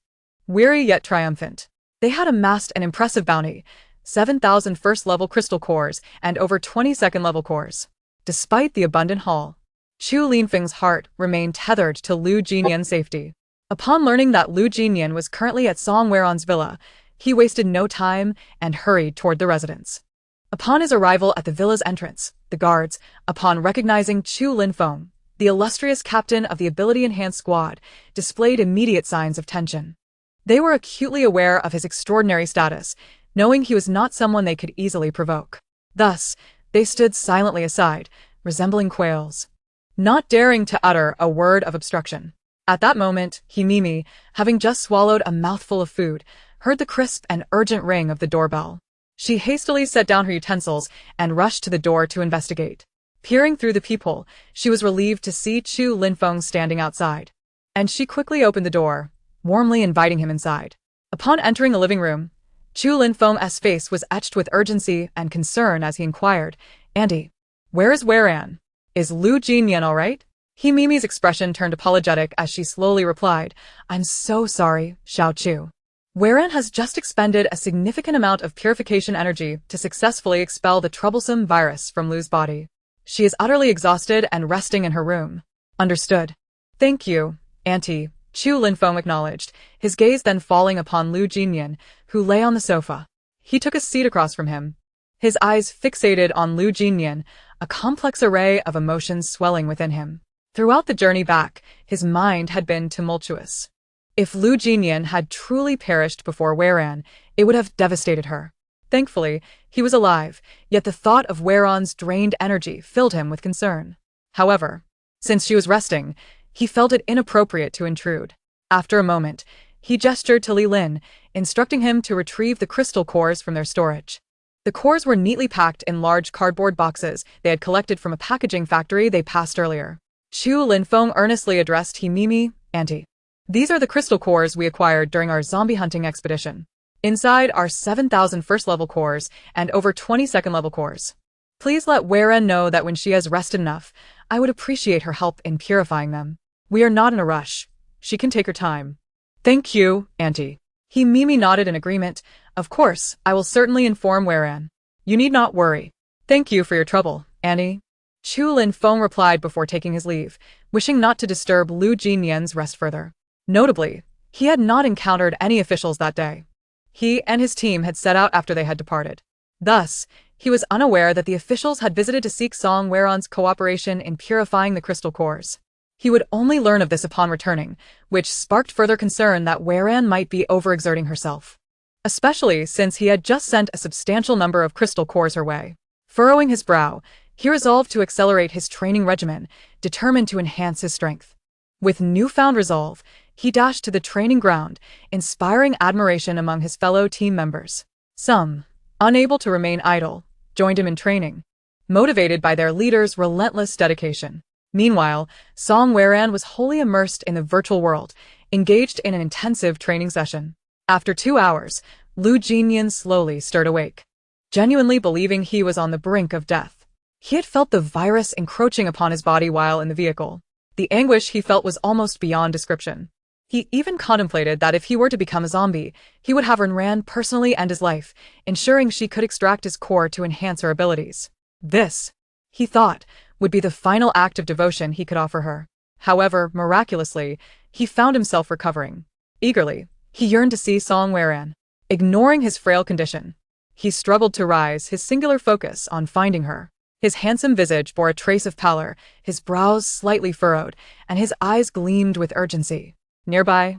Weary yet triumphant, they had amassed an impressive bounty, 7,000 first-level crystal cores and over 20 second-level cores. Despite the abundant haul, Chu Linfeng's heart remained tethered to Lu Jinyan's safety. Upon learning that Lu Jinyan was currently at Song Weiran's villa, he wasted no time and hurried toward the residence. Upon his arrival at the villa's entrance, the guards, upon recognizing Chu Linfeng, the illustrious captain of the ability-enhanced squad, displayed immediate signs of tension. They were acutely aware of his extraordinary status, knowing he was not someone they could easily provoke. Thus, they stood silently aside, resembling quails, not daring to utter a word of obstruction. At that moment, Mimi, having just swallowed a mouthful of food, heard the crisp and urgent ring of the doorbell. She hastily set down her utensils and rushed to the door to investigate. Peering through the peephole, she was relieved to see Chu Linfeng standing outside. And she quickly opened the door, warmly inviting him inside. Upon entering the living room, Chu Linfeng's face was etched with urgency and concern as he inquired, "Auntie, where is Weiran? Is Lu Jinyan all right?" Mimi's expression turned apologetic as she slowly replied, "I'm so sorry, Xiao Chu. Weiran has just expended a significant amount of purification energy to successfully expel the troublesome virus from Lu's body. She is utterly exhausted and resting in her room." "Understood. Thank you, Auntie," Chu Linfeng acknowledged, his gaze then falling upon Lu Jinyan, who lay on the sofa. He took a seat across from him, his eyes fixated on Lu Jinyan, a complex array of emotions swelling within him. Throughout the journey back, his mind had been tumultuous. If Lu Jinyan had truly perished before Weiran, it would have devastated her. Thankfully, he was alive, yet the thought of Weiran's drained energy filled him with concern. However, since she was resting, he felt it inappropriate to intrude. After a moment, he gestured to Li Lin, instructing him to retrieve the crystal cores from their storage. The cores were neatly packed in large cardboard boxes they had collected from a packaging factory they passed earlier. Chu Linfeng earnestly addressed Mimi, "Auntie, these are the crystal cores we acquired during our zombie hunting expedition. Inside are 7,000 first-level cores and over 20 second-level cores. Please let Weiran know that when she has rested enough, I would appreciate her help in purifying them. We are not in a rush. She can take her time." "Thank you, Auntie." Mimi nodded in agreement. "Of course, I will certainly inform Weiran. You need not worry." "Thank you for your trouble, Annie," Chu Linfeng replied before taking his leave, wishing not to disturb Lu Jinyan's rest further. Notably, he had not encountered any officials that day. He and his team had set out after they had departed. Thus, he was unaware that the officials had visited to seek Song Weiran's cooperation in purifying the crystal cores. He would only learn of this upon returning, which sparked further concern that Weiran might be overexerting herself, especially since he had just sent a substantial number of crystal cores her way. Furrowing his brow, he resolved to accelerate his training regimen, determined to enhance his strength. With newfound resolve, he dashed to the training ground, inspiring admiration among his fellow team members. Some, unable to remain idle, joined him in training, motivated by their leader's relentless dedication. Meanwhile, Song Weran was wholly immersed in the virtual world, engaged in an intensive training session. After 2 hours, Lu Jinyan slowly stirred awake, genuinely believing he was on the brink of death. He had felt the virus encroaching upon his body while in the vehicle. The anguish he felt was almost beyond description. He even contemplated that if he were to become a zombie, he would have Renran personally end his life, ensuring she could extract his core to enhance her abilities. This, he thought, would be the final act of devotion he could offer her. However, miraculously, he found himself recovering. Eagerly, he yearned to see Song Weran. Ignoring his frail condition, he struggled to rise, his singular focus on finding her. His handsome visage bore a trace of pallor, his brows slightly furrowed, and his eyes gleamed with urgency. Nearby,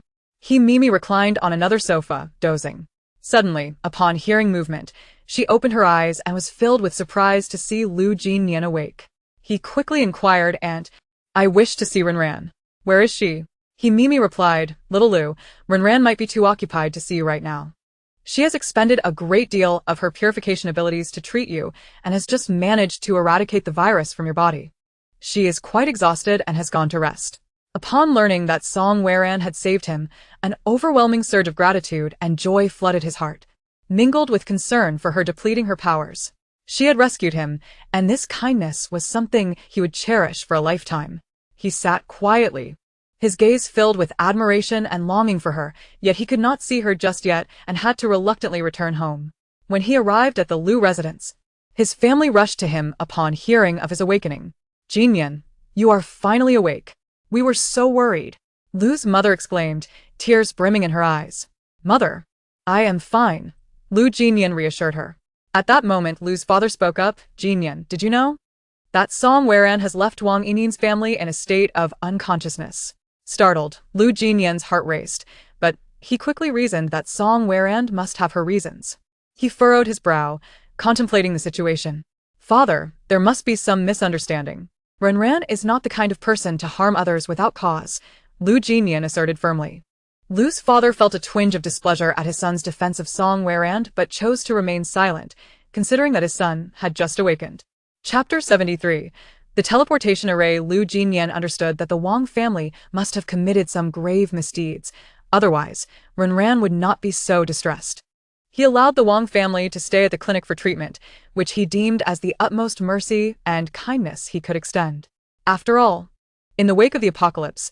Mimi reclined on another sofa, dozing. Suddenly, upon hearing movement, she opened her eyes and was filled with surprise to see Lu Jinyan awake. He quickly inquired, "I wish to see Renran. Where is she?" Mimi replied, "Little Lu, Renran might be too occupied to see you right now. She has expended a great deal of her purification abilities to treat you and has just managed to eradicate the virus from your body. She is quite exhausted and has gone to rest." Upon learning that Song Weran had saved him, an overwhelming surge of gratitude and joy flooded his heart, mingled with concern for her depleting her powers. She had rescued him, and this kindness was something he would cherish for a lifetime. He sat quietly, his gaze filled with admiration and longing for her, yet he could not see her just yet and had to reluctantly return home. When he arrived at the Lu residence, his family rushed to him upon hearing of his awakening. "Jinyan, you are finally awake. We were so worried," Lu's mother exclaimed, tears brimming in her eyes. "Mother, I am fine," Lu Jinyan reassured her. At that moment, Lu's father spoke up. "Jinyan, did you know that Song Weran has left Wang Yinin's family in a state of unconsciousness?" Startled, Lu Jinyan's heart raced, but he quickly reasoned that Song Weran must have her reasons. He furrowed his brow, contemplating the situation. "Father, there must be some misunderstanding. Renran is not the kind of person to harm others without cause," Lu Jinyan asserted firmly. Lu's father felt a twinge of displeasure at his son's defense of Song Weran but chose to remain silent, considering that his son had just awakened. Chapter 73. The teleportation array. Lu Jinyan understood that the Wang family must have committed some grave misdeeds, otherwise, Renran would not be so distressed. He allowed the Wang family to stay at the clinic for treatment, which he deemed as the utmost mercy and kindness he could extend. After all, in the wake of the apocalypse,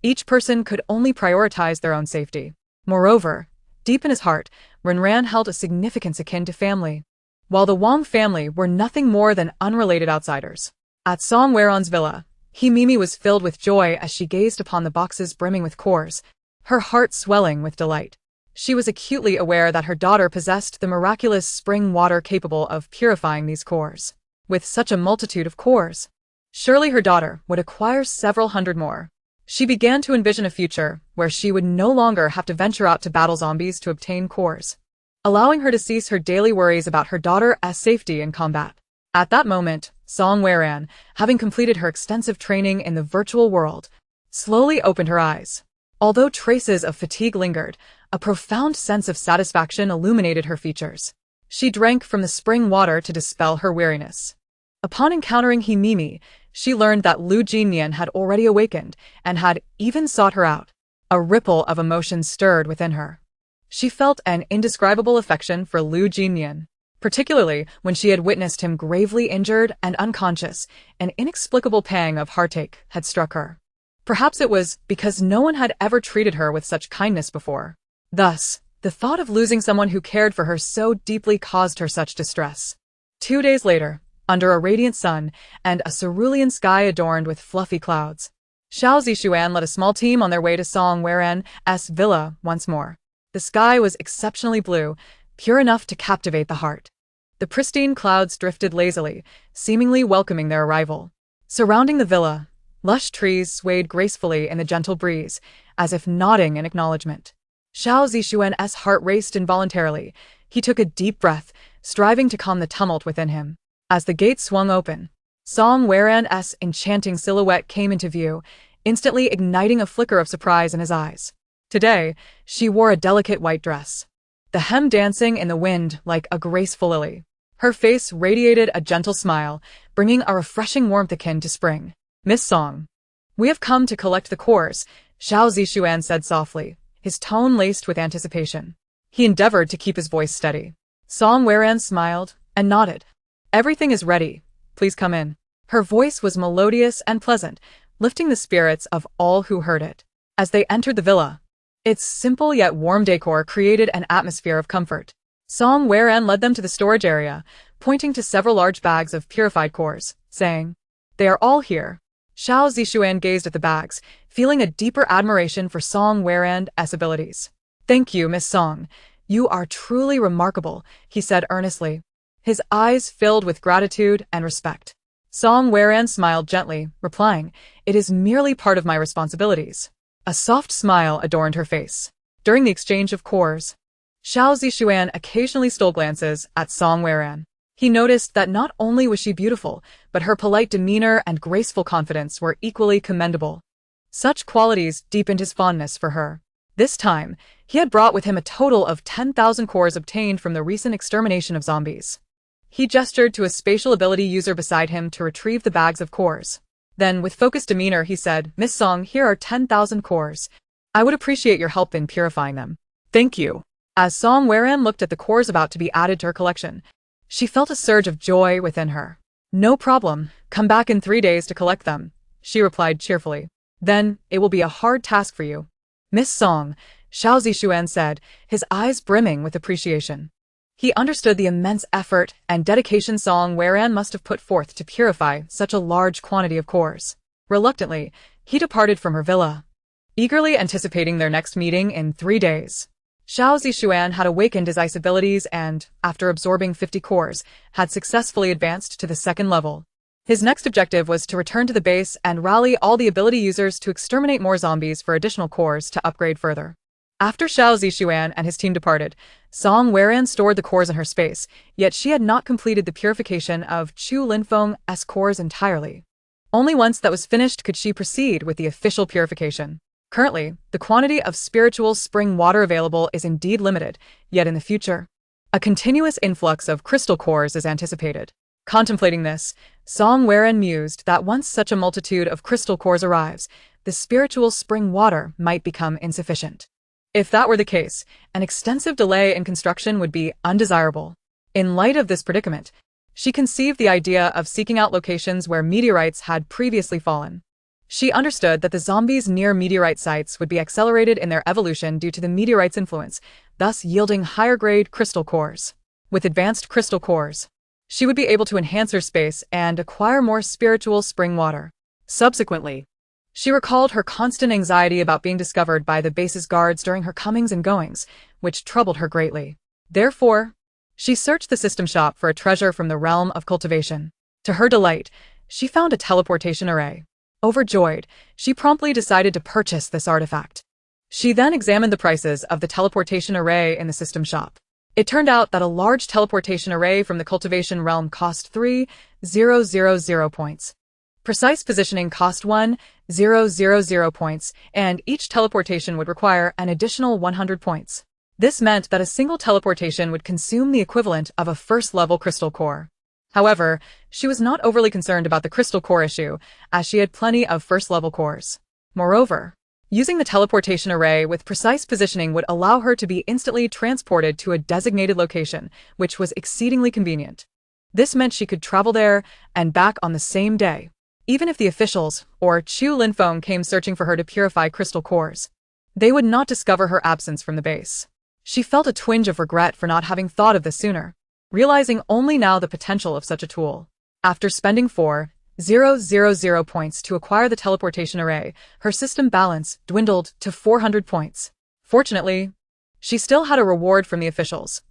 each person could only prioritize their own safety. Moreover, deep in his heart, Renran held a significance akin to family, while the Wang family were nothing more than unrelated outsiders. At Song Weran's villa, Mimi was filled with joy as she gazed upon the boxes brimming with cores, her heart swelling with delight. She was acutely aware that her daughter possessed the miraculous spring water capable of purifying these cores. With such a multitude of cores, surely her daughter would acquire several hundred more. She began to envision a future where she would no longer have to venture out to battle zombies to obtain cores, allowing her to cease her daily worries about her daughter's safety in combat. At that moment, Song Weran, having completed her extensive training in the virtual world, slowly opened her eyes. Although traces of fatigue lingered, a profound sense of satisfaction illuminated her features. She drank from the spring water to dispel her weariness. Upon encountering Mimi, she learned that Lu Jinyan had already awakened and had even sought her out. A ripple of emotion stirred within her. She felt an indescribable affection for Lu Jinyan, particularly when she had witnessed him gravely injured and unconscious. An inexplicable pang of heartache had struck her. Perhaps it was because no one had ever treated her with such kindness before. Thus, the thought of losing someone who cared for her so deeply caused her such distress. 2 days later, under a radiant sun and a cerulean sky adorned with fluffy clouds, Xiao Zixuan led a small team on their way to Song Weran's villa once more. The sky was exceptionally blue, pure enough to captivate the heart. The pristine clouds drifted lazily, seemingly welcoming their arrival. Surrounding the villa, lush trees swayed gracefully in the gentle breeze, as if nodding in acknowledgement. Xiao Zixuan's heart raced involuntarily. He took a deep breath, striving to calm the tumult within him. As the gate swung open, Song Weran's enchanting silhouette came into view, instantly igniting a flicker of surprise in his eyes. Today, she wore a delicate white dress, the hem dancing in the wind like a graceful lily. Her face radiated a gentle smile, bringing a refreshing warmth akin to spring. Miss Song. We have come to collect the cores, Xiao Zixuan said softly, his tone laced with anticipation. He endeavored to keep his voice steady. Song Weran smiled and nodded. Everything is ready. Please come in. Her voice was melodious and pleasant, lifting the spirits of all who heard it. As they entered the villa, its simple yet warm decor created an atmosphere of comfort. Song Weran led them to the storage area, pointing to several large bags of purified cores, saying, "They are all here." Xiao Zixuan gazed at the bags, feeling a deeper admiration for Song Weran's abilities. "Thank you, Miss Song. You are truly remarkable," he said earnestly, his eyes filled with gratitude and respect. Song Weran smiled gently, replying, "It is merely part of my responsibilities." A soft smile adorned her face. During the exchange of cores, Xiao Zixuan occasionally stole glances at Song Weran. He noticed that not only was she beautiful, but her polite demeanor and graceful confidence were equally commendable. Such qualities deepened his fondness for her. This time, he had brought with him a total of 10,000 cores obtained from the recent extermination of zombies. He gestured to a spatial ability user beside him to retrieve the bags of cores. Then, with focused demeanor, he said, "Miss Song, here are 10,000 cores. I would appreciate your help in purifying them." "Thank you." As Song Weran looked at the cores about to be added to her collection, she felt a surge of joy within her. "No problem. Come back in 3 days to collect them," she replied cheerfully. "Then, it will be a hard task for you." "Miss Song," Xiao Zixuan said, his eyes brimming with appreciation. He understood the immense effort and dedication Song Weran must have put forth to purify such a large quantity of cores. Reluctantly, he departed from her villa, eagerly anticipating their next meeting in 3 days. Xiao Zixuan had awakened his ice abilities and, after absorbing 50 cores, had successfully advanced to the second level. His next objective was to return to the base and rally all the ability users to exterminate more zombies for additional cores to upgrade further. After Xiao Zixuan and his team departed, Song Weran stored the cores in her space, yet she had not completed the purification of Chu Linfeng's cores entirely. Only once that was finished could she proceed with the official purification. Currently, the quantity of spiritual spring water available is indeed limited, yet in the future, a continuous influx of crystal cores is anticipated. Contemplating this, Song Weran mused that once such a multitude of crystal cores arrives, the spiritual spring water might become insufficient. If that were the case, an extensive delay in construction would be undesirable. In light of this predicament, she conceived the idea of seeking out locations where meteorites had previously fallen. She understood that the zombies near meteorite sites would be accelerated in their evolution due to the meteorite's influence, thus yielding higher-grade crystal cores. With advanced crystal cores, she would be able to enhance her space and acquire more spiritual spring water. Subsequently, she recalled her constant anxiety about being discovered by the base's guards during her comings and goings, which troubled her greatly. Therefore, she searched the system shop for a treasure from the realm of cultivation. To her delight, she found a teleportation array. Overjoyed, she promptly decided to purchase this artifact. She then examined the prices of the teleportation array in the system shop. It turned out that a large teleportation array from the cultivation realm cost 3,000 points. Precise positioning cost 1,000 points, and each teleportation would require an additional 100 points. This meant that a single teleportation would consume the equivalent of a first-level crystal core. However, she was not overly concerned about the crystal core issue, as she had plenty of first-level cores. Moreover, using the teleportation array with precise positioning would allow her to be instantly transported to a designated location, which was exceedingly convenient. This meant she could travel there and back on the same day, even if the officials, or Chu Linfeng, came searching for her to purify crystal cores. They would not discover her absence from the base. She felt a twinge of regret for not having thought of this sooner, realizing only now the potential of such a tool. After spending 4,000 points to acquire the teleportation array, her system balance dwindled to 400 points. Fortunately, she still had a reward from the officials.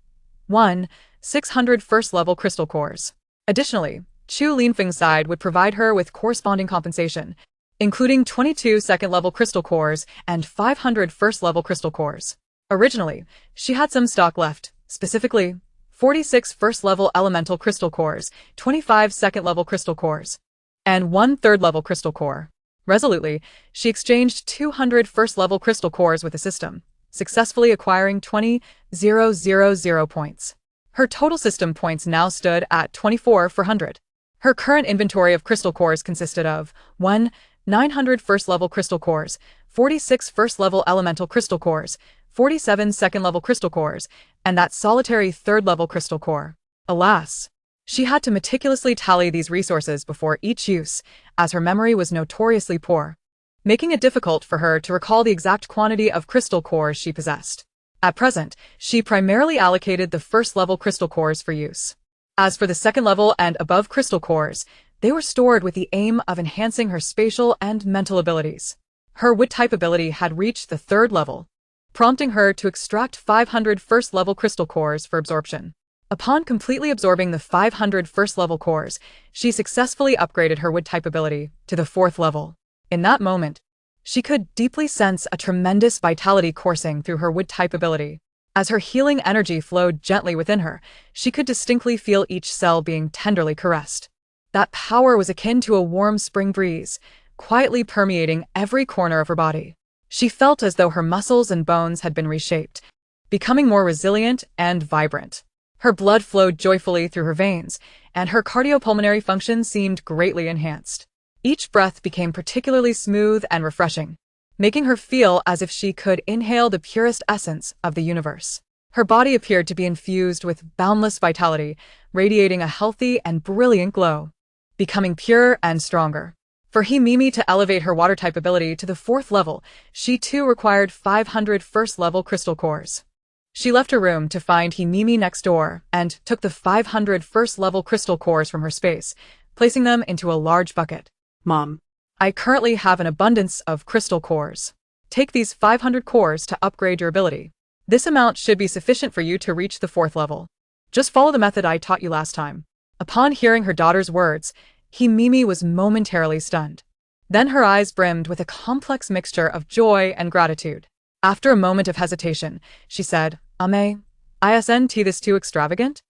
600 first-level crystal cores. Additionally, Chu Linfeng's side would provide her with corresponding compensation, including 22 second-level crystal cores and 500 first-level crystal cores. Originally, she had some stock left, specifically 46 first-level elemental crystal cores, 25 second-level crystal cores, and 1 third-level crystal core. Resolutely, she exchanged 200 first-level crystal cores with the system, successfully acquiring 20,000 points. Her total system points now stood at 24,400. Her current inventory of crystal cores consisted of 900 first-level crystal cores, 46 first-level elemental crystal cores, 47 second-level crystal cores, and that solitary third-level crystal core. Alas, she had to meticulously tally these resources before each use, as her memory was notoriously poor, making it difficult for her to recall the exact quantity of crystal cores she possessed. At present, she primarily allocated the first-level crystal cores for use. As for the second-level and above crystal cores, they were stored with the aim of enhancing her spatial and mental abilities. Her wood-type ability had reached the third level, prompting her to extract 500 first-level crystal cores for absorption. Upon completely absorbing the 500 first-level cores, she successfully upgraded her wood-type ability to the fourth level. In that moment, she could deeply sense a tremendous vitality coursing through her wood-type ability. As her healing energy flowed gently within her, she could distinctly feel each cell being tenderly caressed. That power was akin to a warm spring breeze, quietly permeating every corner of her body. She felt as though her muscles and bones had been reshaped, becoming more resilient and vibrant. Her blood flowed joyfully through her veins, and her cardiopulmonary function seemed greatly enhanced. Each breath became particularly smooth and refreshing, making her feel as if she could inhale the purest essence of the universe. Her body appeared to be infused with boundless vitality, radiating a healthy and brilliant glow, becoming purer and stronger. For Mimi to elevate her water-type ability to the fourth level, she too required 500 first-level crystal cores. She left her room to find Mimi next door and took the 500 first-level crystal cores from her space, placing them into a large bucket. Mom, I currently have an abundance of crystal cores. Take these 500 cores to upgrade your ability. This amount should be sufficient for you to reach the fourth level. Just follow the method I taught you last time. Upon hearing her daughter's words, Mimi was momentarily stunned. Then her eyes brimmed with a complex mixture of joy and gratitude. After a moment of hesitation, she said, isn't this too extravagant?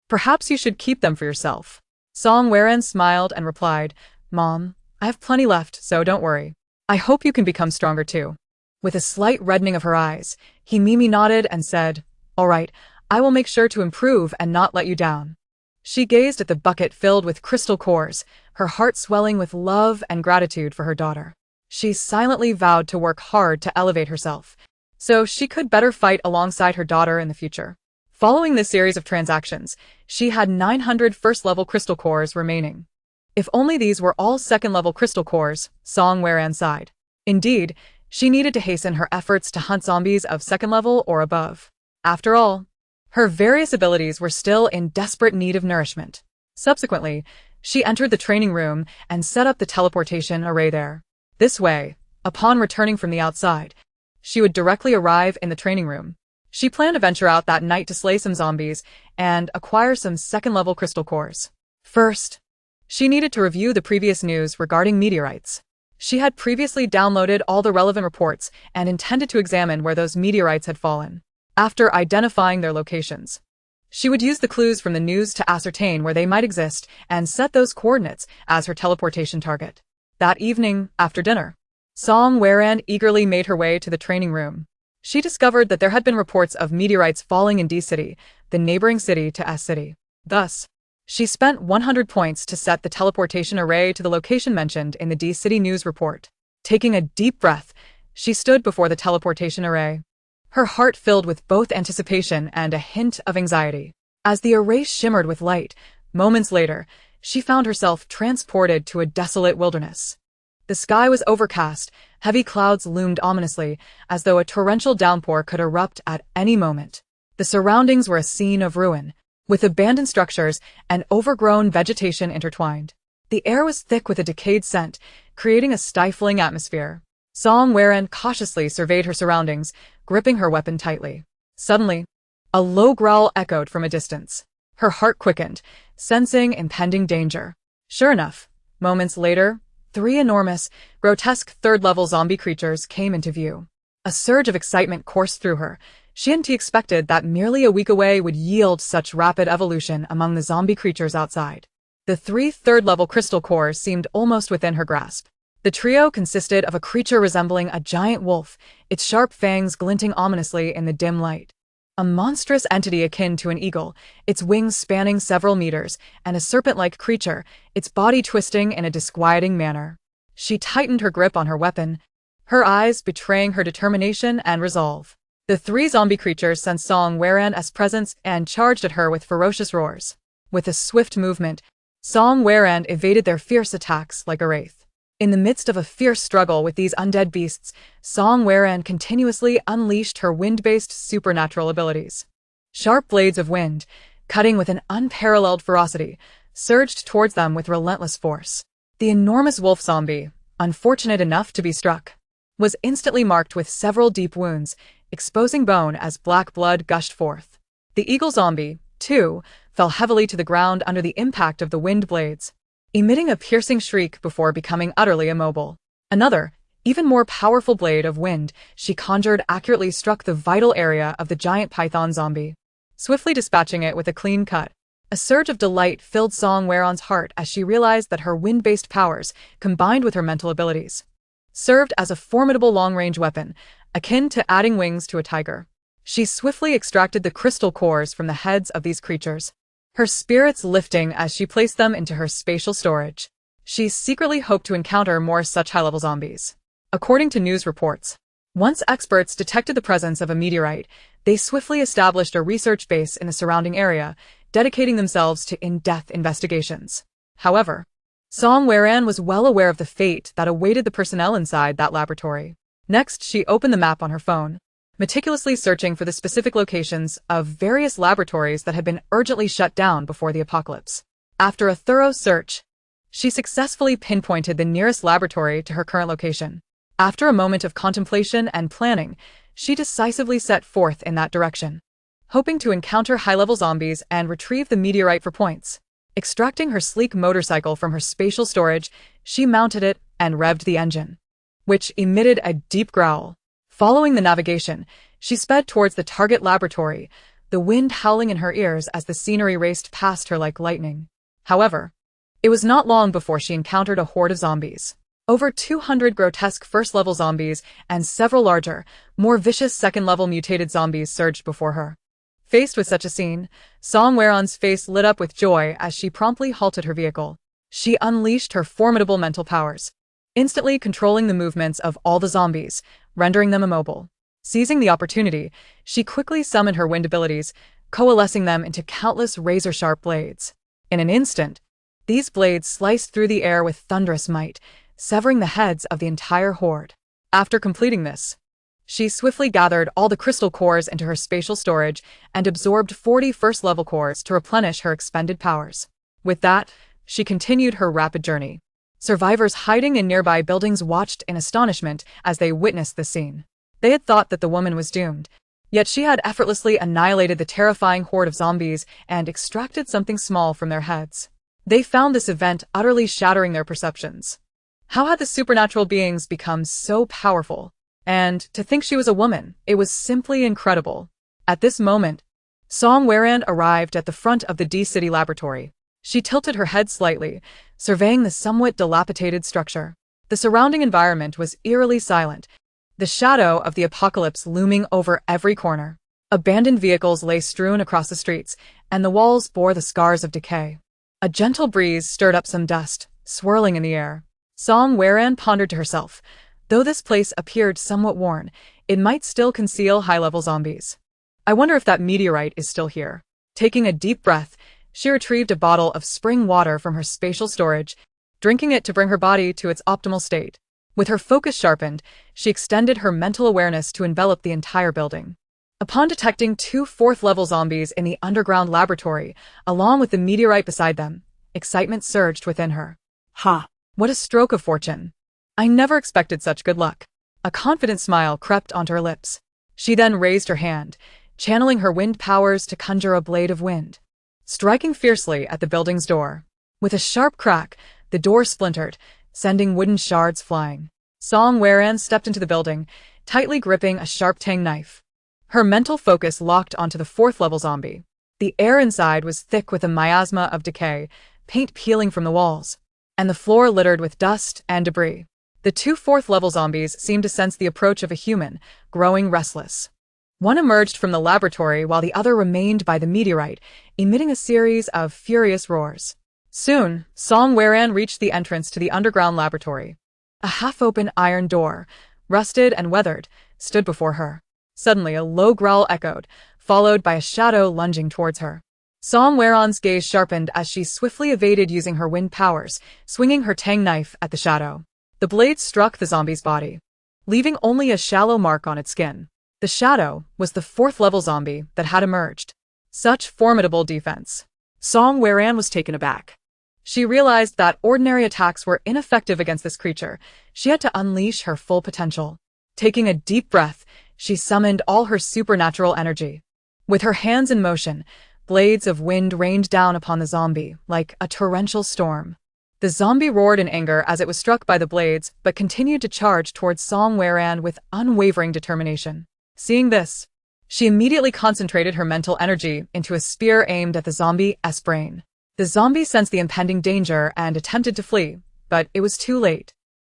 Perhaps you should keep them for yourself. Song Waren smiled and replied, Mom, I have plenty left, so don't worry. I hope you can become stronger too. With a slight reddening of her eyes, Mimi nodded and said, All right, I will make sure to improve and not let you down. She gazed at the bucket filled with crystal cores, her heart swelling with love and gratitude for her daughter. She silently vowed to work hard to elevate herself, so she could better fight alongside her daughter in the future. Following this series of transactions, she had 900 first-level crystal cores remaining. If only these were all second-level crystal cores, Song Waren sighed. Indeed, she needed to hasten her efforts to hunt zombies of second level or above. After all, her various abilities were still in desperate need of nourishment. Subsequently, she entered the training room and set up the teleportation array there. This way, upon returning from the outside, she would directly arrive in the training room. She planned to venture out that night to slay some zombies and acquire some second-level crystal cores. First, she needed to review the previous news regarding meteorites. She had previously downloaded all the relevant reports and intended to examine where those meteorites had fallen. After identifying their locations, she would use the clues from the news to ascertain where they might exist and set those coordinates as her teleportation target. That evening, after dinner, Song Waren eagerly made her way to the training room. She discovered that there had been reports of meteorites falling in D City, the neighboring city to S City. Thus, she spent 100 points to set the teleportation array to the location mentioned in the D City news report. Taking a deep breath, she stood before the teleportation array, her heart filled with both anticipation and a hint of anxiety. As the array shimmered with light, moments later, she found herself transported to a desolate wilderness. The sky was overcast, heavy clouds loomed ominously, as though a torrential downpour could erupt at any moment. The surroundings were a scene of ruin, with abandoned structures and overgrown vegetation intertwined. The air was thick with a decayed scent, creating a stifling atmosphere. Song Waren cautiously surveyed her surroundings, gripping her weapon tightly. Suddenly, a low growl echoed from a distance. Her heart quickened, sensing impending danger. Sure enough, moments later, 3 enormous, grotesque third-level zombie creatures came into view. A surge of excitement coursed through her. She hadn't expected that merely a week away would yield such rapid evolution among the zombie creatures outside. The 3 third-level crystal cores seemed almost within her grasp. The trio consisted of a creature resembling a giant wolf, its sharp fangs glinting ominously in the dim light. A monstrous entity akin to an eagle, its wings spanning several meters, and a serpent-like creature, its body twisting in a disquieting manner. She tightened her grip on her weapon, her eyes betraying her determination and resolve. The three zombie creatures sensed Song Weran's presence and charged at her with ferocious roars. With a swift movement, Song Weran evaded their fierce attacks like a wraith. In the midst of a fierce struggle with these undead beasts, Song Weran continuously unleashed her wind-based supernatural abilities. Sharp blades of wind, cutting with an unparalleled ferocity, surged towards them with relentless force. The enormous wolf zombie, unfortunate enough to be struck, was instantly marked with several deep wounds, exposing bone as black blood gushed forth. The eagle zombie, too, fell heavily to the ground under the impact of the wind blades, emitting a piercing shriek before becoming utterly immobile. Another, even more powerful blade of wind she conjured accurately struck the vital area of the giant python zombie, swiftly dispatching it with a clean cut. A surge of delight filled Song Weran's heart as she realized that her wind-based powers, combined with her mental abilities, served as a formidable long-range weapon, akin to adding wings to a tiger. She swiftly extracted the crystal cores from the heads of these creatures, her spirits lifting as she placed them into her spatial storage. She secretly hoped to encounter more such high-level zombies. According to news reports, once experts detected the presence of a meteorite, they swiftly established a research base in the surrounding area, dedicating themselves to in-depth investigations. However, Song Weran was well aware of the fate that awaited the personnel inside that laboratory. Next, she opened the map on her phone, meticulously searching for the specific locations of various laboratories that had been urgently shut down before the apocalypse. After a thorough search, she successfully pinpointed the nearest laboratory to her current location. After a moment of contemplation and planning, she decisively set forth in that direction, hoping to encounter high-level zombies and retrieve the meteorite for points. Extracting her sleek motorcycle from her spatial storage, she mounted it and revved the engine, which emitted a deep growl. Following the navigation, she sped towards the target laboratory, the wind howling in her ears as the scenery raced past her like lightning. However, it was not long before she encountered a horde of zombies. Over 200 grotesque first-level zombies and several larger, more vicious second-level mutated zombies surged before her. Faced with such a scene, Song Weran's face lit up with joy as she promptly halted her vehicle. She unleashed her formidable mental powers, instantly controlling the movements of all the zombies, rendering them immobile. Seizing the opportunity, she quickly summoned her wind abilities, coalescing them into countless razor-sharp blades. In an instant, these blades sliced through the air with thunderous might, severing the heads of the entire horde. After completing this, she swiftly gathered all the crystal cores into her spatial storage and absorbed 40 first-level cores to replenish her expended powers. With that, she continued her rapid journey. Survivors hiding in nearby buildings watched in astonishment as they witnessed the scene. They had thought that the woman was doomed, yet she had effortlessly annihilated the terrifying horde of zombies and extracted something small from their heads. They found this event utterly shattering their perceptions. How had the supernatural beings become so powerful? And to think she was a woman, it was simply incredible. At this moment, Song Weran arrived at the front of the D-City laboratory. She tilted her head slightly, surveying the somewhat dilapidated structure. The surrounding environment was eerily silent, the shadow of the apocalypse looming over every corner. Abandoned vehicles lay strewn across the streets, and the walls bore the scars of decay. A gentle breeze stirred up some dust, swirling in the air. Song Weran pondered to herself, though this place appeared somewhat worn, it might still conceal high-level zombies. I wonder if that meteorite is still here. Taking a deep breath, she retrieved a bottle of spring water from her spatial storage, drinking it to bring her body to its optimal state. With her focus sharpened, she extended her mental awareness to envelop the entire building. Upon detecting 2 fourth-level zombies in the underground laboratory, along with the meteorite beside them, excitement surged within her. Ha! What a stroke of fortune! I never expected such good luck. A confident smile crept onto her lips. She then raised her hand, channeling her wind powers to conjure a blade of wind, striking fiercely at the building's door. With a sharp crack, the door splintered, sending wooden shards flying. Song Weran stepped into the building, tightly gripping a sharp tang knife. Her mental focus locked onto the 4th-level zombie. The air inside was thick with a miasma of decay, paint peeling from the walls, and the floor littered with dust and debris. The two fourth-level zombies seemed to sense the approach of a human, growing restless. One emerged from the laboratory while the other remained by the meteorite, emitting a series of furious roars. Soon, Song Weran reached the entrance to the underground laboratory. A half-open iron door, rusted and weathered, stood before her. Suddenly, a low growl echoed, followed by a shadow lunging towards her. Song Weran's gaze sharpened as she swiftly evaded using her wind powers, swinging her tang knife at the shadow. The blade struck the zombie's body, leaving only a shallow mark on its skin. The shadow was the fourth-level zombie that had emerged. Such formidable defense. Song Weran was taken aback. She realized that ordinary attacks were ineffective against this creature. She had to unleash her full potential. Taking a deep breath, she summoned all her supernatural energy. With her hands in motion, blades of wind rained down upon the zombie like a torrential storm. The zombie roared in anger as it was struck by the blades, but continued to charge towards Song Weran with unwavering determination. Seeing this, she immediately concentrated her mental energy into a spear aimed at the zombie's brain. The zombie sensed the impending danger and attempted to flee, but it was too late.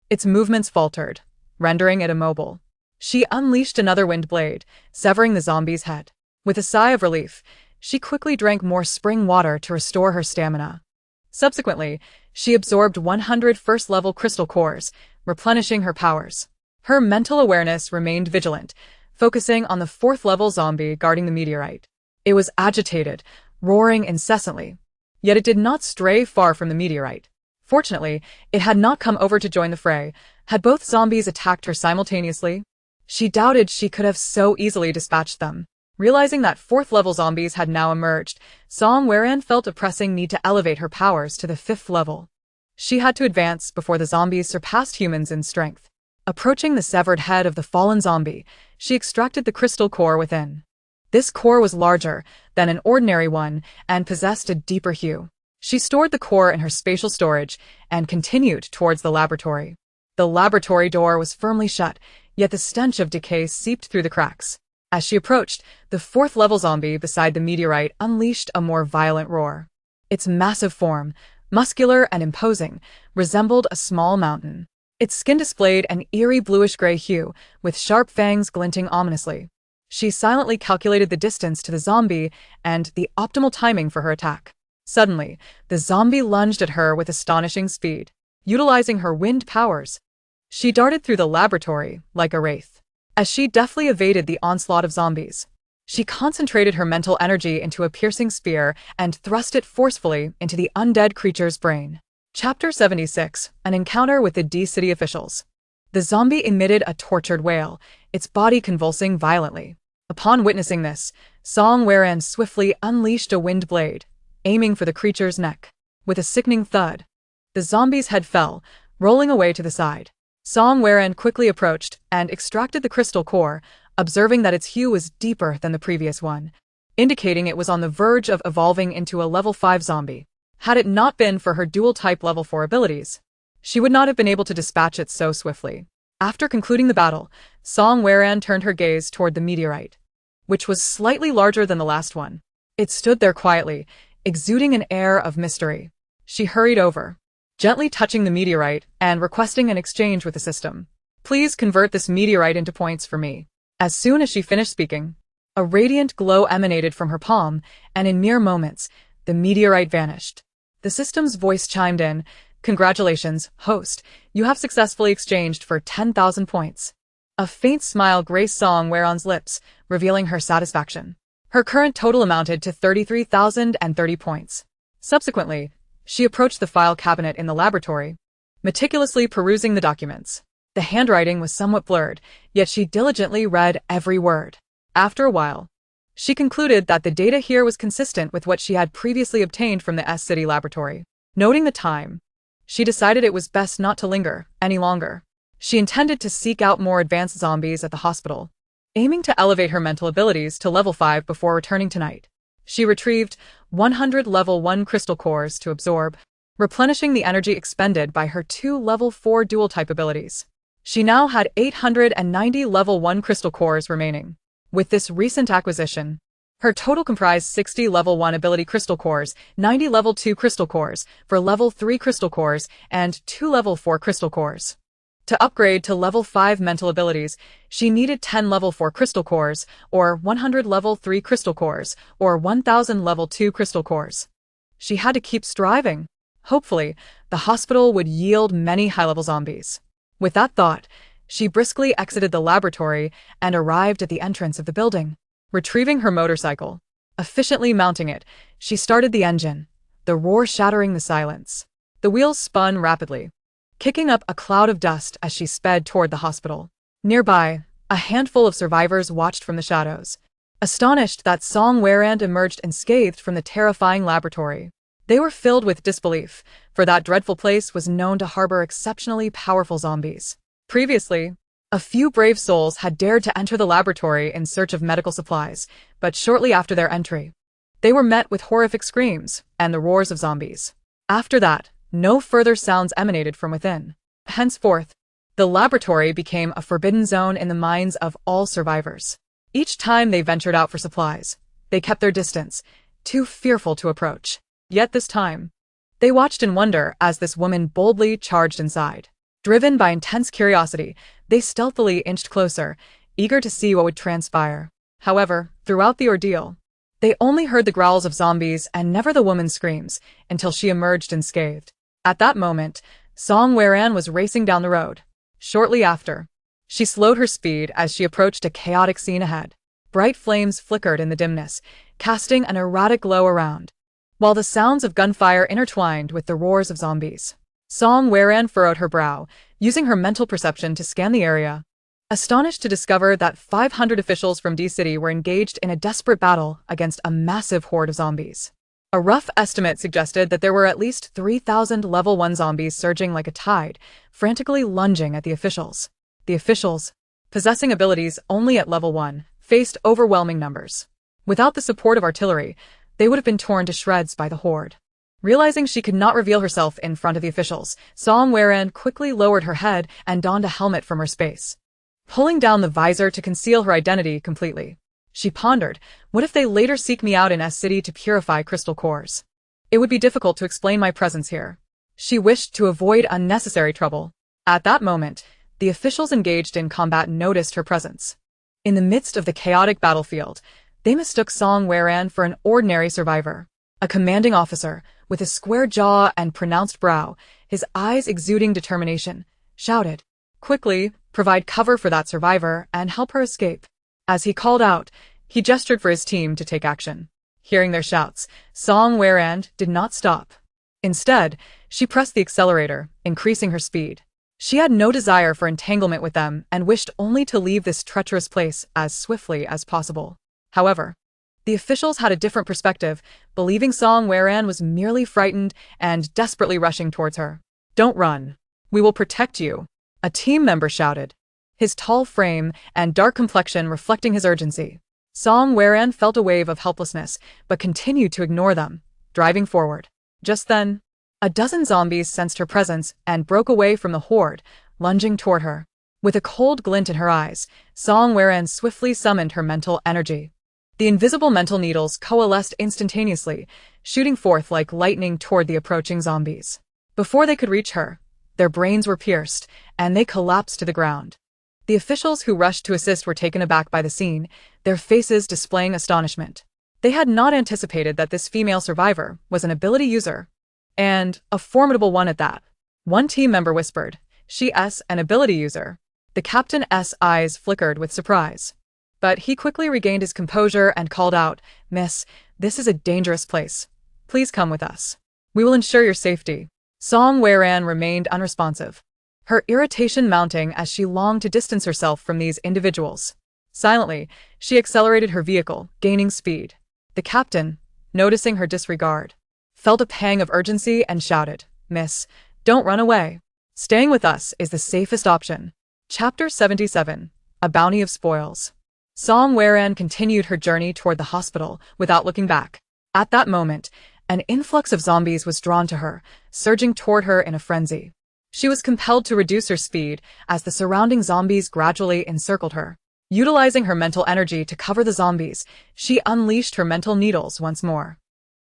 Its movements faltered, rendering it immobile. She unleashed another wind blade, severing the zombie's head. With a sigh of relief, she quickly drank more spring water to restore her stamina. Subsequently, she absorbed 100 first-level crystal cores, replenishing her powers. Her mental awareness remained vigilant, focusing on the fourth-level zombie guarding the meteorite. It was agitated, roaring incessantly. Yet it did not stray far from the meteorite. Fortunately, it had not come over to join the fray. Had both zombies attacked her simultaneously? She doubted she could have so easily dispatched them. Realizing that fourth-level zombies had now emerged, Song Weran felt a pressing need to elevate her powers to the fifth level. She had to advance before the zombies surpassed humans in strength. Approaching the severed head of the fallen zombie, she extracted the crystal core within. This core was larger than an ordinary one and possessed a deeper hue. She stored the core in her spatial storage and continued towards the laboratory. The laboratory door was firmly shut, yet the stench of decay seeped through the cracks. As she approached, the fourth-level zombie beside the meteorite unleashed a more violent roar. Its massive form, muscular and imposing, resembled a small mountain. Its skin displayed an eerie bluish-gray hue, with sharp fangs glinting ominously. She silently calculated the distance to the zombie and the optimal timing for her attack. Suddenly, the zombie lunged at her with astonishing speed. Utilizing her wind powers, she darted through the laboratory like a wraith. As she deftly evaded the onslaught of zombies, she concentrated her mental energy into a piercing spear and thrust it forcefully into the undead creature's brain. Chapter 76: An Encounter with the D-City Officials. The zombie emitted a tortured wail, its body convulsing violently. Upon witnessing this, Song Weran swiftly unleashed a wind blade, aiming for the creature's neck. With a sickening thud, the zombie's head fell, rolling away to the side. Song Weran quickly approached and extracted the crystal core, observing that its hue was deeper than the previous one, indicating it was on the verge of evolving into a level 5 zombie. Had it not been for her dual-type level 4 abilities, she would not have been able to dispatch it so swiftly. After concluding the battle, Song Weran turned her gaze toward the meteorite, which was slightly larger than the last one. It stood there quietly, exuding an air of mystery. She hurried over, gently touching the meteorite and requesting an exchange with the system. "Please convert this meteorite into points for me." As soon as she finished speaking, a radiant glow emanated from her palm, and in mere moments, the meteorite vanished. The system's voice chimed in, "Congratulations, host, you have successfully exchanged for 10,000 points." A faint smile graced Song Weran's lips, revealing her satisfaction. Her current total amounted to 33,030 points. Subsequently, she approached the file cabinet in the laboratory, meticulously perusing the documents. The handwriting was somewhat blurred, yet she diligently read every word. After a while, she concluded that the data here was consistent with what she had previously obtained from the S-City laboratory. Noting the time, she decided it was best not to linger any longer. She intended to seek out more advanced zombies at the hospital, aiming to elevate her mental abilities to level 5 before returning tonight. She retrieved 100 level 1 crystal cores to absorb, replenishing the energy expended by her 2 level 4 dual-type abilities. She now had 890 level 1 crystal cores remaining. With this recent acquisition, her total comprised 60 level 1 ability crystal cores, 90 level 2 crystal cores, for level 3 crystal cores, and 2 level 4 crystal cores. To upgrade to level 5 mental abilities, she needed 10 level 4 crystal cores, or 100 level 3 crystal cores, or 1000 level 2 crystal cores. She had to keep striving. Hopefully, the hospital would yield many high-level zombies. With that thought, she briskly exited the laboratory and arrived at the entrance of the building. Retrieving her motorcycle, efficiently mounting it, she started the engine, the roar shattering the silence. The wheels spun rapidly, kicking up a cloud of dust as she sped toward the hospital. Nearby, a handful of survivors watched from the shadows, astonished that Song Weirand emerged unscathed from the terrifying laboratory. They were filled with disbelief, for that dreadful place was known to harbor exceptionally powerful zombies. Previously, a few brave souls had dared to enter the laboratory in search of medical supplies, but shortly after their entry, they were met with horrific screams and the roars of zombies. After that, no further sounds emanated from within. Henceforth, the laboratory became a forbidden zone in the minds of all survivors. Each time they ventured out for supplies, they kept their distance, too fearful to approach. Yet this time, they watched in wonder as this woman boldly charged inside. Driven by intense curiosity, they stealthily inched closer, eager to see what would transpire. However, throughout the ordeal, they only heard the growls of zombies and never the woman's screams, until she emerged unscathed. At that moment, Song Weirand was racing down the road. Shortly after, she slowed her speed as she approached a chaotic scene ahead. Bright flames flickered in the dimness, casting an erratic glow around, while the sounds of gunfire intertwined with the roars of zombies. Song Weirand furrowed her brow, using her mental perception to scan the area, astonished to discover that 500 officials from D-City were engaged in a desperate battle against a massive horde of zombies. A rough estimate suggested that there were at least 3,000 level 1 zombies surging like a tide, frantically lunging at the officials. The officials, possessing abilities only at level 1, faced overwhelming numbers. Without the support of artillery, they would have been torn to shreds by the horde. Realizing she could not reveal herself in front of the officials, Song Weirand quickly lowered her head and donned a helmet from her space, pulling down the visor to conceal her identity completely. She pondered, what if they later seek me out in S-City to purify crystal cores? It would be difficult to explain my presence here. She wished to avoid unnecessary trouble. At that moment, the officials engaged in combat noticed her presence. In the midst of the chaotic battlefield, they mistook Song Weirand for an ordinary survivor. A commanding officer, with a square jaw and pronounced brow, his eyes exuding determination, shouted, "Quickly, provide cover for that survivor and help her escape." As he called out, he gestured for his team to take action. Hearing their shouts, Song Weirand did not stop. Instead, she pressed the accelerator, increasing her speed. She had no desire for entanglement with them and wished only to leave this treacherous place as swiftly as possible. However, the officials had a different perspective, believing Song Weirand was merely frightened and desperately rushing towards her. "Don't run. We will protect you," a team member shouted, his tall frame and dark complexion reflecting his urgency. Song Weirand felt a wave of helplessness, but continued to ignore them, driving forward. Just then, a dozen zombies sensed her presence and broke away from the horde, lunging toward her. With a cold glint in her eyes, Song Weirand swiftly summoned her mental energy. The invisible mental needles coalesced instantaneously, shooting forth like lightning toward the approaching zombies. Before they could reach her, their brains were pierced, and they collapsed to the ground. The officials who rushed to assist were taken aback by the scene, their faces displaying astonishment. They had not anticipated that this female survivor was an ability user, and a formidable one at that. One team member whispered, "She's an ability user." The captain's eyes flickered with surprise, but he quickly regained his composure and called out, "Miss, this is a dangerous place. Please come with us. We will ensure your safety." Song Weirand remained unresponsive, her irritation mounting as she longed to distance herself from these individuals. Silently, she accelerated her vehicle, gaining speed. The captain, noticing her disregard, felt a pang of urgency and shouted, "Miss, don't run away. Staying with us is the safest option." Chapter 77. A Bounty of Spoils. Song Weirand continued her journey toward the hospital without looking back. At that moment, an influx of zombies was drawn to her, surging toward her in a frenzy. She was compelled to reduce her speed as the surrounding zombies gradually encircled her. Utilizing her mental energy to cover the zombies, she unleashed her mental needles once more.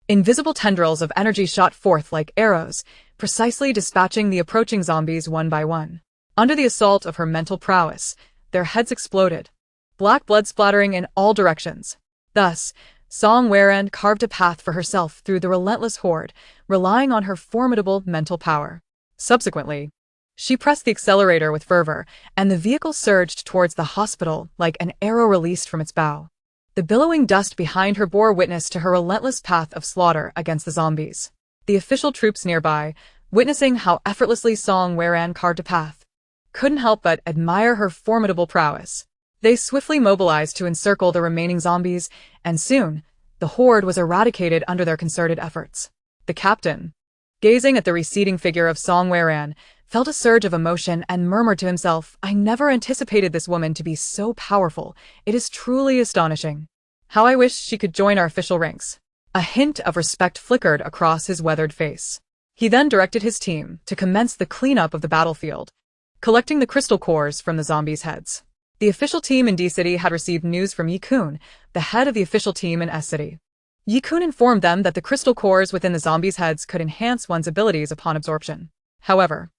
Invisible tendrils of energy shot forth like arrows, precisely dispatching the approaching zombies one by one. Under the assault of her mental prowess, their heads exploded, black blood splattering in all directions. Thus, Song Weran carved a path for herself through the relentless Hoard, relying on her formidable mental power. Subsequently, she pressed the accelerator with fervor, and the vehicle surged towards the hospital like an arrow released from its bow. The billowing dust behind her bore witness to her relentless path of slaughter against the zombies. The official troops nearby, witnessing how effortlessly Song Weran carved a path, couldn't help but admire her formidable prowess. They swiftly mobilized to encircle the remaining zombies, and soon, the Horde was eradicated under their concerted efforts. The captain, gazing at the receding figure of Song Weran, felt a surge of emotion and murmured to himself, "I never anticipated this woman to be so powerful. It is truly astonishing. How I wish she could join our official ranks." A hint of respect flickered across his weathered face. He then directed his team to commence the cleanup of the battlefield, collecting the crystal cores from the zombies' heads. The official team in D-City had received news from Yi-kun, the head of the official team in S-City. Yi-kun informed them that the crystal cores within the zombies' heads could enhance one's abilities upon absorption. However,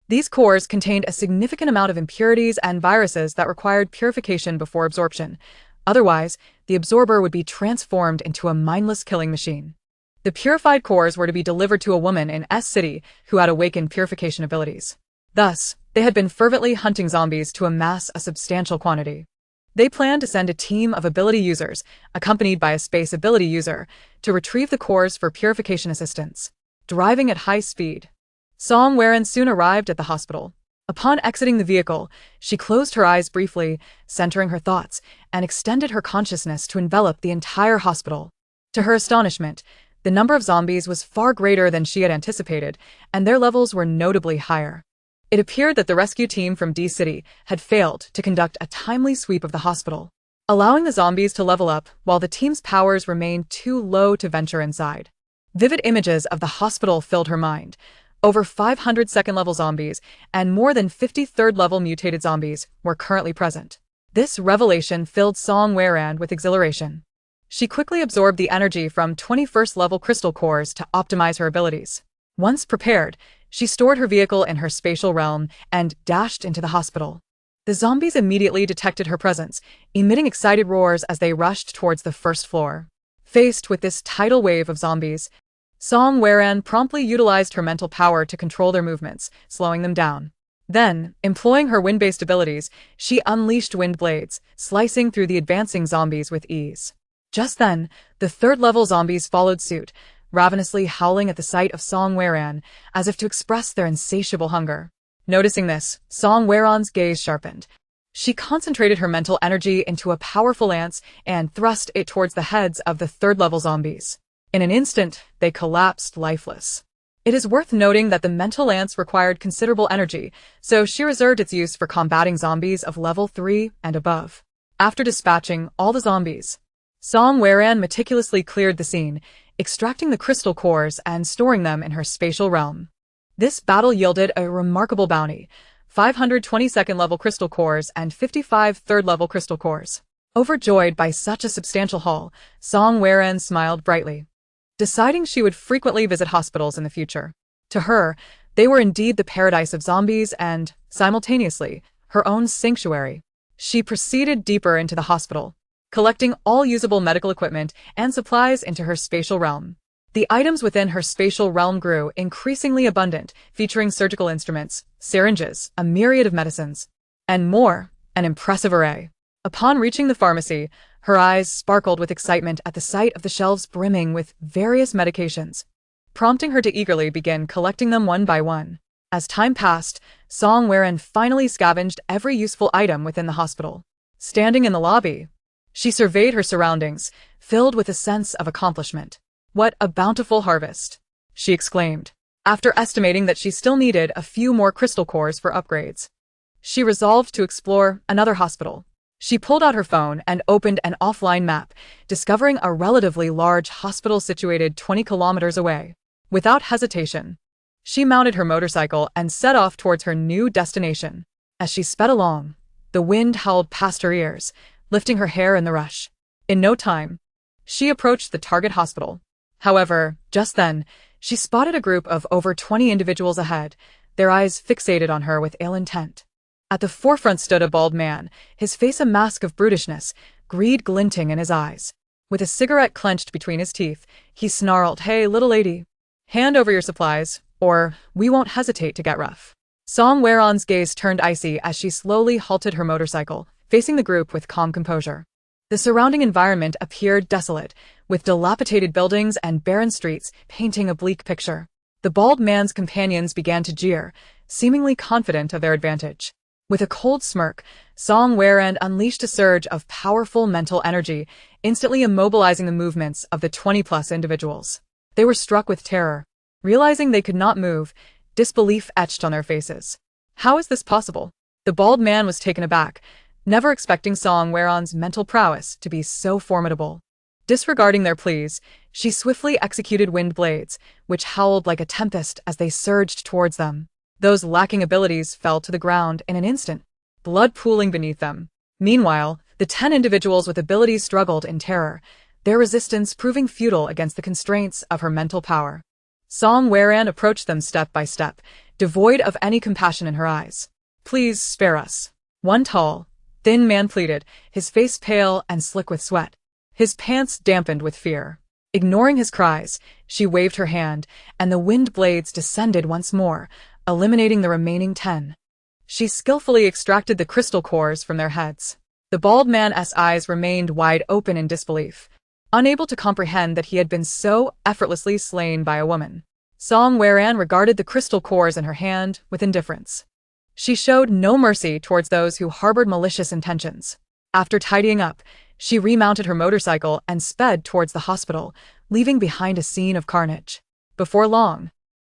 these cores contained a significant amount of impurities and viruses that required purification before absorption. Otherwise, the absorber would be transformed into a mindless killing machine. The purified cores were to be delivered to a woman in S-City who had awakened purification abilities. Thus, they had been fervently hunting zombies to amass a substantial quantity. They planned to send a team of ability users, accompanied by a space ability user, to retrieve the cores for purification assistance. Driving at high speed, Song Weran soon arrived at the hospital. Upon exiting the vehicle, she closed her eyes briefly, centering her thoughts, and extended her consciousness to envelop the entire hospital. To her astonishment, the number of zombies was far greater than she had anticipated, and their levels were notably higher. It appeared that the rescue team from D-City had failed to conduct a timely sweep of the hospital, allowing the zombies to level up while the team's powers remained too low to venture inside. Vivid images of the hospital filled her mind. Over 500 second-level zombies and more than 50 third-level mutated zombies were currently present. This revelation filled Song Weran with exhilaration. She quickly absorbed the energy from 21st-level crystal cores to optimize her abilities. Once prepared, she stored her vehicle in her spatial realm and dashed into the hospital. The zombies immediately detected her presence, emitting excited roars as they rushed towards the first floor. Faced with this tidal wave of zombies, Song Weran promptly utilized her mental power to control their movements, slowing them down. Then, employing her wind-based abilities, she unleashed wind blades, slicing through the advancing zombies with ease. Just then, the third-level zombies followed suit, ravenously howling at the sight of Song Weran, as if to express their insatiable hunger. Noticing this, Song Weran's gaze sharpened. She concentrated her mental energy into a powerful lance and thrust it towards the heads of the third-level zombies. In an instant, they collapsed lifeless. It is worth noting that the mental lance required considerable energy, so she reserved its use for combating zombies of level 3 and above. After dispatching all the zombies, Song Weran meticulously cleared the scene, extracting the crystal cores and storing them in her spatial realm. This battle yielded a remarkable bounty: 520 second-level crystal cores and 55 third-level crystal cores. Overjoyed by such a substantial haul, Song Weran smiled brightly, deciding she would frequently visit hospitals in the future. To her, they were indeed the paradise of zombies and, simultaneously, her own sanctuary. She proceeded deeper into the hospital, collecting all usable medical equipment and supplies into her spatial realm. The items within her spatial realm grew increasingly abundant, featuring surgical instruments, syringes, a myriad of medicines, and more, an impressive array. Upon reaching the pharmacy, her eyes sparkled with excitement at the sight of the shelves brimming with various medications, prompting her to eagerly begin collecting them one by one. As time passed, Song Weran finally scavenged every useful item within the hospital. Standing in the lobby, she surveyed her surroundings, filled with a sense of accomplishment. "What a bountiful harvest!" she exclaimed. After estimating that she still needed a few more crystal cores for upgrades, she resolved to explore another hospital. She pulled out her phone and opened an offline map, discovering a relatively large hospital situated 20 kilometers away. Without hesitation, she mounted her motorcycle and set off towards her new destination. As she sped along, the wind howled past her ears, lifting her hair in the rush. In no time, she approached the target hospital. However, just then, she spotted a group of over 20 individuals ahead, their eyes fixated on her with ill intent. At the forefront stood a bald man, his face a mask of brutishness, greed glinting in his eyes. With a cigarette clenched between his teeth, he snarled, "Hey, little lady. Hand over your supplies, or we won't hesitate to get rough." Song Waron's gaze turned icy as she slowly halted her motorcycle, facing the group with calm composure. The surrounding environment appeared desolate, with dilapidated buildings and barren streets painting a bleak picture. The bald man's companions began to jeer, seemingly confident of their advantage. With a cold smirk, Song Waron unleashed a surge of powerful mental energy, instantly immobilizing the movements of the 20-plus individuals. They were struck with terror. Realizing they could not move, disbelief etched on their faces. How is this possible? The bald man was taken aback, never expecting Song Waron's mental prowess to be so formidable. Disregarding their pleas, she swiftly executed wind blades, which howled like a tempest as they surged towards them. Those lacking abilities fell to the ground in an instant, blood pooling beneath them. Meanwhile, the 10 individuals with abilities struggled in terror, their resistance proving futile against the constraints of her mental power. Song Waron approached them step by step, devoid of any compassion in her eyes. "Please spare us," one tall, thin man pleaded, his face pale and slick with sweat. His pants dampened with fear. Ignoring his cries, she waved her hand, and the wind blades descended once more, eliminating the remaining 10. She skillfully extracted the crystal cores from their heads. The bald man's eyes remained wide open in disbelief, unable to comprehend that he had been so effortlessly slain by a woman. Song Waron regarded the crystal cores in her hand with indifference. She showed no mercy towards those who harbored malicious intentions. After tidying up, she remounted her motorcycle and sped towards the hospital, leaving behind a scene of carnage. Before long,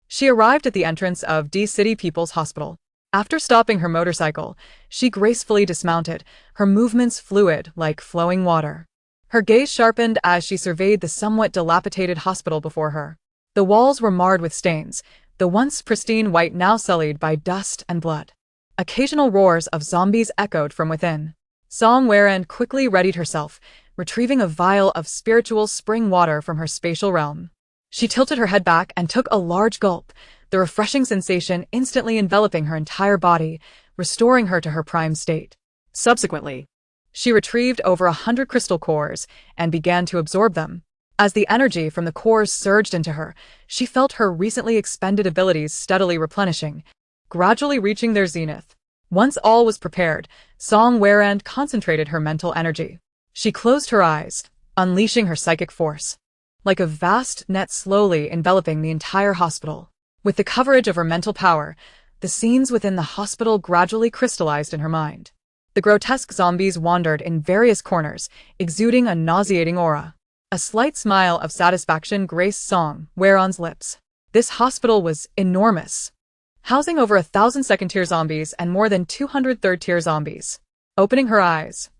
she arrived at the entrance of D City People's Hospital. After stopping her motorcycle, she gracefully dismounted, her movements fluid like flowing water. Her gaze sharpened as she surveyed the somewhat dilapidated hospital before her. The walls were marred with stains, the once pristine white now sullied by dust and blood. Occasional roars of zombies echoed from within. Song Waron quickly readied herself, retrieving a vial of spiritual spring water from her spatial realm. She tilted her head back and took a large gulp, the refreshing sensation instantly enveloping her entire body, restoring her to her prime state. Subsequently, she retrieved over 100 crystal cores and began to absorb them. As the energy from the cores surged into her, she felt her recently expended abilities steadily replenishing, gradually reaching their zenith. Once all was prepared, Song Waron concentrated her mental energy. She closed her eyes, unleashing her psychic force. Like a vast net slowly enveloping the entire hospital. With the coverage of her mental power, the scenes within the hospital gradually crystallized in her mind. The grotesque zombies wandered in various corners, exuding a nauseating aura. A slight smile of satisfaction graced Song Waron's lips. This hospital was enormous, housing over 1,000 second-tier zombies and more than 200 third-tier zombies. Opening her eyes,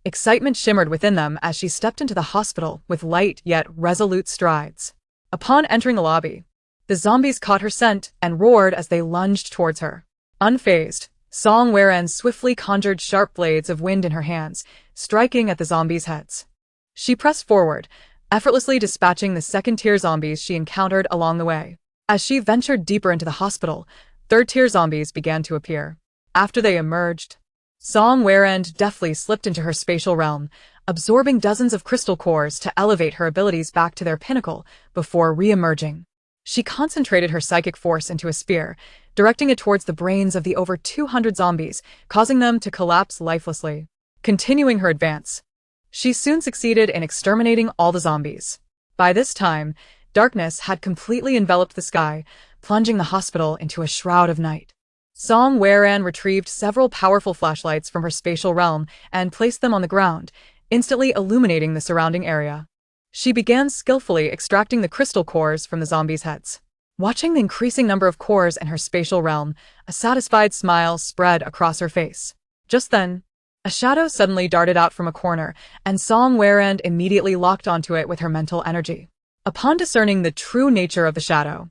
excitement shimmered within them as she stepped into the hospital with light yet resolute strides. Upon entering the lobby, the zombies caught her scent and roared as they lunged towards her. Unfazed, Song Waron swiftly conjured sharp blades of wind in her hands, striking at the zombies' heads. She pressed forward, effortlessly dispatching the second-tier zombies she encountered along the way. As she ventured deeper into the hospital, third-tier zombies began to appear. After they emerged, Song Waron deftly slipped into her spatial realm, absorbing dozens of crystal cores to elevate her abilities back to their pinnacle before re-emerging. She concentrated her psychic force into a spear, directing it towards the brains of the over 200 zombies, causing them to collapse lifelessly. Continuing her advance, she soon succeeded in exterminating all the zombies. By this time, darkness had completely enveloped the sky, plunging the hospital into a shroud of night. Song Waron retrieved several powerful flashlights from her spatial realm and placed them on the ground, instantly illuminating the surrounding area. She began skillfully extracting the crystal cores from the zombies' heads. Watching the increasing number of cores in her spatial realm, a satisfied smile spread across her face. Just then, a shadow suddenly darted out from a corner, and Song Waron immediately locked onto it with her mental energy. Upon discerning the true nature of the shadow,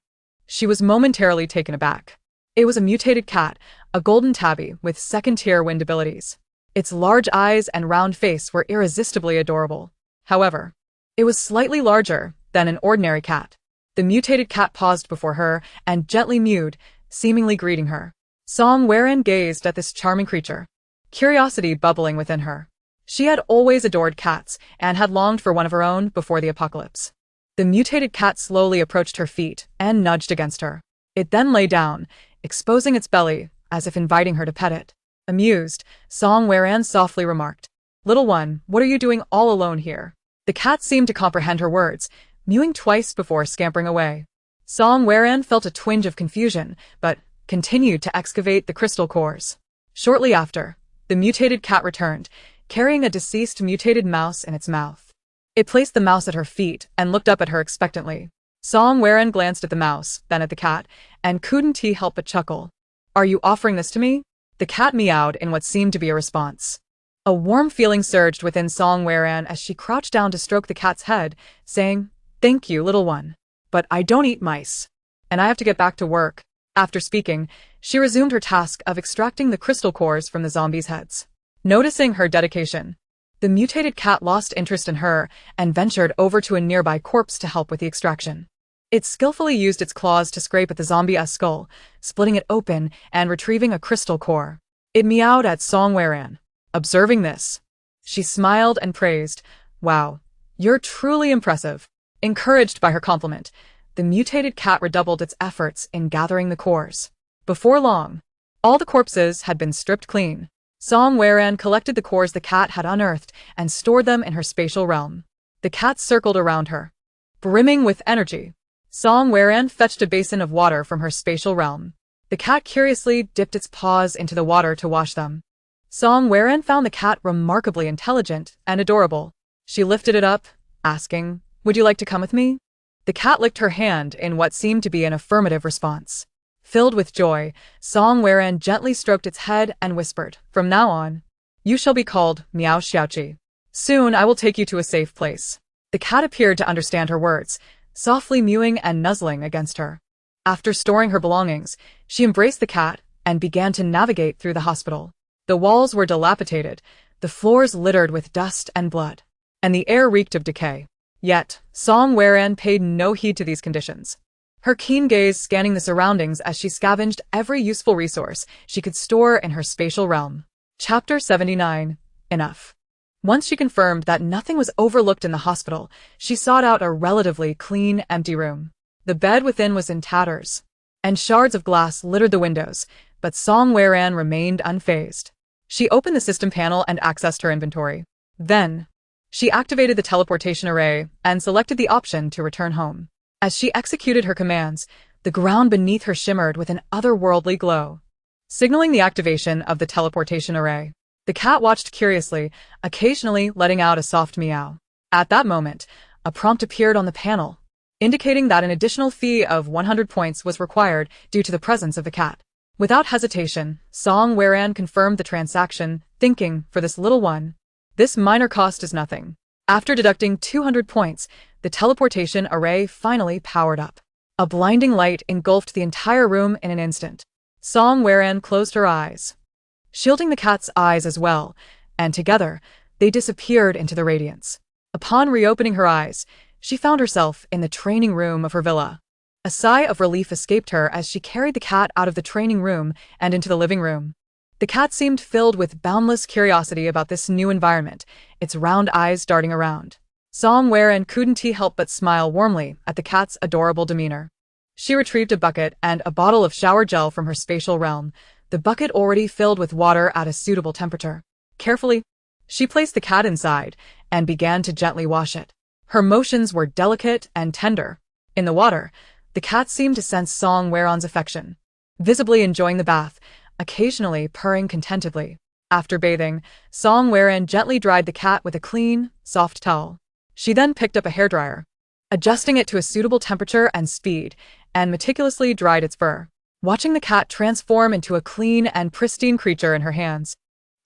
she was momentarily taken aback. It was a mutated cat, a golden tabby with second-tier wind abilities. Its large eyes and round face were irresistibly adorable. However, it was slightly larger than an ordinary cat. The mutated cat paused before her and gently mewed, seemingly greeting her. Song Weran gazed at this charming creature, curiosity bubbling within her. She had always adored cats and had longed for one of her own before the apocalypse. The mutated cat slowly approached her feet and nudged against her. It then lay down, exposing its belly, as if inviting her to pet it. Amused, Song Weran softly remarked, "Little one, what are you doing all alone here?" The cat seemed to comprehend her words, mewing twice before scampering away. Song Weran felt a twinge of confusion, but continued to excavate the crystal cores. Shortly after, the mutated cat returned, carrying a deceased mutated mouse in its mouth. It placed the mouse at her feet and looked up at her expectantly. Song Weran glanced at the mouse, then at the cat, and couldn't he help but chuckle. "Are you offering this to me?" The cat meowed in what seemed to be a response. A warm feeling surged within Song Weran as she crouched down to stroke the cat's head, saying, "Thank you, little one. But I don't eat mice. And I have to get back to work." After speaking, she resumed her task of extracting the crystal cores from the zombies' heads. Noticing her dedication, the mutated cat lost interest in her and ventured over to a nearby corpse to help with the extraction. It skillfully used its claws to scrape at the zombie's skull, splitting it open and retrieving a crystal core. It meowed at Song Weran. Observing this, she smiled and praised, "Wow, you're truly impressive." Encouraged by her compliment, the mutated cat redoubled its efforts in gathering the cores. Before long, all the corpses had been stripped clean. Song Weran collected the cores the cat had unearthed and stored them in her spatial realm. The cat circled around her, brimming with energy. Song Weran fetched a basin of water from her spatial realm. The cat curiously dipped its paws into the water to wash them. Song Weran found the cat remarkably intelligent and adorable. She lifted it up, asking, "Would you like to come with me?" The cat licked her hand in what seemed to be an affirmative response. Filled with joy, Song Weran gently stroked its head and whispered, "From now on, you shall be called Miao Xiaoqi. Soon I will take you to a safe place." The cat appeared to understand her words, softly mewing and nuzzling against her. After storing her belongings, she embraced the cat and began to navigate through the hospital. The walls were dilapidated, the floors littered with dust and blood, and the air reeked of decay. Yet, Song Weran paid no heed to these conditions. Her keen gaze scanning the surroundings as she scavenged every useful resource she could store in her spatial realm. Chapter 79. Enough. Once she confirmed that nothing was overlooked in the hospital, she sought out a relatively clean, empty room. The bed within was in tatters, and shards of glass littered the windows, but Song Weran remained unfazed. She opened the system panel and accessed her inventory. Then, she activated the teleportation array and selected the option to return home. As she executed her commands, the ground beneath her shimmered with an otherworldly glow, signaling the activation of the teleportation array. The cat watched curiously, occasionally letting out a soft meow. At that moment, a prompt appeared on the panel, indicating that an additional fee of 100 points was required due to the presence of the cat. Without hesitation, Song Weran confirmed the transaction, thinking, "For this little one, this minor cost is nothing." After deducting 200 points, the teleportation array finally powered up. A blinding light engulfed the entire room in an instant. Song Weran closed her eyes, shielding the cat's eyes as well, and together, they disappeared into the radiance. Upon reopening her eyes, she found herself in the training room of her villa. A sigh of relief escaped her as she carried the cat out of the training room and into the living room. The cat seemed filled with boundless curiosity about this new environment, its round eyes darting around. Song Weran couldn't help but smile warmly at the cat's adorable demeanor. She retrieved a bucket and a bottle of shower gel from her spatial realm, the bucket already filled with water at a suitable temperature. Carefully, she placed the cat inside and began to gently wash it. Her motions were delicate and tender. In the water, the cat seemed to sense Song Weran's affection, visibly enjoying the bath, occasionally purring contentedly. After bathing, Song Weran gently dried the cat with a clean, soft towel. She then picked up a hairdryer, adjusting it to a suitable temperature and speed, and meticulously dried its fur. Watching the cat transform into a clean and pristine creature in her hands,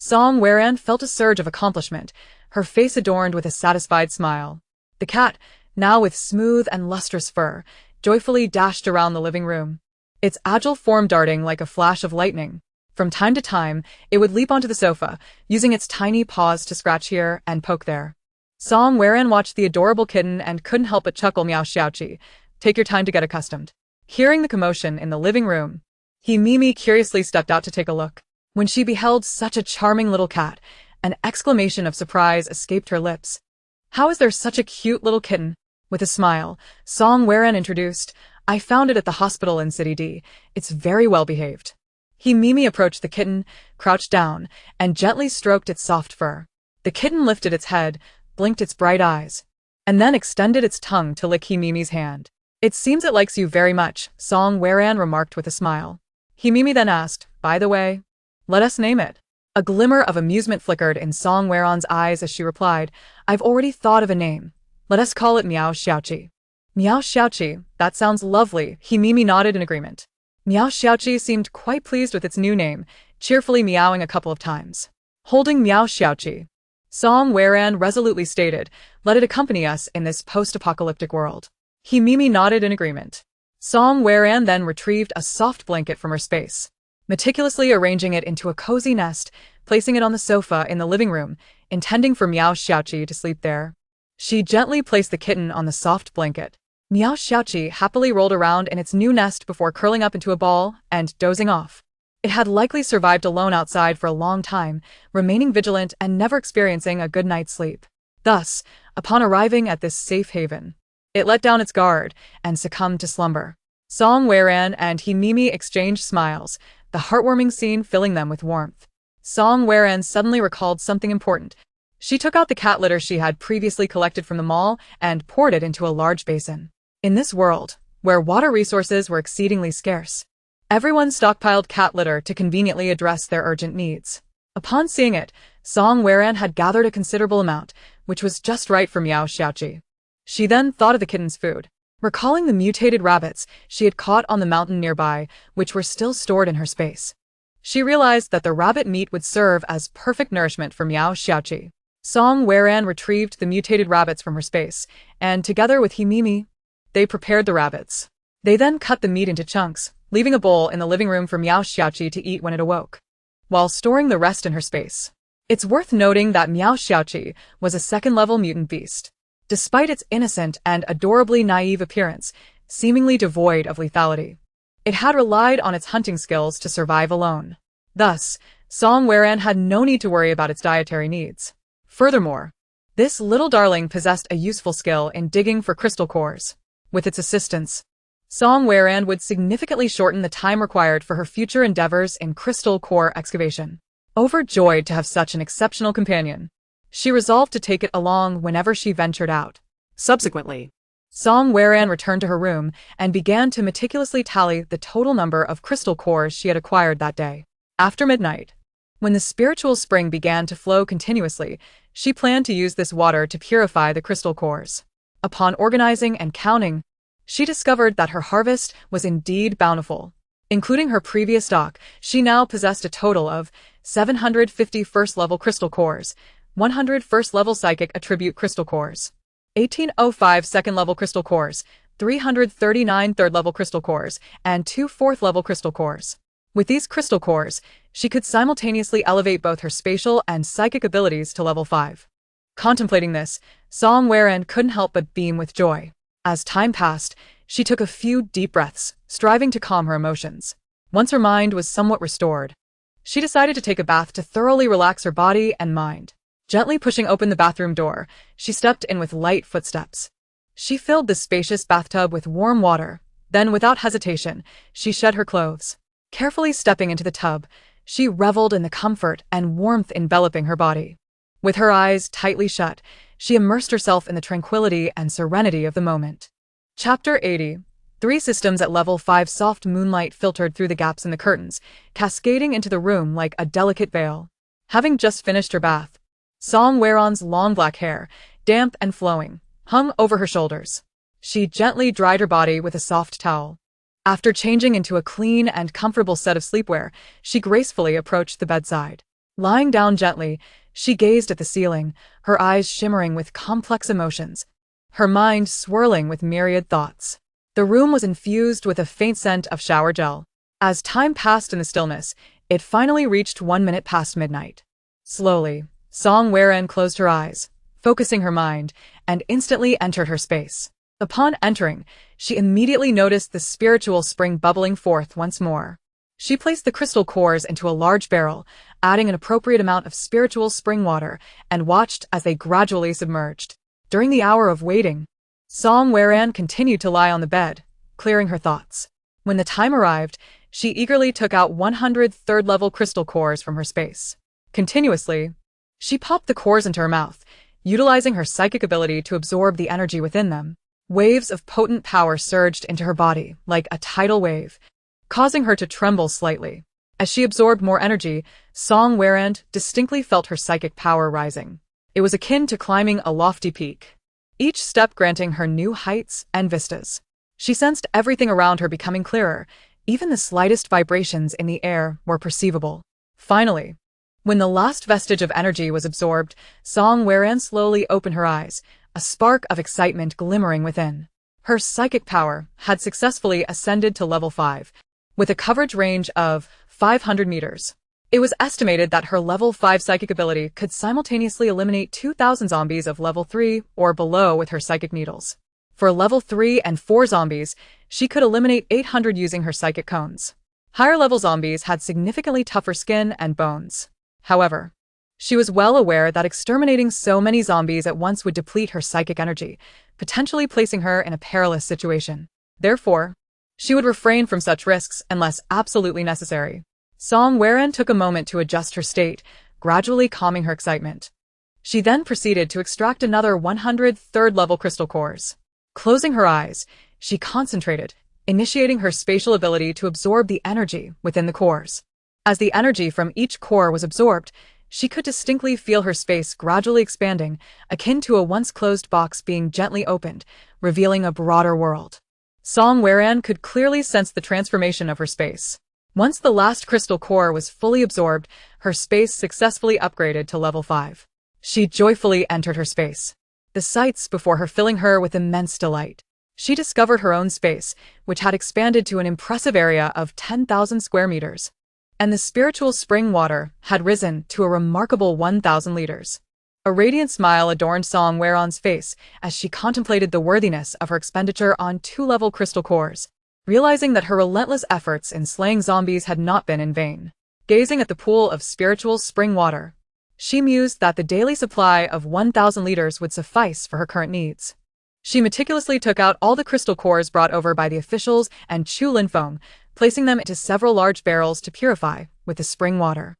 Song Weran felt a surge of accomplishment, her face adorned with a satisfied smile. The cat, now with smooth and lustrous fur, joyfully dashed around the living room, its agile form darting like a flash of lightning. From time to time, it would leap onto the sofa, using its tiny paws to scratch here and poke there. Song Weran watched the adorable kitten and couldn't help but chuckle. Miao Xiaoqi, take your time to get accustomed. Hearing the commotion in the living room, Mimi curiously stepped out to take a look. When she beheld such a charming little cat, an exclamation of surprise escaped her lips. "How is there such a cute little kitten?" With a smile, Song Weran introduced, "I found it at the hospital in City D. It's very well behaved." Mimi approached the kitten, crouched down, and gently stroked its soft fur. The kitten lifted its head, blinked its bright eyes, and then extended its tongue to lick Mimi's hand. "It seems it likes you very much," Song Weran remarked with a smile. Mimi then asked, "By the way, let us name it." A glimmer of amusement flickered in Song Weran's eyes as she replied, "I've already thought of a name. Let us call it Miao Xiaoqi." "Miao Xiaoqi, that sounds lovely," Mimi nodded in agreement. Miao Xiaoqi seemed quite pleased with its new name, cheerfully meowing a couple of times. Holding Miao Xiaoqi, Song Weran resolutely stated, "Let it accompany us in this post-apocalyptic world." Mimi nodded in agreement. Song Weran then retrieved a soft blanket from her space, meticulously arranging it into a cozy nest, placing it on the sofa in the living room, intending for Miao Xiaoqi to sleep there. She gently placed the kitten on the soft blanket. Miao Xiaoqi happily rolled around in its new nest before curling up into a ball and dozing off. It had likely survived alone outside for a long time, remaining vigilant and never experiencing a good night's sleep. Thus, upon arriving at this safe haven, it let down its guard and succumbed to slumber. Song Weran and Mimi exchanged smiles, the heartwarming scene filling them with warmth. Song Weran suddenly recalled something important. She took out the cat litter she had previously collected from the mall and poured it into a large basin. In this world, where water resources were exceedingly scarce, everyone stockpiled cat litter to conveniently address their urgent needs. Upon seeing it, Song Weran had gathered a considerable amount, which was just right for Miao Xiaoqi. She then thought of the kitten's food, recalling the mutated rabbits she had caught on the mountain nearby, which were still stored in her space. She realized that the rabbit meat would serve as perfect nourishment for Miao Xiaoqi. Song Weran retrieved the mutated rabbits from her space, and together with Mimi, they prepared the rabbits. They then cut the meat into chunks, leaving a bowl in the living room for Miao Xiaoqi to eat when it awoke, while storing the rest in her space. It's worth noting that Miao Xiaoqi was a second-level mutant beast. Despite its innocent and adorably naive appearance, seemingly devoid of lethality, it had relied on its hunting skills to survive alone. Thus, Song Weran had no need to worry about its dietary needs. Furthermore, this little darling possessed a useful skill in digging for crystal cores. With its assistance, Song Weran would significantly shorten the time required for her future endeavors in crystal core excavation. Overjoyed to have such an exceptional companion, she resolved to take it along whenever she ventured out. Subsequently, Song Weran returned to her room and began to meticulously tally the total number of crystal cores she had acquired that day. After midnight, when the spiritual spring began to flow continuously, she planned to use this water to purify the crystal cores. Upon organizing and counting, she discovered that her harvest was indeed bountiful. Including her previous stock, she now possessed a total of 750 first-level crystal cores, 100 first-level psychic attribute crystal cores, 1805 second-level crystal cores, 339 third-level crystal cores, and 2 fourth-level crystal cores. With these crystal cores, she could simultaneously elevate both her spatial and psychic abilities to level 5. Contemplating this, Song Weran couldn't help but beam with joy. As time passed, she took a few deep breaths, striving to calm her emotions. Once her mind was somewhat restored, she decided to take a bath to thoroughly relax her body and mind. Gently pushing open the bathroom door, she stepped in with light footsteps. She filled the spacious bathtub with warm water, then without hesitation, she shed her clothes. Carefully stepping into the tub, she reveled in the comfort and warmth enveloping her body. With her eyes tightly shut, she immersed herself in the tranquility and serenity of the moment. Chapter 80. 3 systems at level 5. Soft moonlight filtered through the gaps in the curtains, cascading into the room like a delicate veil. Having just finished her bath, Song Weran's long black hair, damp and flowing, hung over her shoulders. She gently dried her body with a soft towel. After changing into a clean and comfortable set of sleepwear, she gracefully approached the bedside. Lying down gently, she gazed at the ceiling, her eyes shimmering with complex emotions, her mind swirling with myriad thoughts. The room was infused with a faint scent of shower gel. As time passed in the stillness, it finally reached 1 minute past midnight. Slowly, Song Weran closed her eyes, focusing her mind, and instantly entered her space. Upon entering, she immediately noticed the spiritual spring bubbling forth once more. She placed the crystal cores into a large barrel, adding an appropriate amount of spiritual spring water, and watched as they gradually submerged. During the hour of waiting, Song Weran continued to lie on the bed, clearing her thoughts. When the time arrived, she eagerly took out 100 third-level crystal cores from her space. Continuously, she popped the cores into her mouth, utilizing her psychic ability to absorb the energy within them. Waves of potent power surged into her body, like a tidal wave, causing her to tremble slightly. As she absorbed more energy, Song Weran distinctly felt her psychic power rising. It was akin to climbing a lofty peak, each step granting her new heights and vistas. She sensed everything around her becoming clearer, even the slightest vibrations in the air were perceivable. Finally, when the last vestige of energy was absorbed, Song Weran slowly opened her eyes, a spark of excitement glimmering within. Her psychic power had successfully ascended to level 5, with a coverage range of 500 meters. It was estimated that her level 5 psychic ability could simultaneously eliminate 2,000 zombies of level 3 or below with her psychic needles. For level 3 and 4 zombies, she could eliminate 800 using her psychic cones. Higher level zombies had significantly tougher skin and bones. However, she was well aware that exterminating so many zombies at once would deplete her psychic energy, potentially placing her in a perilous situation. Therefore, she would refrain from such risks unless absolutely necessary. Song Weran took a moment to adjust her state, gradually calming her excitement. She then proceeded to extract another 100 third-level crystal cores. Closing her eyes, she concentrated, initiating her spatial ability to absorb the energy within the cores. As the energy from each core was absorbed, she could distinctly feel her space gradually expanding, akin to a once-closed box being gently opened, revealing a broader world. Song Weran could clearly sense the transformation of her space. Once the last crystal core was fully absorbed, her space successfully upgraded to level 5. She joyfully entered her space, the sights before her filling her with immense delight. She discovered her own space, which had expanded to an impressive area of 10,000 square meters. And the spiritual spring water had risen to a remarkable 1,000 liters. A radiant smile adorned Song Weran's face as she contemplated the worthiness of her expenditure on 2-level crystal cores, realizing that her relentless efforts in slaying zombies had not been in vain. Gazing at the pool of spiritual spring water, she mused that the daily supply of 1,000 liters would suffice for her current needs. She meticulously took out all the crystal cores brought over by the officials and Chu Linfeng, placing them into several large barrels to purify with the spring water.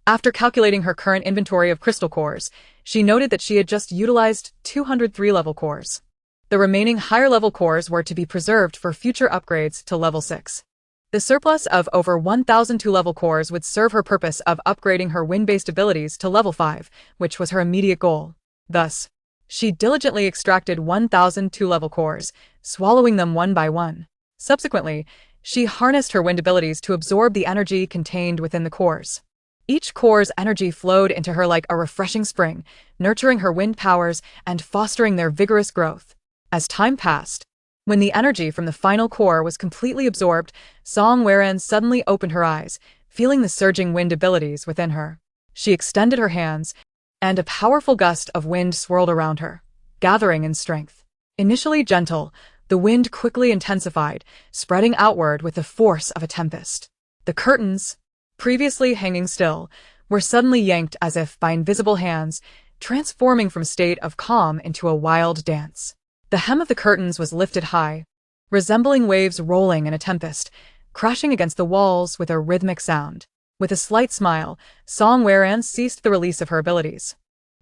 After calculating her current inventory of crystal cores, she noted that she had just utilized 203 level cores. The remaining higher-level cores were to be preserved for future upgrades to level 6. The surplus of over 1,000 2-level cores would serve her purpose of upgrading her wind-based abilities to level 5, which was her immediate goal. Thus, she diligently extracted 1,000 2-level cores, swallowing them one by one. Subsequently, she harnessed her wind abilities to absorb the energy contained within the cores. Each core's energy flowed into her like a refreshing spring, nurturing her wind powers and fostering their vigorous growth. As time passed, when the energy from the final core was completely absorbed, Song Weran suddenly opened her eyes, feeling the surging wind abilities within her. She extended her hands, and a powerful gust of wind swirled around her, gathering in strength. Initially gentle, the wind quickly intensified, spreading outward with the force of a tempest. The curtains, previously hanging still, were suddenly yanked as if by invisible hands, transforming from a state of calm into a wild dance. The hem of the curtains was lifted high, resembling waves rolling in a tempest, crashing against the walls with a rhythmic sound. With a slight smile, Song Weran ceased the release of her abilities.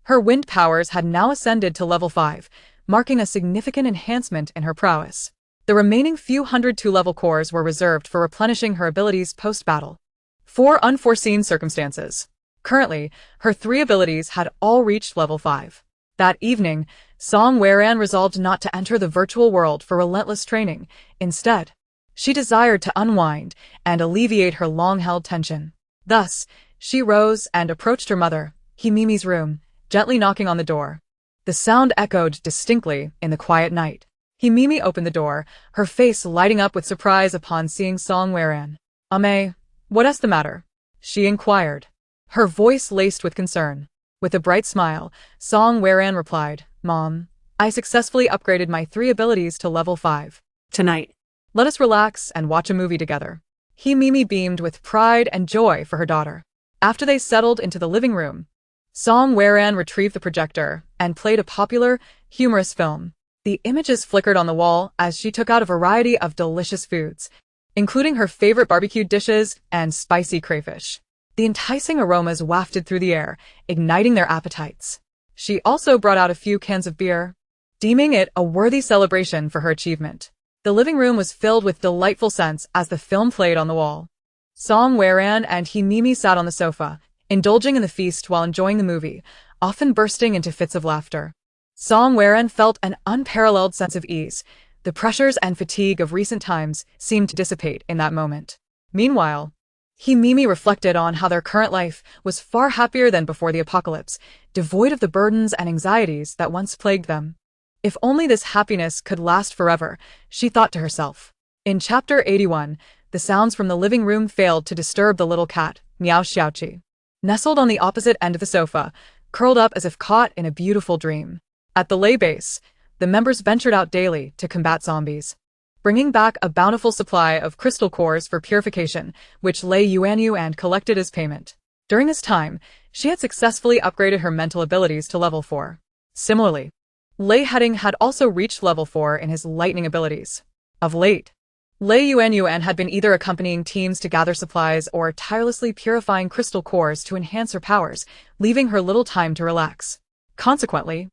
Her wind powers had now ascended to level 5, marking a significant enhancement in her prowess. The remaining few hundred 2-level cores were reserved for replenishing her abilities post-battle. For unforeseen circumstances. Currently, her 3 abilities had all reached level 5. That evening, Song Weran resolved not to enter the virtual world for relentless training. Instead, she desired to unwind and alleviate her long-held tension. Thus, she rose and approached her mother, Himimi's room, gently knocking on the door. The sound echoed distinctly in the quiet night. Himimi opened the door, her face lighting up with surprise upon seeing Song Weran. "Ame, what is the matter?" she inquired, her voice laced with concern. With a bright smile, Song Weran replied, "Mom, I successfully upgraded my 3 abilities to level 5. Tonight, Let us relax and watch a movie together." He Mimi beamed with pride and joy for her daughter. After they settled into the living room, Song Weran retrieved the projector and played a popular, humorous film. The images flickered on the wall as she took out a variety of delicious foods, including her favorite barbecued dishes and spicy crayfish. The enticing aromas wafted through the air, igniting their appetites. She also brought out a few cans of beer, deeming it a worthy celebration for her achievement. The living room was filled with delightful scents as the film played on the wall. Song Weran and He Mimi sat on the sofa, indulging in the feast while enjoying the movie, often bursting into fits of laughter. Song Weran felt an unparalleled sense of ease. The pressures and fatigue of recent times seemed to dissipate in that moment. Meanwhile, He Mimi reflected on how their current life was far happier than before the apocalypse, devoid of the burdens and anxieties that once plagued them. If only this happiness could last forever, she thought to herself. In Chapter 81, the sounds from the living room failed to disturb the little cat, Meow Xiaoqi. Nestled on the opposite end of the sofa, curled up as if caught in a beautiful dream. At the lay base, the members ventured out daily to combat zombies, bringing back a bountiful supply of crystal cores for purification, which Lei Yuanyuan collected as payment. During this time, she had successfully upgraded her mental abilities to level 4. Similarly, Lei Heading had also reached level 4 in his lightning abilities. Of late, Lei Yuanyuan had been either accompanying teams to gather supplies or tirelessly purifying crystal cores to enhance her powers, leaving her little time to relax. Consequently,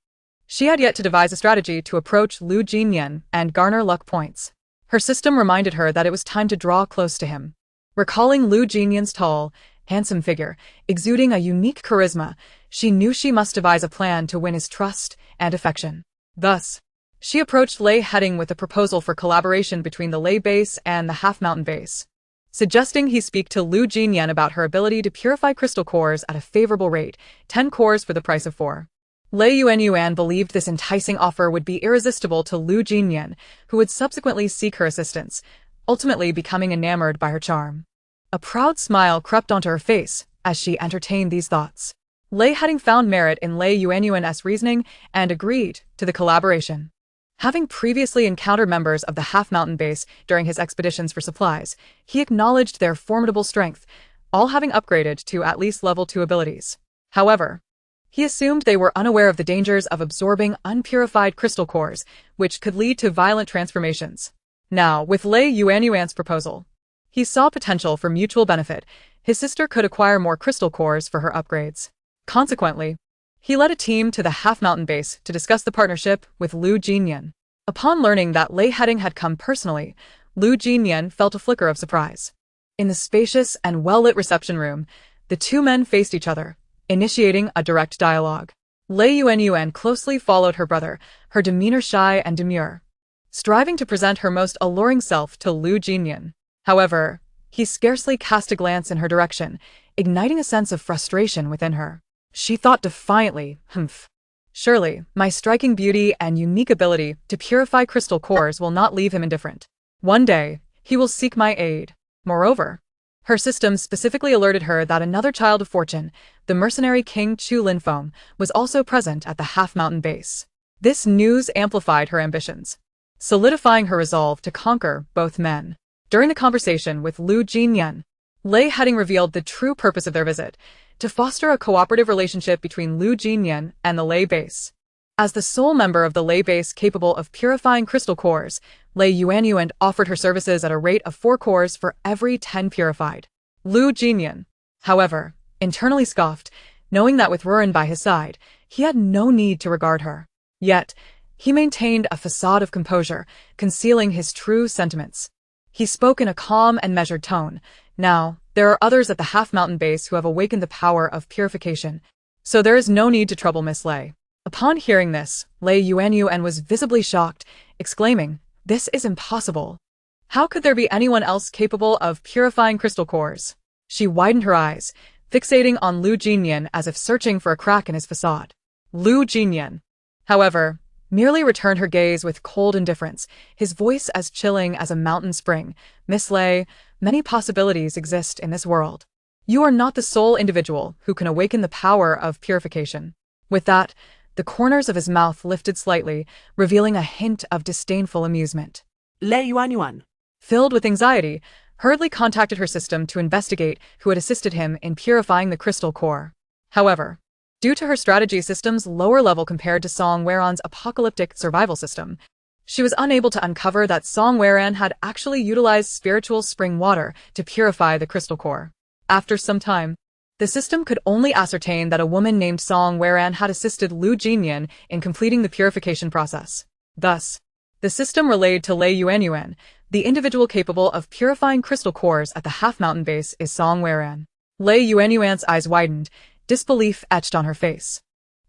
she had yet to devise a strategy to approach Lu Jinyan and garner luck points. Her system reminded her that it was time to draw close to him. Recalling Lu Jinyan's tall, handsome figure, exuding a unique charisma, she knew she must devise a plan to win his trust and affection. Thus, she approached Lei Heading with a proposal for collaboration between the Lei base and the Half-Mountain base, suggesting he speak to Lu Jinyan about her ability to purify crystal cores at a favorable rate, 10 cores for the price of 4. Lei Yuanyuan believed this enticing offer would be irresistible to Lu Jinyan, who would subsequently seek her assistance, ultimately becoming enamored by her charm. A proud smile crept onto her face as she entertained these thoughts. Lei Heading found merit in Lei Yuanyuan's reasoning and agreed to the collaboration. Having previously encountered members of the Half-Mountain base during his expeditions for supplies, he acknowledged their formidable strength, all having upgraded to at least level 2 abilities. However, he assumed they were unaware of the dangers of absorbing unpurified crystal cores, which could lead to violent transformations. Now, with Lei Yuanyuan's proposal, he saw potential for mutual benefit. His sister could acquire more crystal cores for her upgrades. Consequently, he led a team to the Half-Mountain base to discuss the partnership with Lu Jinyan. Upon learning that Lei Heading had come personally, Lu Jinyan felt a flicker of surprise. In the spacious and well-lit reception room, the two men faced each other, initiating a direct dialogue. Lei Yuanyuan closely followed her brother, her demeanor shy and demure, striving to present her most alluring self to Lu Jinyan. However, he scarcely cast a glance in her direction, igniting a sense of frustration within her. She thought defiantly, surely, my striking beauty and unique ability to purify crystal cores will not leave him indifferent. One day, he will seek my aid. Moreover, her system specifically alerted her that another child of fortune, the mercenary King Chu Linfeng, was also present at the Half-Mountain base. This news amplified her ambitions, solidifying her resolve to conquer both men. During the conversation with Lu Jinyan, Lei Heading revealed the true purpose of their visit, to foster a cooperative relationship between Lu Jinyan and the Lei base. As the sole member of the Lei base capable of purifying crystal cores, Lei Yuanyuan offered her services at a rate of 4 cores for every 10 purified. Lu Jinyan, however, internally scoffed, knowing that with Ruren by his side, he had no need to regard her. Yet, he maintained a facade of composure, concealing his true sentiments. He spoke in a calm and measured tone. Now, there are others at the Half-Mountain base who have awakened the power of purification, so there is no need to trouble Miss Lei. Upon hearing this, Lei Yuanyuan was visibly shocked, exclaiming, "This is impossible. How could there be anyone else capable of purifying crystal cores?" She widened her eyes, fixating on Lu Jinyan as if searching for a crack in his facade. Lu Jinyan, however, merely returned her gaze with cold indifference, his voice as chilling as a mountain spring. "Miss Lei, many possibilities exist in this world. You are not the sole individual who can awaken the power of purification." With that, the corners of his mouth lifted slightly, revealing a hint of disdainful amusement. Lei Yuanyuan. Filled with anxiety, hurriedly contacted her system to investigate who had assisted him in purifying the crystal core. However, due to her strategy system's lower level compared to Song Weran's apocalyptic survival system, she was unable to uncover that Song Weran had actually utilized spiritual spring water to purify the crystal core. After some time, the system could only ascertain that a woman named Song Weran had assisted Lu Jinyan in completing the purification process. Thus, the system relayed to Lei Yuanyuan, the individual capable of purifying crystal cores at the half-mountain base is Song Weran. Lei Yuanyuan's eyes widened, disbelief etched on her face.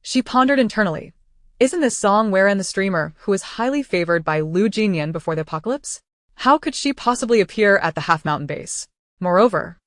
She pondered internally. Isn't this Song Weran the streamer who was highly favored by Lu Jinyan before the apocalypse? How could she possibly appear at the half-mountain base? Moreover,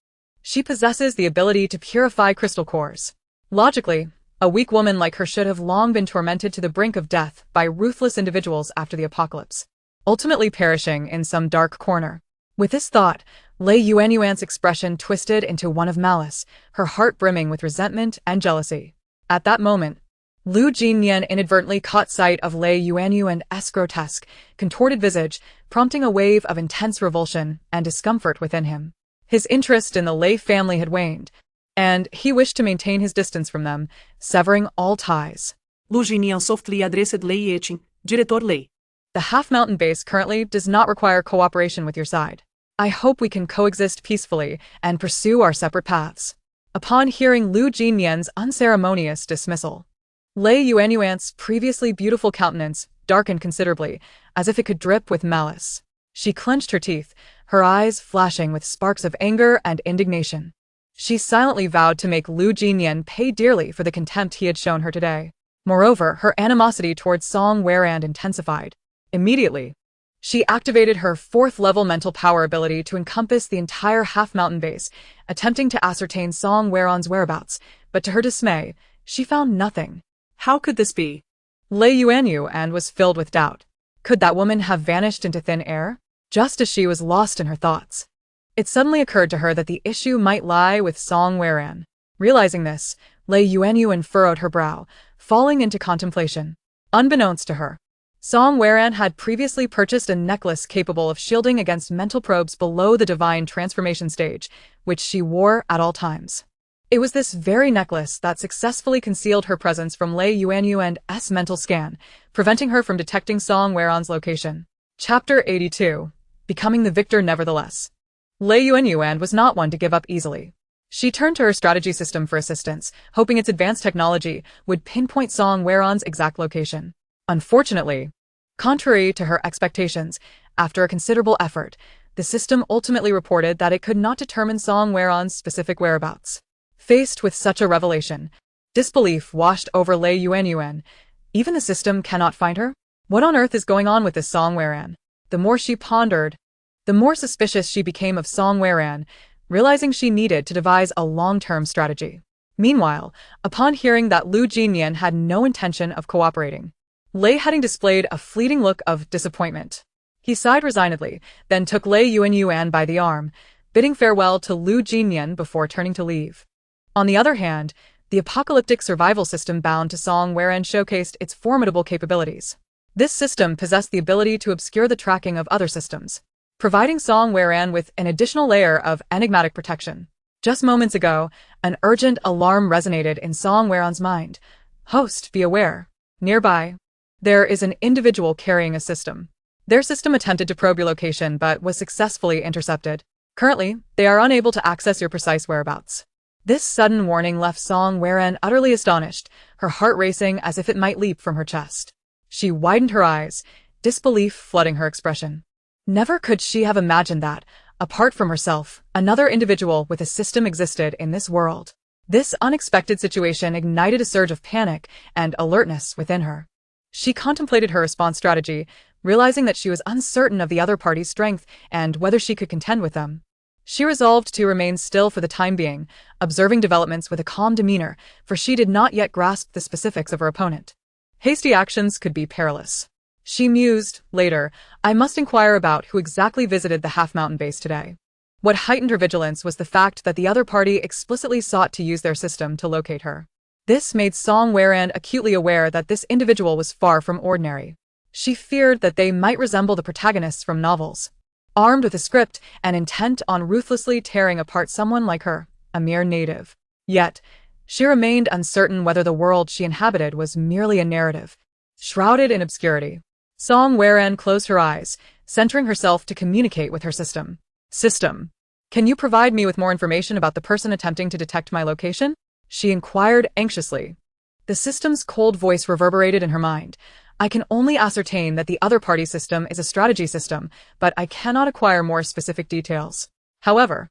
she possesses the ability to purify crystal cores. Logically, a weak woman like her should have long been tormented to the brink of death by ruthless individuals after the apocalypse, ultimately perishing in some dark corner. With this thought, Lei Yuanyuan's expression twisted into one of malice, her heart brimming with resentment and jealousy. At that moment, Lu Jinyan inadvertently caught sight of Lei Yuanyuan's grotesque, contorted visage, prompting a wave of intense revulsion and discomfort within him. His interest in the Lei family had waned, and he wished to maintain his distance from them, severing all ties. Lu Jinyan softly addressed Lei Yeqing, Director Lei. The half-mountain base currently does not require cooperation with your side. I hope we can coexist peacefully and pursue our separate paths. Upon hearing Lu Jinyan's unceremonious dismissal, Lei Yuanyuan's previously beautiful countenance darkened considerably, as if it could drip with malice. She clenched her teeth, her eyes flashing with sparks of anger and indignation. She silently vowed to make Lu Jinyan pay dearly for the contempt he had shown her today. Moreover, her animosity towards Song Weran intensified. Immediately, she activated her 4th-level mental power ability to encompass the entire half-mountain base, attempting to ascertain Song Weran's whereabouts, but to her dismay, she found nothing. How could this be? Lei Yuanyuan was filled with doubt. Could that woman have vanished into thin air? Just as she was lost in her thoughts, it suddenly occurred to her that the issue might lie with Song Weran. Realizing this, Lei Yuanyuan furrowed her brow, falling into contemplation. Unbeknownst to her, Song Weran had previously purchased a necklace capable of shielding against mental probes below the divine transformation stage, which she wore at all times. It was this very necklace that successfully concealed her presence from Lei Yuanyuan's mental scan, preventing her from detecting Song Weran's location. Chapter 82. Becoming the victor nevertheless. Lei Yuanyuan was not one to give up easily. She turned to her strategy system for assistance, hoping its advanced technology would pinpoint Song Weran's exact location. Unfortunately, contrary to her expectations, after a considerable effort, the system ultimately reported that it could not determine Song Weran's specific whereabouts. Faced with such a revelation, disbelief washed over Lei Yuanyuan. Even the system cannot find her? What on earth is going on with this Song Weran? The more she pondered, the more suspicious she became of Song Weran, realizing she needed to devise a long-term strategy. Meanwhile, upon hearing that Lu Jinyan had no intention of cooperating, Lei having displayed a fleeting look of disappointment. He sighed resignedly, then took Lei Yuanyuan by the arm, bidding farewell to Lu Jinyan before turning to leave. On the other hand, the apocalyptic survival system bound to Song Weran showcased its formidable capabilities. This system possessed the ability to obscure the tracking of other systems, providing Song Weran with an additional layer of enigmatic protection. Just moments ago, an urgent alarm resonated in Song Weran's mind. Host, be aware. Nearby, there is an individual carrying a system. Their system attempted to probe your location but was successfully intercepted. Currently, they are unable to access your precise whereabouts. This sudden warning left Song Weran utterly astonished, her heart racing as if it might leap from her chest. She widened her eyes, disbelief flooding her expression. Never could she have imagined that, apart from herself, another individual with a system existed in this world. This unexpected situation ignited a surge of panic and alertness within her. She contemplated her response strategy, realizing that she was uncertain of the other party's strength and whether she could contend with them. She resolved to remain still for the time being, observing developments with a calm demeanor, for she did not yet grasp the specifics of her opponent. Hasty actions could be perilous. She mused, later, I must inquire about who exactly visited the half-mountain base today. What heightened her vigilance was the fact that the other party explicitly sought to use their system to locate her. This made Song Weran acutely aware that this individual was far from ordinary. She feared that they might resemble the protagonists from novels. armed with a script and intent on ruthlessly tearing apart someone like her, a mere native. Yet, she remained uncertain whether the world she inhabited was merely a narrative, shrouded in obscurity. Song Weran closed her eyes, centering herself to communicate with her system. System, can you provide me with more information about the person attempting to detect my location? She inquired anxiously. The system's cold voice reverberated in her mind. I can only ascertain that the other party's system is a strategy system, but I cannot acquire more specific details. However,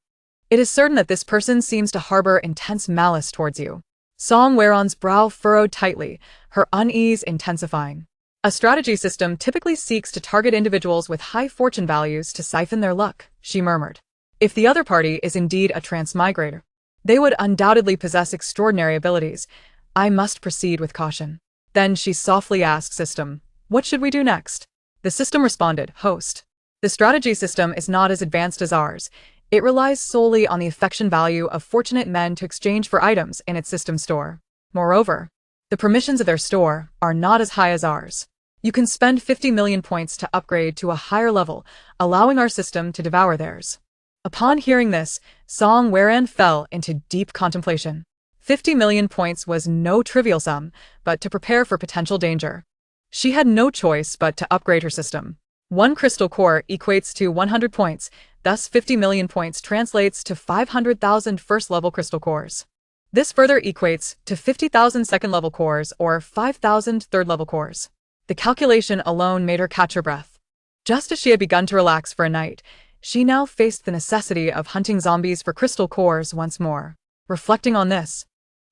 it is certain that this person seems to harbor intense malice towards you. Song Weran's brow furrowed tightly, her unease intensifying. A strategy system typically seeks to target individuals with high fortune values to siphon their luck, she murmured. If the other party is indeed a transmigrator, they would undoubtedly possess extraordinary abilities. I must proceed with caution. Then she softly asked System, what should we do next? The system responded, Host. The strategy system is not as advanced as ours. It relies solely on the affection value of fortunate men to exchange for items in its system store. Moreover, the permissions of their store are not as high as ours. You can spend 50 million points to upgrade to a higher level, allowing our system to devour theirs. Upon hearing this, Song Weran fell into deep contemplation. 50 million points was no trivial sum, but to prepare for potential danger. She had no choice but to upgrade her system. One crystal core equates to 100 points, thus 50 million points translates to 500,000 first-level crystal cores. This further equates to 50,000 second-level cores or 5,000 third-level cores. The calculation alone made her catch her breath. Just as she had begun to relax for a night, she now faced the necessity of hunting zombies for crystal cores once more. Reflecting on this,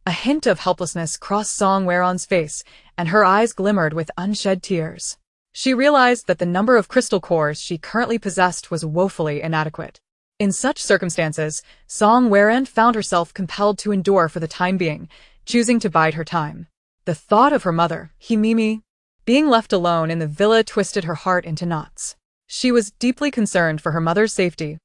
a hint of helplessness crossed Song Weran's face, and her eyes glimmered with unshed tears. She realized that the number of crystal cores she currently possessed was woefully inadequate. In such circumstances, Song Weran found herself compelled to endure for the time being, choosing to bide her time. The thought of her mother, Himimi, being left alone in the villa twisted her heart into knots. She was deeply concerned for her mother's safety,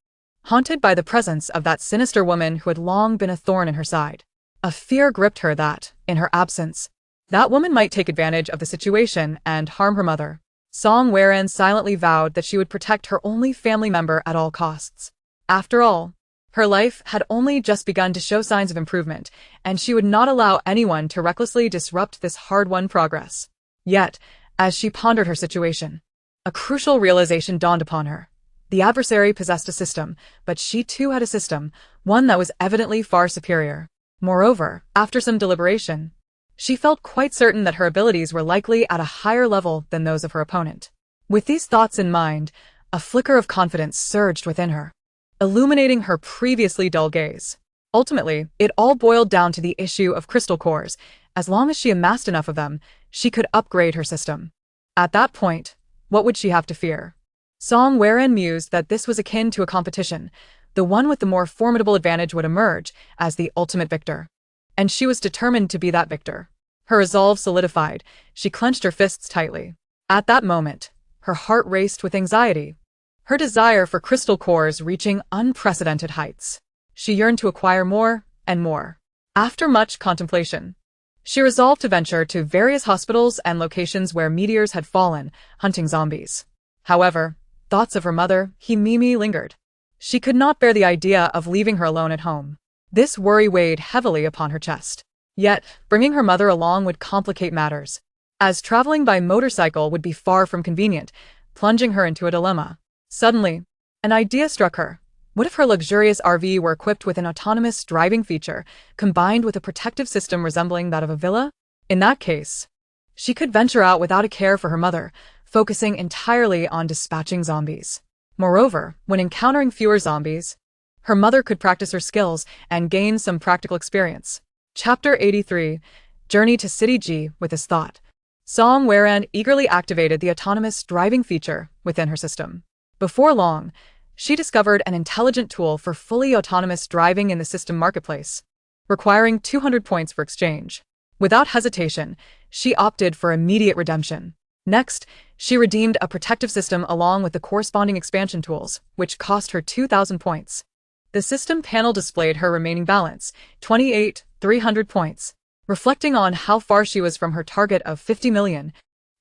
haunted by the presence of that sinister woman who had long been a thorn in her side. A fear gripped her that, in her absence, that woman might take advantage of the situation and harm her mother. Song Weran silently vowed that she would protect her only family member at all costs. After all, her life had only just begun to show signs of improvement, and she would not allow anyone to recklessly disrupt this hard-won progress. Yet, as she pondered her situation, a crucial realization dawned upon her. The adversary possessed a system, but she too had a system, one that was evidently far superior. Moreover, after some deliberation, she felt quite certain that her abilities were likely at a higher level than those of her opponent. With these thoughts in mind, a flicker of confidence surged within her, illuminating her previously dull gaze. Ultimately, it all boiled down to the issue of crystal cores. As long as she amassed enough of them, she could upgrade her system. At that point, what would she have to fear? Song Weran mused that this was akin to a competition. The one with the more formidable advantage would emerge as the ultimate victor. And she was determined to be that victor. Her resolve solidified. She clenched her fists tightly. At that moment, her heart raced with anxiety, her desire for crystal cores reaching unprecedented heights. She yearned to acquire more and more. After much contemplation, she resolved to venture to various hospitals and locations where meteors had fallen, hunting zombies. However, thoughts of her mother, Himimi, lingered. She could not bear the idea of leaving her alone at home. This worry weighed heavily upon her chest. Yet, bringing her mother along would complicate matters, as traveling by motorcycle would be far from convenient, plunging her into a dilemma. Suddenly, an idea struck her. What if her luxurious RV were equipped with an autonomous driving feature, combined with a protective system resembling that of a villa? In that case, she could venture out without a care for her mother, focusing entirely on dispatching zombies. Moreover, when encountering fewer zombies, her mother could practice her skills and gain some practical experience. Chapter 83, Journey to City G. With this thought, Song Weran eagerly activated the autonomous driving feature within her system. Before long, she discovered an intelligent tool for fully autonomous driving in the system marketplace, requiring 200 points for exchange. Without hesitation, she opted for immediate redemption. Next, she redeemed a protective system along with the corresponding expansion tools, which cost her 2,000 points. The system panel displayed her remaining balance, 28,300 points. Reflecting on how far she was from her target of 50 million,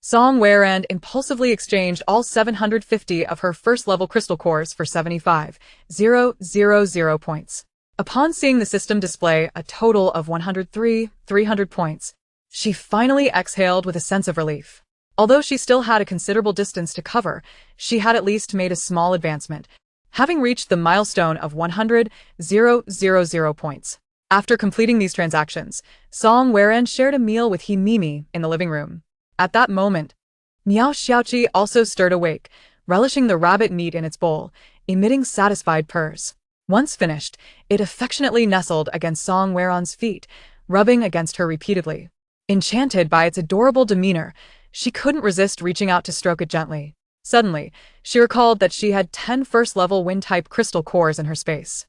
Song Weirand impulsively exchanged all 750 of her first-level crystal cores for 75,000 points. Upon seeing the system display a total of 103,300 points, she finally exhaled with a sense of relief. Although she still had a considerable distance to cover, she had at least made a small advancement, having reached the milestone of 100,000 points. After completing these transactions, Song Weirand shared a meal with Himimi in the living room. At that moment, Miao Xiaoqi also stirred awake, relishing the rabbit meat in its bowl, emitting satisfied purrs. Once finished, it affectionately nestled against Song Weirand's feet, rubbing against her repeatedly. Enchanted by its adorable demeanor, she couldn't resist reaching out to stroke it gently. Suddenly, she recalled that she had 10 first-level wind-type crystal cores in her space.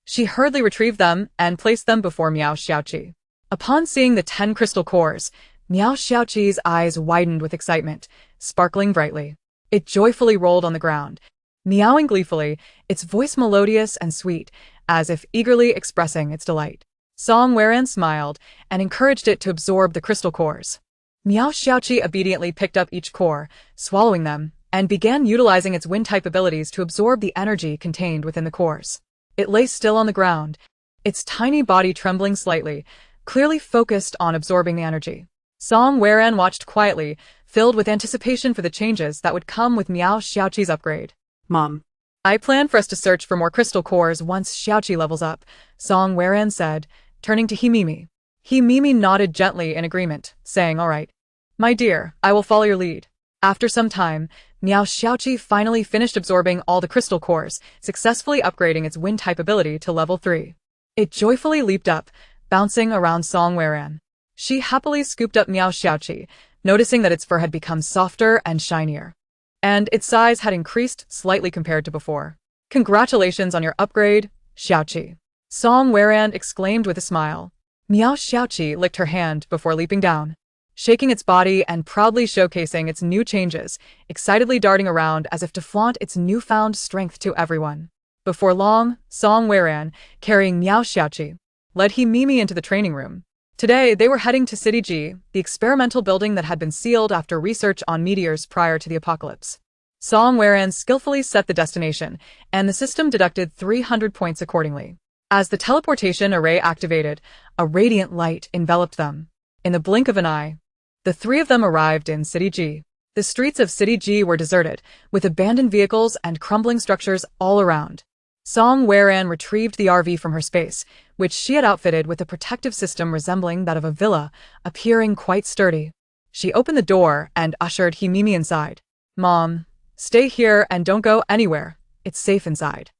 She hurriedly retrieved them and placed them before Miao Xiaoqi. Upon seeing the 10 crystal cores, Miao Xiaoqi's eyes widened with excitement, sparkling brightly. It joyfully rolled on the ground, meowing gleefully, its voice melodious and sweet, as if eagerly expressing its delight. Song Weirand smiled and encouraged it to absorb the crystal cores. Miao Xiaoqi obediently picked up each core, swallowing them, and began utilizing its wind-type abilities to absorb the energy contained within the cores. It lay still on the ground, its tiny body trembling slightly, clearly focused on absorbing the energy. Song Weirand watched quietly, filled with anticipation for the changes that would come with Miao Xiaoqi's upgrade. Mom. I plan for us to search for more crystal cores once Xiaoqi levels up, Song Weirand said, turning to Himimi. Himimi nodded gently in agreement, saying, all right. My dear, I will follow your lead. After some time, Miao Xiaoqi finally finished absorbing all the crystal cores, successfully upgrading its wind-type ability to level 3. It joyfully leaped up, bouncing around Song Weirand. She happily scooped up Miao Xiaoqi, noticing that its fur had become softer and shinier. And its size had increased slightly compared to before. Congratulations on your upgrade, Xiaoqi. Song Weirand exclaimed with a smile. Miao Xiaoqi licked her hand before leaping down, shaking its body and proudly showcasing its new changes, excitedly darting around as if to flaunt its newfound strength to everyone. Before long, Song Weirand, carrying Miao Xiaoqi, led Himimi into the training room. Today, they were heading to City G, the experimental building that had been sealed after research on meteors prior to the apocalypse. Song Weirand skillfully set the destination, and the system deducted 300 points accordingly. As the teleportation array activated, a radiant light enveloped them. In the blink of an eye, the three of them arrived in City G. The streets of City G were deserted, with abandoned vehicles and crumbling structures all around. Song Weirand retrieved the RV from her space, which she had outfitted with a protective system resembling that of a villa, appearing quite sturdy. She opened the door and ushered Himimi inside. Mom, stay here and don't go anywhere. It's safe inside.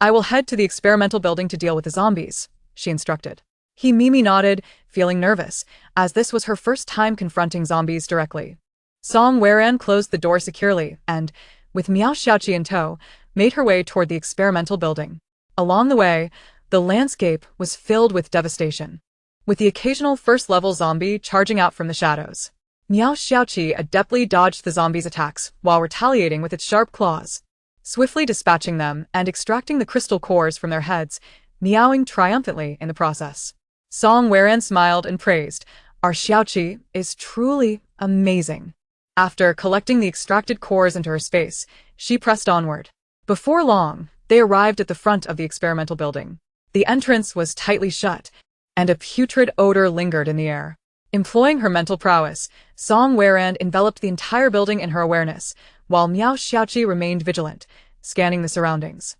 I will head to the experimental building to deal with the zombies, she instructed. Himimi nodded, feeling nervous, as this was her first time confronting zombies directly. Song Weirand closed the door securely and, with Miao Xiaoqi in tow, made her way toward the experimental building. Along the way, the landscape was filled with devastation, with the occasional first-level zombie charging out from the shadows. Miao Xiaoqi adeptly dodged the zombies' attacks while retaliating with its sharp claws, swiftly dispatching them and extracting the crystal cores from their heads, meowing triumphantly in the process. Song Weirand smiled and praised, "Our Xiaoqi is truly amazing." After collecting the extracted cores into her space, she pressed onward. Before long, they arrived at the front of the experimental building. The entrance was tightly shut, and a putrid odor lingered in the air. Employing her mental prowess, Song Weirand enveloped the entire building in her awareness, while Miao Xiaoqi remained vigilant, scanning the surroundings.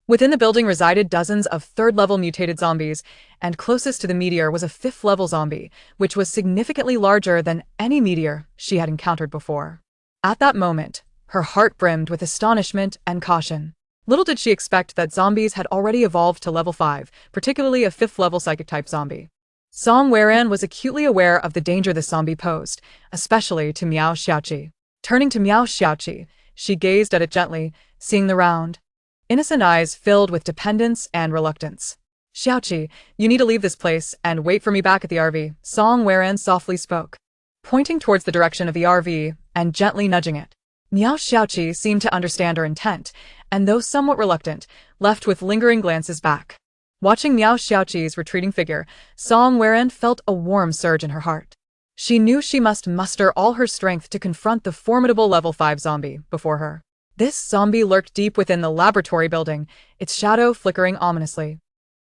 Within the building resided dozens of third-level mutated zombies, and closest to the meteor was a fifth-level zombie, which was significantly larger than any meteor she had encountered before. At that moment, her heart brimmed with astonishment and caution. Little did she expect that zombies had already evolved to level 5, particularly a fifth-level psychic-type zombie. Song Weirand was acutely aware of the danger the zombie posed, especially to Miao Xiaoqi. Turning to Miao Xiaoqi, she gazed at it gently, seeing the round, innocent eyes filled with dependence and reluctance. "Xiaoqi, you need to leave this place and wait for me back at the RV," Song Weirand softly spoke, pointing towards the direction of the RV and gently nudging it. Miao Xiaoqi seemed to understand her intent, and though somewhat reluctant, left with lingering glances back. Watching Miao Xiaoqi's retreating figure, Song Weirand felt a warm surge in her heart. She knew she must muster all her strength to confront the formidable level 5 zombie before her. This zombie lurked deep within the laboratory building, its shadow flickering ominously.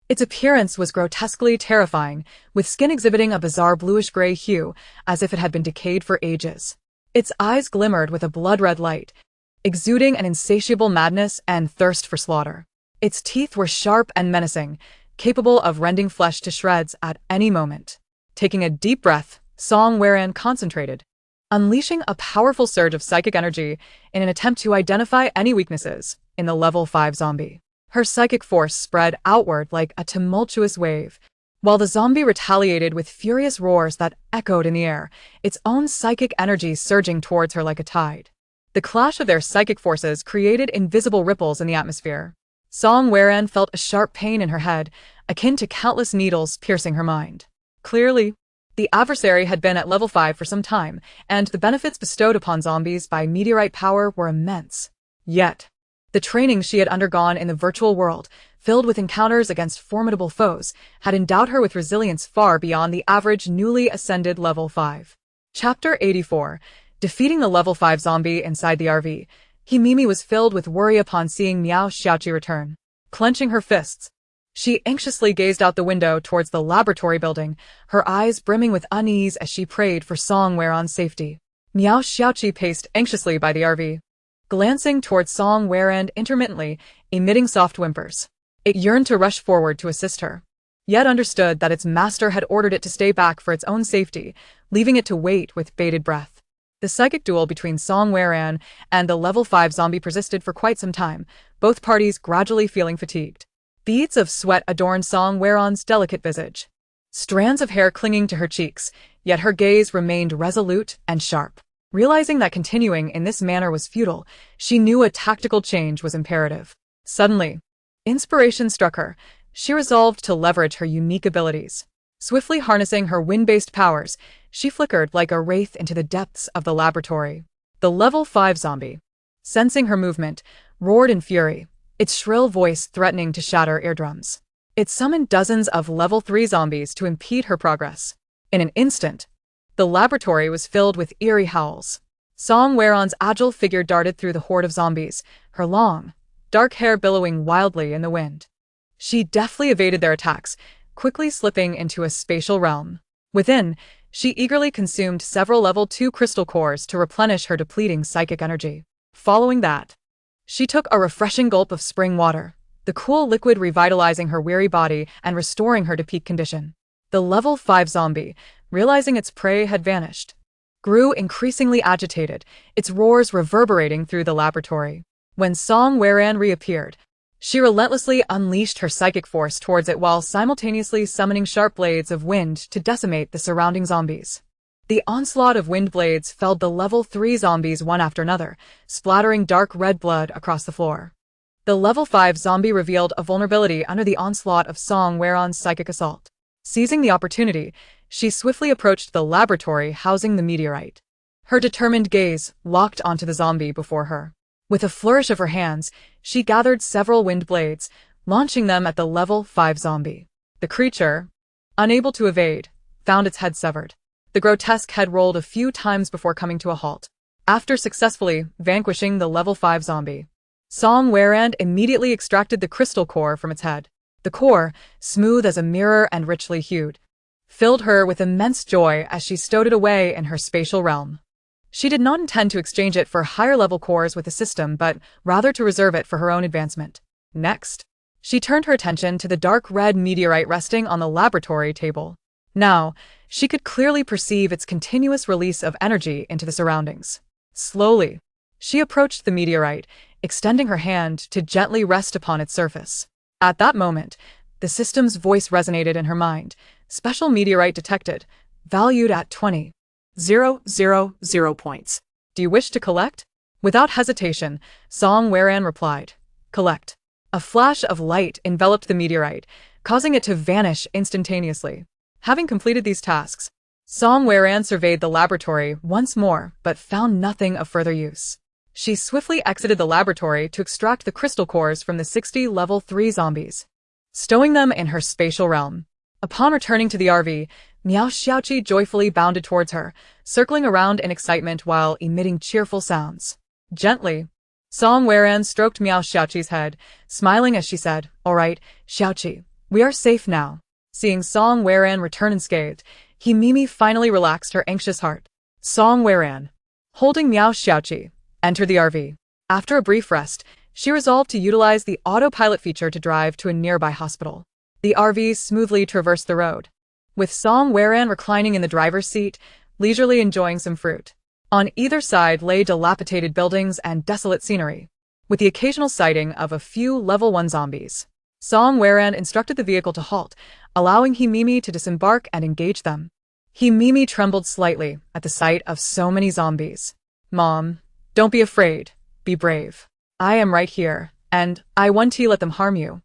Its appearance was grotesquely terrifying, with skin exhibiting a bizarre bluish-gray hue, as if it had been decayed for ages. Its eyes glimmered with a blood-red light, exuding an insatiable madness and thirst for slaughter. Its teeth were sharp and menacing, capable of rending flesh to shreds at any moment. Taking a deep breath, Song Weran concentrated, unleashing a powerful surge of psychic energy in an attempt to identify any weaknesses in the level 5 zombie. Her psychic force spread outward like a tumultuous wave, while the zombie retaliated with furious roars that echoed in the air, its own psychic energy surging towards her like a tide. The clash of their psychic forces created invisible ripples in the atmosphere. Song Weran felt a sharp pain in her head, akin to countless needles piercing her mind. Clearly, the adversary had been at level 5 for some time, and the benefits bestowed upon zombies by meteorite power were immense. Yet, the training she had undergone in the virtual world, filled with encounters against formidable foes, had endowed her with resilience far beyond the average newly ascended level 5. Chapter 84. Defeating the level 5 zombie inside the RV, Himimi was filled with worry upon seeing Miao Xiaoqi return. Clenching her fists, she anxiously gazed out the window towards the laboratory building, her eyes brimming with unease as she prayed for Song Weran's safety. Miao Xiaoqi paced anxiously by the RV, glancing towards Song Weran intermittently, emitting soft whimpers. It yearned to rush forward to assist her, yet understood that its master had ordered it to stay back for its own safety, leaving it to wait with bated breath. The psychic duel between Song Weran and the level 5 zombie persisted for quite some time, both parties gradually feeling fatigued. Beads of sweat adorned Song Weran's delicate visage, strands of hair clinging to her cheeks, yet her gaze remained resolute and sharp. Realizing that continuing in this manner was futile, she knew a tactical change was imperative. Suddenly, inspiration struck her. She resolved to leverage her unique abilities. Swiftly harnessing her wind-based powers, she flickered like a wraith into the depths of the laboratory. The level 5 zombie, sensing her movement, roared in fury, its shrill voice threatening to shatter eardrums. It summoned dozens of level 3 zombies to impede her progress. In an instant, the laboratory was filled with eerie howls. Song Weran's agile figure darted through the horde of zombies, her long, dark hair billowing wildly in the wind. She deftly evaded their attacks, quickly slipping into a spatial realm. Within, she eagerly consumed several level 2 crystal cores to replenish her depleting psychic energy. Following that, she took a refreshing gulp of spring water, the cool liquid revitalizing her weary body and restoring her to peak condition. The level 5 zombie, realizing its prey had vanished, grew increasingly agitated, its roars reverberating through the laboratory. When Song Weran reappeared, she relentlessly unleashed her psychic force towards it while simultaneously summoning sharp blades of wind to decimate the surrounding zombies. The onslaught of wind blades felled the level 3 zombies one after another, splattering dark red blood across the floor. The level 5 zombie revealed a vulnerability under the onslaught of Song Weran's psychic assault. Seizing the opportunity, she swiftly approached the laboratory housing the meteorite. Her determined gaze locked onto the zombie before her. With a flourish of her hands, she gathered several wind blades, launching them at the level 5 zombie. The creature, unable to evade, found its head severed. The grotesque head rolled a few times before coming to a halt. After successfully vanquishing the level 5 zombie, Song Weran immediately extracted the crystal core from its head. The core, smooth as a mirror and richly hued, filled her with immense joy as she stowed it away in her spatial realm. She did not intend to exchange it for higher-level cores with the system, but rather to reserve it for her own advancement. Next, she turned her attention to the dark red meteorite resting on the laboratory table. Now, she could clearly perceive its continuous release of energy into the surroundings. Slowly, she approached the meteorite, extending her hand to gently rest upon its surface. At that moment, the system's voice resonated in her mind. Special meteorite detected, valued at 20,000 points. Do you wish to collect? Without hesitation, Song Weran replied, "Collect." A flash of light enveloped the meteorite, causing it to vanish instantaneously. Having completed these tasks, Song Weran surveyed the laboratory once more but found nothing of further use. She swiftly exited the laboratory to extract the crystal cores from the 60 level 3 zombies, stowing them in her spatial realm. Upon returning to the RV, Miao Xiaoqi joyfully bounded towards her, circling around in excitement while emitting cheerful sounds. Gently, Song Weiran stroked Miao Xiaoqi's head, smiling as she said, "All right, Xiaoqi, we are safe now." Seeing Song Weiran return unscathed, Mimi finally relaxed her anxious heart. Song Weiran, holding Miao Xiaoqi, entered the RV. After a brief rest, she resolved to utilize the autopilot feature to drive to a nearby hospital. The RV smoothly traversed the road, with Song Weiran reclining in the driver's seat, leisurely enjoying some fruit. On either side lay dilapidated buildings and desolate scenery, with the occasional sighting of a few level 1 zombies. Song Weiran instructed the vehicle to halt, allowing Mimi to disembark and engage them. Mimi trembled slightly at the sight of so many zombies. "Mom, don't be afraid. Be brave. I am right here, and I won't let them harm you.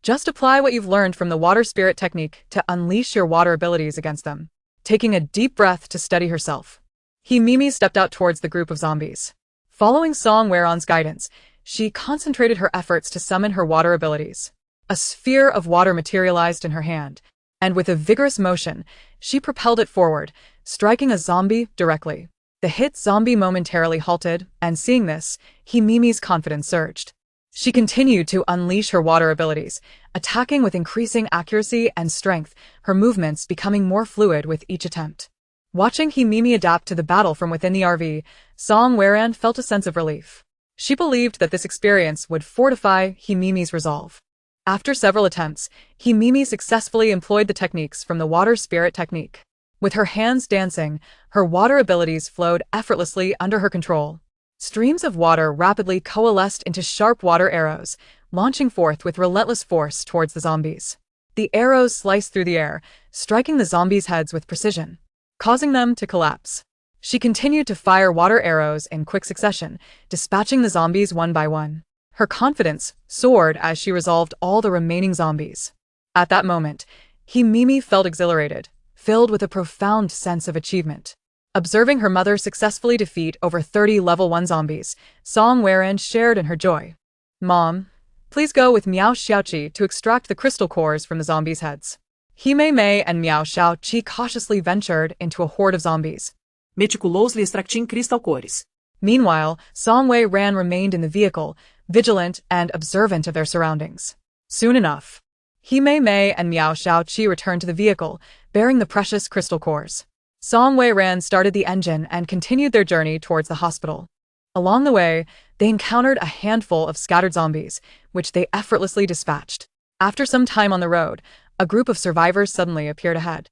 Just apply what you've learned from the water spirit technique to unleash your water abilities against them." Taking a deep breath to steady herself, Mimi stepped out towards the group of zombies. Following Song Weiran's guidance, she concentrated her efforts to summon her water abilities. A sphere of water materialized in her hand, and with a vigorous motion, she propelled it forward, striking a zombie directly. The hit zombie momentarily halted, and seeing this, Mimi's confidence surged. She continued to unleash her water abilities, attacking with increasing accuracy and strength, her movements becoming more fluid with each attempt. Watching Mimi adapt to the battle from within the RV, Song Weiran felt a sense of relief. She believed that this experience would fortify Mimi's resolve. After several attempts, Mimi successfully employed the techniques from the water spirit technique. With her hands dancing, her water abilities flowed effortlessly under her control. Streams of water rapidly coalesced into sharp water arrows, launching forth with relentless force towards the zombies. The arrows sliced through the air, striking the zombies' heads with precision, causing them to collapse. She continued to fire water arrows in quick succession, dispatching the zombies one by one. Her confidence soared as she resolved all the remaining zombies. At that moment, Mimi felt exhilarated, filled with a profound sense of achievement. Observing her mother successfully defeat over 30 level 1 zombies, Song Weiran shared in her joy. "Mom, please go with Miao Xiaoqi to extract the crystal cores from the zombies' heads." Mei and Miao Xiaoqi cautiously ventured into a horde of zombies, meticulously extracting crystal cores. Meanwhile, Song Weiran remained in the vehicle, vigilant and observant of their surroundings. Soon enough, Mei and Miao Xiaoqi returned to the vehicle, bearing the precious crystal cores. Song Weiran started the engine and continued their journey towards the hospital. Along the way, they encountered a handful of scattered zombies, which they effortlessly dispatched. After some time on the road, a group of survivors suddenly appeared ahead.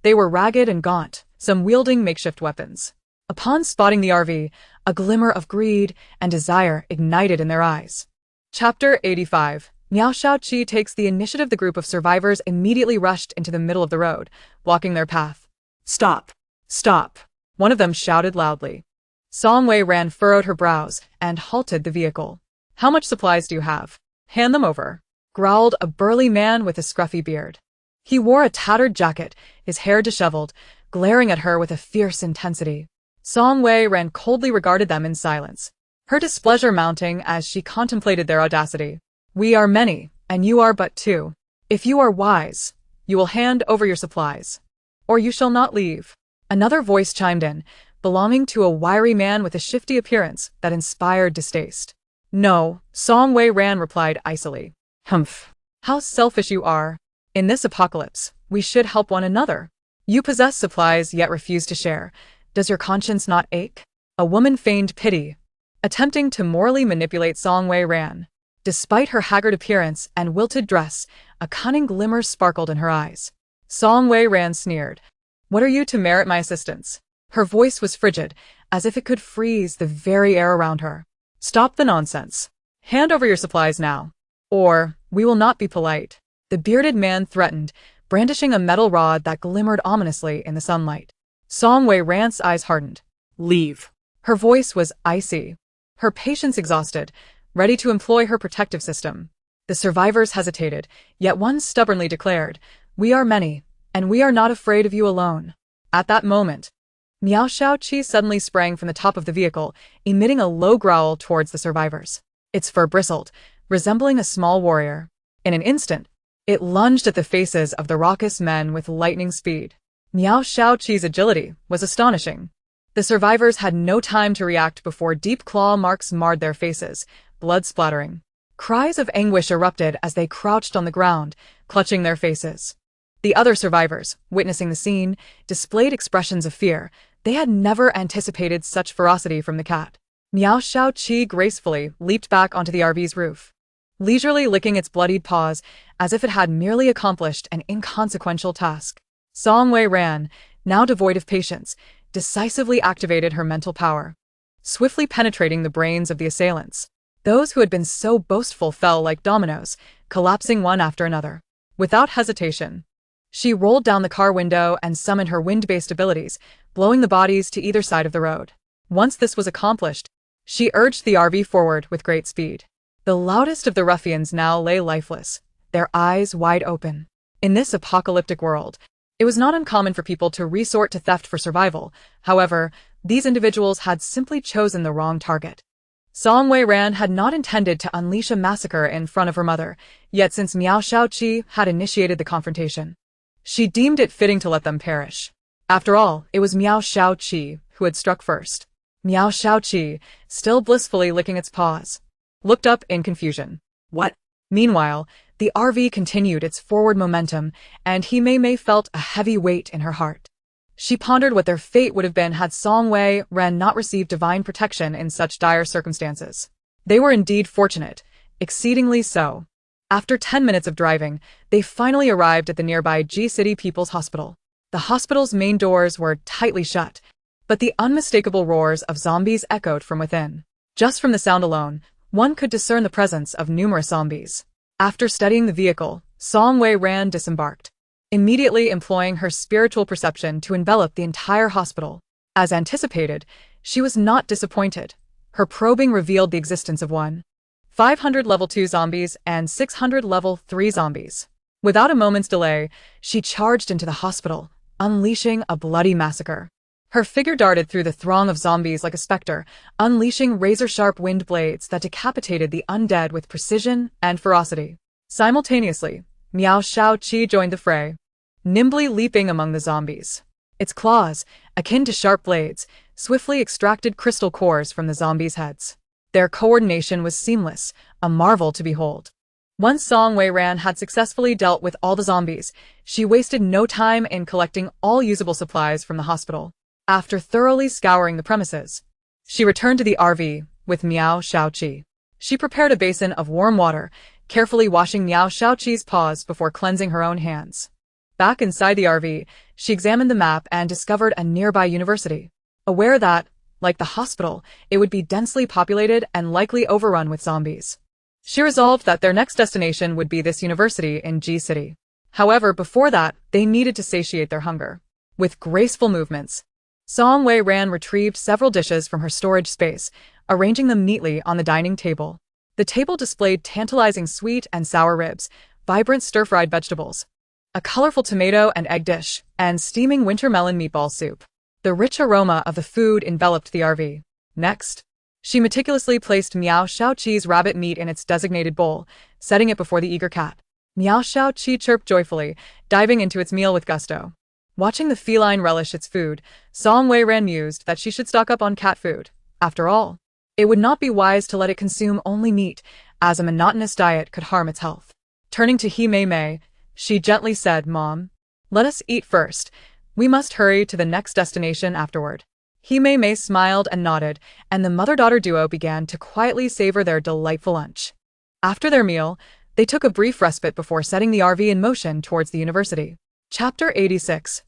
They were ragged and gaunt, some wielding makeshift weapons. Upon spotting the RV, a glimmer of greed and desire ignited in their eyes. Chapter 85. Miao Xiaoqi takes the initiative. The group of survivors immediately rushed into the middle of the road, blocking their path. "Stop! Stop!" one of them shouted loudly. Song Weiran furrowed her brows and halted the vehicle. "How much supplies do you have? Hand them over," growled a burly man with a scruffy beard. He wore a tattered jacket, his hair disheveled, glaring at her with a fierce intensity. Song Weiran coldly regarded them in silence, her displeasure mounting as she contemplated their audacity. "We are many, and you are but 2. If you are wise, you will hand over your supplies, or you shall not leave." Another voice chimed in, belonging to a wiry man with a shifty appearance that inspired distaste. "No," Song Weiran replied icily. "Humph. How selfish you are. In this apocalypse, we should help one another. You possess supplies yet refuse to share. Does your conscience not ache?" A woman feigned pity, attempting to morally manipulate Song Weiran. Despite her haggard appearance and wilted dress, a cunning glimmer sparkled in her eyes. Song Weiran sneered. "What are you to merit my assistance?" Her voice was frigid, as if it could freeze the very air around her. "Stop the nonsense. Hand over your supplies now, or we will not be polite." The bearded man threatened, brandishing a metal rod that glimmered ominously in the sunlight. Song Weiran's eyes hardened. "Leave." Her voice was icy, her patience exhausted, ready to employ her protective system. The survivors hesitated, yet one stubbornly declared, "We are many, and we are not afraid of you alone." At that moment, Miao Xiaoqi suddenly sprang from the top of the vehicle, emitting a low growl towards the survivors. Its fur bristled, resembling a small warrior. In an instant, it lunged at the faces of the raucous men with lightning speed. Miao Shaoqi's agility was astonishing. The survivors had no time to react before deep claw marks marred their faces, blood splattering. Cries of anguish erupted as they crouched on the ground, clutching their faces. The other survivors, witnessing the scene, displayed expressions of fear. They had never anticipated such ferocity from the cat. Miao Shaoqi gracefully leaped back onto the RV's roof, leisurely licking its bloodied paws as if it had merely accomplished an inconsequential task. Song Wei ran, now devoid of patience, decisively activated her mental power, swiftly penetrating the brains of the assailants. Those who had been so boastful fell like dominoes, collapsing one after another. Without hesitation, she rolled down the car window and summoned her wind-based abilities, blowing the bodies to either side of the road. Once this was accomplished, she urged the RV forward with great speed. The loudest of the ruffians now lay lifeless, their eyes wide open. In this apocalyptic world, it was not uncommon for people to resort to theft for survival. However, these individuals had simply chosen the wrong target. Song Wei Ran had not intended to unleash a massacre in front of her mother, yet since Miao Shaoqi had initiated the confrontation, she deemed it fitting to let them perish. After all, it was Miao Shaoqi who had struck first. Miao Shaoqi, still blissfully licking its paws, looked up in confusion. What? Meanwhile, the RV continued its forward momentum, and He Mei felt a heavy weight in her heart. She pondered what their fate would have been had Song Wei Ran not received divine protection in such dire circumstances. They were indeed fortunate, exceedingly so. After 10 minutes of driving, they finally arrived at the nearby G-City People's Hospital. The hospital's main doors were tightly shut, but the unmistakable roars of zombies echoed from within. Just from the sound alone, one could discern the presence of numerous zombies. After studying the vehicle, Song Wei Ran disembarked, immediately employing her spiritual perception to envelop the entire hospital. As anticipated, she was not disappointed. Her probing revealed the existence of 500 level 2 zombies and 600 level 3 zombies. Without a moment's delay, she charged into the hospital, unleashing a bloody massacre. Her figure darted through the throng of zombies like a specter, unleashing razor-sharp wind blades that decapitated the undead with precision and ferocity. Simultaneously, Miao Shaoqi joined the fray, nimbly leaping among the zombies. Its claws, akin to sharp blades, swiftly extracted crystal cores from the zombies' heads. Their coordination was seamless, a marvel to behold. Once Song Wei Ran had successfully dealt with all the zombies, she wasted no time in collecting all usable supplies from the hospital. After thoroughly scouring the premises, she returned to the RV with Miao Shaoqi. She prepared a basin of warm water, carefully washing Miao Shaoqi's paws before cleansing her own hands. Back inside the RV, she examined the map and discovered a nearby university. Aware that, like the hospital, it would be densely populated and likely overrun with zombies, she resolved that their next destination would be this university in G-City. However, before that, they needed to satiate their hunger. With graceful movements, Song Wei Ran retrieved several dishes from her storage space, arranging them neatly on the dining table. The table displayed tantalizing sweet and sour ribs, vibrant stir-fried vegetables, a colorful tomato and egg dish, and steaming winter melon meatball soup. The rich aroma of the food enveloped the RV. Next, she meticulously placed Miao Shaoqi's rabbit meat in its designated bowl, setting it before the eager cat. Miao Shaoqi chirped joyfully, diving into its meal with gusto. Watching the feline relish its food, Song Wei Ran mused that she should stock up on cat food. After all, it would not be wise to let it consume only meat, as a monotonous diet could harm its health. Turning to He Mei, she gently said, "Mom, let us eat first. We must hurry to the next destination afterward." He Mei smiled and nodded, and the mother-daughter duo began to quietly savor their delightful lunch. After their meal, they took a brief respite before setting the RV in motion towards the university. Chapter 86.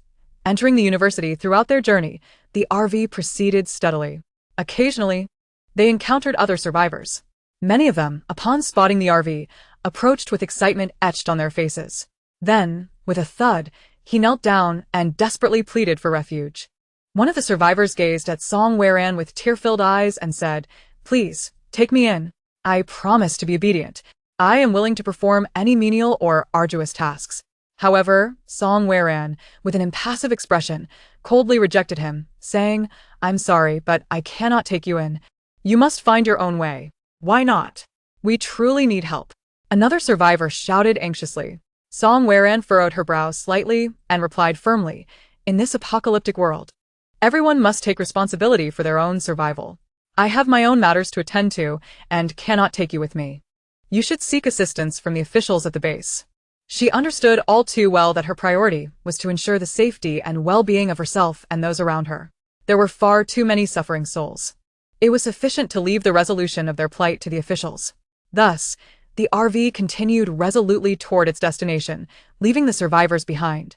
Entering the university. Throughout their journey, the RV proceeded steadily. Occasionally, they encountered other survivors. Many of them, upon spotting the RV, approached with excitement etched on their faces. Then, with a thud, he knelt down and desperately pleaded for refuge. One of the survivors gazed at Song Wei Ran with tear-filled eyes and said, "Please, take me in. I promise to be obedient. I am willing to perform any menial or arduous tasks." However, Song Wei Ran, with an impassive expression, coldly rejected him, saying, "I'm sorry, but I cannot take you in. You must find your own way." "Why not? We truly need help." Another survivor shouted anxiously. Song Wei Ran furrowed her brow slightly and replied firmly, In this apocalyptic world, everyone must take responsibility for their own survival. I have my own matters to attend to and cannot take you with me. You should seek assistance from the officials at the base. She understood all too well that her priority was to ensure the safety and well-being of herself and those around her. There were far too many suffering souls. It was sufficient to leave the resolution of their plight to the officials. Thus, the RV continued resolutely toward its destination, leaving the survivors behind,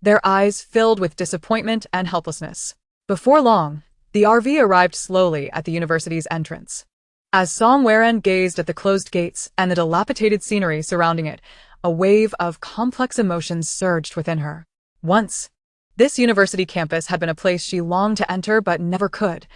their eyes filled with disappointment and helplessness. Before long, the RV arrived slowly at the university's entrance. As Song Weran gazed at the closed gates and the dilapidated scenery surrounding it, a wave of complex emotions surged within her. Once, this university campus had been a place she longed to enter but never could.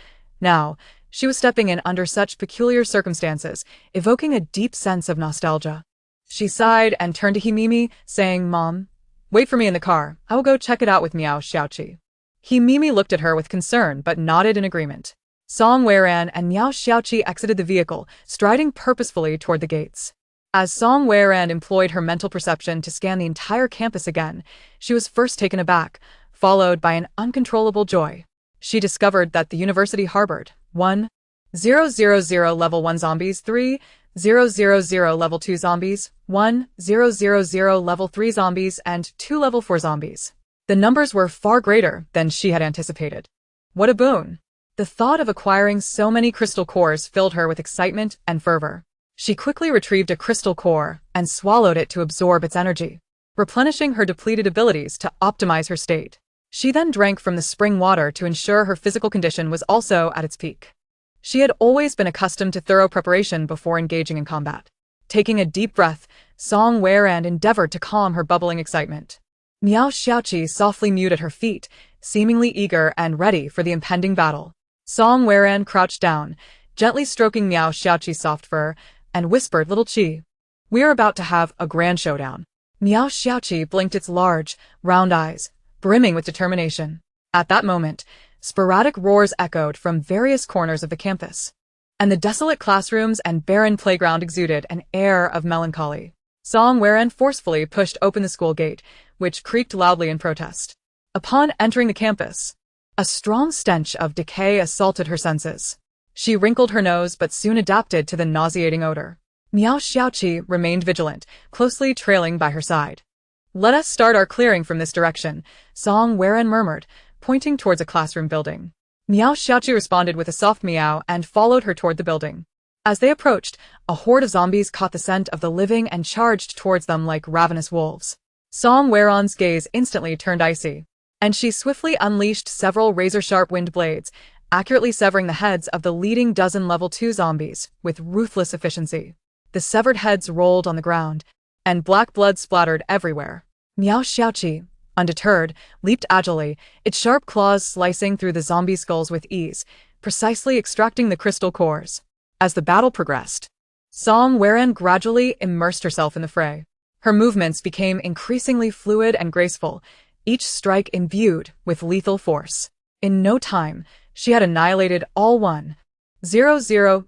Now, she was stepping in under such peculiar circumstances, evoking a deep sense of nostalgia. She sighed and turned to Himimi, saying, "Mom, wait for me in the car. I will go check it out with Miao Xiaoqi." Himimi looked at her with concern but nodded in agreement. Song Weran and Miao Xiaoqi exited the vehicle, striding purposefully toward the gates. As Song Weran employed her mental perception to scan the entire campus again, she was first taken aback, followed by an uncontrollable joy. She discovered that the university harbored 1,000 level 1 zombies, 3,000 level 2 zombies, 1,000 level 3 zombies, and 2 level 4 zombies. The numbers were far greater than she had anticipated. What a boon! The thought of acquiring so many crystal cores filled her with excitement and fervor. She quickly retrieved a crystal core and swallowed it to absorb its energy, replenishing her depleted abilities to optimize her state. She then drank from the spring water to ensure her physical condition was also at its peak. She had always been accustomed to thorough preparation before engaging in combat. Taking a deep breath, Song Weran endeavored to calm her bubbling excitement. Miao Xiaoqi softly mewed at her feet, seemingly eager and ready for the impending battle. Song Weran crouched down, gently stroking Miao Xiaoqi's soft fur, and whispered, "Little Qi, we are about to have a grand showdown." Miao Xiaoqi blinked its large, round eyes, brimming with determination. At that moment, sporadic roars echoed from various corners of the campus, and the desolate classrooms and barren playground exuded an air of melancholy. Song Weran forcefully pushed open the school gate, which creaked loudly in protest. Upon entering the campus, a strong stench of decay assaulted her senses. She wrinkled her nose but soon adapted to the nauseating odor. Miao Xiaoqi remained vigilant, closely trailing by her side. "Let us start our clearing from this direction," Song Weran murmured, pointing towards a classroom building. Miao Xiaoqi responded with a soft meow and followed her toward the building. As they approached, a horde of zombies caught the scent of the living and charged towards them like ravenous wolves. Song Weran's gaze instantly turned icy, and she swiftly unleashed several razor-sharp wind blades, accurately severing the heads of the leading dozen level 2 zombies with ruthless efficiency. The severed heads rolled on the ground, and black blood splattered everywhere. Miao Xiaoqi, undeterred, leaped agilely, its sharp claws slicing through the zombie skulls with ease, precisely extracting the crystal cores. As the battle progressed, Song Weran gradually immersed herself in the fray. Her movements became increasingly fluid and graceful, each strike imbued with lethal force. In no time, she had annihilated all 1,000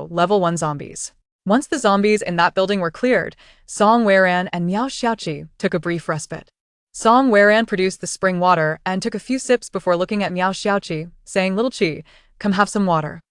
level 1 zombies. Once the zombies in that building were cleared, Song Weran and Miao Xiaoqi took a brief respite. Song Weran produced the spring water and took a few sips before looking at Miao Xiaoqi, saying, "Little Qi, come have some water."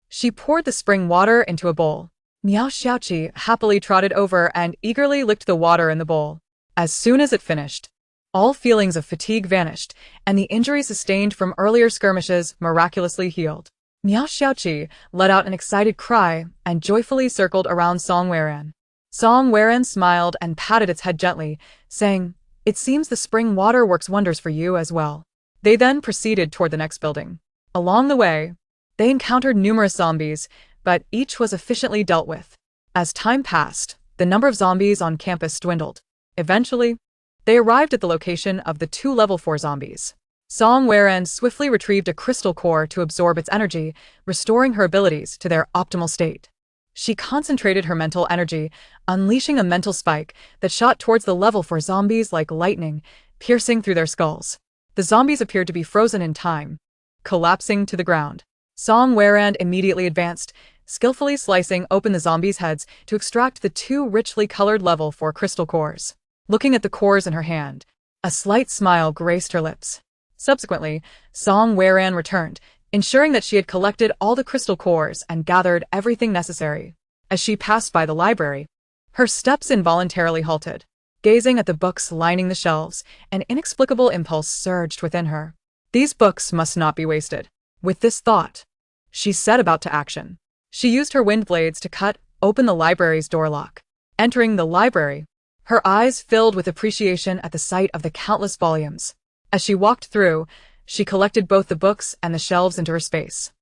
She poured the spring water into a bowl. Miao Xiaoqi happily trotted over and eagerly licked the water in the bowl. As soon as it finished, all feelings of fatigue vanished, and the injuries sustained from earlier skirmishes miraculously healed. Miao Xiaoqi let out an excited cry and joyfully circled around Song Weran. Song Weran smiled and patted its head gently, saying, "It seems the spring water works wonders for you as well." They then proceeded toward the next building. Along the way, they encountered numerous zombies, but each was efficiently dealt with. As time passed, the number of zombies on campus dwindled. Eventually, they arrived at the location of the 2 level 4 zombies. Song Weran swiftly retrieved a crystal core to absorb its energy, restoring her abilities to their optimal state. She concentrated her mental energy, unleashing a mental spike that shot towards the level 4 zombies like lightning, piercing through their skulls. The zombies appeared to be frozen in time, collapsing to the ground. Song Weran immediately advanced, skillfully slicing open the zombies' heads to extract the 2 richly colored level 4 crystal cores. Looking at the cores in her hand, a slight smile graced her lips. Subsequently, Song Weran returned, ensuring that she had collected all the crystal cores and gathered everything necessary. As she passed by the library, her steps involuntarily halted. Gazing at the books lining the shelves, an inexplicable impulse surged within her. These books must not be wasted. With this thought, she set about to action. She used her wind blades to cut open the library's door lock. Entering the library, her eyes filled with appreciation at the sight of the countless volumes. As she walked through, she collected both the books and the shelves into her space.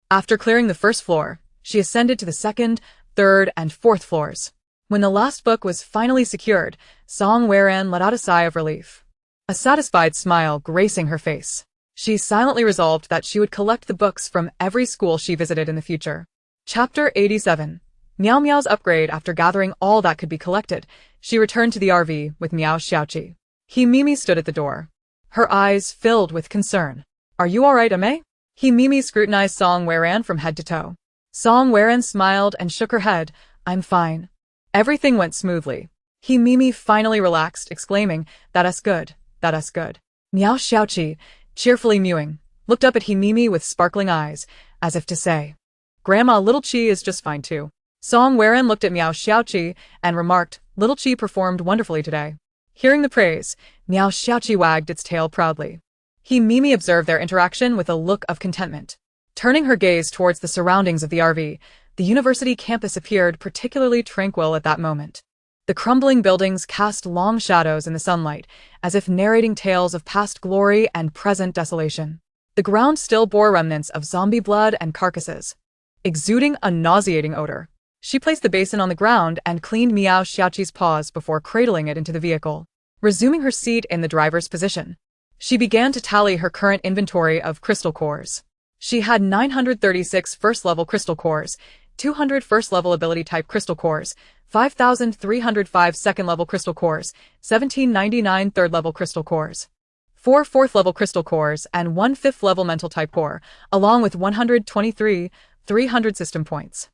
After clearing the first floor, she ascended to the second, third, and fourth floors. When the last book was finally secured, Song Weran let out a sigh of relief. A satisfied smile gracing her face. She silently resolved that she would collect the books from every school she visited in the future. Chapter 87. Meow Meow's upgrade. After gathering all that could be collected, she returned to the RV with Meow Xiaoqi. Mimi stood at the door, her eyes filled with concern. "Are you alright, Ame?" Mimi scrutinized Song Weran from head to toe. Song Weran smiled and shook her head. "I'm fine." Everything went smoothly. Mimi finally relaxed, exclaiming, "That's good, that's good." Meow Xiaoqi, cheerfully mewing, looked up at Mimi with sparkling eyes, as if to say, "Grandma, Little Chi is just fine too." Song Weran looked at Meow Xiaoqi and remarked, "Little Chi performed wonderfully today." Hearing the praise, Meow Xiaoqi wagged its tail proudly. Mimi observed their interaction with a look of contentment. Turning her gaze towards the surroundings of the RV, the university campus appeared particularly tranquil at that moment. The crumbling buildings cast long shadows in the sunlight, as if narrating tales of past glory and present desolation. The ground still bore remnants of zombie blood and carcasses, exuding a nauseating odor. She placed the basin on the ground and cleaned Meow Xiaoqi's paws before cradling it into the vehicle. Resuming her seat in the driver's position, she began to tally her current inventory of crystal cores. She had 936 first-level crystal cores, 200 first-level ability-type crystal cores, 5,305 second-level crystal cores, 1,799 third-level crystal cores, 4 fourth-level crystal cores, and 1 fifth-level mental-type core, along with 123,300 system points.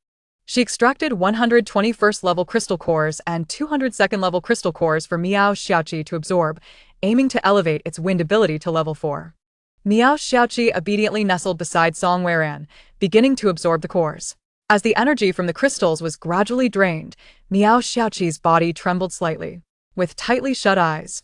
She extracted 120 first-level crystal cores and 200 second-level crystal cores for Meow Xiaoqi to absorb, aiming to elevate its wind ability to level 4. Meow Xiaoqi obediently nestled beside Song Weran, beginning to absorb the cores. As the energy from the crystals was gradually drained, Meow Xiaoqi's body trembled slightly. With tightly shut eyes,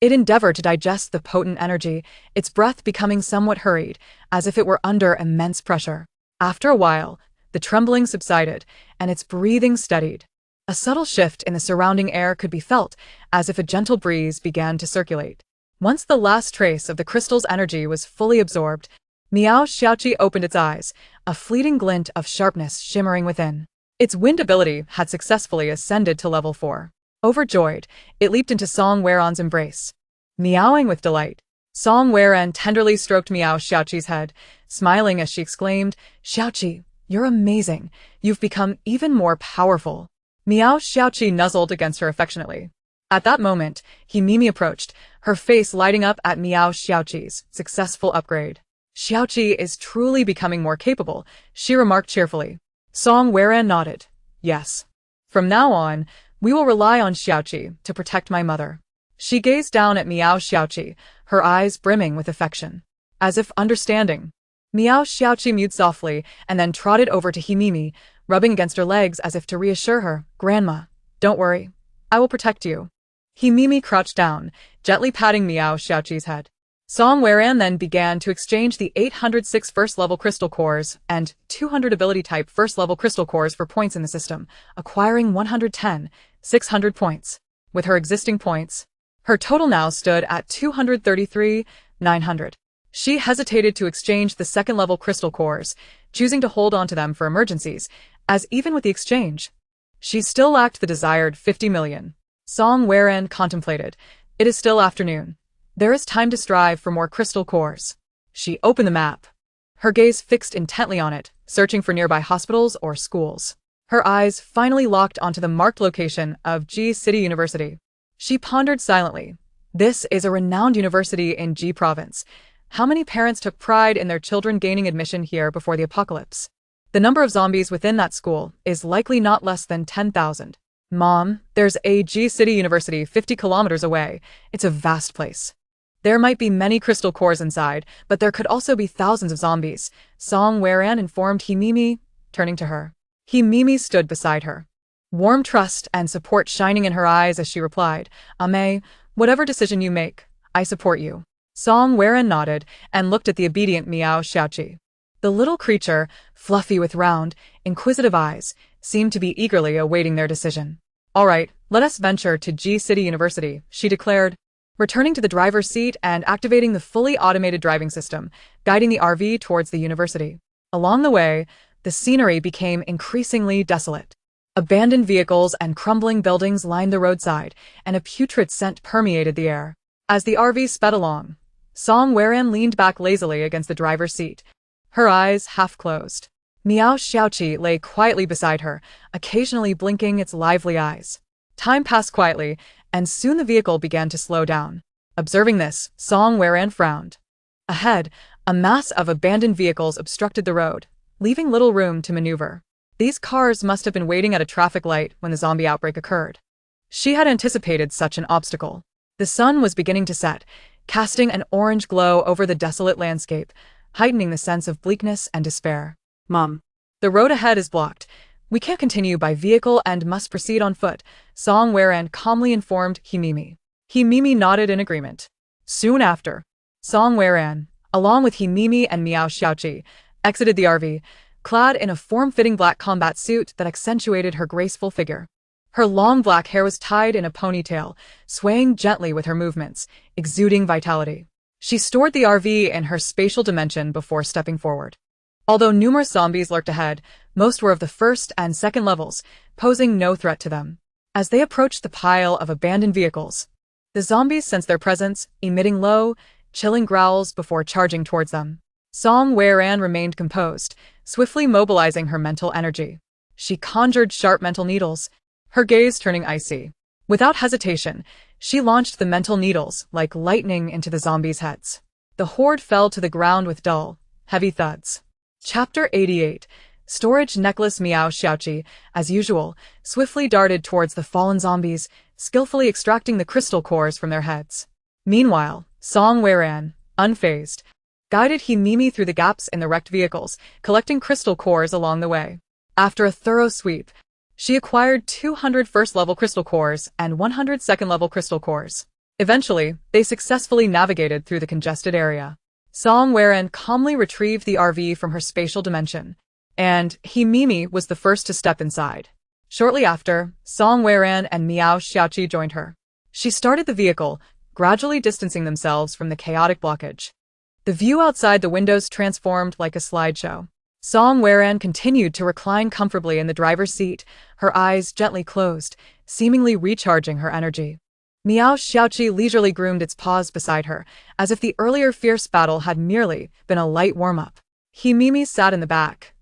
it endeavored to digest the potent energy, its breath becoming somewhat hurried, as if it were under immense pressure. After a while, the trembling subsided, and its breathing steadied. A subtle shift in the surrounding air could be felt, as if a gentle breeze began to circulate. Once the last trace of the crystal's energy was fully absorbed, Meow Xiaoqi opened its eyes, a fleeting glint of sharpness shimmering within. Its wind ability had successfully ascended to level 4. Overjoyed, it leaped into Song Weran's embrace. Meowing with delight, Song Weran tenderly stroked Meow Xiaoqi's head, smiling as she exclaimed, "Xiaoqi, you're amazing. You've become even more powerful." Meow Xiaoqi nuzzled against her affectionately. At that moment, Mimi approached, her face lighting up at Meow Xiaoqi's successful upgrade. "Xiaoqi is truly becoming more capable," she remarked cheerfully. Song Weran nodded. "Yes. From now on, we will rely on Xiaoqi to protect my mother." She gazed down at Meow Xiaoqi, her eyes brimming with affection. As if understanding, Meow Xiaoqi mewed softly and then trotted over to Mimi, rubbing against her legs as if to reassure her. "Grandma, don't worry. I will protect you." Mimi crouched down, gently patting Meow Xiaoqi's head. Song Weran then began to exchange the 806 first-level crystal cores and 200 ability-type first-level crystal cores for points in the system, acquiring 110,600 points. With her existing points, her total now stood at 233,900. She hesitated to exchange the second-level crystal cores, choosing to hold on to them for emergencies, as even with the exchange, she still lacked the desired 50 million. Song Weran contemplated. It is still afternoon. There is time to strive for more crystal cores. She opened the map, her gaze fixed intently on it, searching for nearby hospitals or schools. Her eyes finally locked onto the marked location of G City University. She pondered silently. This is a renowned university in G Province. How many parents took pride in their children gaining admission here before the apocalypse? The number of zombies within that school is likely not less than 10,000. Mom, there's a G City University 50 kilometers away. It's a vast place. There might be many crystal cores inside, but there could also be thousands of zombies, Song Weran informed Himimi, turning to her. Himimi stood beside her, warm trust and support shining in her eyes as she replied, Ame, whatever decision you make, I support you. Song Weran nodded and looked at the obedient Miao Xiaoqi. The little creature, fluffy with round, inquisitive eyes, seemed to be eagerly awaiting their decision. All right, let us venture to G City University, she declared, returning to the driver's seat and activating the fully automated driving system, guiding the RV towards the university. Along the way, the scenery became increasingly desolate. Abandoned vehicles and crumbling buildings lined the roadside, and a putrid scent permeated the air. As the RV sped along, Song Weran leaned back lazily against the driver's seat, her eyes half closed. Miao Xiaoqi lay quietly beside her, occasionally blinking its lively eyes. Time passed quietly, and soon the vehicle began to slow down. Observing this, Song Weran frowned. Ahead, a mass of abandoned vehicles obstructed the road, leaving little room to maneuver. These cars must have been waiting at a traffic light when the zombie outbreak occurred. She had anticipated such an obstacle. The sun was beginning to set, casting an orange glow over the desolate landscape, heightening the sense of bleakness and despair. Mom. The road ahead is blocked. We can't continue by vehicle and must proceed on foot, Song Weran calmly informed Himimi. Himimi nodded in agreement. Soon after, Song Weran, along with Himimi and Miao Xiaoqi, exited the RV, clad in a form-fitting black combat suit that accentuated her graceful figure. Her long black hair was tied in a ponytail, swaying gently with her movements, exuding vitality. She stored the RV in her spatial dimension before stepping forward. Although numerous zombies lurked ahead, most were of the first and second levels, posing no threat to them. As they approached the pile of abandoned vehicles, the zombies sensed their presence, emitting low, chilling growls before charging towards them. Song Weran remained composed, swiftly mobilizing her mental energy. She conjured sharp mental needles, her gaze turning icy. Without hesitation, she launched the mental needles like lightning into the zombies' heads. The horde fell to the ground with dull, heavy thuds. Chapter 88. Storage Necklace. Miao Xiaoqi, as usual, swiftly darted towards the fallen zombies, skillfully extracting the crystal cores from their heads. Meanwhile, Song Weran, unfazed, guided Himimi through the gaps in the wrecked vehicles, collecting crystal cores along the way. After a thorough sweep, she acquired 200 first-level crystal cores and 100 second-level crystal cores. Eventually, they successfully navigated through the congested area. Song Weran calmly retrieved the RV from her spatial dimension, and Himimi was the first to step inside. Shortly after, Song Weran and Miao Xiaoqi joined her. She started the vehicle, gradually distancing themselves from the chaotic blockage. The view outside the windows transformed like a slideshow. Song Weran continued to recline comfortably in the driver's seat, her eyes gently closed, seemingly recharging her energy. Miao Xiaoqi leisurely groomed its paws beside her, as if the earlier fierce battle had merely been a light warm-up. Himimi sat in the back,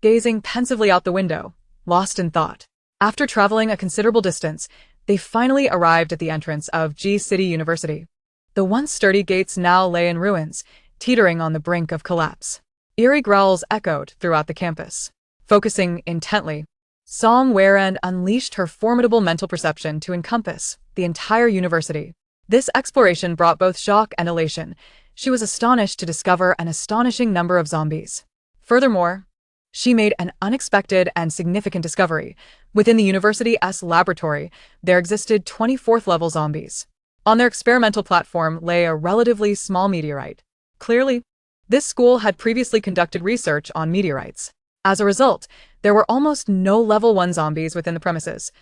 gazing pensively out the window, lost in thought. After traveling a considerable distance, they finally arrived at the entrance of G City University. The once sturdy gates now lay in ruins, teetering on the brink of collapse. Eerie growls echoed throughout the campus. Focusing intently, Song Weran unleashed her formidable mental perception to encompass the entire university. This exploration brought both shock and elation. She was astonished to discover an astonishing number of zombies. Furthermore, she made an unexpected and significant discovery. Within the university's laboratory, there existed 24th-level zombies. On their experimental platform lay a relatively small meteorite. Clearly, this school had previously conducted research on meteorites. As a result, there were almost no level 1 zombies within the premises.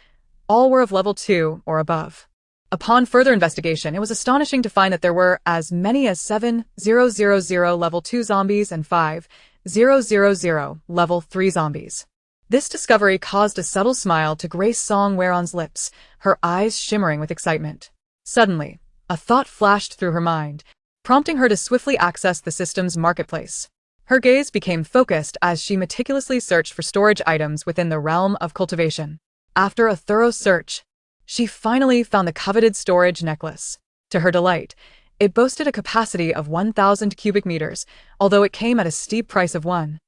All were of level 2 or above. Upon further investigation, it was astonishing to find that there were as many as 7,000 level 2 zombies and 5,000 level 3 zombies. This discovery caused a subtle smile to grace Song Weran's lips, her eyes shimmering with excitement. Suddenly, a thought flashed through her mind, prompting her to swiftly access the system's marketplace. Her gaze became focused as she meticulously searched for storage items within the realm of cultivation. After a thorough search, she finally found the coveted storage necklace. To her delight, it boasted a capacity of 1,000 cubic meters, although it came at a steep price of 1,000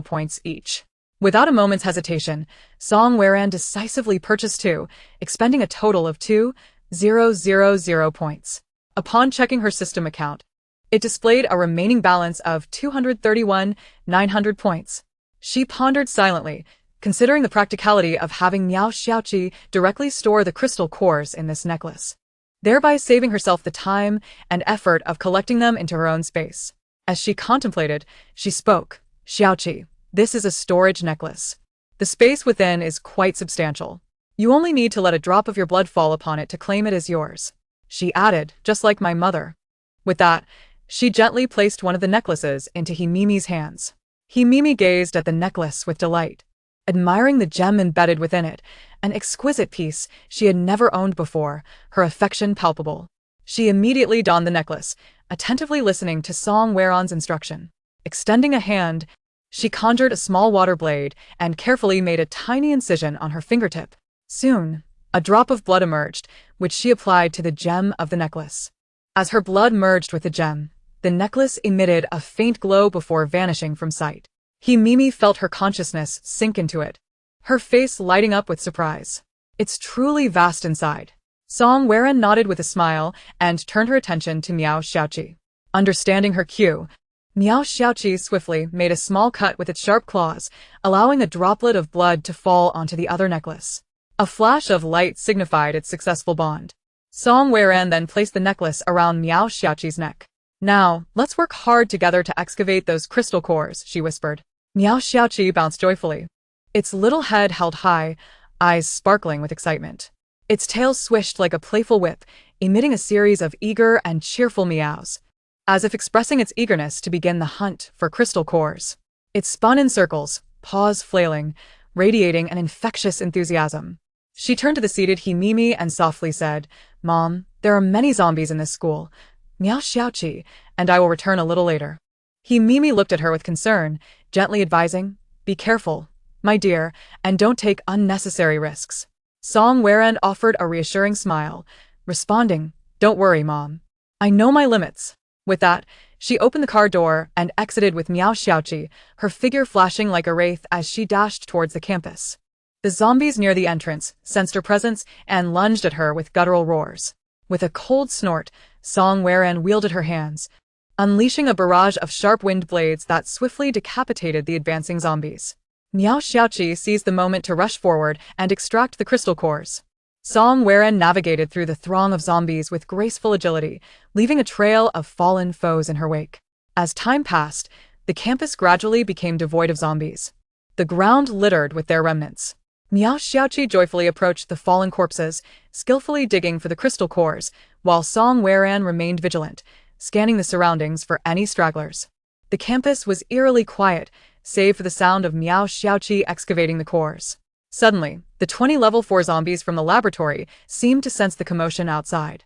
points each. Without a moment's hesitation, Song Weran decisively purchased 2, expending a total of 2,000 points. Upon checking her system account, it displayed a remaining balance of 231,900 points. She pondered silently, considering the practicality of having Miao Xiaoqi directly store the crystal cores in this necklace, thereby saving herself the time and effort of collecting them into her own space. As she contemplated, she spoke. Xiaoqi, this is a storage necklace. The space within is quite substantial. You only need to let a drop of your blood fall upon it to claim it as yours. She added, just like my mother. With that, she gently placed one of the necklaces into Himimi's hands. Himimi gazed at the necklace with delight, admiring the gem embedded within it, an exquisite piece she had never owned before, her affection palpable. She immediately donned the necklace, attentively listening to Song Weran's instruction. Extending a hand, she conjured a small water blade and carefully made a tiny incision on her fingertip. Soon, a drop of blood emerged, which she applied to the gem of the necklace. As her blood merged with the gem, the necklace emitted a faint glow before vanishing from sight. Himimi felt her consciousness sink into it, her face lighting up with surprise. It's truly vast inside. Song Weran nodded with a smile and turned her attention to Miao Xiaoqi. Understanding her cue, Miao Xiaoqi swiftly made a small cut with its sharp claws, allowing a droplet of blood to fall onto the other necklace. A flash of light signified its successful bond. Song Weran then placed the necklace around Miao Xiaoqi's neck. Now, let's work hard together to excavate those crystal cores, she whispered. Miao Xiaoqi bounced joyfully. Its little head held high, eyes sparkling with excitement. Its tail swished like a playful whip, emitting a series of eager and cheerful meows, as if expressing its eagerness to begin the hunt for crystal cores. It spun in circles, paws flailing, radiating an infectious enthusiasm. She turned to the seated Himimi and softly said, Mom, there are many zombies in this school. Miao Xiaoqi, and I will return a little later. Himimi looked at her with concern, gently advising, Be careful, my dear, and don't take unnecessary risks. Song Weran offered a reassuring smile, responding, Don't worry, Mom. I know my limits. With that, she opened the car door and exited with Miao Xiaoqi, her figure flashing like a wraith as she dashed towards the campus. The zombies near the entrance sensed her presence and lunged at her with guttural roars. With a cold snort, Song Weran wielded her hands, unleashing a barrage of sharp wind blades that swiftly decapitated the advancing zombies. Miao Xiaoqi seized the moment to rush forward and extract the crystal cores. Song Weran navigated through the throng of zombies with graceful agility, leaving a trail of fallen foes in her wake. As time passed, the campus gradually became devoid of zombies, the ground littered with their remnants. Miao Xiaoqi joyfully approached the fallen corpses, skillfully digging for the crystal cores, while Song Weran remained vigilant, scanning the surroundings for any stragglers. The campus was eerily quiet, save for the sound of Miao Xiaoqi excavating the cores. Suddenly, the 20 level 4 zombies from the laboratory seemed to sense the commotion outside.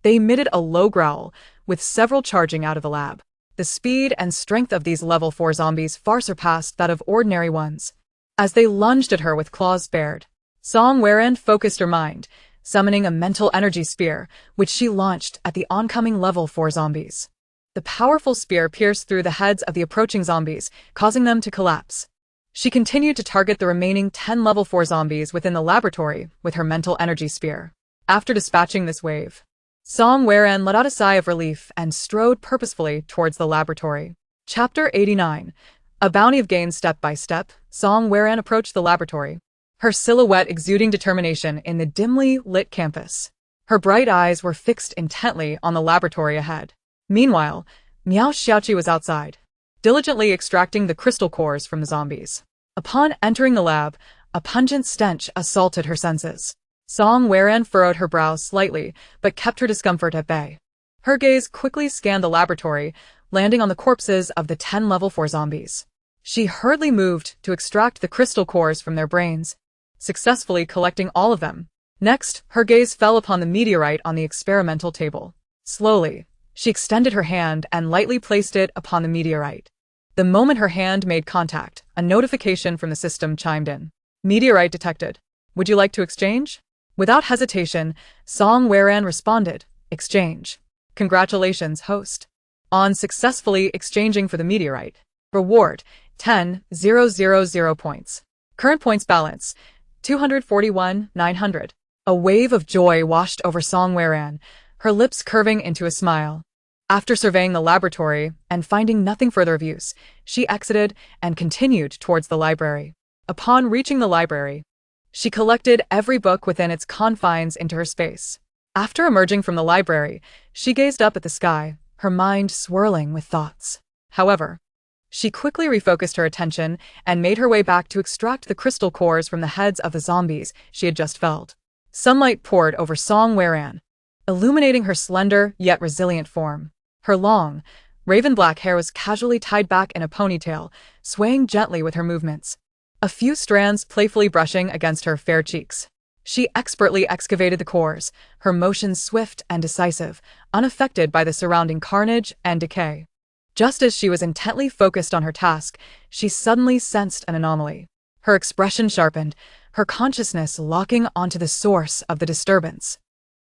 They emitted a low growl, with several charging out of the lab. The speed and strength of these level 4 zombies far surpassed that of ordinary ones. As they lunged at her with claws bared, Song Weran focused her mind, summoning a mental energy spear, which she launched at the oncoming level 4 zombies. The powerful spear pierced through the heads of the approaching zombies, causing them to collapse. She continued to target the remaining 10 level 4 zombies within the laboratory with her mental energy spear. After dispatching this wave, Song Weran let out a sigh of relief and strode purposefully towards the laboratory. Chapter 89. A bounty of gains step by step, Song Weran approached the laboratory, her silhouette exuding determination in the dimly lit campus. Her bright eyes were fixed intently on the laboratory ahead. Meanwhile, Miao Xiaoqi was outside, diligently extracting the crystal cores from the zombies. Upon entering the lab, a pungent stench assaulted her senses. Song Weran furrowed her brow slightly, but kept her discomfort at bay. Her gaze quickly scanned the laboratory, landing on the corpses of the 10 level 4 zombies. She hurriedly moved to extract the crystal cores from their brains, successfully collecting all of them. Next, her gaze fell upon the meteorite on the experimental table. Slowly, she extended her hand and lightly placed it upon the meteorite. The moment her hand made contact, a notification from the system chimed in. Meteorite detected. Would you like to exchange? Without hesitation, Song Weran responded, Exchange. Congratulations, host, on successfully exchanging for the meteorite. Reward, 10,000 points. Current points balance, 241,900. A wave of joy washed over Song Weran, her lips curving into a smile. After surveying the laboratory and finding nothing further of use, she exited and continued towards the library. Upon reaching the library, she collected every book within its confines into her space. After emerging from the library, she gazed up at the sky, her mind swirling with thoughts. However, she quickly refocused her attention and made her way back to extract the crystal cores from the heads of the zombies she had just felled. Sunlight poured over Song Weran, illuminating her slender yet resilient form. Her long, raven-black hair was casually tied back in a ponytail, swaying gently with her movements, a few strands playfully brushing against her fair cheeks. She expertly excavated the cores, her motions swift and decisive, unaffected by the surrounding carnage and decay. Just as she was intently focused on her task, she suddenly sensed an anomaly. Her expression sharpened, her consciousness locking onto the source of the disturbance.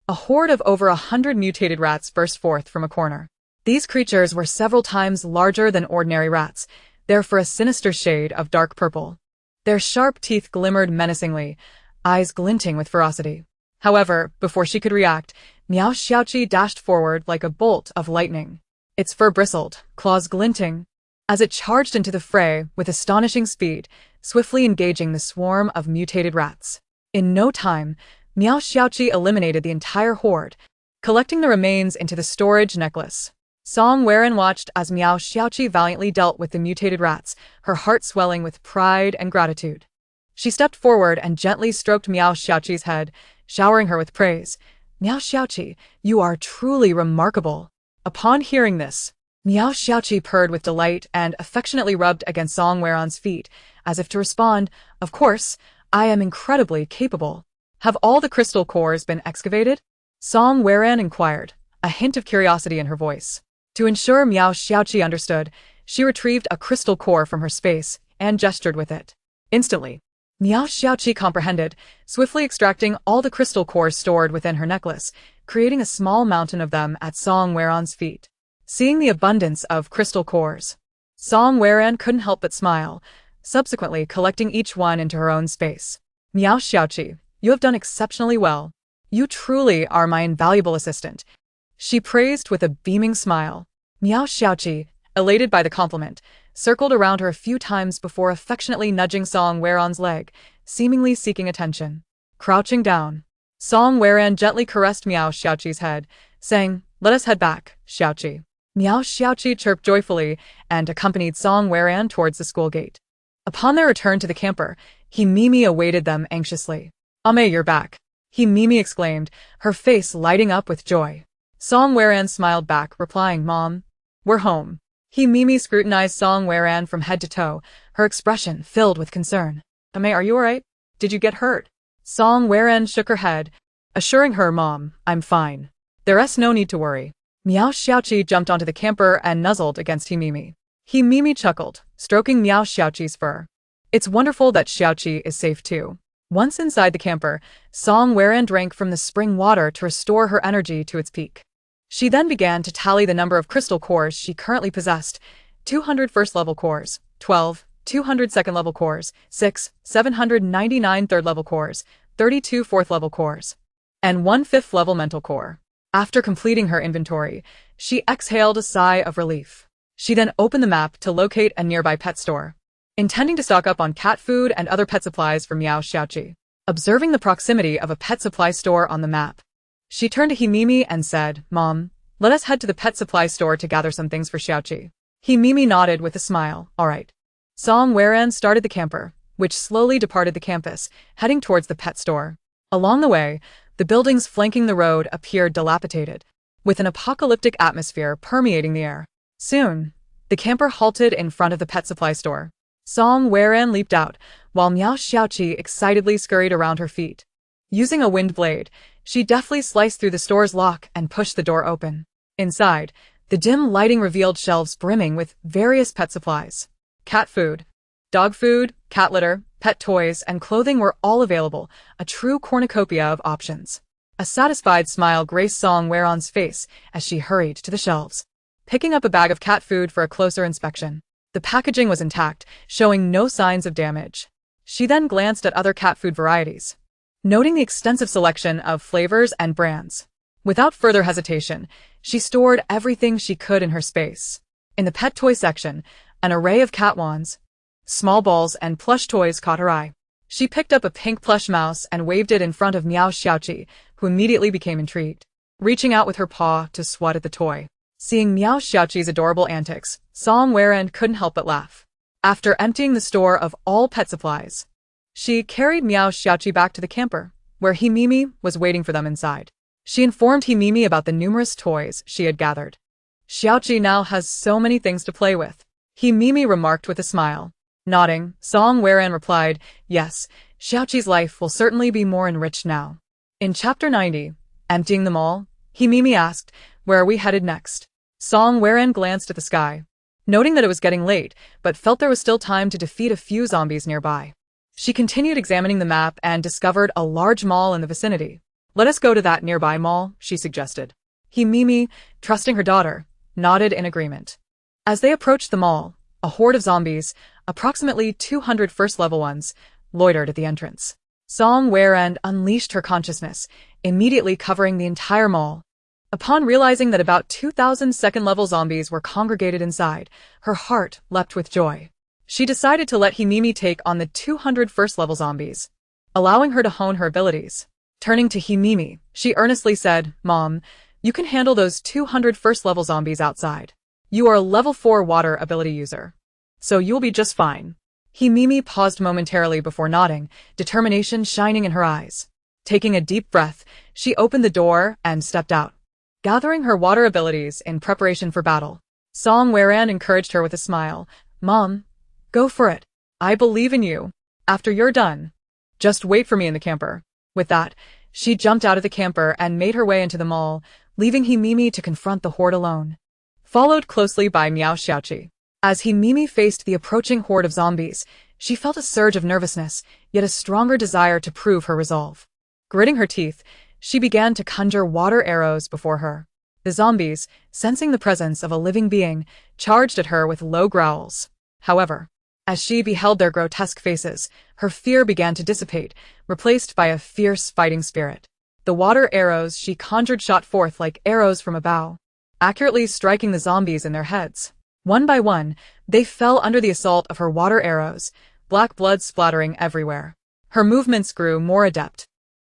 A horde of over 100 mutated rats burst forth from a corner. These creatures were several times larger than ordinary rats, therefore a sinister shade of dark purple. Their sharp teeth glimmered menacingly, eyes glinting with ferocity. However, before she could react, Miao Xiaoqi dashed forward like a bolt of lightning. Its fur bristled, claws glinting, as it charged into the fray with astonishing speed, swiftly engaging the swarm of mutated rats. In no time, Miao Xiaoqi eliminated the entire horde, collecting the remains into the storage necklace. Song Weran watched as Miao Xiaoqi valiantly dealt with the mutated rats, her heart swelling with pride and gratitude. She stepped forward and gently stroked Miao Xiaoqi's head, showering her with praise. "Miao Xiaoqi, you are truly remarkable." Upon hearing this, Miao Xiaoqi purred with delight and affectionately rubbed against Song Weran's feet, as if to respond, "Of course, I am incredibly capable." "Have all the crystal cores been excavated?" Song Weran inquired, a hint of curiosity in her voice. To ensure Miao Xiaoqi understood, she retrieved a crystal core from her space and gestured with it. Instantly, Miao Xiaoqi comprehended, swiftly extracting all the crystal cores stored within her necklace, creating a small mountain of them at Song Weran's feet. Seeing the abundance of crystal cores, Song Weran couldn't help but smile, subsequently collecting each one into her own space. "Miao Xiaoqi, you have done exceptionally well. You truly are my invaluable assistant," she praised with a beaming smile. Miao Xiaoqi, elated by the compliment, circled around her a few times before affectionately nudging Song Weran's leg, seemingly seeking attention. Crouching down, Song Weran gently caressed Miao Xiaoqi's head, saying, "Let us head back, Xiaoqi." Miao Xiaoqi chirped joyfully and accompanied Song Weran towards the school gate. Upon their return to the camper, Mimi awaited them anxiously. "Ame, you're back," Mimi exclaimed, her face lighting up with joy. Song Weran smiled back, replying, "Mom, we're home." Mimi scrutinized Song Weran from head to toe, her expression filled with concern. "Ame, are you alright? Did you get hurt?" Song Weran shook her head, assuring her, "Mom, I'm fine. There's no need to worry." Miao Xiaoqi jumped onto the camper and nuzzled against Mimi. Mimi chuckled, stroking Miao Xiaoqi's fur. It's wonderful that Xiaoqi is safe too. Once inside the camper, Song Weran drank from the spring water to restore her energy to its peak. She then began to tally the number of crystal cores she currently possessed: 200 first-level cores, 12, 200 second-level cores, 6, 799 third-level cores, 32 fourth-level cores, and 1 fifth-level mental core. After completing her inventory, she exhaled a sigh of relief. She then opened the map to locate a nearby pet store, intending to stock up on cat food and other pet supplies for Miao Xiaoqi. Observing the proximity of a pet supply store on the map, she turned to Mimi and said, "Mom, let us head to the pet supply store to gather some things for Xiaoqi." Mimi nodded with a smile. "All right." Song Weran started the camper, which slowly departed the campus, heading towards the pet store. Along the way, the buildings flanking the road appeared dilapidated, with an apocalyptic atmosphere permeating the air. Soon, the camper halted in front of the pet supply store. Song Weran leaped out, while Miao Xiaoqi excitedly scurried around her feet. Using a wind blade, she deftly sliced through the store's lock and pushed the door open. Inside, the dim lighting revealed shelves brimming with various pet supplies. Cat food, dog food, cat litter, pet toys, and clothing were all available, a true cornucopia of options. A satisfied smile graced Song Weran's face as she hurried to the shelves, picking up a bag of cat food for a closer inspection. The packaging was intact, showing no signs of damage. She then glanced at other cat food varieties, noting the extensive selection of flavors and brands. Without further hesitation, she stored everything she could in her space. In the pet toy section, an array of cat wands, small balls, and plush toys caught her eye. She picked up a pink plush mouse and waved it in front of Miao Xiaoqi, who immediately became intrigued, reaching out with her paw to swat at the toy. Seeing Miao Xiaoqi's adorable antics, Song Weran couldn't help but laugh. After emptying the store of all pet supplies, she carried Miao Xiaoqi back to the camper, where Himimi was waiting for them inside. She informed Himimi about the numerous toys she had gathered. Xiaoqi now has so many things to play with, Himimi remarked with a smile. Nodding, Song Weran replied, yes, Xiaoqi's life will certainly be more enriched now. In Chapter 90, emptying them all, Himimi asked, where are we headed next? Song Weran glanced at the sky, noting that it was getting late, but felt there was still time to defeat a few zombies nearby. She continued examining the map and discovered a large mall in the vicinity. Let us go to that nearby mall, she suggested. Himimi, trusting her daughter, nodded in agreement. As they approached the mall, a horde of zombies, approximately 200 first-level ones, loitered at the entrance. Song Weran unleashed her consciousness, immediately covering the entire mall. Upon realizing that about 2,000 second-level zombies were congregated inside, her heart leapt with joy. She decided to let Himimi take on the 200 first-level zombies, allowing her to hone her abilities. Turning to Himimi, she earnestly said, Mom, you can handle those 200 first-level zombies outside. You are a level 4 water ability user, so you'll be just fine. Himimi paused momentarily before nodding, determination shining in her eyes. Taking a deep breath, she opened the door and stepped out, gathering her water abilities in preparation for battle. Song Weran encouraged her with a smile. Mom, go for it. I believe in you. After you're done, just wait for me in the camper. With that, she jumped out of the camper and made her way into the mall, leaving Himimi to confront the horde alone. Followed closely by Miao Xiaoqi. As Himimi faced the approaching horde of zombies, she felt a surge of nervousness, yet a stronger desire to prove her resolve. Gritting her teeth, she began to conjure water arrows before her. The zombies, sensing the presence of a living being, charged at her with low growls. However, as she beheld their grotesque faces, her fear began to dissipate, replaced by a fierce fighting spirit. The water arrows she conjured shot forth like arrows from a bow, accurately striking the zombies in their heads. One by one, they fell under the assault of her water arrows, black blood splattering everywhere. Her movements grew more adept,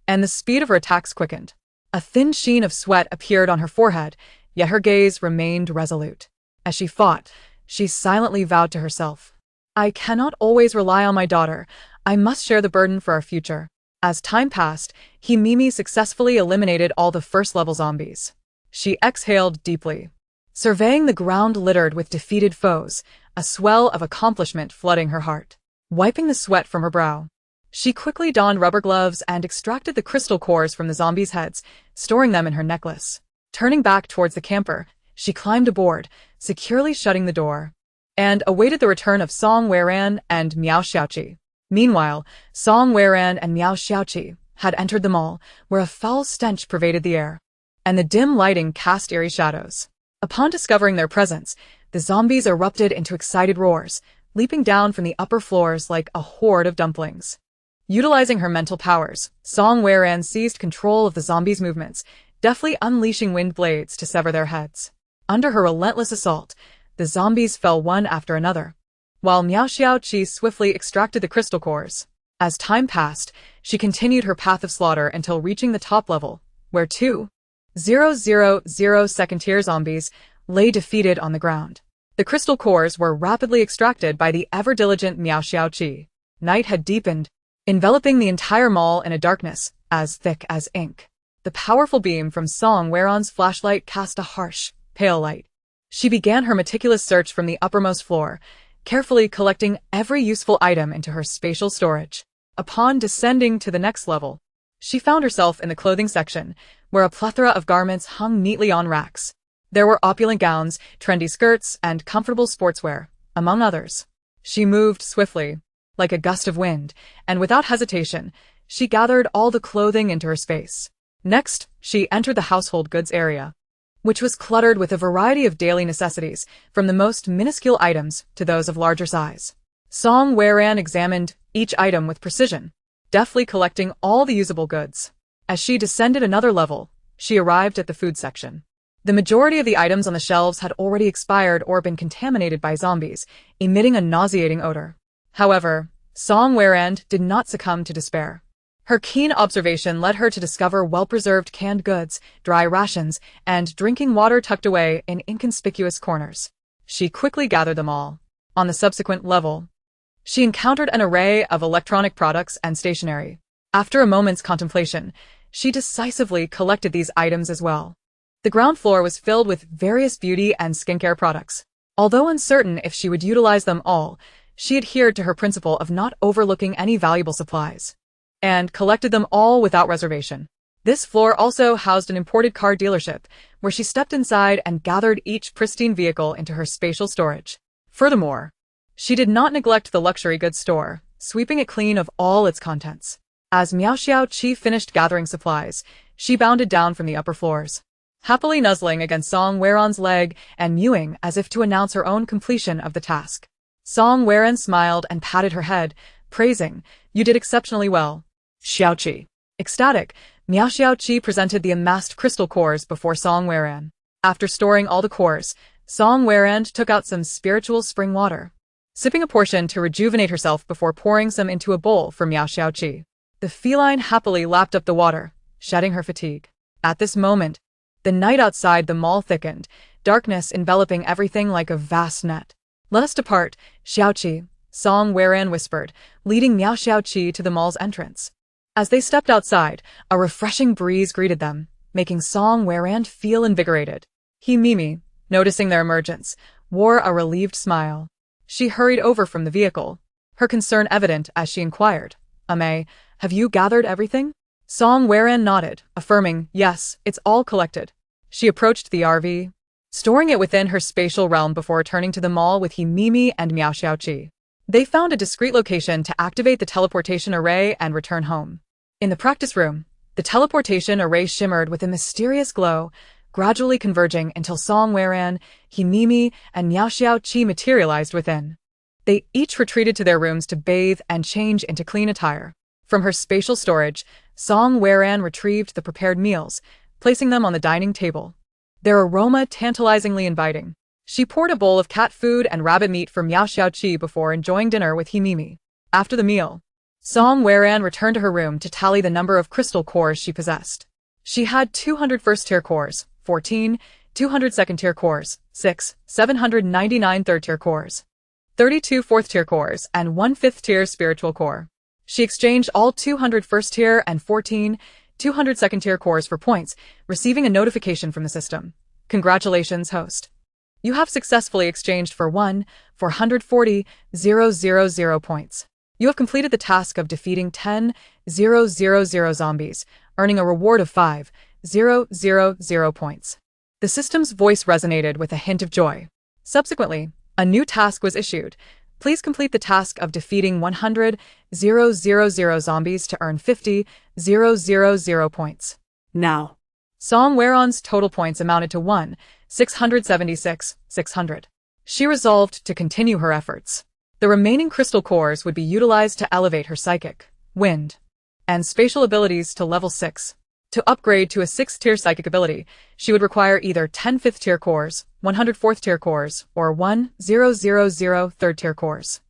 and the speed of her attacks quickened. A thin sheen of sweat appeared on her forehead, yet her gaze remained resolute. As she fought, she silently vowed to herself, I cannot always rely on my daughter. I must share the burden for our future. As time passed, Himimi successfully eliminated all the first-level zombies. She exhaled deeply, surveying the ground littered with defeated foes, a swell of accomplishment flooding her heart. Wiping the sweat from her brow, she quickly donned rubber gloves and extracted the crystal cores from the zombies' heads, storing them in her necklace. Turning back towards the camper, she climbed aboard, securely shutting the door, and awaited the return of Song Weran and Miao Xiaoqi. Meanwhile, Song Weran and Miao Xiaoqi had entered the mall, where a foul stench pervaded the air, and the dim lighting cast eerie shadows. Upon discovering their presence, the zombies erupted into excited roars, leaping down from the upper floors like a horde of dumplings. Utilizing her mental powers, Song Weran seized control of the zombies' movements, deftly unleashing wind blades to sever their heads. Under her relentless assault, the zombies fell one after another, while Miao Xiaoqi swiftly extracted the crystal cores. As time passed, she continued her path of slaughter until reaching the top level, where 2,000 second-tier zombies lay defeated on the ground. The crystal cores were rapidly extracted by the ever-diligent Miao Xiaoqi. Night had deepened, enveloping the entire mall in a darkness as thick as ink. The powerful beam from Song Weran's flashlight cast a harsh, pale light. She began her meticulous search from the uppermost floor, carefully collecting every useful item into her spatial storage. Upon descending to the next level, she found herself in the clothing section, where a plethora of garments hung neatly on racks. There were opulent gowns, trendy skirts, and comfortable sportswear, among others. She moved swiftly, like a gust of wind, and without hesitation, she gathered all the clothing into her space. Next, she entered the household goods area, which was cluttered with a variety of daily necessities, from the most minuscule items to those of larger size. Song Weran examined each item with precision, deftly collecting all the usable goods. As she descended another level, she arrived at the food section. The majority of the items on the shelves had already expired or been contaminated by zombies, emitting a nauseating odor. However, Song Weirand did not succumb to despair. Her keen observation led her to discover well-preserved canned goods, dry rations, and drinking water tucked away in inconspicuous corners. She quickly gathered them all. On the subsequent level, she encountered an array of electronic products and stationery. After a moment's contemplation, she decisively collected these items as well. The ground floor was filled with various beauty and skincare products. Although uncertain if she would utilize them all, she adhered to her principle of not overlooking any valuable supplies, and collected them all without reservation. This floor also housed an imported car dealership, where she stepped inside and gathered each pristine vehicle into her spatial storage. Furthermore, she did not neglect the luxury goods store, sweeping it clean of all its contents. As Miao Xiaoqi finished gathering supplies, she bounded down from the upper floors, happily nuzzling against Song Weirand's leg and mewing as if to announce her own completion of the task. Song Weirand smiled and patted her head, praising, "You did exceptionally well, Xiaoqi." Ecstatic, Miao Xiaoqi presented the amassed crystal cores before Song Weirand. After storing all the cores, Song Weirand took out some spiritual spring water, sipping a portion to rejuvenate herself before pouring some into a bowl for Miao Xiaoqi. The feline happily lapped up the water, shedding her fatigue. At this moment, the night outside the mall thickened, darkness enveloping everything like a vast net. "Let us depart, Xiaoqi," Song Weirand whispered, leading Miao Xiaoqi to the mall's entrance. As they stepped outside, a refreshing breeze greeted them, making Song Weirand feel invigorated. Mimi, noticing their emergence, wore a relieved smile. She hurried over from the vehicle, her concern evident as she inquired, "Ame, have you gathered everything?" Song Weirand nodded, affirming, "Yes, it's all collected." She approached the RV, storing it within her spatial realm before returning to the mall with Mimi and Miao Xiaoqi. They found a discreet location to activate the teleportation array and return home. In the practice room, the teleportation array shimmered with a mysterious glow, gradually converging until Song Weirand, Mimi, and Miao Xiaoqi materialized within. They each retreated to their rooms to bathe and change into clean attire. From her spatial storage, Song Weirand retrieved the prepared meals, placing them on the dining table, their aroma tantalizingly inviting. She poured a bowl of cat food and rabbit meat for Miao Xiaoqi before enjoying dinner with Mimi. After the meal, Song Weirand returned to her room to tally the number of crystal cores she possessed. She had 200 first-tier cores, 14, 200 second-tier cores, 6, 799 third-tier cores, 32 fourth-tier cores, and 1 fifth-tier spiritual core. She exchanged all 200 first-tier and 14, 200 second-tier cores for points, receiving a notification from the system. "Congratulations, host. You have successfully exchanged for 1,440,000 points. You have completed the task of defeating 10,000 zombies, earning a reward of 5,000 points." The system's voice resonated with a hint of joy. Subsequently, a new task was issued. "Please complete the task of defeating 100,000 zombies to earn 50,000 points." Now, Song Weirand's total points amounted to 1,676,600. She resolved to continue her efforts. The remaining crystal cores would be utilized to elevate her psychic, wind, and spatial abilities to level 6. To upgrade to a 6th-tier psychic ability, she would require either 10 5th-tier cores, 100 4th-tier cores, or 1,000 3rd-tier cores.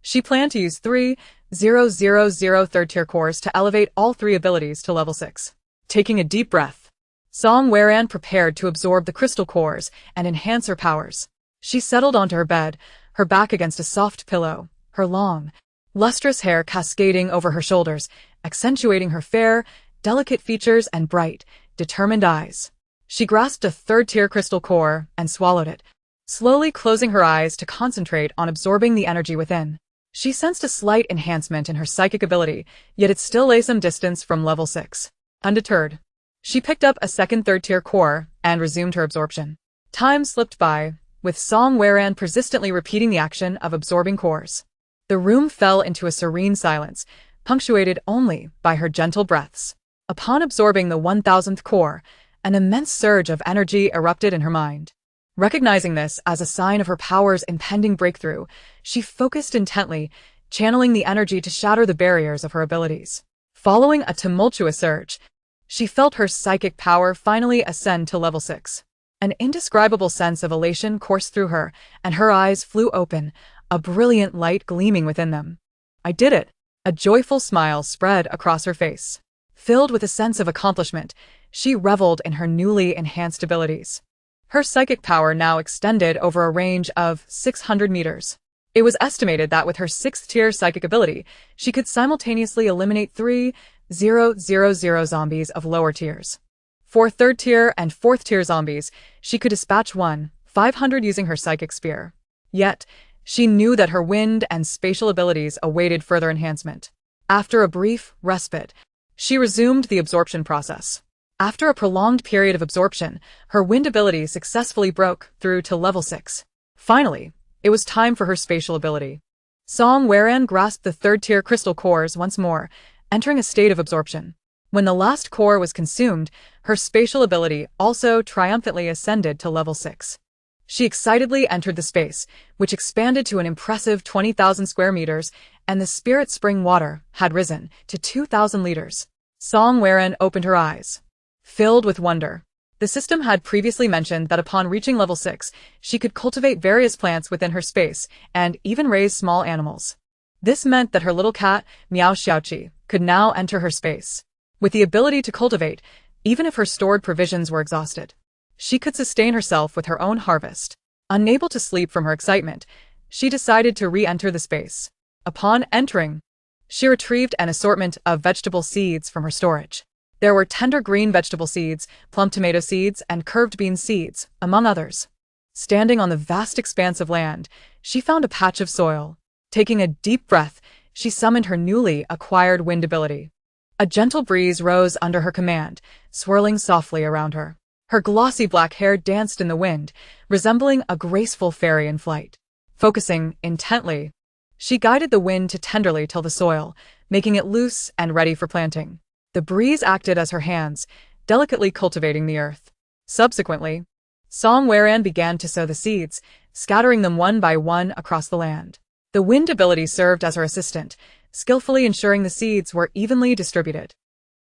She planned to use 3,000 3rd-tier cores to elevate all 3 abilities to level 6. Taking a deep breath, Song Weirand prepared to absorb the crystal cores and enhance her powers. She settled onto her bed, her back against a soft pillow, her long, lustrous hair cascading over her shoulders, accentuating her fair, delicate features and bright, determined eyes. She grasped a 3rd-tier crystal core and swallowed it, slowly closing her eyes to concentrate on absorbing the energy within. She sensed a slight enhancement in her psychic ability, yet it still lay some distance from level 6. Undeterred, she picked up a 2nd 3rd-tier core and resumed her absorption. Time slipped by, with Song Weirand persistently repeating the action of absorbing cores. The room fell into a serene silence, punctuated only by her gentle breaths. Upon absorbing the 1,000th core, an immense surge of energy erupted in her mind. Recognizing this as a sign of her power's impending breakthrough, she focused intently, channeling the energy to shatter the barriers of her abilities. Following a tumultuous surge, She felt her psychic power finally ascend to level 6. An indescribable sense of elation coursed through her, and her eyes flew open, a brilliant light gleaming within them. I did it! A joyful smile spread across her face. Filled with a sense of accomplishment, she reveled in her newly enhanced abilities. Her psychic power now extended over a range of 600 meters. It was estimated that with her 6th-tier psychic ability, she could simultaneously eliminate 3,000 zombies of lower tiers. For 3rd-tier and 4th-tier zombies, she could dispatch 1,500 using her psychic spear. Yet, she knew that her wind and spatial abilities awaited further enhancement. After a brief respite, she resumed the absorption process. After a prolonged period of absorption, her wind ability successfully broke through to level 6. Finally, it was time for her spatial ability. Song Weran grasped the 3rd-tier crystal cores once more, entering a state of absorption. When the last core was consumed, her spatial ability also triumphantly ascended to level 6. She excitedly entered the space, which expanded to an impressive 20,000 square meters, and the spirit spring water had risen to 2,000 liters. Song Weran opened her eyes, filled with wonder. The system had previously mentioned that upon reaching level 6, she could cultivate various plants within her space and even raise small animals. This meant that her little cat, Meow Xiaoqi, could now enter her space. With the ability to cultivate, even if her stored provisions were exhausted, she could sustain herself with her own harvest. Unable to sleep from her excitement, she decided to re-enter the space. Upon entering, she retrieved an assortment of vegetable seeds from her storage. There were tender green vegetable seeds, plump tomato seeds, and curved bean seeds, among others. Standing on the vast expanse of land, she found a patch of soil. Taking a deep breath, she summoned her newly acquired wind ability. A gentle breeze rose under her command, swirling softly around her. Her glossy black hair danced in the wind, resembling a graceful fairy in flight. Focusing intently, she guided the wind to tenderly till the soil, making it loose and ready for planting. The breeze acted as her hands, delicately cultivating the earth. Subsequently, Song Weran began to sow the seeds, scattering them one by one across the land. The wind ability served as her assistant, skillfully ensuring the seeds were evenly distributed.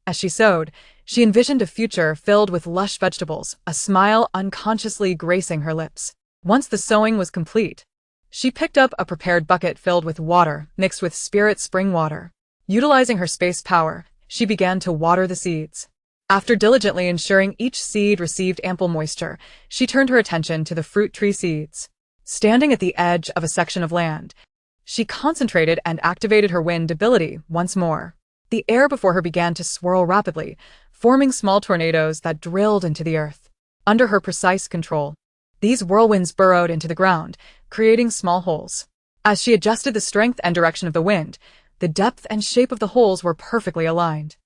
As she sowed, she envisioned a future filled with lush vegetables, a smile unconsciously gracing her lips. Once the sowing was complete, she picked up a prepared bucket filled with water mixed with spirit spring water. Utilizing her space power, she began to water the seeds. After diligently ensuring each seed received ample moisture, she turned her attention to the fruit tree seeds. Standing at the edge of a section of land, she concentrated and activated her wind ability once more. The air before her began to swirl rapidly, forming small tornadoes that drilled into the earth. Under her precise control, these whirlwinds burrowed into the ground, creating small holes. As she adjusted the strength and direction of the wind, the depth and shape of the holes were perfectly aligned.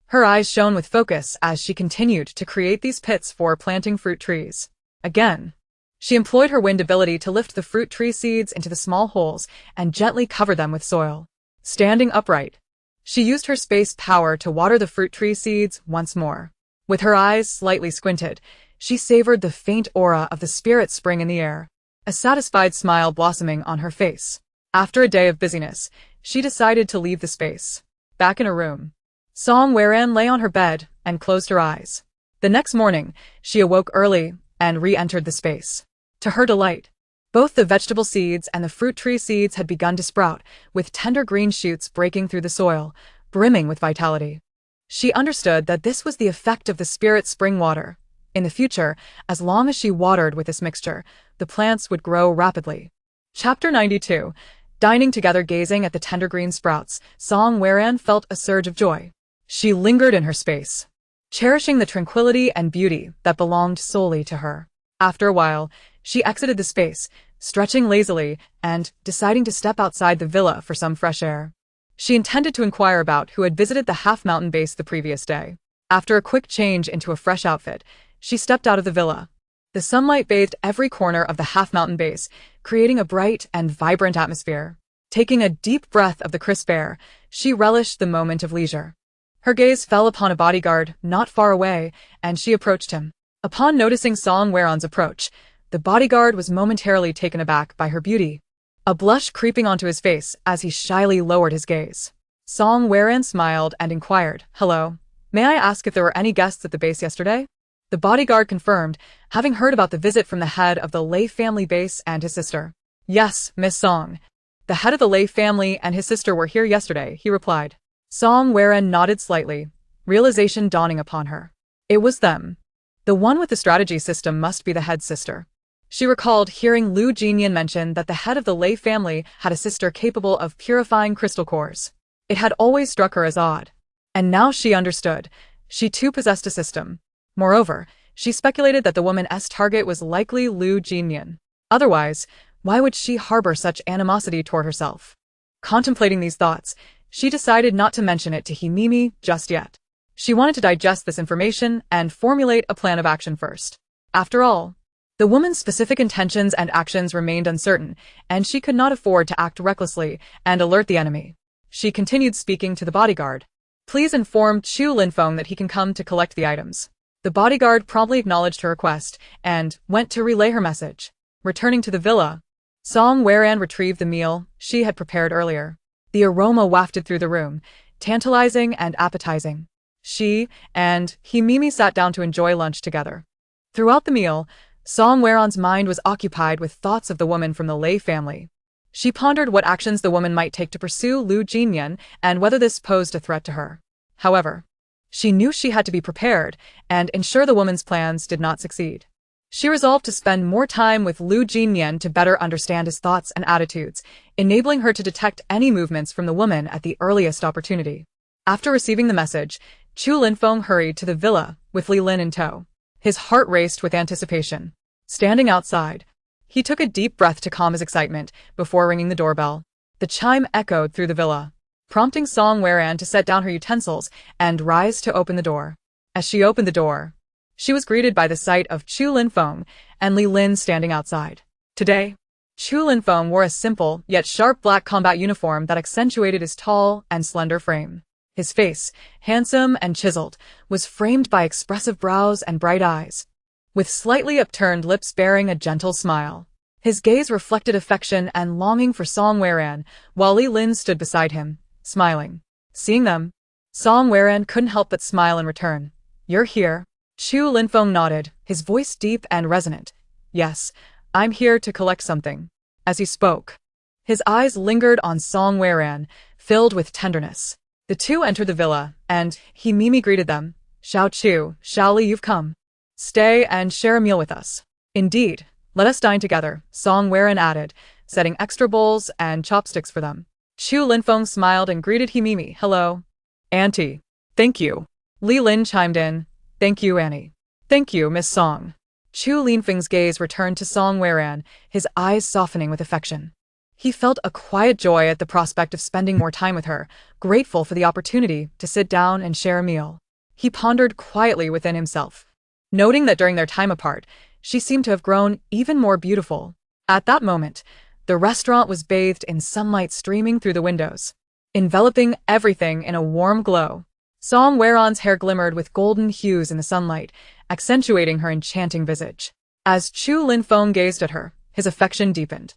Her eyes shone with focus as she continued to create these pits for planting fruit trees. Again, she employed her wind ability to lift the fruit tree seeds into the small holes and gently cover them with soil. Standing upright, she used her space power to water the fruit tree seeds once more. With her eyes slightly squinted, she savored the faint aura of the spirit spring in the air, a satisfied smile blossoming on her face. After a day of busyness, she decided to leave the space. Back in her room, Song Weran lay on her bed and closed her eyes. The next morning, she awoke early and re-entered the space. To her delight, both the vegetable seeds and the fruit tree seeds had begun to sprout, with tender green shoots breaking through the soil, brimming with vitality. She understood that this was the effect of the spirit spring water. In the future, as long as she watered with this mixture, the plants would grow rapidly. Chapter 92. Dining together gazing at the tender green sprouts, Song Weran felt a surge of joy. She lingered in her space, cherishing the tranquility and beauty that belonged solely to her. After a while, she exited the space, stretching lazily and deciding to step outside the villa for some fresh air. She intended to inquire about who had visited the half-mountain base the previous day. After a quick change into a fresh outfit, she stepped out of the villa. The sunlight bathed every corner of the half-mountain base, creating a bright and vibrant atmosphere. Taking a deep breath of the crisp air, she relished the moment of leisure. Her gaze fell upon a bodyguard not far away, and she approached him. Upon noticing Song Weran's approach, the bodyguard was momentarily taken aback by her beauty, a blush creeping onto his face as he shyly lowered his gaze. Song Weran smiled and inquired, "Hello, May I ask if there were any guests at the base yesterday? The bodyguard confirmed, having heard about the visit from the head of the Lei family base and his sister. Yes, Miss Song. The head of the Lei family and his sister were here yesterday, he replied. Song Waren nodded slightly, realization dawning upon her. It was them. The one with the strategy system must be the head sister. She recalled hearing Lu Jinyan mention that the head of the Lei family had a sister capable of purifying crystal cores. It had always struck her as odd. And now she understood. She too possessed a system. Moreover, she speculated that the woman's target was likely Lu Jinyan. Otherwise, why would she harbor such animosity toward herself? Contemplating these thoughts, she decided not to mention it to Himimi just yet. She wanted to digest this information and formulate a plan of action first. After all, the woman's specific intentions and actions remained uncertain, and she could not afford to act recklessly and alert the enemy. She continued speaking to the bodyguard. Please inform Chu Linfeng that he can come to collect the items. The bodyguard promptly acknowledged her request and went to relay her message. Returning to the villa, Song Waren retrieved the meal she had prepared earlier. The aroma wafted through the room, tantalizing and appetizing. She and Himimi sat down to enjoy lunch together. Throughout the meal, Song Waren's mind was occupied with thoughts of the woman from the Lei family. She pondered what actions the woman might take to pursue Lu Jinyan and whether this posed a threat to her. However, she knew she had to be prepared and ensure the woman's plans did not succeed. She resolved to spend more time with Lu Jinyan to better understand his thoughts and attitudes, enabling her to detect any movements from the woman at the earliest opportunity. After receiving the message, Chu Linfeng hurried to the villa with Li Lin in tow. His heart raced with anticipation. Standing outside, he took a deep breath to calm his excitement before ringing the doorbell. The chime echoed through the villa, prompting Song Waren to set down her utensils and rise to open the door. As she opened the door, she was greeted by the sight of Chu Linfeng and Li Lin standing outside. Today, Chu Linfeng wore a simple yet sharp black combat uniform that accentuated his tall and slender frame. His face, handsome and chiseled, was framed by expressive brows and bright eyes, with slightly upturned lips bearing a gentle smile. His gaze reflected affection and longing for Song Waren, while Li Lin stood beside him, smiling. Seeing them, Song Waren couldn't help but smile in return. You're here? Chu Linfeng nodded, his voice deep and resonant. Yes, I'm here to collect something. As he spoke, his eyes lingered on Song Waren, filled with tenderness. The two entered the villa, and Himimi greeted them. Xiao Chu, Xiao Li, you've come. Stay and share a meal with us. Indeed, let us dine together, Song Waren added, setting extra bowls and chopsticks for them. Chu Linfeng smiled and greeted Himimi. Hello. Auntie. Thank you. Li Lin chimed in. Thank you, Annie. Thank you, Miss Song. Chu Linfeng's gaze returned to Song Waren, his eyes softening with affection. He felt a quiet joy at the prospect of spending more time with her, grateful for the opportunity to sit down and share a meal. He pondered quietly within himself, noting that during their time apart, she seemed to have grown even more beautiful. At that moment, the restaurant was bathed in sunlight streaming through the windows, enveloping everything in a warm glow. Song Waren's hair glimmered with golden hues in the sunlight, accentuating her enchanting visage. As Chu Linfeng gazed at her, his affection deepened.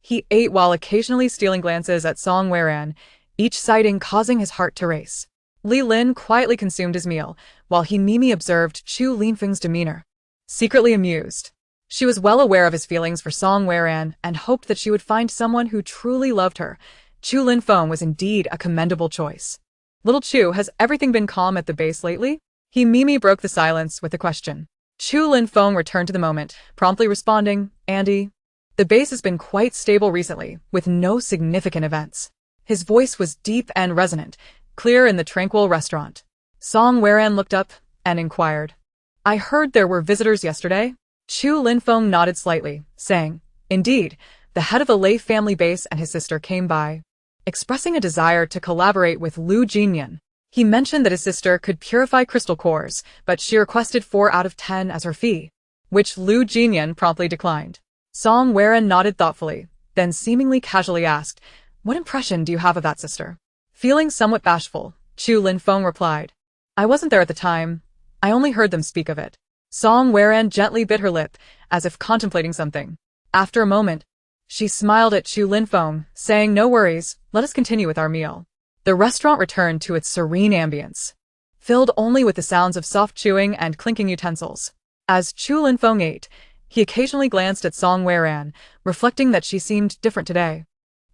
He ate while occasionally stealing glances at Song Waren, each sighting causing his heart to race. Li Lin quietly consumed his meal, while Himimi observed Chu Linfeng's demeanor. Secretly amused, she was well aware of his feelings for Song Waren and hoped that she would find someone who truly loved her. Chu Linfeng was indeed a commendable choice. Little Chu, has everything been calm at the base lately? Himimi broke the silence with a question. Chu Linfeng returned to the moment, promptly responding, Andy. The base has been quite stable recently, with no significant events. His voice was deep and resonant, clear in the tranquil restaurant. Song Waren looked up and inquired. I heard there were visitors yesterday? Chu Linfeng nodded slightly, saying, Indeed, the head of the Lei family base and his sister came by, expressing a desire to collaborate with Lu Jinyan. He mentioned that his sister could purify crystal cores, but she requested 4 out of 10 as her fee, which Lu Jinyan promptly declined. Song Waren nodded thoughtfully, then seemingly casually asked, What impression do you have of that sister? Feeling somewhat bashful, Chu Linfeng replied, I wasn't there at the time. I only heard them speak of it. Song Waren gently bit her lip, as if contemplating something. After a moment, she smiled at Chu Linfeng, saying, No worries, let us continue with our meal. The restaurant returned to its serene ambience, filled only with the sounds of soft chewing and clinking utensils. As Chu Linfeng ate, he occasionally glanced at Song Weran, reflecting that she seemed different today,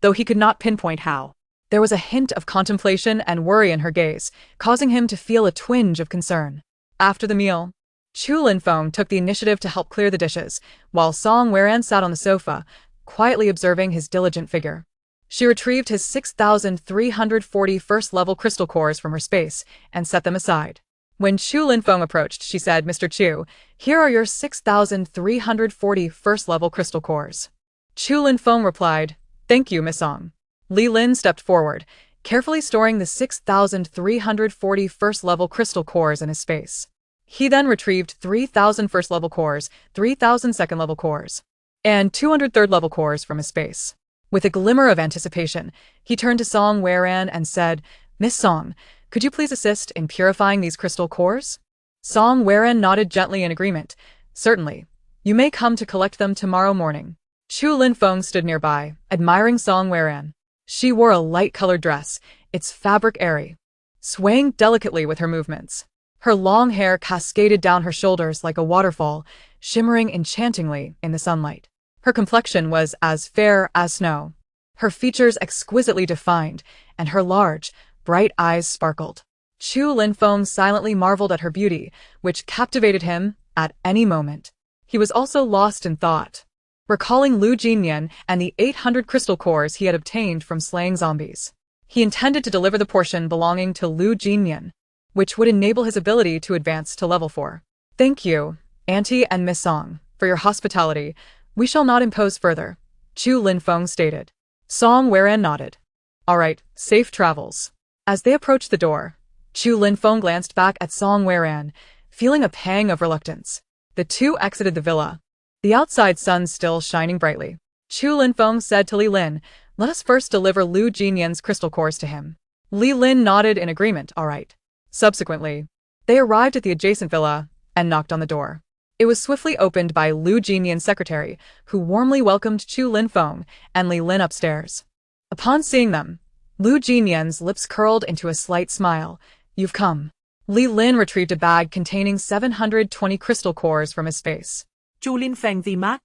though he could not pinpoint how. There was a hint of contemplation and worry in her gaze, causing him to feel a twinge of concern. After the meal, Chu Linfeng took the initiative to help clear the dishes, while Song Weran sat on the sofa, quietly observing his diligent figure. She retrieved his 6,340 first-level crystal cores from her space and set them aside. When Chu Linfeng approached, she said, "Mr. Chu, here are your 6,340 first-level crystal cores." Chu Linfeng replied, "Thank you, Miss Song." Li Lin stepped forward, carefully storing the 6,340 first-level crystal cores in his space. He then retrieved 3,000 first-level cores, 3,000 second-level cores, and 200 third-level cores from his space. With a glimmer of anticipation, he turned to Song Weran and said, "Miss Song, could you please assist in purifying these crystal cores?" Song Weran nodded gently in agreement. "Certainly. You may come to collect them tomorrow morning." Chu Linfeng stood nearby, admiring Song Weran. She wore a light-colored dress, its fabric airy, swaying delicately with her movements. Her long hair cascaded down her shoulders like a waterfall, shimmering enchantingly in the sunlight. Her complexion was as fair as snow, her features exquisitely defined, and her large, bright eyes sparkled. Chu Linfeng silently marveled at her beauty, which captivated him at any moment. He was also lost in thought, recalling Lu Jinyan and the 800 crystal cores he had obtained from slaying zombies. He intended to deliver the portion belonging to Lu Jinyan, which would enable his ability to advance to level 4. "Thank you, Auntie and Miss Song, for your hospitality. We shall not impose further," Chu Linfeng stated. Song Weran nodded. "All right, safe travels." As they approached the door, Chu Linfeng glanced back at Song Weran, feeling a pang of reluctance. The two exited the villa, the outside sun still shining brightly. Chu Linfeng said to Li Lin, "Let us first deliver Lu Jinyan's crystal cores to him." Li Lin nodded in agreement. "All right." Subsequently, they arrived at the adjacent villa and knocked on the door. It was swiftly opened by Lu Jinyan's secretary, who warmly welcomed Chu Linfeng and Li Lin upstairs. Upon seeing them, Lu Jinyan's lips curled into a slight smile. "You've come." Li Lin retrieved a bag containing 720 crystal cores from his space. Chu Linfeng the Mat?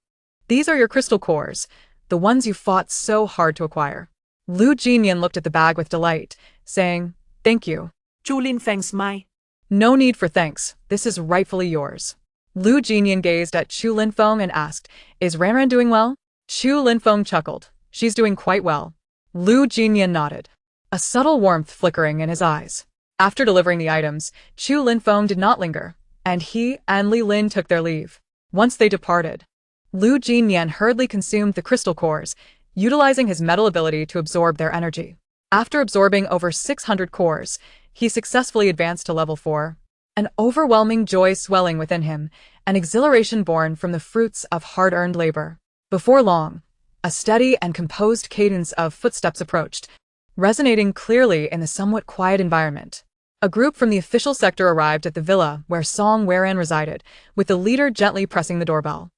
"These are your crystal cores, the ones you fought so hard to acquire." Lu Jinyan looked at the bag with delight, saying, "Thank you." Chu Linfeng's my. "No need for thanks, this is rightfully yours." Lu Jinyan gazed at Chu Linfeng and asked, "Is Ranran doing well?" Chu Linfeng chuckled. "She's doing quite well." Lu Jinyan nodded, a subtle warmth flickering in his eyes. After delivering the items, Chu Linfeng did not linger, and he and Li Lin took their leave. Once they departed, Lu Jinyan hurriedly consumed the crystal cores, utilizing his metal ability to absorb their energy. After absorbing over 600 cores, he successfully advanced to level 4. An overwhelming joy swelling within him, an exhilaration born from the fruits of hard-earned labor. Before long, a steady and composed cadence of footsteps approached, resonating clearly in the somewhat quiet environment. A group from the official sector arrived at the villa where Song Weran resided, with the leader gently pressing the doorbell.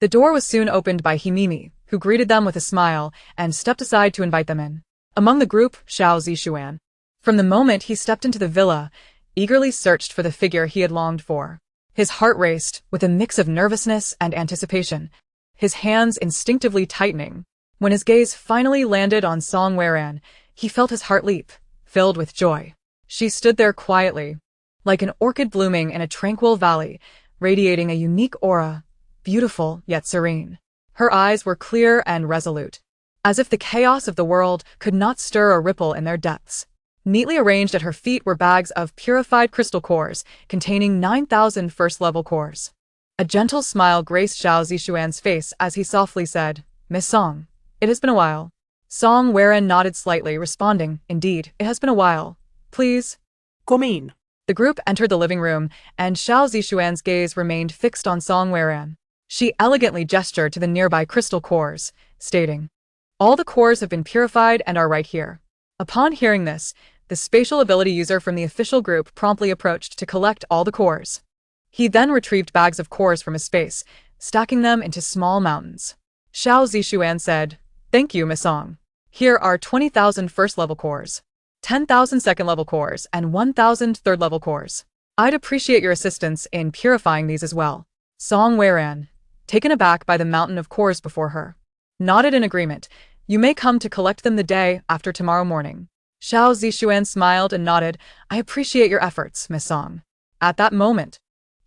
The door was soon opened by Himimi, who greeted them with a smile and stepped aside to invite them in. Among the group, Xiao Zishuan. From the moment he stepped into the villa, eagerly searched for the figure he had longed for. His heart raced with a mix of nervousness and anticipation, his hands instinctively tightening. When his gaze finally landed on Song Weran, he felt his heart leap, filled with joy. She stood there quietly, like an orchid blooming in a tranquil valley, radiating a unique aura, beautiful yet serene. Her eyes were clear and resolute, as if the chaos of the world could not stir a ripple in their depths. Neatly arranged at her feet were bags of purified crystal cores, containing 9,000 first-level cores. A gentle smile graced Xiao Zishuan's face as he softly said, "Miss Song, it has been a while." Song Weran nodded slightly, responding, "Indeed, it has been a while. Please." Come in. The group entered the living room, and Xiao Zishuan's gaze remained fixed on Song Weran. She elegantly gestured to the nearby crystal cores, stating, "All the cores have been purified and are right here." Upon hearing this, the spatial ability user from the official group promptly approached to collect all the cores. He then retrieved bags of cores from his space, stacking them into small mountains. Xiao Zishuan said, "Thank you, Miss Song. Here are 20,000 first-level cores. 10,000 second-level cores, and 1,000 third-level cores. I'd appreciate your assistance in purifying these as well. Song Weiran, taken aback by the mountain of cores before her, nodded in agreement. You may come to collect them the day after tomorrow morning. Xiao Zixuan smiled and nodded. I appreciate your efforts, Miss Song. At that moment,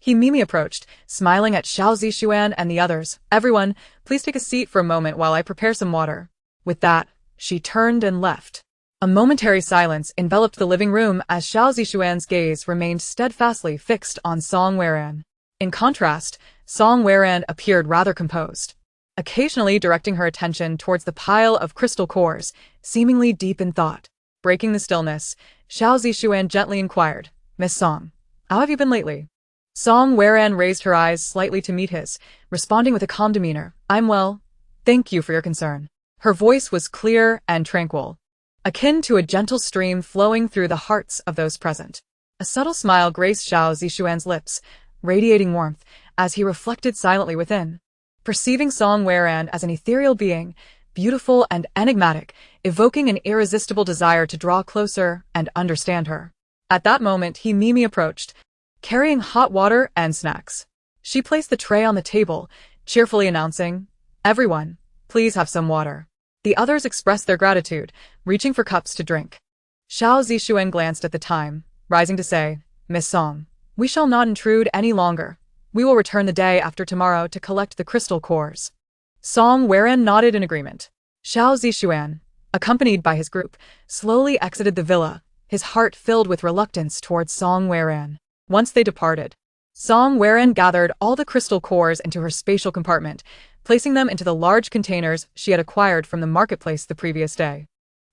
Mimi approached, smiling at Xiao Zixuan and the others. Everyone, please take a seat for a moment while I prepare some water. With that, she turned and left. A momentary silence enveloped the living room as Xiao Zixuan's gaze remained steadfastly fixed on Song Weiran. In contrast, Song Weiran appeared rather composed, occasionally directing her attention towards the pile of crystal cores, seemingly deep in thought. Breaking the stillness, Xiao Zixuan gently inquired, Miss Song, how have you been lately? Song Weiran raised her eyes slightly to meet his, responding with a calm demeanor. I'm well. Thank you for your concern. Her voice was clear and tranquil, akin to a gentle stream flowing through the hearts of those present. A subtle smile graced Xiao Zixuan's lips, radiating warmth, as he reflected silently within. Perceiving Song Weiran as an ethereal being, beautiful and enigmatic, evoking an irresistible desire to draw closer and understand her. At that moment, Mimi approached, carrying hot water and snacks. She placed the tray on the table, cheerfully announcing, Everyone, please have some water. The others expressed their gratitude, reaching for cups to drink. Xiao Zixuan glanced at the time, rising to say, Miss Song, we shall not intrude any longer. We will return the day after tomorrow to collect the crystal cores. Song Weiran nodded in agreement. Xiao Zixuan, accompanied by his group, slowly exited the villa, his heart filled with reluctance towards Song Weiran. Once they departed, Song Weiran gathered all the crystal cores into her spatial compartment, placing them into the large containers she had acquired from the marketplace the previous day.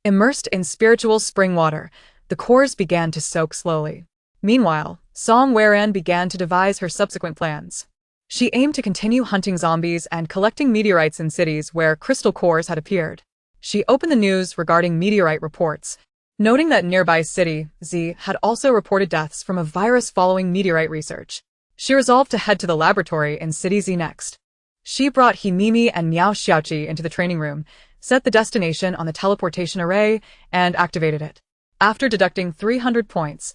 Immersed in spiritual spring water, the cores began to soak slowly. Meanwhile, Song Weiran began to devise her subsequent plans. She aimed to continue hunting zombies and collecting meteorites in cities where crystal cores had appeared. She opened the news regarding meteorite reports, noting that nearby city, Z, had also reported deaths from a virus following meteorite research. She resolved to head to the laboratory in City Z next. She brought Mimi and Miao Xiaoqi into the training room, set the destination on the teleportation array, and activated it. After deducting 300 points,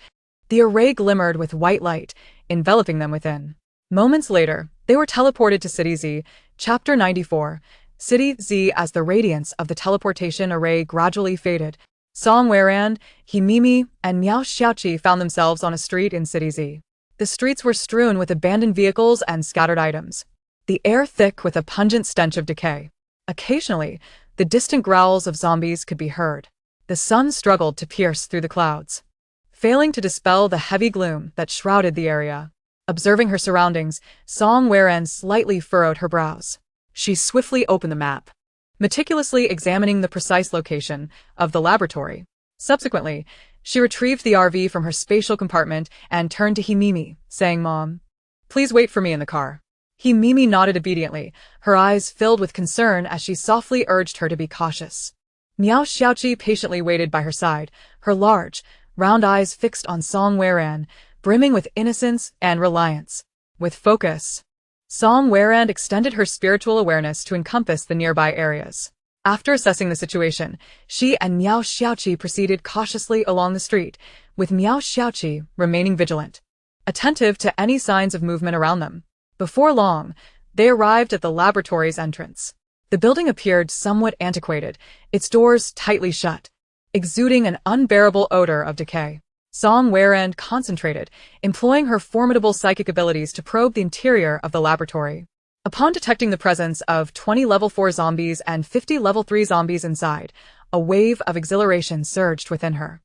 the array glimmered with white light, enveloping them within. Moments later, they were teleported to City Z, Chapter 94, City Z. As the radiance of the teleportation array gradually faded, Song Weiran, Mimi, and Miao Xiaoqi found themselves on a street in City Z. The streets were strewn with abandoned vehicles and scattered items, the air thick with a pungent stench of decay. Occasionally, the distant growls of zombies could be heard. The sun struggled to pierce through the clouds, failing to dispel the heavy gloom that shrouded the area. Observing her surroundings, Song Weiran slightly furrowed her brows. She swiftly opened the map, meticulously examining the precise location of the laboratory. Subsequently, she retrieved the RV from her spatial compartment and turned to Mimi, saying, Mom, please wait for me in the car. Mimi nodded obediently, her eyes filled with concern as she softly urged her to be cautious. Miao Xiaoqi patiently waited by her side, her large, round eyes fixed on Song Weiran, brimming with innocence and reliance. With focus, Song Weiran extended her spiritual awareness to encompass the nearby areas. After assessing the situation, she and Miao Xiaoqi proceeded cautiously along the street, with Miao Xiaoqi remaining vigilant, attentive to any signs of movement around them. Before long, they arrived at the laboratory's entrance. The building appeared somewhat antiquated, its doors tightly shut, exuding an unbearable odor of decay. Song Weiran concentrated, employing her formidable psychic abilities to probe the interior of the laboratory. Upon detecting the presence of 20 level 4 zombies and 50 level 3 zombies inside, a wave of exhilaration surged within her.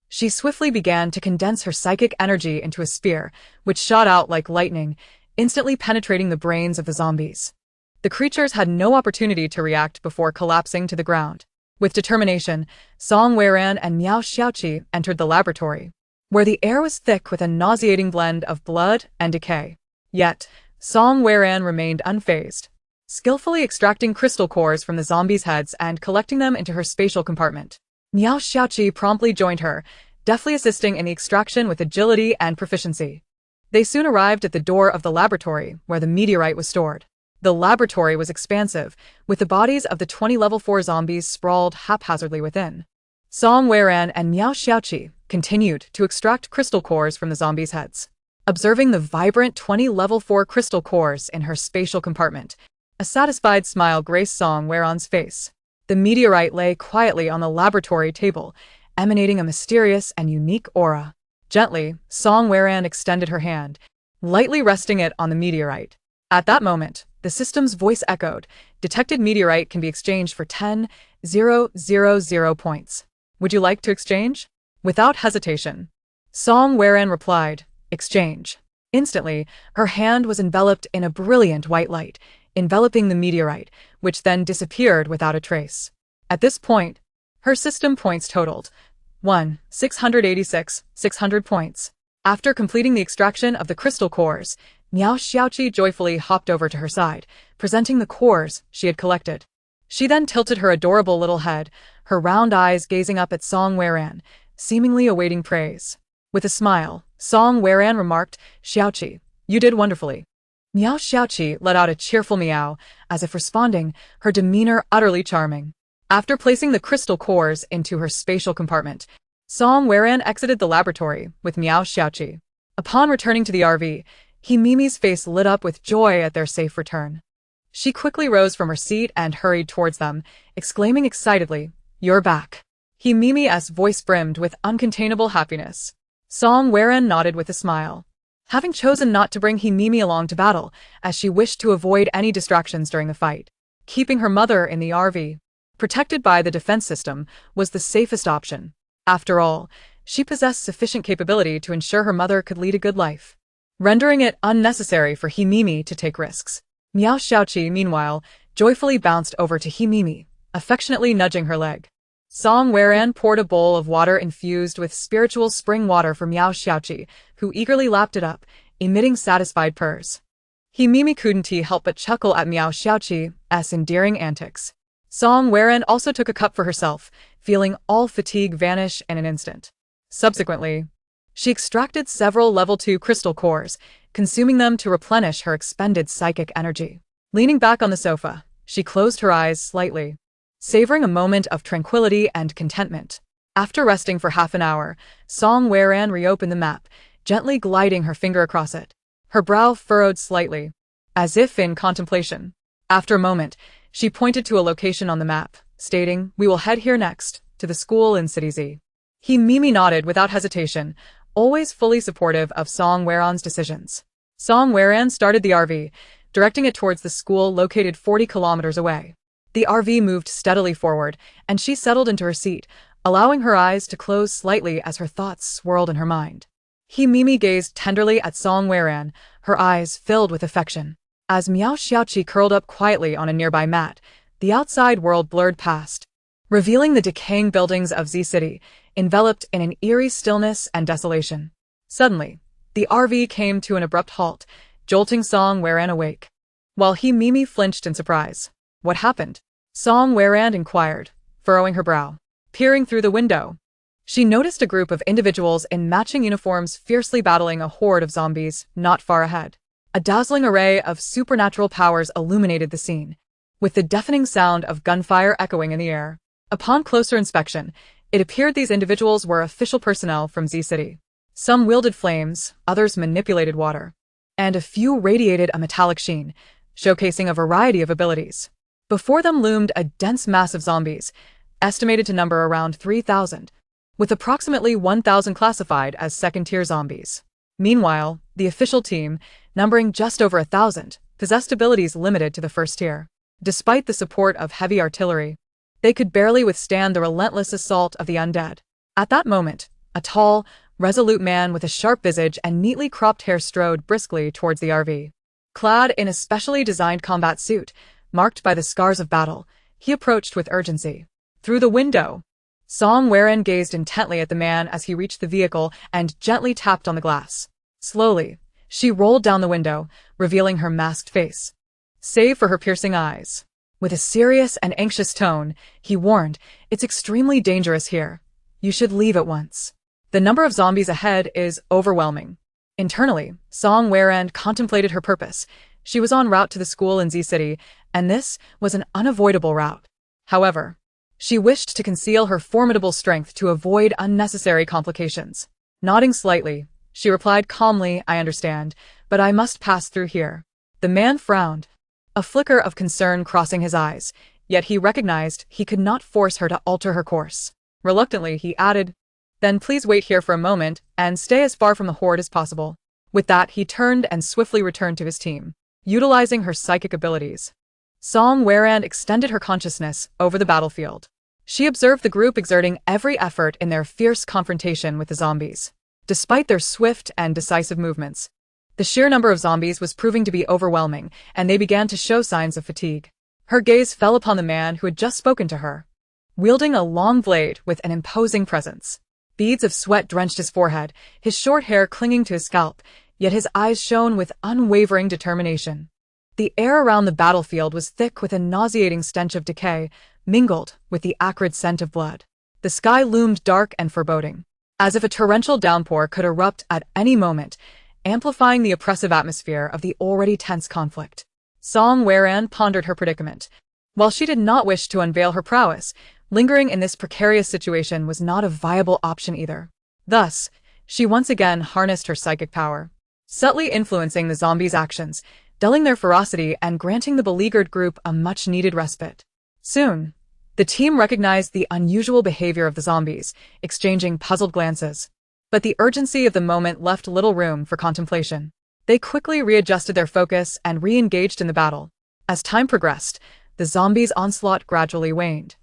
She swiftly began to condense her psychic energy into a spear, which shot out like lightning, instantly penetrating the brains of the zombies. The creatures had no opportunity to react before collapsing to the ground. With determination, Song Weiran and Miao Xiaoqi entered the laboratory, where the air was thick with a nauseating blend of blood and decay. Yet, Song Weiran remained unfazed, skillfully extracting crystal cores from the zombies' heads and collecting them into her spatial compartment. Miao Xiaoqi promptly joined her, deftly assisting in the extraction with agility and proficiency. They soon arrived at the door of the laboratory, where the meteorite was stored. The laboratory was expansive, with the bodies of the 20 level 4 zombies sprawled haphazardly within. Song Weiran and Miao Xiaoqi continued to extract crystal cores from the zombies' heads. Observing the vibrant 20 level 4 crystal cores in her spatial compartment, a satisfied smile graced Song Weiran's face. The meteorite lay quietly on the laboratory table, emanating a mysterious and unique aura. Gently, Song Weiran extended her hand, lightly resting it on the meteorite. At that moment, the system's voice echoed. Detected meteorite can be exchanged for 10,000 points. Would you like to exchange? Without hesitation, Song Weiran replied, exchange. Instantly, her hand was enveloped in a brilliant white light, enveloping the meteorite, which then disappeared without a trace. At this point, her system points totaled 686,600 points. After completing the extraction of the crystal cores, Miao Xiaoqi joyfully hopped over to her side, presenting the cores she had collected. She then tilted her adorable little head, her round eyes gazing up at Song Weiran, seemingly awaiting praise. With a smile, Song Weiran remarked, Xiaoqi, you did wonderfully. Miao Xiaoqi let out a cheerful meow, as if responding, her demeanor utterly charming. After placing the crystal cores into her spatial compartment, Song Weiran exited the laboratory with Miao Xiaoqi. Upon returning to the RV, Mimi's face lit up with joy at their safe return. She quickly rose from her seat and hurried towards them, exclaiming excitedly, You're back. Mimi's voice brimmed with uncontainable happiness. Song Weiran nodded with a smile. Having chosen not to bring Mimi along to battle, as she wished to avoid any distractions during the fight, keeping her mother in the RV, protected by the defense system, was the safest option. After all, she possessed sufficient capability to ensure her mother could lead a good life, rendering it unnecessary for Mimi to take risks. Miao Xiaoqi, meanwhile, joyfully bounced over to Mimi, affectionately nudging her leg. Song Weiran poured a bowl of water infused with spiritual spring water for Miao Xiaoqi, who eagerly lapped it up, emitting satisfied purrs. Mimi couldn't help but chuckle at Miao Xiaoqi's endearing antics. Song Weiran also took a cup for herself, feeling all fatigue vanish in an instant. Subsequently, she extracted several level 2 crystal cores, consuming them to replenish her expended psychic energy. Leaning back on the sofa, she closed her eyes slightly, savoring a moment of tranquility and contentment. After resting for half an hour, Song Weiran reopened the map, gently gliding her finger across it. Her brow furrowed slightly, as if in contemplation. After a moment, she pointed to a location on the map, stating, We will head here next, to the school in City Z. Mimi nodded without hesitation, always fully supportive of Song Weiran's decisions. Song Weiran started the RV, directing it towards the school located 40 kilometers away. The RV moved steadily forward, and she settled into her seat, allowing her eyes to close slightly as her thoughts swirled in her mind. Mimi gazed tenderly at Song Weiran, her eyes filled with affection. As Miao Xiaoqi curled up quietly on a nearby mat, the outside world blurred past, revealing the decaying buildings of Z City, enveloped in an eerie stillness and desolation. Suddenly, the RV came to an abrupt halt, jolting Song Weiran awake. While Mimi flinched in surprise. What happened? Song Weiran inquired, furrowing her brow. Peering through the window, she noticed a group of individuals in matching uniforms fiercely battling a horde of zombies not far ahead. A dazzling array of supernatural powers illuminated the scene, with the deafening sound of gunfire echoing in the air. Upon closer inspection, it appeared these individuals were official personnel from Z City. Some wielded flames, others manipulated water, and a few radiated a metallic sheen, showcasing a variety of abilities. Before them loomed a dense mass of zombies, estimated to number around 3,000, with approximately 1,000 classified as second-tier zombies. Meanwhile, the official team, numbering just over 1,000, possessed abilities limited to the first tier. Despite the support of heavy artillery, they could barely withstand the relentless assault of the undead. At that moment, a tall, resolute man with a sharp visage and neatly cropped hair strode briskly towards the RV. Clad in a specially designed combat suit, marked by the scars of battle, he approached with urgency. Through the window, Song Weiran gazed intently at the man as he reached the vehicle and gently tapped on the glass. Slowly, she rolled down the window, revealing her masked face, save for her piercing eyes. With a serious and anxious tone, he warned, It's extremely dangerous here. You should leave at once. The number of zombies ahead is overwhelming. Internally, Song Weiran contemplated her purpose. She was en route to the school in Z City, and this was an unavoidable route. However, She wished to conceal her formidable strength to avoid unnecessary complications. Nodding slightly, she replied calmly, I understand, but I must pass through here. The man frowned, a flicker of concern crossing his eyes, yet he recognized he could not force her to alter her course. Reluctantly, he added, Then please wait here for a moment and stay as far from the Hoard as possible. With that, he turned and swiftly returned to his team, utilizing her psychic abilities. Song Weran extended her consciousness over the battlefield. She observed the group exerting every effort in their fierce confrontation with the zombies. Despite their swift and decisive movements, the sheer number of zombies was proving to be overwhelming, and they began to show signs of fatigue. Her gaze fell upon the man who had just spoken to her, wielding a long blade with an imposing presence. Beads of sweat drenched his forehead, his short hair clinging to his scalp, yet his eyes shone with unwavering determination. The air around the battlefield was thick with a nauseating stench of decay, mingled with the acrid scent of blood. The sky loomed dark and foreboding, as if a torrential downpour could erupt at any moment, amplifying the oppressive atmosphere of the already tense conflict. Song Weran pondered her predicament. While she did not wish to unveil her prowess, lingering in this precarious situation was not a viable option either. Thus, she once again harnessed her psychic power, subtly influencing the zombies' actions, dulling their ferocity and granting the beleaguered group a much-needed respite. Soon, the team recognized the unusual behavior of the zombies, exchanging puzzled glances. But the urgency of the moment left little room for contemplation. They quickly readjusted their focus and re-engaged in the battle. As time progressed, the zombies' onslaught gradually waned,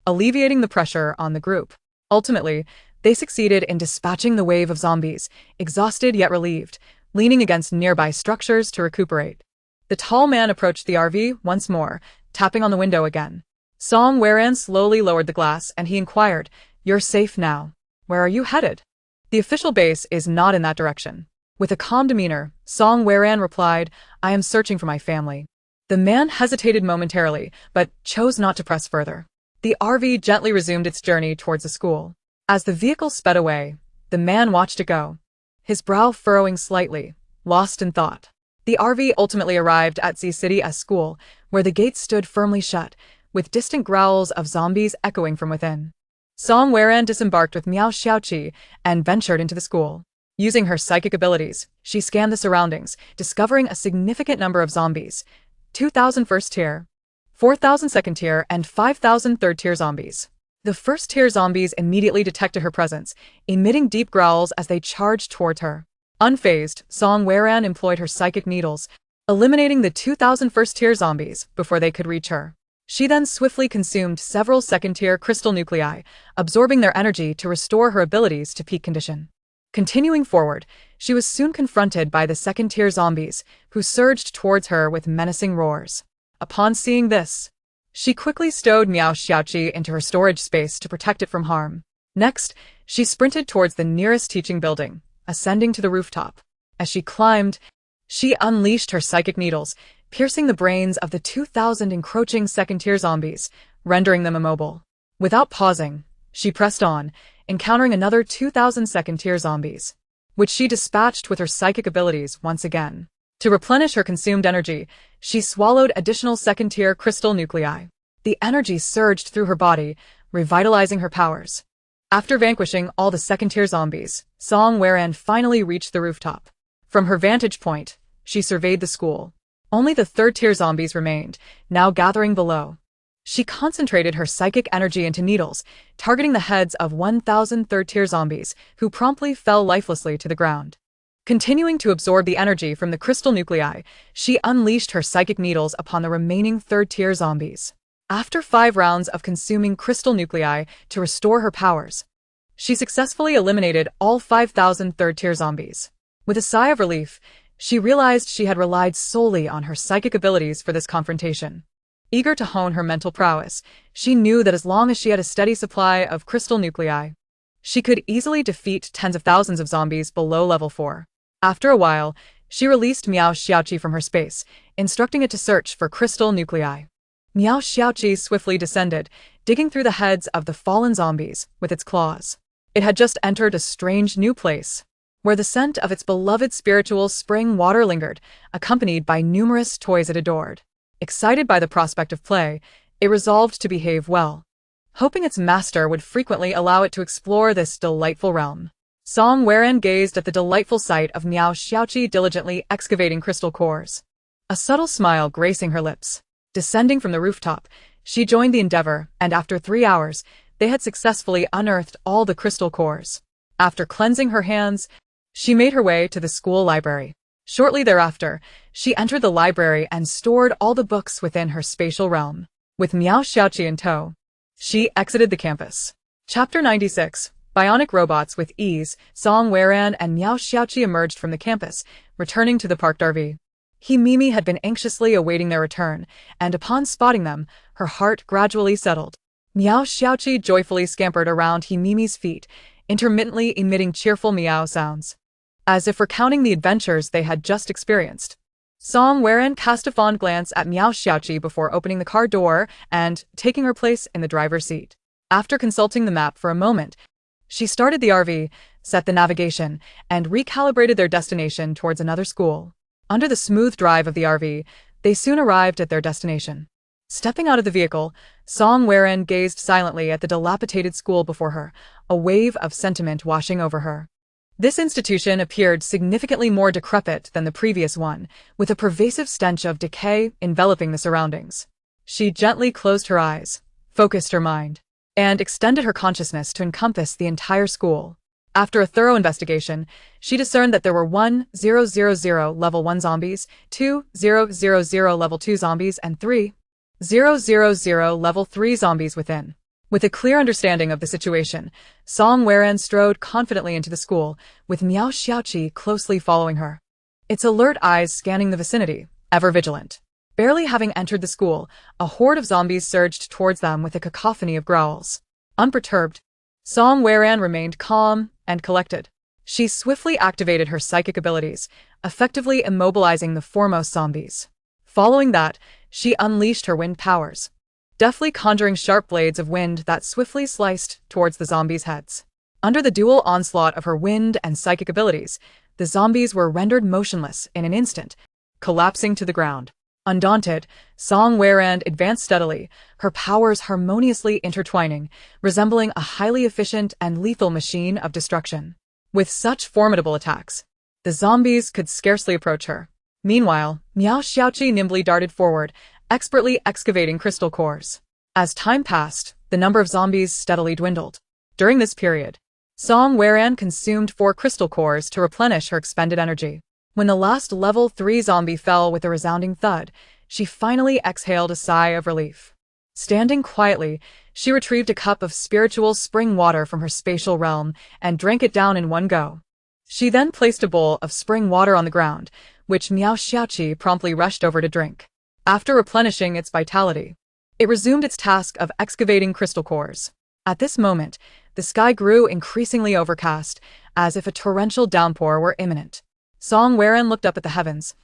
alleviating the pressure on the group. Ultimately, they succeeded in dispatching the wave of zombies, exhausted yet relieved, leaning against nearby structures to recuperate. The tall man approached the RV once more, tapping on the window again. Song Weran slowly lowered the glass and he inquired, You're safe now. Where are you headed? The official base is not in that direction. With a calm demeanor, Song Weran replied, I am searching for my family. The man hesitated momentarily, but chose not to press further. The RV gently resumed its journey towards the school. As the vehicle sped away, the man watched it go, his brow furrowing slightly, lost in thought. The RV ultimately arrived at Z City as school, where the gates stood firmly shut, with distant growls of zombies echoing from within. Song Weran disembarked with Miao Xiaoqi and ventured into the school. Using her psychic abilities, she scanned the surroundings, discovering a significant number of zombies, 2,000 first-tier, 4,000 second-tier, and 5,000 third-tier zombies. The first-tier zombies immediately detected her presence, emitting deep growls as they charged towards her. Unfazed, Song Weran employed her psychic needles, eliminating the 2,000 first-tier zombies before they could reach her. She then swiftly consumed several second-tier crystal nuclei, absorbing their energy to restore her abilities to peak condition. Continuing forward, she was soon confronted by the second-tier zombies, who surged towards her with menacing roars. Upon seeing this, she quickly stowed Miao Xiaoqi into her storage space to protect it from harm. Next, she sprinted towards the nearest teaching building, ascending to the rooftop. As she climbed, she unleashed her psychic needles, piercing the brains of the 2,000 encroaching second-tier zombies, rendering them immobile. Without pausing, she pressed on, encountering another 2,000 second-tier zombies, which she dispatched with her psychic abilities once again. To replenish her consumed energy, she swallowed additional second-tier crystal nuclei. The energy surged through her body, revitalizing her powers. After vanquishing all the second-tier zombies, Song Weran finally reached the rooftop. From her vantage point, she surveyed the school. Only the third-tier zombies remained, now gathering below. She concentrated her psychic energy into needles, targeting the heads of 1,000 third-tier zombies, who promptly fell lifelessly to the ground. Continuing to absorb the energy from the crystal nuclei, she unleashed her psychic needles upon the remaining third-tier zombies. After 5 rounds of consuming crystal nuclei to restore her powers, she successfully eliminated all 5,000 third-tier zombies. With a sigh of relief, she realized she had relied solely on her psychic abilities for this confrontation. Eager to hone her mental prowess, she knew that as long as she had a steady supply of crystal nuclei, she could easily defeat tens of thousands of zombies below level 4. After a while, she released Miao Xiaoqi from her space, instructing it to search for crystal nuclei. Miao Xiaoqi swiftly descended, digging through the heads of the fallen zombies with its claws. It had just entered a strange new place, where the scent of its beloved spiritual spring water lingered, accompanied by numerous toys it adored. Excited by the prospect of play, it resolved to behave well. hoping its master would frequently allow it to explore this delightful realm. Song Weran gazed at the delightful sight of Miao Xiaoqi diligently excavating crystal cores, a subtle smile gracing her lips. Descending from the rooftop, she joined the endeavor, and after 3 hours, they had successfully unearthed all the crystal cores. After cleansing her hands, she made her way to the school library. Shortly thereafter, she entered the library and stored all the books within her spatial realm. With Miao Xiaoqi in tow, she exited the campus. Chapter 96. Bionic Robots with Ease. Song Weran and Miao Xiaoqi emerged from the campus, returning to the parked RV. Mimi had been anxiously awaiting their return, and upon spotting them, her heart gradually settled. Miao Xiaoqi joyfully scampered around Mimi's feet, intermittently emitting cheerful meow sounds, as if recounting the adventures they had just experienced. Song Weran cast a fond glance at Miao Xiaoqi before opening the car door and taking her place in the driver's seat. After consulting the map for a moment, she started the RV, set the navigation, and recalibrated their destination towards another school. Under the smooth drive of the RV, they soon arrived at their destination. Stepping out of the vehicle, Song Weran gazed silently at the dilapidated school before her, a wave of sentiment washing over her. This institution appeared significantly more decrepit than the previous one, with a pervasive stench of decay enveloping the surroundings. She gently closed her eyes, focused her mind, and extended her consciousness to encompass the entire school. After a thorough investigation, she discerned that there were 1,000 level 1 zombies, 2,000 level 2 zombies, and 3,000 level 3 zombies within. With a clear understanding of the situation, Song Weran strode confidently into the school, with Miao Xiaoqi closely following her, its alert eyes scanning the vicinity, ever vigilant. Barely having entered the school, a horde of zombies surged towards them with a cacophony of growls. Unperturbed, Song Weran remained calm and collected. She swiftly activated her psychic abilities, effectively immobilizing the foremost zombies. Following that, she unleashed her wind powers, deftly conjuring sharp blades of wind that swiftly sliced towards the zombies' heads. Under the dual onslaught of her wind and psychic abilities, the zombies were rendered motionless in an instant, collapsing to the ground. Undaunted, Song Weran advanced steadily, her powers harmoniously intertwining, resembling a highly efficient and lethal machine of destruction. With such formidable attacks, the zombies could scarcely approach her. Meanwhile, Miao Xiaoqi nimbly darted forward, expertly excavating crystal cores. As time passed, the number of zombies steadily dwindled. During this period, Song Weran consumed 4 crystal cores to replenish her expended energy. When the last level 3 zombie fell with a resounding thud, she finally exhaled a sigh of relief. Standing quietly, she retrieved a cup of spiritual spring water from her spatial realm and drank it down in one go. She then placed a bowl of spring water on the ground, which Miao Xiaoqi promptly rushed over to drink. After replenishing its vitality, it resumed its task of excavating crystal cores. At this moment, the sky grew increasingly overcast, as if a torrential downpour were imminent. Song Weran looked up at the heavens,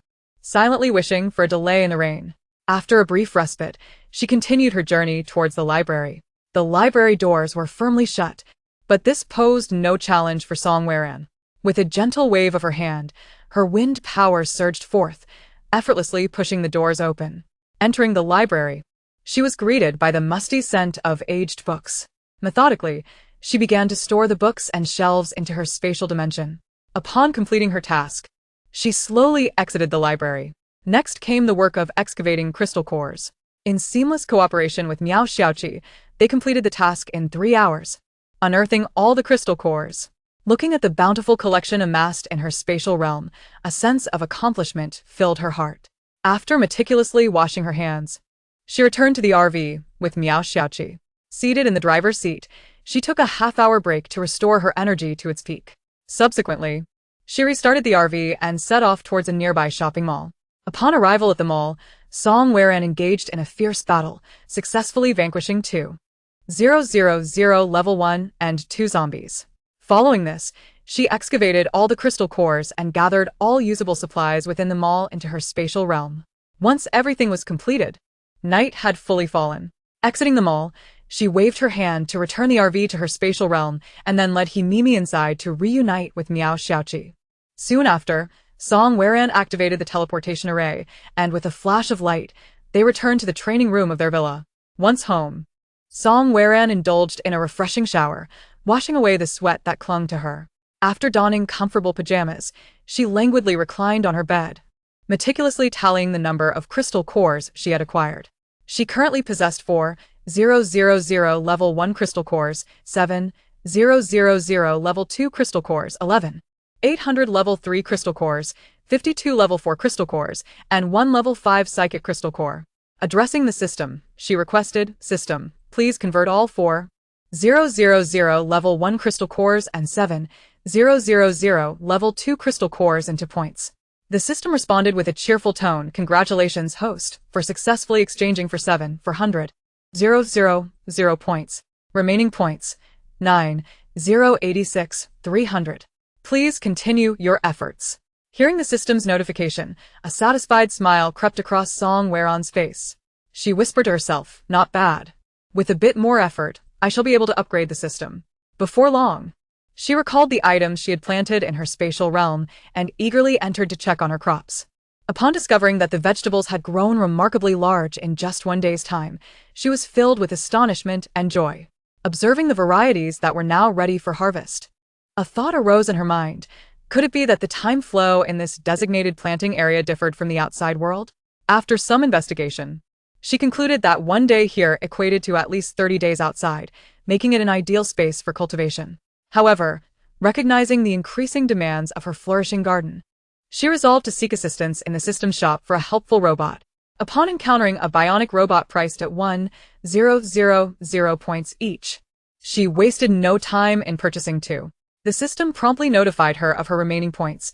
silently wishing for a delay in the rain. After a brief respite, she continued her journey towards the library. The library doors were firmly shut, but this posed no challenge for Song Weran. With a gentle wave of her hand, her wind powers surged forth, effortlessly pushing the doors open. Entering the library, she was greeted by the musty scent of aged books. Methodically, she began to store the books and shelves into her spatial dimension. Upon completing her task, she slowly exited the library. Next came the work of excavating crystal cores. In seamless cooperation with Miao Xiaoqi, they completed the task in 3 hours, unearthing all the crystal cores. Looking at the bountiful collection amassed in her spatial realm, a sense of accomplishment filled her heart. After meticulously washing her hands, she returned to the RV with Miao Xiaoqi. Seated in the driver's seat, she took a half-hour break to restore her energy to its peak. Subsequently, she restarted the RV and set off towards a nearby shopping mall. Upon arrival at the mall, Song Weran engaged in a fierce battle, successfully vanquishing 2,000 level 1 and 2 zombies. Following this, she excavated all the crystal cores and gathered all usable supplies within the mall into her spatial realm. Once everything was completed, night had fully fallen. Exiting the mall, she waved her hand to return the RV to her spatial realm and then led Mimi inside to reunite with Miao Xiaoqi. Soon after, Song Weran activated the teleportation array, and with a flash of light, they returned to the training room of their villa. Once home, Song Weran indulged in a refreshing shower, washing away the sweat that clung to her. After donning comfortable pajamas, she languidly reclined on her bed, meticulously tallying the number of crystal cores she had acquired. She currently possessed 4,000 level 1 crystal cores, 7,000 level 2 crystal cores, 11,800 level 3 crystal cores, 52 level 4 crystal cores, and 1 level 5 psychic crystal core. Addressing the system, she requested, "System, please convert all 4,000 level 1 crystal cores and 7,000 level 2 crystal cores into points." The system responded with a cheerful tone, "Congratulations, host, for successfully exchanging for 7,400,000 points. Remaining points, 9,086,300. Please continue your efforts." Hearing the system's notification, a satisfied smile crept across Song Weran's face. She whispered to herself, "Not bad. With a bit more effort, I shall be able to upgrade the system." Before long, she recalled the items she had planted in her spatial realm and eagerly entered to check on her crops. Upon discovering that the vegetables had grown remarkably large in just one day's time, she was filled with astonishment and joy, observing the varieties that were now ready for harvest. A thought arose in her mind. Could it be that the time flow in this designated planting area differed from the outside world? After some investigation, she concluded that one day here equated to at least 30 days outside, making it an ideal space for cultivation. However, recognizing the increasing demands of her flourishing garden, she resolved to seek assistance in the system shop for a helpful robot. Upon encountering a bionic robot priced at 1,000 points each, she wasted no time in purchasing two. The system promptly notified her of her remaining points,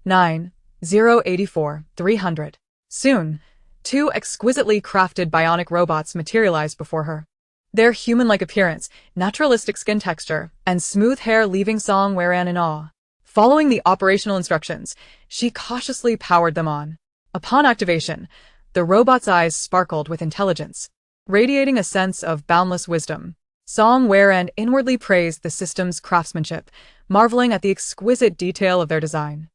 9,084,300. Soon, two exquisitely crafted bionic robots materialized before her. Their human-like appearance, naturalistic skin texture, and smooth hair leaving Song Weran in awe. Following the operational instructions, she cautiously powered them on. Upon activation, the robot's eyes sparkled with intelligence, radiating a sense of boundless wisdom. Song Weran inwardly praised the system's craftsmanship, marveling at the exquisite detail of their design.